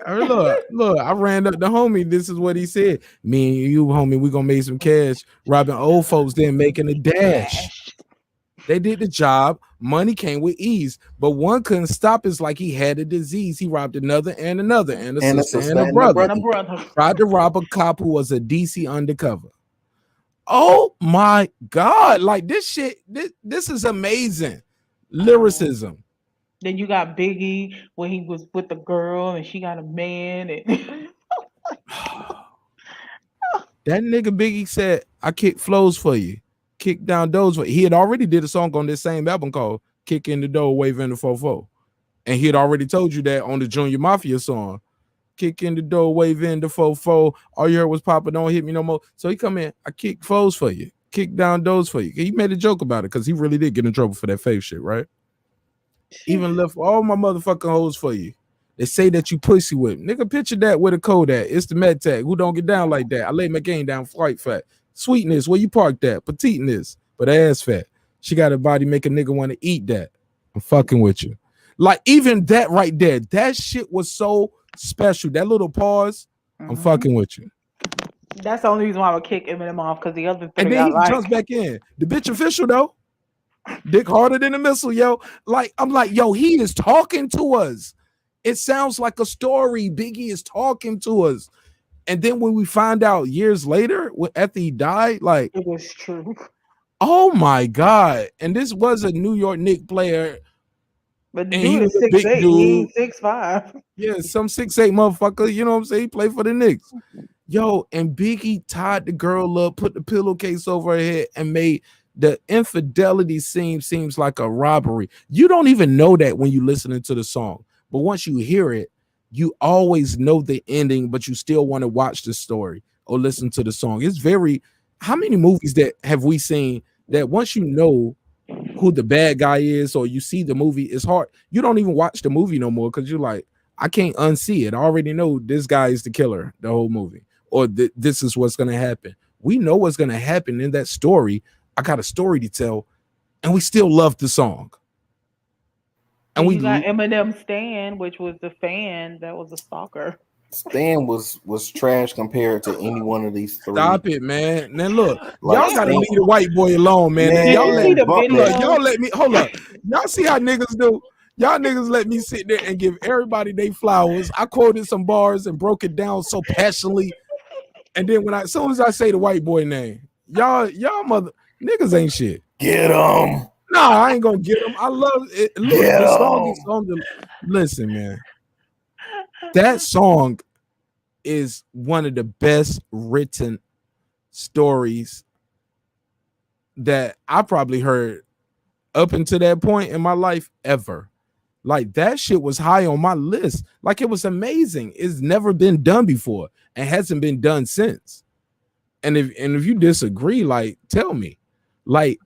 Look, I ran up the homie. This is what he said. Me and you, homie, we gonna make some cash robbing old folks, then making a dash. They did the job. Money came with ease, but one couldn't stop. It's like he had a disease. He robbed another and another, and a sister and a brother. Tried to rob a cop who was a DC undercover. Oh my God. Like this shit, this is amazing. Lyricism. Then you got Biggie when he was with the girl and she got a man. And that nigga Biggie said, I kick flows for you. Kick down doors for you. He had already did a song on this same album called Kick in the Door, Wave in the 4-4. And he had already told you that on the Junior Mafia song. Kick in the door, wave in the 4-4. All you heard was Papa, don't hit me no more. So he come in, I kick flows for you. Kick down doors for you. He made a joke about it because he really did get in trouble for that fake shit, right? Even left all my motherfucking hoes for you. They say that you pussy with. Nigga, picture that with a Kodak. It's the med tag. Who don't get down like that? I lay my game down flight fat. Sweetness, where you parked that? Petiteness, but ass fat. She got a body make a nigga want to eat that. I'm fucking with you. Like, even that right there, that shit was so special. That little pause, I'm fucking with you. That's the only reason why I would kick Eminem off, because the other three and then he jumps back in. The bitch official though. Dick harder than a missile, yo. Like, I'm like, yo, he is talking to us. It sounds like a story. Biggie is talking to us. And then when we find out years later, after he died, like, it was true. Oh my God. And this was a New York Knicks player. But the And he dude was is a big 6'8". He dude. ain't 6'5". Yeah, some 6'8" motherfucker. You know what I'm saying? He played for the Knicks. Yo, and Biggie tied the girl up, put the pillowcase over her head, and made the infidelity seems like a robbery. You don't even know that when you listening to the song. But once you hear it, you always know the ending, but you still want to watch the story or listen to the song. It's very, how many movies that have we seen that once you know who the bad guy is or you see the movie, it's hard. You don't even watch the movie no more because you're like, I can't unsee it. I already know this guy is the killer the whole movie, or this is what's going to happen. We know what's going to happen in that story. I got a story to tell, and we still love the song. And you got Eminem Stan, which was the fan that was a stalker. Stan was trash compared to any one of these three. Stop it, man. Now look, Like y'all gotta Stan- leave the white boy alone, man. Man, Y'all let, bump hold up, that. y'all let me hold up. Y'all see how niggas do? Y'all niggas let me sit there and give everybody their flowers. I quoted some bars and broke it down so passionately. And then as soon as I say the white boy name, y'all mother niggas ain't shit. Get him. Nah, I ain't gonna get him. I love it. Look, Get the song is on the. Listen, man. That song is one of the best written stories that I probably heard up until that point in my life ever. Like that shit was high on my list. Like it was amazing. It's never been done before and hasn't been done since. And if you disagree, like tell me. Like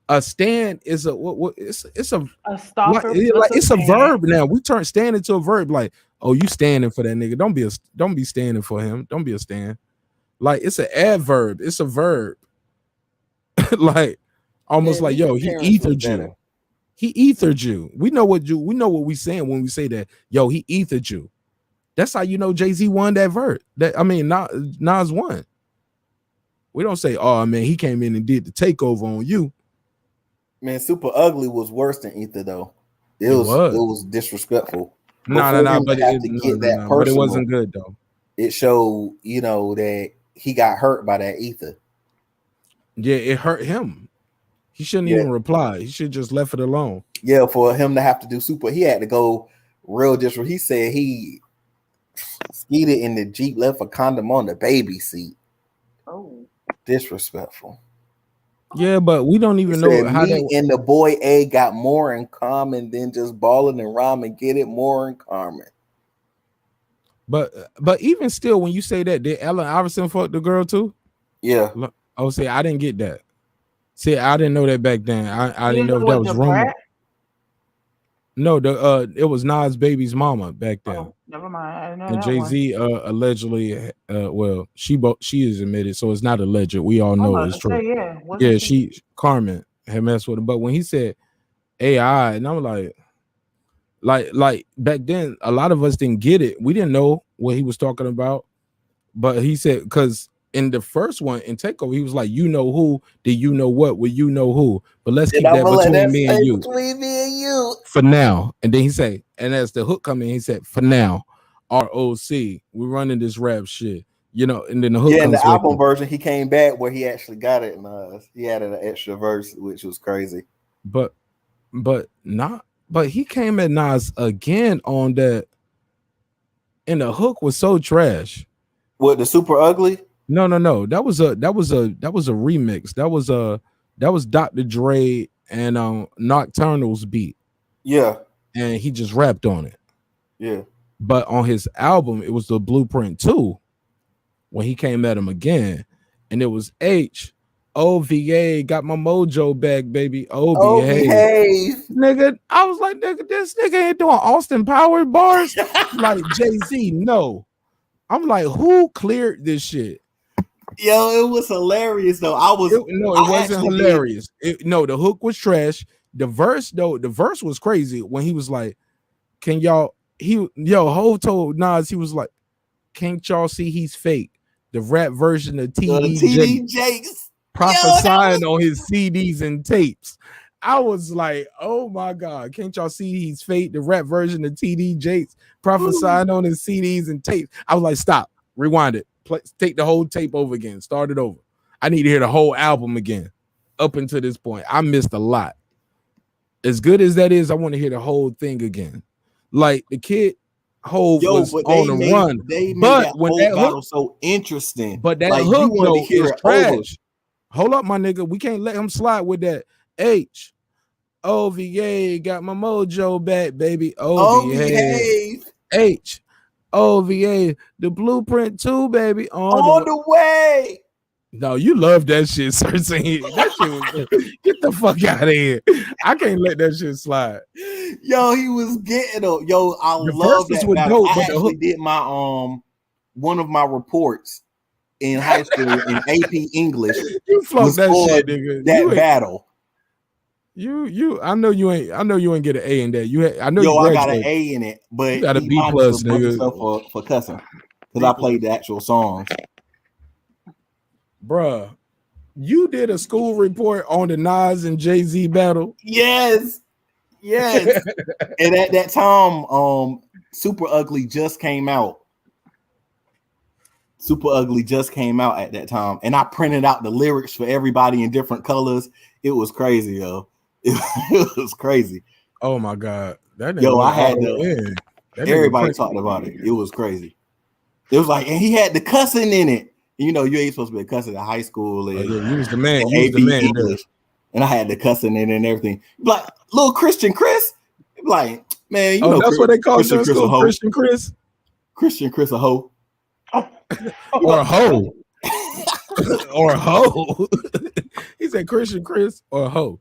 a stand is a it's a stalker. like it's a verb now. We turn stand into a verb. Like, oh, you standing for that nigga. Don't be standing for him. Don't be a stand. Like it's an adverb. It's a verb. Like almost like yo, he ethered you. He ethered you. We know what we saying when we say that. Yo, he ethered you. That's how you know Jay-Z won that verb. Nas won. We don't say, oh man, he came in and did the takeover on you. Man, Super Ugly was worse than Ether though. It was disrespectful. No, but it wasn't good though. It showed, that he got hurt by that Ether. Yeah, it hurt him. He shouldn't even reply. He should just left it alone. Yeah, for him to have to do super, he had to go real disrespectful. He said he skeeted in the Jeep, left a condom on the baby seat. Oh, disrespectful. Yeah, but we don't even know how me and the boy A got more in common than just balling and rhyming. Get it more in common. But even still, when you say that, did Allen Iverson fuck the girl too? Yeah. Oh, see, I didn't get that. See, I didn't know that back then. I didn't know if that was rumor. No, it was Nas baby's mama back then. Oh, never mind. I didn't know and that Jay-Z allegedly, she is admitted, so it's not alleged. We all know it's true. Carmen had messed with him. But when he said AI, and I'm like back then, a lot of us didn't get it. We didn't know what he was talking about. But he said, because in the first one in Takeover, he was like, you know who, do you know what, will you know who? But let's keep that between me and you. Between me and you. For now. And then he said, and as the hook come in, he said, for now, ROC, we're running this rap shit. And then the hook comes in the album him. version, he came back where he actually got it, and he added an extra verse, which was crazy. But he came at Nas again on that, and the hook was so trash. What, the Super Ugly? No. That was a remix. That was Dr. Dre and Nocturnal's beat. Yeah. And he just rapped on it. Yeah. But on his album, it was the Blueprint 2 when he came at him again. And it was OVA, got my mojo back, baby. OVA. Nigga, I was like, nigga, this nigga ain't doing Austin Powers bars like Jay-Z. No. I'm like, who cleared this shit? Yo, it was hilarious though. It wasn't hilarious. The hook was trash. The verse was crazy when he was like, can y'all? Hov told Nas, he was like, can't y'all see he's fake? The rap version of TD Jakes prophesying on his CDs and tapes. I was like, oh my God, can't y'all see he's fake? The rap version of TD Jakes prophesying on his CDs and tapes. I was like, stop, rewind it, take the whole tape over again, start it over. I need to hear the whole album again. up until this point. I missed a lot. As good as that is, I want to hear the whole thing again. Like the kid Hove was on the run. They made but that when whole that battle hook, so interesting. but that like, hook you wanted though to hear is it over. trash. Hold up, my nigga. We can't let him slide with that. OVA got my mojo back, baby. OVA. OVA. The blueprint too, baby. On the way. No, you love that shit, Cersei. That shit was good. Get the fuck out of here. I can't let that shit slide. Yo, he was getting up. Yo, I love that battle. I actually did my one of my reports in high school in AP English. You flunked that shit, nigga. That battle. I know you ain't get an A in that. I got an A in it, but you got a B plus, nigga, for cussing because I played the actual songs. Bruh, you did a school report on the Nas and Jay-Z battle. Yes. And at that time, Super Ugly just came out. Super Ugly just came out at that time, and I printed out the lyrics for everybody in different colors. It was crazy, yo. It was crazy. Oh my god, I had to. Everybody talked about it. It was crazy. It was like, and he had the cussing in it. You know, you ain't supposed to be cussing in high school. And, you was the man. You was the man. English, and I had the cussing in it and everything. Like little Christian Chris, like man, you know that's what they call Christian Chris. Christian Chris. Christian Chris a hoe. Or a hoe. Or a hoe. He said Christian Chris or a hoe.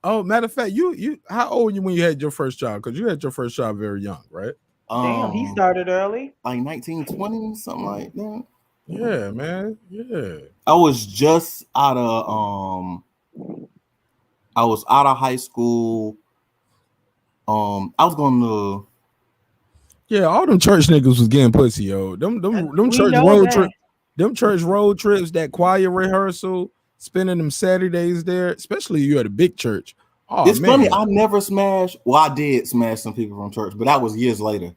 Oh, matter of fact, you how old were you when you had your first child? Because you had your first child very young, right? Damn, he started early. Like 1920, something like that. Yeah, man. Yeah. I was just out of high school. I was going to. Yeah, all them church niggas was getting pussy, yo. Them church road trips, them church road trips, that choir rehearsal, spending them Saturdays there, especially you at a big church. Oh, it's funny, I never smashed. Well, I did smash some people from church, but that was years later.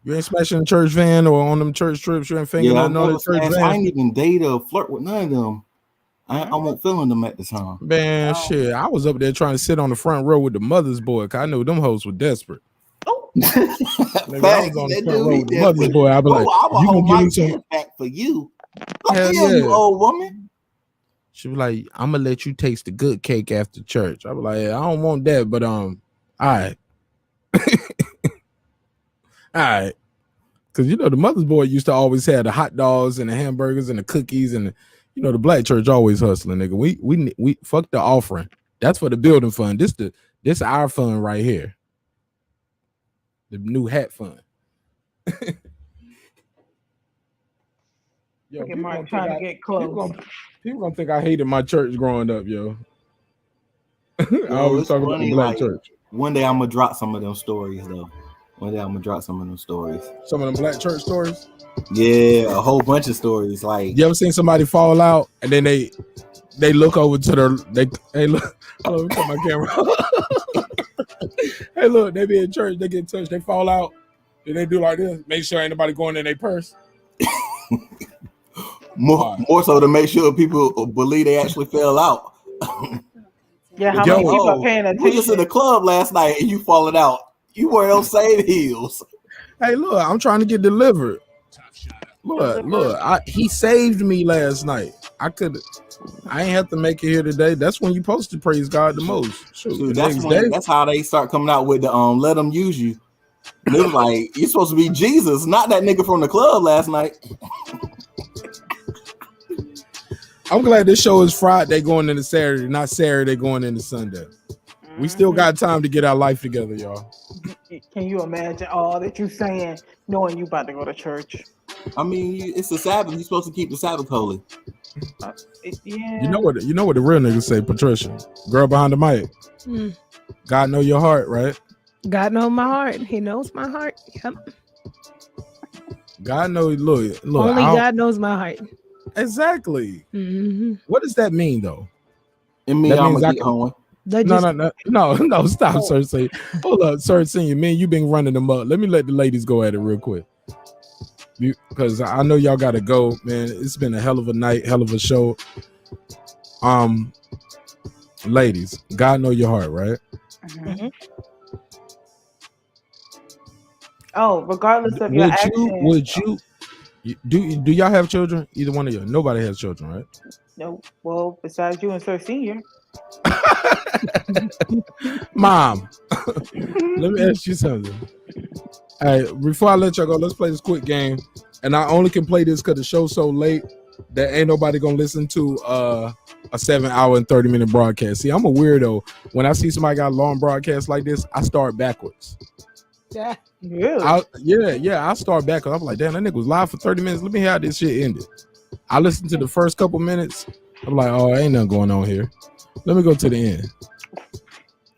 You ain't smashing the church van or on them church trips. You ain't fingering on the church van. I ain't even date or flirt with none of them. I wasn't feeling them at the time. Man, shit, I was up there trying to sit on the front row with the mother's boy. Cause I knew them hoes were desperate. Nigga, I was on the front row with the mother's boy. I be like, you gonna give me some back for you? Hell yeah, you old woman. She was like, I'm gonna let you taste the good cake after church. I was like, I don't want that, but all right. All right, because you know the mother's boy used to always have the hot dogs and the hamburgers and the cookies and the black church always hustling, nigga. We fuck the offering. That's for the building fund. This our fund right here. The new hat fund. Yo, look at Mark trying to get close. People gonna think I hated my church growing up, yo. I always talk about the black church. One day I'm gonna drop some of them stories though. One day I'm gonna drop some of them stories. Some of them black church stories? Yeah, a whole bunch of stories. Like, you ever seen somebody fall out and then they look over to hey look, hold on, let me cut my camera. Hey look, they be in church, they get touched, they fall out, then they do like this, make sure ain't nobody going in their purse. More so to make sure people believe they actually fell out. Yeah, how many people are paying attention? We just in the club last night and you falling out. You wear those same heels. Hey, look, I'm trying to get delivered. Look, he saved me last night. I ain't have to make it here today. That's when you supposed to praise God the most. Shoot, that's how they start coming out with the let them use you. They're like, you're supposed to be Jesus, not that nigga from the club last night. I'm glad this show is Friday going into Saturday, not Saturday going into Sunday. We still got time to get our life together, y'all. Can you imagine all that you saying, knowing you about to go to church? I mean, it's the Sabbath. You're supposed to keep the Sabbath holy. Yeah. You know what the real niggas say, Patricia. Girl behind the mic. God know your heart, right? God knows my heart. He knows my heart. Yep. God knows. Look. Only God knows my heart. Exactly. Mm-hmm. What does that mean, though? It means I'm gonna get home. No, stop, Cersei. Hold up, Cersei. Man, you been running them up. Let me let the ladies go at it real quick. Because I know y'all gotta go, man. It's been a hell of a night, hell of a show. Ladies, God know your heart, right? Mm-hmm. Oh, regardless of your action. Would you do y'all have children? Either one of you? Nobody has children, right? No. Well, besides you and Sir Senior. Mom, let me ask you something. All right, before I let y'all go, let's play this quick game. And I only can play this because the show's so late that ain't nobody gonna listen to a 7-hour and 30-minute broadcast. See, I'm a weirdo. When I see somebody got a long broadcast like this, I start backwards. Yeah. Really? I start backwards. I'm like, damn, that nigga was live for 30 minutes. Let me hear how this shit ended. I listened to the first couple minutes. I'm like, oh, ain't nothing going on here. Let me go to the end.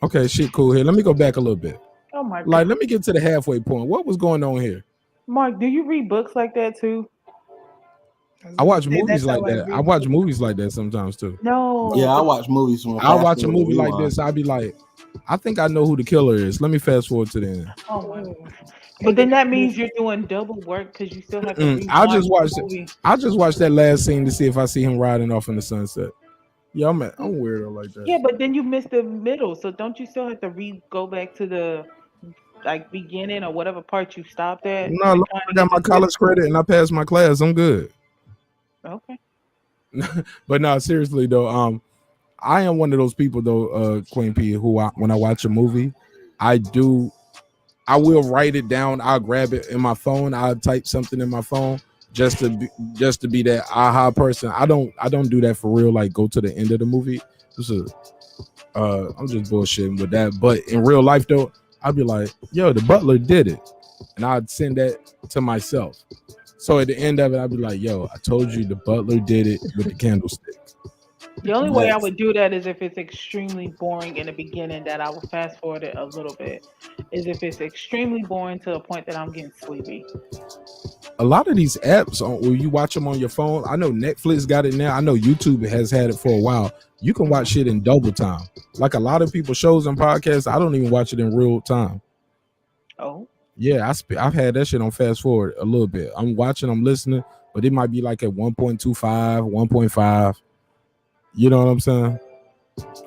Okay, shit, cool here. Let me go back a little bit. Oh my God. Like, let me get to the halfway point. What was going on here? Mark, do you read books like that too? I watch movies like that. I watch movies like that sometimes too. No. Yeah, I watch movies from. I watch a movie like this. I'd be like, I think I know who the killer is. Let me fast forward to the end. Oh my God. But then that means you're doing double work because you still have to. I just watched that last scene to see if I see him riding off in the sunset. Yeah, I'm weirdo like that. Yeah, but then you missed the middle, so don't you still have to go back to the beginning or whatever part you stopped at? No, I got my college credit and I passed my class. I'm good. Okay. But no, seriously though, I am one of those people though, Queen P, who when I watch a movie, I will write it down. I'll grab it in my phone. I'll type something in my phone just to be that aha person. I don't do that for real. Like go to the end of the movie. I'm just bullshitting with that. But in real life though, I'd be like, yo, the butler did it, and I'd send that to myself. So at the end of it, I'd be like, yo, I told you the butler did it with the candlestick. The only way I would do that is if it's extremely boring in the beginning, that I will fast forward it a little bit. Is if it's extremely boring to the point that I'm getting sleepy. A lot of these apps, when you watch them on your phone, I know Netflix got it now. I know YouTube has had it for a while. You can watch shit in double time. Like a lot of people shows and podcasts, I don't even watch it in real time. Oh. Yeah, I've had that shit on fast forward a little bit. I'm watching, I'm listening, but it might be like at 1.25, 1.5. You know what I'm saying?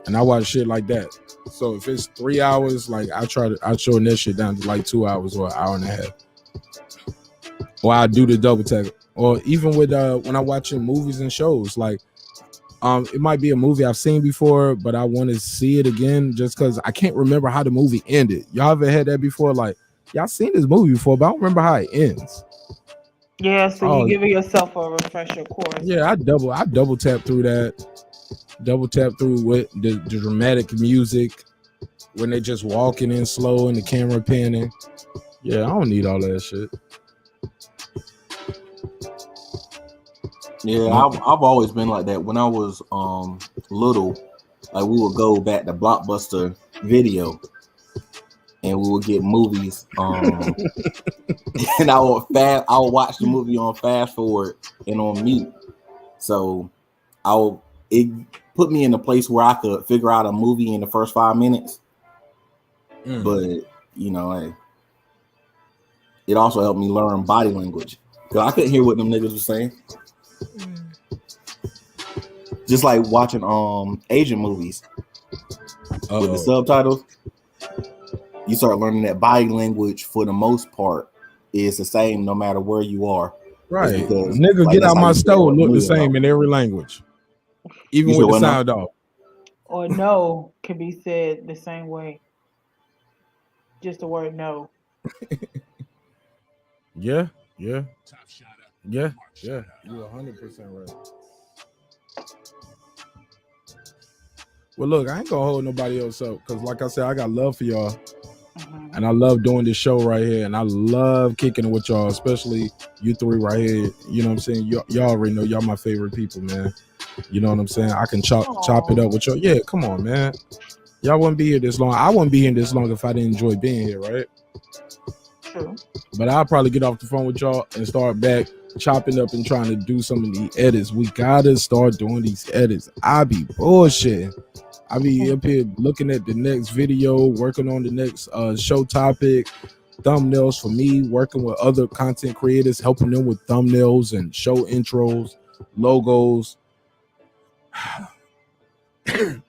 And I watch shit like that. So if it's 3 hours, like I shorten that shit down to like 2 hours or an hour and a half. Or I do the double tap. Or even with when I'm watching movies and shows, like it might be a movie I've seen before, but I want to see it again just because I can't remember how the movie ended. Y'all ever had that before? Like, y'all seen this movie before, but I don't remember how it ends. Yeah, so you're giving yourself a refresher course. Yeah, I double tap through that. Double tap through with the dramatic music when they just walking in slow and the camera panning. Yeah, I don't need all that shit. Yeah, I've always been like that. When I was little, like we would go back to Blockbuster Video and we would get movies and I would watch the movie on fast forward and on mute. So it put me in a place where I could figure out a movie in the first 5 minutes. But it also helped me learn body language because I couldn't hear what them niggas were saying. Just like watching Asian movies with the subtitles, you start learning that body language for the most part is the same no matter where you are. Right. Nigga, get out my stove look the same in every language. Even with the sound off. Or no can be said the same way. Just the word no. Yeah. You're 100% right. Well, look, I ain't gonna hold nobody else up because, like I said, I got love for y'all, and I love doing this show right here, and I love kicking it with y'all, especially you three right here. You know what I'm saying? Y'all already know y'all my favorite people, man. You know what I'm saying? I can chop it up with y'all. Yeah, come on, man. Y'all wouldn't be here this long. I wouldn't be here this long if I didn't enjoy being here, right? True. But I'll probably get off the phone with y'all and start back chopping up and trying to do some of the edits. We gotta start doing these edits. I be bullshitting. I be up here looking at the next video, working on the next show topic, thumbnails for me, working with other content creators, helping them with thumbnails and show intros, logos.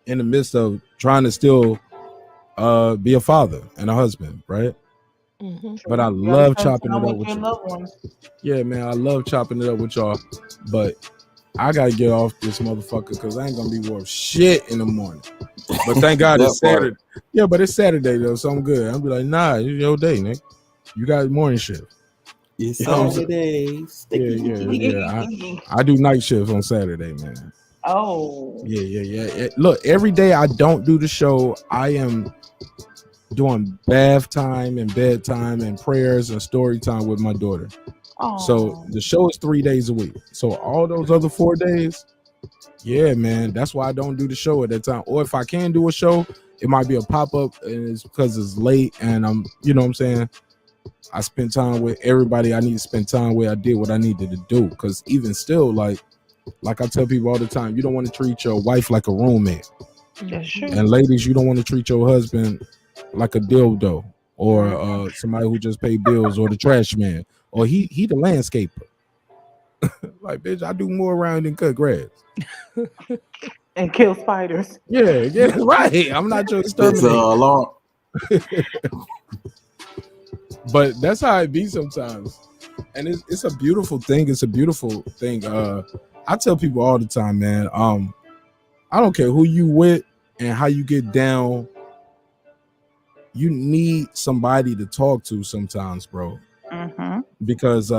in the midst of trying to still be a father and a husband, right? But I love chopping it up with you. Yeah, man, I love chopping it up with y'all. But I gotta get off this motherfucker because I ain't gonna be worth shit in the morning. But thank God it's Saturday. Yeah, but it's Saturday though, so I'm good. I'll be like, nah, it's your day, Nick. You got morning shift. It's Saturday. Yeah. I do night shift on Saturday, man. Oh. Yeah. Look, every day I don't do the show, I am doing bath time and bedtime and prayers and story time with my daughter. So the show is 3 days a week. So all those other 4 days, yeah, man, that's why I don't do the show at that time. Or if I can do a show, it might be a pop-up and it's because it's late and I'm, you know what I'm saying? I spent time with everybody I need to spend time with. I did what I needed to do. Because even still, like I tell people all the time, you don't want to treat your wife like a roommate. That's true. And ladies, you don't want to treat your husband like a dildo or somebody who just pay bills or the trash man or he the landscaper. Like, bitch, I do more around than cut grass. And kill spiders. Yeah, right. I'm not your exterminator. But that's how it be sometimes. And it's a beautiful thing. It's a beautiful thing. I tell people all the time, man, I don't care who you with and how you get down. You need somebody to talk to sometimes, bro. Because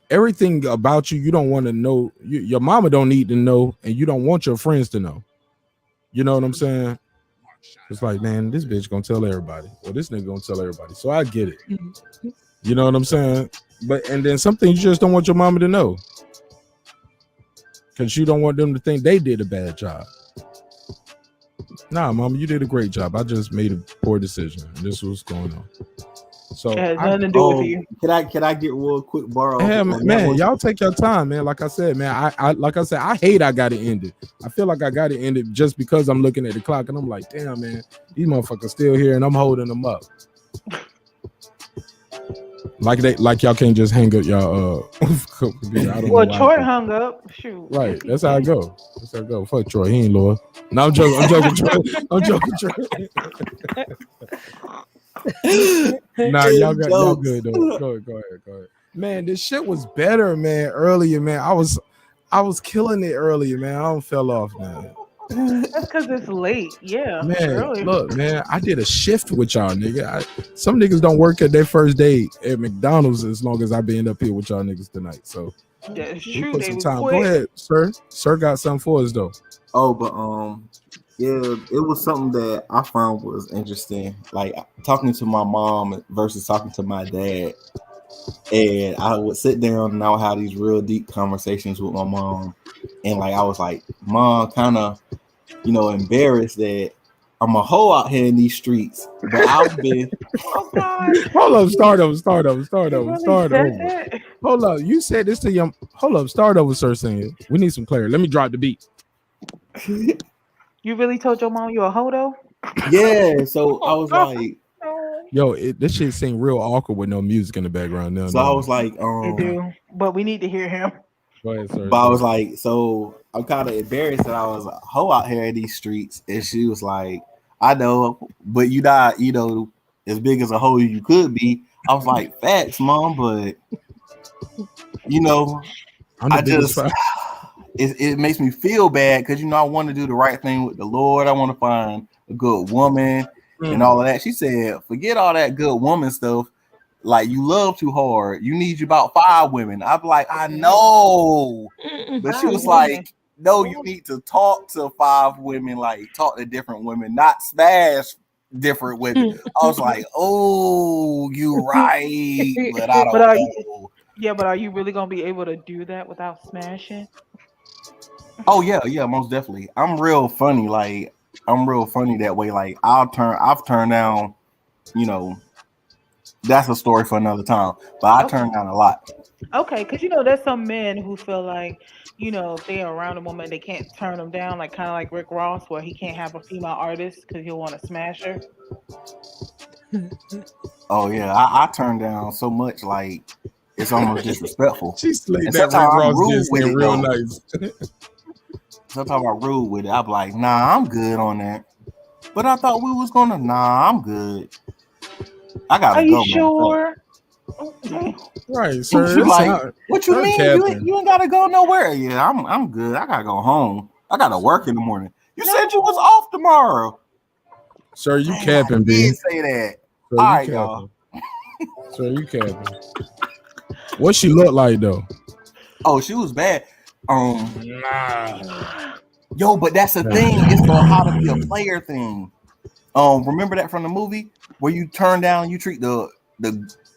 everything about you don't want to know. Your mama don't need to know, and you don't want your friends to know. You know what I'm saying? It's like, man, this bitch gonna tell everybody, or this nigga gonna tell everybody. So I get it. You know what I'm saying? But and then some things you just don't want your mama to know, because you don't want them to think they did a bad job. Nah, mama, you did a great job. I just made a poor decision. This was going on. So it has nothing to do with you. Can I get real quick borrow? Yeah, man, y'all take your time, man. Like I said, man, I hate I got it ended. I feel like I got it ended just because I'm looking at the clock and I'm like, damn, man, these motherfuckers still here and I'm holding them up. Like y'all can't just hang up y'all Well, Troy hung up. Shoot. Right. That's how I go. Fuck Troy. He ain't loyal. No, I'm joking. Troy. Nah, y'all good though. Go ahead. Man, this shit was better, man, earlier, man. I was killing it earlier, man. I don't fell off, man. That's because it's late. Yeah. Man, early. Look, man, I did a shift with y'all, nigga. Some niggas don't work at their first day at McDonald's as long as I been up here with y'all niggas tonight. So that's we true. put some time. Go ahead, sir. Sir got something for us though. Oh, but yeah, it was something that I found was interesting. Like talking to my mom versus talking to my dad. And I would sit down and I would have these real deep conversations with my mom. And like I was like, Mom, kind of, embarrassed that I'm a hoe out here in these streets. But I've been Hold up, start over. Hold up. You said this to your hold up, start over, sir. Saying we need some clarity. Let me drop the beat. You really told your mom you a hoe though? Yeah, so I was like, yo, this shit seemed real awkward with no music in the background now. So I was like, You do, but we need to hear him. Go ahead, sir. But I was like, so I'm kind of embarrassed that I was a hoe out here in these streets. And she was like, I know, but you not, as big as a hoe you could be. I was like, facts, Mom, but I just it makes me feel bad because I want to do the right thing with the Lord. I want to find a good woman and all of that. She said, forget all that good woman stuff. Like, you love too hard. You need about 5 women. I'm like, I know. But she was like, no, you need to talk to 5 women, like talk to different women, not smash different women. I was like, oh, you right. But I don't know. But are you really gonna be able to do that without smashing? Oh yeah, most definitely. I'm real funny. Like, I'm real funny that way. Like, I've turned down, that's a story for another time. But I turned down a lot. Okay, because there's some men who feel like, if they're around a woman, they can't turn them down, like kind of like Rick Ross, where he can't have a female artist because he'll want to smash her. Oh yeah, I turned down so much, like it's almost disrespectful. She slayed that Rick Ross just in real nice. sometimes I'm rude with it. I'm like, nah, I'm good on that. But I thought we was gonna. Nah, I'm good. I gotta Are you go. sure? Right, sir. She like, not, what you mean? capping. You ain't gotta go nowhere. Yeah, I'm good. I gotta go home. I gotta work in the morning. You said you was off tomorrow. Sir, you Dang, capping, I B. did say that. Sir, All you right, capping. y'all. Sir, you capping. What she look like though? Oh, she was bad. Nah. Yo, but that's the thing. It's the how to be a player thing. Remember that from the movie where you turn down, you treat the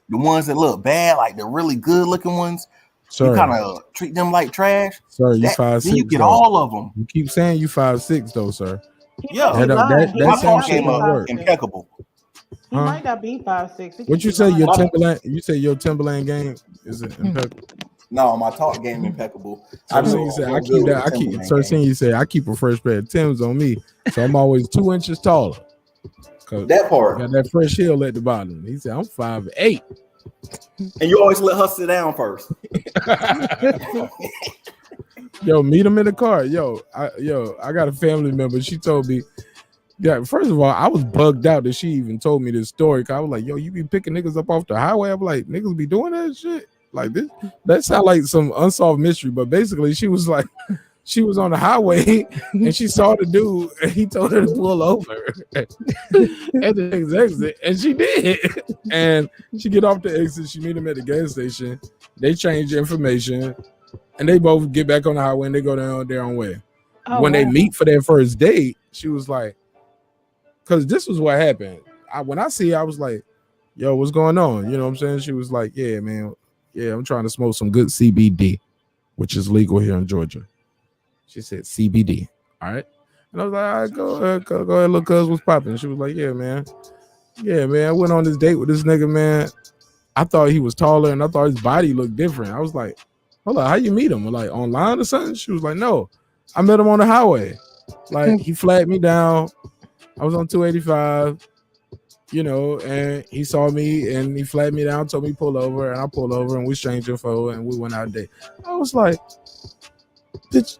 ones that look bad, like the really good looking ones. Sir. You kind of treat them like trash. Sir, you 5'6". Then you get though. all of them. You keep saying you 5'6" though, sir. Yeah, that same shit game don't work. impeccable. He might not be 5'6". What you say? Your Timberland? You say your Timberland game is it impeccable? No, my talk game impeccable. You say I keep that. I keep. You say I keep a fresh pair of Timbs on me, so I'm always 2 inches taller. That part got that fresh heel at the bottom. He said I'm 5'8", and you always let her sit down first. Yo, meet him in the car. I got a family member. She told me. Yeah, first of all, I was bugged out that she even told me this story. Cause I was like, yo, you be picking niggas up off the highway. I'm like, niggas be doing that shit. Like this, that sound like some unsolved mystery. But basically, she was like, she was on the highway and she saw the dude and he told her to pull over at the next exit, and she did. And she get off the exit, she meet him at the gas station. They change information, and they both get back on the highway and they go down their own way. When they meet for their first date, she was like, because this was what happened. When I see her, I was like, yo, what's going on? You know what I'm saying? She was like, yeah, man. Yeah, I'm trying to smoke some good CBD, which is legal here in Georgia. She said CBD. All right. And I was like, all right, go ahead, look, cuz what's popping? She was like, yeah, man. Yeah, man. I went on this date with this nigga, man. I thought he was taller and I thought his body looked different. I was like, hold on, how you meet him? Like online or something? She was like, no, I met him on the highway. Like he flagged me down. I was on 285. You know, and he saw me and he flagged me down, told me pull over, and I pulled over and we exchanged info and we went out date. I was like, bitch,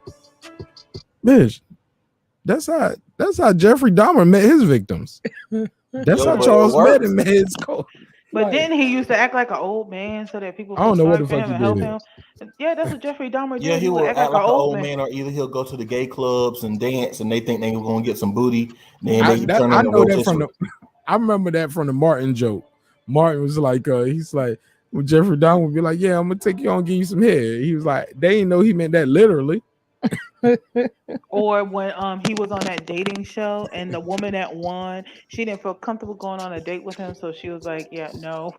that's how Jeffrey Dahmer met his victims. That's how Charles Manson met his co. But then he used to act like an old man so that people I don't know what the for fuck him and he help did. him. Yeah, that's what Jeffrey Dahmer did. Yeah, he would act like an old man, or either he'll go to the gay clubs and dance, and they think they're gonna get some booty. Then I know that from the. I remember that from the Martin joke. Martin was like, he's like, when Jeffrey Dahmer would be like, yeah, I'm gonna take you on and give you some head. He was like, they didn't know he meant that literally. Or when he was on that dating show and the woman that won, she didn't feel comfortable going on a date with him, so she was like, yeah, no.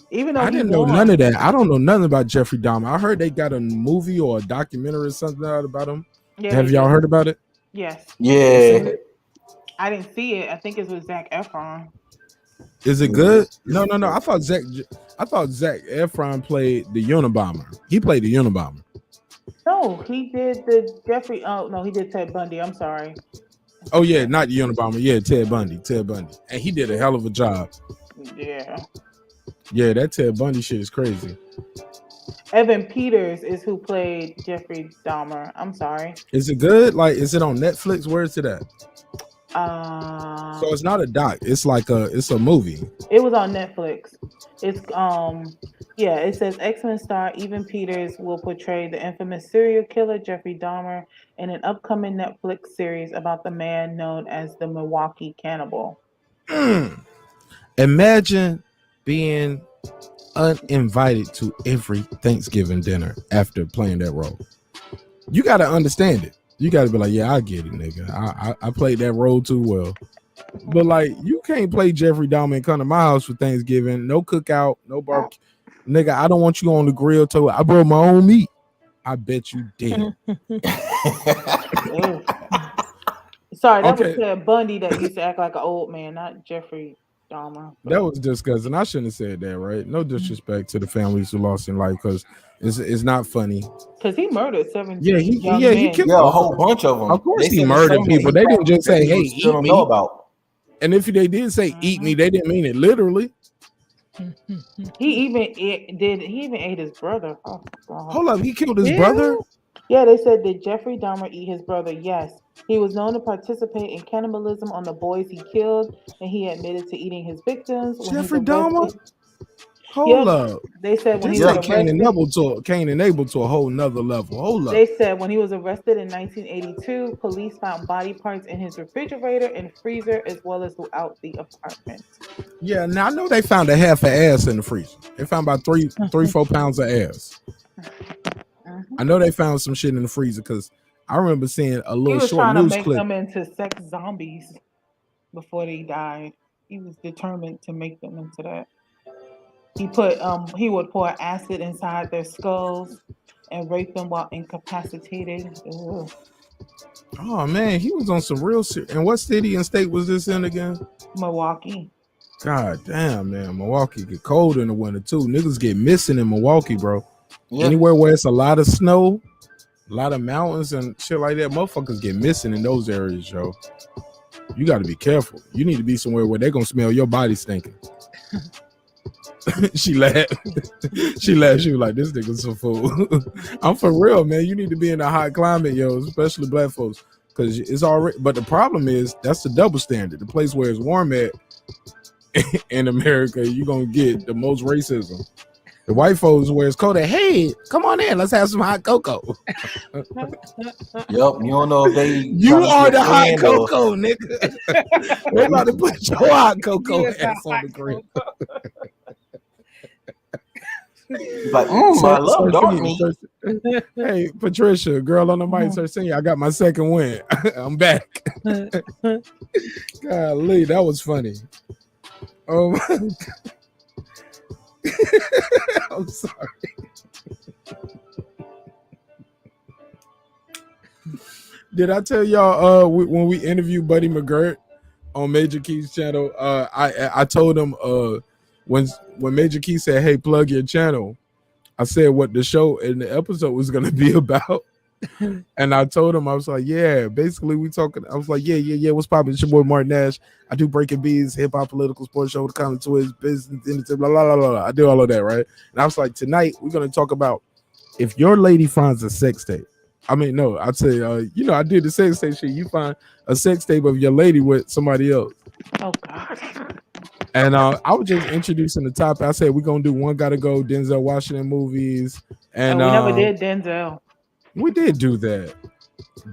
Even though I didn't know none of that. I don't know nothing about Jeffrey Dahmer. I heard they got a movie or a documentary or something out about him. Yeah, have y'all heard about it? Yes. Yeah. I didn't see it. I think it's with Zac Efron. Is it good? No. I thought Zac Efron played the Unabomber. He played the Unabomber. No, he did the Jeffrey. Oh no, he did Ted Bundy. I'm sorry. Oh yeah, not the Unabomber. Yeah, Ted Bundy, and he did a hell of a job. Yeah. Yeah, that Ted Bundy shit is crazy. Evan Peters is who played Jeffrey Dahmer. I'm sorry. Is it good? Like, is it on Netflix? Where is it at? So it's not a doc. It's like it's a movie. It was on Netflix. It's yeah. It says X-Men star Evan Peters will portray the infamous serial killer Jeffrey Dahmer in an upcoming Netflix series about the man known as the Milwaukee Cannibal. Imagine being uninvited to every Thanksgiving dinner after playing that role. You got to understand it. You got to be like, yeah, I get it, nigga. I played that role too well. But like, you can't play Jeffrey Dahmer and come to my house for Thanksgiving. No cookout, no barbecue. Nigga, I don't want you on the grill till I brought my own meat. I bet you did. Sorry, that was Ted Bundy that used to act like an old man, not Jeffrey Dahmer. That was disgusting. I shouldn't have said that, right? No disrespect to the families who lost in life, because it's not funny. Because he murdered 17 he men. killed a whole bunch of them. Of course he murdered people. They didn't just say, hey, eat me. Know about. And if they did say eat me, they didn't mean it literally. He even ate his brother. Oh, God. Hold up, he killed his brother? Yeah, they said, did Jeffrey Dahmer eat his brother? Yes. He was known to participate in cannibalism on the boys he killed, and he admitted to eating his victims when he was Jeffrey Dahmer? arrested. Hold Yep. up. They said when he This was ain't Cain and arrested. Abel to a whole nother level. Hold up. They said when he was arrested in 1982, police found body parts in his refrigerator and freezer as well as throughout the apartment. Yeah, now I know they found a half of ass in the freezer. They found about 4 pounds of ass. I know they found some shit in the freezer because I remember seeing a He little was short trying to news make clip. them into sex zombies before they died. He was determined to make them into that. He would pour acid inside their skulls and rape them while incapacitated. Ugh. Oh man, he was on some real shit. And what city and state was this in again? Milwaukee. God damn, man. Milwaukee get cold in the winter too. Niggas get missing in Milwaukee, bro. Yeah. Anywhere where it's a lot of snow, a lot of mountains and shit like that, motherfuckers get missing in those areas, yo. You got to be careful. You need to be somewhere where they're going to smell your body stinking. She laughed. She laughed. She was like, this nigga's a fool. I'm for real, man. You need to be in a hot climate, yo, especially black folks. Because it's already, but the problem is that's the double standard. The place where it's warm at in America, you're going to get the most racism. The white folks where it's cold at, hey, come on in, let's have some hot cocoa. Yup, you don't know if they. You are the hot cocoa, nigga. We're about to put your hot cocoa ass on the grill. Like, I love dark meat. Hey, Patricia, girl on the mic, Sir, I got my second win. I'm back. Golly, that was funny. Oh my God. I'm sorry. Did I tell y'all when we interviewed Buddy McGirt on Major Key's channel? I told him when Major Key said, "Hey, plug your channel," I said what the show and the episode was gonna be about. And I told him, I was like, yeah, basically we talking. I was like, yeah. What's poppin'? It's your boy Marq Nash. I do breaking beats, hip hop, political, sports show, the comment twist, business, blah, blah, blah, blah. I do all of that, right? And I was like, tonight we're gonna talk about if your lady finds a sex tape. I mean, no, I'd say, I did the sex tape shit. You find a sex tape of your lady with somebody else. Oh God. And I was just introducing the topic. I said we're gonna do One Gotta Go Denzel Washington movies, and we never did Denzel. We did do that.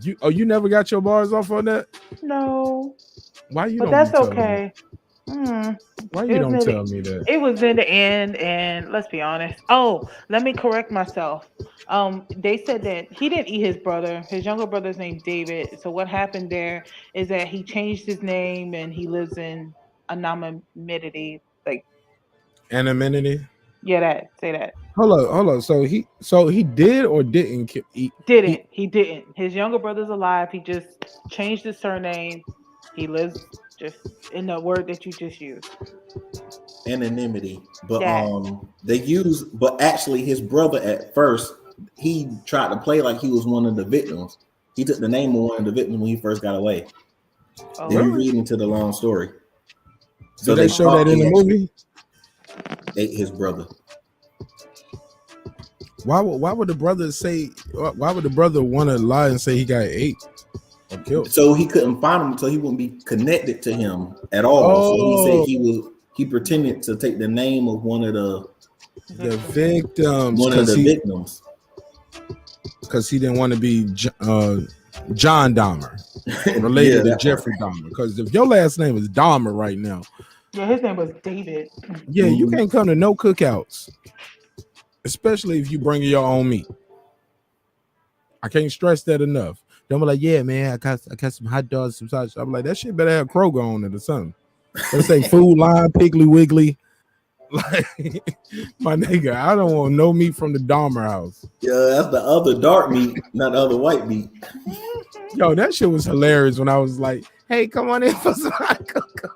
You never got your bars off on that? No. Why you? But don't that's okay. Why you don't tell me that? It was in the end, and let's be honest. Oh, let me correct myself. They said that he didn't eat his brother. His younger brother's named David. So what happened there is that he changed his name and he lives in anonymity. Like anonymity. Yeah, say that. Hold on. So he did or didn't eat? He didn't. His younger brother's alive. He just changed his surname. He lives just in the word that you just used. Anonymity. But but actually his brother at first, he tried to play like he was one of the victims. He took the name of one of the victims when he first got away. Oh, then you read into the long story. So they show that in the movie? Ate his brother. Why would the brother say? Why would the brother want to lie and say he got ate or killed? So he couldn't find him, so he wouldn't be connected to him at all. Oh. So he said he pretended to take the name of one of the victims. One of the victims. Because he didn't want to be John Dahmer, related to Jeffrey Dahmer. Because if your last name is Dahmer right now, yeah, his name was David. Yeah, you can't come to no cookouts, especially if you bring your own meat. I can't stress that enough. Don't be like, yeah, man, I got some hot dogs, some sausage. I'm like, that shit better have Kroger on it or something. Let's say Food Line, Piggly Wiggly. Like, my nigga, I don't want no meat from the Dahmer house. Yeah, that's the other dark meat, not the other white meat. Yo, that shit was hilarious when I was like, hey, come on in for some hot cocoa.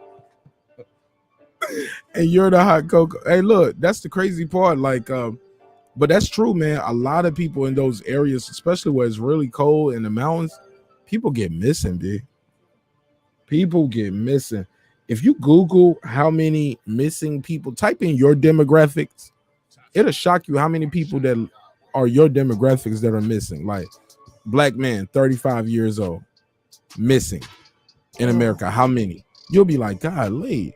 And you're the hot cocoa. Hey, look, that's the crazy part. Like, but that's true, man. A lot of people in those areas, especially where it's really cold in the mountains, people get missing, dude. People get missing. If you Google how many missing people, type in your demographics, it'll shock you how many people that are your demographics that are missing. Like black men, 35 years old, missing in America. How many? You'll be like, golly.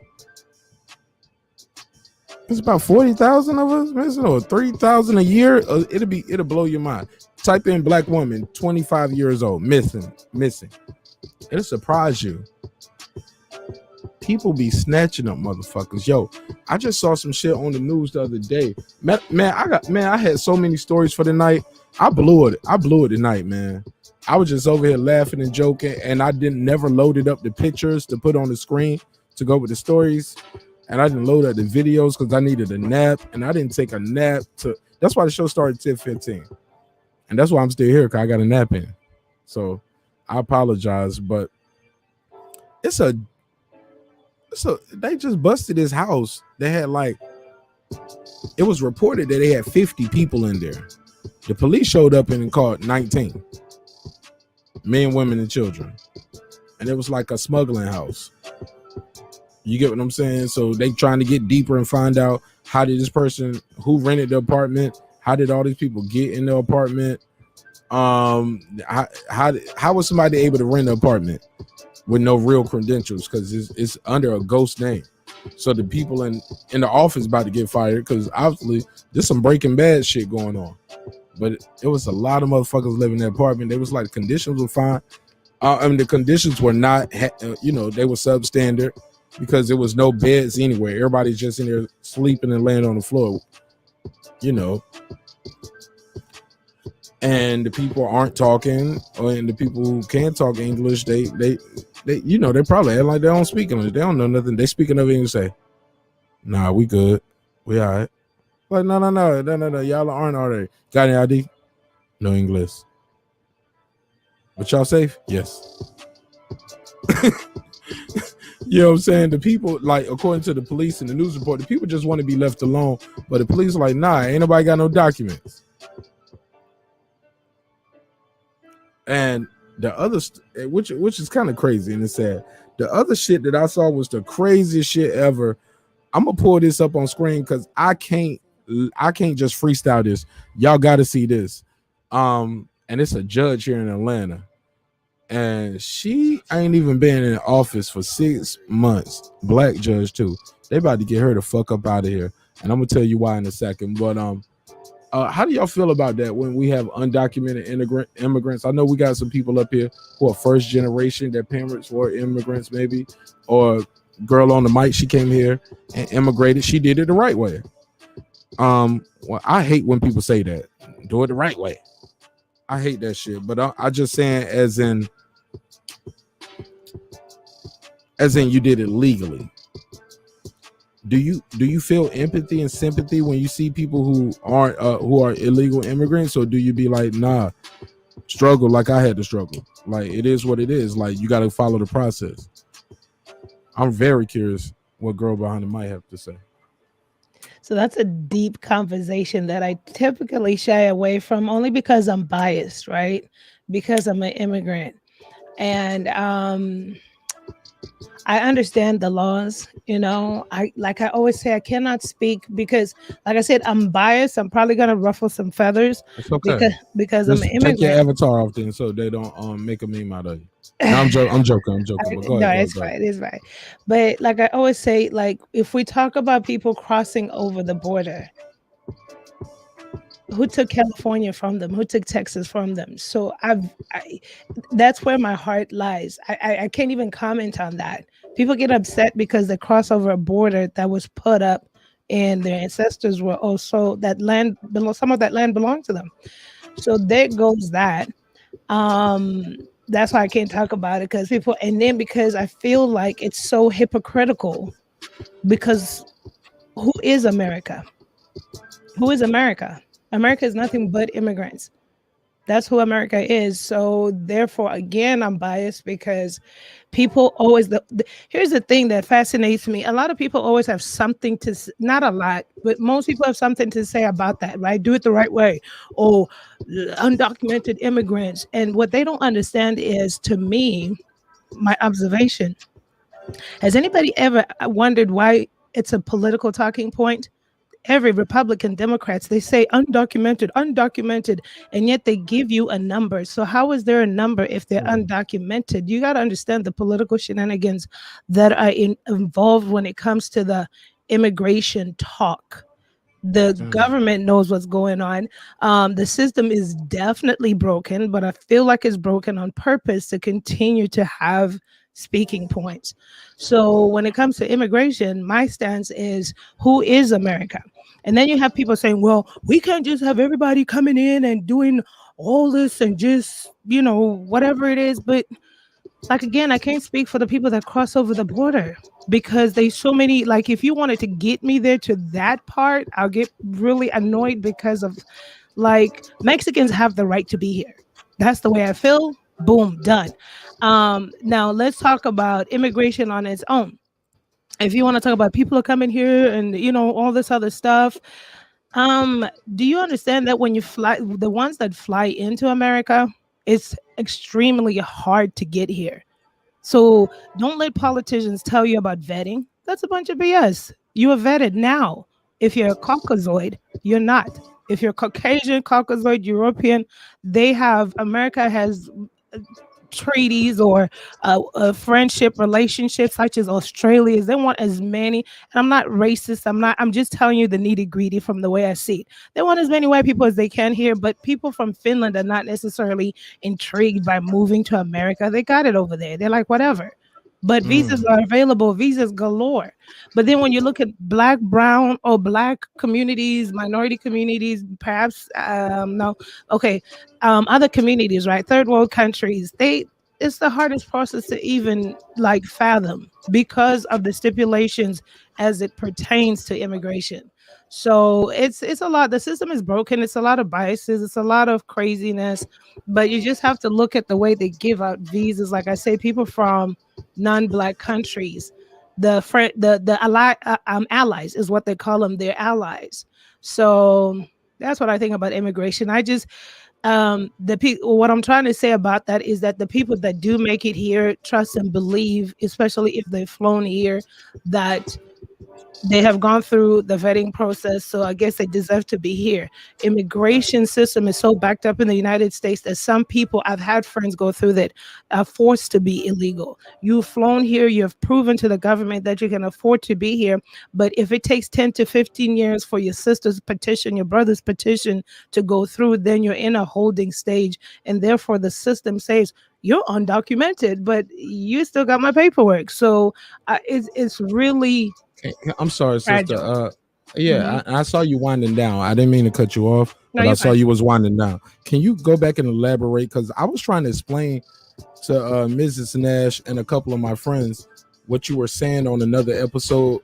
It's about 40,000 of us missing, or 3,000 a year. It'll blow your mind. Type in black woman, 25 years old, missing. It'll surprise you. People be snatching up motherfuckers. Yo, I just saw some shit on the news the other day. Man, I had so many stories for the night. I blew it tonight, man. I was just over here laughing and joking, and I never loaded up the pictures to put on the screen to go with the stories. And I didn't load up the videos because I needed a nap, and I didn't take a nap. That's why the show started at 10:15. And that's why I'm still here, because I got a nap in. So I apologize, but they just busted his house. They had it was reported that they had 50 people in there. The police showed up and caught 19 men, women, and children. And it was like a smuggling house. You get what I'm saying? So they trying to get deeper and find out, how did this person who rented the apartment, how did all these people get in the apartment? How was somebody able to rent an apartment with no real credentials? Because it's under a ghost name. So the people in the office about to get fired, because obviously there's some Breaking Bad shit going on. But it was a lot of motherfuckers living in the apartment. They was like, conditions were fine. The conditions were not, they were substandard, because there was no beds anywhere. Everybody's just in there sleeping and laying on the floor, And the people aren't talking, and the people who can talk English, they probably act like they don't speak English. They don't know nothing. They speak enough English, say, nah, we good. We all right. Like, no. Y'all aren't already. Got any ID? No English. But y'all safe? Yes. You know what I'm saying? The people, according to the police and the news report, the people just want to be left alone. But the police are like, nah, ain't nobody got no documents. And the other, which is kind of crazy and it's sad. The other shit that I saw was the craziest shit ever. I'm gonna pull this up on screen because I can't just freestyle this. Y'all got to see this. And it's a judge here in Atlanta. And she ain't even been in office for 6 months. Black judge too. They about to get her the fuck up out of here. And I'm gonna tell you why in a second. But how do y'all feel about that when we have undocumented immigrants? I know we got some people up here who are first generation. Their parents were immigrants, maybe. Or girl on the mic, she came here and immigrated. She did it the right way. Well, I hate when people say that. Do it the right way. I hate that shit. But I just saying as in you did it legally. Do you feel empathy and sympathy when you see people who are illegal immigrants, or do you be like, nah, struggle like I had to struggle? Like, it is what it is. Like, you got to follow the process. I'm very curious what girl behind the mic have to say. So that's a deep conversation that I typically shy away from, only because I'm biased, right? Because I'm an immigrant. And I understand the laws, I always say, I cannot speak because, like I said, I'm biased. I'm probably gonna ruffle some feathers. It's okay. because I'm an immigrant. Take your avatar off then, so they don't make a meme out of you. No, I'm joking. But go ahead. It's fine. But like I always say, if we talk about people crossing over the border, who took California from them? Who took Texas from them? So that's where my heart lies. I can't even comment on that. People get upset because they cross over a border that was put up, and their ancestors were also some of that land belonged to them. So there goes that. That's why I can't talk about it, because I feel like it's so hypocritical, because who is America? Who is America? America is nothing but immigrants. That's who America is. So therefore, again, I'm biased because people always, here's the thing that fascinates me. A lot of people always have something to, not a lot, but most people have something to say about that, right? Do it the right way. Or undocumented immigrants. And what they don't understand is, to me, my observation, has anybody ever wondered why it's a political talking point? every Republican, Democrats, they say undocumented, undocumented, and yet they give you a number. So how is there a number if they're undocumented? You got to understand the political shenanigans that are involved when it comes to the immigration talk. The government knows what's going on. The system is definitely broken, but I feel like it's broken on purpose to continue to have speaking points. So when it comes to immigration, my stance is, who is America? And then you have people saying, well, we can't just have everybody coming in and doing all this and just, whatever it is. But like, again, I can't speak for the people that cross over the border, because there's so many. Like, if you wanted to get me there to that part, I'll get really annoyed, because of, like, Mexicans have the right to be here. That's the way I feel. Boom, done. Now let's talk about immigration on its own. If you want to talk about people are coming here and all this other stuff, do you understand that when you fly, the ones that fly into America, it's extremely hard to get here. So don't let politicians tell you about vetting. That's a bunch of BS. You are vetted now. If you're a Caucasoid, you're not. If you're Caucasian, Caucasoid, European, America has treaties or friendship relationships such as Australia's. They want as many, and I'm not racist. I'm just telling you the nitty gritty from the way I see it. They want as many white people as they can here, but people from Finland are not necessarily intrigued by moving to America. They got it over there. They're like, whatever. But visas are available, visas galore. But then when you look at black, brown, or black communities, minority communities, perhaps other communities, right? Third world countries, it's the hardest process to even like fathom because of the stipulations as it pertains to immigration. So it's a lot. The system is broken. It's a lot of biases. It's a lot of craziness. But you just have to look at the way they give out visas. Like I say, people from non-black countries, allies is what they call them. They're allies. So that's what I think about immigration. What I'm trying to say about that is that the people that do make it here trust and believe, especially if they've flown here, that they have gone through the vetting process, so I guess they deserve to be here. Immigration system is so backed up in the United States that some people, I've had friends go through that, are forced to be illegal. You've flown here, you've proven to the government that you can afford to be here, but if it takes 10 to 15 years for your sister's petition, your brother's petition to go through, then you're in a holding stage, and therefore the system says, you're undocumented, but you still got my paperwork. So it's really... I'm sorry, sister. I saw you winding down. I didn't mean to cut you off, but I saw you was winding down. Can you go back and elaborate? Because I was trying to explain to Mrs. Nash and a couple of my friends what you were saying on another episode,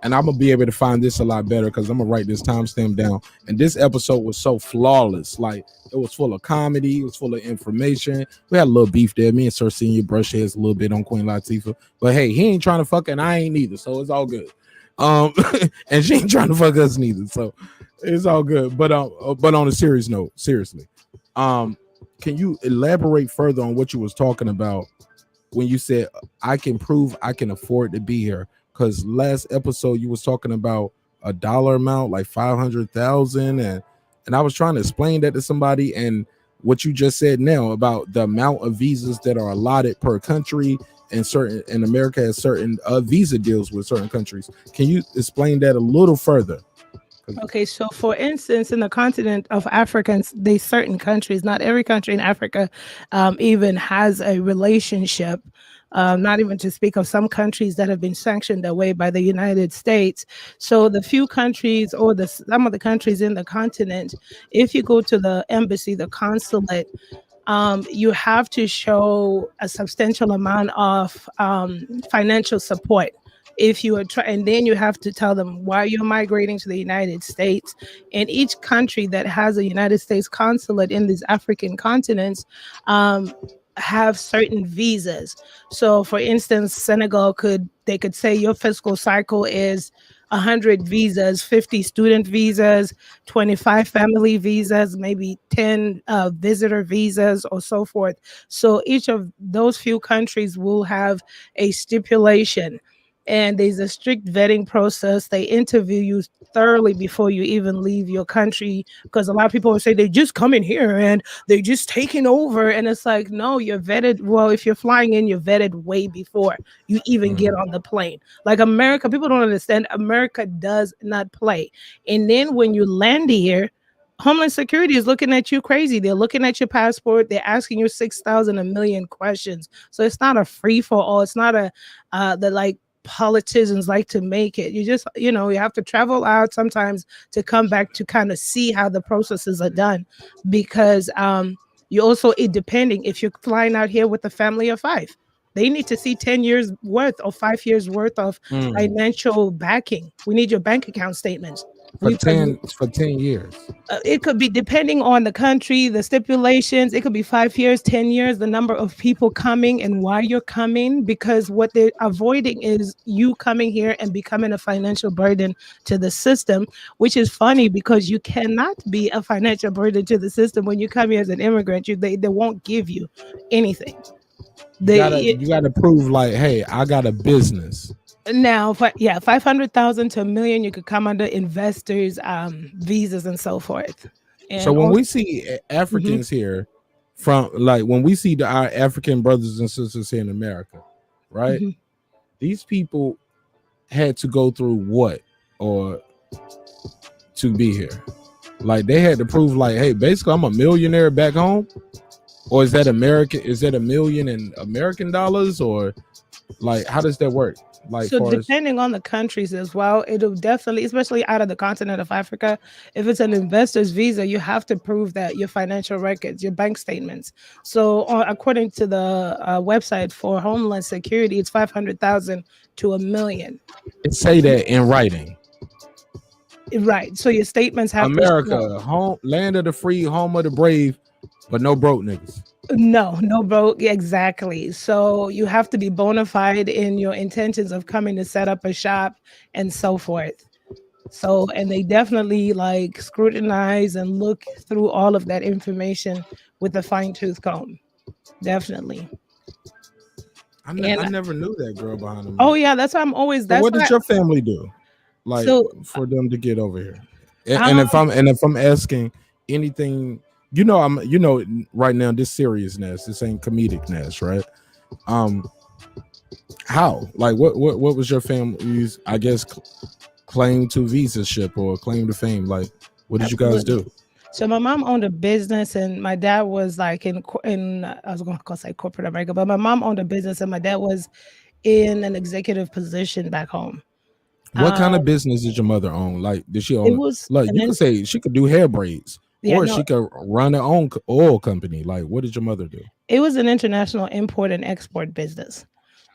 and I'm gonna be able to find this a lot better because I'm gonna write this timestamp down. And this episode was so flawless. Like, it was full of comedy, it was full of information. We had a little beef there. Me and Sir Senior brush heads a little bit on Queen Latifah, but hey, he ain't trying to fuck and I ain't either, so it's all good. And she ain't trying to fuck us neither, so it's all good. But on a serious note, seriously, can you elaborate further on what you was talking about when you said I can prove I can afford to be here? Because last episode you was talking about a dollar amount, like 500,000, and I was trying to explain that to somebody, and what you just said now about the amount of visas that are allotted per country, and America has certain visa deals with certain countries. Can you explain that a little further? Okay, so for instance, in the continent of Africa, there's certain countries, not every country in Africa even has a relationship, not even to speak of some countries that have been sanctioned away by the United States. So the few countries or some of the countries in the continent, if you go to the embassy, the consulate, you have to show a substantial amount of financial support. If you are and then you have to tell them why you're migrating to the United States. And each country that has a United States consulate in these African continents have certain visas. So for instance, Senegal could say your fiscal cycle is 100 visas, 50 student visas, 25 family visas, maybe 10 visitor visas, or so forth. So each of those few countries will have a stipulation. and there's a strict vetting process. They interview you thoroughly before you even leave your country, because a lot of people will say they just come in here and they just taking over, and it's like, no, you're vetted. Well, if you're flying in, you're vetted way before you even get on the plane. Like America, people don't understand, America does not play. And then when you land here, Homeland Security is looking at you crazy. They're looking at your passport. They're asking you 6,000, a million questions. So it's not a free for all. It's not a the like politicians like to make it. You just, you have to travel out sometimes to come back to kind of see how the processes are done, because you also, it depending if you're flying out here with a family of 5, they need to see 10 years worth or 5 years worth of financial backing. We need your bank account statements. For 10 years. It could be depending on the country, the stipulations. It could be 5 years, 10 years, the number of people coming and why you're coming, because what they're avoiding is you coming here and becoming a financial burden to the system, which is funny because you cannot be a financial burden to the system when you come here as an immigrant. They won't give you anything. You gotta prove like, hey, I got a business. Now, 500,000 to $1 million, you could come under investors, visas, and so forth. And so when we see Africans here, from like when we see our African brothers and sisters here in America, right? These people had to go through what or to be here? Like they had to prove, like, hey, basically, I'm a millionaire back home, or is that American? Is that $1 million in American dollars, or like how does that work? Like, so depending on the countries as well, it'll definitely, especially out of the continent of Africa, if it's an investor's visa, you have to prove that your financial records, your bank statements. So according to the website for Homeland Security, it's 500,000 to $1 million. It say that in writing. Right. So your statements have America, home, land of the free, home of the brave, but no broke niggas. No broke, exactly. So you have to be bona fide in your intentions of coming to set up a shop and so forth. So, and they definitely like scrutinize and look through all of that information with a fine-tooth comb. Definitely. I never knew that girl behind them. Oh yeah, that's why I'm always. So what did your family do, like, for them to get over here? And if I'm asking anything. Right now, this seriousness, this ain't comedic Nash, right? How? Like, what was your family's, I guess, claim to visaship or claim to fame? Like, what did you guys do? So my mom owned a business, and my dad was like in I was going to say corporate America, but my mom owned a business, and my dad was in an executive position back home. What kind of business did your mother own? Like, did she own? It was like you could say she could do hair braids. She could run her own oil company. Like, what did your mother do? It was an international import and export business.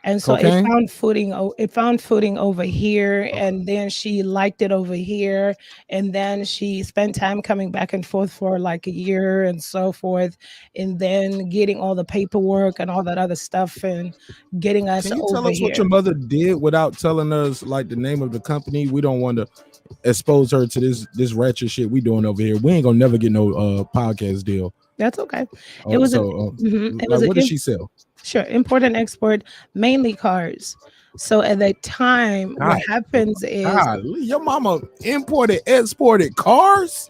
And so it found footing over here, and then she liked it over here, and then she spent time coming back and forth for like a year and so forth, and then getting all the paperwork and all that other stuff and getting us over here. Can you tell us what your mother did without telling us like the name of the company? We don't want to expose her to this ratchet shit we doing over here. We ain't gonna never get no podcast deal. That's okay. It was what did she sell? Sure, import and export, mainly cars. So at that time, what happens is your mama imported, exported cars.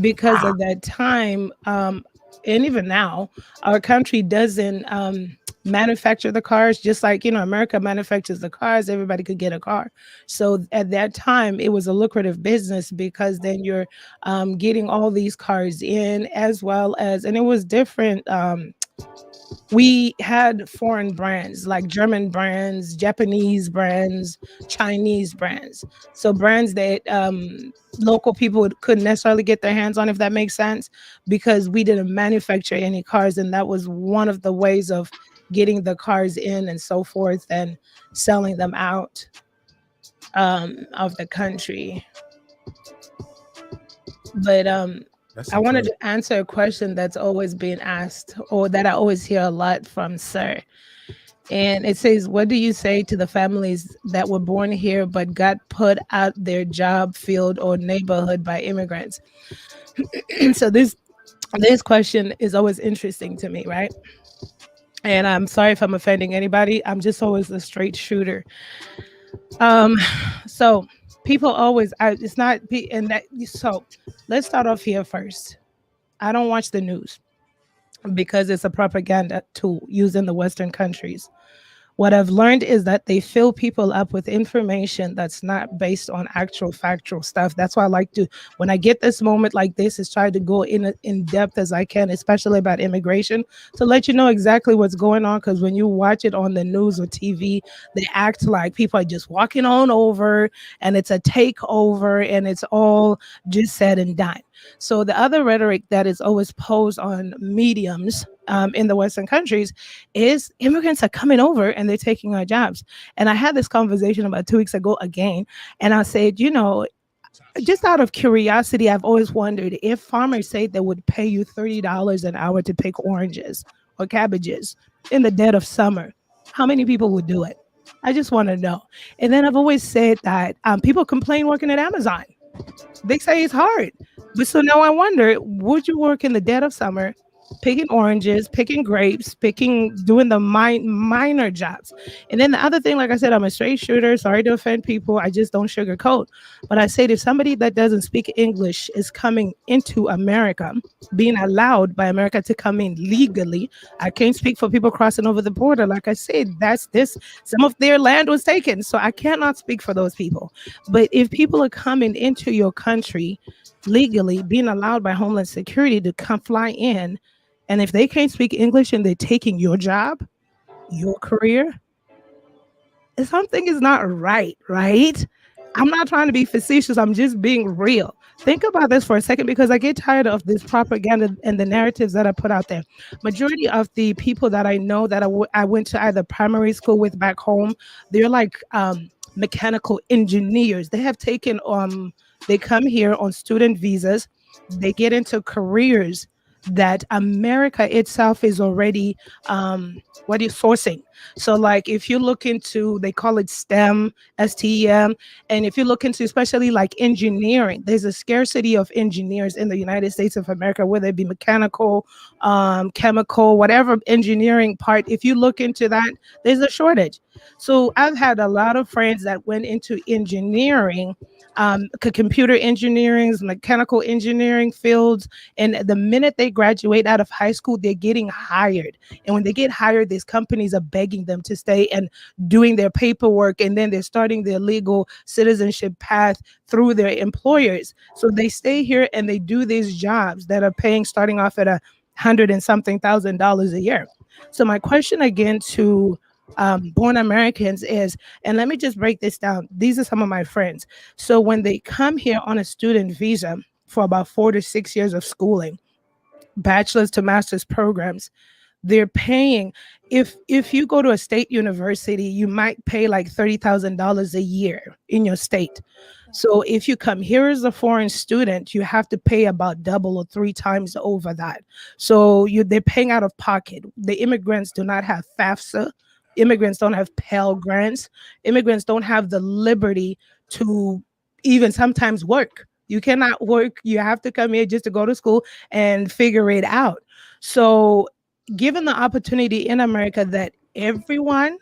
Because at that time, and even now, our country doesn't manufacture the cars, just like America manufactures the cars. Everybody could get a car. So at that time, it was a lucrative business, because then you're getting all these cars in, as well as, and it was different. We had foreign brands like German brands, Japanese brands, Chinese brands. So brands that local people couldn't necessarily get their hands on, if that makes sense, because we didn't manufacture any cars. And that was one of the ways of getting the cars in and so forth and selling them out of the country. But I wanted to answer a question that's always being asked, or that I always hear a lot from Sir. And it says, what do you say to the families that were born here but got put out their job, field, or neighborhood by immigrants? So this question is always interesting to me, right? And I'm sorry if I'm offending anybody. I'm just always a straight shooter. Um, so people always, it's not, and that, so let's start off here first. I don't watch the news because it's a propaganda tool used in the Western countries. What I've learned is that they fill people up with information that's not based on actual factual stuff. That's why I like to, when I get this moment like this, is try to go in depth as I can, especially about immigration, to let you know exactly what's going on. Because when you watch it on the news or TV, they act like people are just walking on over, and it's a takeover, and it's all just said and done. So the other rhetoric that is always posed on mediums in the Western countries is immigrants are coming over and they're taking our jobs. And I had this conversation about 2 weeks ago again, and I said, you know, just out of curiosity, I've always wondered if farmers say they would pay you $30 an hour to pick oranges or cabbages in the dead of summer, how many people would do it? I just want to know. And then I've always said that people complain working at Amazon. They say it's hard. But so now I wonder, would you work in the dead of summer, picking oranges, picking grapes, doing the minor jobs? And then the other thing, like I said, I'm a straight shooter. Sorry to offend people. I just don't sugarcoat. But I said, if somebody that doesn't speak English is coming into America, being allowed by America to come in legally, I can't speak for people crossing over the border. Like I said, some of their land was taken. So I cannot speak for those people. But if people are coming into your country legally, being allowed by Homeland Security to come fly in, and if they can't speak English and they're taking your job, your career, something is not right, right? I'm not trying to be facetious. I'm just being real. Think about this for a second, because I get tired of this propaganda and the narratives that are put out there. Majority of the people that I know that I went to either primary school with back home, they're like mechanical engineers. They have taken they come here on student visas. They get into careers that America itself is already sourcing. So like if you look into, they call it STEM, STEM, and if you look into especially like engineering, there's a scarcity of engineers in the United States of America, whether it be mechanical, chemical, whatever engineering part. If you look into that, there's a shortage. So I've had a lot of friends that went into engineering, computer engineering, mechanical engineering fields, and the minute they graduate out of high school, they're getting hired. And when they get hired, these companies are begging them to stay and doing their paperwork, and then they're starting their legal citizenship path through their employers. So they stay here and they do these jobs that are paying, starting off at $100 and something thousand a year. So my question again to born Americans is, and let me just break this down. These are some of my friends. So when they come here on a student visa for about 4 to 6 years of schooling, bachelor's to master's programs, they're paying, if you go to a state university, you might pay like $30,000 a year in your state. So if you come here as a foreign student, you have to pay about double or 3 times over that. So they're paying out of pocket. The immigrants do not have FAFSA. Immigrants don't have Pell Grants. Immigrants don't have the liberty to even sometimes work. You cannot work. You have to come here just to go to school and figure it out. So given the opportunity in America that everyone,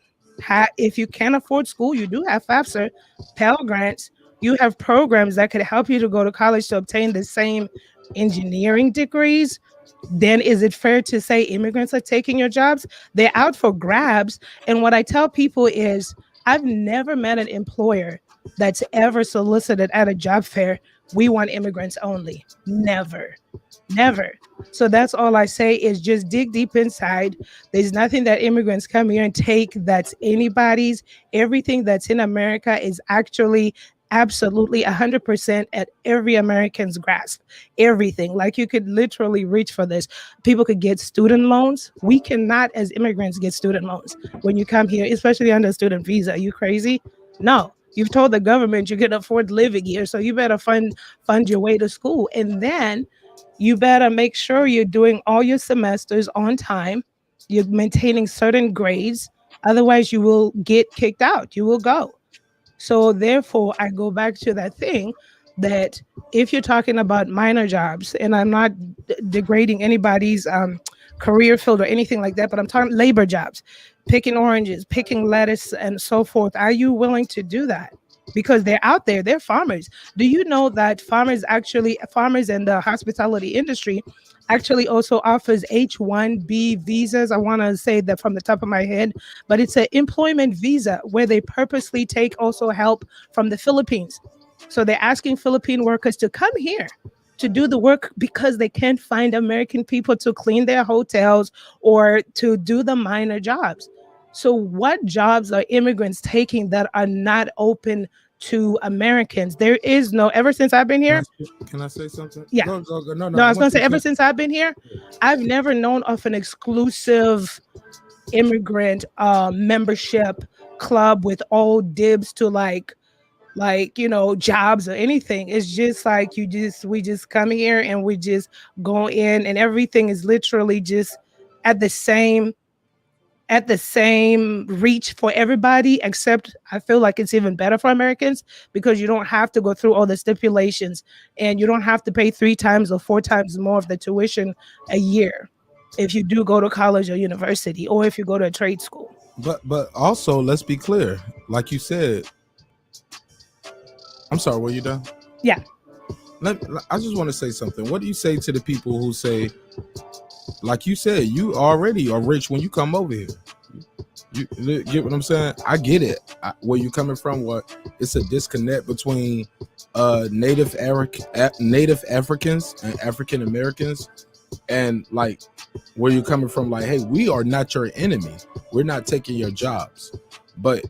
if you can't afford school, you do have FAFSA, Pell Grants, you have programs that could help you to go to college to obtain the same engineering degrees, then is it fair to say immigrants are taking your jobs? They're out for grabs. And what I tell people is, I've never met an employer that's ever solicited at a job fair, we want immigrants only. Never. So that's all I say is just dig deep inside. There's nothing that immigrants come here and take that's anybody's. Everything that's in America is actually absolutely 100% at every American's grasp. Everything. Like you could literally reach for this. People could get student loans. We cannot, as immigrants, get student loans when you come here, especially under a student visa. Are you crazy? No. You've told the government you can afford living here, so you better fund your way to school. And then you better make sure you're doing all your semesters on time. You're maintaining certain grades. Otherwise, you will get kicked out. You will go. So therefore, I go back to that thing that if you're talking about minor jobs, and I'm not degrading anybody's career field or anything like that, but I'm talking labor jobs, picking oranges, picking lettuce, and so forth. Are you willing to do that? Because they're out there, they're farmers. Do you know that farmers in the hospitality industry actually also offers H-1B visas? I want to say that from the top of my head, but it's an employment visa where they purposely take also help from the Philippines. So they're asking Philippine workers to come here to do the work because they can't find American people to clean their hotels or to do the minor jobs. So what jobs are immigrants taking that are not open to Americans? There is no, ever since I've been here. Can I say something? Yeah. No, I was going to say, ever since I've been here, I've never known of an exclusive immigrant membership club with all dibs to like jobs or anything. It's just like we just come here and we just go in, and everything is literally just at the same reach for everybody, except I feel like it's even better for Americans because you don't have to go through all the stipulations and you don't have to pay 3 times or 4 times more of the tuition a year if you do go to college or university, or if you go to a trade school. But also, let's be clear, like you said. I'm sorry, were you done? Yeah. I just want to say something. What do you say to the people who say, like you said, you already are rich when you come over here? You get what I'm saying? I get it. Where you coming from? What it's a disconnect between Native Africans and African Americans, and like where you coming from? Like, hey, we are not your enemy. We're not taking your jobs, but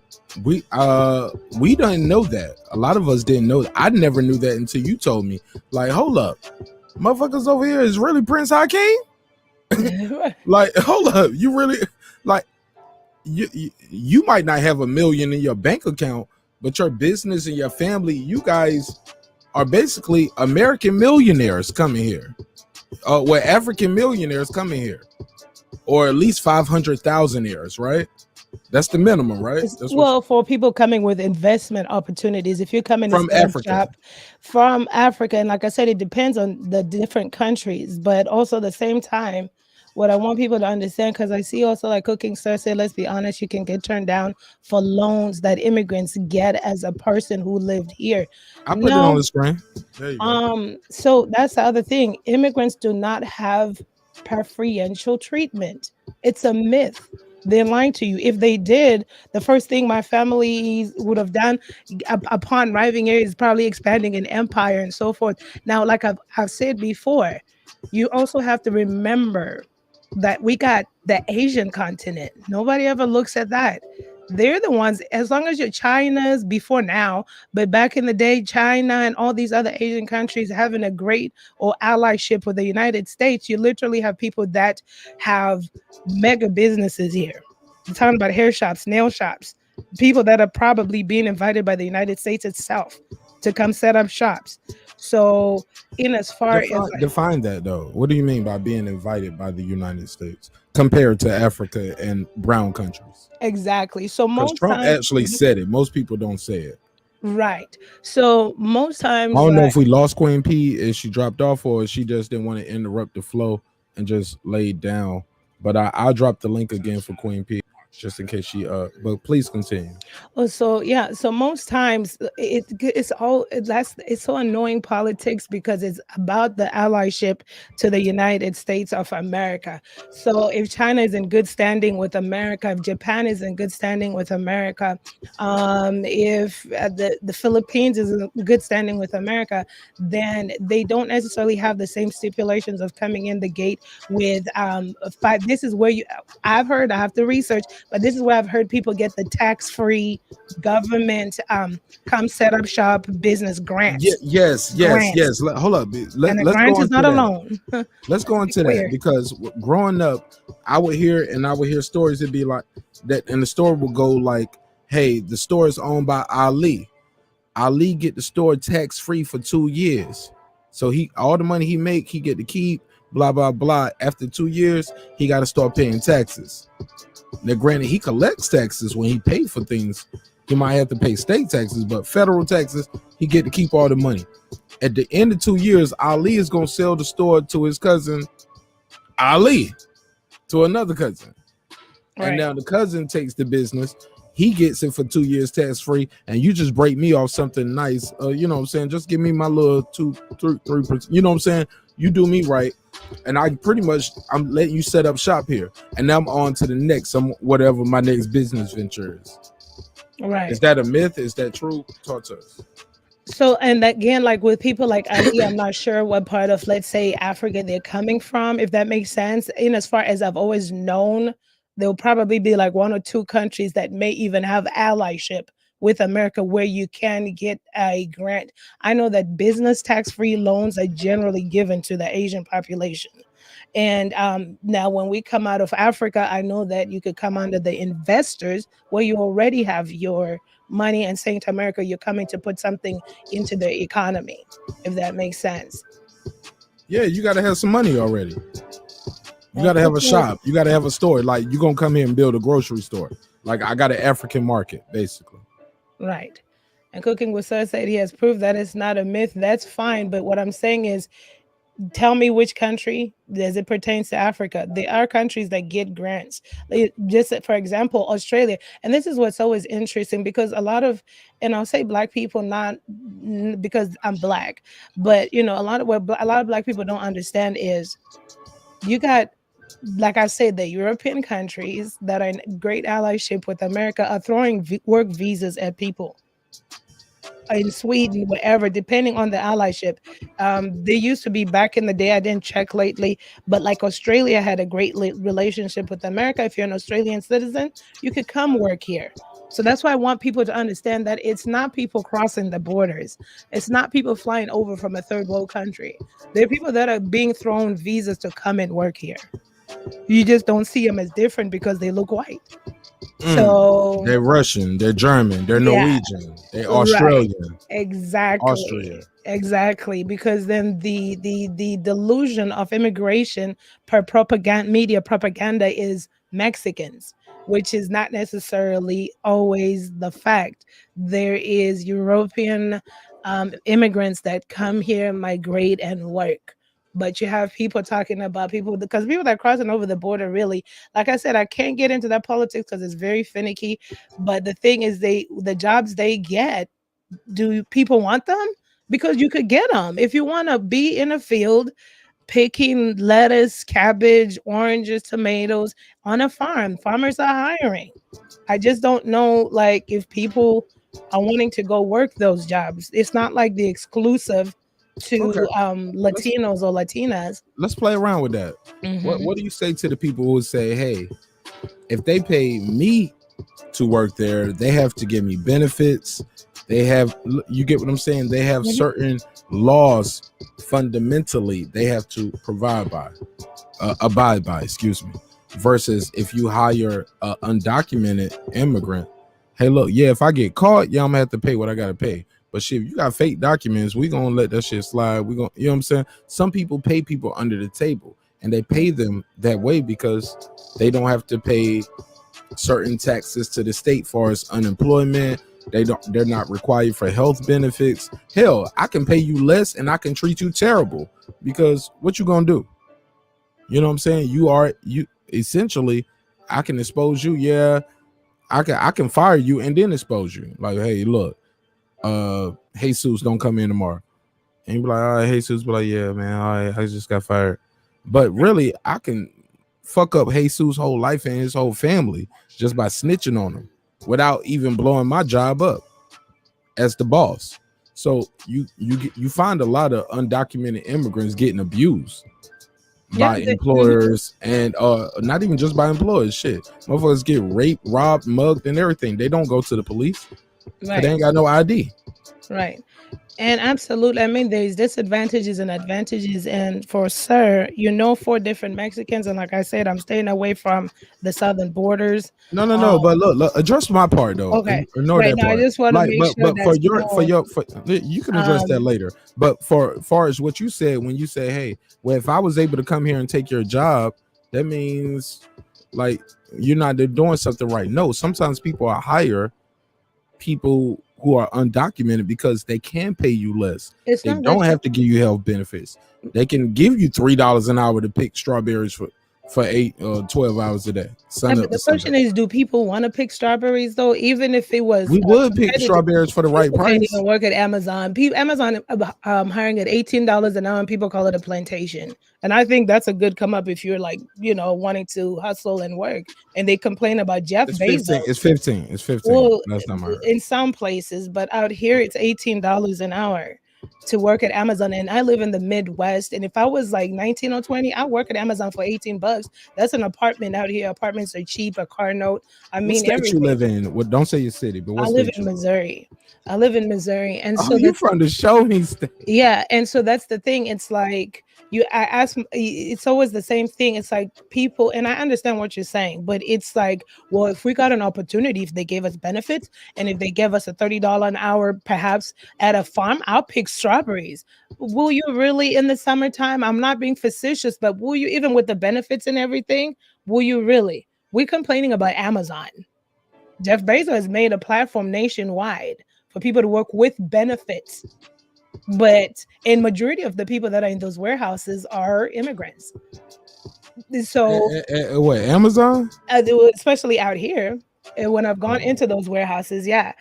we didn't know that. A lot of us didn't know that. I never knew that until you told me. Like, hold up, motherfuckers over here is really Prince Hakeem? Like, hold up, you really like you might not have $1 million in your bank account, but your business and your family, you guys are basically American millionaires coming here. African millionaires coming here, or at least 500,000 right? That's the minimum, right? For people coming with investment opportunities, if you're coming from Africa, and like I said, it depends on the different countries, but also at the same time, what I want people to understand, because I see also like Cooking Star said, let's be honest, you can get turned down for loans that immigrants get as a person who lived here. I put it on the screen. There you go. So that's the other thing. Immigrants do not have preferential treatment. It's a myth. They're lying to you. If they did, the first thing my family would have done upon arriving here is probably expanding an empire and so forth. Now, like I've said before, you also have to remember that we got the Asian continent. Nobody ever looks at that. They're the ones, as long as you're China's before now, but back in the day, China and all these other Asian countries having a great or allyship with the United States, you literally have people that have mega businesses here. I'm talking about hair shops, nail shops, people that are probably being invited by the United States itself to come set up shops. So in as far as define that though, what do you mean by being invited by the United States compared to Africa and brown countries? Exactly. So most Trump times, actually said it. Most people don't say it. Right. So most times I don't know if we lost Queen P, if she dropped off, or if she just didn't want to interrupt the flow and just laid down. But I'll drop the link again for Queen P just in case she but please continue. So most times it's so annoying politics because it's about the allyship to the United States of America. So if China is in good standing with America, if Japan is in good standing with America, if the Philippines is in good standing with America, then they don't necessarily have the same stipulations of coming in the gate with five. This is where I have to research, but this is where I've heard people get the tax-free government come set up shop business grants. Yes. Hold up. Let's grant go is not that. alone. Let's go into that, because growing up, I would hear stories. It'd be like that, and the store will go like, "Hey, the store is owned by Ali. Ali get the store tax-free for 2 years, so all the money he make, he get to keep." Blah blah blah. After 2 years, he got to start paying taxes. Now, granted, he collects taxes when he pays for things. He might have to pay state taxes, but federal taxes, he get to keep all the money. At the end of 2 years, Ali is gonna sell the store to his cousin Ali. to another cousin. Right. And now the cousin takes the business. He gets it for 2 years tax free, and you just break me off something nice. You know what I'm saying? Just give me my little 2-3%. You know what I'm saying? You do me right, and I'm letting you set up shop here, and now I'm on to the next whatever my next business venture is. Right. Is that a myth? Is that true? Talk to us. So, and again, like with people like Ali, I'm not sure what part of, let's say, Africa they're coming from, if that makes sense. And as far as I've always known, there'll probably be like 1 or 2 countries that may even have allyship with America where you can get a grant. I know that business tax-free loans are generally given to the Asian population. And now when we come out of Africa, I know that you could come under the investors where you already have your money and saying to America, you're coming to put something into the economy, if that makes sense. Yeah, you got to have some money already. You got to have a shop. You got to have a store. Like, you're going to come here and build a grocery store. Like, I got an African market, basically. Right. And Cooking with Sir said he has proof that it's not a myth. That's fine. But what I'm saying is, tell me which country as it pertains to Africa. There are countries that get grants. Just for example, Australia. And this is what's always interesting because a lot of, and I'll say Black people, not because I'm Black, but you know, a lot of Black people don't understand is you got, like I said, the European countries that are in great allyship with America are throwing work visas at people. In Sweden, wherever, depending on the allyship. They used to be back in the day, I didn't check lately, but like Australia had a great relationship with America. If you're an Australian citizen, you could come work here. So that's why I want people to understand that it's not people crossing the borders. It's not people flying over from a third world country. There are people that are being thrown visas to come and work here. You just don't see them as different because they look white. So they're Russian, they're German, they're Norwegian, they're Australian. Right. Exactly. Austria. Exactly. Because then the delusion of immigration per media propaganda is Mexicans, which is not necessarily always the fact. There is European immigrants that come here, migrate, and work. But you have people talking about because people that are crossing over the border, really, like I said, I can't get into that politics because it's very finicky. But the thing is, the jobs they get, do people want them? Because you could get them. If you want to be in a field picking lettuce, cabbage, oranges, tomatoes on a farm, farmers are hiring. I just don't know, like, if people are wanting to go work those jobs. It's not like the exclusive to Latinos or Latinas. Let's play around with that. What do you say to the people who say, hey, if they pay me to work there, they have to give me benefits. They have, you get what I'm saying? They have certain laws fundamentally they have to abide by, excuse me. Versus if you hire an undocumented immigrant, hey, look, yeah, if I get caught, yeah, I'm gonna have to pay what I gotta pay. But shit, if you got fake documents, we gonna let that shit slide. We gonna, you know what I'm saying? Some people pay people under the table, and they pay them that way because they don't have to pay certain taxes to the state for as unemployment. They're not required for health benefits. Hell, I can pay you less and I can treat you terrible because what you gonna do? You know what I'm saying? You essentially, I can expose you. Yeah, I can fire you and then expose you. Like, hey, look. Jesus, don't come in tomorrow. And you be like, all right, Jesus be like, yeah, man, all right, I just got fired. But really, I can fuck up Jesus' whole life and his whole family just by snitching on him without even blowing my job up as the boss. So you find a lot of undocumented immigrants getting abused by employers and not even just by employers. Shit, motherfuckers get raped, robbed, mugged, and everything. They don't go to the police. Right. They ain't got no ID. Right. And absolutely, I mean, there's disadvantages and advantages. And for Sir, 4 different Mexicans. And like I said, I'm staying away from the southern borders. No. But look, address my part though. Okay. Ignore that part. I just want to make sure but you can address that later. But for far as what you said, when you say, hey, well, if I was able to come here and take your job, that means like you're not doing something right. No, sometimes people are hire people who are undocumented because they can pay you less. They don't have to give you health benefits. They can give you $3 an hour to pick strawberries for 12 hours a day. Yeah, but the question is, do people want to pick strawberries though? Even if it was, we would pick strawberries for the right people price. can't even work at Amazon. Amazon hiring at $18 an hour, and people call it a plantation. And I think that's a good come up if you're like, wanting to hustle and work. And they complain about Jeff Bezos. It's 15. It's 15. Well, last time I heard. In some places, but out here it's $18 an hour to work at Amazon. And I live in the Midwest. And if I was like 19 or 20, I work at Amazon for $18. That's an apartment out here. Apartments are cheap, a car note. I mean, what state you live in? Well, don't say your city, but what I live in Missouri. I live in Missouri. And so you're from the show me state. Yeah. And so that's the thing. It's like it's always the same thing. It's like people, and I understand what you're saying, but it's like, well, if we got an opportunity, if they gave us benefits and if they give us a $30 an hour, perhaps at a farm, I'll pick strawberries. Will you really in the summertime? I'm not being facetious, but will you, even with the benefits and everything, will you really? We're complaining about Amazon. Jeff Bezos has made a platform nationwide for people to work with benefits. But in majority of the people that are in those warehouses are immigrants. So what, Amazon? Especially out here. And when I've gone into those warehouses, yeah.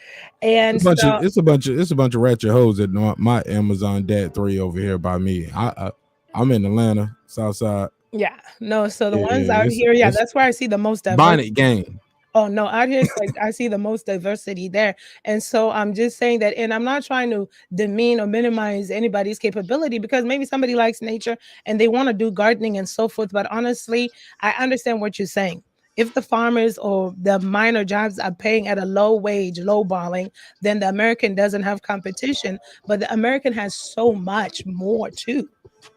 And it's a bunch of ratchet hoes that know my Amazon dad 3 over here by me. I'm in Atlanta, South Side. Yeah, no, so the ones out here, that's where I see the most diversity. Bonnet gang. Oh no, out here it's like I see the most diversity there. And so I'm just saying that, and I'm not trying to demean or minimize anybody's capability, because maybe somebody likes nature and they want to do gardening and so forth. But honestly, I understand what you're saying. If the farmers or the minor jobs are paying at a low wage, low balling, then the American doesn't have competition. But the American has so much more too.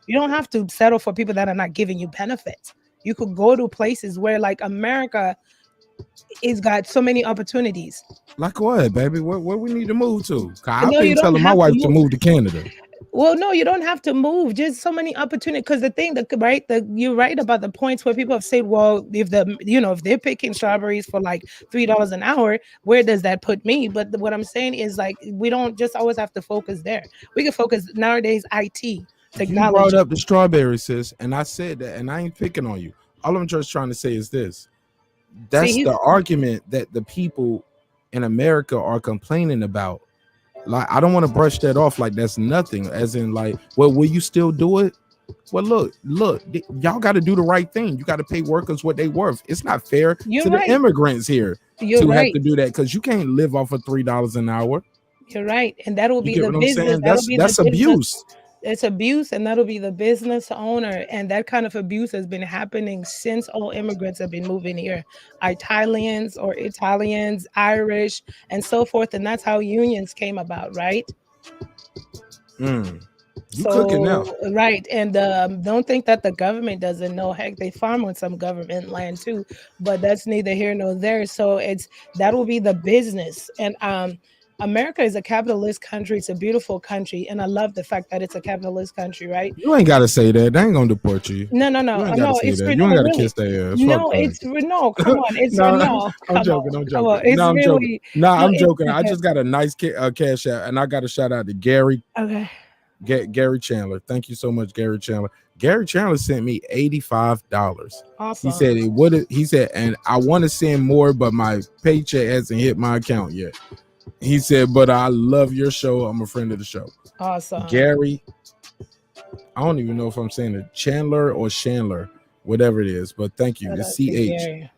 You don't have to settle for people that are not giving you benefits. You could go to places where, like, America it's got so many opportunities. Like what, baby? Where we need to move to? I've been telling my wife to move to Canada. Well, no, you don't have to move. Just so many opportunities. Because the thing you're right about the points where people have said, well, if they're picking strawberries for like $3 an hour, where does that put me? But what I'm saying is, like, we don't just always have to focus there. We can focus nowadays IT. Technology. You brought up the strawberry, sis, and I said that, and I ain't picking on you. All I'm just trying to say is this. That's the argument that the people in America are complaining about. Like, I don't want to brush that off like that's nothing, as in, like, well, will you still do it? Well, look, y'all got to do the right thing. You got to pay workers what they worth. It's not fair to the immigrants here have to do that, because you can't live off of $3 an hour. You're right, and that'll be the business. That's abuse. It's abuse, and that'll be the business owner. And that kind of abuse has been happening since all immigrants have been moving here. Italians, Irish, and so forth. And that's how unions came about, right? You cooking now. Right. And don't think that the government doesn't know. Heck, they farm on some government land too. But that's neither here nor there. So that will be the business. And America is a capitalist country. It's a beautiful country, and I love the fact that it's a capitalist country, right? You ain't got to say that. They ain't gonna deport you. No. You ain't got to say that. You ain't got to kiss their ass. Come on. It's I'm joking. I'm joking. I'm joking. I just got a nice cash out, and I got a shout out to Gary. Okay. Gary Chandler. Thank you so much, Gary Chandler. Gary Chandler sent me $85. Awesome. He said it would. He said, and I want to send more, but my paycheck hasn't hit my account yet. He said, but I love your show. I'm a friend of the show. Awesome. Gary, I don't even know if I'm saying it Chandler or Chandler, whatever it is, but thank you. It's CH.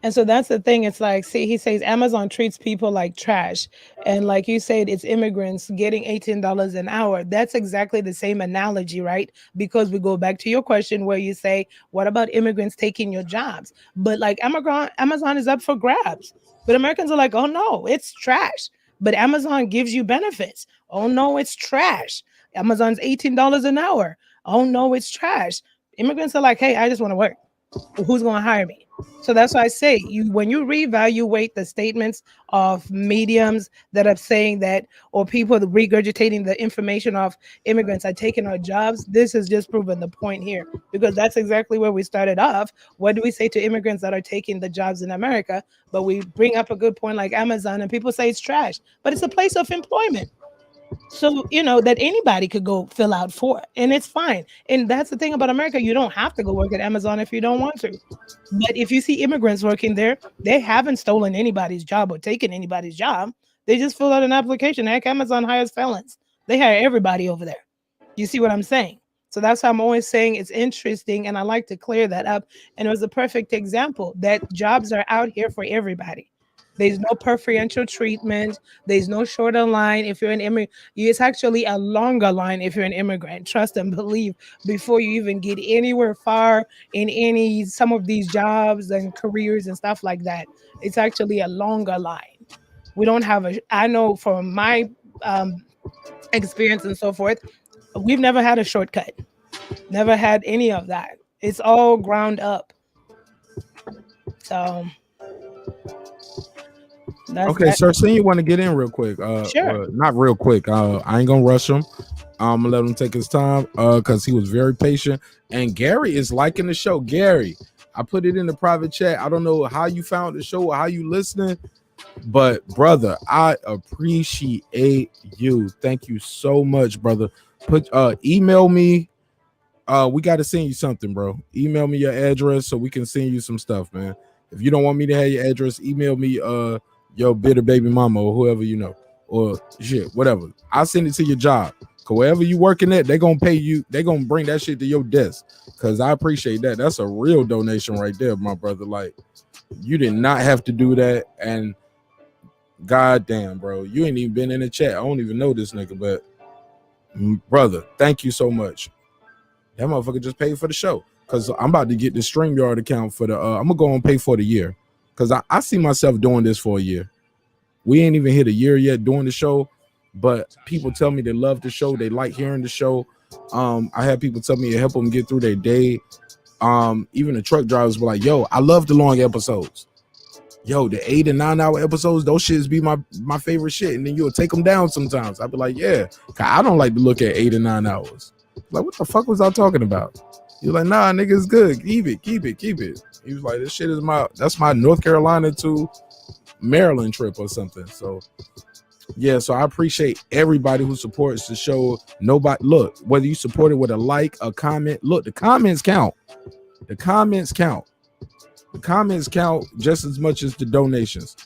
And so that's the thing. It's like, see, he says Amazon treats people like trash. And like you said, it's immigrants getting $18 an hour. That's exactly the same analogy, right? Because we go back to your question where you say, what about immigrants taking your jobs? But like Amazon is up for grabs. But Americans are like, oh no, it's trash. But Amazon gives you benefits. Oh no, it's trash. Amazon's $18 an hour. Oh no, it's trash. Immigrants are like, hey, I just want to work. Who's going to hire me? So that's why I say, when you reevaluate the statements of mediums that are saying that, or people regurgitating the information of immigrants are taking our jobs, this has just proven the point here, because that's exactly where we started off. What do we say to immigrants that are taking the jobs in America? But we bring up a good point like Amazon, and people say it's trash, but it's a place of employment. So, that anybody could go fill out for, and it's fine. And that's the thing about America. You don't have to go work at Amazon if you don't want to. But if you see immigrants working there, they haven't stolen anybody's job or taken anybody's job. They just fill out an application. Heck, Amazon hires felons. They hire everybody over there. You see what I'm saying? So that's how I'm always saying it's interesting, and I like to clear that up. And it was a perfect example that jobs are out here for everybody. There's no preferential treatment. There's no shorter line if you're an immigrant. It's actually a longer line if you're an immigrant. Trust and believe before you even get anywhere far in some of these jobs and careers and stuff like that. It's actually a longer line. We don't have I know from my experience and so forth, we've never had a shortcut. Never had any of that. It's all ground up. So okay, sir. So you want to get in real quick? Sure. Not real quick. I ain't gonna rush him. I'm gonna let him take his time because he was very patient. And Gary is liking the show. Gary, I put it in the private chat. I don't know how you found the show or how you listening, but brother, I appreciate you. Thank you so much, brother. Email me. We got to send you something, bro. Email me your address so we can send you some stuff, man. If you don't want me to have your address, email me your bitter baby mama or whoever you know, or shit, whatever. I'll send it to your job. Cause wherever you working at, they're gonna pay you, they're gonna bring that shit to your desk. Cause I appreciate that. That's a real donation right there, my brother. Like, you did not have to do that. And goddamn, bro, you ain't even been in the chat. I don't even know this nigga, but brother, thank you so much. That motherfucker just paid for the show. Cause I'm about to get the StreamYard account for the I'm gonna go and pay for the year. Cause I see myself doing this for a year. We ain't even hit a year yet doing the show, but people tell me they love the show, they like hearing the show. I have people tell me it help them get through their day. Even the truck drivers were like, yo, I love the long episodes. Yo, the 8 and 9 hour episodes, those shits be my favorite shit. And then you'll take them down sometimes. I'll be like, yeah, I don't like to look at 8 and 9 hours. Like, what the fuck was I talking about? You're like, nah, nigga, it's good. Keep it. He was like, this shit is that's my North Carolina to Maryland trip or something. So yeah, so I appreciate everybody who supports the show. Nobody, look, whether you support it with a like, a comment, look, the comments count. The comments count just as much as the donations.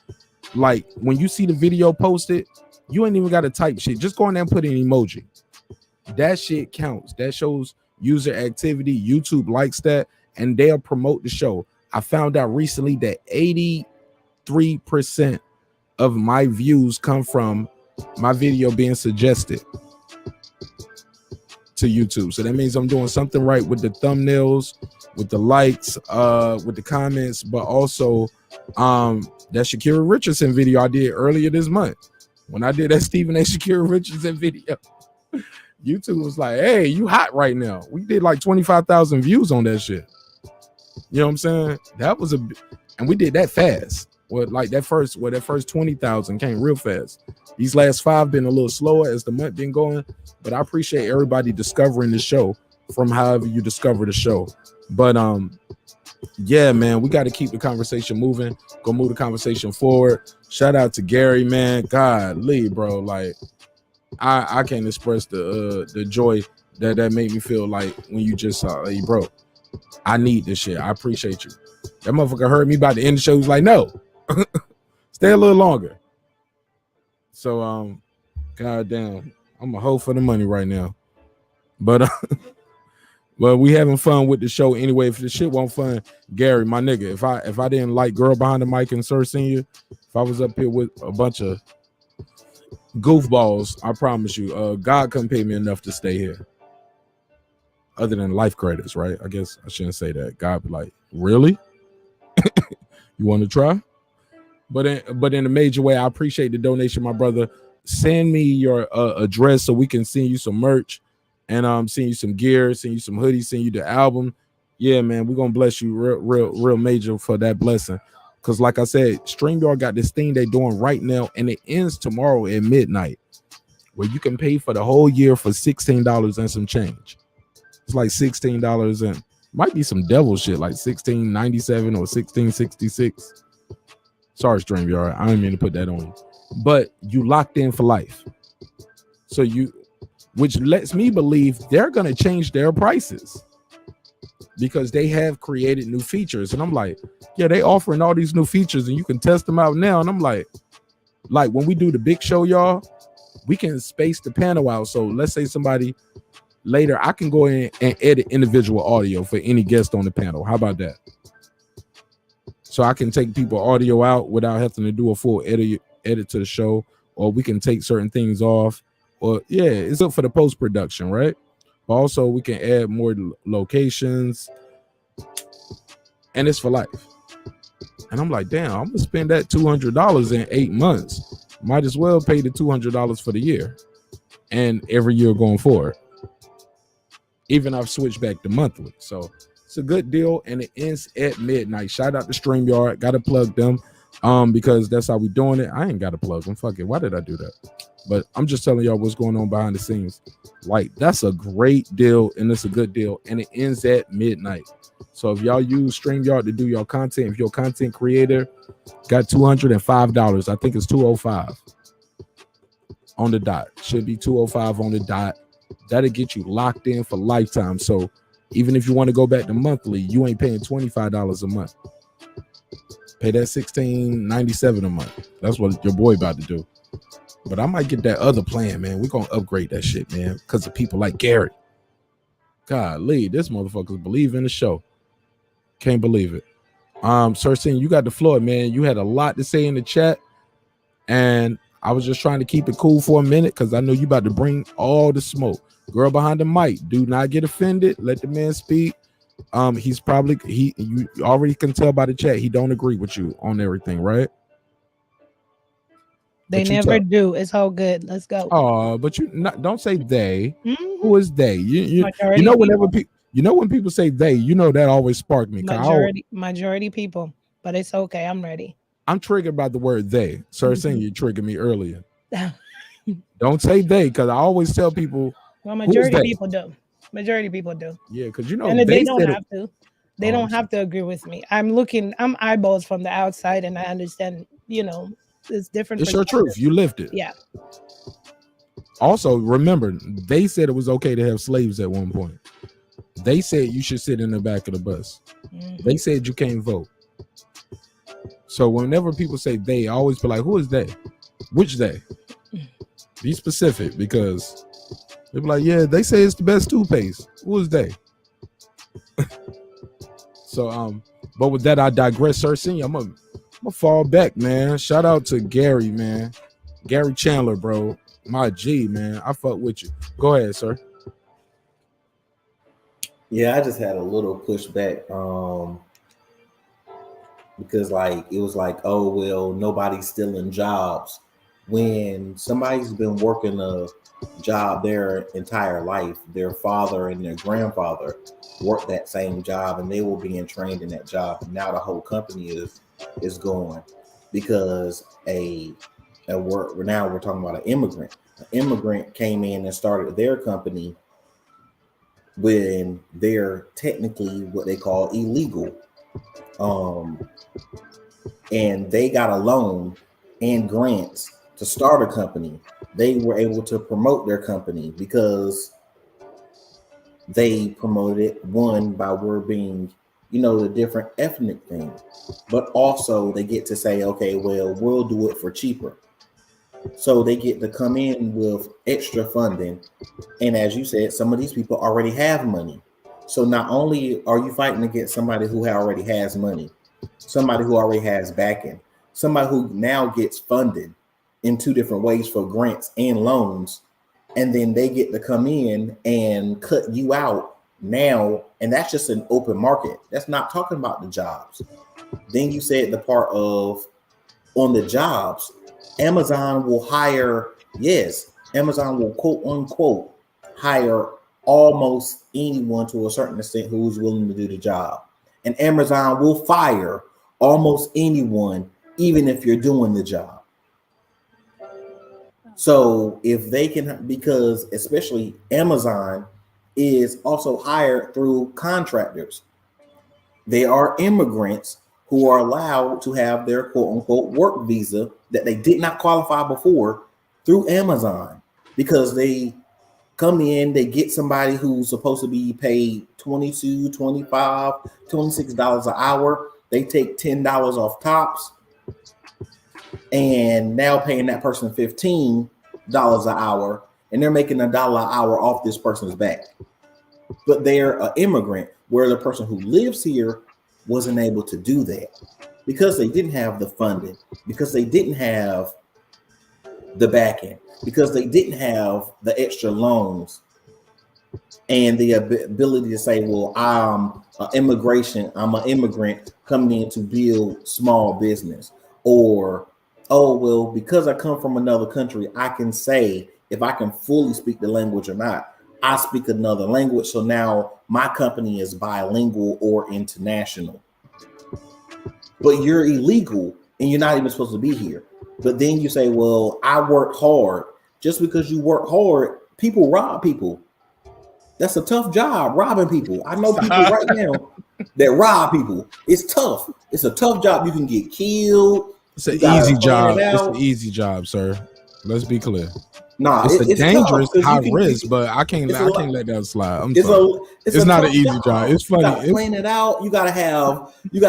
Like, when you see the video posted, you ain't even got to type shit. Just go in there and put an emoji. That shit counts. That shows user activity. YouTube likes that, and they'll promote the show. I found out recently that 83% of my views come from my video being suggested to YouTube. So that means I'm doing something right with the thumbnails, with the likes, with the comments, but also that Shakira Richardson video I did earlier this month. When I did that Stephen A. Shakira Richardson video, YouTube was like, hey, you hot right now. We did like 25,000 views on that shit. You know what I'm saying? That was and we did that fast. That first 20,000 came real fast. These last 5 been a little slower as the month been going, but I appreciate everybody discovering the show from however you discover the show. But yeah, man, we got to keep the conversation moving. Go move the conversation forward. Shout out to Gary, man. Golly, bro, like I can't express the joy that made me feel like when you just saw, hey, bro, I need this shit. I appreciate you. That motherfucker heard me about to end the show. He was like, no, stay a little longer. So goddamn, I'm a hoe for the money right now. But well, we having fun with the show anyway. If the shit wasn't fun, Gary, my nigga, if I didn't like Girl Behind the Mic and Sir Senior, if I was up here with a bunch of goofballs, I promise you, God couldn't pay me enough to stay here. Other than life credits, right? I guess I shouldn't say that. God be like, really? You want to try? But in a major way, I appreciate the donation, my brother. Send me your address so we can send you some merch and send you some gear, send you some hoodies, send you the album. Yeah, man, we're gonna bless you real major for that blessing. Because like I said, StreamYard got this thing they're doing right now, and it ends tomorrow at midnight, where you can pay for the whole year for $16 and some change. It's like $16 and might be some devil shit like $16.97 or $16.66. Sorry, StreamYard, I didn't mean to put that on you, but you locked in for life. So which lets me believe they're going to change their prices because they have created new features. And I'm like, yeah, they offering all these new features and you can test them out now. And I'm like when we do the big show, y'all, we can space the panel out. So let's say somebody later, I can go in and edit individual audio for any guest on the panel. How about that? So I can take people audio out without having to do a full edit to the show, or we can take certain things off, or it's up for the post-production, right? But also we can add more locations, and it's for life. And I'm like, damn, I'm gonna spend that $200 in 8 months. Might as well pay the $200 for the year and every year going forward. Even I've switched back to monthly. So it's a good deal, and it ends at midnight. Shout out to StreamYard. Got to plug them because that's how we doing it. I ain't got to plug them. Fuck it. Why did I do that? But I'm just telling y'all what's going on behind the scenes. Like, that's a great deal, and it's a good deal, and it ends at midnight. So if y'all use StreamYard to do your content, if you're a content creator, got $205. I think it's $205 on the dot. Should be $205 on the dot. That'll get you locked in for lifetime. So even if you want to go back to monthly, you ain't paying $25 a month. Pay that $16.97 a month. That's what your boy about to do. But I might get that other plan, man. We're going to upgrade that shit, man, because of people like Gary. Golly, this motherfuckers believe in the show. Can't believe it. Sir Sin, you got the floor, man. You had a lot to say in the chat, and I was just trying to keep it cool for a minute because I know you about to bring all the smoke. Girl behind the mic, do not get offended. Let the man speak. You already can tell by the chat he don't agree with you on everything, right? They never do. It's all good. Let's go. Oh, but don't say they. Mm-hmm. Who is they? You know when people say they, you know that always spark me. Majority people, but it's okay. I'm ready. I'm triggered by the word they. Sir, saying you triggered me earlier. Don't say they, because I always tell people. Well, majority people do. Majority people do. Yeah, because and they don't have to. They don't have to agree with me. I'm eyeballs from the outside, and I understand. It's different. It's your truth. You lived it. Yeah. Also, remember, they said it was okay to have slaves at one point. They said you should sit in the back of the bus. Mm-hmm. They said you can't vote. So whenever people say they, I always be like, who is they? Which they? Be specific, because they be like, yeah, they say it's the best toothpaste. Who is they? So, but with that, I digress, Sir Senior. I'm gonna fall back, man. Shout out to Gary, man. Gary Chandler, bro. My G, man. I fuck with you. Go ahead, sir. Yeah, I just had a little pushback. Because it was like, oh, well, nobody's stealing jobs. When somebody's been working a job their entire life, their father and their grandfather worked that same job, and they were being trained in that job. And now the whole company is going because now we're talking about an immigrant. An immigrant came in and started their company when they're technically what they call illegal. And they got a loan and grants to start a company. They were able to promote their company because they promoted it, one, by being, the different ethnic thing, but also they get to say, okay, well, we'll do it for cheaper. So they get to come in with extra funding. And as you said, some of these people already have money. So not only are you fighting against somebody who already has money, somebody who already has backing, somebody who now gets funded in two different ways for grants and loans, and then they get to come in and cut you out now, and that's just an open market. That's not talking about the jobs. Then you said the part of on the jobs, Amazon will hire, Amazon will quote unquote hire almost anyone to a certain extent who's willing to do the job. And Amazon will fire almost anyone, even if you're doing the job. So if they can, because especially Amazon is also hired through contractors. They are immigrants who are allowed to have their quote unquote work visa that they did not qualify before through Amazon, because they come in, they get somebody who's supposed to be paid $22, $25, $26 an hour. They take $10 off tops, and now paying that person $15 an hour, and they're making $1 an hour off this person's back. But they're an immigrant, where the person who lives here wasn't able to do that because they didn't have the funding, because they didn't have the backing, because they didn't have the extra loans and the ability to say, well, I'm an immigrant coming in to build small business. Or, oh, well, because I come from another country, I can say if I can fully speak the language or not. I speak another language, so now my company is bilingual or international. But you're illegal and you're not even supposed to be here. But then you say, well, I work hard. Just because you work hard, people rob people. That's a tough job, robbing people. I know people right now that rob people. It's tough. It's a tough job. You can get killed. It's an easy job. It's an easy job, sir. Let's be clear. Nah, it's a dangerous, tough, high risk, but I can't let that slide. It's not an easy job. It's funny. You gotta plan it out. You gotta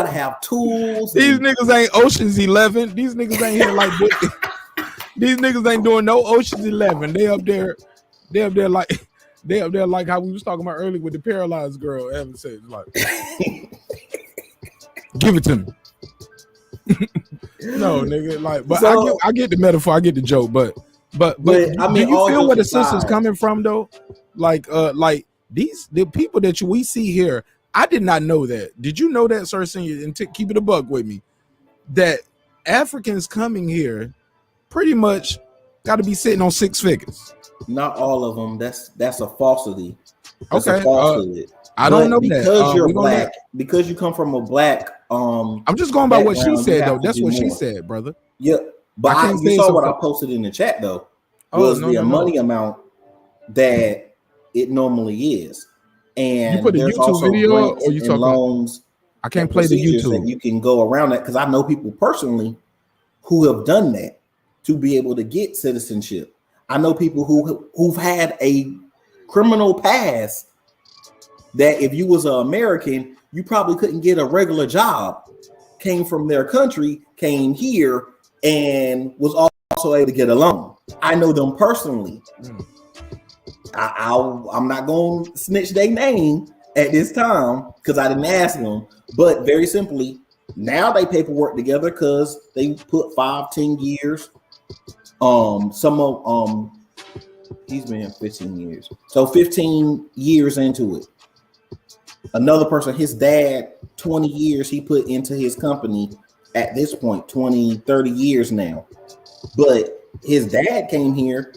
have tools. These niggas ain't Ocean's 11. These niggas ain't here like this. These niggas ain't doing no Ocean's 11. They up there like how we was talking about earlier with the paralyzed girl. Evan said, like, give it to me. No, nigga, like, but so, I get the metaphor, I get the joke, but I mean, do you feel where the sister's coming from though? Like the people that we see here, I did not know that. Did you know that, sir? And keep it a buck with me, that Africans coming here pretty much got to be sitting on 6 figures. Not all of them. That's a falsity. That's okay, a falsity. I don't know because that because you're black, because you come from a black. I'm just going by what she said though. That's what she said, brother. Yeah, but you saw what I posted in the chat though. Was the money amount that it normally is, and you put a there's YouTube also video or you talking loans. I can't play the YouTube. That you can go around that because I know people personally who have done that to be able to get citizenship. I know people who've had a criminal past that if you was an American, you probably couldn't get a regular job. Came from their country, came here, and was also able to get a loan. I know them personally. I'm not going to snitch their name at this time because I didn't ask them. But very simply, now they paperwork together because they put 5-10 years. Some of he's been 15 years, so 15 years into it. Another person, his dad, 20 years he put into his company. At this point, 20-30 years now. But his dad came here.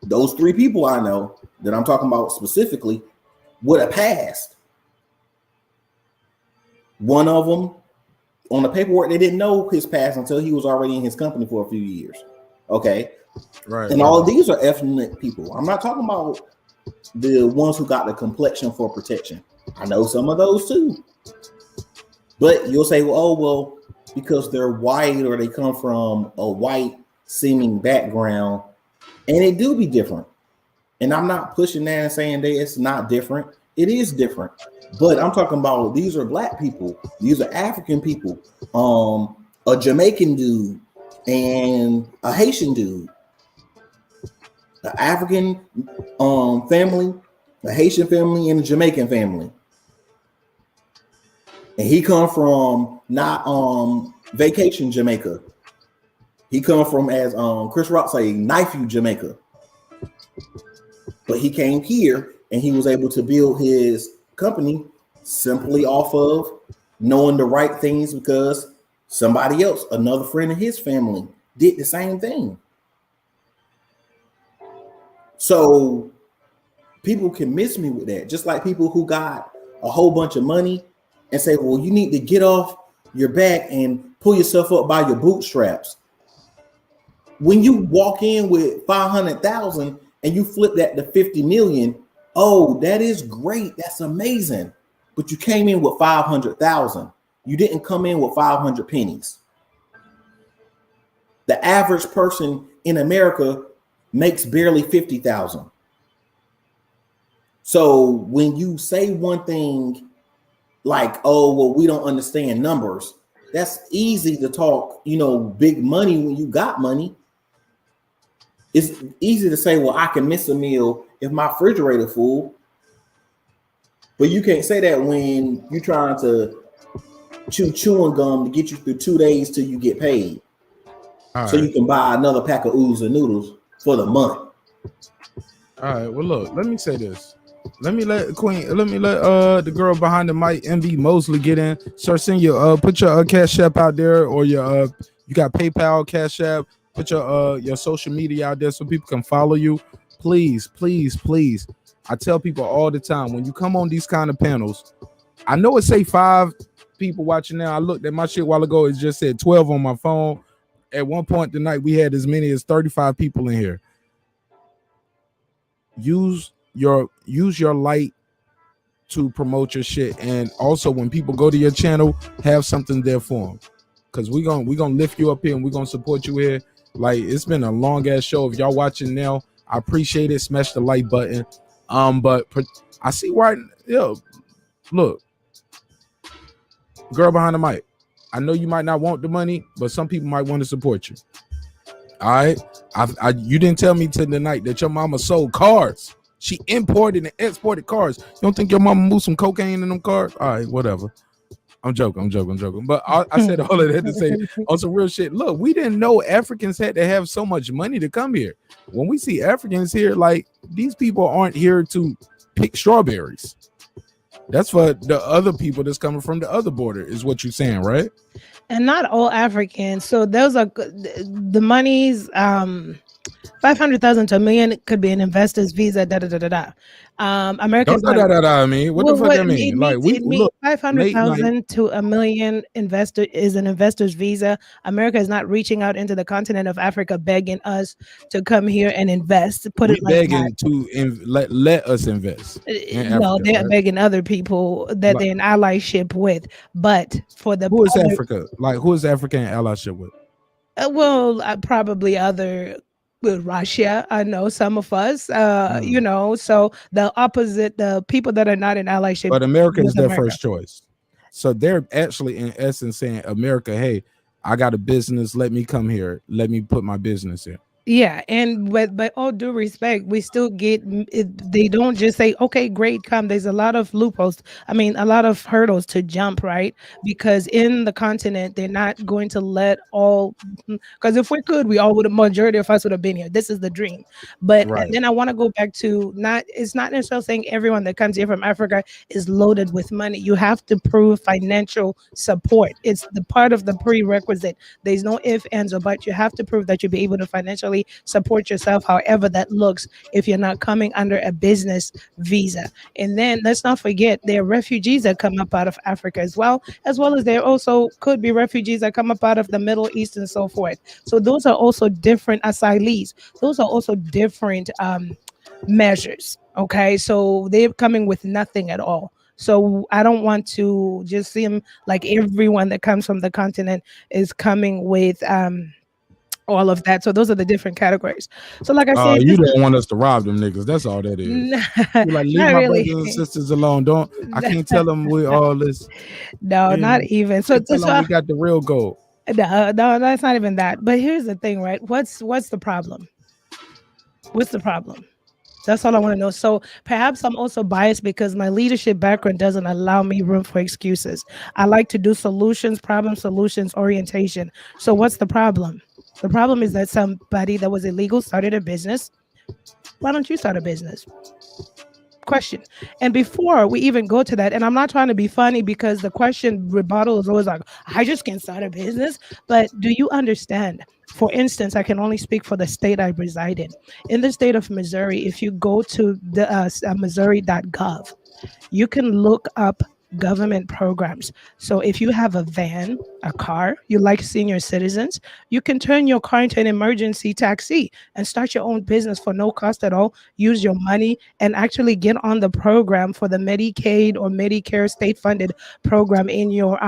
Those 3 people I know that I'm talking about specifically would have passed. One of them on the paperwork, they didn't know his past until he was already in his company for a few years. Okay. Right. And all of these are ethnic people. I'm not talking about the ones who got the complexion for protection. I know some of those too. But you'll say, well, because they're white or they come from a white seeming background, and it do be different. And I'm not pushing that and saying that it's not different. It is different. But I'm talking about these are black people. These are African people. A Jamaican dude and a Haitian dude. The African family, a Haitian family, and a Jamaican family. And he come from not vacation Jamaica. He come from, as Chris Rock say, knifey Jamaica. But he came here and he was able to build his company simply off of knowing the right things because somebody else, another friend of his family, did the same thing. So people can miss me with that. Just like people who got a whole bunch of money and say, well, you need to get off your back and pull yourself up by your bootstraps. When you walk in with 500,000 and you flip that to 50 million, oh, that is great. That's amazing. But you came in with 500,000. You didn't come in with 500 pennies. The average person in America makes barely 50,000. So when you say one thing like, oh, well, we don't understand numbers, that's easy to talk, big money when you got money. It's easy to say, well, I can miss a meal if my refrigerator full. But you can't say that when you're trying to chew chewing gum to get you through 2 days till you get paid. So you can buy another pack of oodles and noodles for the month. All right. Well, look, let me say this. Let me let the girl behind the mic, MV Mosley, get in. Start send your put your Cashapp out there, or your you got PayPal, Cashapp. Put your social media out there so people can follow you. Please, please, please. I tell people all the time when you come on these kind of panels. I know it say 5 people watching now. I looked at my shit a while ago. It just said 12 on my phone. At one point tonight, we had as many as 35 people in here. Use your light to promote your shit, and also when people go to your channel, have something there for them, because we're gonna lift you up here and we're gonna support you here. Like, it's been a long ass show. If y'all watching now, I appreciate it. Smash the like button. But I see why. Look, girl behind the mic, I know you might not want the money, but some people might want to support you. All right, you didn't tell me tonight that your mama sold cars. She imported and exported cars. You don't think your mama moved some cocaine in them cars? All right, whatever. I'm joking. But I said all of that to say on some real shit. Look, we didn't know Africans had to have so much money to come here. When we see Africans here, like, these people aren't here to pick strawberries. That's for the other people that's coming from the other border, is what you're saying, right? And not all Africans. So those are the monies. 500,000 to $1 million could be an investor's visa. America's I mean, what the fuck that mean? Like, we look, 500,000 to $1 million investor is an investor's visa. America is not reaching out into the continent of Africa begging us to come here and invest. Put it like begging to let us invest. No, they're begging other people that they're in allyship with. But for the who is Africa? Like, who is Africa in allyship with? Probably other. With Russia, I know some of us, so the opposite, the people that are not in allyship. But America is their first choice. So they're actually, in essence, saying, America, hey, I got a business. Let me come here. Let me put my business here. Yeah, and by all due respect, we still get. They don't just say, "Okay, great, come." There's a lot of loopholes. I mean, a lot of hurdles to jump, right? Because in the continent, they're not going to let all. Because if we could, we all would. A majority of us would have been here. This is the dream. But and then I want to go back to not. It's not necessarily saying everyone that comes here from Africa is loaded with money. You have to prove financial support. It's the part of the prerequisite. There's no ifs, ands, or buts. You have to prove that you'll be able to financially support yourself, however that looks, if you're not coming under a business visa. And then let's not forget, there are refugees that come up out of Africa as well as there also could be refugees that come up out of the Middle East and so forth. So those are also different asylees. Those are also different measures. Okay, so they're coming with nothing at all. So I don't want to just seem like everyone that comes from the continent is coming with all of that. So those are the different categories. So like I said, you don't want us to rob them niggas. That's all that is. You're like, leave my brothers and sisters alone. I can't tell them we all this. No, not even. So we got the real gold. No, that's not even that. But here's the thing, right? What's the problem? What's the problem? That's all I want to know. So perhaps I'm also biased because my leadership background doesn't allow me room for excuses. I like to do problem solutions orientation. So what's the problem? The problem is that somebody that was illegal started a business. Why don't you start a business? Question. And before we even go to that, and I'm not trying to be funny because the question rebuttal is always like, I just can't start a business. But do you understand? For instance, I can only speak for the state I reside in. In the state of Missouri, if you go to the Missouri.gov, you can look up government programs. So if you have a van, a car, you like senior citizens, you can turn your car into an emergency taxi and start your own business for no cost at all. Use your money and actually get on the program for the Medicaid or Medicare state funded program in your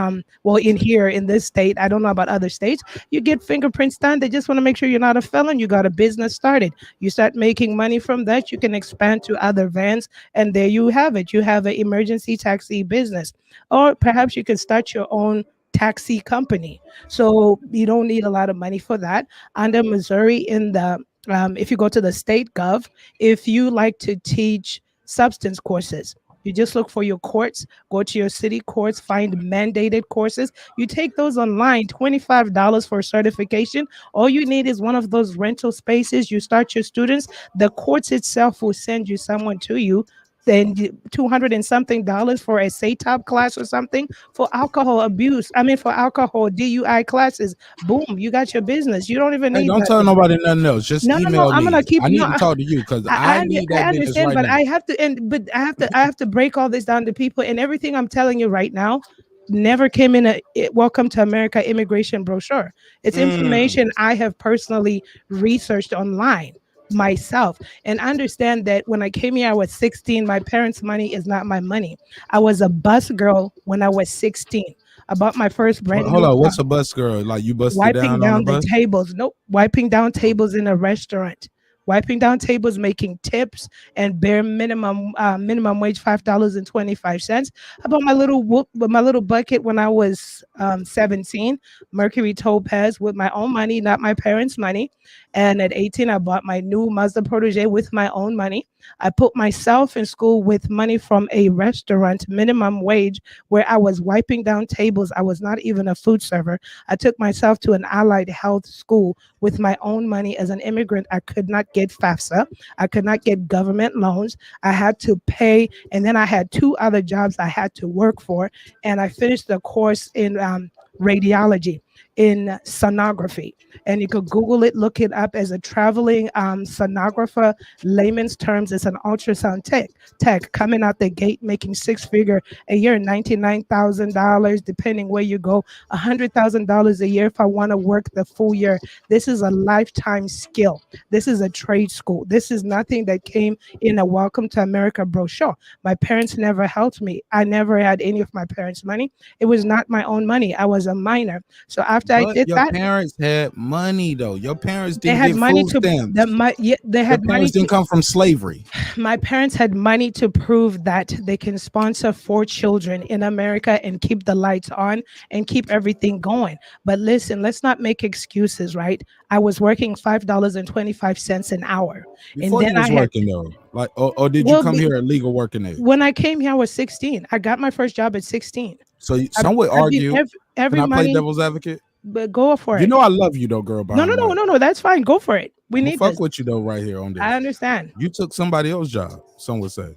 in here in this state. I don't know about other states. You get fingerprints done. They just want to make sure you're not a felon. You got a business started. You start making money from that. You can expand to other vans, and there you have it. You have an emergency taxi business, or perhaps you can start your own taxi company. So you don't need a lot of money for that. Under Missouri, in the if you go to the state gov, if you like to teach substance courses, you just look for your courts, go to your city courts, find mandated courses. You take those online, $25 for a certification. All you need is one of those rental spaces. You start your students. The courts itself will send you someone to you. Then $200 and something for a SATOP class or something for alcohol abuse. I mean, for alcohol DUI classes. Boom, you got your business. You don't even Hey, need don't that. tell nobody nothing else. Just No. email I'm me. gonna keep. I need No, to talk to you because I need I that business understand, right but now. I have to end. But I have to break all this down to people, and everything I'm telling you right now never came in a Welcome to America immigration brochure. It's information I have personally researched online myself, and understand that when I came here I was 16. My parents' money is not my money. I was a bus girl when I was 16. I bought my first brand Hold new on, what's a bus girl? Like you busted wiping down on the down the bus? tables. Nope, wiping down tables in a restaurant. Wiping down tables, making tips, and bare minimum wage $5.25. I bought my little bucket when I was 17, Mercury Topaz, with my own money, not my parents' money. And at 18, I bought my new Mazda Protege with my own money. I put myself in school with money from a restaurant, minimum wage, where I was wiping down tables. I was not even a food server. I took myself to an allied health school with my own money. As an immigrant, I could not get FAFSA. I could not get government loans. I had to pay. And then I had two other jobs I had to work for. And I finished the course in radiology, in sonography. And you could Google it, look it up as a traveling sonographer. Layman's terms, it's an ultrasound tech coming out the gate, making six-figure a year, $99,000, depending where you go, $100,000 a year if I want to work the full year. This is a lifetime skill. This is a trade school. This is nothing that came in a Welcome to America brochure. My parents never helped me. I never had any of my parents' money. It was not my own money. I was a minor. So after I did Your that, parents had money though. Your parents they didn't had get money food to stamps. they Your had money parents didn't to come from slavery. my parents had money to prove that they can sponsor 4 children in America and keep the lights on and keep everything going. But listen, let's not make excuses, right? I was working $5.25 an hour. And Before then you I was had working though, like, or did you well, come here illegal working there? when I came here, I was 16. I got my first job at 16. So some would I did argue. Can every I play money, devil's advocate? but go for You it. know I love you though, girl. No, Behind the mic, no, that's fine. Go for it. We I'm gonna need fuck this. with you though, right here on this. I understand. You took somebody else's job. Some would say,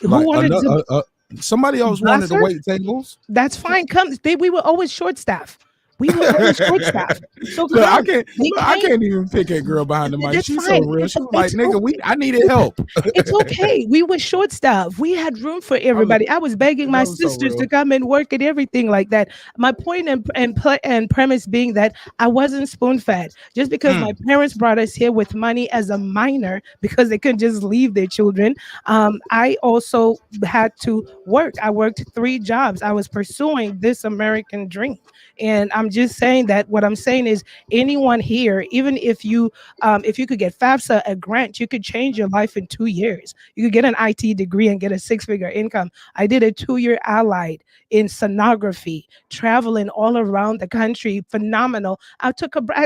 Who like wanted to somebody else wanted to busser? wait tables. That's fine. Come, babe. We were always short staff. We were always short staff. So Look, come. They I came. can't even pick a girl behind the mic. That's She's so fine. real. She was like, It's "Nigga, I needed help." It's okay. We were short staff. We had room for everybody. I was begging my That was so sisters to real. come and work and everything like that. My point and premise being that I wasn't spoon fed. Just because my parents brought us here with money as a minor because they couldn't just leave their children. I also had to work. I worked 3 jobs. I was pursuing this American dream. And I'm just saying that what I'm saying is anyone here, even if you could get FAFSA, a grant, you could change your life in 2 years. You could get an IT degree and get a 6-figure income. I did a 2-year allied in sonography, traveling all around the country. Phenomenal. I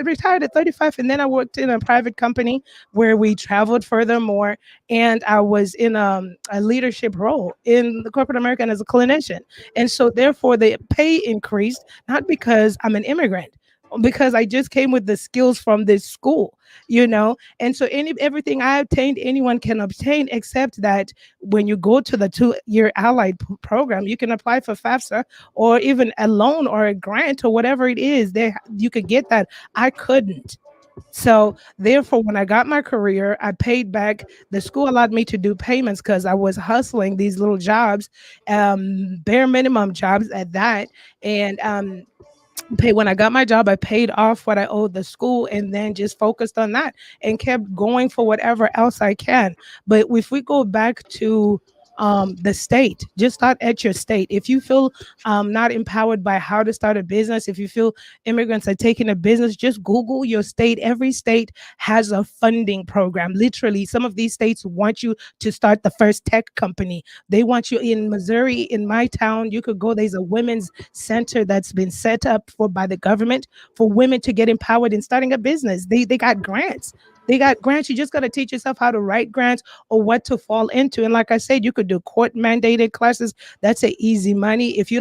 retired at 35, and then I worked in a private company where we traveled furthermore, and I was in a leadership role in the corporate America as a clinician. And so therefore the pay increased, not because I'm an immigrant, because I just came with the skills from this school, and so everything I obtained, anyone can obtain, except that when you go to the 2-year allied program, you can apply for FAFSA or even a loan or a grant or whatever it is. There, you could get that. I couldn't. So therefore, when I got my career, I paid back. The school allowed me to do payments because I was hustling these little jobs, bare minimum jobs at that. And when I got my job, I paid off what I owed the school and then just focused on that and kept going for whatever else I can. But if we go back to the state, just start at your state. If you feel not empowered by how to start a business, if you feel immigrants are taking a business, just Google your state. Every state has a funding program. Literally, some of these states want you to start the first tech company. They want you in Missouri, in my town. You could go, there's a women's center that's been set up by the government for women to get empowered in starting a business. They got grants. They got grants. You just got to teach yourself how to write grants or what to fall into. And like I said, you could do court mandated classes. That's an easy money. If you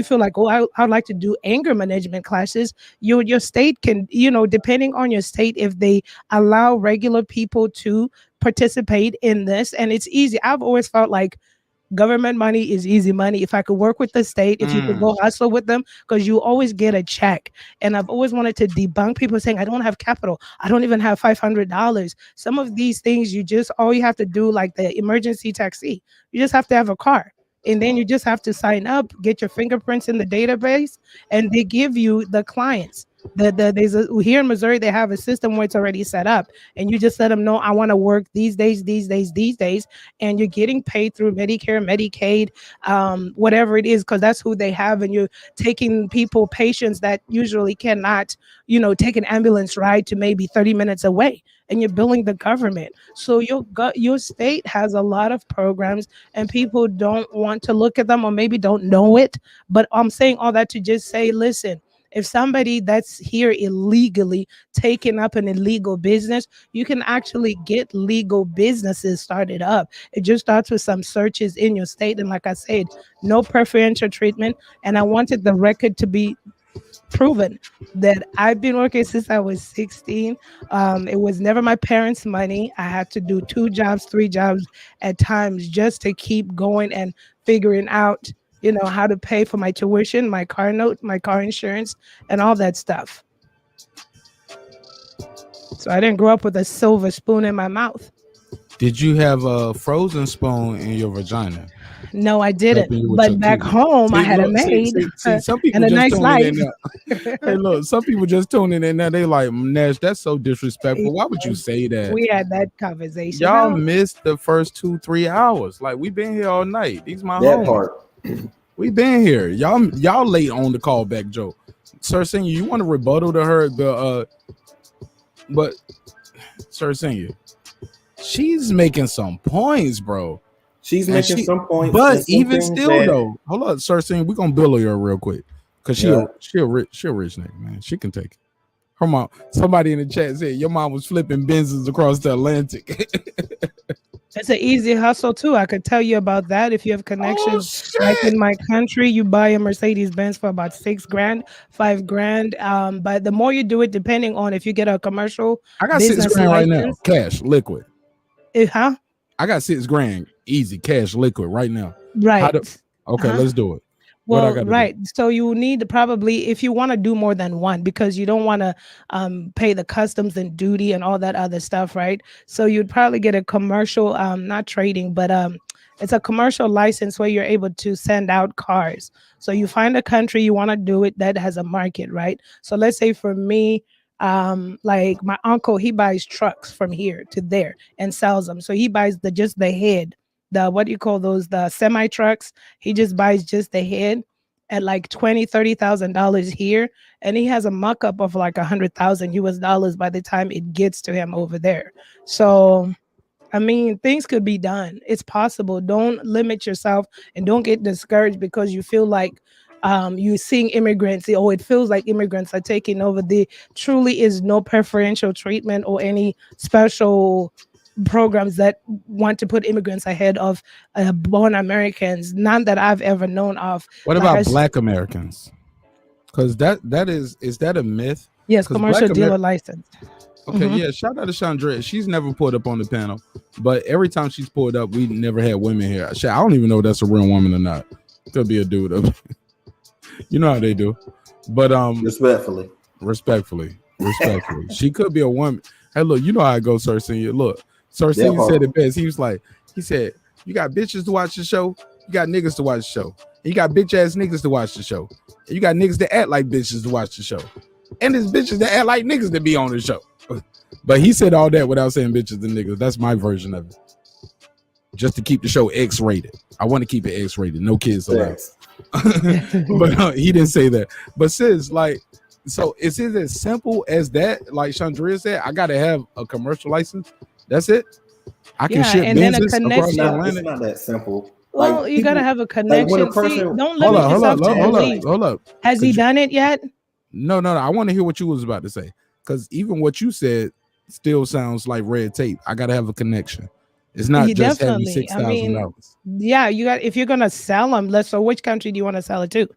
feel like, oh, I'd like to do anger management classes, your state can, depending on your state, if they allow regular people to participate in this. And it's easy. I've always felt like government money is easy money. If I could work with the state, if you could go hustle with them, because you always get a check. And I've always wanted to debunk people saying, I don't have capital. I don't even have $500. Some of these things, all you have to do, like the emergency taxi, you just have to have a car. And then you just have to sign up, get your fingerprints in the database, and they give you the clients. Here in Missouri, they have a system where it's already set up, and you just let them know, I want to work these days, and you're getting paid through Medicare, Medicaid, whatever it is, because that's who they have, and you're taking patients that usually cannot, take an ambulance ride to maybe 30 minutes away, and you're billing the government. So your state has a lot of programs, and people don't want to look at them or maybe don't know it. But I'm saying all that to just say, listen, if somebody that's here illegally taking up an illegal business, you can actually get legal businesses started up. It just starts with some searches in your state. And like I said, no preferential treatment. And I wanted the record to be proven that I've been working since I was 16. It was never my parents' money. I had to do 2 jobs, 3 jobs at times just to keep going and figuring out how to pay for my tuition, my car note, my car insurance, and all that stuff. So I didn't grow up with a silver spoon in my mouth. Did you have a frozen spoon in your vagina? No, I didn't. But back home, I had a maid some people and a just nice life. Hey, look, some people just tuning in now. They like, Nash, that's so disrespectful. Why would you say that? We had that conversation. Y'all missed the first 2-3 hours. Like, we've been here all night. These my that homies. part. We've been here. Y'all late on the callback, Joe. Sir Senior, you want to rebuttal to her? But Sir Senior, she's making some points, bro. She's making some points. But even still, though, hold on, Sir Senior, we're gonna bill her real quick because she a rich nigga, man. She can take it. Her mom. Somebody in the chat said your mom was flipping Benzes across the Atlantic. It's an easy hustle too. I could tell you about that if you have connections. Like in my country, you buy a Mercedes Benz for about $6,000, $5,000. But the more you do it, depending on if you get a commercial, I got $6,000 right now, cash, liquid. I got $6,000 easy, cash, liquid right now. Right. Okay, let's do it. Well, right. So you need to probably, if you want to do more than one, because you don't want to pay the customs and duty and all that other stuff, right? So you'd probably get a commercial, not trading, but it's a commercial license where you're able to send out cars. So you find a country you want to do it that has a market, right? So let's say for me, like my uncle, he buys trucks from here to there and sells them. So he buys just the head. What do you call those? The semi trucks. He just buys just the head at like $20,000-$30,000 here, and he has a mock up of like $100,000 by the time it gets to him over there. So, I mean, things could be done. It's possible. Don't limit yourself and don't get discouraged because you feel like you're seeing immigrants. It feels like immigrants are taking over. There truly is no preferential treatment or any special programs that want to put immigrants ahead of born Americans. None that I've ever known of. What about Black Americans? Because is that a myth? Yes, commercial dealer license. Okay, yeah. Shout out to Chandra. She's never pulled up on the panel, but every time she's pulled up, we never had women here. I don't even know if that's a real woman or not. Could be a dude. You know how they do. But respectfully. Respectfully, she could be a woman. Hey, look, you know how I go, Sir Senior. Look, Sir Senior said it best. He said, you got bitches to watch the show, you got niggas to watch the show, and you got bitch ass niggas to watch the show, and you got niggas that act like bitches to watch the show, and there's bitches that act like niggas to be on the show. But he said all that without saying bitches and niggas. That's my version of it. Just to keep the show X-rated. I want to keep it X-rated. No kids allowed. But he didn't say that. But sis, like, so is it as simple as that? Like Chandria said, I gotta have a commercial license. That's it. I can ship and then a Benzes across the connection. Atlantic. It's not that simple. Well, Like, you gotta have a connection. when a person- See, don't limit yourself to believe. Hold up. Has he done it yet? No. I want to hear what you was about to say. Because even what you said still sounds like red tape. I gotta have a connection. It's not just having $6,000. Yeah, you got. If you're gonna sell them, so which country do you want to sell it to?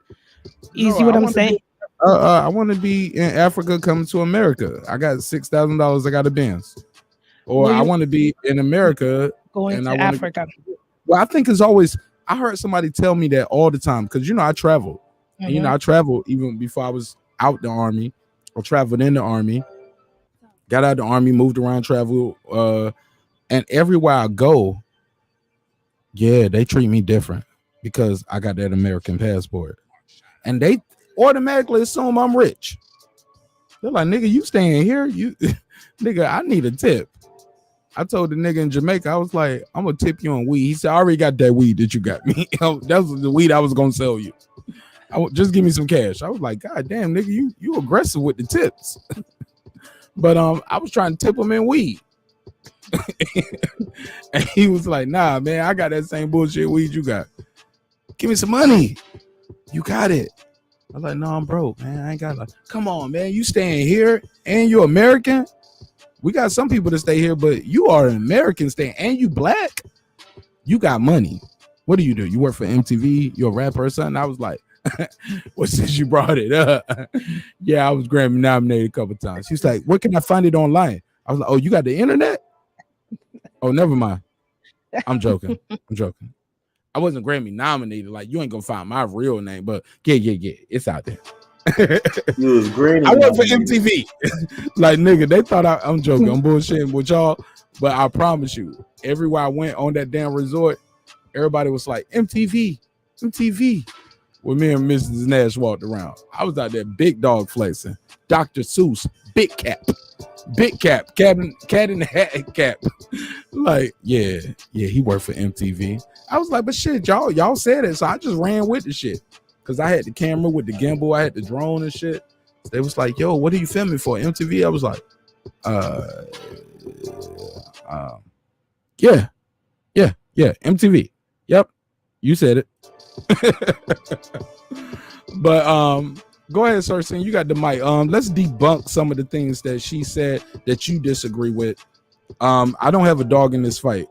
You see what I'm saying? I want to be in Africa coming to America. I got $6,000. I got a Benz. Or I want to be in America going to Africa. Well, I think it's always. I heard somebody tell me that all the time because I traveled. And, I traveled even before I was out the army. I traveled in the army. Got out of the army, moved around, traveled, and everywhere I go, they treat me different because I got that American passport, and they automatically assume I'm rich. They're like, "Nigga, you staying here? You, nigga, I need a tip." I told the nigga in Jamaica, I was like, "I'm gonna tip you on weed." He said, "I already got that weed that you got me. That was the weed I was gonna sell you. Just give me some cash." I was like, "God damn, nigga, you aggressive with the tips." But I was trying to tip him in weed. And he was like, "Nah, man, I got that same bullshit weed you got. Give me some money. You got it." I was like, "No, I'm broke, man. I ain't got come on, man. You staying here and you're American? We got some people that stay here, but you are an American staying and you black. You got money. What do? You work for MTV? You're a rapper or something?" I was like, "Well, since you brought it up, yeah, I was Grammy nominated a couple times." She's like, "Where can I find it online?" I was like, "Oh, you got the internet?" "Oh, never mind. I'm joking. I wasn't Grammy nominated. Like, you ain't gonna find my real name, but yeah, it's out there." You was Grammy. I work for MTV. Like, nigga, they thought I'm joking. I'm bullshitting with y'all, but I promise you, everywhere I went on that damn resort, everybody was like, MTV. When me and Mrs. Nash walked around, I was out there big dog flexing. Dr. Seuss, big cap, cat in the hat cap. Like, yeah, he worked for MTV. I was like, but shit, y'all said it, so I just ran with the shit. Cause I had the camera with the gimbal, I had the drone and shit. They was like, "Yo, what are you filming for? MTV?" I was like, yeah, MTV. Yep, you said it. But go ahead, Cersei. You got the mic. Let's debunk some of the things that she said that you disagree with. I don't have a dog in this fight.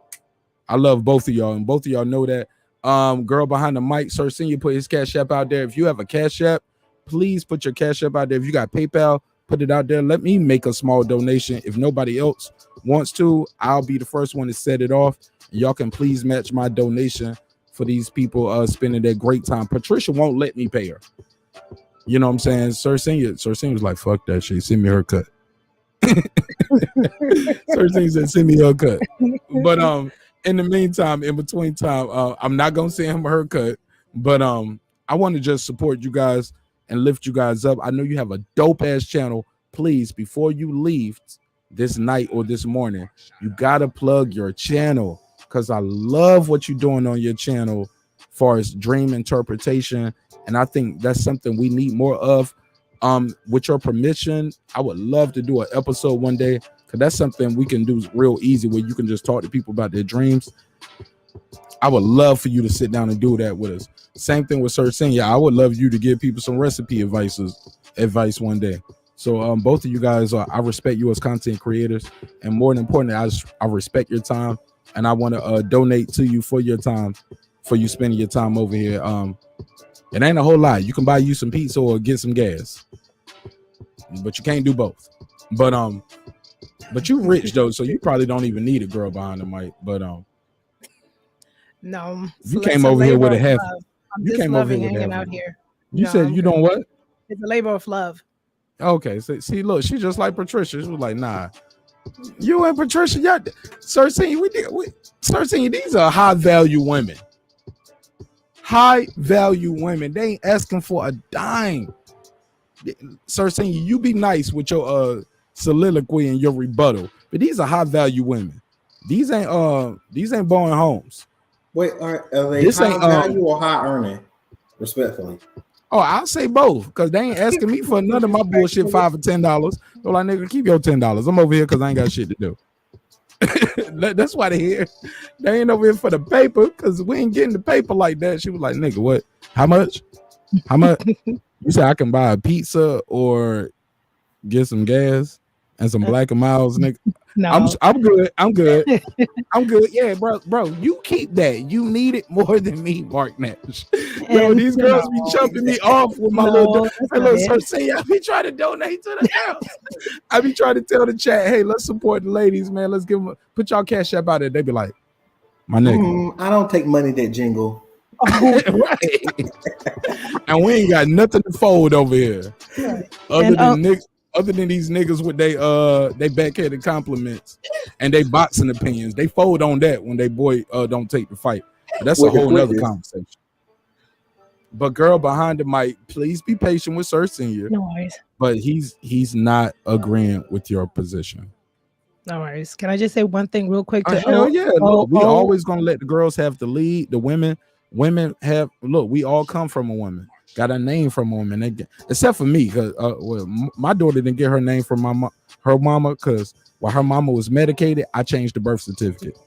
I love both of y'all, and both of y'all know that. Girl behind the mic, Cersei, you put his Cashapp out there. If you have a Cashapp, please put your Cashapp out there. If you got PayPal, put it out there. Let me make a small donation. If nobody else wants to, I'll be the first one to set it off. Y'all can please match my donation for these people spending their great time. Patricia won't let me pay her. You know what I'm saying? Cersei was like, "Fuck that shit. Send me her cut." Cersei said, "Send me her cut." But in the meantime, in between time, I'm not gonna send him her cut. But I want to just support you guys and lift you guys up. I know you have a dope ass channel. Please, before you leave this night or this morning, you gotta plug your channel, because I love what you're doing on your channel as far as dream interpretation. And I think that's something we need more of. With your permission, I would love to do an episode one day, because that's something we can do real easy, where you can just talk to people about their dreams. I would love for you to sit down and do that with us. Same thing with Sir Senior. I would love you to give people some recipe advice one day. So both of you guys, I respect you as content creators, and more than importantly, I respect your time, and I want to donate to you for your time, for you spending your time over here. It ain't a whole lot. You can buy you some pizza or get some gas, but you can't do both. But you rich though, so you probably don't even need a girl behind the mic. But no, you came over here with a half. You came over here hanging out here. You said you don't what? It's a labor of love. Okay, so, see, look, she just like Patricia. She was like, nah, you and Patricia, y'all, Cersei, these are high value women. High value women. They ain't asking for a dime. Cersei, you be nice with your soliloquy and your rebuttal, but these are high value women. These ain't Bowen Homes. Wait, are they This high ain't value or high earning? Respectfully. Oh, I'll say both because they ain't asking me for none of my bullshit $5 or $10. They're like, nigga, keep your $10. I'm over here because I ain't got shit to do. That's why they here. They ain't over here for the paper because we ain't getting the paper like that. She was like, nigga, what? How much? How much? You said I can buy a pizza or get some gas and some Black and Miles, nigga. No. I'm good. I'm good. I'm good. Yeah, bro, you keep that. You need it more than me, Marq Nash. Bro, these girls be jumping me off with my little Cersei. I be trying to donate to the house. I be trying to tell the chat, hey, let's support the ladies, man. Let's give them put y'all Cashapp out there. They be like, my nigga. I don't take money that jingle. Right. And we ain't got nothing to fold over here. Other than these niggas with they backhanded compliments and they boxing opinions, they fold on that when they boy don't take the fight. But that's a whole nother conversation. But girl behind the mic, please be patient with Sir Senior. No worries. But he's not agreeing with your position. No worries. Can I just say one thing real quick? Hell yeah. Look, we always gonna let the girls have the lead. The women have we all come from a woman. Got a name from a woman, except for me, because my daughter didn't get her name from her mama, because while her mama was medicated, I changed the birth certificate.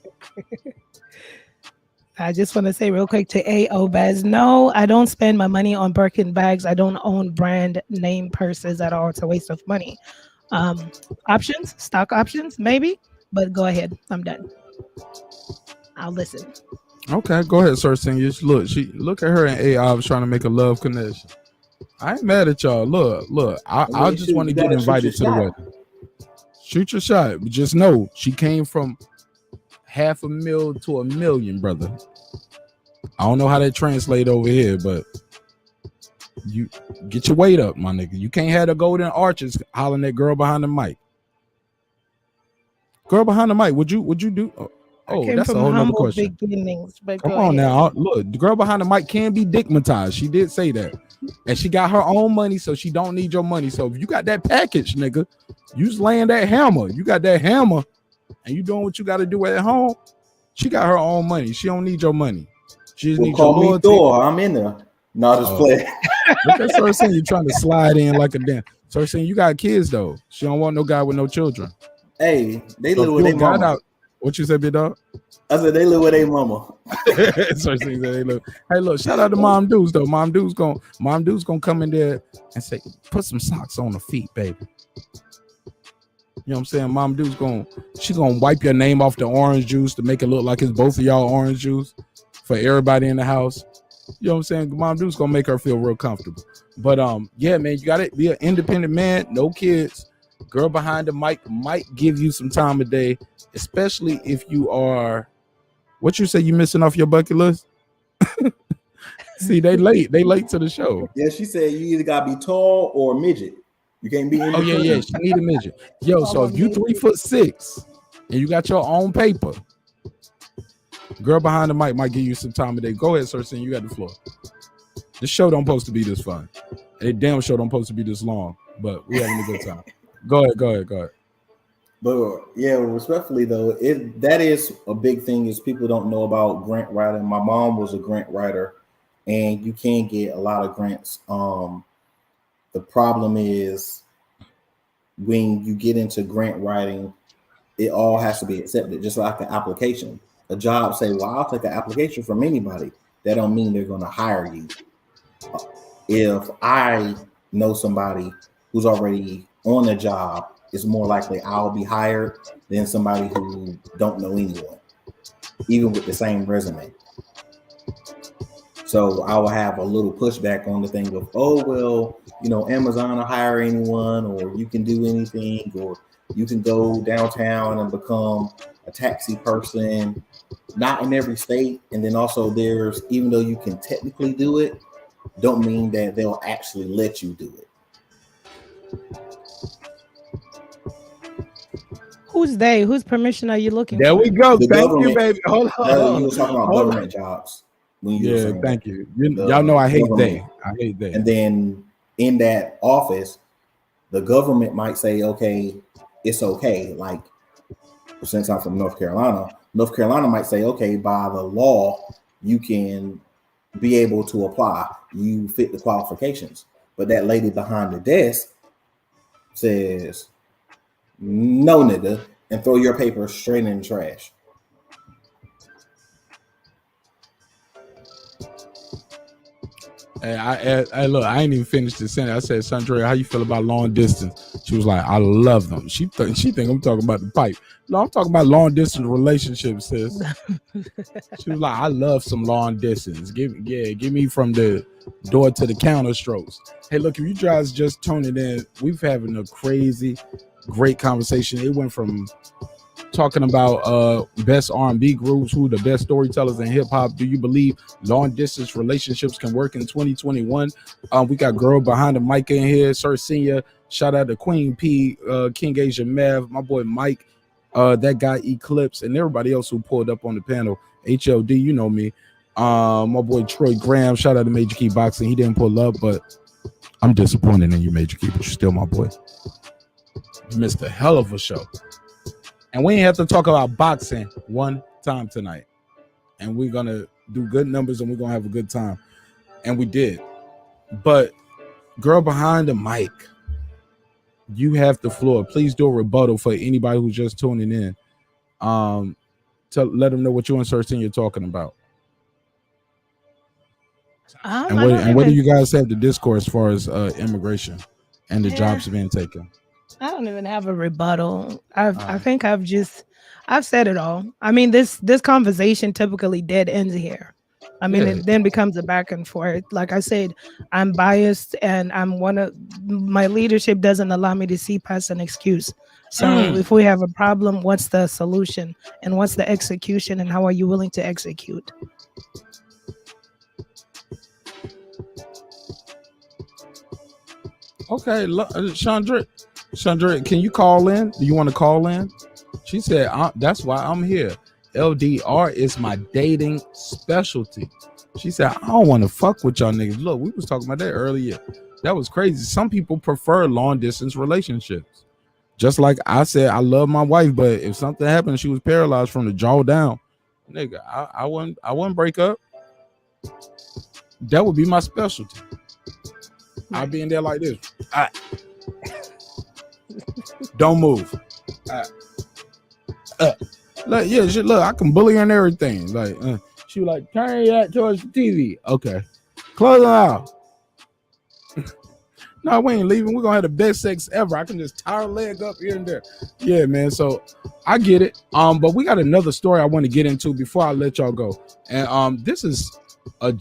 I just want to say real quick to A.O. Baz, no, I don't spend my money on Birkin bags. I don't own brand name purses at all. It's a waste of money. Options, stock options, maybe, but go ahead. I'm done. I'll listen. Okay, go ahead, Sir Senior. Look at her and AI was trying to make a love connection. I ain't mad at y'all. Look, I just want to get invited to the wedding. Shoot your shot. But just know she came from $500,000 to $1 million, brother. I don't know how that translate over here, but you get your weight up, my nigga. You can't have the golden arches hollering at girl behind the mic. Girl behind the mic, would you do? Oh, that's a whole nother question. Come on now. Look, the girl behind the mic can be dickmatized. She did say that. And she got her own money, so she don't need your money. So if you got that package, nigga, you just laying that hammer. You got that hammer, and you doing what you got to do at home. She got her own money. She don't need your money. She just needs your loyalty. Thor. I'm in there. Not just play. Look at Cersei, you trying to slide in like a damn. Cersei, you got kids though. She don't want no guy with no children. Hey, they live with their mama. What you said, big dog? I said they live with their mama. Cersei said they live. Hey, look, shout out to Mom Deuce though. Mom Deuce gonna come in there and say, put some socks on the feet, baby. You know what I'm saying? Mom Deuce she gonna wipe your name off the orange juice to make it look like it's both of y'all orange juice for everybody in the house. You know what I'm saying? Mom Deuce gonna make her feel real comfortable. But yeah, man, you gotta be an independent man, no kids. Girl behind the mic might give you some time a day, especially if you are what you say you missing off your bucket list. See, they late to the show. Yeah, she said you either gotta be tall or midget. You can't be in yeah, she need a midget. Yo, so if you 3'6" and you got your own paper, girl behind the mic might give you some time a day. Go ahead, Cersei, you got the floor. The show don't supposed to be this fun. A damn show don't supposed to be this long, but we having a good time. Go ahead. But yeah, respectfully though, that is a big thing is people don't know about grant writing. My mom was a grant writer, and you can get a lot of grants. The problem is when you get into grant writing, it all has to be accepted, just like an application. A job say, well, I'll take an application from anybody. That don't mean they're going to hire you. If I know somebody who's already on a job, it's more likely I'll be hired than somebody who don't know anyone, even with the same resume. So I will have a little pushback on the thing of, oh, well, Amazon will hire anyone, or you can do anything, or you can go downtown and become a taxi person. Not in every state. And then also even though you can technically do it, don't mean that they'll actually let you do it. Who's they? Whose permission are you looking There for? we go. The Thank you, government. baby. Hold on. You were talking about Hold government jobs when you were Yeah, saying thank that. you. The Y'all know I hate government. they. I hate they. And then in that office, the government might say, okay, it's okay. Like, since I'm from North Carolina might say, okay, by the law, you can be able to apply. You fit the qualifications. But that lady behind the desk says, no, nigga, and throw your paper straight in the trash. I look, I ain't even finished the sentence. I said, Sandra, how you feel about long distance? She was like, I love them. She think I'm talking about the pipe. No, I'm talking about long distance relationships, sis. She was like, I love some long distance. Give me from the door to the counter strokes. Hey, look, if you guys just tuning in, we've having a crazy, great conversation. It went from talking about best R&B groups, who the best storytellers in hip hop. Do you believe long distance relationships can work in 2021? We got girl behind the mic in here, Sir Senior. Shout out to Queen P, King Asia Mav, my boy Mike, that guy Eclipse, and everybody else who pulled up on the panel. HLD, you know me. My boy Troy Graham. Shout out to Major Key Boxing. He didn't pull up, but I'm disappointed in you, Major Key, but you're still my boy. You missed a hell of a show. And we ain't have to talk about boxing one time tonight. And we're going to do good numbers and we're going to have a good time. And we did. But girl behind the mic, you have the floor. Please do a rebuttal for anybody who's just tuning in. To let them know what you and Sir Senior talking about. And what do you guys have to discourse as far as immigration and the jobs being taken? I don't even have a rebuttal. I think I've said it all. I mean, this conversation typically dead ends here. I mean, it then becomes a back and forth. Like I said, I'm biased, and my leadership doesn't allow me to see past an excuse. So if we have a problem, what's the solution, and what's the execution, and how are you willing to execute? Okay, Chandra, can you call in? Do you want to call in? She said, that's why I'm here. LDR is my dating specialty. She said, I don't want to fuck with y'all niggas. Look, we was talking about that earlier. That was crazy. Some people prefer long distance relationships. Just like I said, I love my wife, but if something happened, she was paralyzed from the jaw down, nigga, I wouldn't break up. That would be my specialty. I'll be in there like this. All right. Don't move. Look, I can bully her and everything. Like, she was like, turn that towards the TV. Okay, close it out. No, we ain't leaving. We're gonna have the best sex ever. I can just tie her leg up here and there. Yeah, man. So I get it. But we got another story I want to get into before I let y'all go. And this is a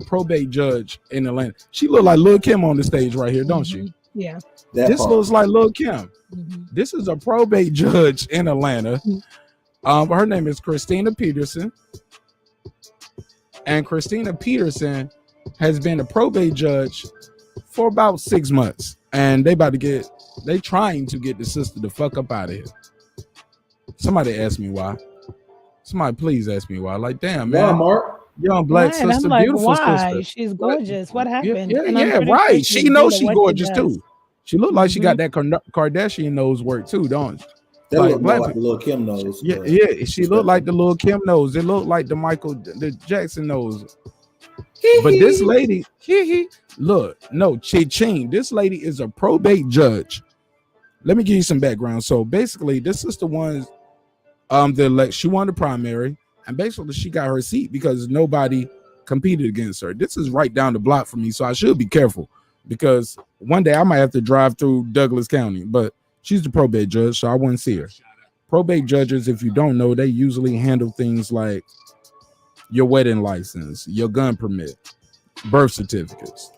probate judge in Atlanta. She look like Lil' Kim on the stage right here, don't she? Yeah. This looks like Lil' Kim. This is a probate judge in Atlanta. Her name is Christina Peterson. And Christina Peterson has been a probate judge for about 6 months. And they trying to get the sister the fuck up out of here. Somebody ask me why. Somebody please ask me why. Like, damn, man. Mark. Young black sister, I'm like, beautiful why? sister. She's gorgeous. What happened? Yeah, right. She knows she's gorgeous too. She look like she got that Kardashian nose work too, don't she? That look more like the Lil' Kim nose. Yeah. She looked like the Lil' Kim nose. It looked like the Jackson nose. But this lady, Ching. This lady is a probate judge. Let me give you some background. So basically, this is the one, she won the primary, and basically she got her seat because nobody competed against her. This is right down the block for me, so I should be careful because one day I might have to drive through Douglas County, but she's the probate judge, so I wouldn't see her. Probate judges, if you don't know, they usually handle things like your wedding license, your gun permit, birth certificates.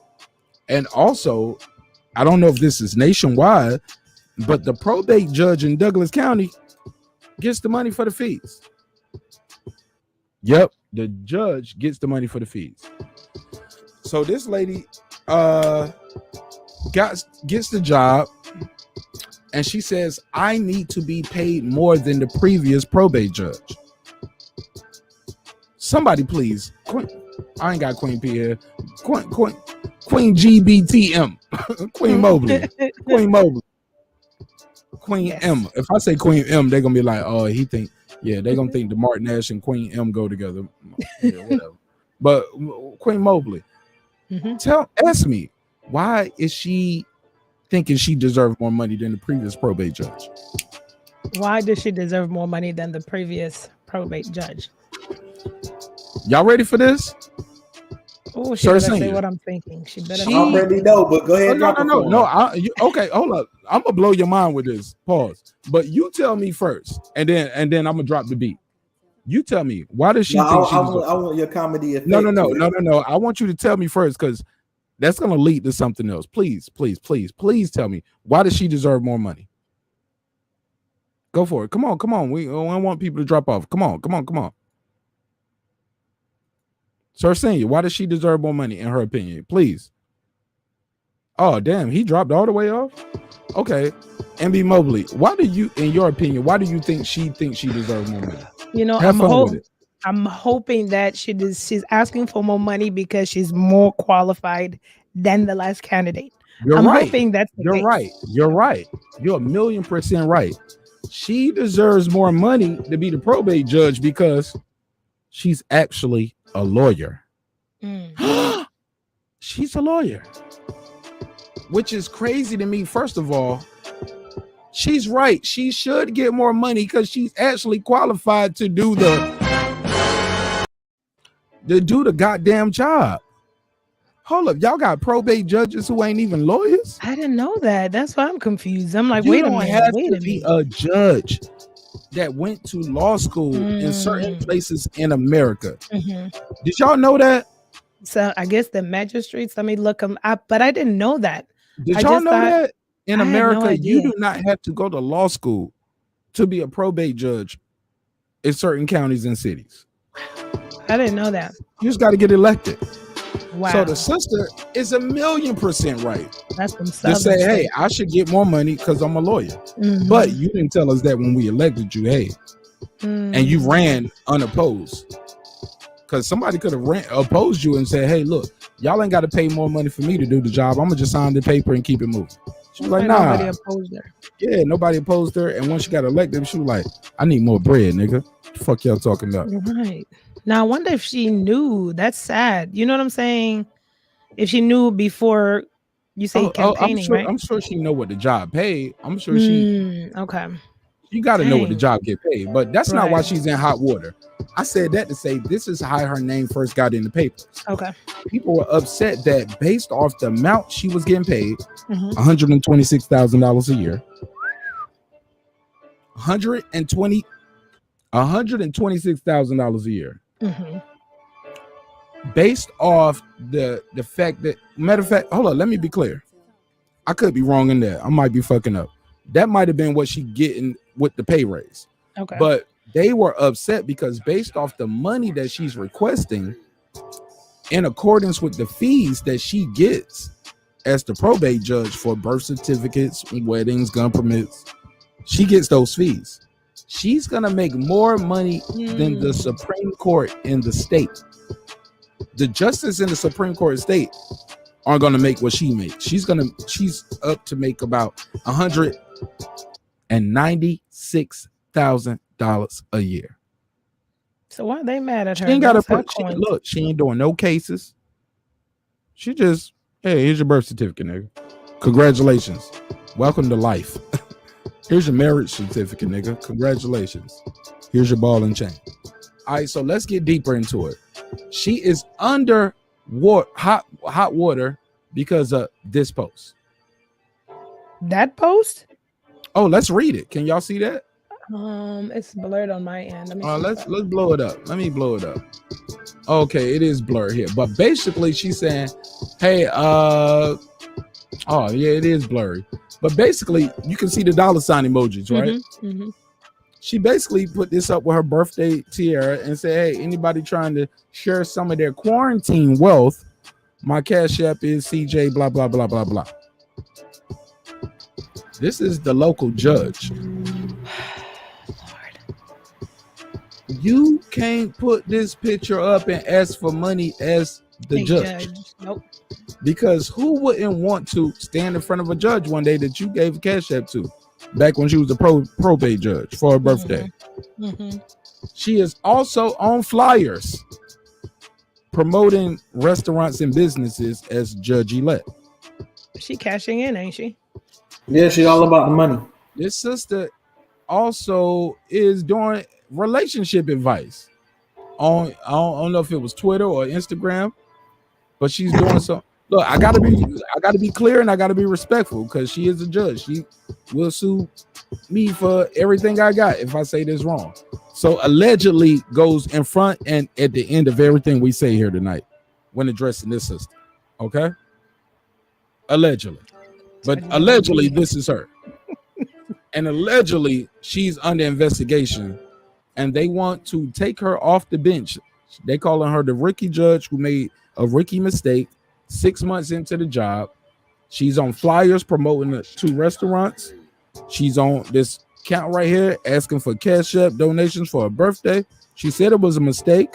And also, I don't know if this is nationwide, but the probate judge in Douglas County gets the money for the fees. Yep, the judge gets the money for the fees. So this lady, gets the job, and she says, I need to be paid more than the previous probate judge. Somebody please, I ain't got Queen P here. Queen GBTM, Queen Mobley, Queen Yes. M. If I say Queen M, they're gonna be like, oh, they're gonna think the Marq Nash and Queen M go together. Yeah, whatever. But Queen Mobley, ask me, why is she thinking she deserves more money than the previous probate judge? Why does she deserve more money than the previous probate judge? Y'all ready for this? Oh, she better say what I'm thinking. She better. I already know, but go ahead. Okay, hold up. I'm gonna blow your mind with this. Pause. But you tell me first, and then I'm gonna drop the beat. You tell me, why does she think I want your comedy effect. No. I want you to tell me first, because that's gonna lead to something else. Please tell me, why does she deserve more money? Go for it. Come on. We don't want people to drop off. Come on. Sir Senior, why does she deserve more money in her opinion? Please. Oh, damn, he dropped all the way off? Okay. MB Mobley, in your opinion, why do you think she thinks she deserves more money? You know, I'm hoping that she's asking for more money because she's more qualified than the last candidate. I'm hoping that's the case. You're right. You're 1,000,000% right. She deserves more money to be the probate judge because she's actually a lawyer. She's a lawyer, which is crazy to me. First of all, she's right. She should get more money because she's actually qualified to do the goddamn job. Hold up, y'all got probate judges who ain't even lawyers? I didn't know that. That's why I'm confused. I'm like, You wait a don't minute. have Wait to a be minute. a judge that went to law school in certain places in America. Did y'all know that? So I guess the magistrates, let me look them up, but I didn't know that. Did y'all know that in America, you do not have to go to law school to be a probate judge in certain counties and cities? I didn't know that. You just got to get elected. Wow. So the sister is 1,000,000% right. That's some to say, hey, I should get more money because I'm a lawyer. But you didn't tell us that when we elected you, hey, and you ran unopposed. Because somebody could have opposed you and said, hey, look, y'all ain't got to pay more money for me to do the job. I'm going to just sign the paper and keep it moving. She was like, nah. Nobody opposed her. Yeah, nobody opposed her. And once she got elected, she was like, I need more bread, nigga. What the fuck y'all talking about? Right. Now, I wonder if she knew. That's sad. You know what I'm saying? If she knew before you say campaigning, right? I'm sure she know what the job paid. I'm sure she... Okay. You got to know what the job get paid. But that's not Right. why she's in hot water. I said that to say this is how her name first got in the papers. Okay. People were upset that based off the amount she was getting paid, $126,000 a year, $126,000 a year. Based off the fact that, matter of fact, hold on, let me be clear. I could be wrong in there. I might be fucking up. That might have been what she getting with the pay raise. Okay. But they were upset because based off the money that she's requesting, in accordance with the fees that she gets as the probate judge for birth certificates, weddings, gun permits, she gets those fees. She's gonna make more money than the Supreme Court in the state. The justice in the Supreme Court state aren't gonna make what she makes. She's up to make about $196,000 a year. So why are they mad at her? She ain't got to That's put. her coin. Look, she ain't doing no cases. She just, hey, here's your birth certificate, nigga. Congratulations, welcome to life. Here's your marriage certificate, nigga. Congratulations. Here's your ball and chain. All right, so let's get deeper into it. She is under hot water because of this post. That post? Oh, let's read it. Can y'all see that? It's blurred on my end. Let me let's blow it up. Let me blow it up. Okay, it is blurred here, but basically she's saying, hey, oh yeah, it is blurry, but basically you can see the dollar sign emojis, right? She basically put this up with her birthday tiara and said, hey, anybody trying to share some of their quarantine wealth, my Cashapp is CJ blah blah blah blah blah. This is the local judge. You can't put this picture up and ask for money as the judge. Nope. Because who wouldn't want to stand in front of a judge one day that you gave a Cashapp to back when she was a probate judge for her birthday? She is also on flyers promoting restaurants and businesses as judge-elect. She cashing in, ain't she? Yeah, she all about the money. This sister also is doing relationship advice on, I don't know if it was Twitter or Instagram, but she's doing so. Look, I gotta be clear and I gotta be respectful because she is a judge. She will sue me for everything I got if I say this wrong. So allegedly goes in front and at the end of everything we say here tonight when addressing this sister. Okay? Allegedly. But allegedly this is her. And allegedly she's under investigation and they want to take her off the bench. They calling her the rookie judge who made a rookie mistake 6 months into the job. She's on flyers promoting the 2 restaurants. She's on this account right here asking for Cashapp donations for her birthday. She said it was a mistake.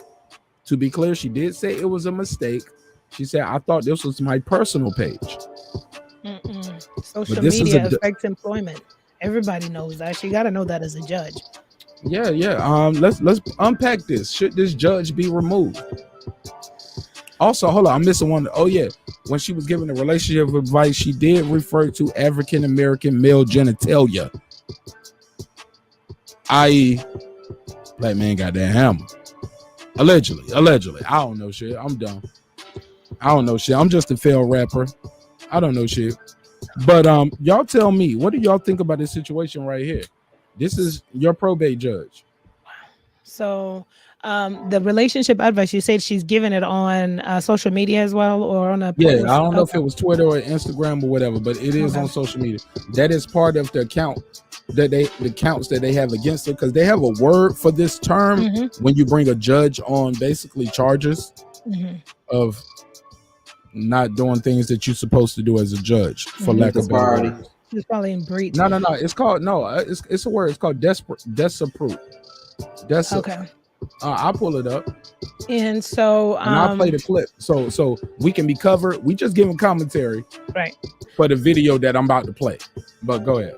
To be clear, she did say it was a mistake. She said, I thought this was my personal page. Social media affects employment. Everybody knows that. She got to know that as a judge. Yeah. Let's unpack this. Should this judge be removed? Also, hold on, I'm missing one. Oh yeah, when she was giving the relationship advice, she did refer to African American male genitalia, i.e., black man got that hammer. Allegedly. I don't know shit. I'm dumb. I don't know shit. I'm just a failed rapper. I don't know shit. But y'all tell me, what do y'all think about this situation right here? This is your probate judge. So the relationship advice, you said she's giving it on social media as well, or on a post? Yeah, I don't know if it was Twitter or Instagram or whatever, but it is on social media. That is part of the account that the counts that they have against her, because they have a word for this term when you bring a judge on basically charges of not doing things that you're supposed to do as a judge, for lack of better word. It's probably in breach. No. It's called it's a word. It's called desapprove. Okay. I'll pull it up. And so and I'll play the clip so we can be covered. We just giving commentary for the video that I'm about to play. But go ahead.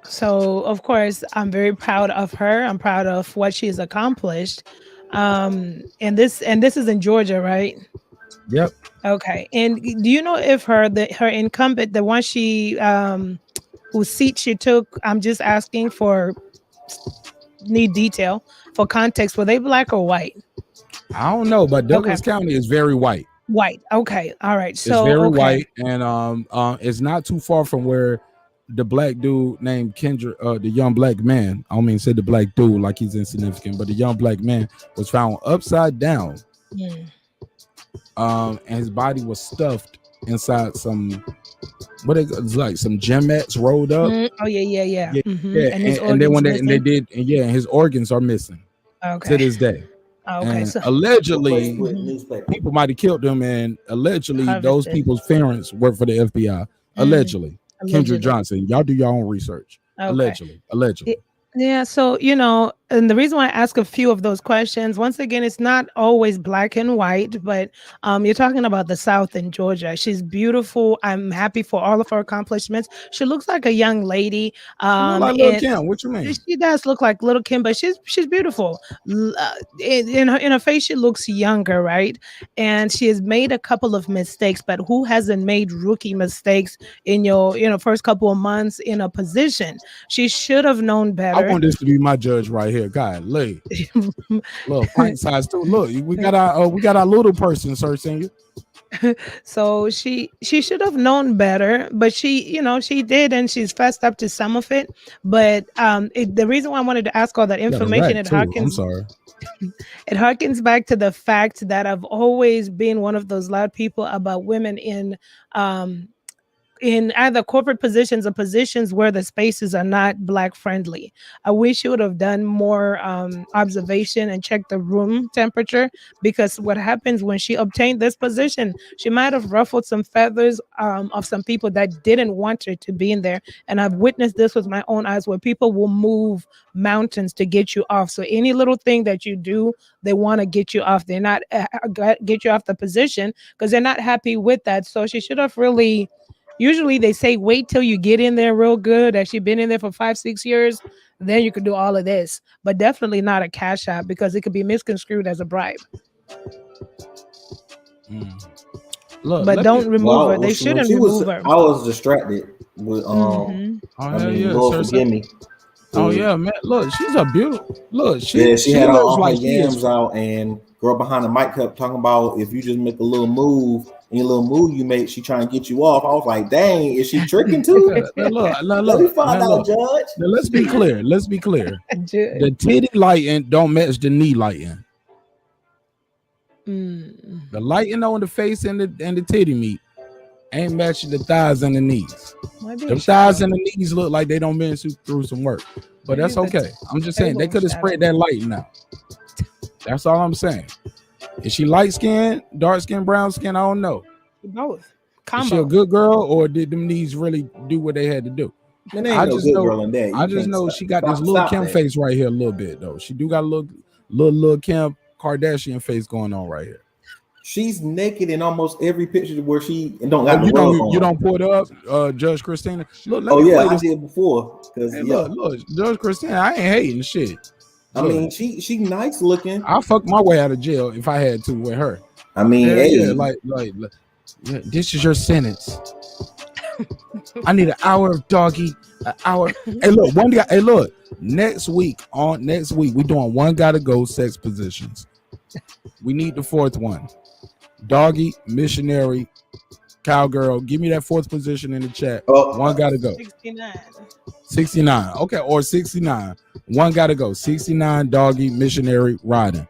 So of course I'm very proud of her. I'm proud of what she's accomplished. And this is in Georgia, right? Yep. Okay. And do you know if her incumbent, the one she whose seat she took, I'm just asking for need detail for context, were they black or white? I don't know, but Douglas County is very white. White. Okay. All right. So it's very white, and it's not too far from where the black dude named Kendrick, the young black man, I don't mean to say the black dude like he's insignificant, but the young black man was found upside down. And his body was stuffed inside some some gem mats rolled up. Oh yeah. And then when they did, his organs are missing to this day. And so allegedly people might have killed him, and allegedly those people's parents work for the FBI. Allegedly. Kendrick Johnson, y'all do your own research. Allegedly. Yeah, so and the reason why I ask a few of those questions, once again, it's not always black and white, but you're talking about the South in Georgia. She's beautiful. I'm happy for all of her accomplishments. She looks like a young lady. Like Little Kim. What you mean? She does look like Little Kim, but she's beautiful. In her face, she looks younger, right? And she has made a couple of mistakes, but who hasn't made rookie mistakes in your first couple of months in a position? She should have known better. I want this to be my judge right here. God, look, pint size too. Look, we got our little person, Sir Senior. So she should have known better, but she did, and she's fessed up to some of it. But the reason why I wanted to ask all that information, it harkens back to the fact that I've always been one of those loud people about women in in either corporate positions or positions where the spaces are not Black friendly. I wish you would have done more observation and checked the room temperature, because what happens when she obtained this position, she might have ruffled some feathers of some people that didn't want her to be in there. And I've witnessed this with my own eyes, where people will move mountains to get you off. So any little thing that you do, they want to get you off. They're not get you off the position because they're not happy with that. So she should have really, usually they say wait till you get in there real good. As she's been in there for 5-6 years, then you can do all of this. But definitely not a cash app, because it could be misconstrued as a bribe. Look, but don't remove her. They shouldn't remove her. I was distracted with Lord forgive me. Oh yeah, man. Look, she's a beautiful. Look, she had looks all like her yams out, and girl behind the mic kept talking about if you just make a little move, any little move you make, she trying to get you off. I was like, dang, is she tricking too? Look, let me find out, Judge. Now, let's be clear. The titty lighting don't match the knee lighting. The lighting on the face and the titty meat ain't matching the thighs and the knees. The thighs and the knees look like they don't been through some work, but that's okay. I'm just saying they could have spread that lighting out. That's all I'm saying. Is she light skin, dark skin, brown skin? I don't know. Both. Is she a good girl, or did them knees really do what they had to do? Man, ain't no good girl in that. I just know she got this little Kim face right here a little bit though. She do got a little Kim Kardashian face going on right here. She's naked in almost every picture where she don't got you don't put up Judge Christina. Look, I did before. Hey, look, Judge Christina, I ain't hating shit. I mean, she nice looking. I'll fuck my way out of jail if I had to with her. I mean, like this is your sentence. I need an hour of doggy, an hour. Hey, look, one guy. Hey, look, next week we doing one gotta go sex positions. We need the fourth one. Doggy, missionary, cowgirl. Give me that fourth position in the chat. One gotta go. 69. Okay, or 69. One gotta go. 69, doggy, missionary, riding.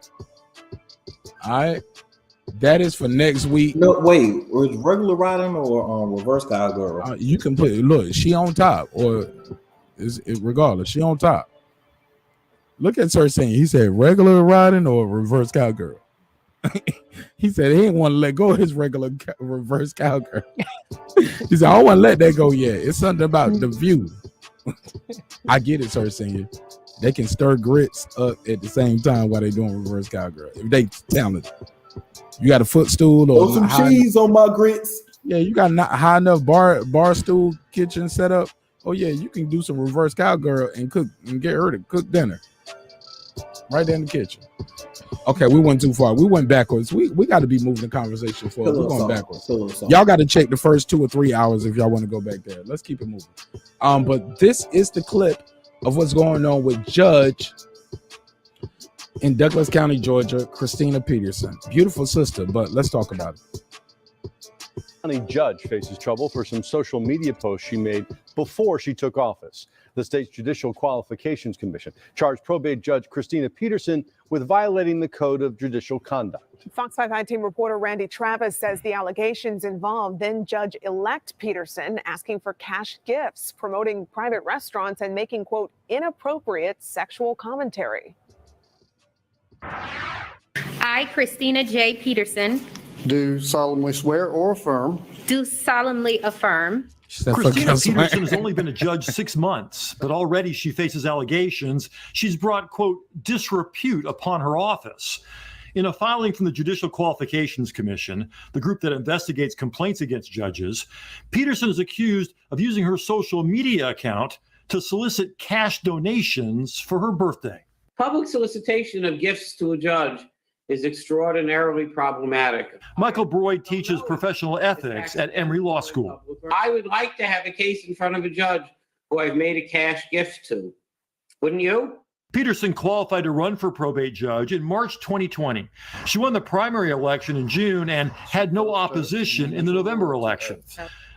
All right. That is for next week. No, wait. Was regular riding or reverse cowgirl? You can put it. Look, she on top, or regardless, she on top. Look at her saying. He said regular riding or reverse cowgirl. He said he didn't want to let go of his regular reverse cowgirl. He said, I don't want to let that go yet. It's something about the view. I get it, sir, senior. They can stir grits up at the same time while they're doing reverse cowgirl. If they talented. You got a footstool or some cheese on my grits. Yeah, you got not high enough bar stool kitchen set up. Oh yeah, you can do some reverse cowgirl and cook and get her to cook dinner right there in the kitchen. Okay, we went too far. We went backwards. We got to be moving the conversation forward. We're going backwards. Y'all got to check the first 2 or 3 hours if y'all want to go back there. Let's keep it moving. But this is the clip of what's going on with Judge in Douglas County, Georgia, Christina Peterson. Beautiful sister, but let's talk about it. County judge faces trouble for some social media posts she made before she took office. The state's Judicial Qualifications Commission charged probate judge Christina Peterson with violating the Code of Judicial Conduct. Fox 5 team reporter Randy Travis says the allegations involve then-Judge-elect Peterson asking for cash gifts, promoting private restaurants, and making, quote, inappropriate sexual commentary. I, Christina J. Peterson, do solemnly swear or affirm. do solemnly affirm. Christina Peterson has only been a judge 6 months, but already she faces allegations. She's brought, quote, disrepute upon her office. In a filing from the Judicial Qualifications Commission, the group that investigates complaints against judges, Peterson is accused of using her social media account to solicit cash donations for her birthday. Public solicitation of gifts to a judge is extraordinarily problematic. Michael Broyd teaches professional ethics at Emory Law School. I would like to have a case in front of a judge who I've made a cash gift to. Wouldn't you? Peterson qualified to run for probate judge in March 2020. She won the primary election in June and had no opposition in the November election.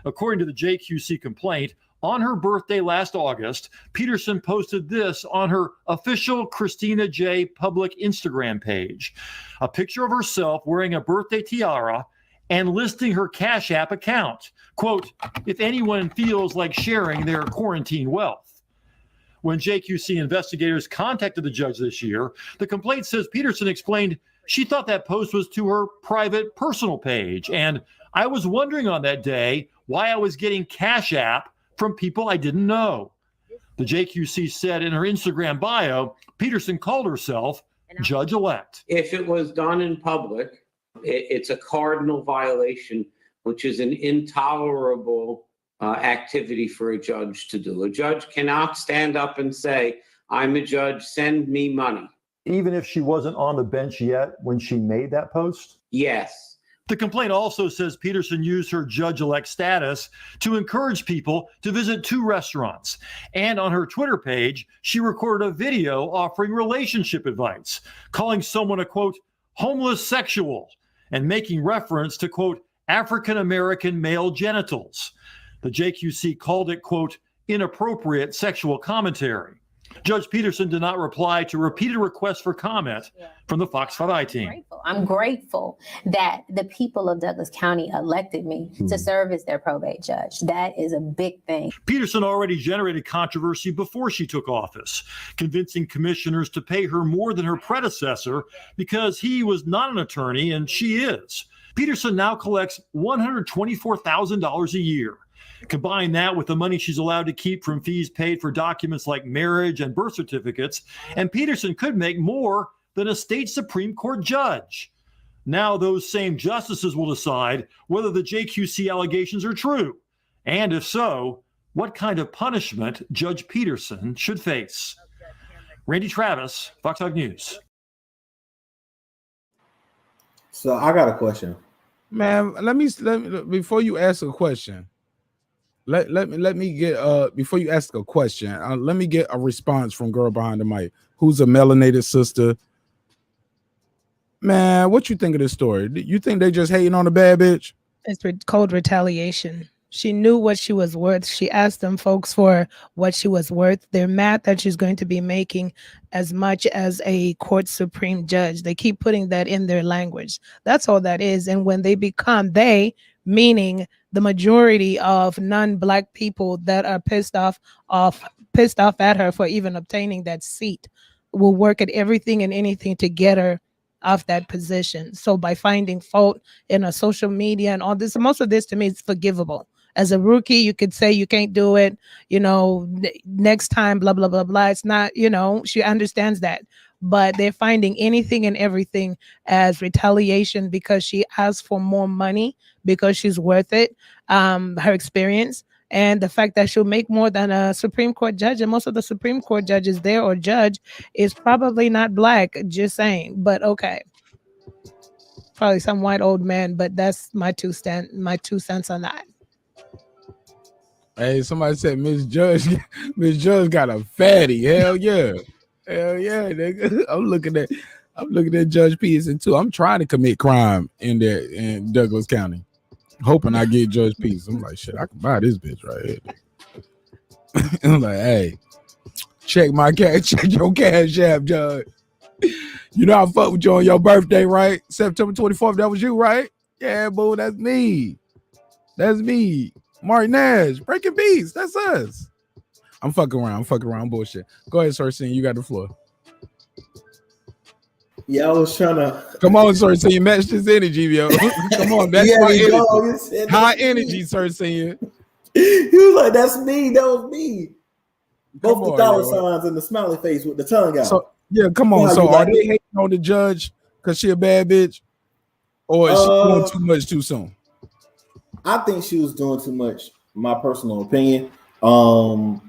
According to the JQC complaint, on her birthday last August, Peterson posted this on her official Christina J. public Instagram page, a picture of herself wearing a birthday tiara and listing her Cashapp account. Quote, if anyone feels like sharing their quarantine wealth. When JQC investigators contacted the judge this year, the complaint says Peterson explained she thought that post was to her private personal page. And I was wondering on that day why I was getting Cashapp from people I didn't know. The JQC said in her Instagram bio, Peterson called herself judge-elect. If it was done in public, it's a cardinal violation, which is an intolerable activity for a judge to do. A judge cannot stand up and say, I'm a judge, send me money. Even if she wasn't on the bench yet when she made that post? Yes. The complaint also says Peterson used her judge-elect status to encourage people to visit 2 restaurants. And on her Twitter page, she recorded a video offering relationship advice, calling someone a, quote, homeless sexual, and making reference to, quote, African-American male genitals. The JQC called it, quote, inappropriate sexual commentary. Judge Peterson did not reply to repeated requests for comment from the Fox 5i team. I'm grateful that the people of Douglas County elected me to serve as their probate judge. That is a big thing. Peterson already generated controversy before she took office, convincing commissioners to pay her more than her predecessor because he was not an attorney and she is. Peterson now collects $124,000 a year. Combine that with the money she's allowed to keep from fees paid for documents like marriage and birth certificates, and Peterson could make more than a state Supreme Court judge. Now those same justices will decide whether the JQC allegations are true, and if so, what kind of punishment Judge Peterson should face. Randy Travis, Fox 5 News. So I got a question. Man, let me before you ask a question. Let me get before you ask a question, let me get a response from girl behind the mic who's a melanated sister. Man, what you think of this story? You think they just hating on a bad bitch? It's called retaliation. She knew what she was worth. She asked them folks for what she was worth. They're mad that she's going to be making as much as a court supreme judge. They keep putting that in their language. That's all that is. And when they become meaning the majority of non-black people that are pissed off at her for even obtaining that seat, will work at everything and anything to get her off that position. So by finding fault in a social media and all this, most of this to me is forgivable. As a rookie, you could say you can't do it, next time, blah, blah, blah, blah. It's not, she understands that. But they're finding anything and everything as retaliation because she asked for more money because she's worth it, her experience, and the fact that she'll make more than a Supreme Court judge. And most of the Supreme Court judges there or judge is probably not black, just saying. But okay. Probably some white old man, but that's my 2 cents on that. Hey, somebody said Miss Judge got a fatty. Hell yeah. Hell yeah, nigga. I'm looking at Judge Peterson too. I'm trying to commit crime in Douglas County, hoping I get Judge Peterson. I'm like, shit, I can buy this bitch right here. I'm like, hey, check your cash app, Judge. You know I fuck with you on your birthday, right? September 24th, that was you, right? Yeah, boo, that's me. That's me. Marq Nash, Breaking Beats, that's us. I'm fucking around, bullshit. Go ahead, Sourcine, you got the floor. Yeah, I was trying to. Come on, Sourcine, you matched his energy, yo. Come on, that's my energy. High energy, Sourcine. He was like, that's me, that was me. Both the dollar signs and the smiley face with the tongue out. So, yeah, come on. So are they hating on the judge because she a bad bitch? Or is she doing too much too soon? I think she was doing too much, my personal opinion. But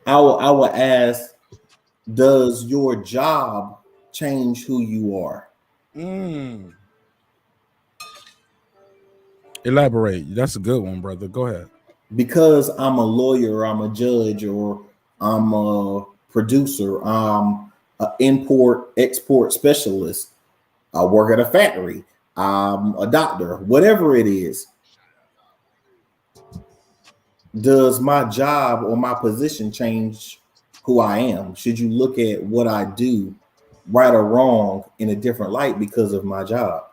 I will ask, does your job change who you are? Elaborate. That's a good one, brother. Go ahead. Because I'm a lawyer, I'm a judge, or I'm a producer, I'm an import-export specialist, I work at a factory, I'm a doctor, whatever it is. Does my job or my position change who I am? Should you look at what I do, right or wrong, in a different light because of my job?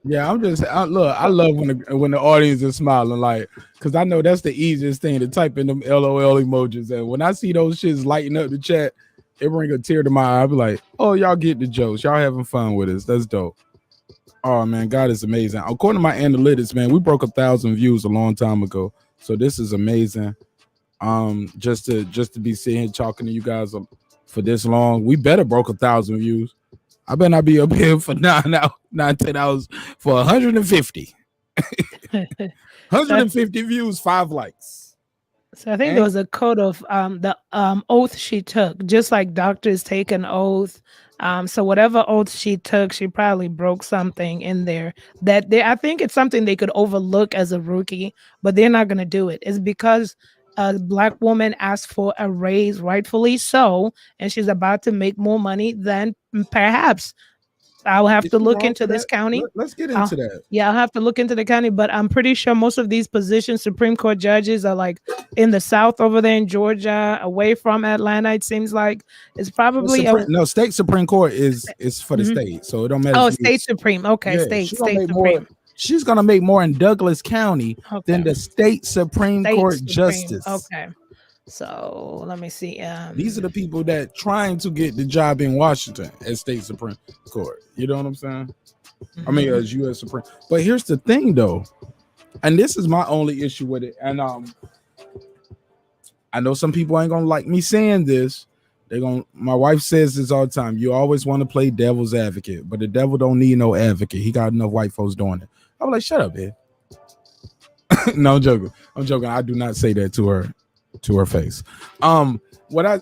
Yeah, look. I love when the audience is smiling, like, because I know that's the easiest thing to type in them LOL emojis. And when I see those shits lighting up the chat, it bring a tear to my eye. I be like, oh, y'all get the jokes. Y'all having fun with us. That's dope. Oh man, God is amazing. According to my analytics, man, we broke 1,000 views a long time ago. So this is amazing. Just to be sitting here talking to you guys for this long, we better broke 1,000 views. I better not be up here for 10 hours for 150. 150 views, 5 likes. So I think there was a code of the oath she took, just like doctors take an oath. So whatever oath she took, she probably broke something in there I think it's something they could overlook as a rookie, but they're not going to do it. It's because a Black woman asked for a raise, rightfully so, and she's about to make more money than perhaps. I'll have to look into this county. Let's get into that. Yeah, I'll have to look into the county, but I'm pretty sure most of these positions, Supreme Court judges, are like in the South over there in Georgia, away from Atlanta. It seems like it's probably state Supreme Court is for the state, so it don't matter. Oh, state Supreme. Okay, Yeah, state Supreme. She's gonna make more in Douglas County than the state Supreme Court justice. Okay. So let me see. These are the people that trying to get the job in Washington at state Supreme Court. You know what I'm saying? I mean, as U.S. Supreme. But here's the thing, though, and this is my only issue with it. And I know some people ain't gonna like me saying this. My wife says this all the time. You always want to play devil's advocate, but the devil don't need no advocate. He got enough white folks doing it. I'm like, shut up, man. No, I'm joking. I do not say that to her face. What I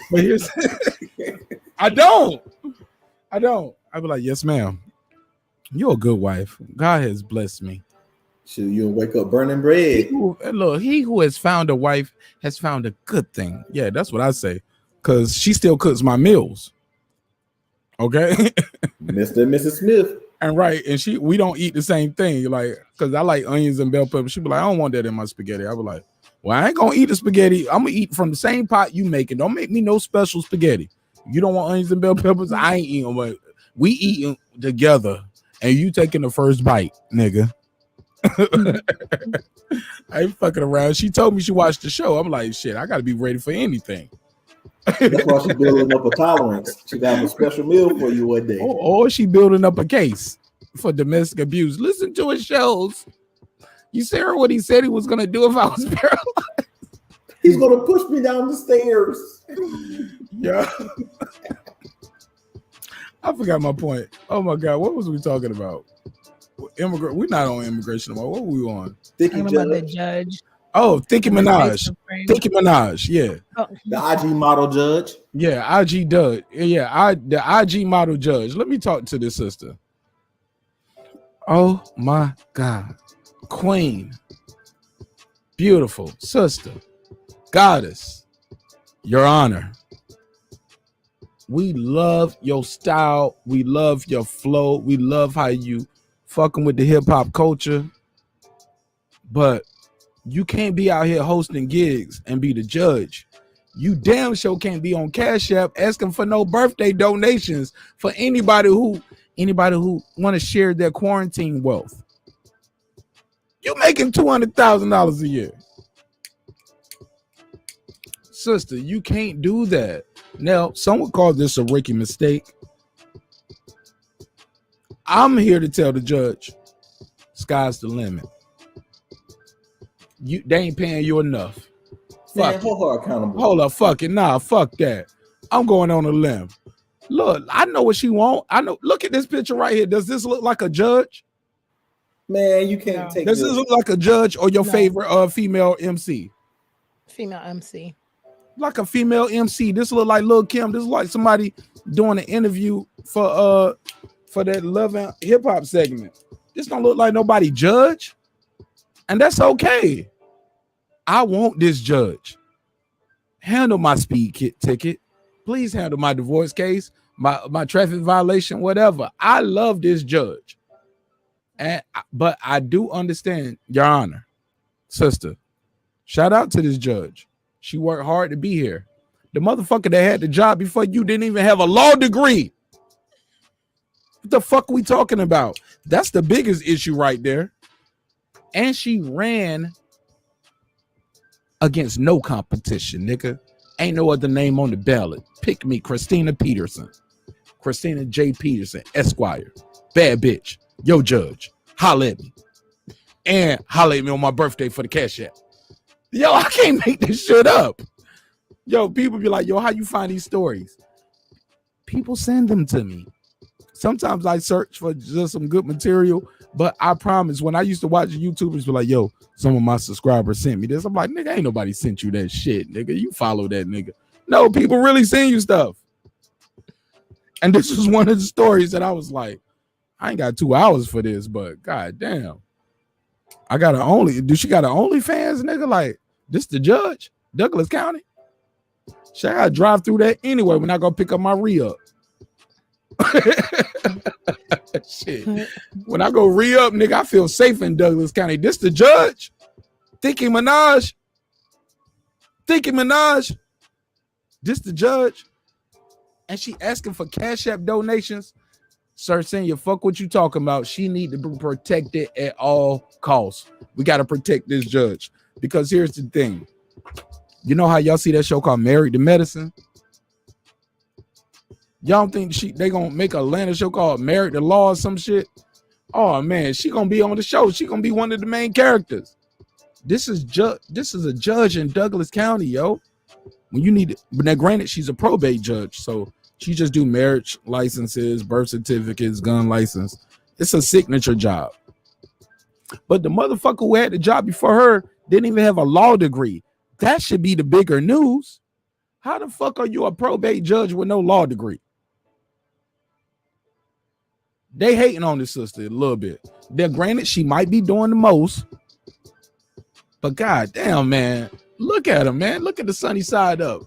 but here's I don't. I be like, yes, ma'am. You're a good wife. God has blessed me. Shoot, you'll wake up burning bread. He who has found a wife has found a good thing. Yeah, that's what I say. Because she still cooks my meals. Okay. Mr. and Mrs. Smith. And we don't eat the same thing. Like, because I like onions and bell peppers. She be like, I don't want that in my spaghetti. I be like, well, I ain't gonna eat the spaghetti. I'm gonna eat from the same pot you making. Don't make me no special spaghetti. You don't want onions and bell peppers? I ain't eating, but we eating together. And you taking the first bite, nigga. I ain't fucking around. She told me she watched the show. I'm like, shit, I gotta be ready for anything. That's why she's building up a tolerance. She got a special meal for you one day. Or she building up a case for domestic abuse. Listen to his shows. You heard what he said he was gonna do if I was paralyzed. He's gonna push me down the stairs. Yeah. I forgot my point. Oh my God, what was we talking about? We're not on immigration anymore. What were we on? Talking about the judge. Oh, Thinking Minaj. Thinking Minaj, yeah. Oh. The IG model judge. Yeah, IG judge. Yeah, the IG model judge. Let me talk to this sister. Oh my God. Queen. Beautiful sister. Goddess. Your Honor. We love your style. We love your flow. We love how you fucking with the hip hop culture. But you can't be out here hosting gigs and be the judge. You damn sure can't be on Cashapp asking for no birthday donations for anybody who want to share their quarantine wealth. You making $200,000 a year. Sister, you can't do that. Now, some would call this a rookie mistake. I'm here to tell the judge, sky's the limit. They ain't paying you enough. Man, hold her accountable. Hold up, fuck it. Nah, fuck that. I'm going on a limb. Look, I know what she want. I know. Look at this picture right here. Does this look like a judge? Man, you can't take Does this look like a judge or your favorite female MC? Female MC. Like a female MC. This look like Lil' Kim. This look like somebody doing an interview for that Love and Hip Hop segment. This don't look like nobody judge. And that's okay. I want this judge. Handle my speed ticket. Please handle my divorce case, my traffic violation, whatever. I love this judge. But I do understand, Your Honor, sister, shout out to this judge. She worked hard to be here. The motherfucker that had the job before you didn't even have a law degree. What the fuck are we talking about? That's the biggest issue right there. And she ran against no competition, nigga. Ain't no other name on the ballot. Pick me, Christina Peterson. Christina J. Peterson, Esquire. Bad bitch. Yo, judge. Holla at me. And holla at me on my birthday for the Cashapp. Yo, I can't make this shit up. Yo, people be like, yo, how you find these stories? People send them to me. Sometimes I search for just some good material, but I promise when I used to watch YouTubers be like, yo, some of my subscribers sent me this. I'm like, nigga, ain't nobody sent you that shit, nigga. You follow that nigga. No, people really send you stuff. And this was one of the stories that I was like, I ain't got 2 hours for this, but god damn. I got she got an OnlyFans, nigga? Like, this the judge? Douglas County? Shit, I gotta drive through that anyway when I go pick up my re-up. Shit. When I go re-up, nigga, I feel safe in Douglas County. This the judge? Thinking Minaj? This the judge? And she asking for Cashapp donations. Sir Senior, fuck what you talking about. She need to be protected at all costs. We got to protect this judge. Because here's the thing. You know how y'all see that show called Married to Medicine? Y'all don't think they gonna make a Atlanta show called Married to Law or some shit? Oh man, she gonna be on the show. She gonna be one of the main characters. This is a judge in Douglas County, yo. When you need it, but now granted, she's a probate judge, so she just do marriage licenses, birth certificates, gun license. It's a signature job. But the motherfucker who had the job before her didn't even have a law degree. That should be the bigger news. How the fuck are you a probate judge with no law degree? They hating on this sister a little bit. Then granted, she might be doing the most. But god damn, man. Look at her, man. Look at the sunny side up.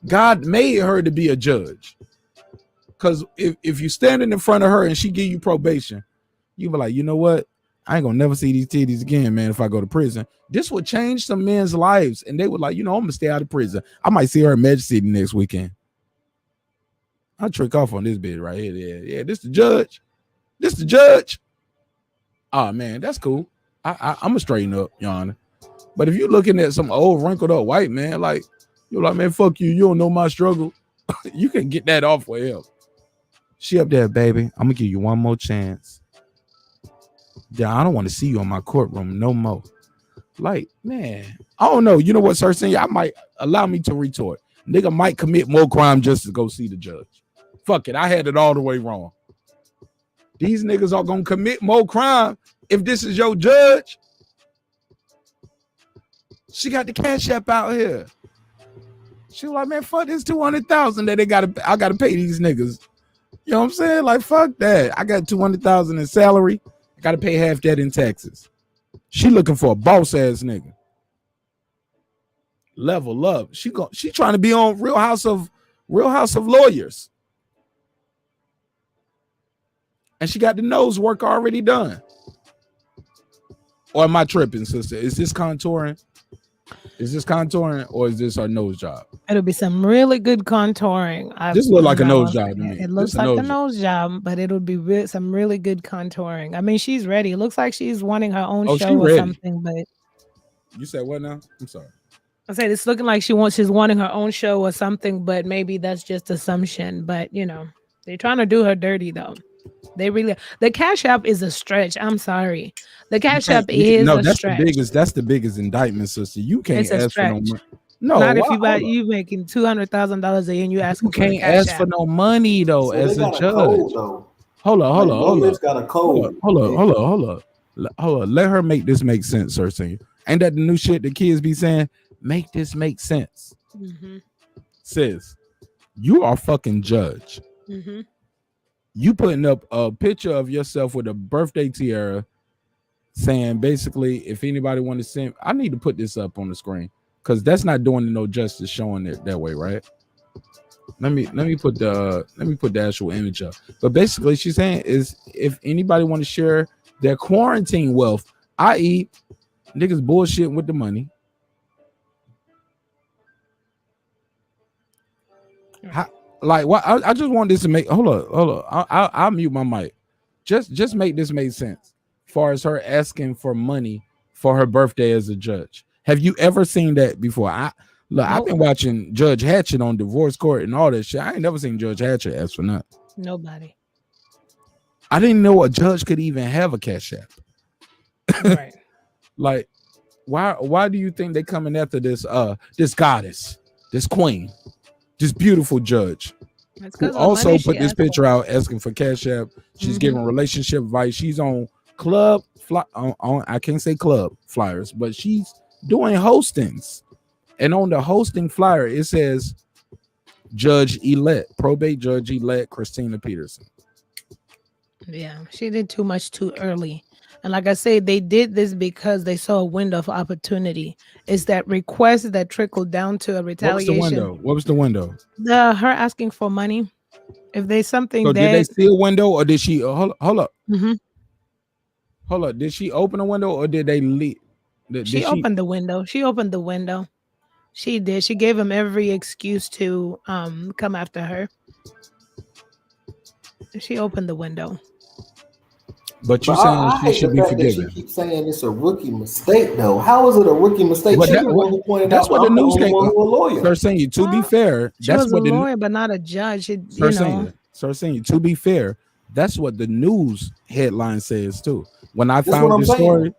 God made her to be a judge. Because if you standing in front of her and she give you probation, you be like, you know what? I ain't gonna never see these titties again, man, if I go to prison. This would change some men's lives. And they would like, I'm gonna stay out of prison. I might see her in Magic City next weekend. I'll trick off on this bit right here. Yeah, this the judge. Oh man, that's cool. I'm gonna straighten up, Your Honor. But if you're looking at some old wrinkled up white man, like, you're like, man, fuck you. You don't know my struggle. You can get that off with him. She up there, baby. I'm gonna give you one more chance. Yeah, I don't want to see you in my courtroom no more. Like, man, I don't know. You know what, Sir Senior? I might allow me to retort. Nigga might commit more crime just to go see the judge. Fuck it. I had it all the way wrong. These niggas are gonna commit more crime if this is your judge. She got the Cashapp out here. She was like, man, fuck this 200,000 that I gotta pay these niggas. You know what I'm saying? Like, fuck that. I got 200,000 in salary. I gotta pay half that in taxes. She looking for a boss ass nigga. Level up. She trying to be on Real House of Lawyers. And she got the nose work already done. Or am I tripping, sister? Is this contouring? Or is this her nose job? It'll be some really good contouring. This look like a nose job to me. It looks like a nose job, but it'll be some really good contouring. I mean, she's ready. It looks like she's wanting her own show or something. But you said what now? I'm sorry. I said it's looking like she's wanting her own show or something, but maybe that's just assumption. But they're trying to do her dirty though. The Cashapp is a stretch. I'm sorry. The Cashapp is a stretch. That's the biggest indictment, sister. You can't ask for no money. No, not if you making $200,000 a year and you asking. You can't ask for no money though, so as a judge. Hold on. Got a code. Hold on. Let her make this make sense, Sir Senior. Ain't that the new shit the kids be saying? Make this make sense. Mm-hmm. Sis, you are fucking judge. Mm-hmm. You putting up a picture of yourself with a birthday tiara saying basically if anybody want to send, I need to put this up on the screen because that's not doing no justice showing it that way, right? Let me put the actual image up. But basically she's saying is if anybody want to share their quarantine wealth, i.e. niggas bullshitting with the money. Like what? I just want this to make. Hold up. I'll mute my mic. Just make this make sense. As far as her asking for money for her birthday as a judge, have you ever seen that before? I've been watching Judge Hatchett on divorce court and all that shit. I ain't never seen Judge Hatchett ask for nothing. Nobody. I didn't know a judge could even have a Cashapp. Right. Like, why do you think they coming after this goddess, this queen, this beautiful judge? Who also put this picture out asking for Cashapp. She's giving relationship advice. She's on I can't say club flyers, but she's doing hostings. And on the hosting flyer, it says probate judge elect Christina Peterson. Yeah, she did too much too early. And like I say, they did this because they saw a window of opportunity. It's that request that trickled down to a retaliation. What was the window? Her asking for money. If there's something did they see a window or did she hold up? Hold up. Did she open a window or did they leave? She opened the window. She opened the window. She did. She gave him every excuse to come after her. She opened the window. But you're saying she should be forgiven. She keeps saying it's a rookie mistake, though. How is it a rookie mistake? But She's the one who pointed out. That's what the news came. Lawyer. Sir Senior, to be fair, She that's was what a the lawyer, but not a judge. Sir Senior, to be fair, that's what the news headline says too. When I found this story,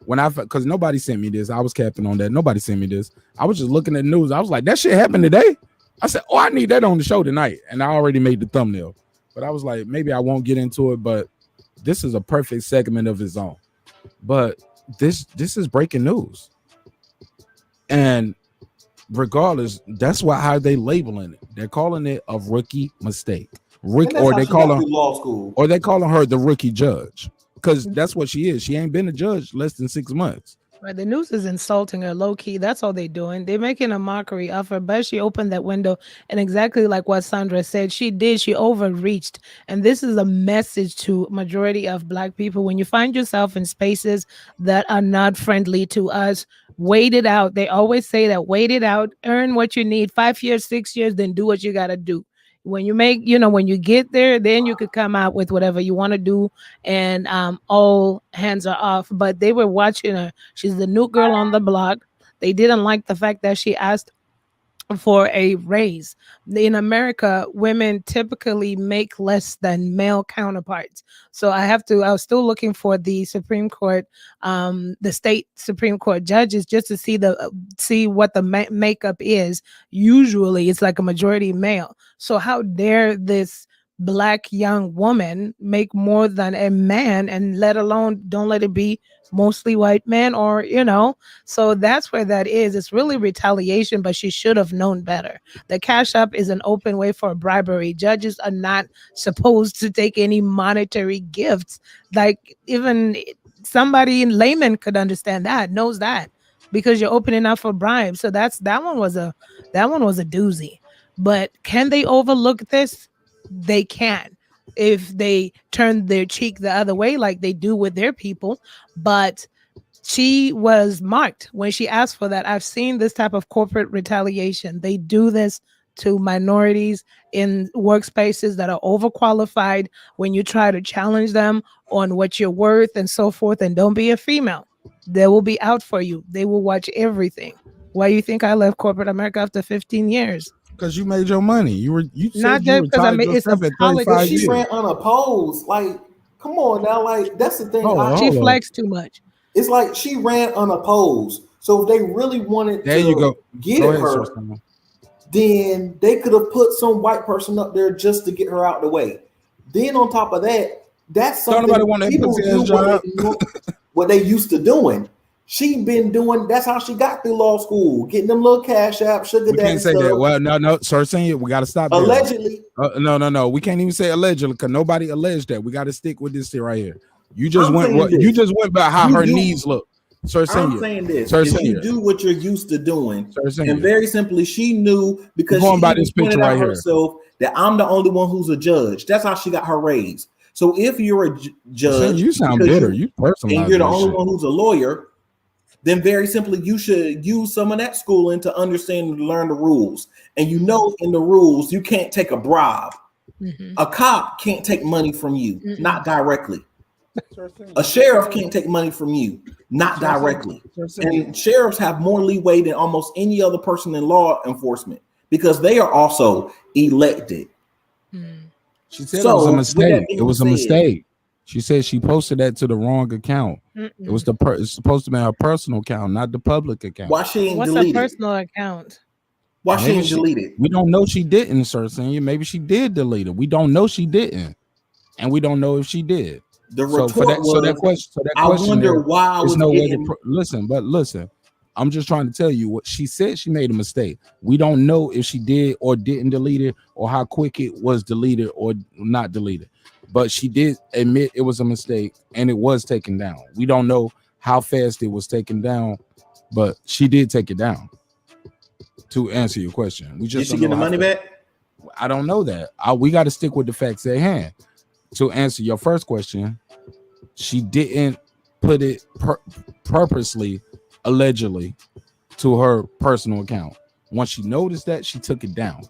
because nobody sent me this, I was capping on that. Nobody sent me this. I was just looking at the news. I was like, that shit happened today. I said, I need that on the show tonight, and I already made the thumbnail. But I was like, maybe I won't get into it, but this is a perfect segment of its own. But this is breaking news. And regardless, that's how they labeling it. They're calling it a rookie mistake. Or they calling her the rookie judge. Because that's what she is. She ain't been a judge less than 6 months. Right, the news is insulting her low key. That's all they're doing. They're making a mockery of her, but she opened that window, and exactly like what Sandra said, she overreached. And this is a message to majority of Black people. When you find yourself in spaces that are not friendly to us, wait it out. They always say that, wait it out, earn what you need, 5 years, 6 years, then do what you got to do. When you when you get there, then you could come out with whatever you want to do, and all hands are off. But they were watching her. She's the new girl on the block. They didn't like the fact that she asked for a raise. In America, women typically make less than male counterparts. So I was still looking for the Supreme Court, the state Supreme Court judges, just to see what the makeup is. Usually it's like a majority male. So how dare this Black young woman make more than a man, and let alone don't let it be mostly white men, or so that's where that is. It's really retaliation, but she should have known better. The Cashapp is an open way for bribery. Judges are not supposed to take any monetary gifts. Like, even somebody in layman could understand that, knows that, because you're opening up for bribes. So that one was a doozy. But can they overlook this? They can, if they turn their cheek the other way like they do with their people. But she was marked when she asked for that. I've seen this type of corporate retaliation. They do this to minorities in workspaces that are overqualified. When you try to challenge them on what you're worth and so forth, and don't be a female, they will be out for you. They will watch everything. Why you think I left corporate America after 15 years? Because you made your money. You not just because I mean it's a politics. She ran unopposed. Like, come on now. Like, that's the thing. She flexed too much. It's like she ran unopposed. So if they really wanted to get her, then they could have put some white person up there just to get her out the way. Then on top of that, that's something people do what they used to doing. She been doing. That's how she got through law school, getting them little Cashapp, sugar daddy. We can't say that. Well, no, sir, saying it. We got to stop. Allegedly. No. We can't even say allegedly because nobody alleged that. We got to stick with this shit right here. You just went by how her knees look. Sir, I'm saying this. If you do what you're used to doing, and very simply, she knew because she by this picture right here herself that I'm the only one who's a judge. That's how she got her raise. So if you're a judge, you sound bitter. You personally, and you're the only one who's a lawyer, then very simply, you should use some of that schooling to understand and learn the rules. and you know in the rules you can't take a bribe. Mm-hmm. A cop can't take money from you, not directly. A sheriff can't take money from you, not directly. And sheriffs have more leeway than almost any other person in law enforcement because they are also elected. She said it was a mistake. It was a mistake. She said she posted that to the wrong account. It was it's supposed to be her personal account, not the public account. Why she ain't What's deleted? a personal account? Why she ain't deleted? We don't know she didn't, Sir Senior. Maybe she did delete it. We don't know she didn't, and we don't know if she did. The retort that question. I wonder why I was no getting... way to listen. I'm just trying to tell you what she said. She made a mistake. We don't know if she did or didn't delete it, or how quick it was deleted or not deleted. But she did admit it was a mistake, and it was taken down. We don't know how fast it was taken down, but she did take it down. To answer your question, we just did she get the money back? I don't know that. We got to stick with the facts at hand. To answer your first question, she didn't put it purposely, allegedly, to her personal account. Once she noticed that, she took it down.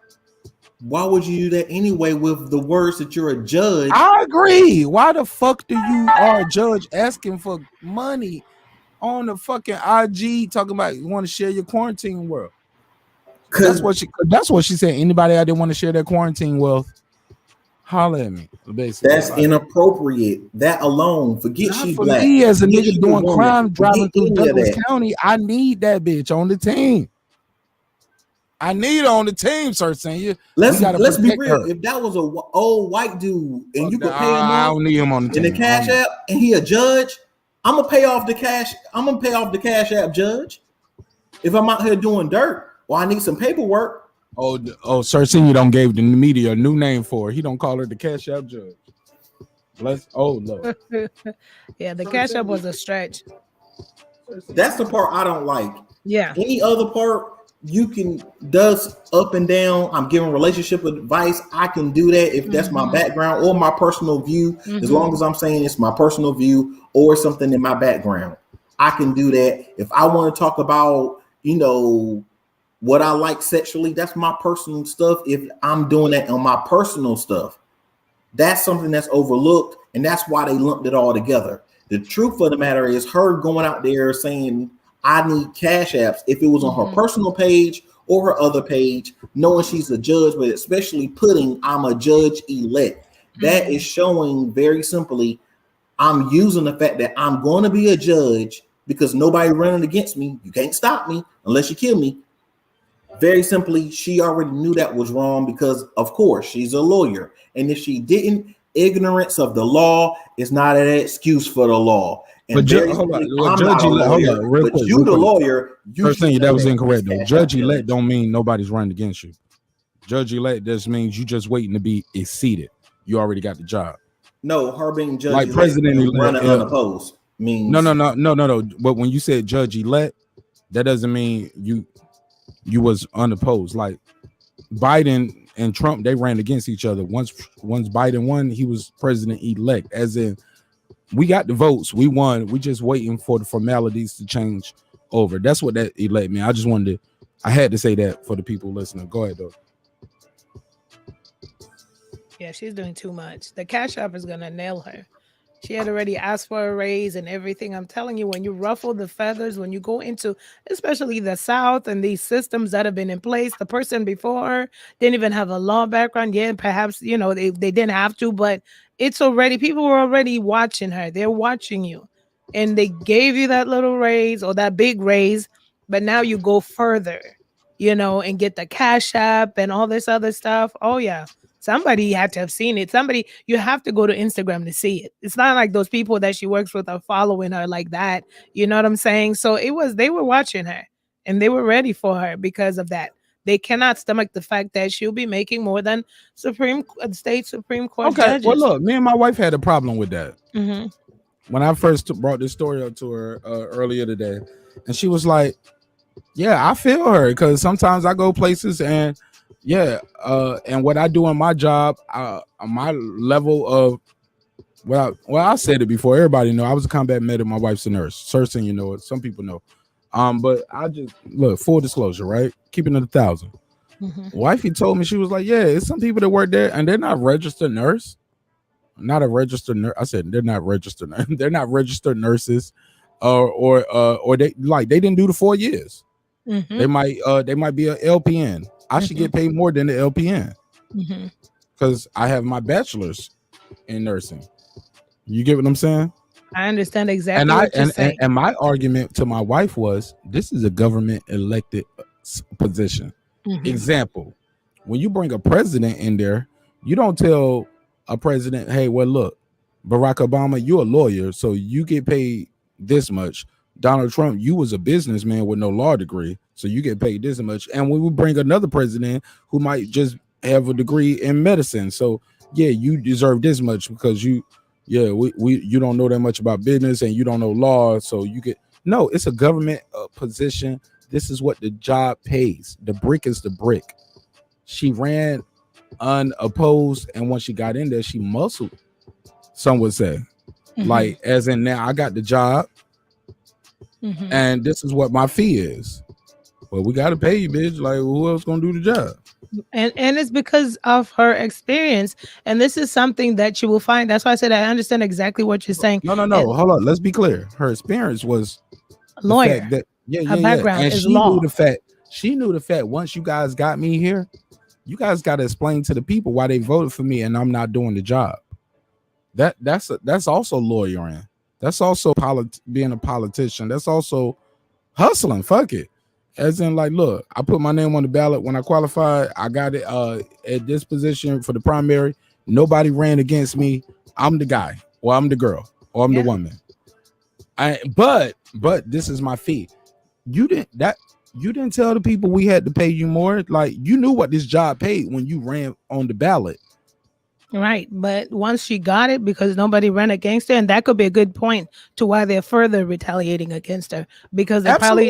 Why would you do that anyway with the words that you're a judge? I agree. Why the fuck do you are a judge asking for money on the fucking IG talking about you want to share your quarantine wealth? That's what she said. Anybody I didn't want to share their quarantine wealth, holler at me. Basically, that's inappropriate. That alone, forget she for black. me as a Forget nigga she doing woman. crime, driving through Forget any of Douglas that. County, I need that bitch on the team. I need her on the team, Sir Senior. Let's be protect real. her. If that was a old white dude and you could pay him I off don't need him on the in the team. Cash App and he a judge, I'm gonna pay off the cash. I'm gonna pay off the Cash App judge. If I'm out here doing dirt, or I need some paperwork. Oh, Sir Senior don't gave the media a new name for her. He don't call her the Cash App judge. Lord. Yeah, the Cash App was a stretch. That's the part I don't like. Yeah. Any other part you can does up and down. I'm giving relationship advice. I can do that if that's my background or my personal view. As long as I'm saying it's my personal view or something in my background, I can do that. If I want to talk about, what I like sexually, that's my personal stuff. If I'm doing that on my personal stuff, that's something that's overlooked, and that's why they lumped it all together. The truth of the matter is her going out there saying, I need Cash Apps, if it was on her personal page or her other page, knowing she's a judge, but especially putting I'm a judge elect. That is showing very simply, I'm using the fact that I'm going to be a judge because nobody running against me. You can't stop me unless you kill me. Very simply, she already knew that was wrong because, of course, she's a lawyer. And if she didn't, ignorance of the law is not an excuse for the law. And But hold on, Judge Elect, real quick. You, the lawyer, First thing that was incorrect though. Judge Elect don't mean nobody's running against you. Judge Elect just means you just waiting to be seated. You already got the job. No, her being judge like elect president elect, running unopposed means no. But when you said judge elect, that doesn't mean you was unopposed. Like Biden and Trump, they ran against each other. Once Biden won, he was president elect, as in we got the votes, we won. We just waiting for the formalities to change over. That's what that elect mean. I had to say that for the people listening. Go ahead though. Yeah, she's doing too much. The Cash App is gonna nail her. She had already asked for a raise and everything. I'm telling you, when you ruffle the feathers, when you go into especially the South and these systems that have been in place, the person before her didn't even have a law background. Yeah, perhaps, they didn't have to, but it's already, people were already watching her. They're watching you. And they gave you that little raise or that big raise, but now you go further, and get the Cash App and all this other stuff. Oh, yeah. Somebody had to have seen it. You have to go to Instagram to see it. It's not like those people that she works with are following her like that. You know what I'm saying? So they were watching her and they were ready for her because of that. They cannot stomach the fact that she'll be making more than state Supreme Court judges. Well, look, me and my wife had a problem with that. Mm-hmm. When I first brought this story up to her earlier today, and she was like, yeah, I feel her, because sometimes I go places and and what I do in my job, my level of, I said it before, everybody know I was a combat medic, my wife's a nurse. Certain, it, some people know. But I just, look, full disclosure, right? Keeping it 1,000. Wifey told me, she was like, yeah, it's some people that work there and they're not registered nurse. Not a registered nurse. I said they're not registered. They're not registered nurses, or they didn't do the 4 years. They might be a LPN. I should get paid more than the LPN because I have my bachelor's in nursing. You get what I'm saying? I understand exactly what you're saying. And my argument to my wife was, this is a government elected position. Example, when you bring a president in there, you don't tell a president, hey, well, look, Barack Obama, you're a lawyer, so you get paid this much. Donald Trump, you was a businessman with no law degree, so you get paid this much. And when we bring another president who might just have a degree in medicine, so yeah, you deserve this much because you don't know that much about business and you don't know law, so you get no. It's a government position. This is what the job pays. The brick is the brick. She ran unopposed, and once she got in there, she muscled. Some would say, like, as in now I got the job. And this is what my fee is. Well, we gotta pay you, bitch. Like, who else gonna do the job? And it's because of her experience, and this is something that you will find. That's why I said I understand exactly what you're saying. No, hold on. Let's be clear. Her experience was a lawyer. Her background and is she law. knew the fact. She knew the fact. Once you guys got me here, you guys got to explain to the people why they voted for me, and I'm not doing the job. That's also lawyering. That's also being a politician. That's also hustling. Fuck it. As in, like, look, I put my name on the ballot when I qualified. I got it at this position for the primary. Nobody ran against me. I'm the guy, or I'm the girl, or I'm the woman. But this is my fee. You didn't tell the people we had to pay you more. Like, you knew what this job paid when you ran on the ballot. Right, but once she got it, because nobody ran against her, and that could be a good point to why they're further retaliating against her, because they probably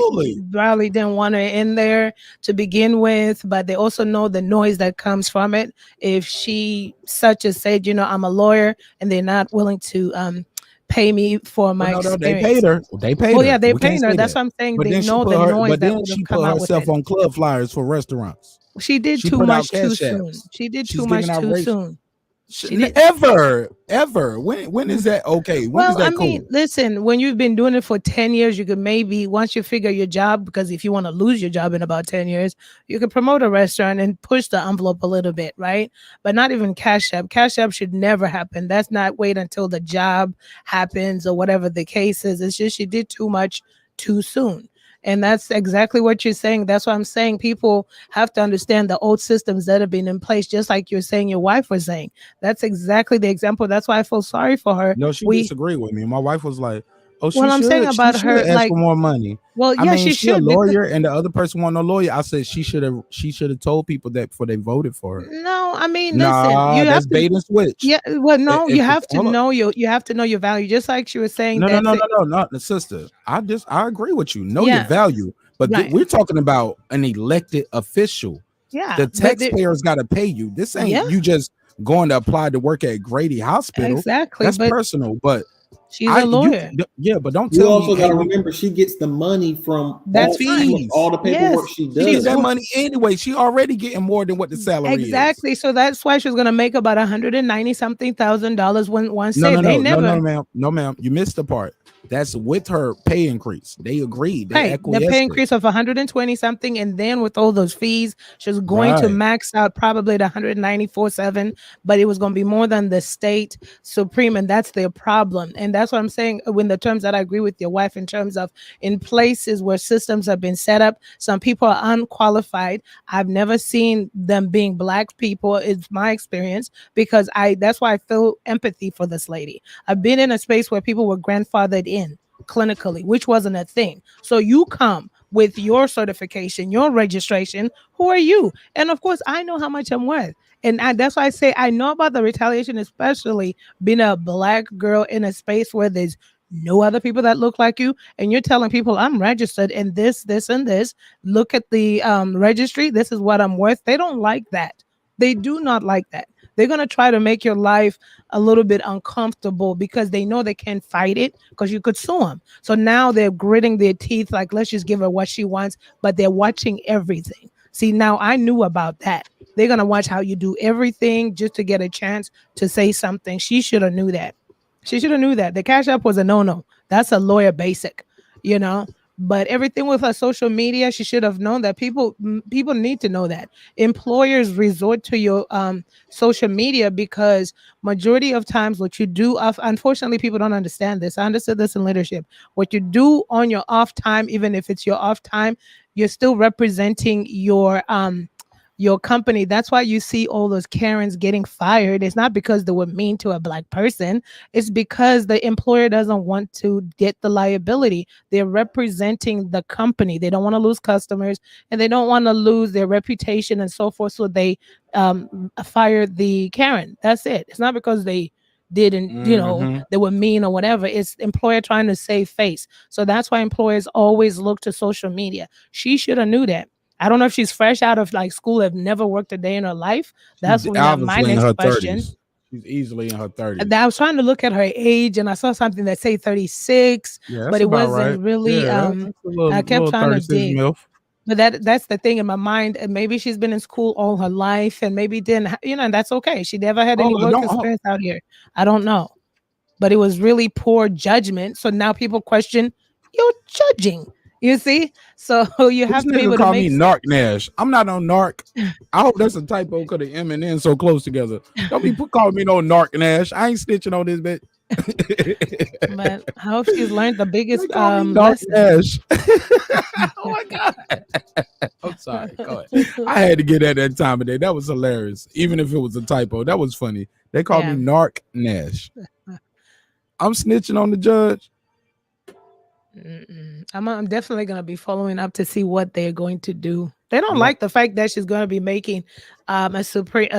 didn't want her in there to begin with, but they also know the noise that comes from it. If she such as said, I'm a lawyer, and they're not willing to pay me for my experience. They paid her. They paid her. Well, yeah, they paid her. That's what I'm saying. They know the noise that would have come out with it. But then she put herself on club flyers for restaurants. She did too much too soon. She did too much too soon. Ever. When is that okay? When is that cool? Listen, when you've been doing it for 10 years, you could maybe, once you figure your job, because if you want to lose your job in about 10 years, you could promote a restaurant and push the envelope a little bit, right? But not even Cashapp. Cashapp should never happen. That's not wait until the job happens or whatever the case is. It's just she did too much too soon. And that's exactly what you're saying. That's why I'm saying people have to understand the old systems that have been in place, just like you're saying your wife was saying. That's exactly the example. That's why I feel sorry for her. No, she disagreed with me. My wife was like, oh, I'm saying about her, ask like, for more money. Well, yeah, she should. A lawyer, and the other person want no lawyer. I said she should have told people that before they voted for her. No, listen, you have to bait and switch. Yeah, well, no, you have to know you have to know your value. Just like she was saying. No, sister. I agree with you. Know your value, but we're talking about an elected official. Yeah, the taxpayers got to pay you. This ain't you just going to apply to work at Grady Hospital. Exactly, that's personal, but. She's a lawyer. But don't you tell also me. Got to remember, she gets the money from all the paperwork she does. She gets that money anyway. She already getting more than what the salary is. Exactly. So that's why she was gonna make about $190,000 when once No, ma'am. You missed the part. That's with her pay increase. They agreed. The pay increase of 120 something, and then with all those fees, she was going to max out probably the 194.7, but it was going to be more than the state supreme, and that's their problem. And that's what I'm saying. When the terms that I agree with your wife in terms of in places where systems have been set up, some people are unqualified. I've never seen them being black people. It's my experience because that's why I feel empathy for this lady. I've been in a space where people were grandfathered in clinically, which wasn't a thing. So you come with your certification, your registration. Who are you? And of course, I know how much I'm worth. And that's why I say I know about the retaliation, especially being a black girl in a space where there's no other people that look like you. And you're telling people I'm registered in this, and this. Look at the registry. This is what I'm worth. They don't like that. They do not like that. They're going to try to make your life a little bit uncomfortable because they know they can't fight it because you could sue them. So now they're gritting their teeth like, let's just give her what she wants, but they're watching everything. See, now I knew about that. They're gonna watch how you do everything just to get a chance to say something. She should have knew that. She should have knew that. The Cash App was a no-no. That's a lawyer basic, you know. But everything with her social media, she should have known that. People need to know that employers resort to your social media because majority of times what you do unfortunately people don't understand this. I understood this in leadership. What you do on your off time, even if it's your off time, you're still representing your company. That's why you see all those Karens getting fired. It's not because they were mean to a Black person. It's because the employer doesn't want to get the liability. They're representing the company. They don't want to lose customers and they don't want to lose their reputation and so forth. So they fired the Karen. That's it. It's not because they didn't, they were mean or whatever. It's employer trying to save face. So that's why employers always look to social media. She should have knew that. I don't know if she's fresh out of like school, have never worked a day in her life. That's She's my obviously in next her question. 30s. She's easily in her 30s. I was trying to look at her age and I saw something that say 36, Yeah, that's but it about wasn't right. really Yeah, that's a little, I kept little trying to 36 dig. MILF. But that's the thing in my mind. And maybe she's been in school all her life and maybe didn't, and that's okay. She never had any work experience out here. I don't know. But it was really poor judgment. So now people question your judging. You see? So you have to be able to call make me Marq Nash. I'm not on Narc. I hope that's a typo because the M and N so close together. Don't be calling me no Marq Nash. I ain't snitching on this bitch. But I hope she's learned the biggest Marq lesson. Nash. Oh my God. I'm sorry. Go ahead. I had to get at that time of day. That was hilarious. Even if it was a typo, that was funny. They called me Marq Nash. I'm snitching on the judge. I'm definitely going to be following up to see what they're going to do. They don't like the fact that she's going to be making a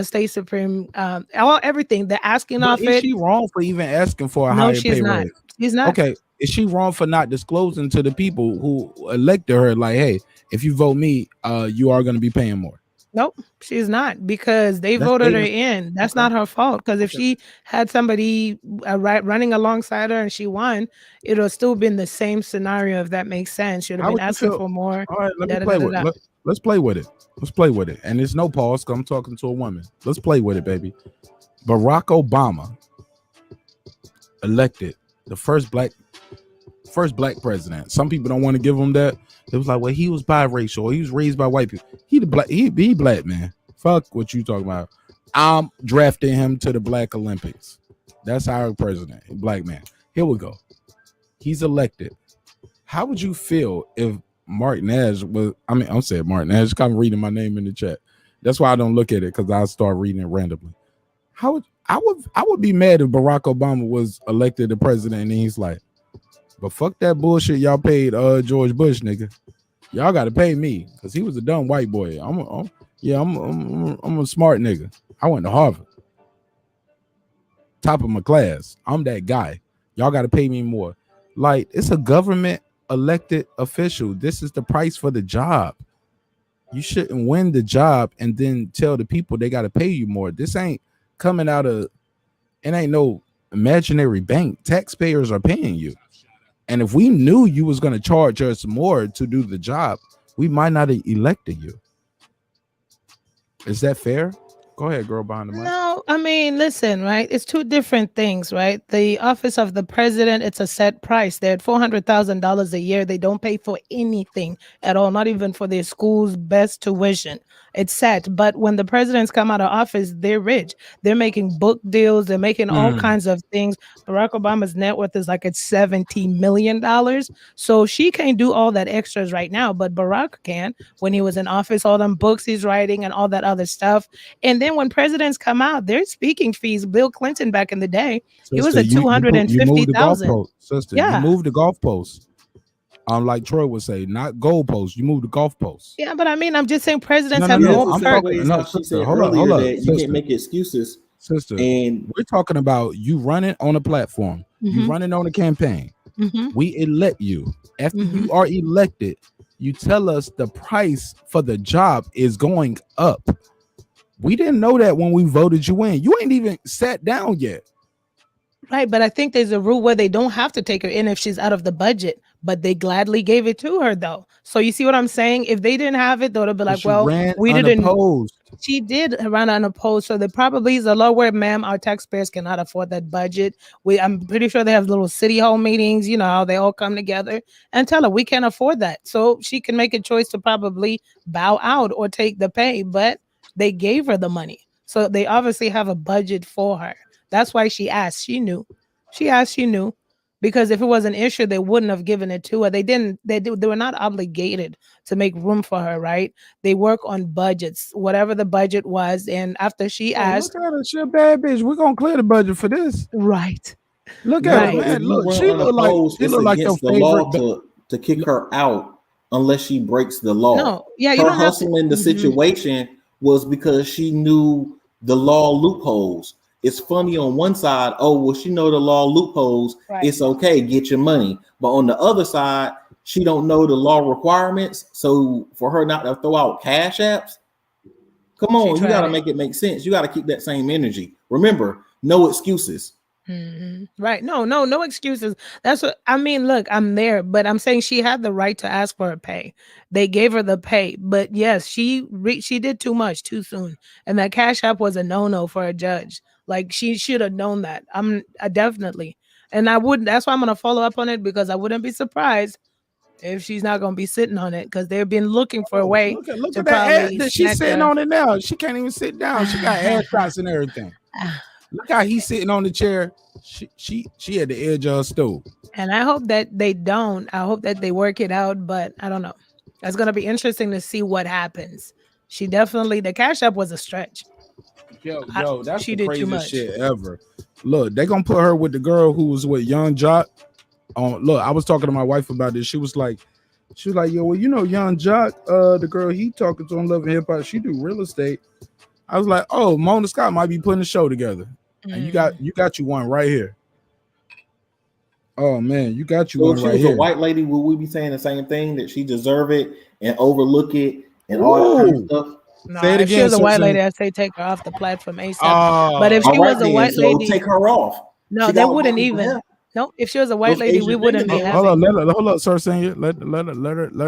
state supreme, everything. They're asking off Is it. she wrong for even asking for a No, higher she's pay not. raise? She's not. Okay, is she wrong for not disclosing to the people who elected her, like, hey, if you vote me, you are going to be paying more? Nope, she's not, because they voted her in. That's not her fault. Because if she had somebody running alongside her and she won, it'll still been the same scenario. If that makes sense, she'd have been asking for more. All right, let me play with it. Let's play with it. Let's play with it. And there's no pause because I'm talking to a woman. Let's play with it, baby. Barack Obama elected the first black president. Some people don't want to give him that. It was like, well, he was biracial. He was raised by white people. He black, man. Fuck what you talking about. I'm drafting him to the Black Olympics. That's our president, black man. Here we go. He's elected. How would you feel if Marq Nash was? I'm saying Marq Nash. I'm reading my name in the chat. That's why I don't look at it, because I start reading it randomly. I would be mad if Barack Obama was elected the president and he's like, but fuck that bullshit y'all paid George Bush, nigga. Y'all got to pay me because he was a dumb white boy. I'm a smart nigga. I went to Harvard, top of my class. I'm that guy. Y'all got to pay me more. Like, it's a government elected official. This is the price for the job. You shouldn't win the job and then tell the people they got to pay you more. This ain't coming out of, it ain't no imaginary bank. Taxpayers are paying you. And if we knew you was going to charge us more to do the job, we might not have elected you. Is that fair? Go ahead, girl behind the mic. No, I mean, listen, right? It's two different things, right? The office of the president, it's a set price. They're at $400,000 a year. They don't pay for anything at all, not even for their school's best tuition. It's set. But when the presidents come out of office, they're rich. They're making book deals. They're making all kinds of things. Barack Obama's net worth is like at $70 million. So she can't do all that extras right now, but Barack can. When he was in office, all them books he's writing and all that other stuff. And then when presidents come out, their speaking fees. Bill Clinton back in the day, it was at $250,000. Sister, Yeah. you moved the golf post. Like Troy would say, not goal post. You moved the golf post. Yeah, but I mean, I'm just saying presidents No, have no, more I'm perks. talking- No, she said earlier that you can't make excuses. Sister, and we're talking about you running on a platform. You running on a campaign. We elect you. After you are elected, you tell us the price for the job is going up. We didn't know that when we voted you in. You ain't even sat down yet. Right, but I think there's a rule where they don't have to take her in if she's out of the budget. but they gladly gave it to her though. So you see what I'm saying? If they didn't have it, they would have been like, She well, ran we didn't. unopposed. She did run unopposed, so they probably is a low where, ma'am, our taxpayers cannot afford that budget. I'm pretty sure they have little city hall meetings, you know, how they all come together and tell her we can't afford that. So she can make a choice to probably bow out or take the pay, but they gave her the money. So they obviously have a budget for her. That's why she asked. She knew. She asked, she knew. Because if it was an issue, they wouldn't have given it to her. They didn't, they were not obligated to make room for her, right? They work on budgets, whatever the budget was. And after she asked, look at her, she a bad bitch. We're gonna clear the budget for this. Right. Look No, at her, but man. if you Look, run she look like unopposed, it's your against the favorite. law to kick her out unless she breaks the law. No, yeah, you her don't have to. hustling the situation was because she knew the law loopholes. It's funny on one side, oh well, she know the law loopholes. Right. It's okay, get your money. But on the other side, she don't know the law requirements. So for her not to throw out cash apps, come on, you got to make it make sense. You got to keep that same energy. Remember, no excuses. Right. No excuses. That's what I mean. Look, I'm there, but I'm saying she had the right to ask for a pay. They gave her the pay, but yes, she did too much too soon, and that cash app was a no for a judge. Like she should have known that. I definitely, and I wouldn't. That's why I'm gonna follow up on it because I wouldn't be surprised if she's not gonna be sitting on it because they've been looking for a way Look to at that. probably She's snatch sitting her. on it now. She can't even sit down. She got ass shots and everything. Look how he's sitting on the chair. She at the edge of her stool. And I hope that they don't. I hope that they work it out, but I don't know. It's gonna be interesting to see what happens. She definitely the cash app was a stretch. Yo, that's she the did too craziest much. shit ever. Look, they gonna put her with the girl who was with Young Jock. Look, I was talking to my wife about this. She was like, yo, well, you know, Young Jock, the girl he talking to on Love and Hip Hop, she do real estate. I was like, oh, Mona Scott might be putting a show together. And you got you one right here. Oh man, you got you So one if she right was here. a white lady, would we be saying the same thing that she deserve it and overlook it and all that kind of stuff? No, Say it if she again, was a white Susan. lady, I'd say take her off the platform ASAP. But if she all right was a then, white so lady, take her off. no, She they got wouldn't money for even. help. No, if she was a white Those lady, we Asian wouldn't be women having. Hold up, sir. Saying let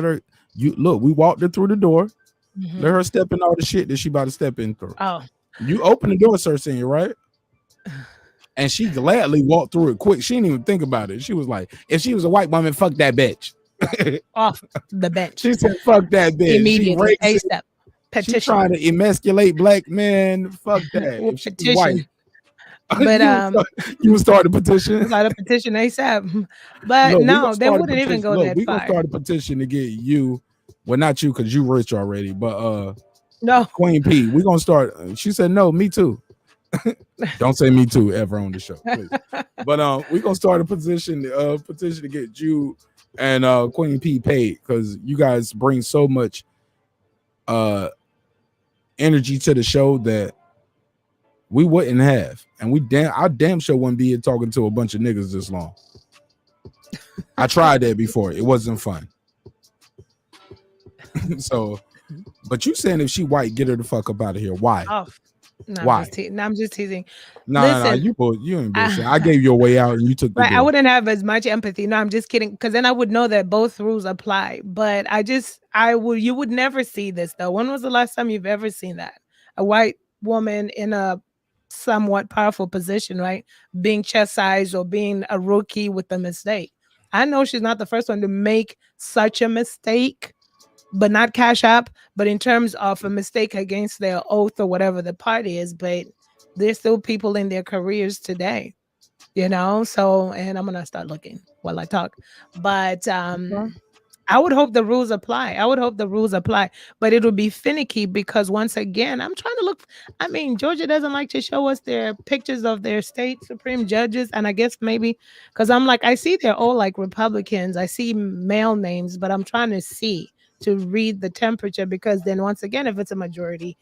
her. You look, we walked her through the door. Let her step in all the shit that she about to step in through. Oh, You open the door, sir, senior, right? And she gladly walked through it quick. She didn't even think about it. She was like, if she was a white woman, fuck that bitch. off the bench. She said, fuck that bitch. Immediately, She ASAP. Petition. She trying to emasculate black men. Fuck that. We'll If she was petition. white. But you would start a petition. start a petition ASAP. But Look, we no, gonna they start a wouldn't even petition. go Look, that we gonna far. start a petition to get you. Well, not you, because you rich already, but no, Queen P. We gonna start. She said, no, me too. Don't say me too ever on the show, please. But we gonna start a petition to get you and Queen P paid because you guys bring so much energy to the show that we wouldn't have, and I damn sure wouldn't be here talking to a bunch of niggas this long. I tried that before. It wasn't fun. So, but you saying if she white, get her the fuck up out of here. Why? Off. No, Why? I'm just teasing. No, Listen, you ain't bullshit. I gave you a way out and you took the right, I door. wouldn't have as much empathy. No, I'm just kidding. Because then I would know that both rules apply. But you would never see this though. When was the last time you've ever seen that? A white woman in a somewhat powerful position, right? Being chastised or being a rookie with a mistake. I know she's not the first one to make such a mistake, but not Cashapp, but in terms of a mistake against their oath or whatever the party is, but there's still people in their careers today, you know? So, and I'm going to start looking while I talk, but I would hope the rules apply. But it would be finicky because once again, I'm trying to look. I mean, Georgia doesn't like to show us their pictures of their state Supreme judges. And I guess maybe because I'm like, I see they're all like Republicans. I see male names, but I'm trying to read the temperature because then once again, if it's a majority,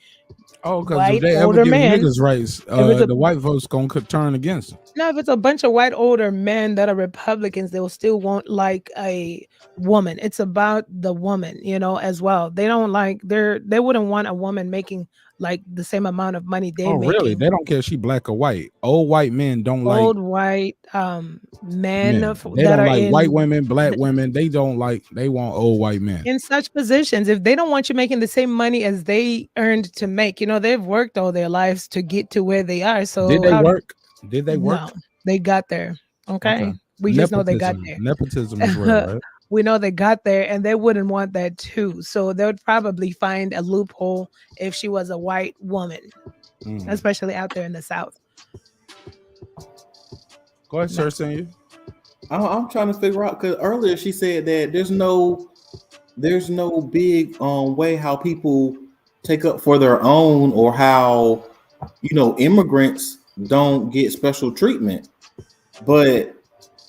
because if they ever give niggas rights, the white folks gonna turn against them. No, if it's a bunch of white older men that are Republicans, they will still want like a woman. It's about the woman, you know, as well. They don't like they wouldn't want a woman making like the same amount of money they Oh, making. really? They don't care if she black or white. Old white men don't Old like white men men. They that don't are like white in women, black women. They want old white men. in such positions. If they don't want you making the same money as they earned to make, they've worked all their lives to get to where they are. So Did they work? Did they work? No, they got there. Okay. Okay. We just know they got Nepotism. there. Nepotism is real, right? We know they got there, and they wouldn't want that too. So they would probably find a loophole if she was a white woman, especially out there in the South. Go ahead, sir, senior. I'm trying to figure out, because earlier she said that there's no big way how people take up for their own, or how immigrants don't get special treatment. But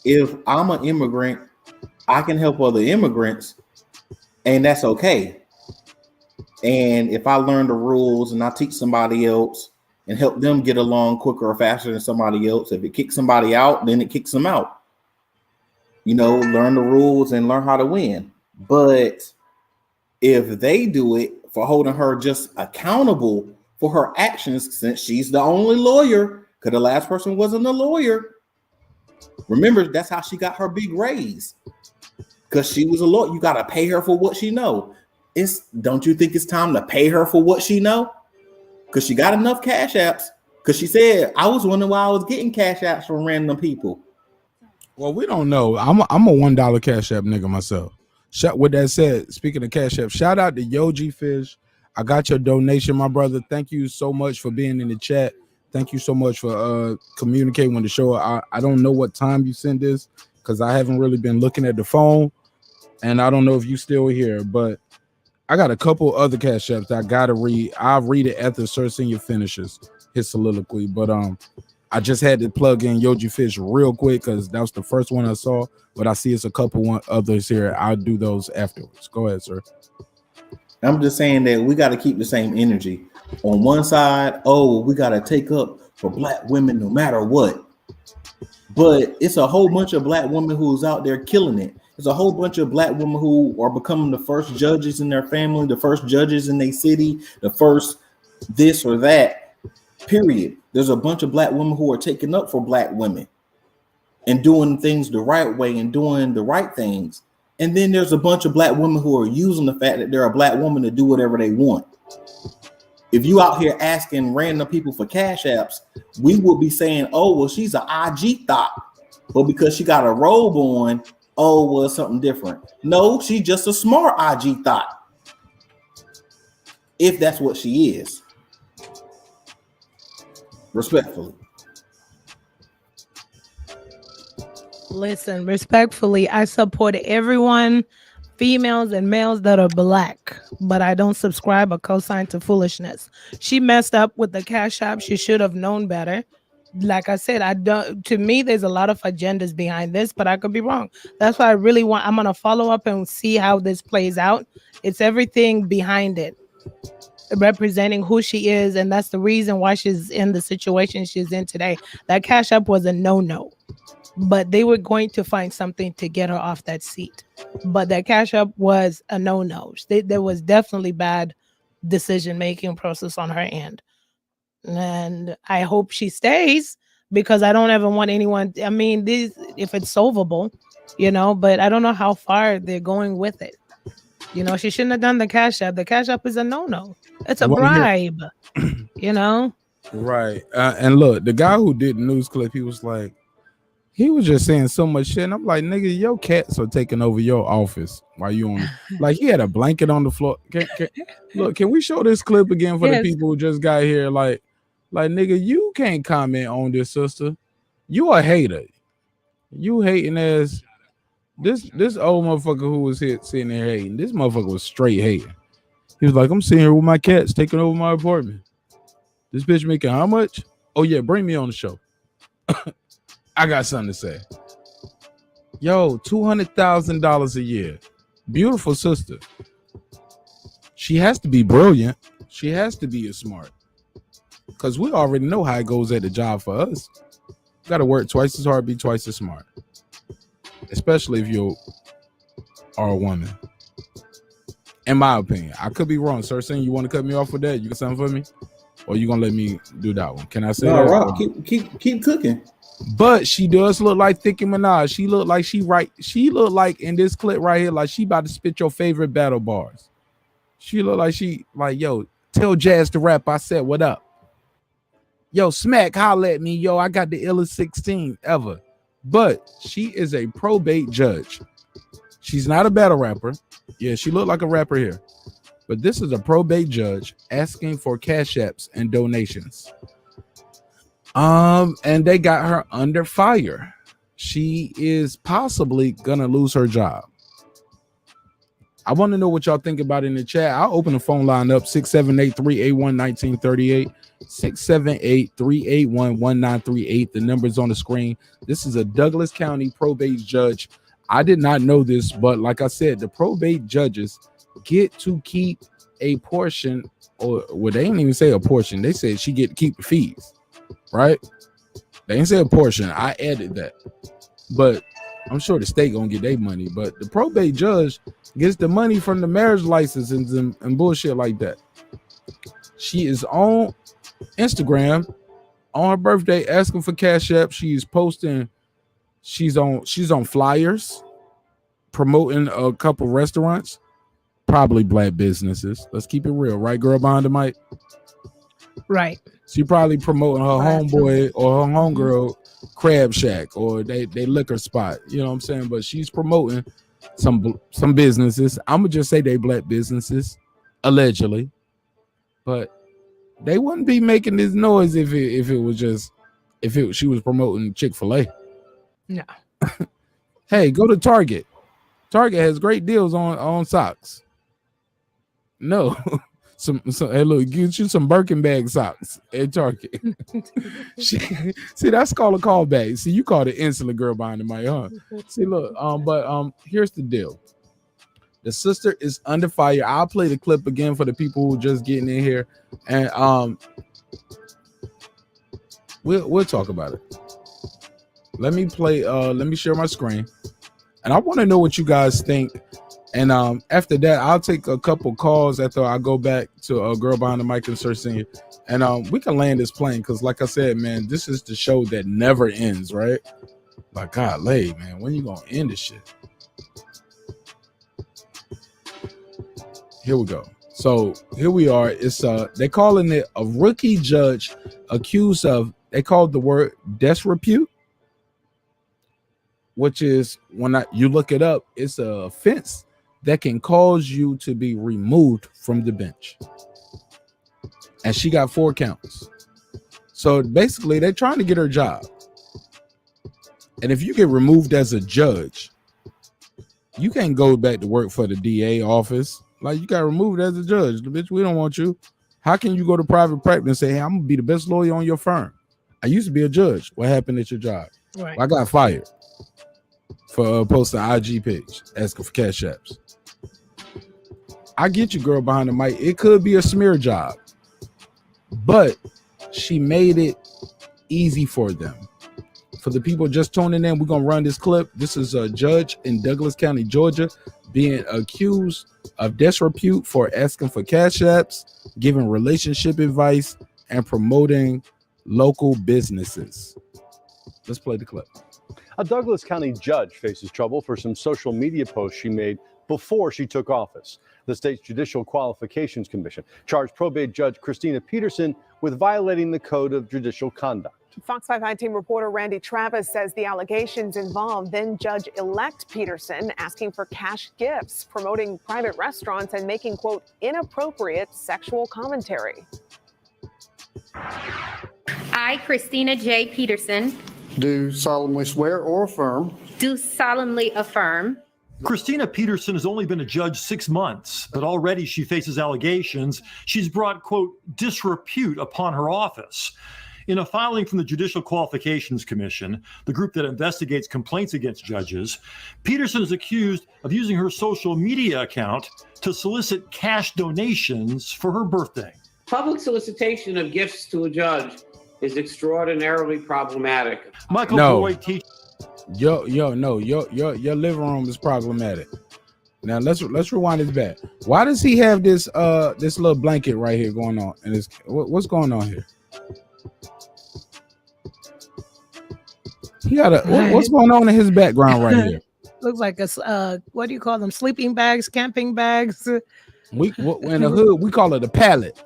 if I'm an immigrant, I can help other immigrants, and that's okay. And if I learn the rules and I teach somebody else and help them get along quicker or faster than somebody else, if it kicks somebody out, then it kicks them out. Learn the rules and learn how to win. But if they do it for holding her just accountable for her actions, since she's the only lawyer, because the last person wasn't a lawyer. Remember, that's how she got her big raise, because she was a lawyer. You got to pay her for what she know. Don't you think it's time to pay her for what she know? Because she got enough cash apps. Because she said, I was wondering why I was getting cash apps from random people. Well, we don't know. I'm a $1 cash app nigga myself. With that said, speaking of cash app, shout out to Yogi Fish. I got your donation, my brother. Thank you so much for being in the chat. Thank you so much for communicating with the show. I don't know what time you sent this, because I haven't really been looking at the phone, and I don't know if you still here, but I got a couple other cash apps that I gotta read. I'll read it after Sir Senior finishes his soliloquy, but I just had to plug in Yogi Fish real quick because that was the first one I saw, but I see it's a couple others here. I'll do those afterwards. Go ahead, sir. I'm just saying that we got to keep the same energy. On one side, we got to take up for black women no matter what. But it's a whole bunch of black women who's out there killing it. There's a whole bunch of black women who are becoming the first judges in their family, the first judges in their city, the first this or that, period. There's a bunch of black women who are taking up for black women and doing things the right way and doing the right things. And then there's a bunch of black women who are using the fact that they're a black woman to do whatever they want. If you out here asking random people for cash apps, we would be saying, oh, well, she's an IG thought. But because she got a robe on, oh, well, something different. No, she's just a smart IG thought. If that's what she is. Respectfully. Listen, respectfully, I support everyone, females and males that are black, but I don't subscribe or co-sign to foolishness. She messed up with the cash app. She should have known better. Like I said, to me, there's a lot of agendas behind this, but I could be wrong. That's why I'm going to follow up and see how this plays out. It's everything behind it, representing who she is, and that's the reason why she's in the situation she's in today. That cash app was a no-no, but they were going to find something to get her off that seat. But that cash app was a no-no. There was definitely bad decision-making process on her end. And I hope she stays, because I don't ever want anyone. I mean, if it's solvable, but I don't know how far they're going with it. She shouldn't have done the cash app. The cash app is a no-no. It's a bribe, Right. And look, the guy who did the news clip, he was just saying so much shit. And I'm like, nigga, your cats are taking over your office while you on. Like, he had a blanket on the floor. Can we show this clip again for the people who just got here? Like, nigga, you can't comment on this, sister. You a hater. You hating ass. This old motherfucker who was here sitting there hating. This motherfucker was straight hating. He was like, I'm sitting here with my cats taking over my apartment. This bitch making how much? Oh yeah, bring me on the show. I got something to say. Yo, $200,000 a year. Beautiful sister. She has to be brilliant. She has to be smart. Because we already know how it goes at the job for us. Got to work twice as hard, be twice as smart. Especially if you are a woman. In my opinion, I could be wrong. Sir, saying you want to cut me off with that? You got something for me, or you gonna let me do that one? Can I say that? Rock, keep cooking. But she does look like Nicki Minaj. She look like She look like in this clip right here, like she about to spit your favorite battle bars. She look like yo, tell Jazz to rap. I said, what up? Yo, Smack, holla at me. Yo, I got the illest 16 ever. But she is a probate judge. She's not a battle rapper. Yeah, she looked like a rapper here. But this is a probate judge asking for cash apps and donations. And they got her under fire. She is possibly gonna lose her job. I want to know what y'all think about it in the chat. I'll open the phone line up 678-381-1938, 678-381-1938. The number's on the screen. This is a Douglas County probate judge. I did not know this, but like I said, the probate judges get to keep a portion, or well, they didn't even say a portion. They said she get to keep the fees, right? They didn't say a portion. I added that, but I'm sure the state gonna get their money. But the probate judge gets the money from the marriage licenses and bullshit like that. She is on Instagram on her birthday asking for cash app. She's posting. She's on flyers promoting a couple restaurants, probably black businesses. Let's keep it real, right, girl behind the mic? Right. She probably promoting her homeboy or her homegirl crab shack or they liquor spot. You know what I'm saying? But she's promoting some businesses. I'm gonna just say they black businesses, allegedly. But they wouldn't be making this noise if she was promoting Chick-fil-A. No. Hey, go to Target. Target has great deals on socks. No. Hey, look, get you some Birkin bag socks at Target. See, that's called a callback. See, you called it instantly, girl behind the mic, huh? See, look, but here's the deal. The sister is under fire. I'll play the clip again for the people who are just getting in here, and we'll talk about it. Let me share my screen, and I want to know what you guys think. And after that, I'll take a couple calls after I go back to a girl behind the mic and Sir Senior, and we can land this plane because, like I said, man, this is the show that never ends, right? Like, golly, man, when you gonna end this shit? Here we go. So here we are. It's they calling it a rookie judge accused of. They called the word disrepute, which is when you look it up, it's an offense that can cause you to be removed from the bench. And she got 4 counts. So basically, they're trying to get her job. And if you get removed as a judge, you can't go back to work for the DA office. Like, you got removed as a judge. Bitch, we don't want you. How can you go to private practice and say, hey, I'm going to be the best lawyer on your firm? I used to be a judge. What happened at your job? Right. Well, I got fired for posting an IG page asking for cash apps. I get you, girl behind the mic. It could be a smear job, but she made it easy for them. For the people just tuning in, we're going to run this clip. This is a judge in Douglas County, Georgia, being accused of disrepute for asking for cash apps, giving relationship advice, and promoting local businesses. Let's play the clip. A Douglas County judge faces trouble for some social media posts she made before she took office. The state's Judicial Qualifications Commission charged probate judge Christina Peterson with violating the Code of Judicial Conduct. Fox 5 High-Team reporter Randy Travis says the allegations involve then-Judge-elect Peterson asking for cash gifts, promoting private restaurants, and making, quote, inappropriate sexual commentary. I, Christina J. Peterson, Do solemnly swear or affirm do solemnly affirm Christina Peterson has only been a judge 6 months, but already she faces allegations she's brought, quote, disrepute upon her office. In a filing from the Judicial Qualifications Commission, the group that investigates complaints against judges, Peterson is accused of using her social media account to solicit cash donations for her birthday. Public solicitation of gifts to a judge is extraordinarily problematic. Michael No. Boyd teaches. Your living room is problematic. Now let's rewind this back. Why does he have this this little blanket right here going on? And what's going on here? He got what's going on in his background right here? Looks like a what do you call them? Sleeping bags, camping bags. In the hood we call it a pallet.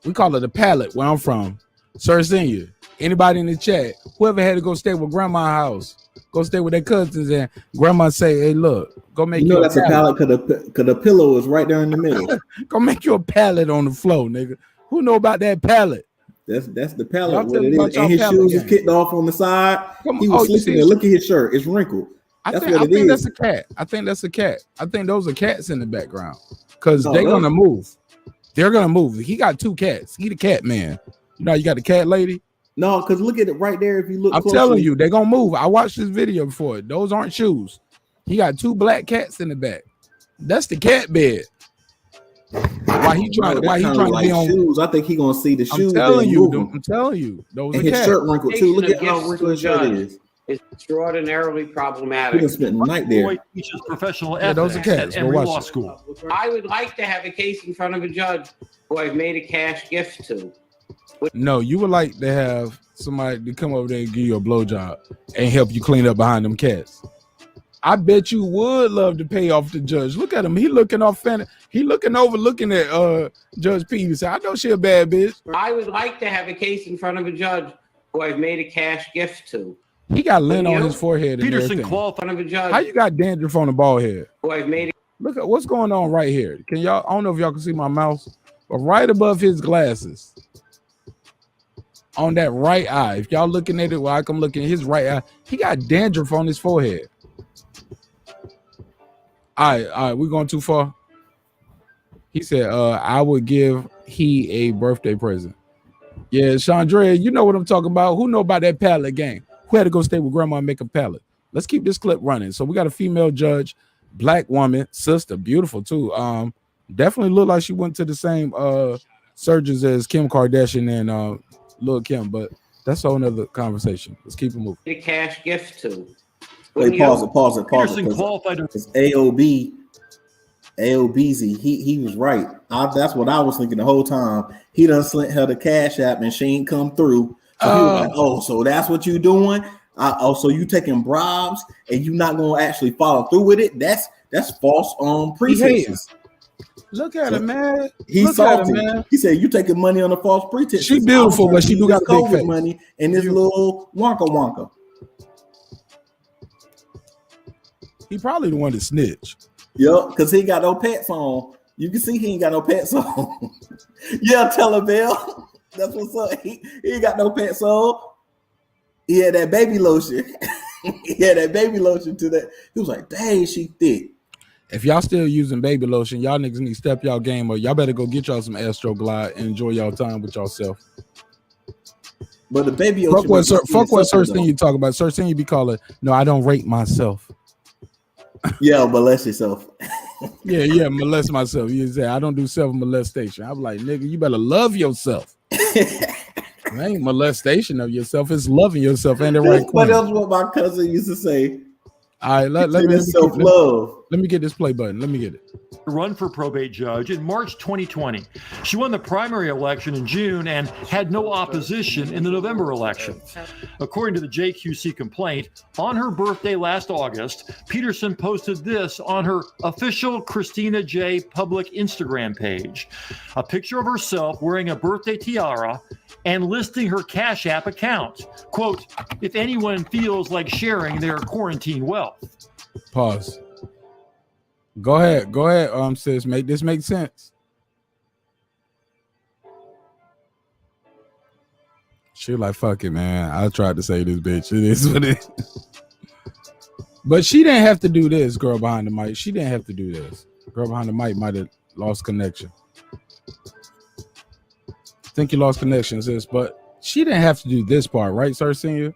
We call it a pallet where I'm from. Sir Senior. Anybody in the chat, whoever had to go stay with grandma's house, go stay with their cousins, and grandma say, "Hey, look, go make you that's a pallet because the pillow is right there in the middle. Go make you a pallet on the floor, nigga. Who know about that pallet? That's the pallet. What it is. And his shoes is kicked off on the side. He was sleeping there. Look at his shirt. It's wrinkled. I think that's a cat. I think that's a cat. I think those are cats in the background because they're gonna move. They're gonna move. He got 2 cats. He the cat man. You know, you got the cat lady. No, because look at it right there. If you look, I'm telling you, they're gonna move. I watched this video before. Those aren't shoes. He got 2 black cats in the back. That's the cat bed. Why he trying to be on shoes? I think he gonna see the shoes. I'm telling you, those and are his cats. shirt wrinkled too. Look at how wrinkled his shirt is. It's extraordinarily problematic. He spent the night there. Teaches professional those are cats. at every law school. I would like to have a case in front of a judge who I've made a cash gift to. No, you would like to have somebody to come over there and give you a blowjob and help you clean up behind them cats. I bet you would love to pay off the judge. Look at him. He looking off. He looking over, looking at Judge Peterson. I know she a bad bitch. I would like to have a case in front of a judge who I've made a cash gift to. He got lint on his forehead. Peterson qualified of a judge. How you got dandruff on the bald head? Who I've made. Look at what's going on right here. Can y'all? I don't know if y'all can see my mouse, but right above his glasses, on that right eye. If y'all looking at it, while I'm looking at his right eye, he got dandruff on his forehead. All right, we're going too far. He said, I would give he a birthday present. Yeah, Chandra, you know what I'm talking about. Who know about that pallet game? Who had to go stay with grandma and make a pallet? Let's keep this clip running. So we got a female judge, black woman, sister, beautiful too. Definitely look like she went to the same surgeons as Kim Kardashian and Lil Kim, but that's a whole nother conversation. Let's keep it moving. A cash gift to. Wait, pause it. It's AOBZ. He was right. That's what I was thinking the whole time. He done sent her the Cash App and she ain't come through. So he was like, oh, so that's what you doing? So you taking bribes and you not gonna actually follow through with it? That's false pretenses. Look at him, man. He's salty. Man. He said you taking money on a false pretense. She beautiful, but she do got a big face. Money and this little wonka. He probably the one to snitch. Yep, because he got no pets on. You can see he ain't got no pets on. Yeah, tell him, Bill. That's what's up. He ain't got no pets on. He had that baby lotion. He had that baby lotion to that. He was like, dang, she thick. If y'all still using baby lotion, y'all niggas need to step y'all game up. Y'all better go get y'all some Astro Glide and enjoy y'all time with yourself. But the baby lotion. Fuck what first thing you talk about. First thing you be calling, no, I don't rate myself. Yeah, molest yourself. yeah, molest myself. You say I don't do self molestation. I'm like, nigga, you better love yourself. It ain't molestation of yourself, it's loving yourself. And the right. What else? What my cousin used to say. All right, let me self-love. Let me get this play button. Let me get it. Run for probate judge in March 2020. She won the primary election in June and had no opposition in the November election. According to the JQC complaint, on her birthday last August, Peterson posted this on her official Christina J. public Instagram page. A picture of herself wearing a birthday tiara and listing her Cash App account. Quote, if anyone feels like sharing their quarantine wealth. Pause. Go ahead, sis. Make this make sense. She like, fuck it, man. I tried to say this, bitch. It is what it is. But she didn't have to do this, girl behind the mic. She didn't have to do this. Girl behind the mic might have lost connection. I think you lost connection, sis, but she didn't have to do this part, right, Sir Senior?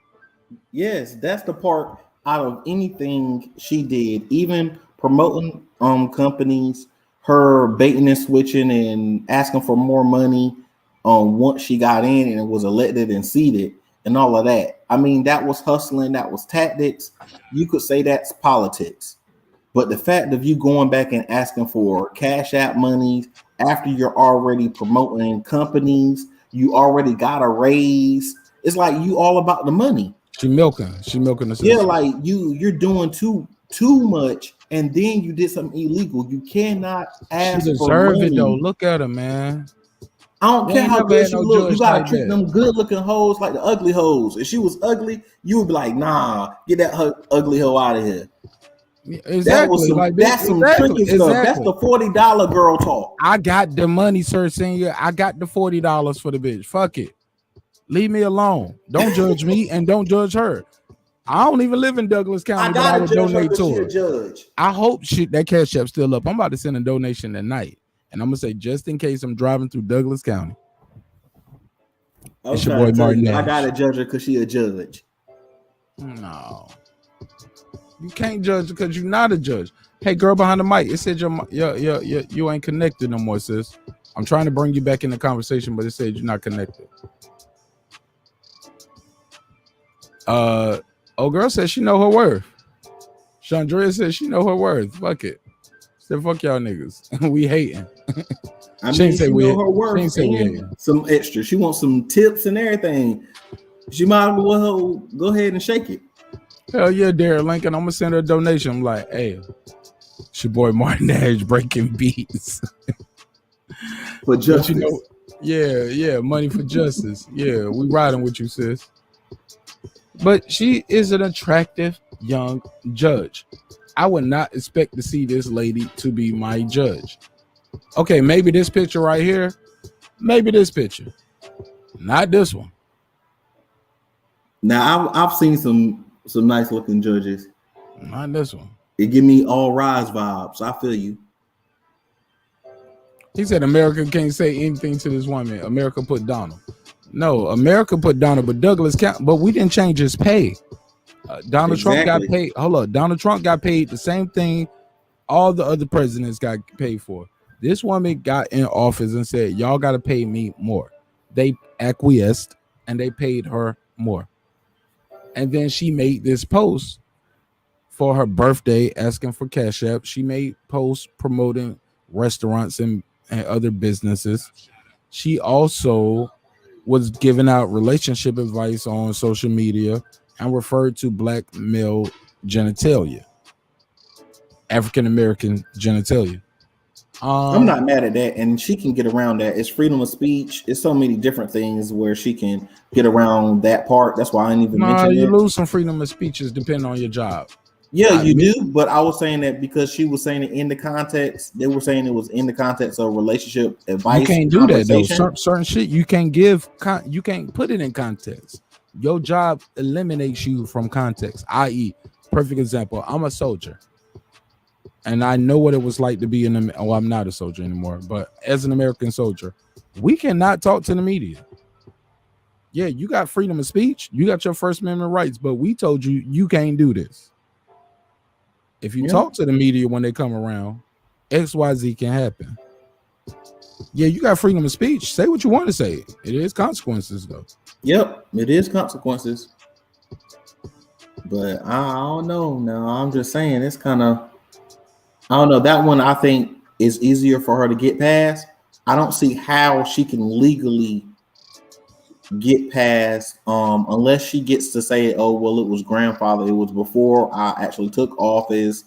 Yes, that's the part out of anything she did, even promoting companies, her baiting and switching and asking for more money once she got in and was elected and seated and all of that. I mean, that was hustling, that was tactics. You could say that's politics. But the fact of you going back and asking for Cash App money after you're already promoting companies, you already got a raise. It's like you all about the money. She milking the system. Yeah, like you're doing too much, and then you did something illegal. You cannot ask She for deserve money. it though. Look at her, man. I don't care how good she look. You gotta treat that. them good looking hoes like the ugly hoes. If she was ugly, you would be like, nah, get that ugly hoe out of here. Exactly. That's some tricky stuff. That's the $40 girl talk. I got the money, sir, senior. I got the $40 for the bitch. Fuck it. Leave me alone. Don't judge me and don't judge her. I don't even live in Douglas County, but I would donate to her. Judge. I hope that Cash App's still up. I'm about to send a donation tonight. And I'm gonna say, just in case I'm driving through Douglas County. It's your boy Marq Nash. I gotta judge her because she a judge. No. You can't judge because you're not a judge. Hey, girl behind the mic, it said you ain't connected no more, sis. I'm trying to bring you back in the conversation, but it said you're not connected. Oh, girl says she know her worth. Chandrea says she know her worth. Fuck it. Said fuck y'all niggas. We hating. I mean, she know her worth and some extra. She wants some tips and everything. She might as well go ahead and shake it. Hell yeah, Derek Lincoln. I'm gonna send her a donation. I'm like, hey, it's your boy Marq Nash breaking beats. For justice. You know, yeah, money for justice. Yeah, we riding with you, sis. But she is an attractive young judge. I would not expect to see this lady to be my judge. Okay, maybe this picture right here. Maybe this picture. Not this one. Now, I've seen some nice looking judges. Not this one. It give me All Rise vibes. I feel you. He said America can't say anything to this woman. America put Donald. No, America put Donald, but Douglas County. But we didn't change his pay. Donald Trump got paid. Hold up. Donald Trump got paid the same thing all the other presidents got paid for. This woman got in office and said, y'all got to pay me more. They acquiesced and they paid her more. And then she made this post for her birthday asking for Cash App. She made posts promoting restaurants and other businesses. She also was giving out relationship advice on social media and referred to black male genitalia, African American genitalia. I'm not mad at that, and she can get around that. It's freedom of speech. It's so many different things where she can get around that part. That's why I didn't even mention it. You lose some freedom of speeches depending on your job. Yeah, you do. But I was saying that because she was saying it in the context. They were saying it was in the context of relationship advice. You can't do that though. Certain shit you can't give. You can't put it in context. Your job eliminates you from context. I.e., perfect example. I'm a soldier. And I know what it was like to be I'm not a soldier anymore, but as an American soldier, we cannot talk to the media. Yeah, you got freedom of speech. You got your First Amendment rights, but we told you you can't do this. If you talk to the media when they come around, XYZ can happen. Yeah, you got freedom of speech. Say what you want to say. It is consequences, though. Yep, it is consequences. But I don't know. Now, I'm just saying it's kind of, I don't know. That one I think is easier for her to get past. I don't see how she can legally get past unless she gets to say, oh, well, it was grandfather. It was before I actually took office.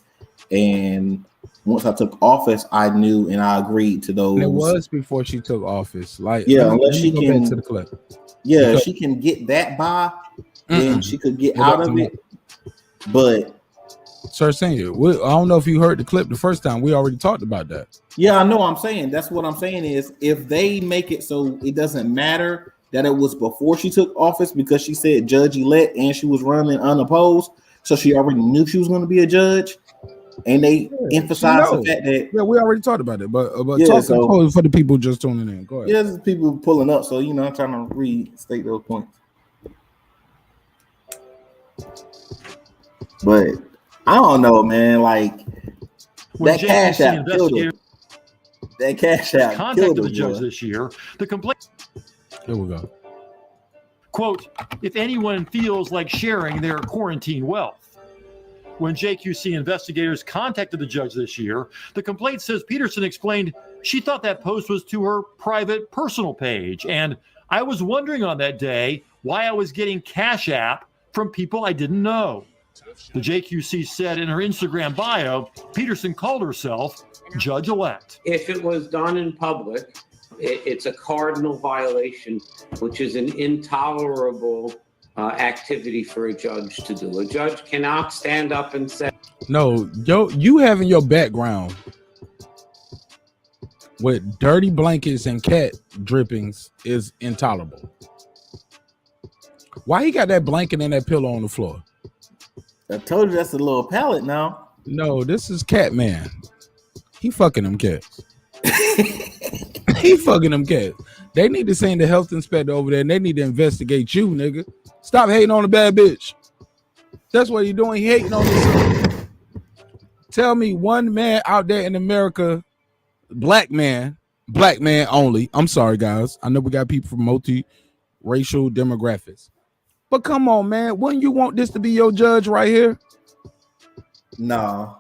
And once I took office, I knew and I agreed to those. And it was before she took office. Like, yeah, unless she can to the clip. Yeah, she can get that by, then she could get out of it. But Sir Senior, I don't know if you heard the clip the first time. We already talked about that. Yeah, I know what I'm saying. That's what I'm saying is if they make it so it doesn't matter that it was before she took office because she said judge-elect and she was running unopposed, so she already knew she was going to be a judge, and they emphasize the fact that we already talked about it. But yeah, for the people just tuning in. Go ahead. Yeah, there's people pulling up, so I'm trying to restate those points. But I don't know, man. Like that Cash App killed him. That Cash App contacted the judge this year. The complaint. Here we go. Quote, if anyone feels like sharing their quarantine wealth. When JQC investigators contacted the judge this year, the complaint says Peterson explained she thought that post was to her private personal page. And I was wondering on that day why I was getting Cashapp from people I didn't know. The JQC said in her Instagram bio, Peterson called herself judge-elect. If it was done in public, it's a cardinal violation, which is an intolerable activity for a judge to do. A judge cannot stand up and say, no, you having your background with dirty blankets and cat drippings is intolerable. Why he got that blanket and that pillow on the floor? I told you that's a little pallet now. No, this is Cat Man. He fucking them cats. He fucking them cats. They need to send the health inspector over there and they need to investigate you, nigga. Stop hating on a bad bitch. That's what you're doing. He hating on this. Tell me one man out there in America, black man only. I'm sorry, guys. I know we got people from multi-racial demographics. But come on, man. Wouldn't you want this to be your judge right here? Nah.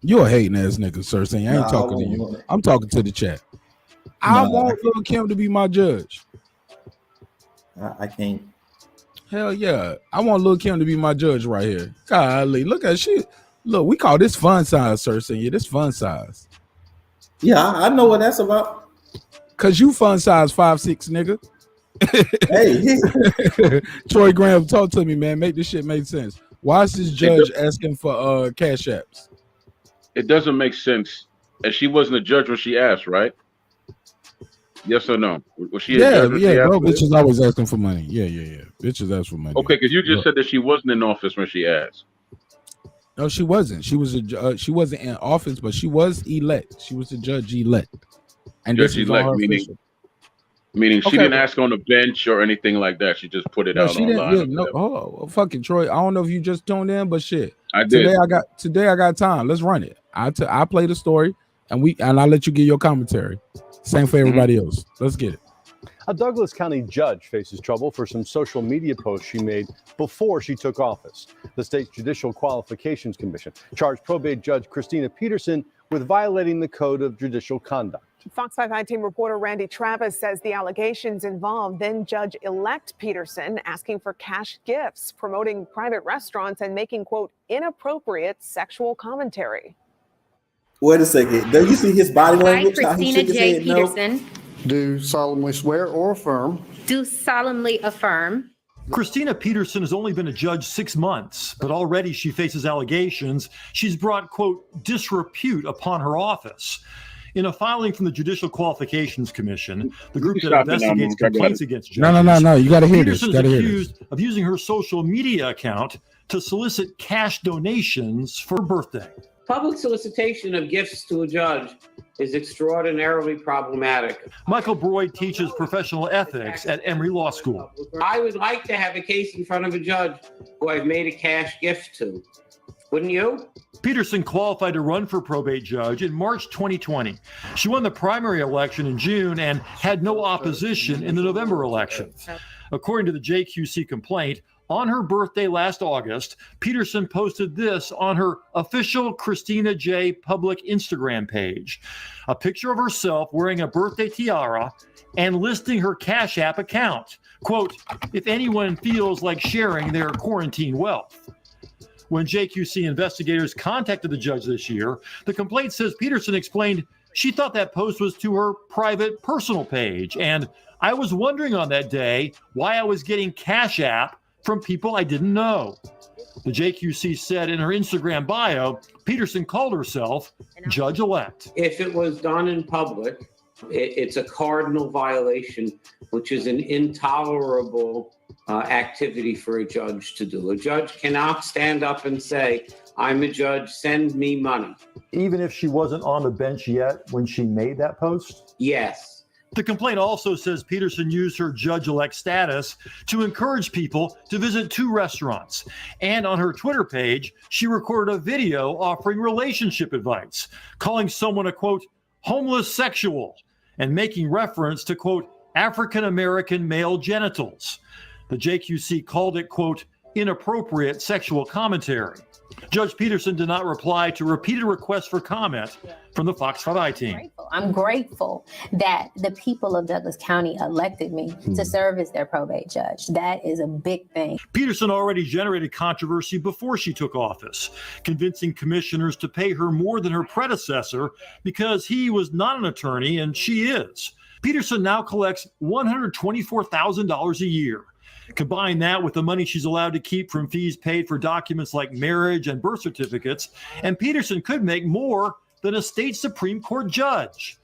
You're a hating ass nigga, sir. Saying I ain't talking to you. I'm talking to the chat. I want Lil' Kim to be my judge. I can't. Hell yeah. I want Lil' Kim to be my judge right here. Golly, look at shit. Look, we call this fun size, sir. Saying this fun size. Yeah, I know what that's about. Cause you fun size 5'6", nigga. Hey, Troy Graham, talk to me, man. Make this shit make sense. Why is this judge asking for cash apps? It doesn't make sense. And she wasn't a judge when she asked, right? Yes or no? Was she a judge when she asked? Bro, bitches always asking for money. Yeah. Bitches ask for money. Okay, because you just said that she wasn't in office when she asked. No, she wasn't. She was she wasn't in office, but she was elect. She was the judge elect. And Judge elect, meaning she didn't ask on the bench or anything like that. She just put it out online. Fucking Troy. I don't know if you just tuned in, but shit. I did. Today I got time. Let's run it. I play the story and I'll let you get your commentary. Same for everybody else. Let's get it. A Douglas County judge faces trouble for some social media posts she made before she took office. The state's Judicial Qualifications Commission charged probate judge Christina Peterson with violating the Code of Judicial Conduct. Fox 5 High-Team reporter Randy Travis says the allegations involve then-Judge-elect Peterson asking for cash gifts, promoting private restaurants, and making, quote, inappropriate sexual commentary. Wait a second. Do you see his body language? I, Christina J. Peterson, do solemnly swear or affirm. do solemnly affirm. Christina Peterson has only been a judge 6 months, but already she faces allegations she's brought, quote, disrepute upon her office. In a filing from the Judicial Qualifications Commission, the group that investigates complaints against judges, no. You got to hear Peterson this. is accused of using her social media account to solicit cash donations for her birthday. public solicitation of gifts to a judge is extraordinarily problematic. Michael Broyd teaches professional ethics at Emory Law School. I would like to have a case in front of a judge who I've made a cash gift to. Wouldn't you? Peterson qualified to run for probate judge in March 2020. She won the primary election in June and had no opposition in the November election. According to the JQC complaint, on her birthday last August, Peterson posted this on her official Christina J. public Instagram page, a picture of herself wearing a birthday tiara and listing her Cashapp account. Quote, if anyone feels like sharing their quarantine wealth. When JQC investigators contacted the judge this year, the complaint says Peterson explained she thought that post was to her private personal page. And I was wondering on that day why I was getting Cashapp from people I didn't know. The JQC said in her Instagram bio, Peterson called herself judge-elect. If it was done in public, it's a cardinal violation, which is an intolerable activity for a judge to do. A judge cannot stand up and say, I'm a judge, send me money. Even if she wasn't on the bench yet when she made that post? Yes. The complaint also says Peterson used her judge-elect status to encourage people to visit 2 restaurants. And on her Twitter page, she recorded a video offering relationship advice, calling someone a, quote, homeless sexual, and making reference to, quote, African-American male genitals. The JQC called it, quote, inappropriate sexual commentary. Judge Peterson did not reply to repeated requests for comment from the Fox 5i team. I'm grateful that the people of Douglas County elected me to serve as their probate judge. That is a big thing. Peterson already generated controversy before she took office, convincing commissioners to pay her more than her predecessor because he was not an attorney and she is. Peterson now collects $124,000 a year. Combine that with the money she's allowed to keep from fees paid for documents like marriage and birth certificates, and Peterson could make more than a state Supreme Court judge.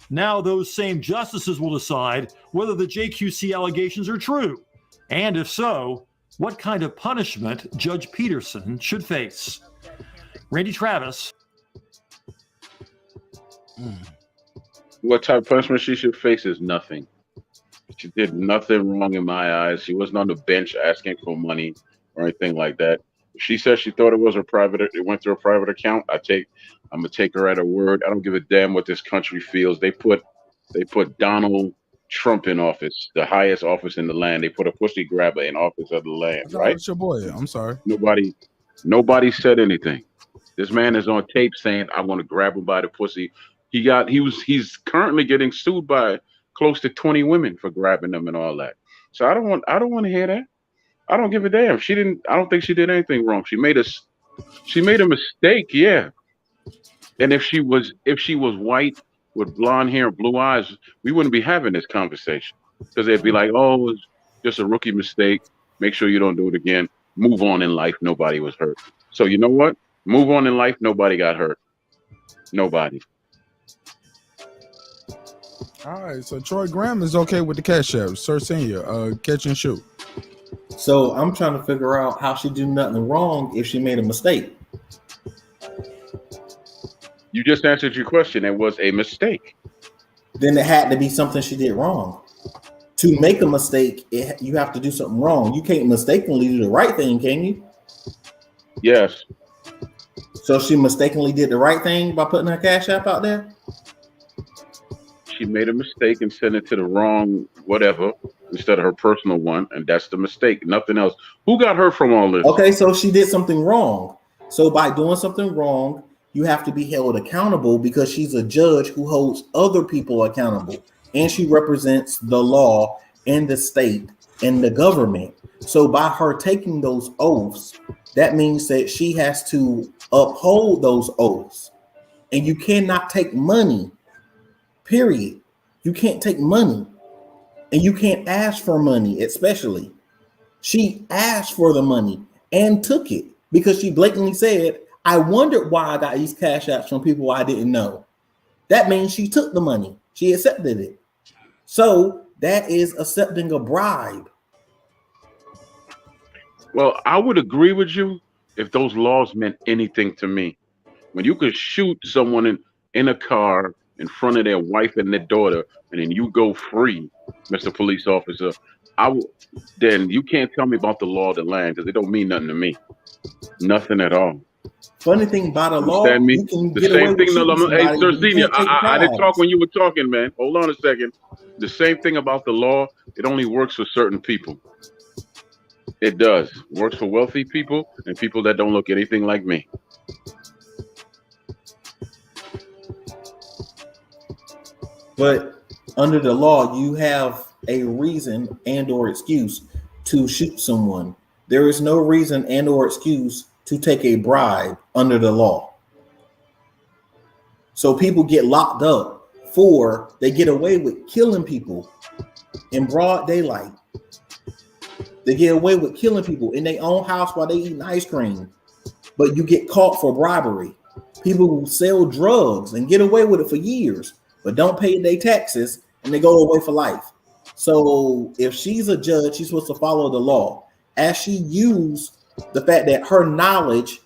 Now those same justices will decide whether the JQC allegations are true, and if so, what kind of punishment Judge Peterson should face. Randy Travis. What type of punishment she should face is nothing. She did nothing wrong in my eyes. She wasn't on the bench asking for money or anything like that. She said she thought it was her private. It went through a private account. I'm gonna take her at her word. I don't give a damn what this country feels. They put Donald Trump in office, the highest office in the land. They put a pussy grabber in office of the land, right? It's your boy. I'm sorry. Nobody said anything. This man is on tape saying, "I'm gonna grab him by the pussy." He's currently getting sued by close to 20 women for grabbing them and all that. So I don't want to hear that. I don't give a damn. I don't think she did anything wrong. She made a mistake, yeah. And if she was white with blonde hair and blue eyes, we wouldn't be having this conversation. Because they'd be like, oh, it's just a rookie mistake. Make sure you don't do it again. Move on in life. Nobody was hurt. So you know what? Move on in life. Nobody got hurt. Nobody. All right, so Troy Graham is okay with the Cashapp, Sir Senior, catch and shoot. So I'm trying to figure out how she do nothing wrong if she made a mistake. You just answered your question. It was a mistake. Then it had to be something she did wrong. To make a mistake, you have to do something wrong. You can't mistakenly do the right thing, can you? Yes. So she mistakenly did the right thing by putting her Cashapp out there? She made a mistake and sent it to the wrong whatever instead of her personal one, and that's the mistake. Nothing else. Who got her from all this? Okay, so she did something wrong. So by doing something wrong, you have to be held accountable because she's a judge who holds other people accountable, and she represents the law and the state and the government. So by her taking those oaths, that means that she has to uphold those oaths, and you cannot take money. Period. You can't take money, and you can't ask for money, especially. She asked for the money and took it because she blatantly said, I wondered why I got these cash apps from people I didn't know. That means she took the money. She accepted it. So that is accepting a bribe. Well, I would agree with you if those laws meant anything to me. When you could shoot someone in a car in front of their wife and their daughter, and then you go free, Mr. Police Officer, then you can't tell me about the law of the land because it don't mean nothing to me. Nothing at all. Funny thing about a law, me? You can The get same away thing. with Hey, Sir you Senior, can't take I didn't bribes. talk when you were talking, man. Hold on a second. The same thing about the law. It only works for certain people. It does. It works for wealthy people and people that don't look anything like me. But under the law, you have a reason and or excuse to shoot someone. There is no reason and or excuse to take a bribe under the law. So people get locked up they get away with killing people in broad daylight. They get away with killing people in their own house while they eating ice cream, but you get caught for bribery. People who sell drugs and get away with it for years, but don't pay their taxes and they go away for life. So if she's a judge, she's supposed to follow the law. As she used the fact that her knowledge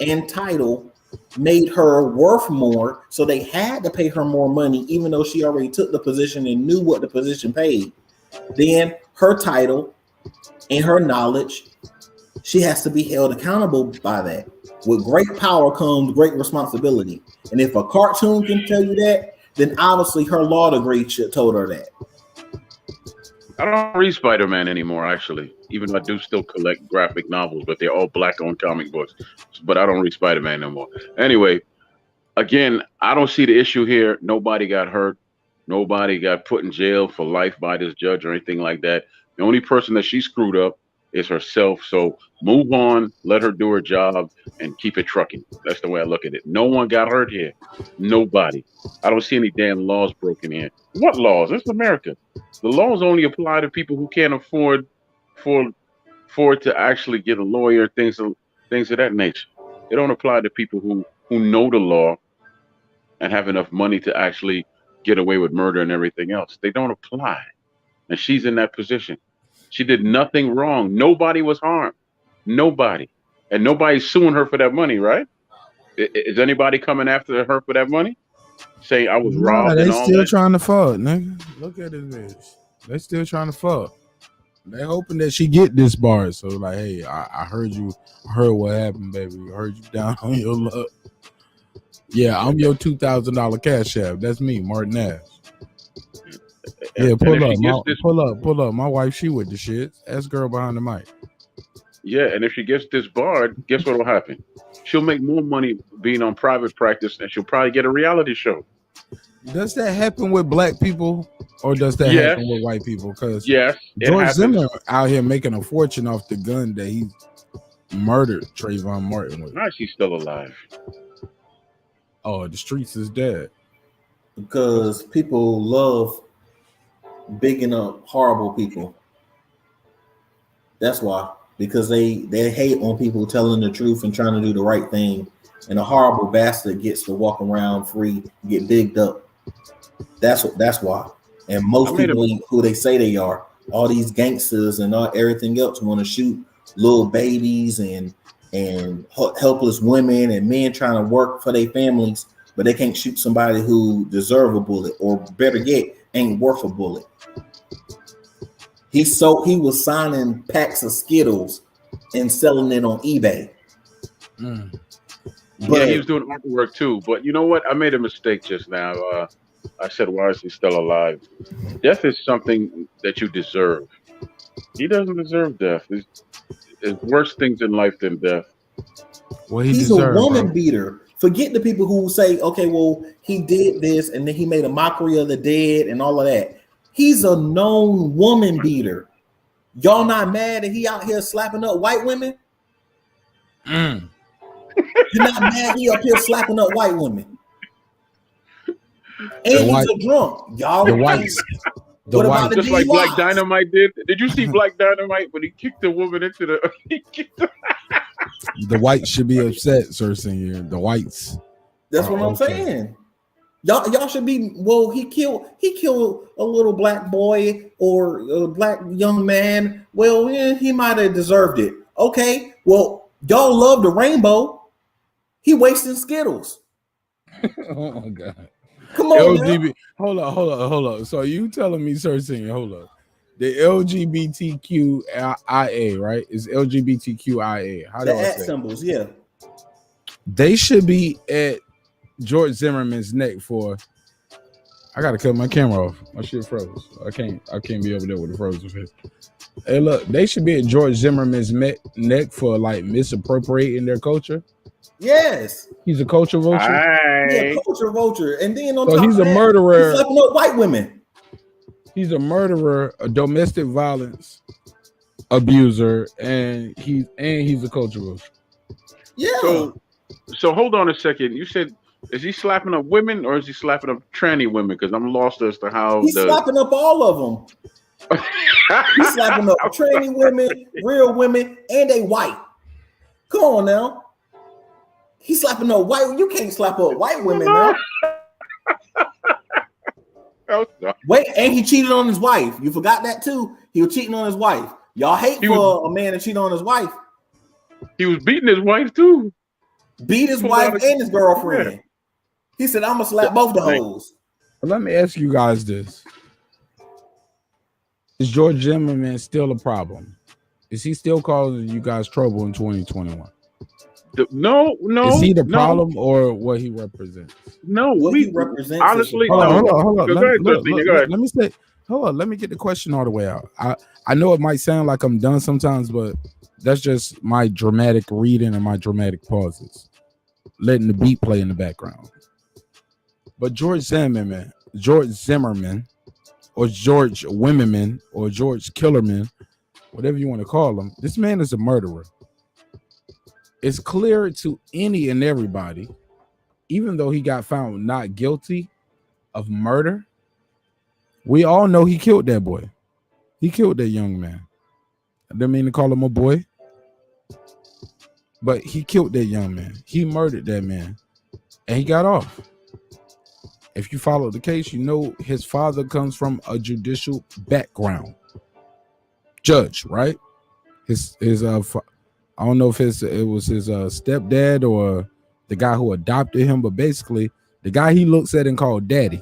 and title made her worth more, so they had to pay her more money, even though she already took the position and knew what the position paid. Then her title and her knowledge, she has to be held accountable by that. With great power comes great responsibility. And if a cartoon can tell you that, then obviously her law degree should told her that. I don't read Spider-Man anymore, actually. even though I do still collect graphic novels, but they're all black-owned comic books. But I don't read Spider-Man no more. Anyway, again, I don't see the issue here. Nobody got hurt. Nobody got put in jail for life by this judge or anything like that. The only person that she screwed up is herself. So move on, let her do her job, and keep it trucking. That's the way I look at it. No one got hurt here. Nobody. I don't see any damn laws broken here. What laws? It's America. The laws only apply to people who can't afford to actually get a lawyer, things of that nature. They don't apply to people who know the law and have enough money to actually get away with murder and everything else. They don't apply. And she's in that position. She did nothing wrong. Nobody was harmed. Nobody. And nobody's suing her for that money, right? Is anybody coming after her for that money? Saying I was robbed They and all still that? trying to fuck, nigga. Look at this bitch. They still trying to fuck. They hoping that she get this bar. So like, hey, I heard you. I heard what happened, baby. I heard you down on your luck. Yeah, I'm your $2,000 cash app. That's me, Marq Nash. Yeah, pull up. My wife, she with the shit. Ask girl behind the mic. Yeah, and if she gets disbarred, guess what will happen? She'll make more money being on private practice, and she'll probably get a reality show. Does that happen with black people, or does that happen with white people? Because George Zimmer out here making a fortune off the gun that he murdered Trayvon Martin with. Now she's still alive. Oh, the streets is dead. Because people love bigging up horrible people. That's why. Because they hate on people telling the truth and trying to do the right thing. And a horrible bastard gets to walk around free, get bigged up. That's why. And most people ain't who they say they are. All these gangsters and everything else want to shoot little babies and helpless women and men trying to work for their families, but they can't shoot somebody who deserve a bullet, or better yet, ain't worth a bullet. He was signing packs of Skittles and selling it on eBay. Yeah, he was doing artwork too. But you know what? I made a mistake just now. I said, why is he still alive? Death is something that you deserve. He doesn't deserve death. There's worse things in life than death. Well, he's a woman beater. Forget the people who say, okay, well, he did this and then he made a mockery of the dead and all of that. He's a known woman beater. Y'all not mad that he out here slapping up white women? You're not mad he up here slapping up white women? And he's a drunk. Y'all the whites. What about the just like DUIs? Black Dynamite did. Did you see Black Dynamite when he kicked the woman into the? The whites should be upset, Sir Senior. The whites. That's what I'm saying. Y'all should be. Well, he killed a little black boy or a black young man. Well, yeah, he might have deserved it. Okay. Well, y'all love the rainbow. He wasting Skittles. Oh my God. Come on, LGBT. Hold on. So you telling me, Sir Senior, hold up. The LGBTQIA, right? Is LGBTQIA. How do I say symbols, yeah. They should be at George Zimmerman's neck for. I gotta cut my camera off. My shit froze. I can't be over there with the frozen face. Hey, look, they should be at George Zimmerman's neck for like misappropriating their culture. Yes, he's a culture vulture. Yeah, culture vulture, and then on so top he's of a that, murderer. He's slapping up white women. He's a murderer, a domestic violence abuser, and he's a culture vulture. Yeah. So hold on a second. You said, is he slapping up women or is he slapping up tranny women? Because I'm lost as to how he's slapping up all of them. He's slapping up tranny women, real women, and they white. Come on now. He's slapping up white. You can't slap up white women now. Wait, and he cheated on his wife. You forgot that too. He was cheating on his wife. Y'all hate a man to cheat on his wife. He was beating his wife too. Beat his wife and his girlfriend. He said, "I'm gonna slap both the hoes." Let me ask you guys this: is George Zimmerman still a problem? Is he still causing you guys trouble in 2021? No. Is he the problem or what he represents? No, what he represents. Honestly, hold on. Let Let me say. Hold on. Let me get the question all the way out. I know it might sound like I'm done sometimes, but that's just my dramatic reading and my dramatic pauses, letting the beat play in the background. But George Zimmerman, or George Wimmerman, or George Killerman, whatever you want to call him, this man is a murderer. It's clear to any and everybody, even though he got found not guilty of murder, we all know he killed that boy. He killed that young man. I didn't mean to call him a boy, but he killed that young man. He murdered that man, and he got off. If you follow the case, you know his father comes from a judicial background. Judge, right? I don't know if it was his stepdad or the guy who adopted him, but basically the guy he looks at and called daddy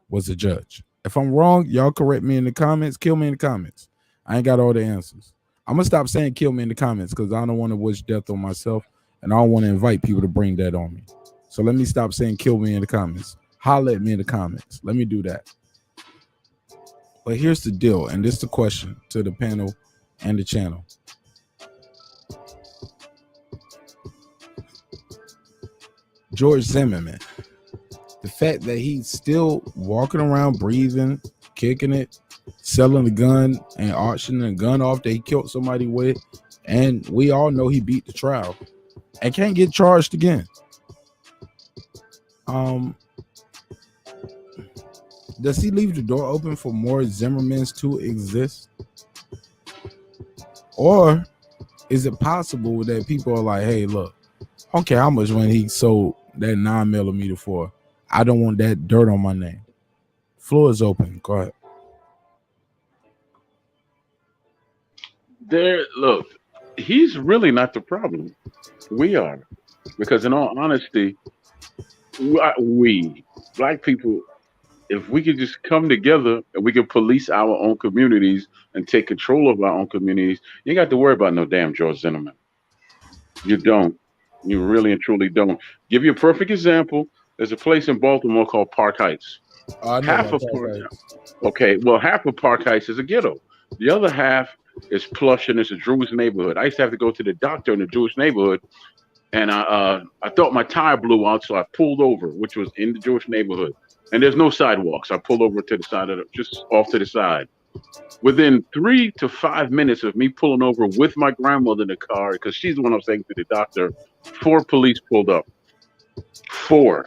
was a judge. If I'm wrong, y'all correct me in the comments. Kill me in the comments. I ain't got all the answers. I'm gonna stop saying kill me in the comments because I don't want to wish death on myself, and I don't want to invite people to bring that on me. So let me stop saying kill me in the comments. Holler at me in the comments. Let me do that. But here's the deal, and this is the question to the panel and the channel. George Zimmerman, the fact that he's still walking around, breathing, kicking it, selling the gun and auctioning a gun off that he killed somebody with, and we all know he beat the trial and can't get charged again. Does he leave the door open for more Zimmermans to exist? Or is it possible that people are like, hey, look, I don't care how much money he sold that 9mm for. I don't want that dirt on my name. Floor is open. Go ahead. Look, he's really not the problem. We are. Because in all honesty, we black people, if we could just come together and we could police our own communities and take control of our own communities, you ain't got to worry about no damn George Zimmerman. You don't. You really and truly don't. Give you a perfect example. There's a place in Baltimore called Park Heights. Half of Park Heights is a ghetto. The other half is plush and it's a Jewish neighborhood. I used to have to go to the doctor in the Jewish neighborhood, and I thought my tire blew out, so I pulled over, which was in the Jewish neighborhood. And there's no sidewalks. I pulled over to the side just off to the side. Within 3 to 5 minutes of me pulling over with my grandmother in the car, because she's the one I was taking to the doctor, 4 police pulled up. 4.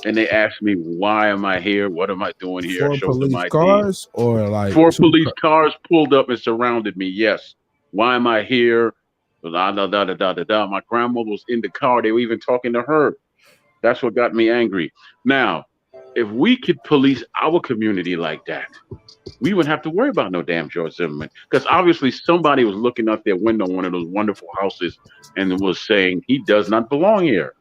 And they asked me, why am I here? What am I doing here? 4 police cars or like 4 police cars pulled up and surrounded me. Yes. Why am I here? My grandmother was in the car. They were even talking to her. That's what got me angry. Now, if we could police our community like that, we wouldn't have to worry about no damn George Zimmerman. Because obviously somebody was looking out their window, one of those wonderful houses, and was saying he does not belong here.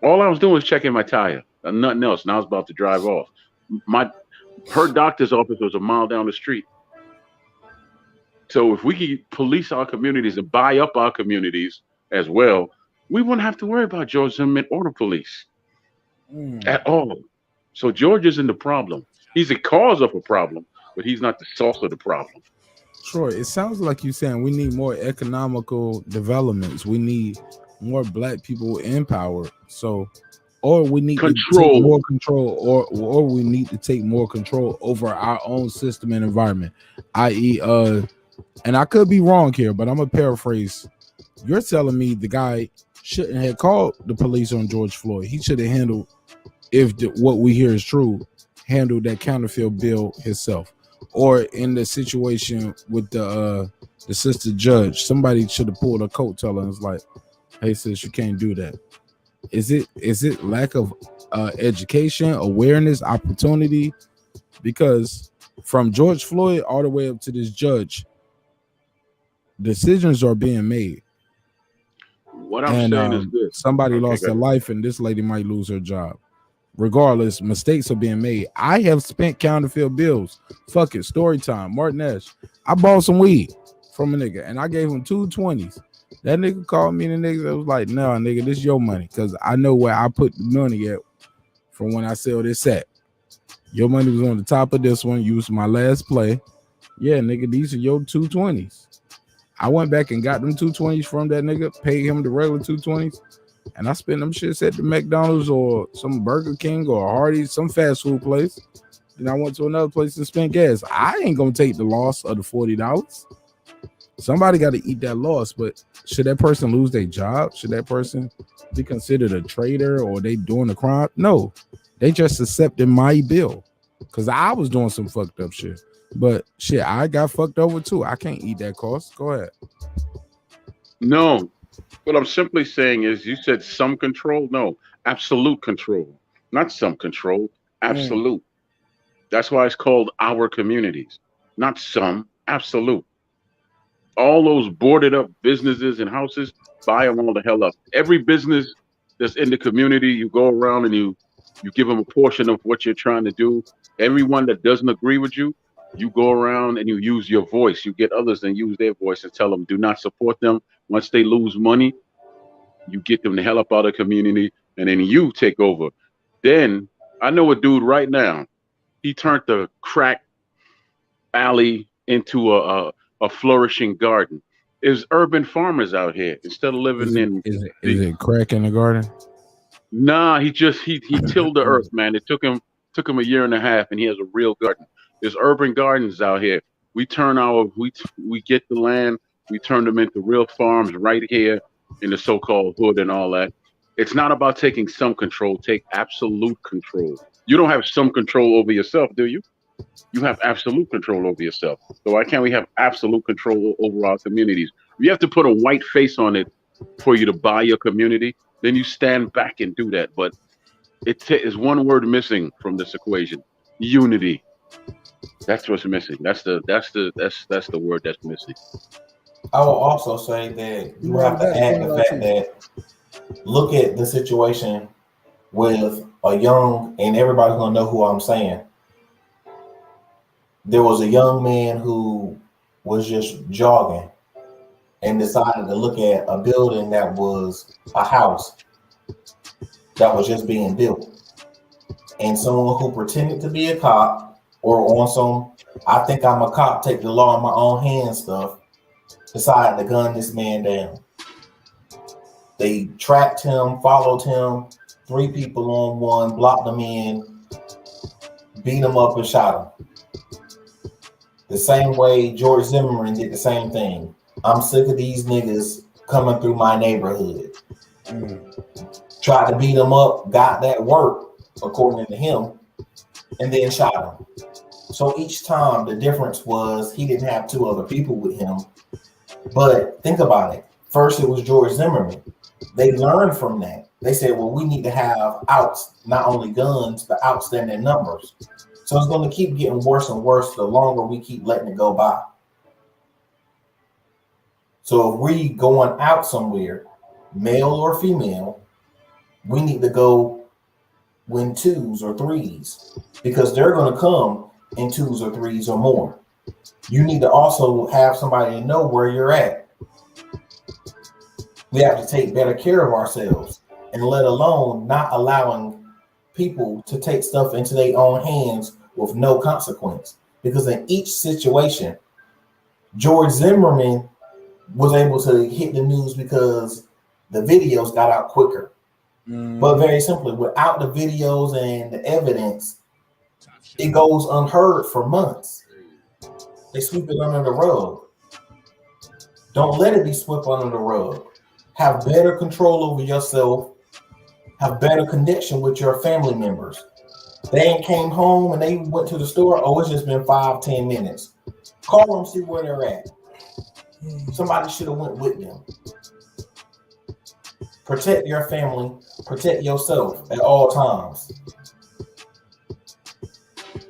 All I was doing was checking my tire, nothing else. And I was about to drive off. Her doctor's office was a mile down the street. So if we could police our communities and buy up our communities as well, we wouldn't have to worry about George Zimmerman or the police at all. So George isn't the problem. He's a cause of a problem, but he's not the source of the problem. Sure. It sounds like you're saying we need more economical developments. We need more black people in power. So, or we need to take more control, or we need to take more control over our own system and environment, i.e., and I could be wrong here, but I'm gonna paraphrase. You're telling me the guy shouldn't have called the police on George Floyd. He should have handled, if what we hear is true, handled that counterfeit bill himself. Or in the situation with the sister judge, somebody should have pulled a coattail and was like, hey sis, you can't do that. Is it lack of education, awareness, opportunity? Because from George Floyd all the way up to this judge, decisions are being made. What I'm saying is this. Somebody lost their life and this lady might lose her job. Regardless, mistakes are being made. I have spent counterfeit bills. Fuck it, story time. Marq Nash. I bought some weed from a nigga and I gave him 2 20s. That nigga called me, and the nigga was like, "No, nigga, this your money, cause I know where I put the money at from when I sell this set. Your money was on the top of this one. You was my last play. Yeah, nigga, these are your 220s. I went back and got them 220s from that nigga, paid him the regular 220s, and I spent them shits at the McDonald's or some Burger King or Hardee's, some fast food place. Then I went to another place and spent gas. I ain't gonna take the loss of the $40. Somebody got to eat that loss, but should that person lose their job? Should that person be considered a traitor or they doing a crime? No, they just accepted my bill because I was doing some fucked up shit. But shit, I got fucked over too. I can't eat that cost. Go ahead. No, what I'm simply saying is you said some control. No, absolute control, not some control, absolute. That's why it's called our communities, not some, absolute. All those boarded up businesses and houses, buy them all the hell up. Every business that's in the community, you go around and you give them a portion of what you're trying to do. Everyone that doesn't agree with you, you go around and you use your voice. You get others and use their voice and tell them do not support them. Once they lose money, you get them the hell up out of the community, and then you take over. Then I know a dude right now. He turned the crack alley into a flourishing garden. There's urban farmers out here instead of living Is it crack in the garden? Nah, he tilled the earth, man. It took him a year and a half, and he has a real garden. There's urban gardens out here. We get the land, we turn them into real farms right here in the so-called hood and all that. It's not about taking some control, take absolute control. You don't have some control over yourself, do you? You have absolute control over yourself. So why can't we have absolute control over our communities? You have to put a white face on it for you to buy your community. Then you stand back and do that. But it is one word missing from this equation: unity. That's what's missing. That's the word that's missing. I will also say that you have to add the fact that look at the situation with a young, and everybody's gonna know who I'm saying. There was a young man who was just jogging and decided to look at a building that was a house that was just being built. And someone who pretended to be a cop or on some, I think I'm a cop, take the law in my own hands stuff, decided to gun this man down. They tracked him, followed him, 3 people on one, blocked him in, beat him up and shot him. The same way George Zimmerman did the same thing. I'm sick of these niggas coming through my neighborhood. Tried to beat him up, got that work, according to him, and then shot him. So each time the difference was he didn't have 2 other people with him. But think about it. First it was George Zimmerman. They learned from that. They said, well, we need to have not only guns, but outstanding numbers. So it's going to keep getting worse and worse the longer we keep letting it go by. So if we going out somewhere, male or female, we need to go in 2s or 3s because they're going to come in 2s or 3s or more. You need to also have somebody to know where you're at. We have to take better care of ourselves, and let alone not allowing people to take stuff into their own hands with no consequence. Because in each situation, George Zimmerman was able to hit the news because the videos got out quicker. But very simply, without the videos and the evidence, it goes unheard for months. They sweep it under the rug. Don't let it be swept under the rug. Have better control over yourself. Have better connection with your family members. They ain't came home and they went to the store. Oh, it's just been 5-10 minutes. Call them, see where they're at. Somebody should have went with them. Protect your family. Protect yourself at all times.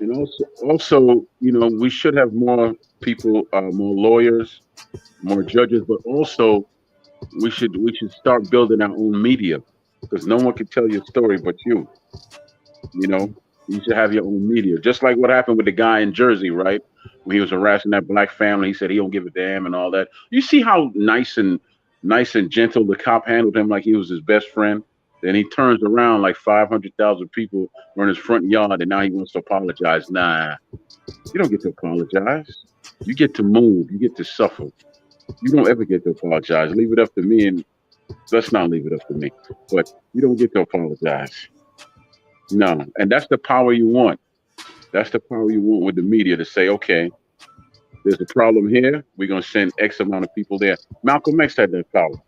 And also, we should have more people, more lawyers, more judges, but also we should start building our own media because no one can tell your story but you. You should have your own media, just like what happened with the guy in Jersey, right? When he was harassing that black family, he said he don't give a damn and all that. You see how nice and nice and gentle. The cop handled him like he was his best friend. Then he turns around like 500,000 people were in his front yard, and now he wants to apologize. Nah, you don't get to apologize. You get to move. You get to suffer. You don't ever get to apologize. Leave it up to me, and let's not leave it up to me. But you don't get to apologize. No, and that's the power you want. That's the power you want with the media to say, okay, there's a problem here. We're gonna send X amount of people there. Malcolm X had that power.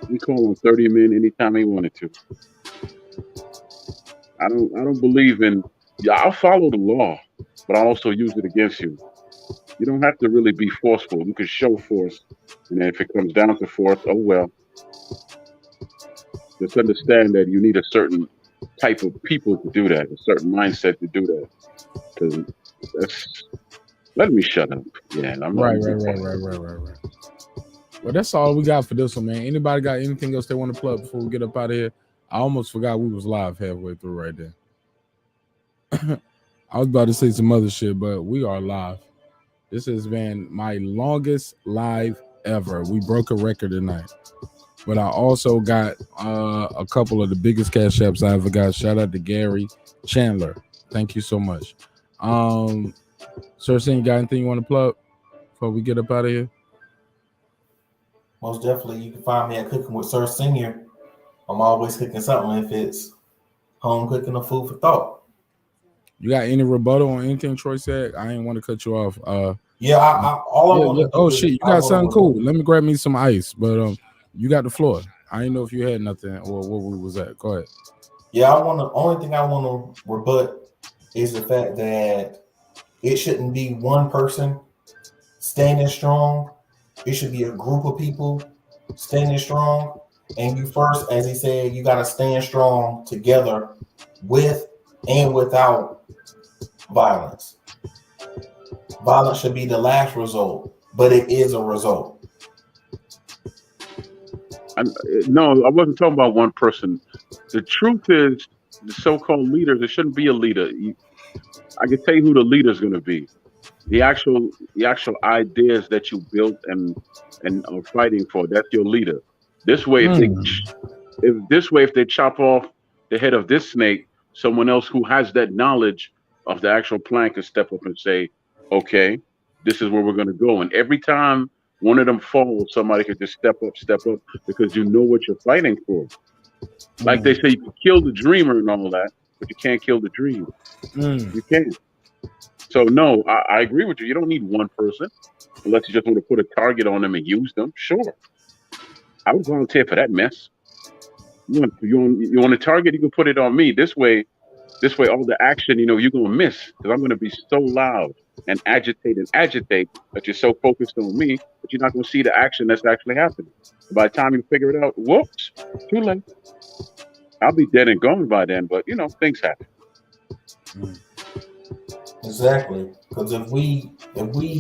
He called on 30 men anytime he wanted to. I don't believe in. Yeah, I'll follow the law, but I'll also use it against you. You don't have to really be forceful. You can show force, and if it comes down to force, oh well. Just understand that you need a certain type of people to do that, a certain mindset to do that. Because that's. Let me shut up. Yeah, I'm right. Well, that's all we got for this one, man. Anybody got anything else they want to plug before we get up out of here? I almost forgot we was live halfway through right there. I was about to say some other shit, but we are live. This has been my longest live ever. We broke a record tonight. But I also got a couple of the biggest cash apps I ever got. Shout out to Gary Chandler. Thank you so much. Sir, you got anything you want to plug before we get up out of here? Most definitely, you can find me at Cooking with Sir Senior. I'm always cooking something if it's home cooking or food for thought. You got any rebuttal on anything Troy said? I ain't want to cut you off. Oh shit, you got something cool. Let me grab me some ice. But you got the floor. I didn't know if you had nothing or where we was at. Go ahead. Yeah, only thing I want to rebut is the fact that it shouldn't be one person standing strong. It should be a group of people standing strong. And you first, as he said, you got to stand strong together with and without violence. Violence should be the last result, but it is a result. No, I wasn't talking about one person. The truth is, the so-called leaders, there shouldn't be a leader. I can tell you who the leader is going to be. The actual ideas that you built and are fighting for, that's your leader. This way, if they chop off the head of this snake, someone else who has that knowledge of the actual plan can step up and say, okay, this is where we're going to go. And every time one of them falls, somebody could just step up because you know what you're fighting for. Like they say, you can kill the dreamer and all that, but you can't kill the dream. You can't. So no, I agree with you. You don't need one person unless you just want to put a target on them and use them. Sure, I would volunteer for that mess. You want a target? You can put it on me. This way, all the action, you're gonna miss because I'm gonna be so loud and agitate that you're so focused on me that you're not gonna see the action that's actually happening. By the time you figure it out, whoops, too late. I'll be dead and gone by then. But things happen. Exactly, because if we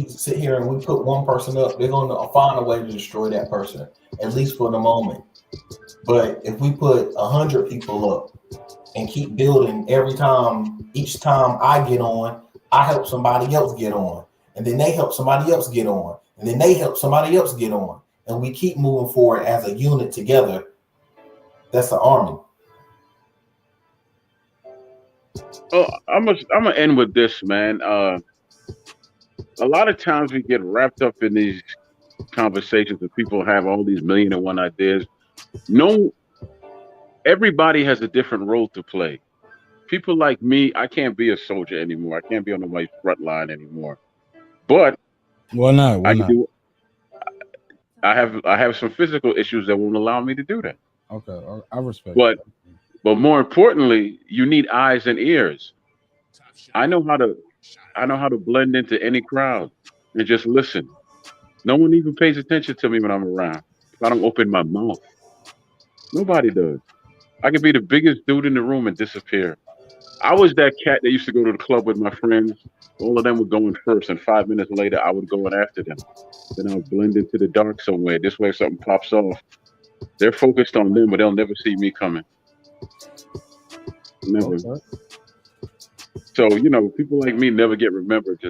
sit here and we put one person up, they're going to find a way to destroy that person, at least for the moment. But if we put 100 people up and keep building each time I get on, I help somebody else get on, and then they help somebody else get on, and then they help somebody else get on, and we keep moving forward as a unit together. That's the army. Oh, I'm gonna end with this, man. A lot of times we get wrapped up in these conversations that people have all these 1,000,001 ideas. No, everybody has a different role to play. People like me, I can't be a soldier anymore. I can't be on the white front line anymore. But why not? I have some physical issues that won't allow me to do that. Okay, I respect. But more importantly, you need eyes and ears. I know how to blend into any crowd and just listen. No one even pays attention to me when I'm around. If I don't open my mouth, nobody does. I could be the biggest dude in the room and disappear. I was that cat that used to go to the club with my friends. All of them would go in first, and 5 minutes later, I would go in after them. Then I would blend into the dark somewhere. This way, if something pops off, they're focused on them, but they'll never see me coming. Never. Okay. So, people like me never get remembered.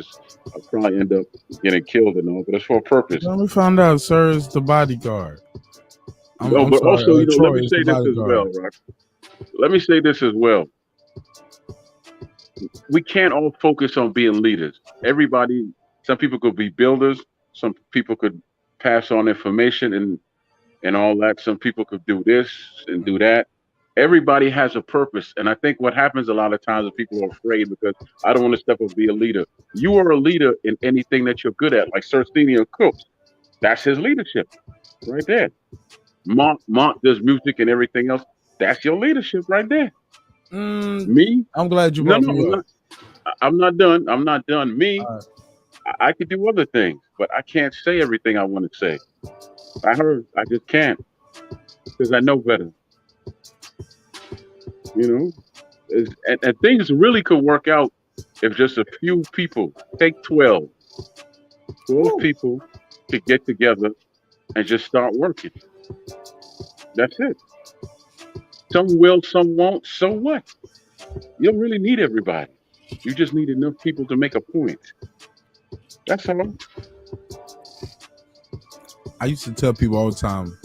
I'll probably end up getting killed and all, but it's for a purpose. Let me find out, sir, is the bodyguard. I'm but sorry, also, let Troy me is say the this as well, bodyguard. right? Let me say this as well. We can't all focus on being leaders. Everybody, some people could be builders, some people could pass on information and all that. Some people could do this and do that. Everybody has a purpose. And I think what happens a lot of times is people are afraid because I don't want to step up and be a leader. You are a leader in anything that you're good at, like Sir Senior Cooks. That's his leadership right there. Mark does music and everything else. That's your leadership right there. Me? I'm glad you No, brought no, me I'm up. not. I'm not done. I'm not done. Me, I could do other things, but I can't say everything I want to say. I just can't because I know better. You know, and things really could work out if just a few people, take 12 people could get together and just start working. That's it. Some will, some won't. So what? You don't really need everybody. You just need enough people to make a point. That's all. I used to tell people all the time,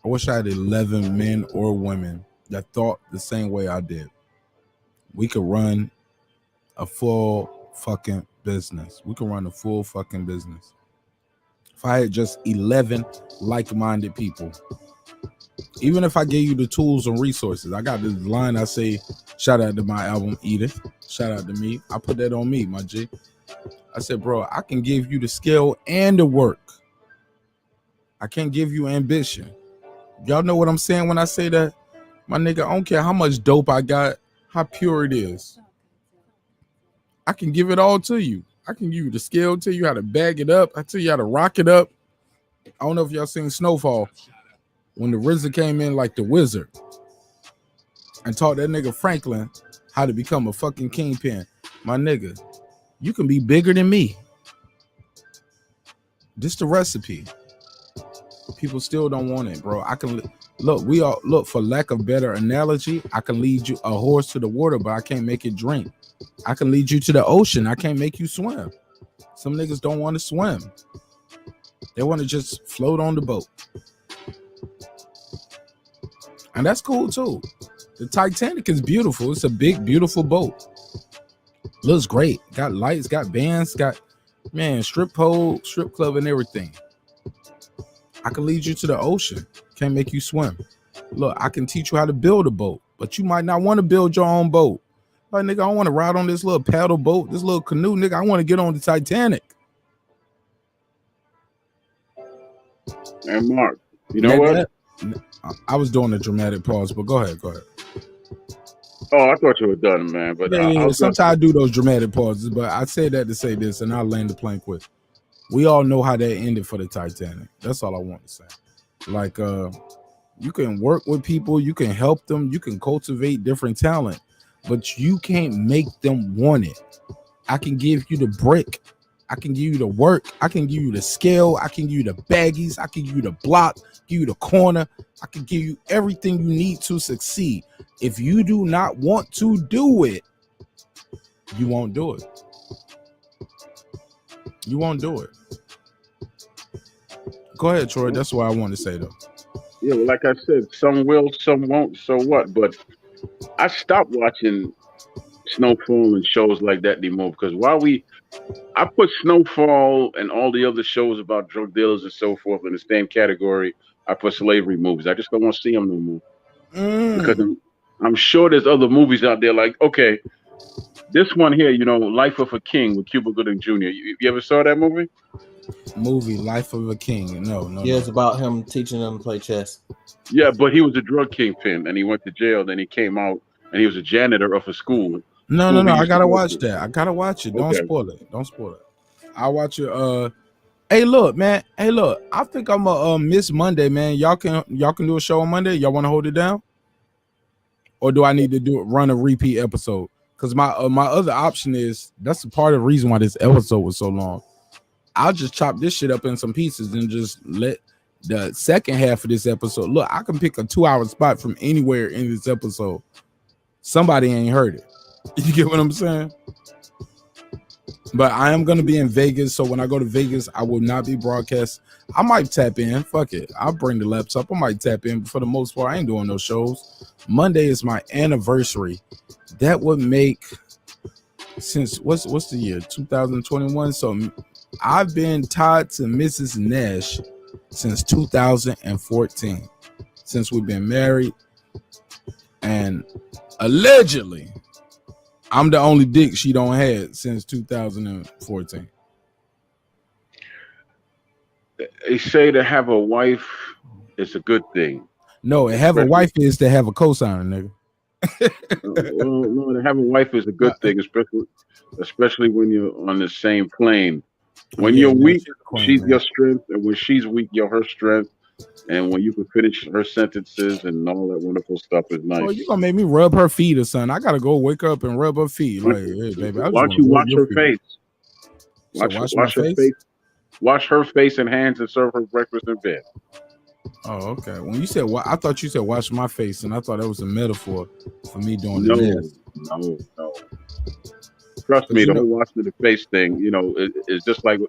I wish I had 11 men or women that thought the same way I did. We could run a full fucking business. We could run a full fucking business. If I had just 11 like-minded people, even if I gave you the tools and resources, I got this line I say, shout out to my album, Edith. Shout out to me. I put that on me, my G. I said, bro, I can give you the skill and the work. I can't give you ambition. Y'all know what I'm saying when I say that? My nigga, I don't care how much dope I got, how pure it is. I can give it all to you. I can give you the skill, tell you how to bag it up. I tell you how to rock it up. I don't know if y'all seen Snowfall when the RZA came in like the wizard and taught that nigga Franklin how to become a fucking kingpin. My nigga, you can be bigger than me. This the recipe. People still don't want it, bro. I can look. We all look, for lack of better analogy, I can lead you a horse to the water, but I can't make it drink. I can lead you to the ocean. I can't make you swim. Some niggas don't want to swim. They want to just float on the boat. And that's cool too. The Titanic is beautiful. It's a big, beautiful boat. Looks great. Got lights, got bands, got, man, strip pole, strip club and everything. I can lead you to the ocean. Can't make you swim. Look, I can teach you how to build a boat, but you might not want to build your own boat. Like, nigga, I want to ride on this little paddle boat, this little canoe, nigga. I want to get on the Titanic. And Mark, you know what? I was doing a dramatic pause, but go ahead. Oh, I thought you were done, man. But Yeah. Sometimes I do those dramatic pauses, but I say that to say this, and I'll land the plane quick. We all know how that ended for the Titanic. That's all I want to say. Like, you can work with people, you can help them, you can cultivate different talent, but you can't make them want it. I can give you the brick, I can give you the work, I can give you the scale, I can give you the baggies, I can give you the block, give you the corner, I can give you everything you need to succeed. If you do not want to do it, you won't do it. You won't do it. Go ahead, Troy. That's what I want to say, though. Yeah, well, like I said, some will, some won't. So what? But I stopped watching Snowfall and shows like that anymore because I put Snowfall and all the other shows about drug dealers and so forth in the same category I put slavery movies. I just don't want to see them no more because I'm sure there's other movies out there like, okay, this one here, Life of a King with Cuba Gooding Jr. You ever saw that movie? Life of a King. No. Yeah, it's about him teaching them to play chess. Yeah, but he was a drug kingpin and he went to jail. Then he came out and he was a janitor of a school. No. I gotta watch that. I gotta watch it. Don't spoil it. I'll watch it. Hey, look, man. I think I'm a miss Monday, man. Y'all can do a show on Monday. Y'all want to hold it down, or do I need to run a repeat episode? Because my other option is that's a part of the reason why this episode was so long. I'll just chop this shit up in some pieces and just let the second half of this episode. Look, I can pick a 2-hour spot from anywhere in this episode. Somebody ain't heard it. You get what I'm saying? But I am going to be in Vegas. So when I go to Vegas, I will not be broadcast. I might tap in. Fuck it. I'll bring the laptop. I might tap in. But for the most part, I ain't doing no shows. Monday is my anniversary. That would make since what's the year? 2021. So I've been tied to Mrs. Nash since 2014. Since we've been married. And allegedly, I'm the only dick she don't had since 2014. They say to have a wife is a good thing. No, to have a wife is to have a cosigner, nigga. Well, no, to have a wife is a good thing, especially when you're on the same plane. When you're weak, she's your strength, and when she's weak, you're her strength. And when you can finish her sentences and all that wonderful stuff is nice. Oh, you gonna make me rub her feet or something? I gotta go wake up and rub her feet. Like, hey, baby, why don't you wash her face? Wash her face. Wash her face and hands and serve her breakfast in bed. Oh, okay. When you said I thought you said wash my face, and I thought that was a metaphor for me doing No. Trust me, the whole washing the face thing, it's just like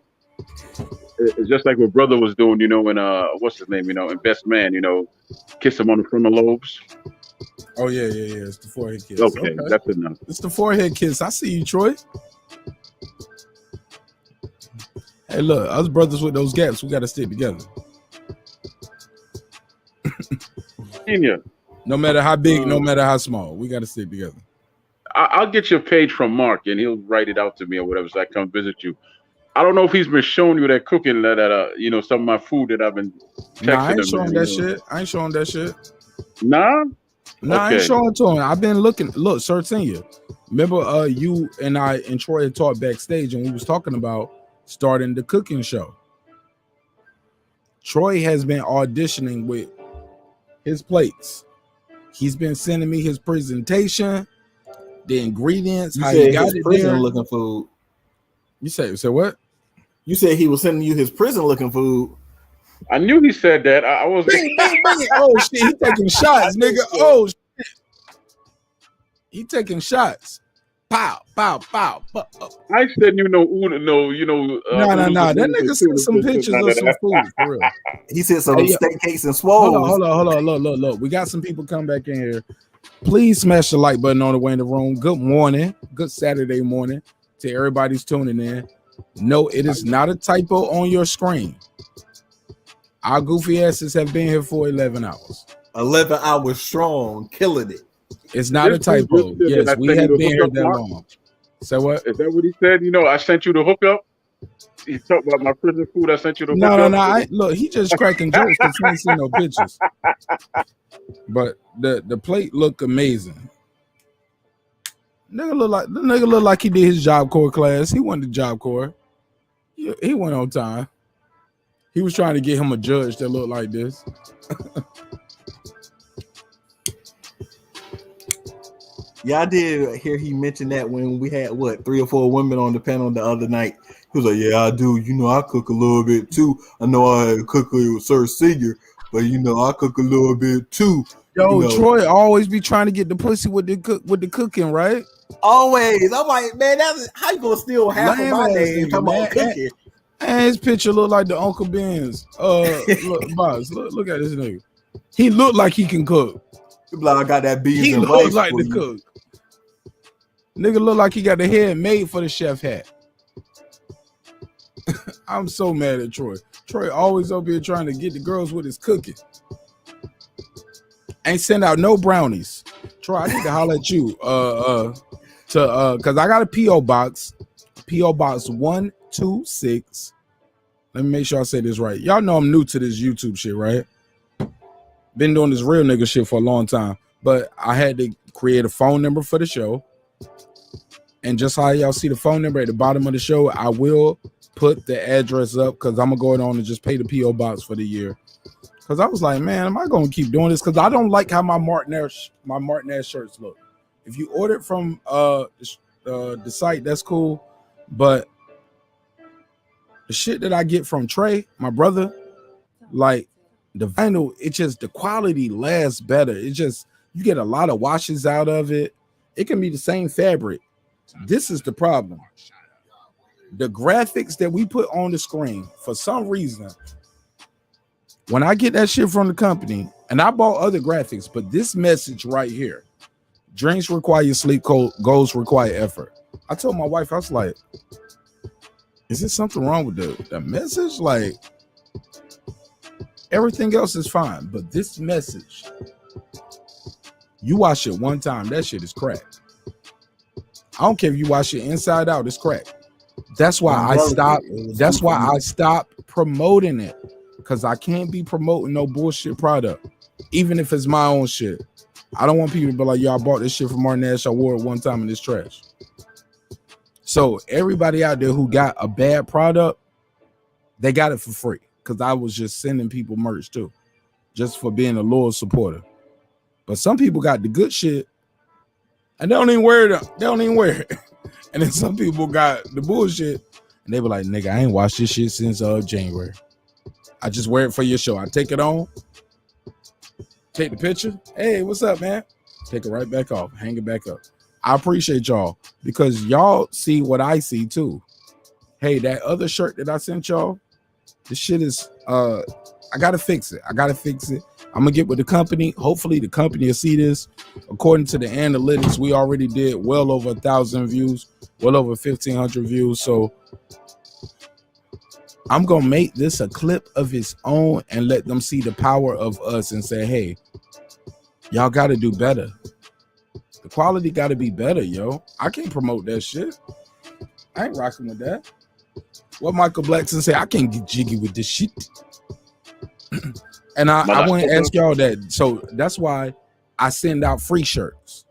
what brother was doing, in what's his name, in Best Man, kiss him on the frontal lobes. Oh yeah. It's the forehead kiss. Okay, that's enough. It's the forehead kiss. I see you, Troy. Hey, look, us brothers with those gaps, we got to stick together. No matter how big, no matter how small, we got to stick together. I'll get your page from Mark, and he'll write it out to me or whatever, so I come visit you. I don't know if he's been showing you that cooking that some of my food that I've been texting him. I ain't showing that shit. I ain't showing that shit. Nah? I ain't showing to him. I've been looking. Look, Sir Senior. Remember you and I and Troy had talked backstage, and we was talking about starting the cooking show. Troy has been auditioning with his plates. He's been sending me his presentation, the ingredients, how he got it there. Looking food. You say what? You said he was sending you his prison looking food. I knew he said that. I was. Bing. Oh shit, he taking shots, nigga. Oh shit, he taking shots. Pow. I said no. No. That nigga sent some pictures of some food for real. He said some steak cakes and swole. Hold on. Look. We got some people come back in here. Please smash the like button on the way in the room. Good morning. Good Saturday morning to everybody's tuning in. No, it is not a typo on your screen. Our goofy asses have been here for 11 hours. 11 hours strong, killing it. It's not a typo. Yes, we have been here that long. So what? Is that what he said? I sent you the hookup. He talked about my prison food. I sent you the hookup. No. Look, he just cracking jokes because he ain't seen no pictures. But the plate look amazing. Nigga look like he did his Job Corps class. He went to Job Corps. He went on time. He was trying to get him a judge that looked like this. Yeah, I did hear he mention that when we had 3 or 4 women on the panel the other night. He was like, "Yeah, I do. I cook a little bit too. I know I cook with Sir Senior, but I cook a little bit too." Yo, Troy always be trying to get the pussy with the cooking, right? Always. I'm like, man, that's how you gonna steal half of my name talking about cooking? And his picture look like the Uncle Ben's. Look, boss, look at this nigga. He look like he can cook. I got that beans. He and look rice like for the you. cook. Nigga look like he got the head made for the chef hat. I'm so mad at Troy. Troy always up here trying to get the girls with his cooking. Ain't send out no brownies. Troy, I need to holler at you. Cause I got a P.O. box. P.O. Box 126. Let me make sure I say this right. Y'all know I'm new to this YouTube shit, right? Been doing this real nigga shit for a long time. But I had to create a phone number for the show. And just how y'all see the phone number at the bottom of the show, I will put the address up because I'm going to go on and just pay the P.O. Box for the year. Because I was like, man, am I going to keep doing this? Because I don't like how my Marq Nash shirts look. If you order it from the site, that's cool. But the shit that I get from Trey, my brother, like the vinyl, the quality lasts better. It just, you get a lot of washes out of it. It can be the same fabric. This is the problem. The graphics that we put on the screen, for some reason, When I get that shit from the company, and I bought other graphics, but this message right here, drinks require sleep, goals require effort. I told my wife, I was like, is there something wrong with the message? Like, everything else is fine, but this message, you watch it one time, that shit is crack. I don't care if you watch it inside out, it's crack. That's why I stopped. That's why I stopped promoting it, because I can't be promoting no bullshit product, even if it's my own shit. I don't want people to be like, yo, I bought this shit from Marq Nash, I wore it one time and it's trash. So everybody out there who got a bad product, they got it for free, because I was just sending people merch too, just for being a loyal supporter. But some people got the good shit and they don't even wear it. They don't even wear it. And then some people got the bullshit and they be like, nigga, I ain't washed this shit since January. I just wear it for your show. I take it on, take the picture. Hey, what's up, man? Take it right back off, hang it back up. I appreciate y'all, because y'all see what I see too. Hey, that other shirt that I sent y'all, this shit is I gotta fix it. I'm gonna get with the company. Hopefully the company will see this. According to the analytics, we already did well over 1,000 views, well over 1,500 views. So I'm gonna make this a clip of its own and let them see the power of us and say, hey, y'all gotta do better. The quality gotta be better, yo. I can't promote that shit. I ain't rocking with that. What Michael Blackson say, I can't get jiggy with this shit. And I want to ask y'all that. So that's why I send out free shirts,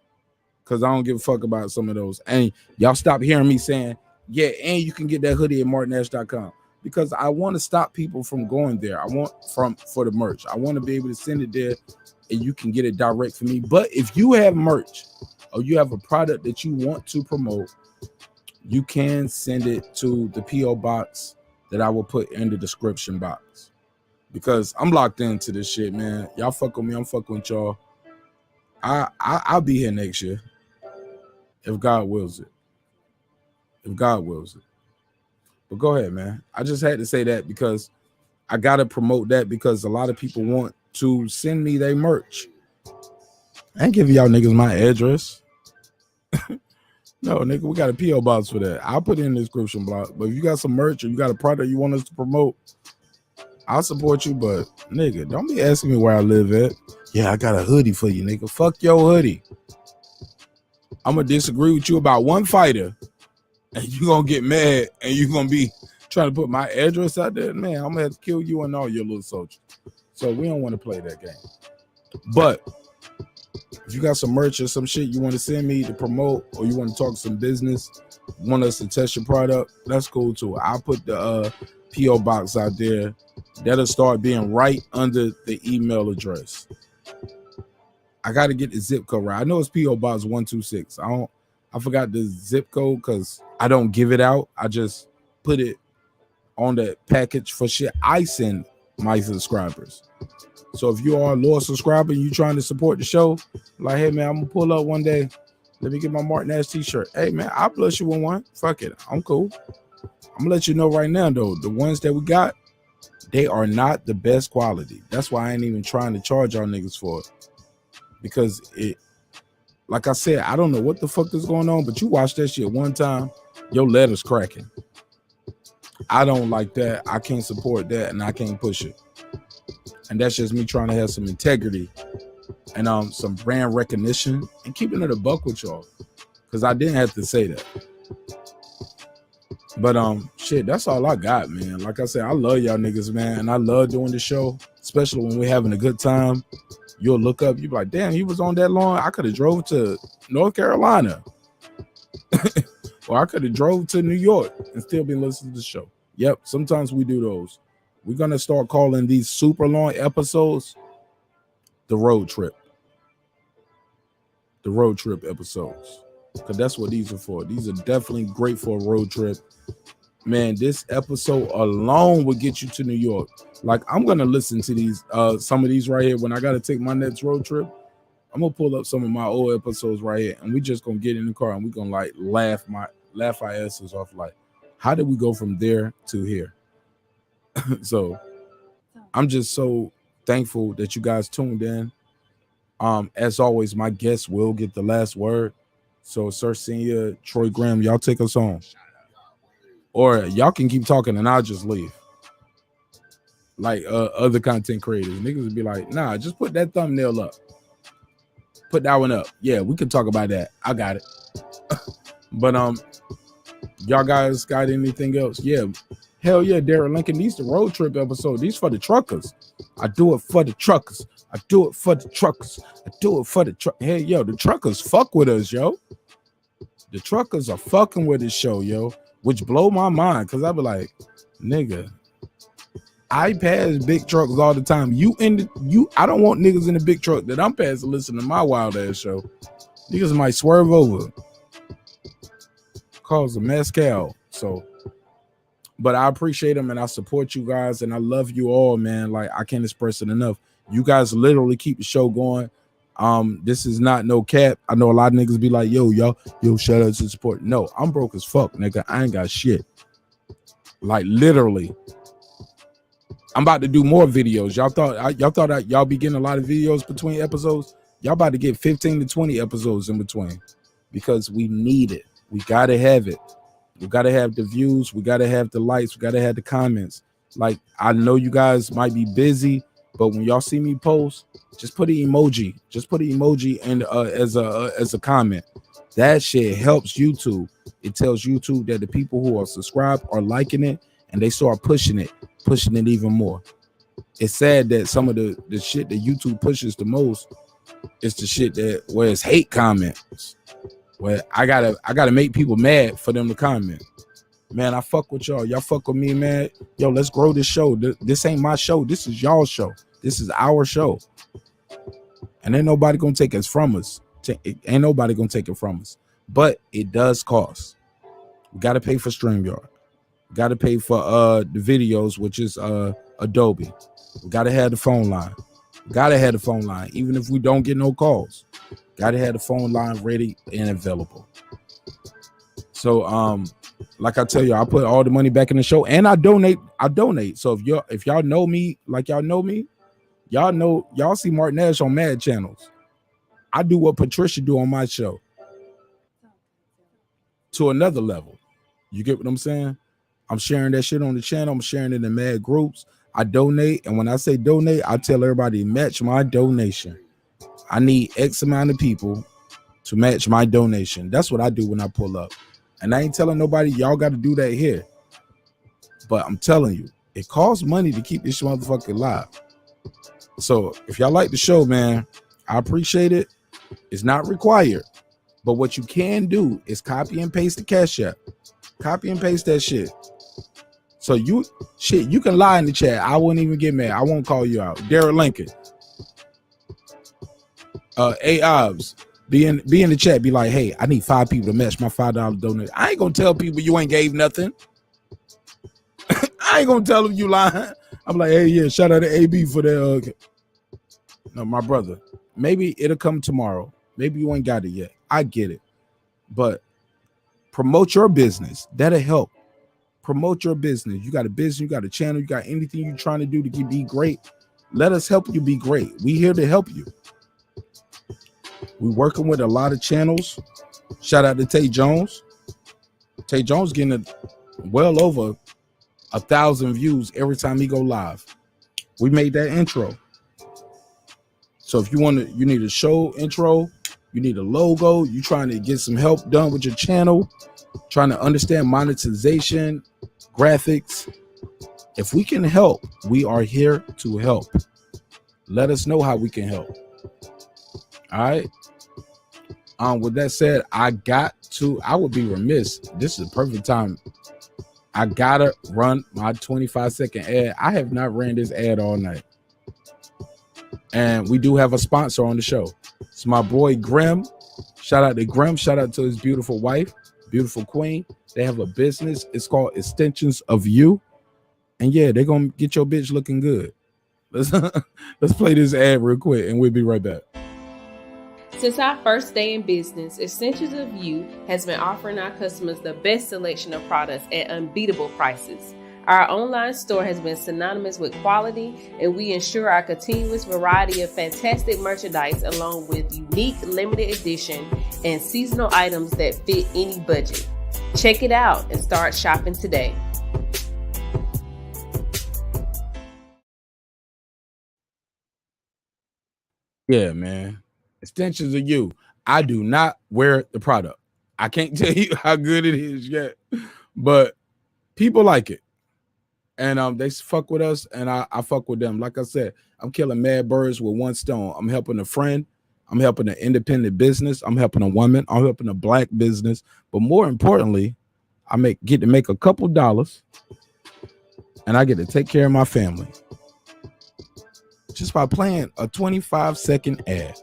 because I don't give a fuck about some of those. And y'all stop hearing me saying, yeah, and you can get that hoodie at marqnash.com, because I want to stop people from going there. I want for the merch. I want to be able to send it there and you can get it direct from me. But if you have merch or you have a product that you want to promote, you can send it to the P.O. box that I will put in the description box, because I'm locked into this shit, man. Y'all fuck with me, I'm fucking with y'all. I'll be here next year if God wills it. If God wills it. But go ahead, man. I just had to say that because I gotta promote that, because a lot of people want to send me their merch. I ain't giving y'all niggas my address. No, nigga, we got a P.O. box for that. I'll put it in the description block. But if you got some merch or you got a product you want us to promote, I'll support you. But nigga, don't be asking me where I live at. Yeah, I got a hoodie for you, nigga. Fuck your hoodie. I'm gonna disagree with you about one fighter, and you gonna get mad, and you gonna be trying to put my address out there. Man, I'm gonna have to kill you and all your little soldiers. So we don't want to play that game. But if you got some merch or some shit you want to send me to promote, or you want to talk some business, want us to test your product, that's cool too. I'll put the P.O. box out there. That'll start being right under the email address. I got to get the zip code right. I know it's P.O. box 126. I forgot the zip code because I don't give it out. I just put it on that package for shit I send my subscribers. So if you are a loyal subscriber and you trying to support the show, like, hey man, I'm gonna pull up one day. Let me get my Marq Nash t-shirt. Hey man, I'll bless you with one. Fuck it, I'm cool. I'm gonna let you know right now though, the ones that we got, they are not the best quality. That's why I ain't even trying to charge y'all niggas for it. Because it, like I said, I don't know what the fuck is going on, but you watch that shit one time, your letter's cracking. I don't like that. I can't support that, and I can't push it. And that's just me trying to have some integrity and some brand recognition and keeping it a buck with y'all, because I didn't have to say that. But shit, that's all I got, man. Like I said, I love y'all niggas, man, and I love doing the show, especially when we're having a good time. You'll look up, you be like, damn, he was on that long. I could have drove to North Carolina. Or I could have drove to New York and still been listening to the show. Yep, sometimes we do those. We're going to start calling these super long episodes the road trip. The road trip episodes. Because that's what these are for. These are definitely great for a road trip. Man, this episode alone will get you to New York. Like, I'm going to listen to these, some of these right here. When I got to take my next road trip, I'm going to pull up some of my old episodes right here. And we just going to get in the car and we're going to like laugh our asses off. Like, how did we go from there to here? So I'm just so thankful that you guys tuned in. As always, my guests will get the last word. So, Sir Senior, Troy Graham, y'all take us home. Or y'all can keep talking and I'll just leave. Like other content creators. Niggas would be like, nah, just put that thumbnail up. Put that one up. Yeah, we can talk about that. I got it. But y'all guys got anything else? Yeah. Hell yeah, Darren Lincoln. These the road trip episode. These for the truckers. I do it for the truckers. I do it for the truckers. I do it for the truck. Hey, yo, the truckers fuck with us, yo. The truckers are fucking with this show, yo. Which blow my mind, because I be like, nigga, I pass big trucks all the time. I don't want niggas in the big truck that I'm passing to listen to my wild ass show. Niggas might swerve over. Cause a mezcal. So, but I appreciate them and I support you guys and I love you all, man. Like, I can't express it enough. You guys literally keep the show going. This is not no cap. I know a lot of niggas be like, yo, shout out to support. No, I'm broke as fuck, nigga. I ain't got shit. Like, literally. I'm about to do more videos. Y'all thought y'all be getting a lot of videos between episodes. Y'all about to get 15 to 20 episodes in between because we need it. We gotta have it. We gotta have the views. We gotta have the likes. We gotta have the comments. Like, I know you guys might be busy, but when y'all see me post, just put an emoji. Just put an emoji and as a comment. That shit helps YouTube. It tells YouTube that the people who are subscribed are liking it, and they start pushing it even more. It's sad that some of the shit that YouTube pushes the most is the shit that where it's hate comments. Where I gotta make people mad for them to comment. Man, I fuck with y'all. Y'all fuck with me, man. Yo, let's grow this show. This ain't my show. This is y'all's show. This is our show. And ain't nobody gonna take it from us. Ain't nobody gonna take it from us. But it does cost. We gotta pay for StreamYard. We gotta pay for the videos, which is Adobe. We gotta have the phone line. Gotta have the phone line, even if we don't get no calls. Gotta have the phone line ready and available. So like I tell you, I put all the money back in the show and I donate. So if y'all know me like y'all know me, y'all see Marq Nash on Mad Channels. I do what Patricia do on my show to another level. You get what I'm saying? I'm sharing that shit on the channel. I'm sharing it in Mad Groups. I donate, and when I say donate, I tell everybody match my donation. I need X amount of people to match my donation. That's what I do when I pull up. And I ain't telling nobody y'all got to do that here. But I'm telling you, it costs money to keep this motherfucker alive. So if y'all like the show, man, I appreciate it. It's not required. But what you can do is copy and paste the Cashapp. Copy and paste that shit. So you can lie in the chat. I wouldn't even get mad. I won't call you out. Darren Lincoln. A-Obs. Be in the chat. Be like, hey, I need 5 people to match my $5 donation. I ain't gonna tell people you ain't gave nothing. I ain't gonna tell them you lying. I'm like, hey, yeah, shout out to AB for that. No, my brother. Maybe it'll come tomorrow. Maybe you ain't got it yet. I get it. But promote your business. That'll help. Promote your business. You got a business, you got a channel, you got anything you're trying to do to be great. Let us help you be great. We here to help you. We working with a lot of channels. Shout out to Tay Jones. Tay Jones getting well over 1,000 views every time he go live. We made that intro. So if you need a show intro, you need a logo, you trying to get some help done with your channel, trying to understand monetization, graphics. If we can help, we are here to help. Let us know how we can help. All right. With that said, I would be remiss. This is a perfect time. I gotta run my 25-second ad. I have not ran this ad all night. And we do have a sponsor on the show. It's my boy Grim. Shout out to Grim. Shout out to his beautiful wife, beautiful queen. They have a business. It's called Extensions of You. And yeah, they're gonna get your bitch looking good. Let's play this ad real quick and we'll be right back. Since our first day in business, Extensions of You has been offering our customers the best selection of products at unbeatable prices. Our online store has been synonymous with quality, and we ensure our continuous variety of fantastic merchandise along with unique limited edition and seasonal items that fit any budget. Check it out and start shopping today. Yeah, man. Extensions of you. I do not wear the product. I can't tell you how good it is yet, but people like it. And they fuck with us, and I fuck with them. Like I said, I'm killing mad birds with one stone. I'm helping a friend. I'm helping an independent business. I'm helping a woman. I'm helping a black business. But more importantly, I get to make a couple dollars, and I get to take care of my family just by playing a 25-second ad.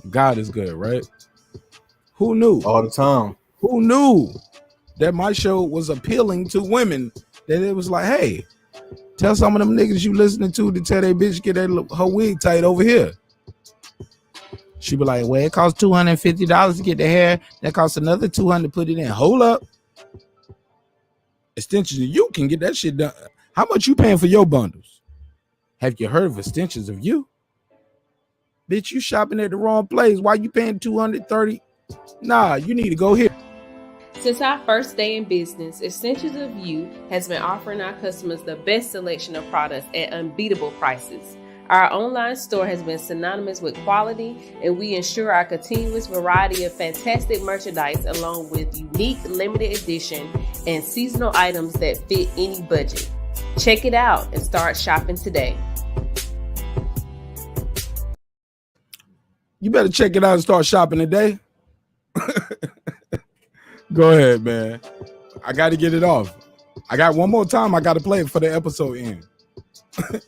God is good, right? Who knew? All the time. Who knew that my show was appealing to women? That it was like, hey, tell some of them niggas you listening to tell their bitch get her wig tight over here. She be like, well, it costs $250 to get the hair. That costs another $200 to put it in. Hold up. Extensions, you can get that shit done. How much you paying for your bundles? Have you heard of extensions of you? Bitch, you shopping at the wrong place. Why you paying $230? Nah, you need to go here. Since our first day in business, Essentials of You has been offering our customers the best selection of products at unbeatable prices. Our online store has been synonymous with quality, and we ensure our continuous variety of fantastic merchandise along with unique limited edition and seasonal items that fit any budget. Check it out and start shopping today. You better check it out and start shopping today. Go ahead, man. I got to get it off. I got one more time. I got to play it for the episode end.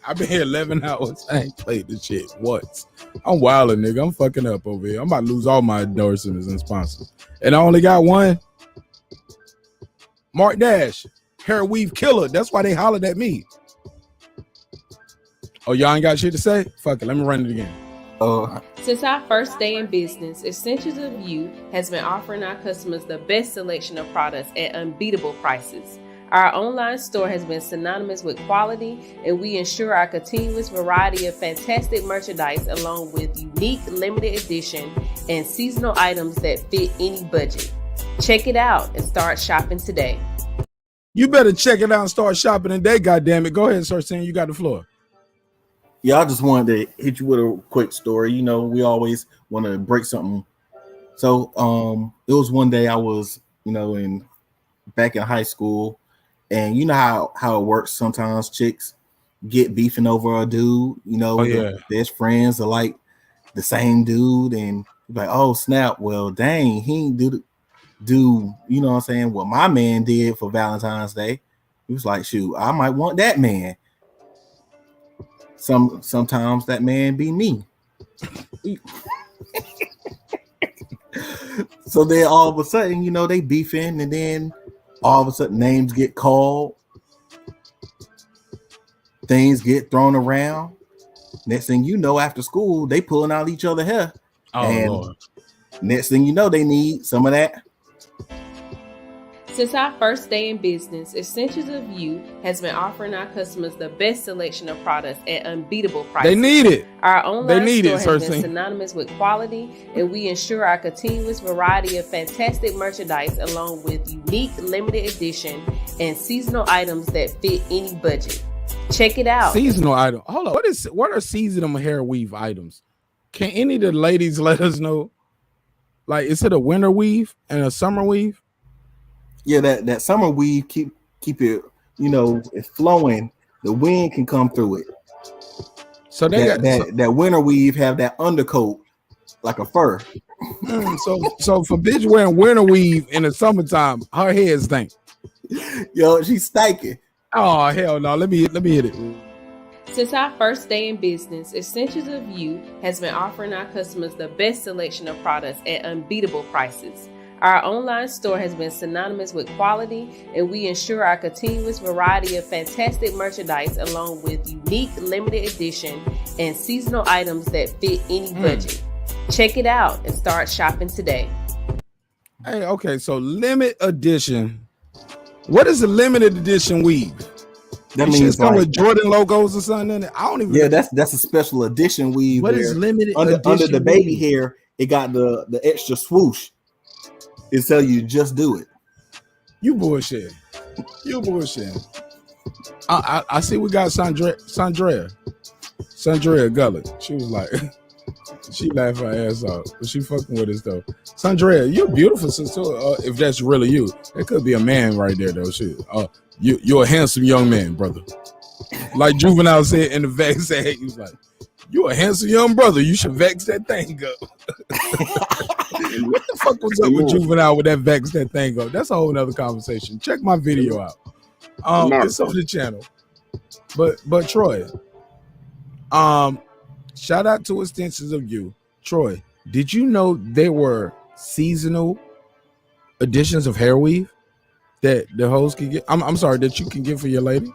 I've been here 11 hours. I ain't played this shit once. I'm wilding, nigga. I'm fucking up over here. I'm about to lose all my endorsements and sponsors. And I only got one. Marq Nash, hair weave killer. That's why they hollered at me. Oh, y'all ain't got shit to say? Fuck it. Let me run it again. Since our first day in business, Essentials of You has been offering our customers the best selection of products at unbeatable prices. Our online store has been synonymous with quality, and we ensure our continuous variety of fantastic merchandise along with unique limited edition and seasonal items that fit any budget. Check it out and start shopping today. You better check it out and start shopping today, goddammit. Go ahead and start saying you got the floor. Yeah, I just wanted to hit you with a quick story. You know, we always want to break something. So it was one day I was, back in high school, and you know how it works. Sometimes chicks get beefing over a dude, their best friends are like the same dude, and like, oh snap, well dang, he ain't do you know what I'm saying, what my man did for Valentine's Day. He was like, shoot, I might want that man. Sometimes that man be me. So then all of a sudden, they beefing, and then all of a sudden names get called, things get thrown around. Next thing you know, after school, they pulling out each other hair. Oh, and Lord. Next thing you know, they need some of that. Since our first day in business, Essentials of You has been offering our customers the best selection of products at unbeatable prices. They need it. Our online store has been Cersei. synonymous with quality, and we ensure our continuous variety of fantastic merchandise along with unique limited edition and seasonal items that fit any budget. Check it out. Seasonal item. Hold on. What are seasonal hair weave items? Can any of the ladies let us know? Like, is it a winter weave and a summer weave? Yeah, that summer weave keep it, it's flowing. The wind can come through it. So they got that winter weave have that undercoat like a fur. So for bitch wearing winter weave in the summertime, her hair stink. Yo, she's stinking. Oh hell no! Let me hit it. Since our first day in business, Essentials of You has been offering our customers the best selection of products at unbeatable prices. Our online store has been synonymous with quality, and we ensure our continuous variety of fantastic merchandise along with unique limited edition and seasonal items that fit any budget. Check it out and start shopping today. Hey, okay, so limited edition What is a limited edition weave? That These means shits come like, with Jordan logos or something in it. I don't even. yeah, that's a special edition weave. What is limited under edition the baby weave? hair? It got the extra swoosh. It tell you just do it. You bullshit. You bullshit. I see we got Sandrea Gullet. She was like, she laughed her ass off, but she fucking with us though. Sandrea, you're beautiful sister. If that's really you, it could be a man right there though. Shit. You're a handsome young man, brother. Like Juvenile said in the vex, he was like, "You're a handsome young brother. You should vex that thing up." What the fuck was up with Juvenile with that vex that thing up? That's a whole nother conversation. Check my video out. It's on the channel. But Troy, shout out to Extensions of You. Troy, did you know there were seasonal editions of hair weave that the hoes can get? I'm sorry, that you can get for your lady?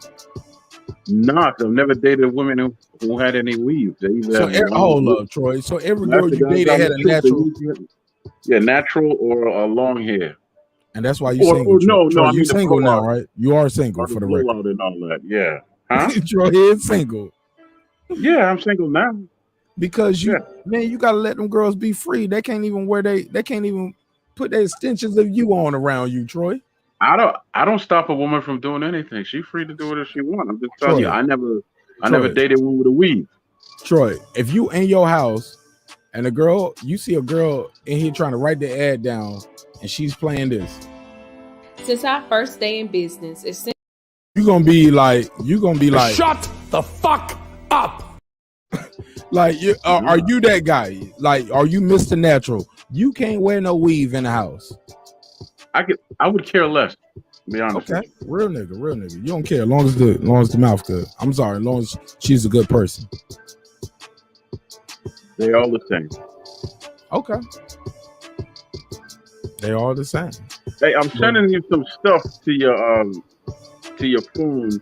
Nah, I've never dated women who had any weave. Hold up, Troy. So every girl you dated had a natural. Yeah, natural or long hair. And that's why you're single. No, Troy, I mean you're single now, right? You are single for the record. And all that. Yeah. Huh? Troy is single. Yeah, I'm single now. Because you gotta let them girls be free. They can't even they can't even put their extensions of you on around you, Troy. I don't stop a woman from doing anything. She's free to do it if she wants. I'm just telling you, I never dated one with a weave. Troy, if you in your house and you see a girl in here trying to write the ad down and she's playing this. Since our first day in business, you're gonna be like, shut the fuck up. Like, are you that guy? Like, are you Mr. Natural? You can't wear no weave in the house. I would care less. To be honest. Okay, real nigga. You don't care as long as the mouth good. I'm sorry, as long as she's a good person. They all the same. Okay. They all the same. Hey, I'm sending you some stuff to your phone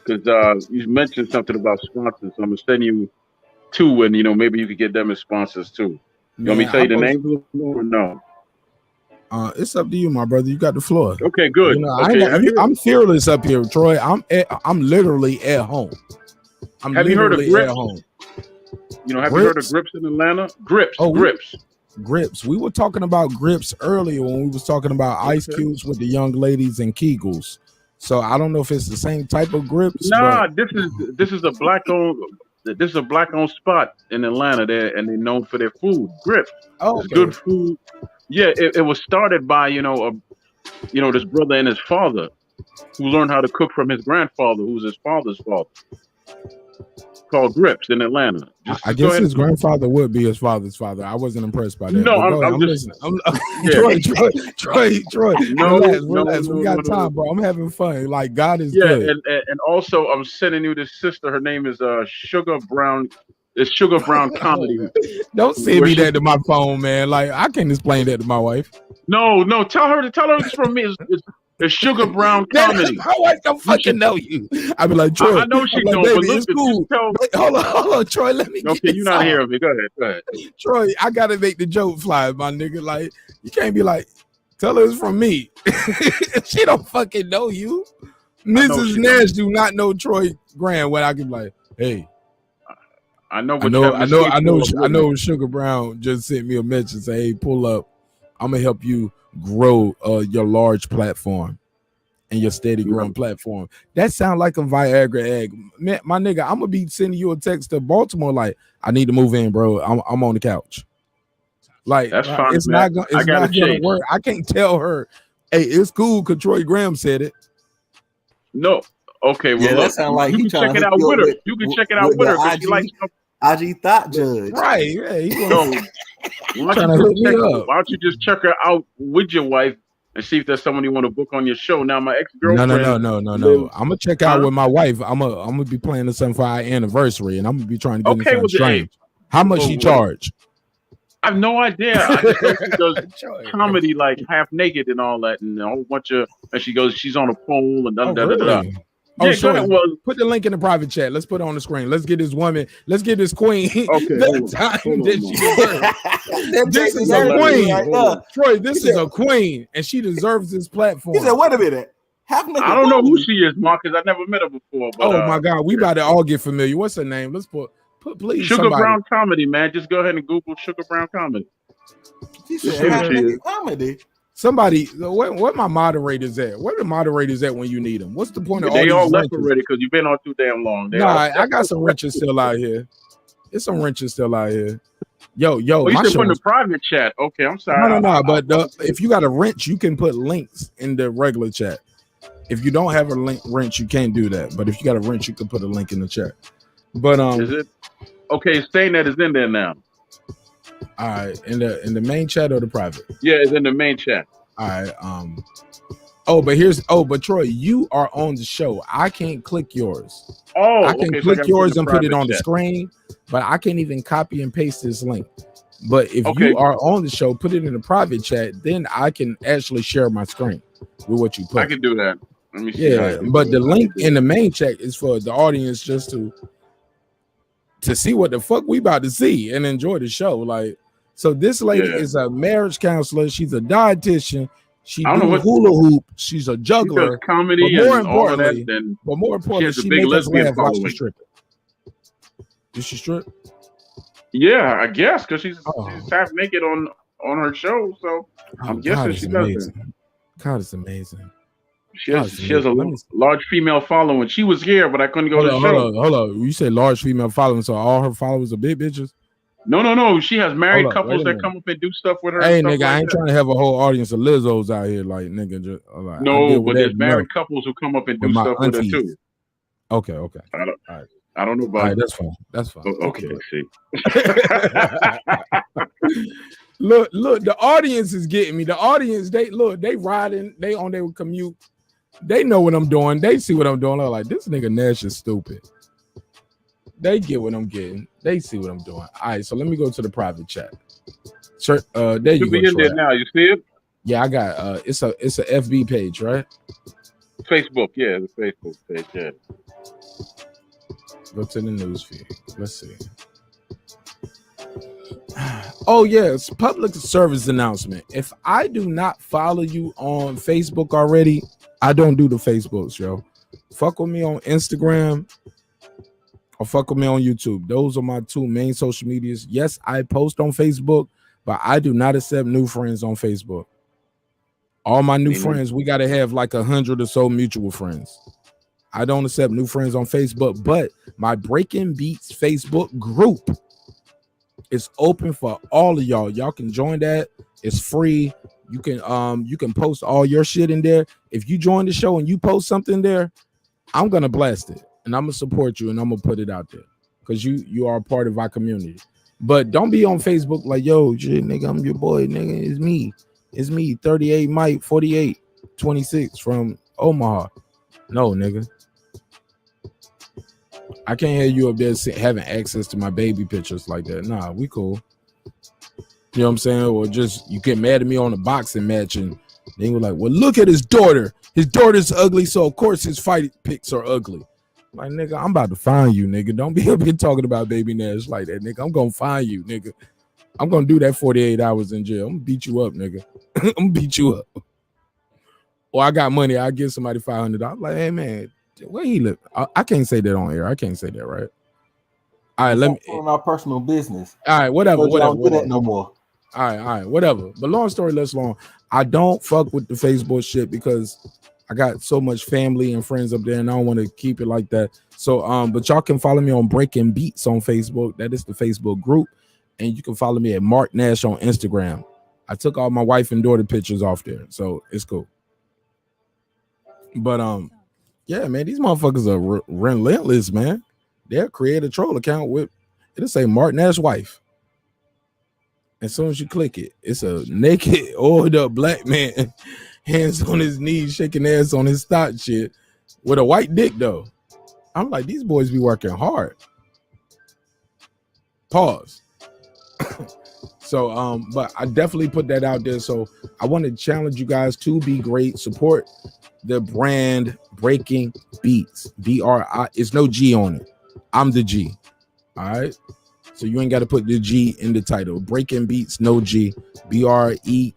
because you mentioned something about sponsors. So I'm gonna send you two, and maybe you could get them as sponsors too. You want me to tell you the names of them or no? It's up to you, my brother. You got the floor. Okay, good. I'm fearless up here, Troy. I'm literally at home. Have you heard of Grips? At home. Have you heard of Grips in Atlanta? Grips. Grips. We were talking about Grips earlier when we was talking about ice cubes with the young ladies and Kegels. So I don't know if it's the same type of Grips. Nah, this is a black-owned. This is a black-owned spot in Atlanta there, and they're known for their food. Grips. Oh, it's good food. Yeah, it was started by this brother and his father, who learned how to cook from his grandfather, who's his father's father. Called Grips in Atlanta. I guess his grandfather would be his father's father. I wasn't impressed by that. No, I'm listening. Troy. Relax. We got time, bro. I'm having fun. Like, God is good. And also I'm sending you this sister. Her name is Sugar Brown. It's Sugar Brown Comedy. Don't send me that to my phone, man. Like, I can't explain that to my wife. No. Tell her it's from me. It's Sugar Brown Comedy. My wife don't fucking know you. I be like, Troy. I know she don't, baby, but look, it's cool. Hold on, Troy. Let me. Okay, you're not hearing me. Go ahead. Troy, I gotta make the joke fly, my nigga. Like, you can't be like, tell her it's from me. She don't fucking know you. Mrs. Nash do not know Troy Graham. When I can be like, hey. I know. Sugar Brown just sent me a message say, "Hey, pull up. I'm gonna help you grow your large platform and your steady growing platform." That sound like a Viagra egg, man. My nigga, I'm gonna be sending you a text to Baltimore like, "I need to move in, bro. I'm on the couch." Like, that's fine. It's not gonna work. I can't tell her, "Hey, it's cool," because Troy Graham said it. No. Okay, well, that sound like you can check it out with her. You can check it out with her because she likes IG Thought Judge. Right. Yeah. Why don't you just check her out with your wife and see if there's someone you want to book on your show? Now, my ex-girlfriend. No. I'm gonna check out with my wife. I'm gonna be planning something for our anniversary, and I'm gonna be trying to get something strange. How much she charge? I have no idea. I just know she does comedy like half naked and all that, and a whole bunch of. And she goes, she's on a pole and da. Oh, sure. Put the link in the private chat. Let's put it on the screen. Let's get this woman. Let's get this queen. Okay. The time that she deserves. This is a queen. Troy, this is a queen, and she deserves this platform. He said, wait a minute. I don't know who she is, Mark, because I never met her before. But, oh my God, we about to all get familiar. What's her name? Let's put please. Sugar somebody. Brown Comedy, man. Just go ahead and Google Sugar Brown Comedy. She said half-naked comedy. Somebody, what my moderators at? Where the moderators at when you need them? What's the point of all They these all left wrenches? already because you've been on too damn long. I got some wrenches still out here. There's some wrenches still out here. Yo, Oh, you my said show put in is- the private chat. Okay, I'm sorry. No. But if you got a wrench, you can put links in the regular chat. If you don't have a wrench, you can't do that. But if you got a wrench, you can put a link in the chat. But is it okay? It's saying that it's in there now. All right, in the main chat or the private? Yeah, it's in the main chat. All right. But Troy, you are on the show. I can't click yours. Oh, I can okay, so I click gotta yours put and in put it private on the chat. screen, but I can't even copy and paste this link. But if Okay. you are on the show, put it in the private chat, then I can actually share my screen with what you put. I can do that. Let me see. how I Yeah, do but it. the link in the main chat is for the audience just to see what the fuck we about to see and enjoy the show. Like, so this lady Yeah. is a marriage counselor. She's a dietitian. She I don't know do what- hula hoop. She's a She juggler. does comedy but more and all of that. importantly, Then she has a she big make us lesbian laugh while following. she's stripping. Did she strip? Yeah, I guess because she's Oh. half naked on her show, so I'm guessing it's she does amazing. that. God, it's amazing. She has a Let me- large female following. She was here, but I couldn't go Hold to the on, show. hold on. You said large female following, so all her followers are big bitches? No. She has married Hold up, couples wait a that minute. come up and do stuff with her. Hey, and stuff nigga, I like ain't that. trying to have a whole audience of Lizzos out here, like, nigga. Just, like, I No, deal with but that there's married enough couples who come up and do with my stuff with her aunties. too. Okay. I don't know about. All right, that's fine. That's fine. Okay, see. Look, the audience is getting me. The audience, they riding, they on their commute. They know what I'm doing. They see what I'm doing. They're like, this nigga Nash is stupid. They get what I'm getting. They see what I'm doing. All right, so let me go to the private chat. Sure, there you Should go. be in there Troy. now. You see it? Yeah, I got it's a FB page, right? Facebook, yeah, the Facebook page, yeah. Go to the news feed. Let's see. Oh yes, public service announcement. If I do not follow you on Facebook already, I don't do the Facebooks, yo. Fuck with me on Instagram or fuck with me on YouTube. Those are my two main social medias. Yes, I post on Facebook, but I do not accept new friends on Facebook. All my new friends, we got to have like 100 or so mutual friends. I don't accept new friends on Facebook, but my Breaking Beats Facebook group is open for all of y'all. Y'all can join that. It's free. You can post all your shit in there. If you join the show and you post something there, I'm gonna blast it and I'm gonna support you and I'm gonna put it out there because you are a part of our community. But don't be on Facebook like, yo, shit, nigga, I'm your boy, nigga. It's me, 38 Mike 48 26 from Omaha. No, nigga. I can't have you up there having access to my baby pictures like that. Nah, we cool. You know what I'm saying? Or just you get mad at me on a boxing match and they were like, well, look at his daughter. His daughter's ugly, so of course his fight pics are ugly. Like, nigga, I'm about to find you, nigga. Don't be up here talking about baby Nash like that, nigga. I'm gonna find you, nigga. I'm gonna do that 48 hours in jail. I'm gonna beat you up, nigga. I'm gonna beat you up. Or I got money, I give somebody $500. I'm like, hey man, where he live? I can't say that on air. I can't say that, right? All right, let me on our personal business. All right, whatever. Don't do that no more. All right, whatever. But long story less long, I don't fuck with the Facebook shit because I got so much family and friends up there, and I don't want to keep it like that. So, but y'all can follow me on Breaking Beats on Facebook. That is the Facebook group, and you can follow me at Marq Nash on Instagram. I took all my wife and daughter pictures off there, so it's cool. But yeah, man, these motherfuckers are relentless, man. They'll create a troll account with it'll say Marq Nash wife. As soon as you click it, it's a naked, oiled up black man, hands on his knees, shaking ass on his stock shit with a white dick though. I'm like, these boys be working hard. Pause. So, but I definitely put that out there. So I want to challenge you guys to be great. Support the brand Breaking Beats. BRI. It's no G on it. I'm the G. All right. So you ain't got to put the G in the title. Breaking Beats, no G. BREAKIN.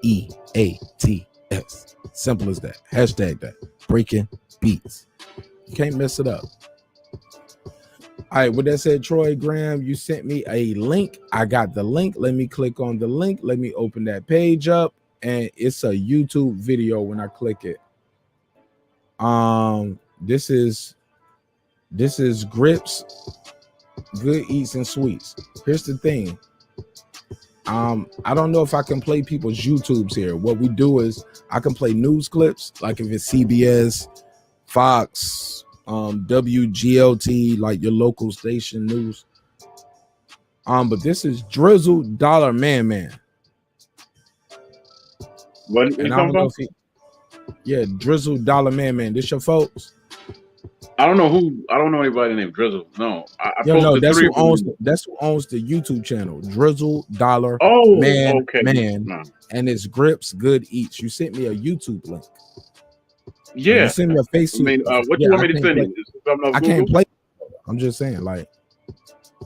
BEATS. Simple as that. Hashtag that. Breaking beats. You can't mess it up. All right, with that said, Troy Graham, you sent me a link. I got the link. Let me click on the link. Let me open that page up. And it's a YouTube video when I click it. This is Grips, Good Eats and Sweets. Here's the thing. I don't know if I can play people's YouTubes here. What we do is I can play news clips, like if it's CBS, Fox, WGLT, like your local station news. But this is Drizzle Dollar Man. What are you talking about? Yeah, Drizzle Dollar Man. This your folks? I don't know anybody named Drizzle. No, that's who owns the YouTube channel, Drizzle Dollar Man. No. And it's Grips Good Eats. You sent me a YouTube link. Yeah, you sent me a Facebook. I mean, what you want me to send you? I can't play. I'm just saying, like,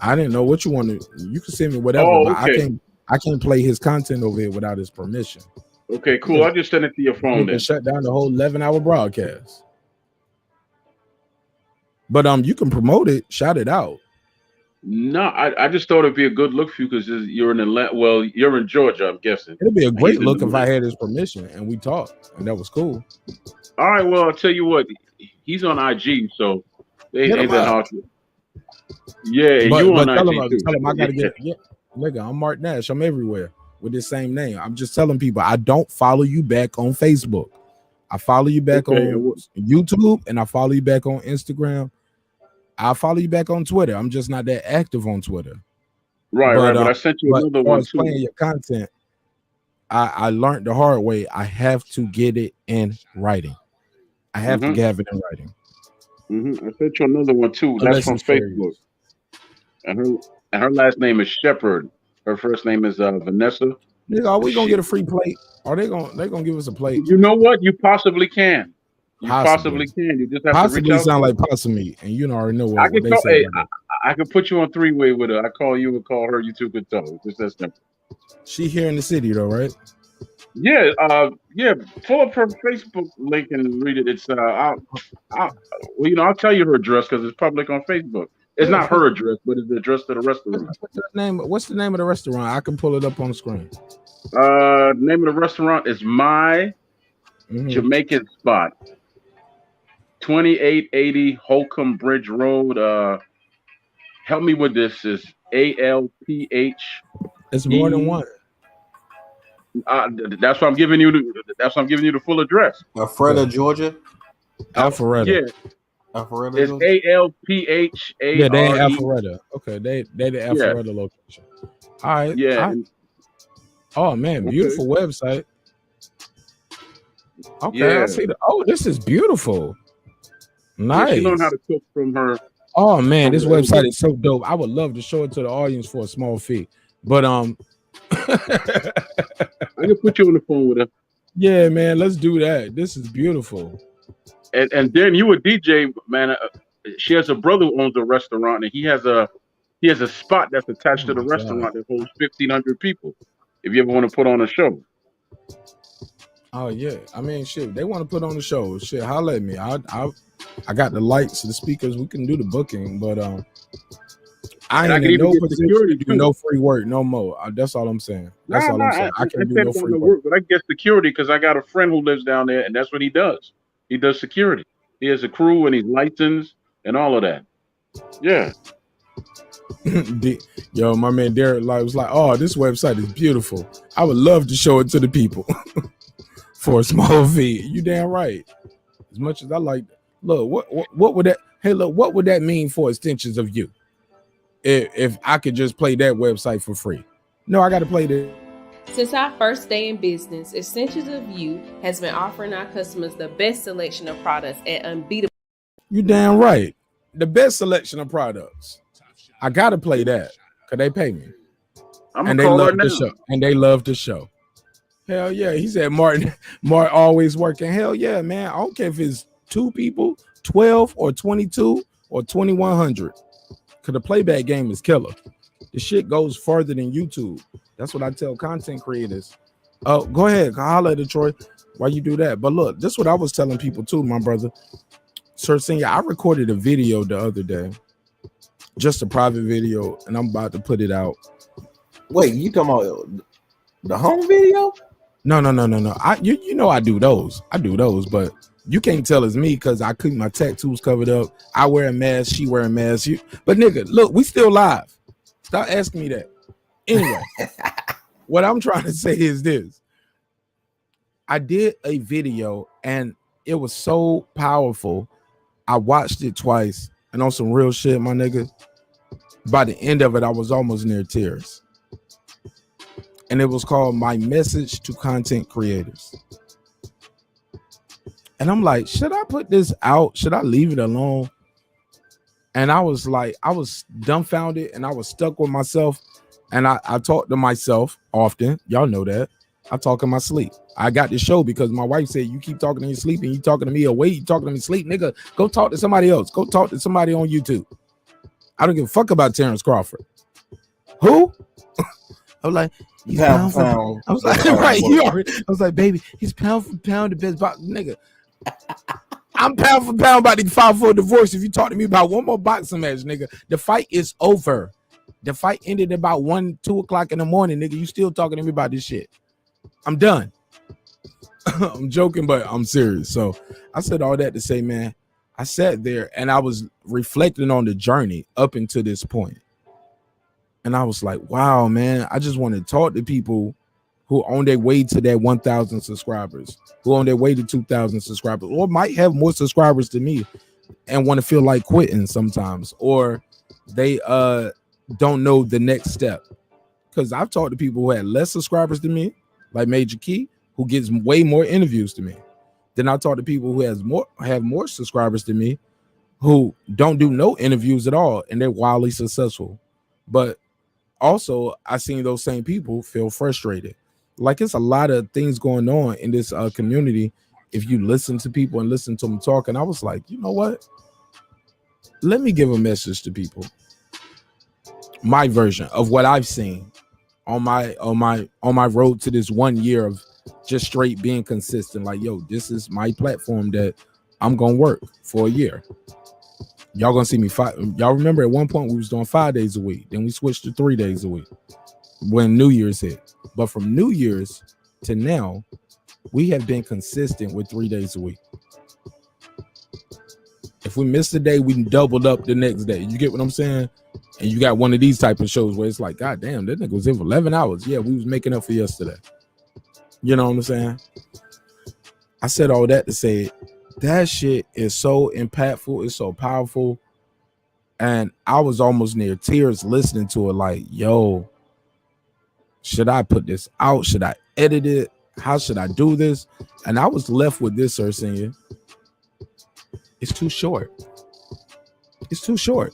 I didn't know what you wanted. You can send me whatever, but I can't play his content over here without his permission. Okay, cool. I'll just send it to your phone then. Shut down the whole 11-hour broadcast. But you can promote it, shout it out. No, I just thought it'd be a good look for you because you're in Atlanta. Well, you're in Georgia, I'm guessing. It'd be a great look if I had his permission and we talked, and that was cool. All right, well, I'll tell you what, he's on IG, so they ain't that hard to. Yeah, but you on tell IG too. Tell him I gotta get nigga, I'm Marq Nash. I'm everywhere with this same name. I'm just telling people I don't follow you back on Facebook. I follow you back on YouTube, and I follow you back on Instagram. I'll follow you back on Twitter. I'm just not that active on Twitter. Right, but I sent you another one too. Playing your content, I learned the hard way. I have to get it in writing. I have to have it in writing. I sent you another one too. That's from Facebook. And her last name is Shepherd. Her first name is Vanessa. Nigga, are we gonna get a free plate? Are they gonna give us a plate? You know what? You possibly can. You possibly can. You just have possibly to reach out. Sound like possibly, and you already know what I can they call. say. I can put you on three-way with her. I call you and call her. You two could talk. Just that simple. She here in the city though, right? Yeah. Pull up her Facebook link and read it. It's I'll tell you her address because it's public on Facebook. It's not her address, but it's the address to the restaurant. What's the name of the restaurant? I can pull it up on the screen. Name of the restaurant is My Jamaican Spot. 2880 Holcomb Bridge Road. Help me with this. Is ALPH. It's more than one. That's why I'm giving you the full address. Alpharetta, Georgia. Alpharetta. Yeah. Alpharetta. It's ALPHA. Yeah, they in Alpharetta. Okay, they the Alpharetta location. All right. Yeah. Oh man, beautiful website. Okay, I see this is beautiful. Nice. Yeah, she learned how to cook from her. Oh man, this website is so dope. I would love to show it to the audience for a small fee. But I can put you on the phone with her. Yeah, man, let's do that. This is beautiful. And then you a DJ, man. She has a brother who owns a restaurant, and he has a spot that's attached to the restaurant that holds 1,500 people. If you ever want to put on a show. Oh yeah, I mean, shit, they want to put on the show. Shit, holla at me. I got the lights, the speakers. We can do the booking, but I ain't in no position to do no free work no more. That's all I'm saying. That's all I'm saying. I can do no free work. But I get security because I got a friend who lives down there, and that's what he does. He does security. He has a crew, and he's licensed, and all of that. Yeah. Yo, my man Derek was like, "Oh, this website is beautiful. I would love to show it to the people for a small fee." You damn right. As much as I like, look, what would that? Hey, look, what would that mean for extensions of you? If I could just play that website for free? No, I got to play that. Since our first day in business, Essentials of You has been offering our customers the best selection of products at unbeatable. You damn right. The best selection of products. I gotta play that because they pay me. And they love the show. And they love the show. Hell yeah. He said Mark always working. Hell yeah, man. I don't care if it's 2 people, 12 or 22 or 2,100. Because the playback game is killer. The shit goes further than YouTube. That's what I tell content creators. Oh, go ahead. Holla at Detroit. Why you do that? But look, this is what I was telling people too, my brother. Sir Senior, I recorded a video the other day. Just a private video, and I'm about to put it out. Wait, you talking about the home video? No. You know I do those. But you can't tell it's me because I keep my tattoos covered up. I wear a mask, she wear a mask. But nigga, look, we still live. Stop asking me that. Anyway, what I'm trying to say is this. I did a video and it was so powerful. I watched it twice, and on some real shit, my nigga, by the end of it, I was almost near tears. And it was called My Message to Content Creators. And I'm like, should I put this out? Should I leave it alone? And I was like, I was dumbfounded and I was stuck with myself. And I talk to myself often. Y'all know that. I talk in my sleep. I got this show because my wife said, you keep talking in your sleep and you talking to me awake, you talking to me sleep, nigga. Go talk to somebody else. Go talk to somebody on YouTube. I don't give a fuck about Terrence Crawford. Who? I was like, he's pound for pound. I was like, right, you already. I was like, baby, he's pound for pound the best box, nigga. I'm pound for pound about to file for a divorce. If you talk to me about one more boxing match, nigga, the fight is over. The fight ended about 1-2 o'clock in the morning, nigga. You still talking to me about this shit? I'm done. I'm joking, but I'm serious. So I said all that to say, man, I sat there and I was reflecting on the journey up until this point. And I was like, wow, man, I just want to talk to people who on their way to that 1,000 subscribers, who on their way to 2,000 subscribers, or might have more subscribers than me and want to feel like quitting sometimes, or they don't know the next step. Because I've talked to people who had less subscribers than me, like Major Key, who gets way more interviews than me. Then I talk to people who have more subscribers than me, who don't do no interviews at all, and they're wildly successful. But also, I seen those same people feel frustrated. Like, it's a lot of things going on in this community. If you listen to people and listen to them talk, and I was like, you know what? Let me give a message to people. My version of what I've seen on my road to this 1 year of just straight being consistent. Like, yo, this is my platform that I'm gonna work for a year. Y'all gonna see me y'all remember at one point we was doing 5 days a week, then we switched to 3 days a week when New Year's hit. But from New Year's to now, we have been consistent with 3 days a week. If we missed a day, we doubled up the next day. You get what I'm saying? And you got one of these type of shows where it's like, God damn, that nigga was in for 11 hours. Yeah, we was making up for yesterday. You know what I'm saying? I said all that to say that shit is so impactful. It's so powerful. And I was almost near tears listening to it. Like, yo, should I put this out? Should I edit it? How should I do this? And I was left with this, Sir Senior. It's too short. It's too short.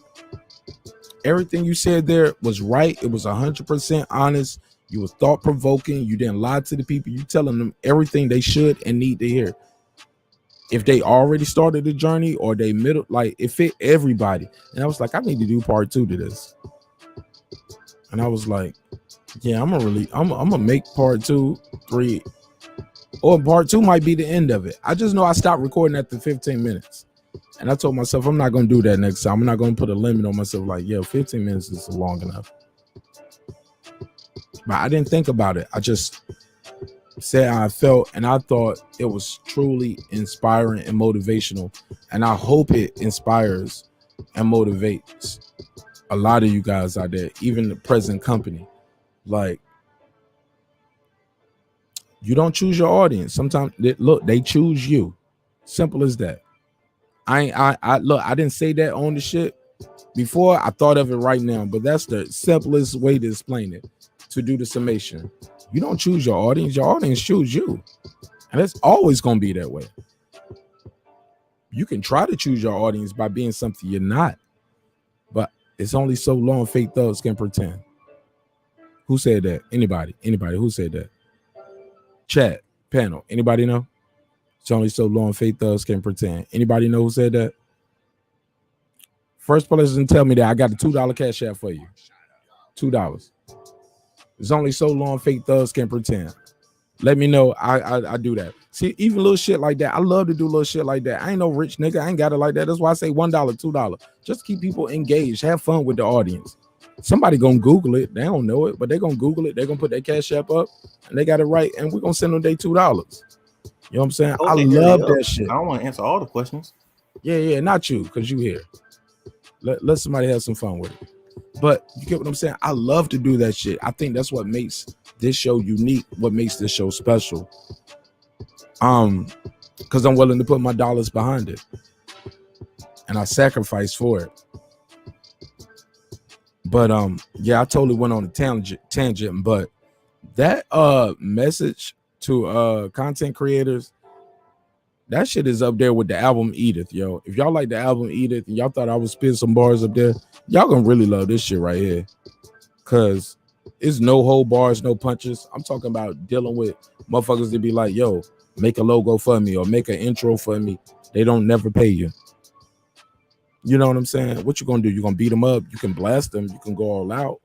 Everything you said there was right. It was 100% honest. You were thought-provoking. You didn't lie to the people. You telling them everything they should and need to hear. If they already started the journey or they middle, like, it fit everybody. And I was like, I need to do part 2 to this. And I was like, yeah, I'm gonna make part 2, 3, or part 2 might be the end of it. I just know I stopped recording after 15 minutes. And I told myself, I'm not going to do that next time. I'm not going to put a limit on myself like, yo, 15 minutes is long enough. But I didn't think about it. I just said how I felt, and I thought it was truly inspiring and motivational. And I hope it inspires and motivates a lot of you guys out there, even the present company. Like, you don't choose your audience. Sometimes, they choose you. Simple as that. I didn't say that on the shit before. I thought of it right now, but that's the simplest way to explain it, to do the summation. You don't choose your audience choose you. And it's always going to be that way. You can try to choose your audience by being something you're not, but it's only so long fake thugs can pretend. Who said that? Anybody who said that? Chat, panel, anybody know? It's only so long fake thugs can pretend. Anybody know who said that? First person tell me that. I got a $2 Cashapp for you. $2. It's only so long fake thugs can pretend. Let me know. I do that. See, even little shit like that. I love to do little shit like that. I ain't no rich nigga. I ain't got it like that. That's why I say $1, $2. Just to keep people engaged. Have fun with the audience. Somebody gonna Google it. They don't know it, but they gonna Google it. They gonna put their Cashapp up and they got it right. And we're gonna send them their $2. You know what I'm saying? I love that shit. I don't want to answer all the questions. Yeah, not you, because you here. Let somebody have some fun with it. But you get what I'm saying? I love to do that shit. I think that's what makes this show unique, what makes this show special. Because I'm willing to put my dollars behind it. And I sacrifice for it. But yeah, I totally went on a tangent, but that message to content creators, that shit is up there with the album Edith, yo. If y'all like the album Edith and y'all thought I would spit some bars up there, y'all gonna really love this shit right here. Cause it's no whole bars, no punches. I'm talking about dealing with motherfuckers that be like, yo, make a logo for me or make an intro for me. They don't never pay you. You know what I'm saying? What you gonna do? You gonna beat them up? You can blast them. You can go all out.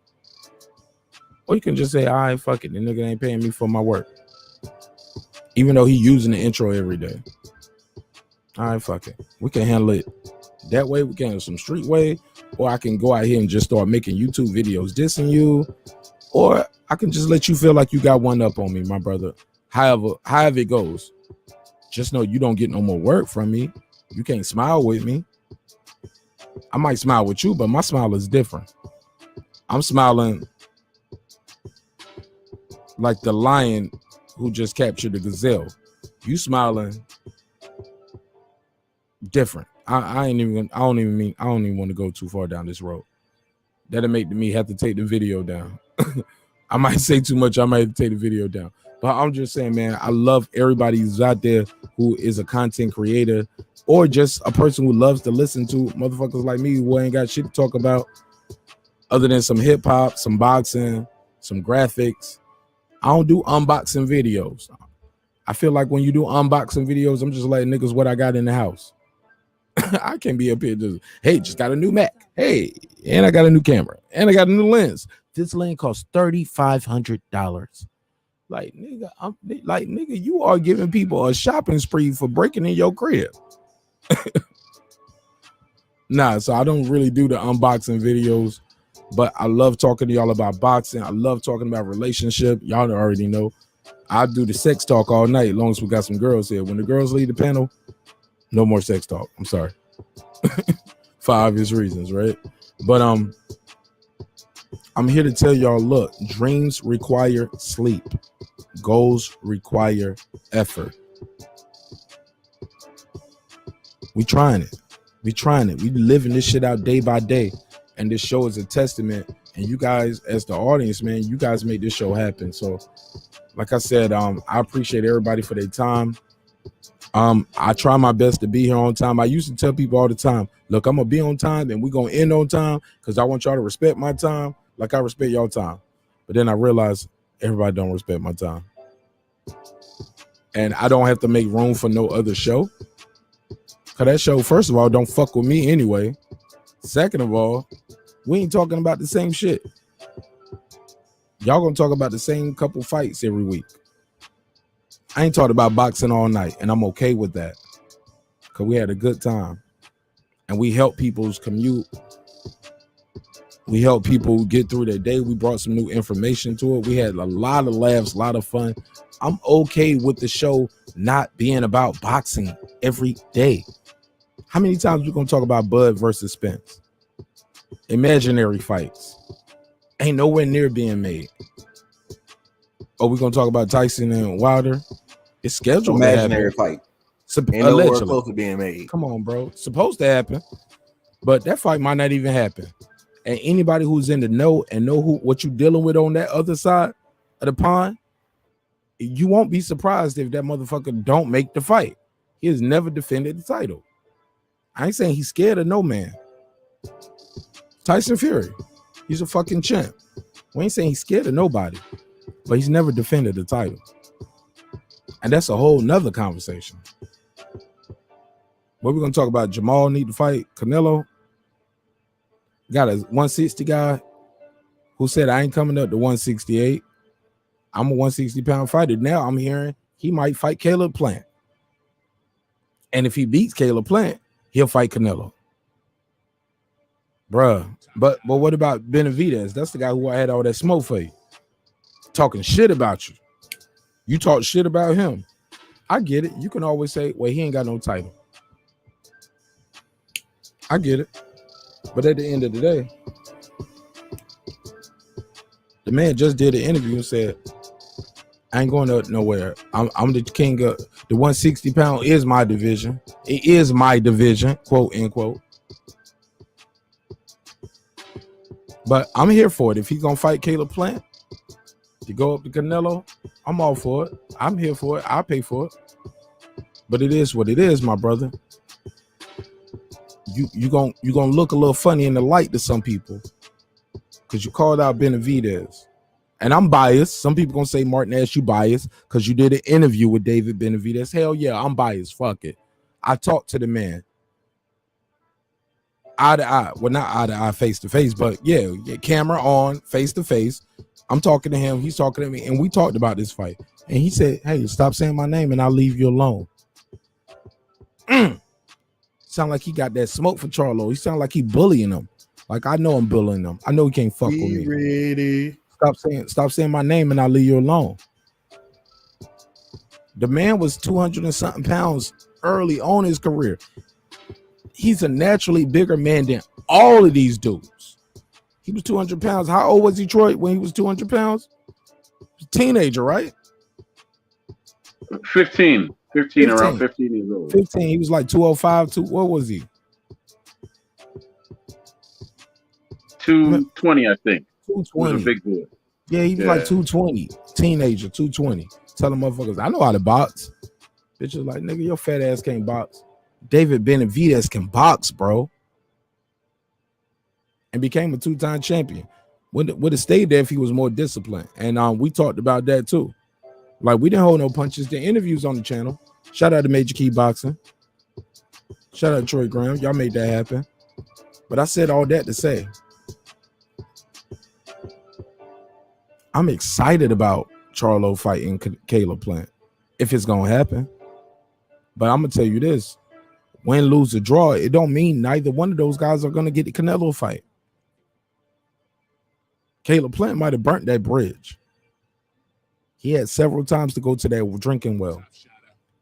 Or you can just say, all right, fuck it. The nigga ain't paying me for my work. Even though he using the intro every day. All right, fuck it. We can handle it that way. We can handle some street way. Or I can go out here and just start making YouTube videos dissing you. Or I can just let you feel like you got one up on me, my brother. However it goes. Just know you don't get no more work from me. You can't smile with me. I might smile with you, but my smile is different. I'm smiling like the lion who just captured the gazelle. You smiling different. I don't even want to go too far down this road. That'll make me have to take the video down. I might say too much. I might have to take the video down. But I'm just saying, man, I love everybody who's out there who is a content creator or just a person who loves to listen to motherfuckers like me who ain't got shit to talk about other than some hip hop, some boxing, some graphics. I don't do unboxing videos. I feel like when you do unboxing videos, I'm just letting niggas what I got in the house. I can't be up here just, hey, just got a new Mac. Hey, and I got a new camera. And I got a new lens. This lens costs $3,500. Like, nigga, you are giving people a shopping spree for breaking in your crib. Nah, so I don't really do the unboxing videos, but I love talking to y'all about boxing. I love talking about relationship. Y'all already know. I do the sex talk all night as long as we got some girls here. When the girls leave the panel, no more sex talk. I'm sorry. For obvious reasons, right? But I'm here to tell y'all, look, dreams require sleep. Goals require effort. We trying it. We living this shit out day by day. And this show is a testament. And you guys, as the audience, man, you guys made this show happen. So, like I said, I appreciate everybody for their time. I try my best to be here on time. I used to tell people all the time, look, I'm gonna be on time and we're gonna end on time because I want y'all to respect my time like I respect y'all time. But then I realized everybody don't respect my time. And I don't have to make room for no other show. Cause that show, first of all, don't fuck with me anyway. Second of all, we ain't talking about the same shit. Y'all gonna talk about the same couple fights every week. I ain't talked about boxing all night, and I'm okay with that. Cause we had a good time. And we help people's commute. We help people get through their day. We brought some new information to it. We had a lot of laughs, a lot of fun. I'm okay with the show not being about boxing every day. How many times we gonna talk about Bud versus Spence? Imaginary fights. Ain't nowhere near being made. Oh, we gonna talk about Tyson and Wilder? It's scheduled imaginary to happen. Fight. Ain't nowhere close to being made. Come on, bro. It's supposed to happen. But that fight might not even happen. And anybody who's in the know and know what you're dealing with on that other side of the pond, you won't be surprised if that motherfucker don't make the fight. He has never defended the title. I ain't saying he's scared of no man. Tyson Fury, he's a fucking champ. We ain't saying he's scared of nobody, but he's never defended the title. And that's a whole nother conversation. What we're gonna talk about? Jamal need to fight Canelo. Got a 160 guy who said I ain't coming up to 168. I'm a 160-pound fighter. Now I'm hearing he might fight Caleb Plant. And if he beats Caleb Plant, he'll fight Canelo. Bruh. But what about Benavidez? That's the guy who I had all that smoke for you. Talking shit about you. You talk shit about him. I get it. You can always say, well, he ain't got no title. I get it. But at the end of the day, the man just did an interview and said, I ain't going nowhere. I'm the king of the 160 pound is my division. It is my division, quote unquote. But I'm here for it. If he's gonna fight Caleb Plant to go up to Canelo, I'm all for it. I'm here for it. I'll pay for it. But it is what it is, my brother. You gonna look a little funny in the light to some people because you called out Benavidez. And I'm biased. Some people gonna say, Marq Nash, you biased because you did an interview with David Benavidez. Hell yeah, I'm biased. Fuck it. I talked to the man. Eye to eye. Well, not eye to eye, face to face, but yeah, camera on, face to face. I'm talking to him. He's talking to me. And we talked about this fight. And he said, hey, stop saying my name and I'll leave you alone. Sound like he got that smoke for Charlo. He sound like he bullying him. Like I know I'm bullying him. I know he can't fuck with me. Ready. Stop saying my name and I'll leave you alone. The man was 200 and something pounds early on his career. He's a naturally bigger man than all of these dudes. He was 200 pounds. How old was he, Troy, when he was 200 pounds? Teenager, right? 15, around 15 years old. 15. He was like 205. What was he? 220, I think. 220. He was a big boy. Yeah, he was like 220. Teenager, 220. Telling motherfuckers, I know how to box. Bitches like, nigga, your fat ass can't box. David Benavidez can box, bro. And became a 2-time champion. Would have stayed there if he was more disciplined. And we talked about that too. Like, we didn't hold no punches. The interviews on the channel. Shout out to Major Key Boxing. Shout out to Troy Graham. Y'all made that happen. But I said all that to say, I'm excited about Charlo fighting Caleb Plant if it's gonna happen. But I'm gonna tell you this: win, lose, or draw, it don't mean neither one of those guys are gonna get the Canelo fight. Caleb Plant might have burnt that bridge. He had several times to go to that drinking well,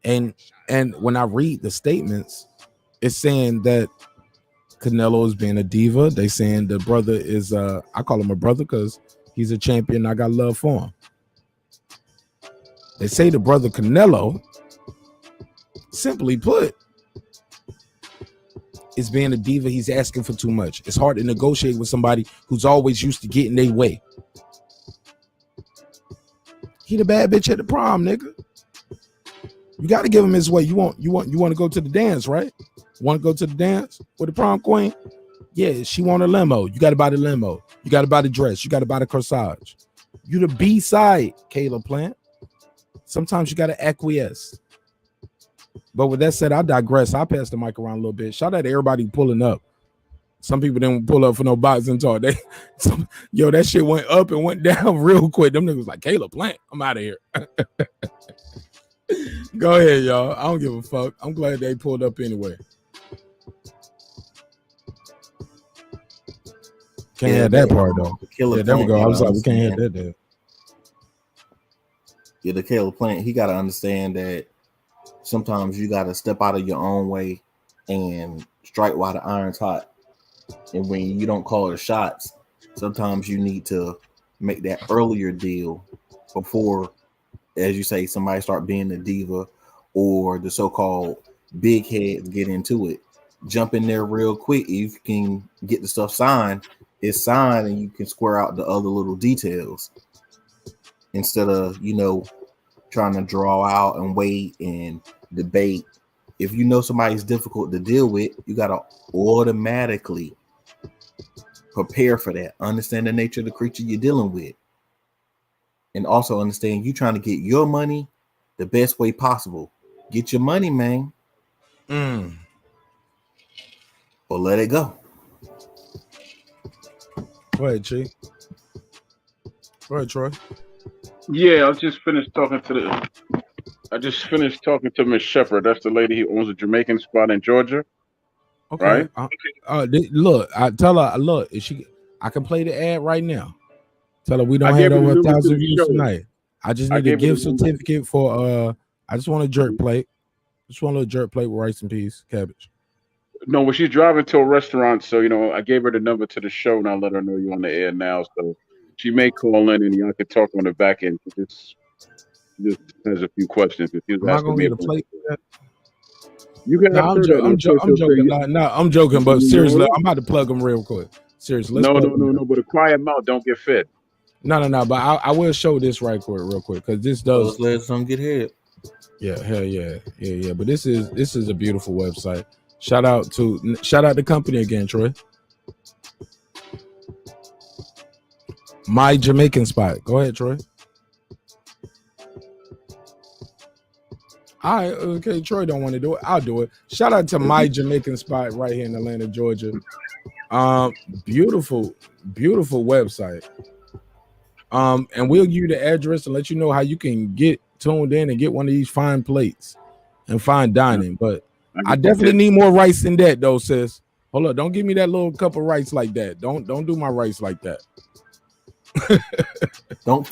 and when I read the statements, it's saying that Canelo is being a diva. They saying the brother is I call him a brother because he's a champion. I got love for him. They say the brother Canelo, simply put, is being a diva. He's asking for too much. It's hard to negotiate with somebody who's always used to getting their way. He the bad bitch at the prom, nigga. You got to give him his way. You want to go to the dance, right? Want to go to the dance with the prom queen? Yeah, she want a limo. You got to buy the limo. You got to buy the dress. You got to buy the corsage. You the B side, Caleb Plant. Sometimes you got to acquiesce. But with that said, I digress. I'll pass the mic around a little bit. Shout out to everybody pulling up. Some people didn't pull up for no boxing talk. That shit went up and went down real quick. Them niggas like, Caleb Plant, I'm out of here. Go ahead, y'all. I don't give a fuck. I'm glad they pulled up anyway. Can't have that part though. Yeah, there we go. I was like, we can't have that there. Yeah, the Caleb Plant, he got to understand that sometimes you got to step out of your own way and strike while the iron's hot. And when you don't call the shots, sometimes you need to make that earlier deal before, as you say, somebody start being the diva or the so-called big heads get into it. Jump in there real quick. If you can get the stuff signed, it's signed and you can square out the other little details instead of, trying to draw out and wait and debate. If you know somebody's difficult to deal with, you got to automatically prepare for that. Understand the nature of the creature you're dealing with. And also understand you trying to get your money the best way possible. Get your money, man. Or let it go. Go ahead, Chief. Go ahead, Troy. Yeah, I just finished talking to Miss Shepherd. That's the lady who owns a Jamaican spot in Georgia. Okay. Right? Look, I tell her, look, I can play the ad right now. Tell her we don't I have gave her the over number to 1,000 the views show. tonight. I just I need a gave her the gift number. certificate for I just want a jerk plate. Just want a little jerk plate with rice and peas, cabbage. No, but she's driving to a restaurant, so I gave her the number to the show, and I'll let her know you're on the air now. So she may call in, and y'all can talk on the back end. She just has a few questions. If she was Am I asking gonna me get a plate for that? you can No, ask I'm, her that. I'm joking. No, I'm joking. But seriously, I'm about to plug them real quick. Seriously, let's No. plug But a quiet mouth don't get fed. No. But I will show this real quick, because this does. Let some get hit. Yeah, hell yeah. But this is a beautiful website. Shout out the company again, Troy. My Jamaican Spot. Go ahead, Troy. All right, okay. Troy don't want to do it. I'll do it. Shout out to My Jamaican Spot right here in Atlanta, Georgia. Beautiful website. And we'll give you the address and let you know how you can get tuned in and get one of these fine plates and fine dining. But I definitely need more rice than that, though, sis. Hold up, don't give me that little cup of rice like that. Don't do my rice like that. Don't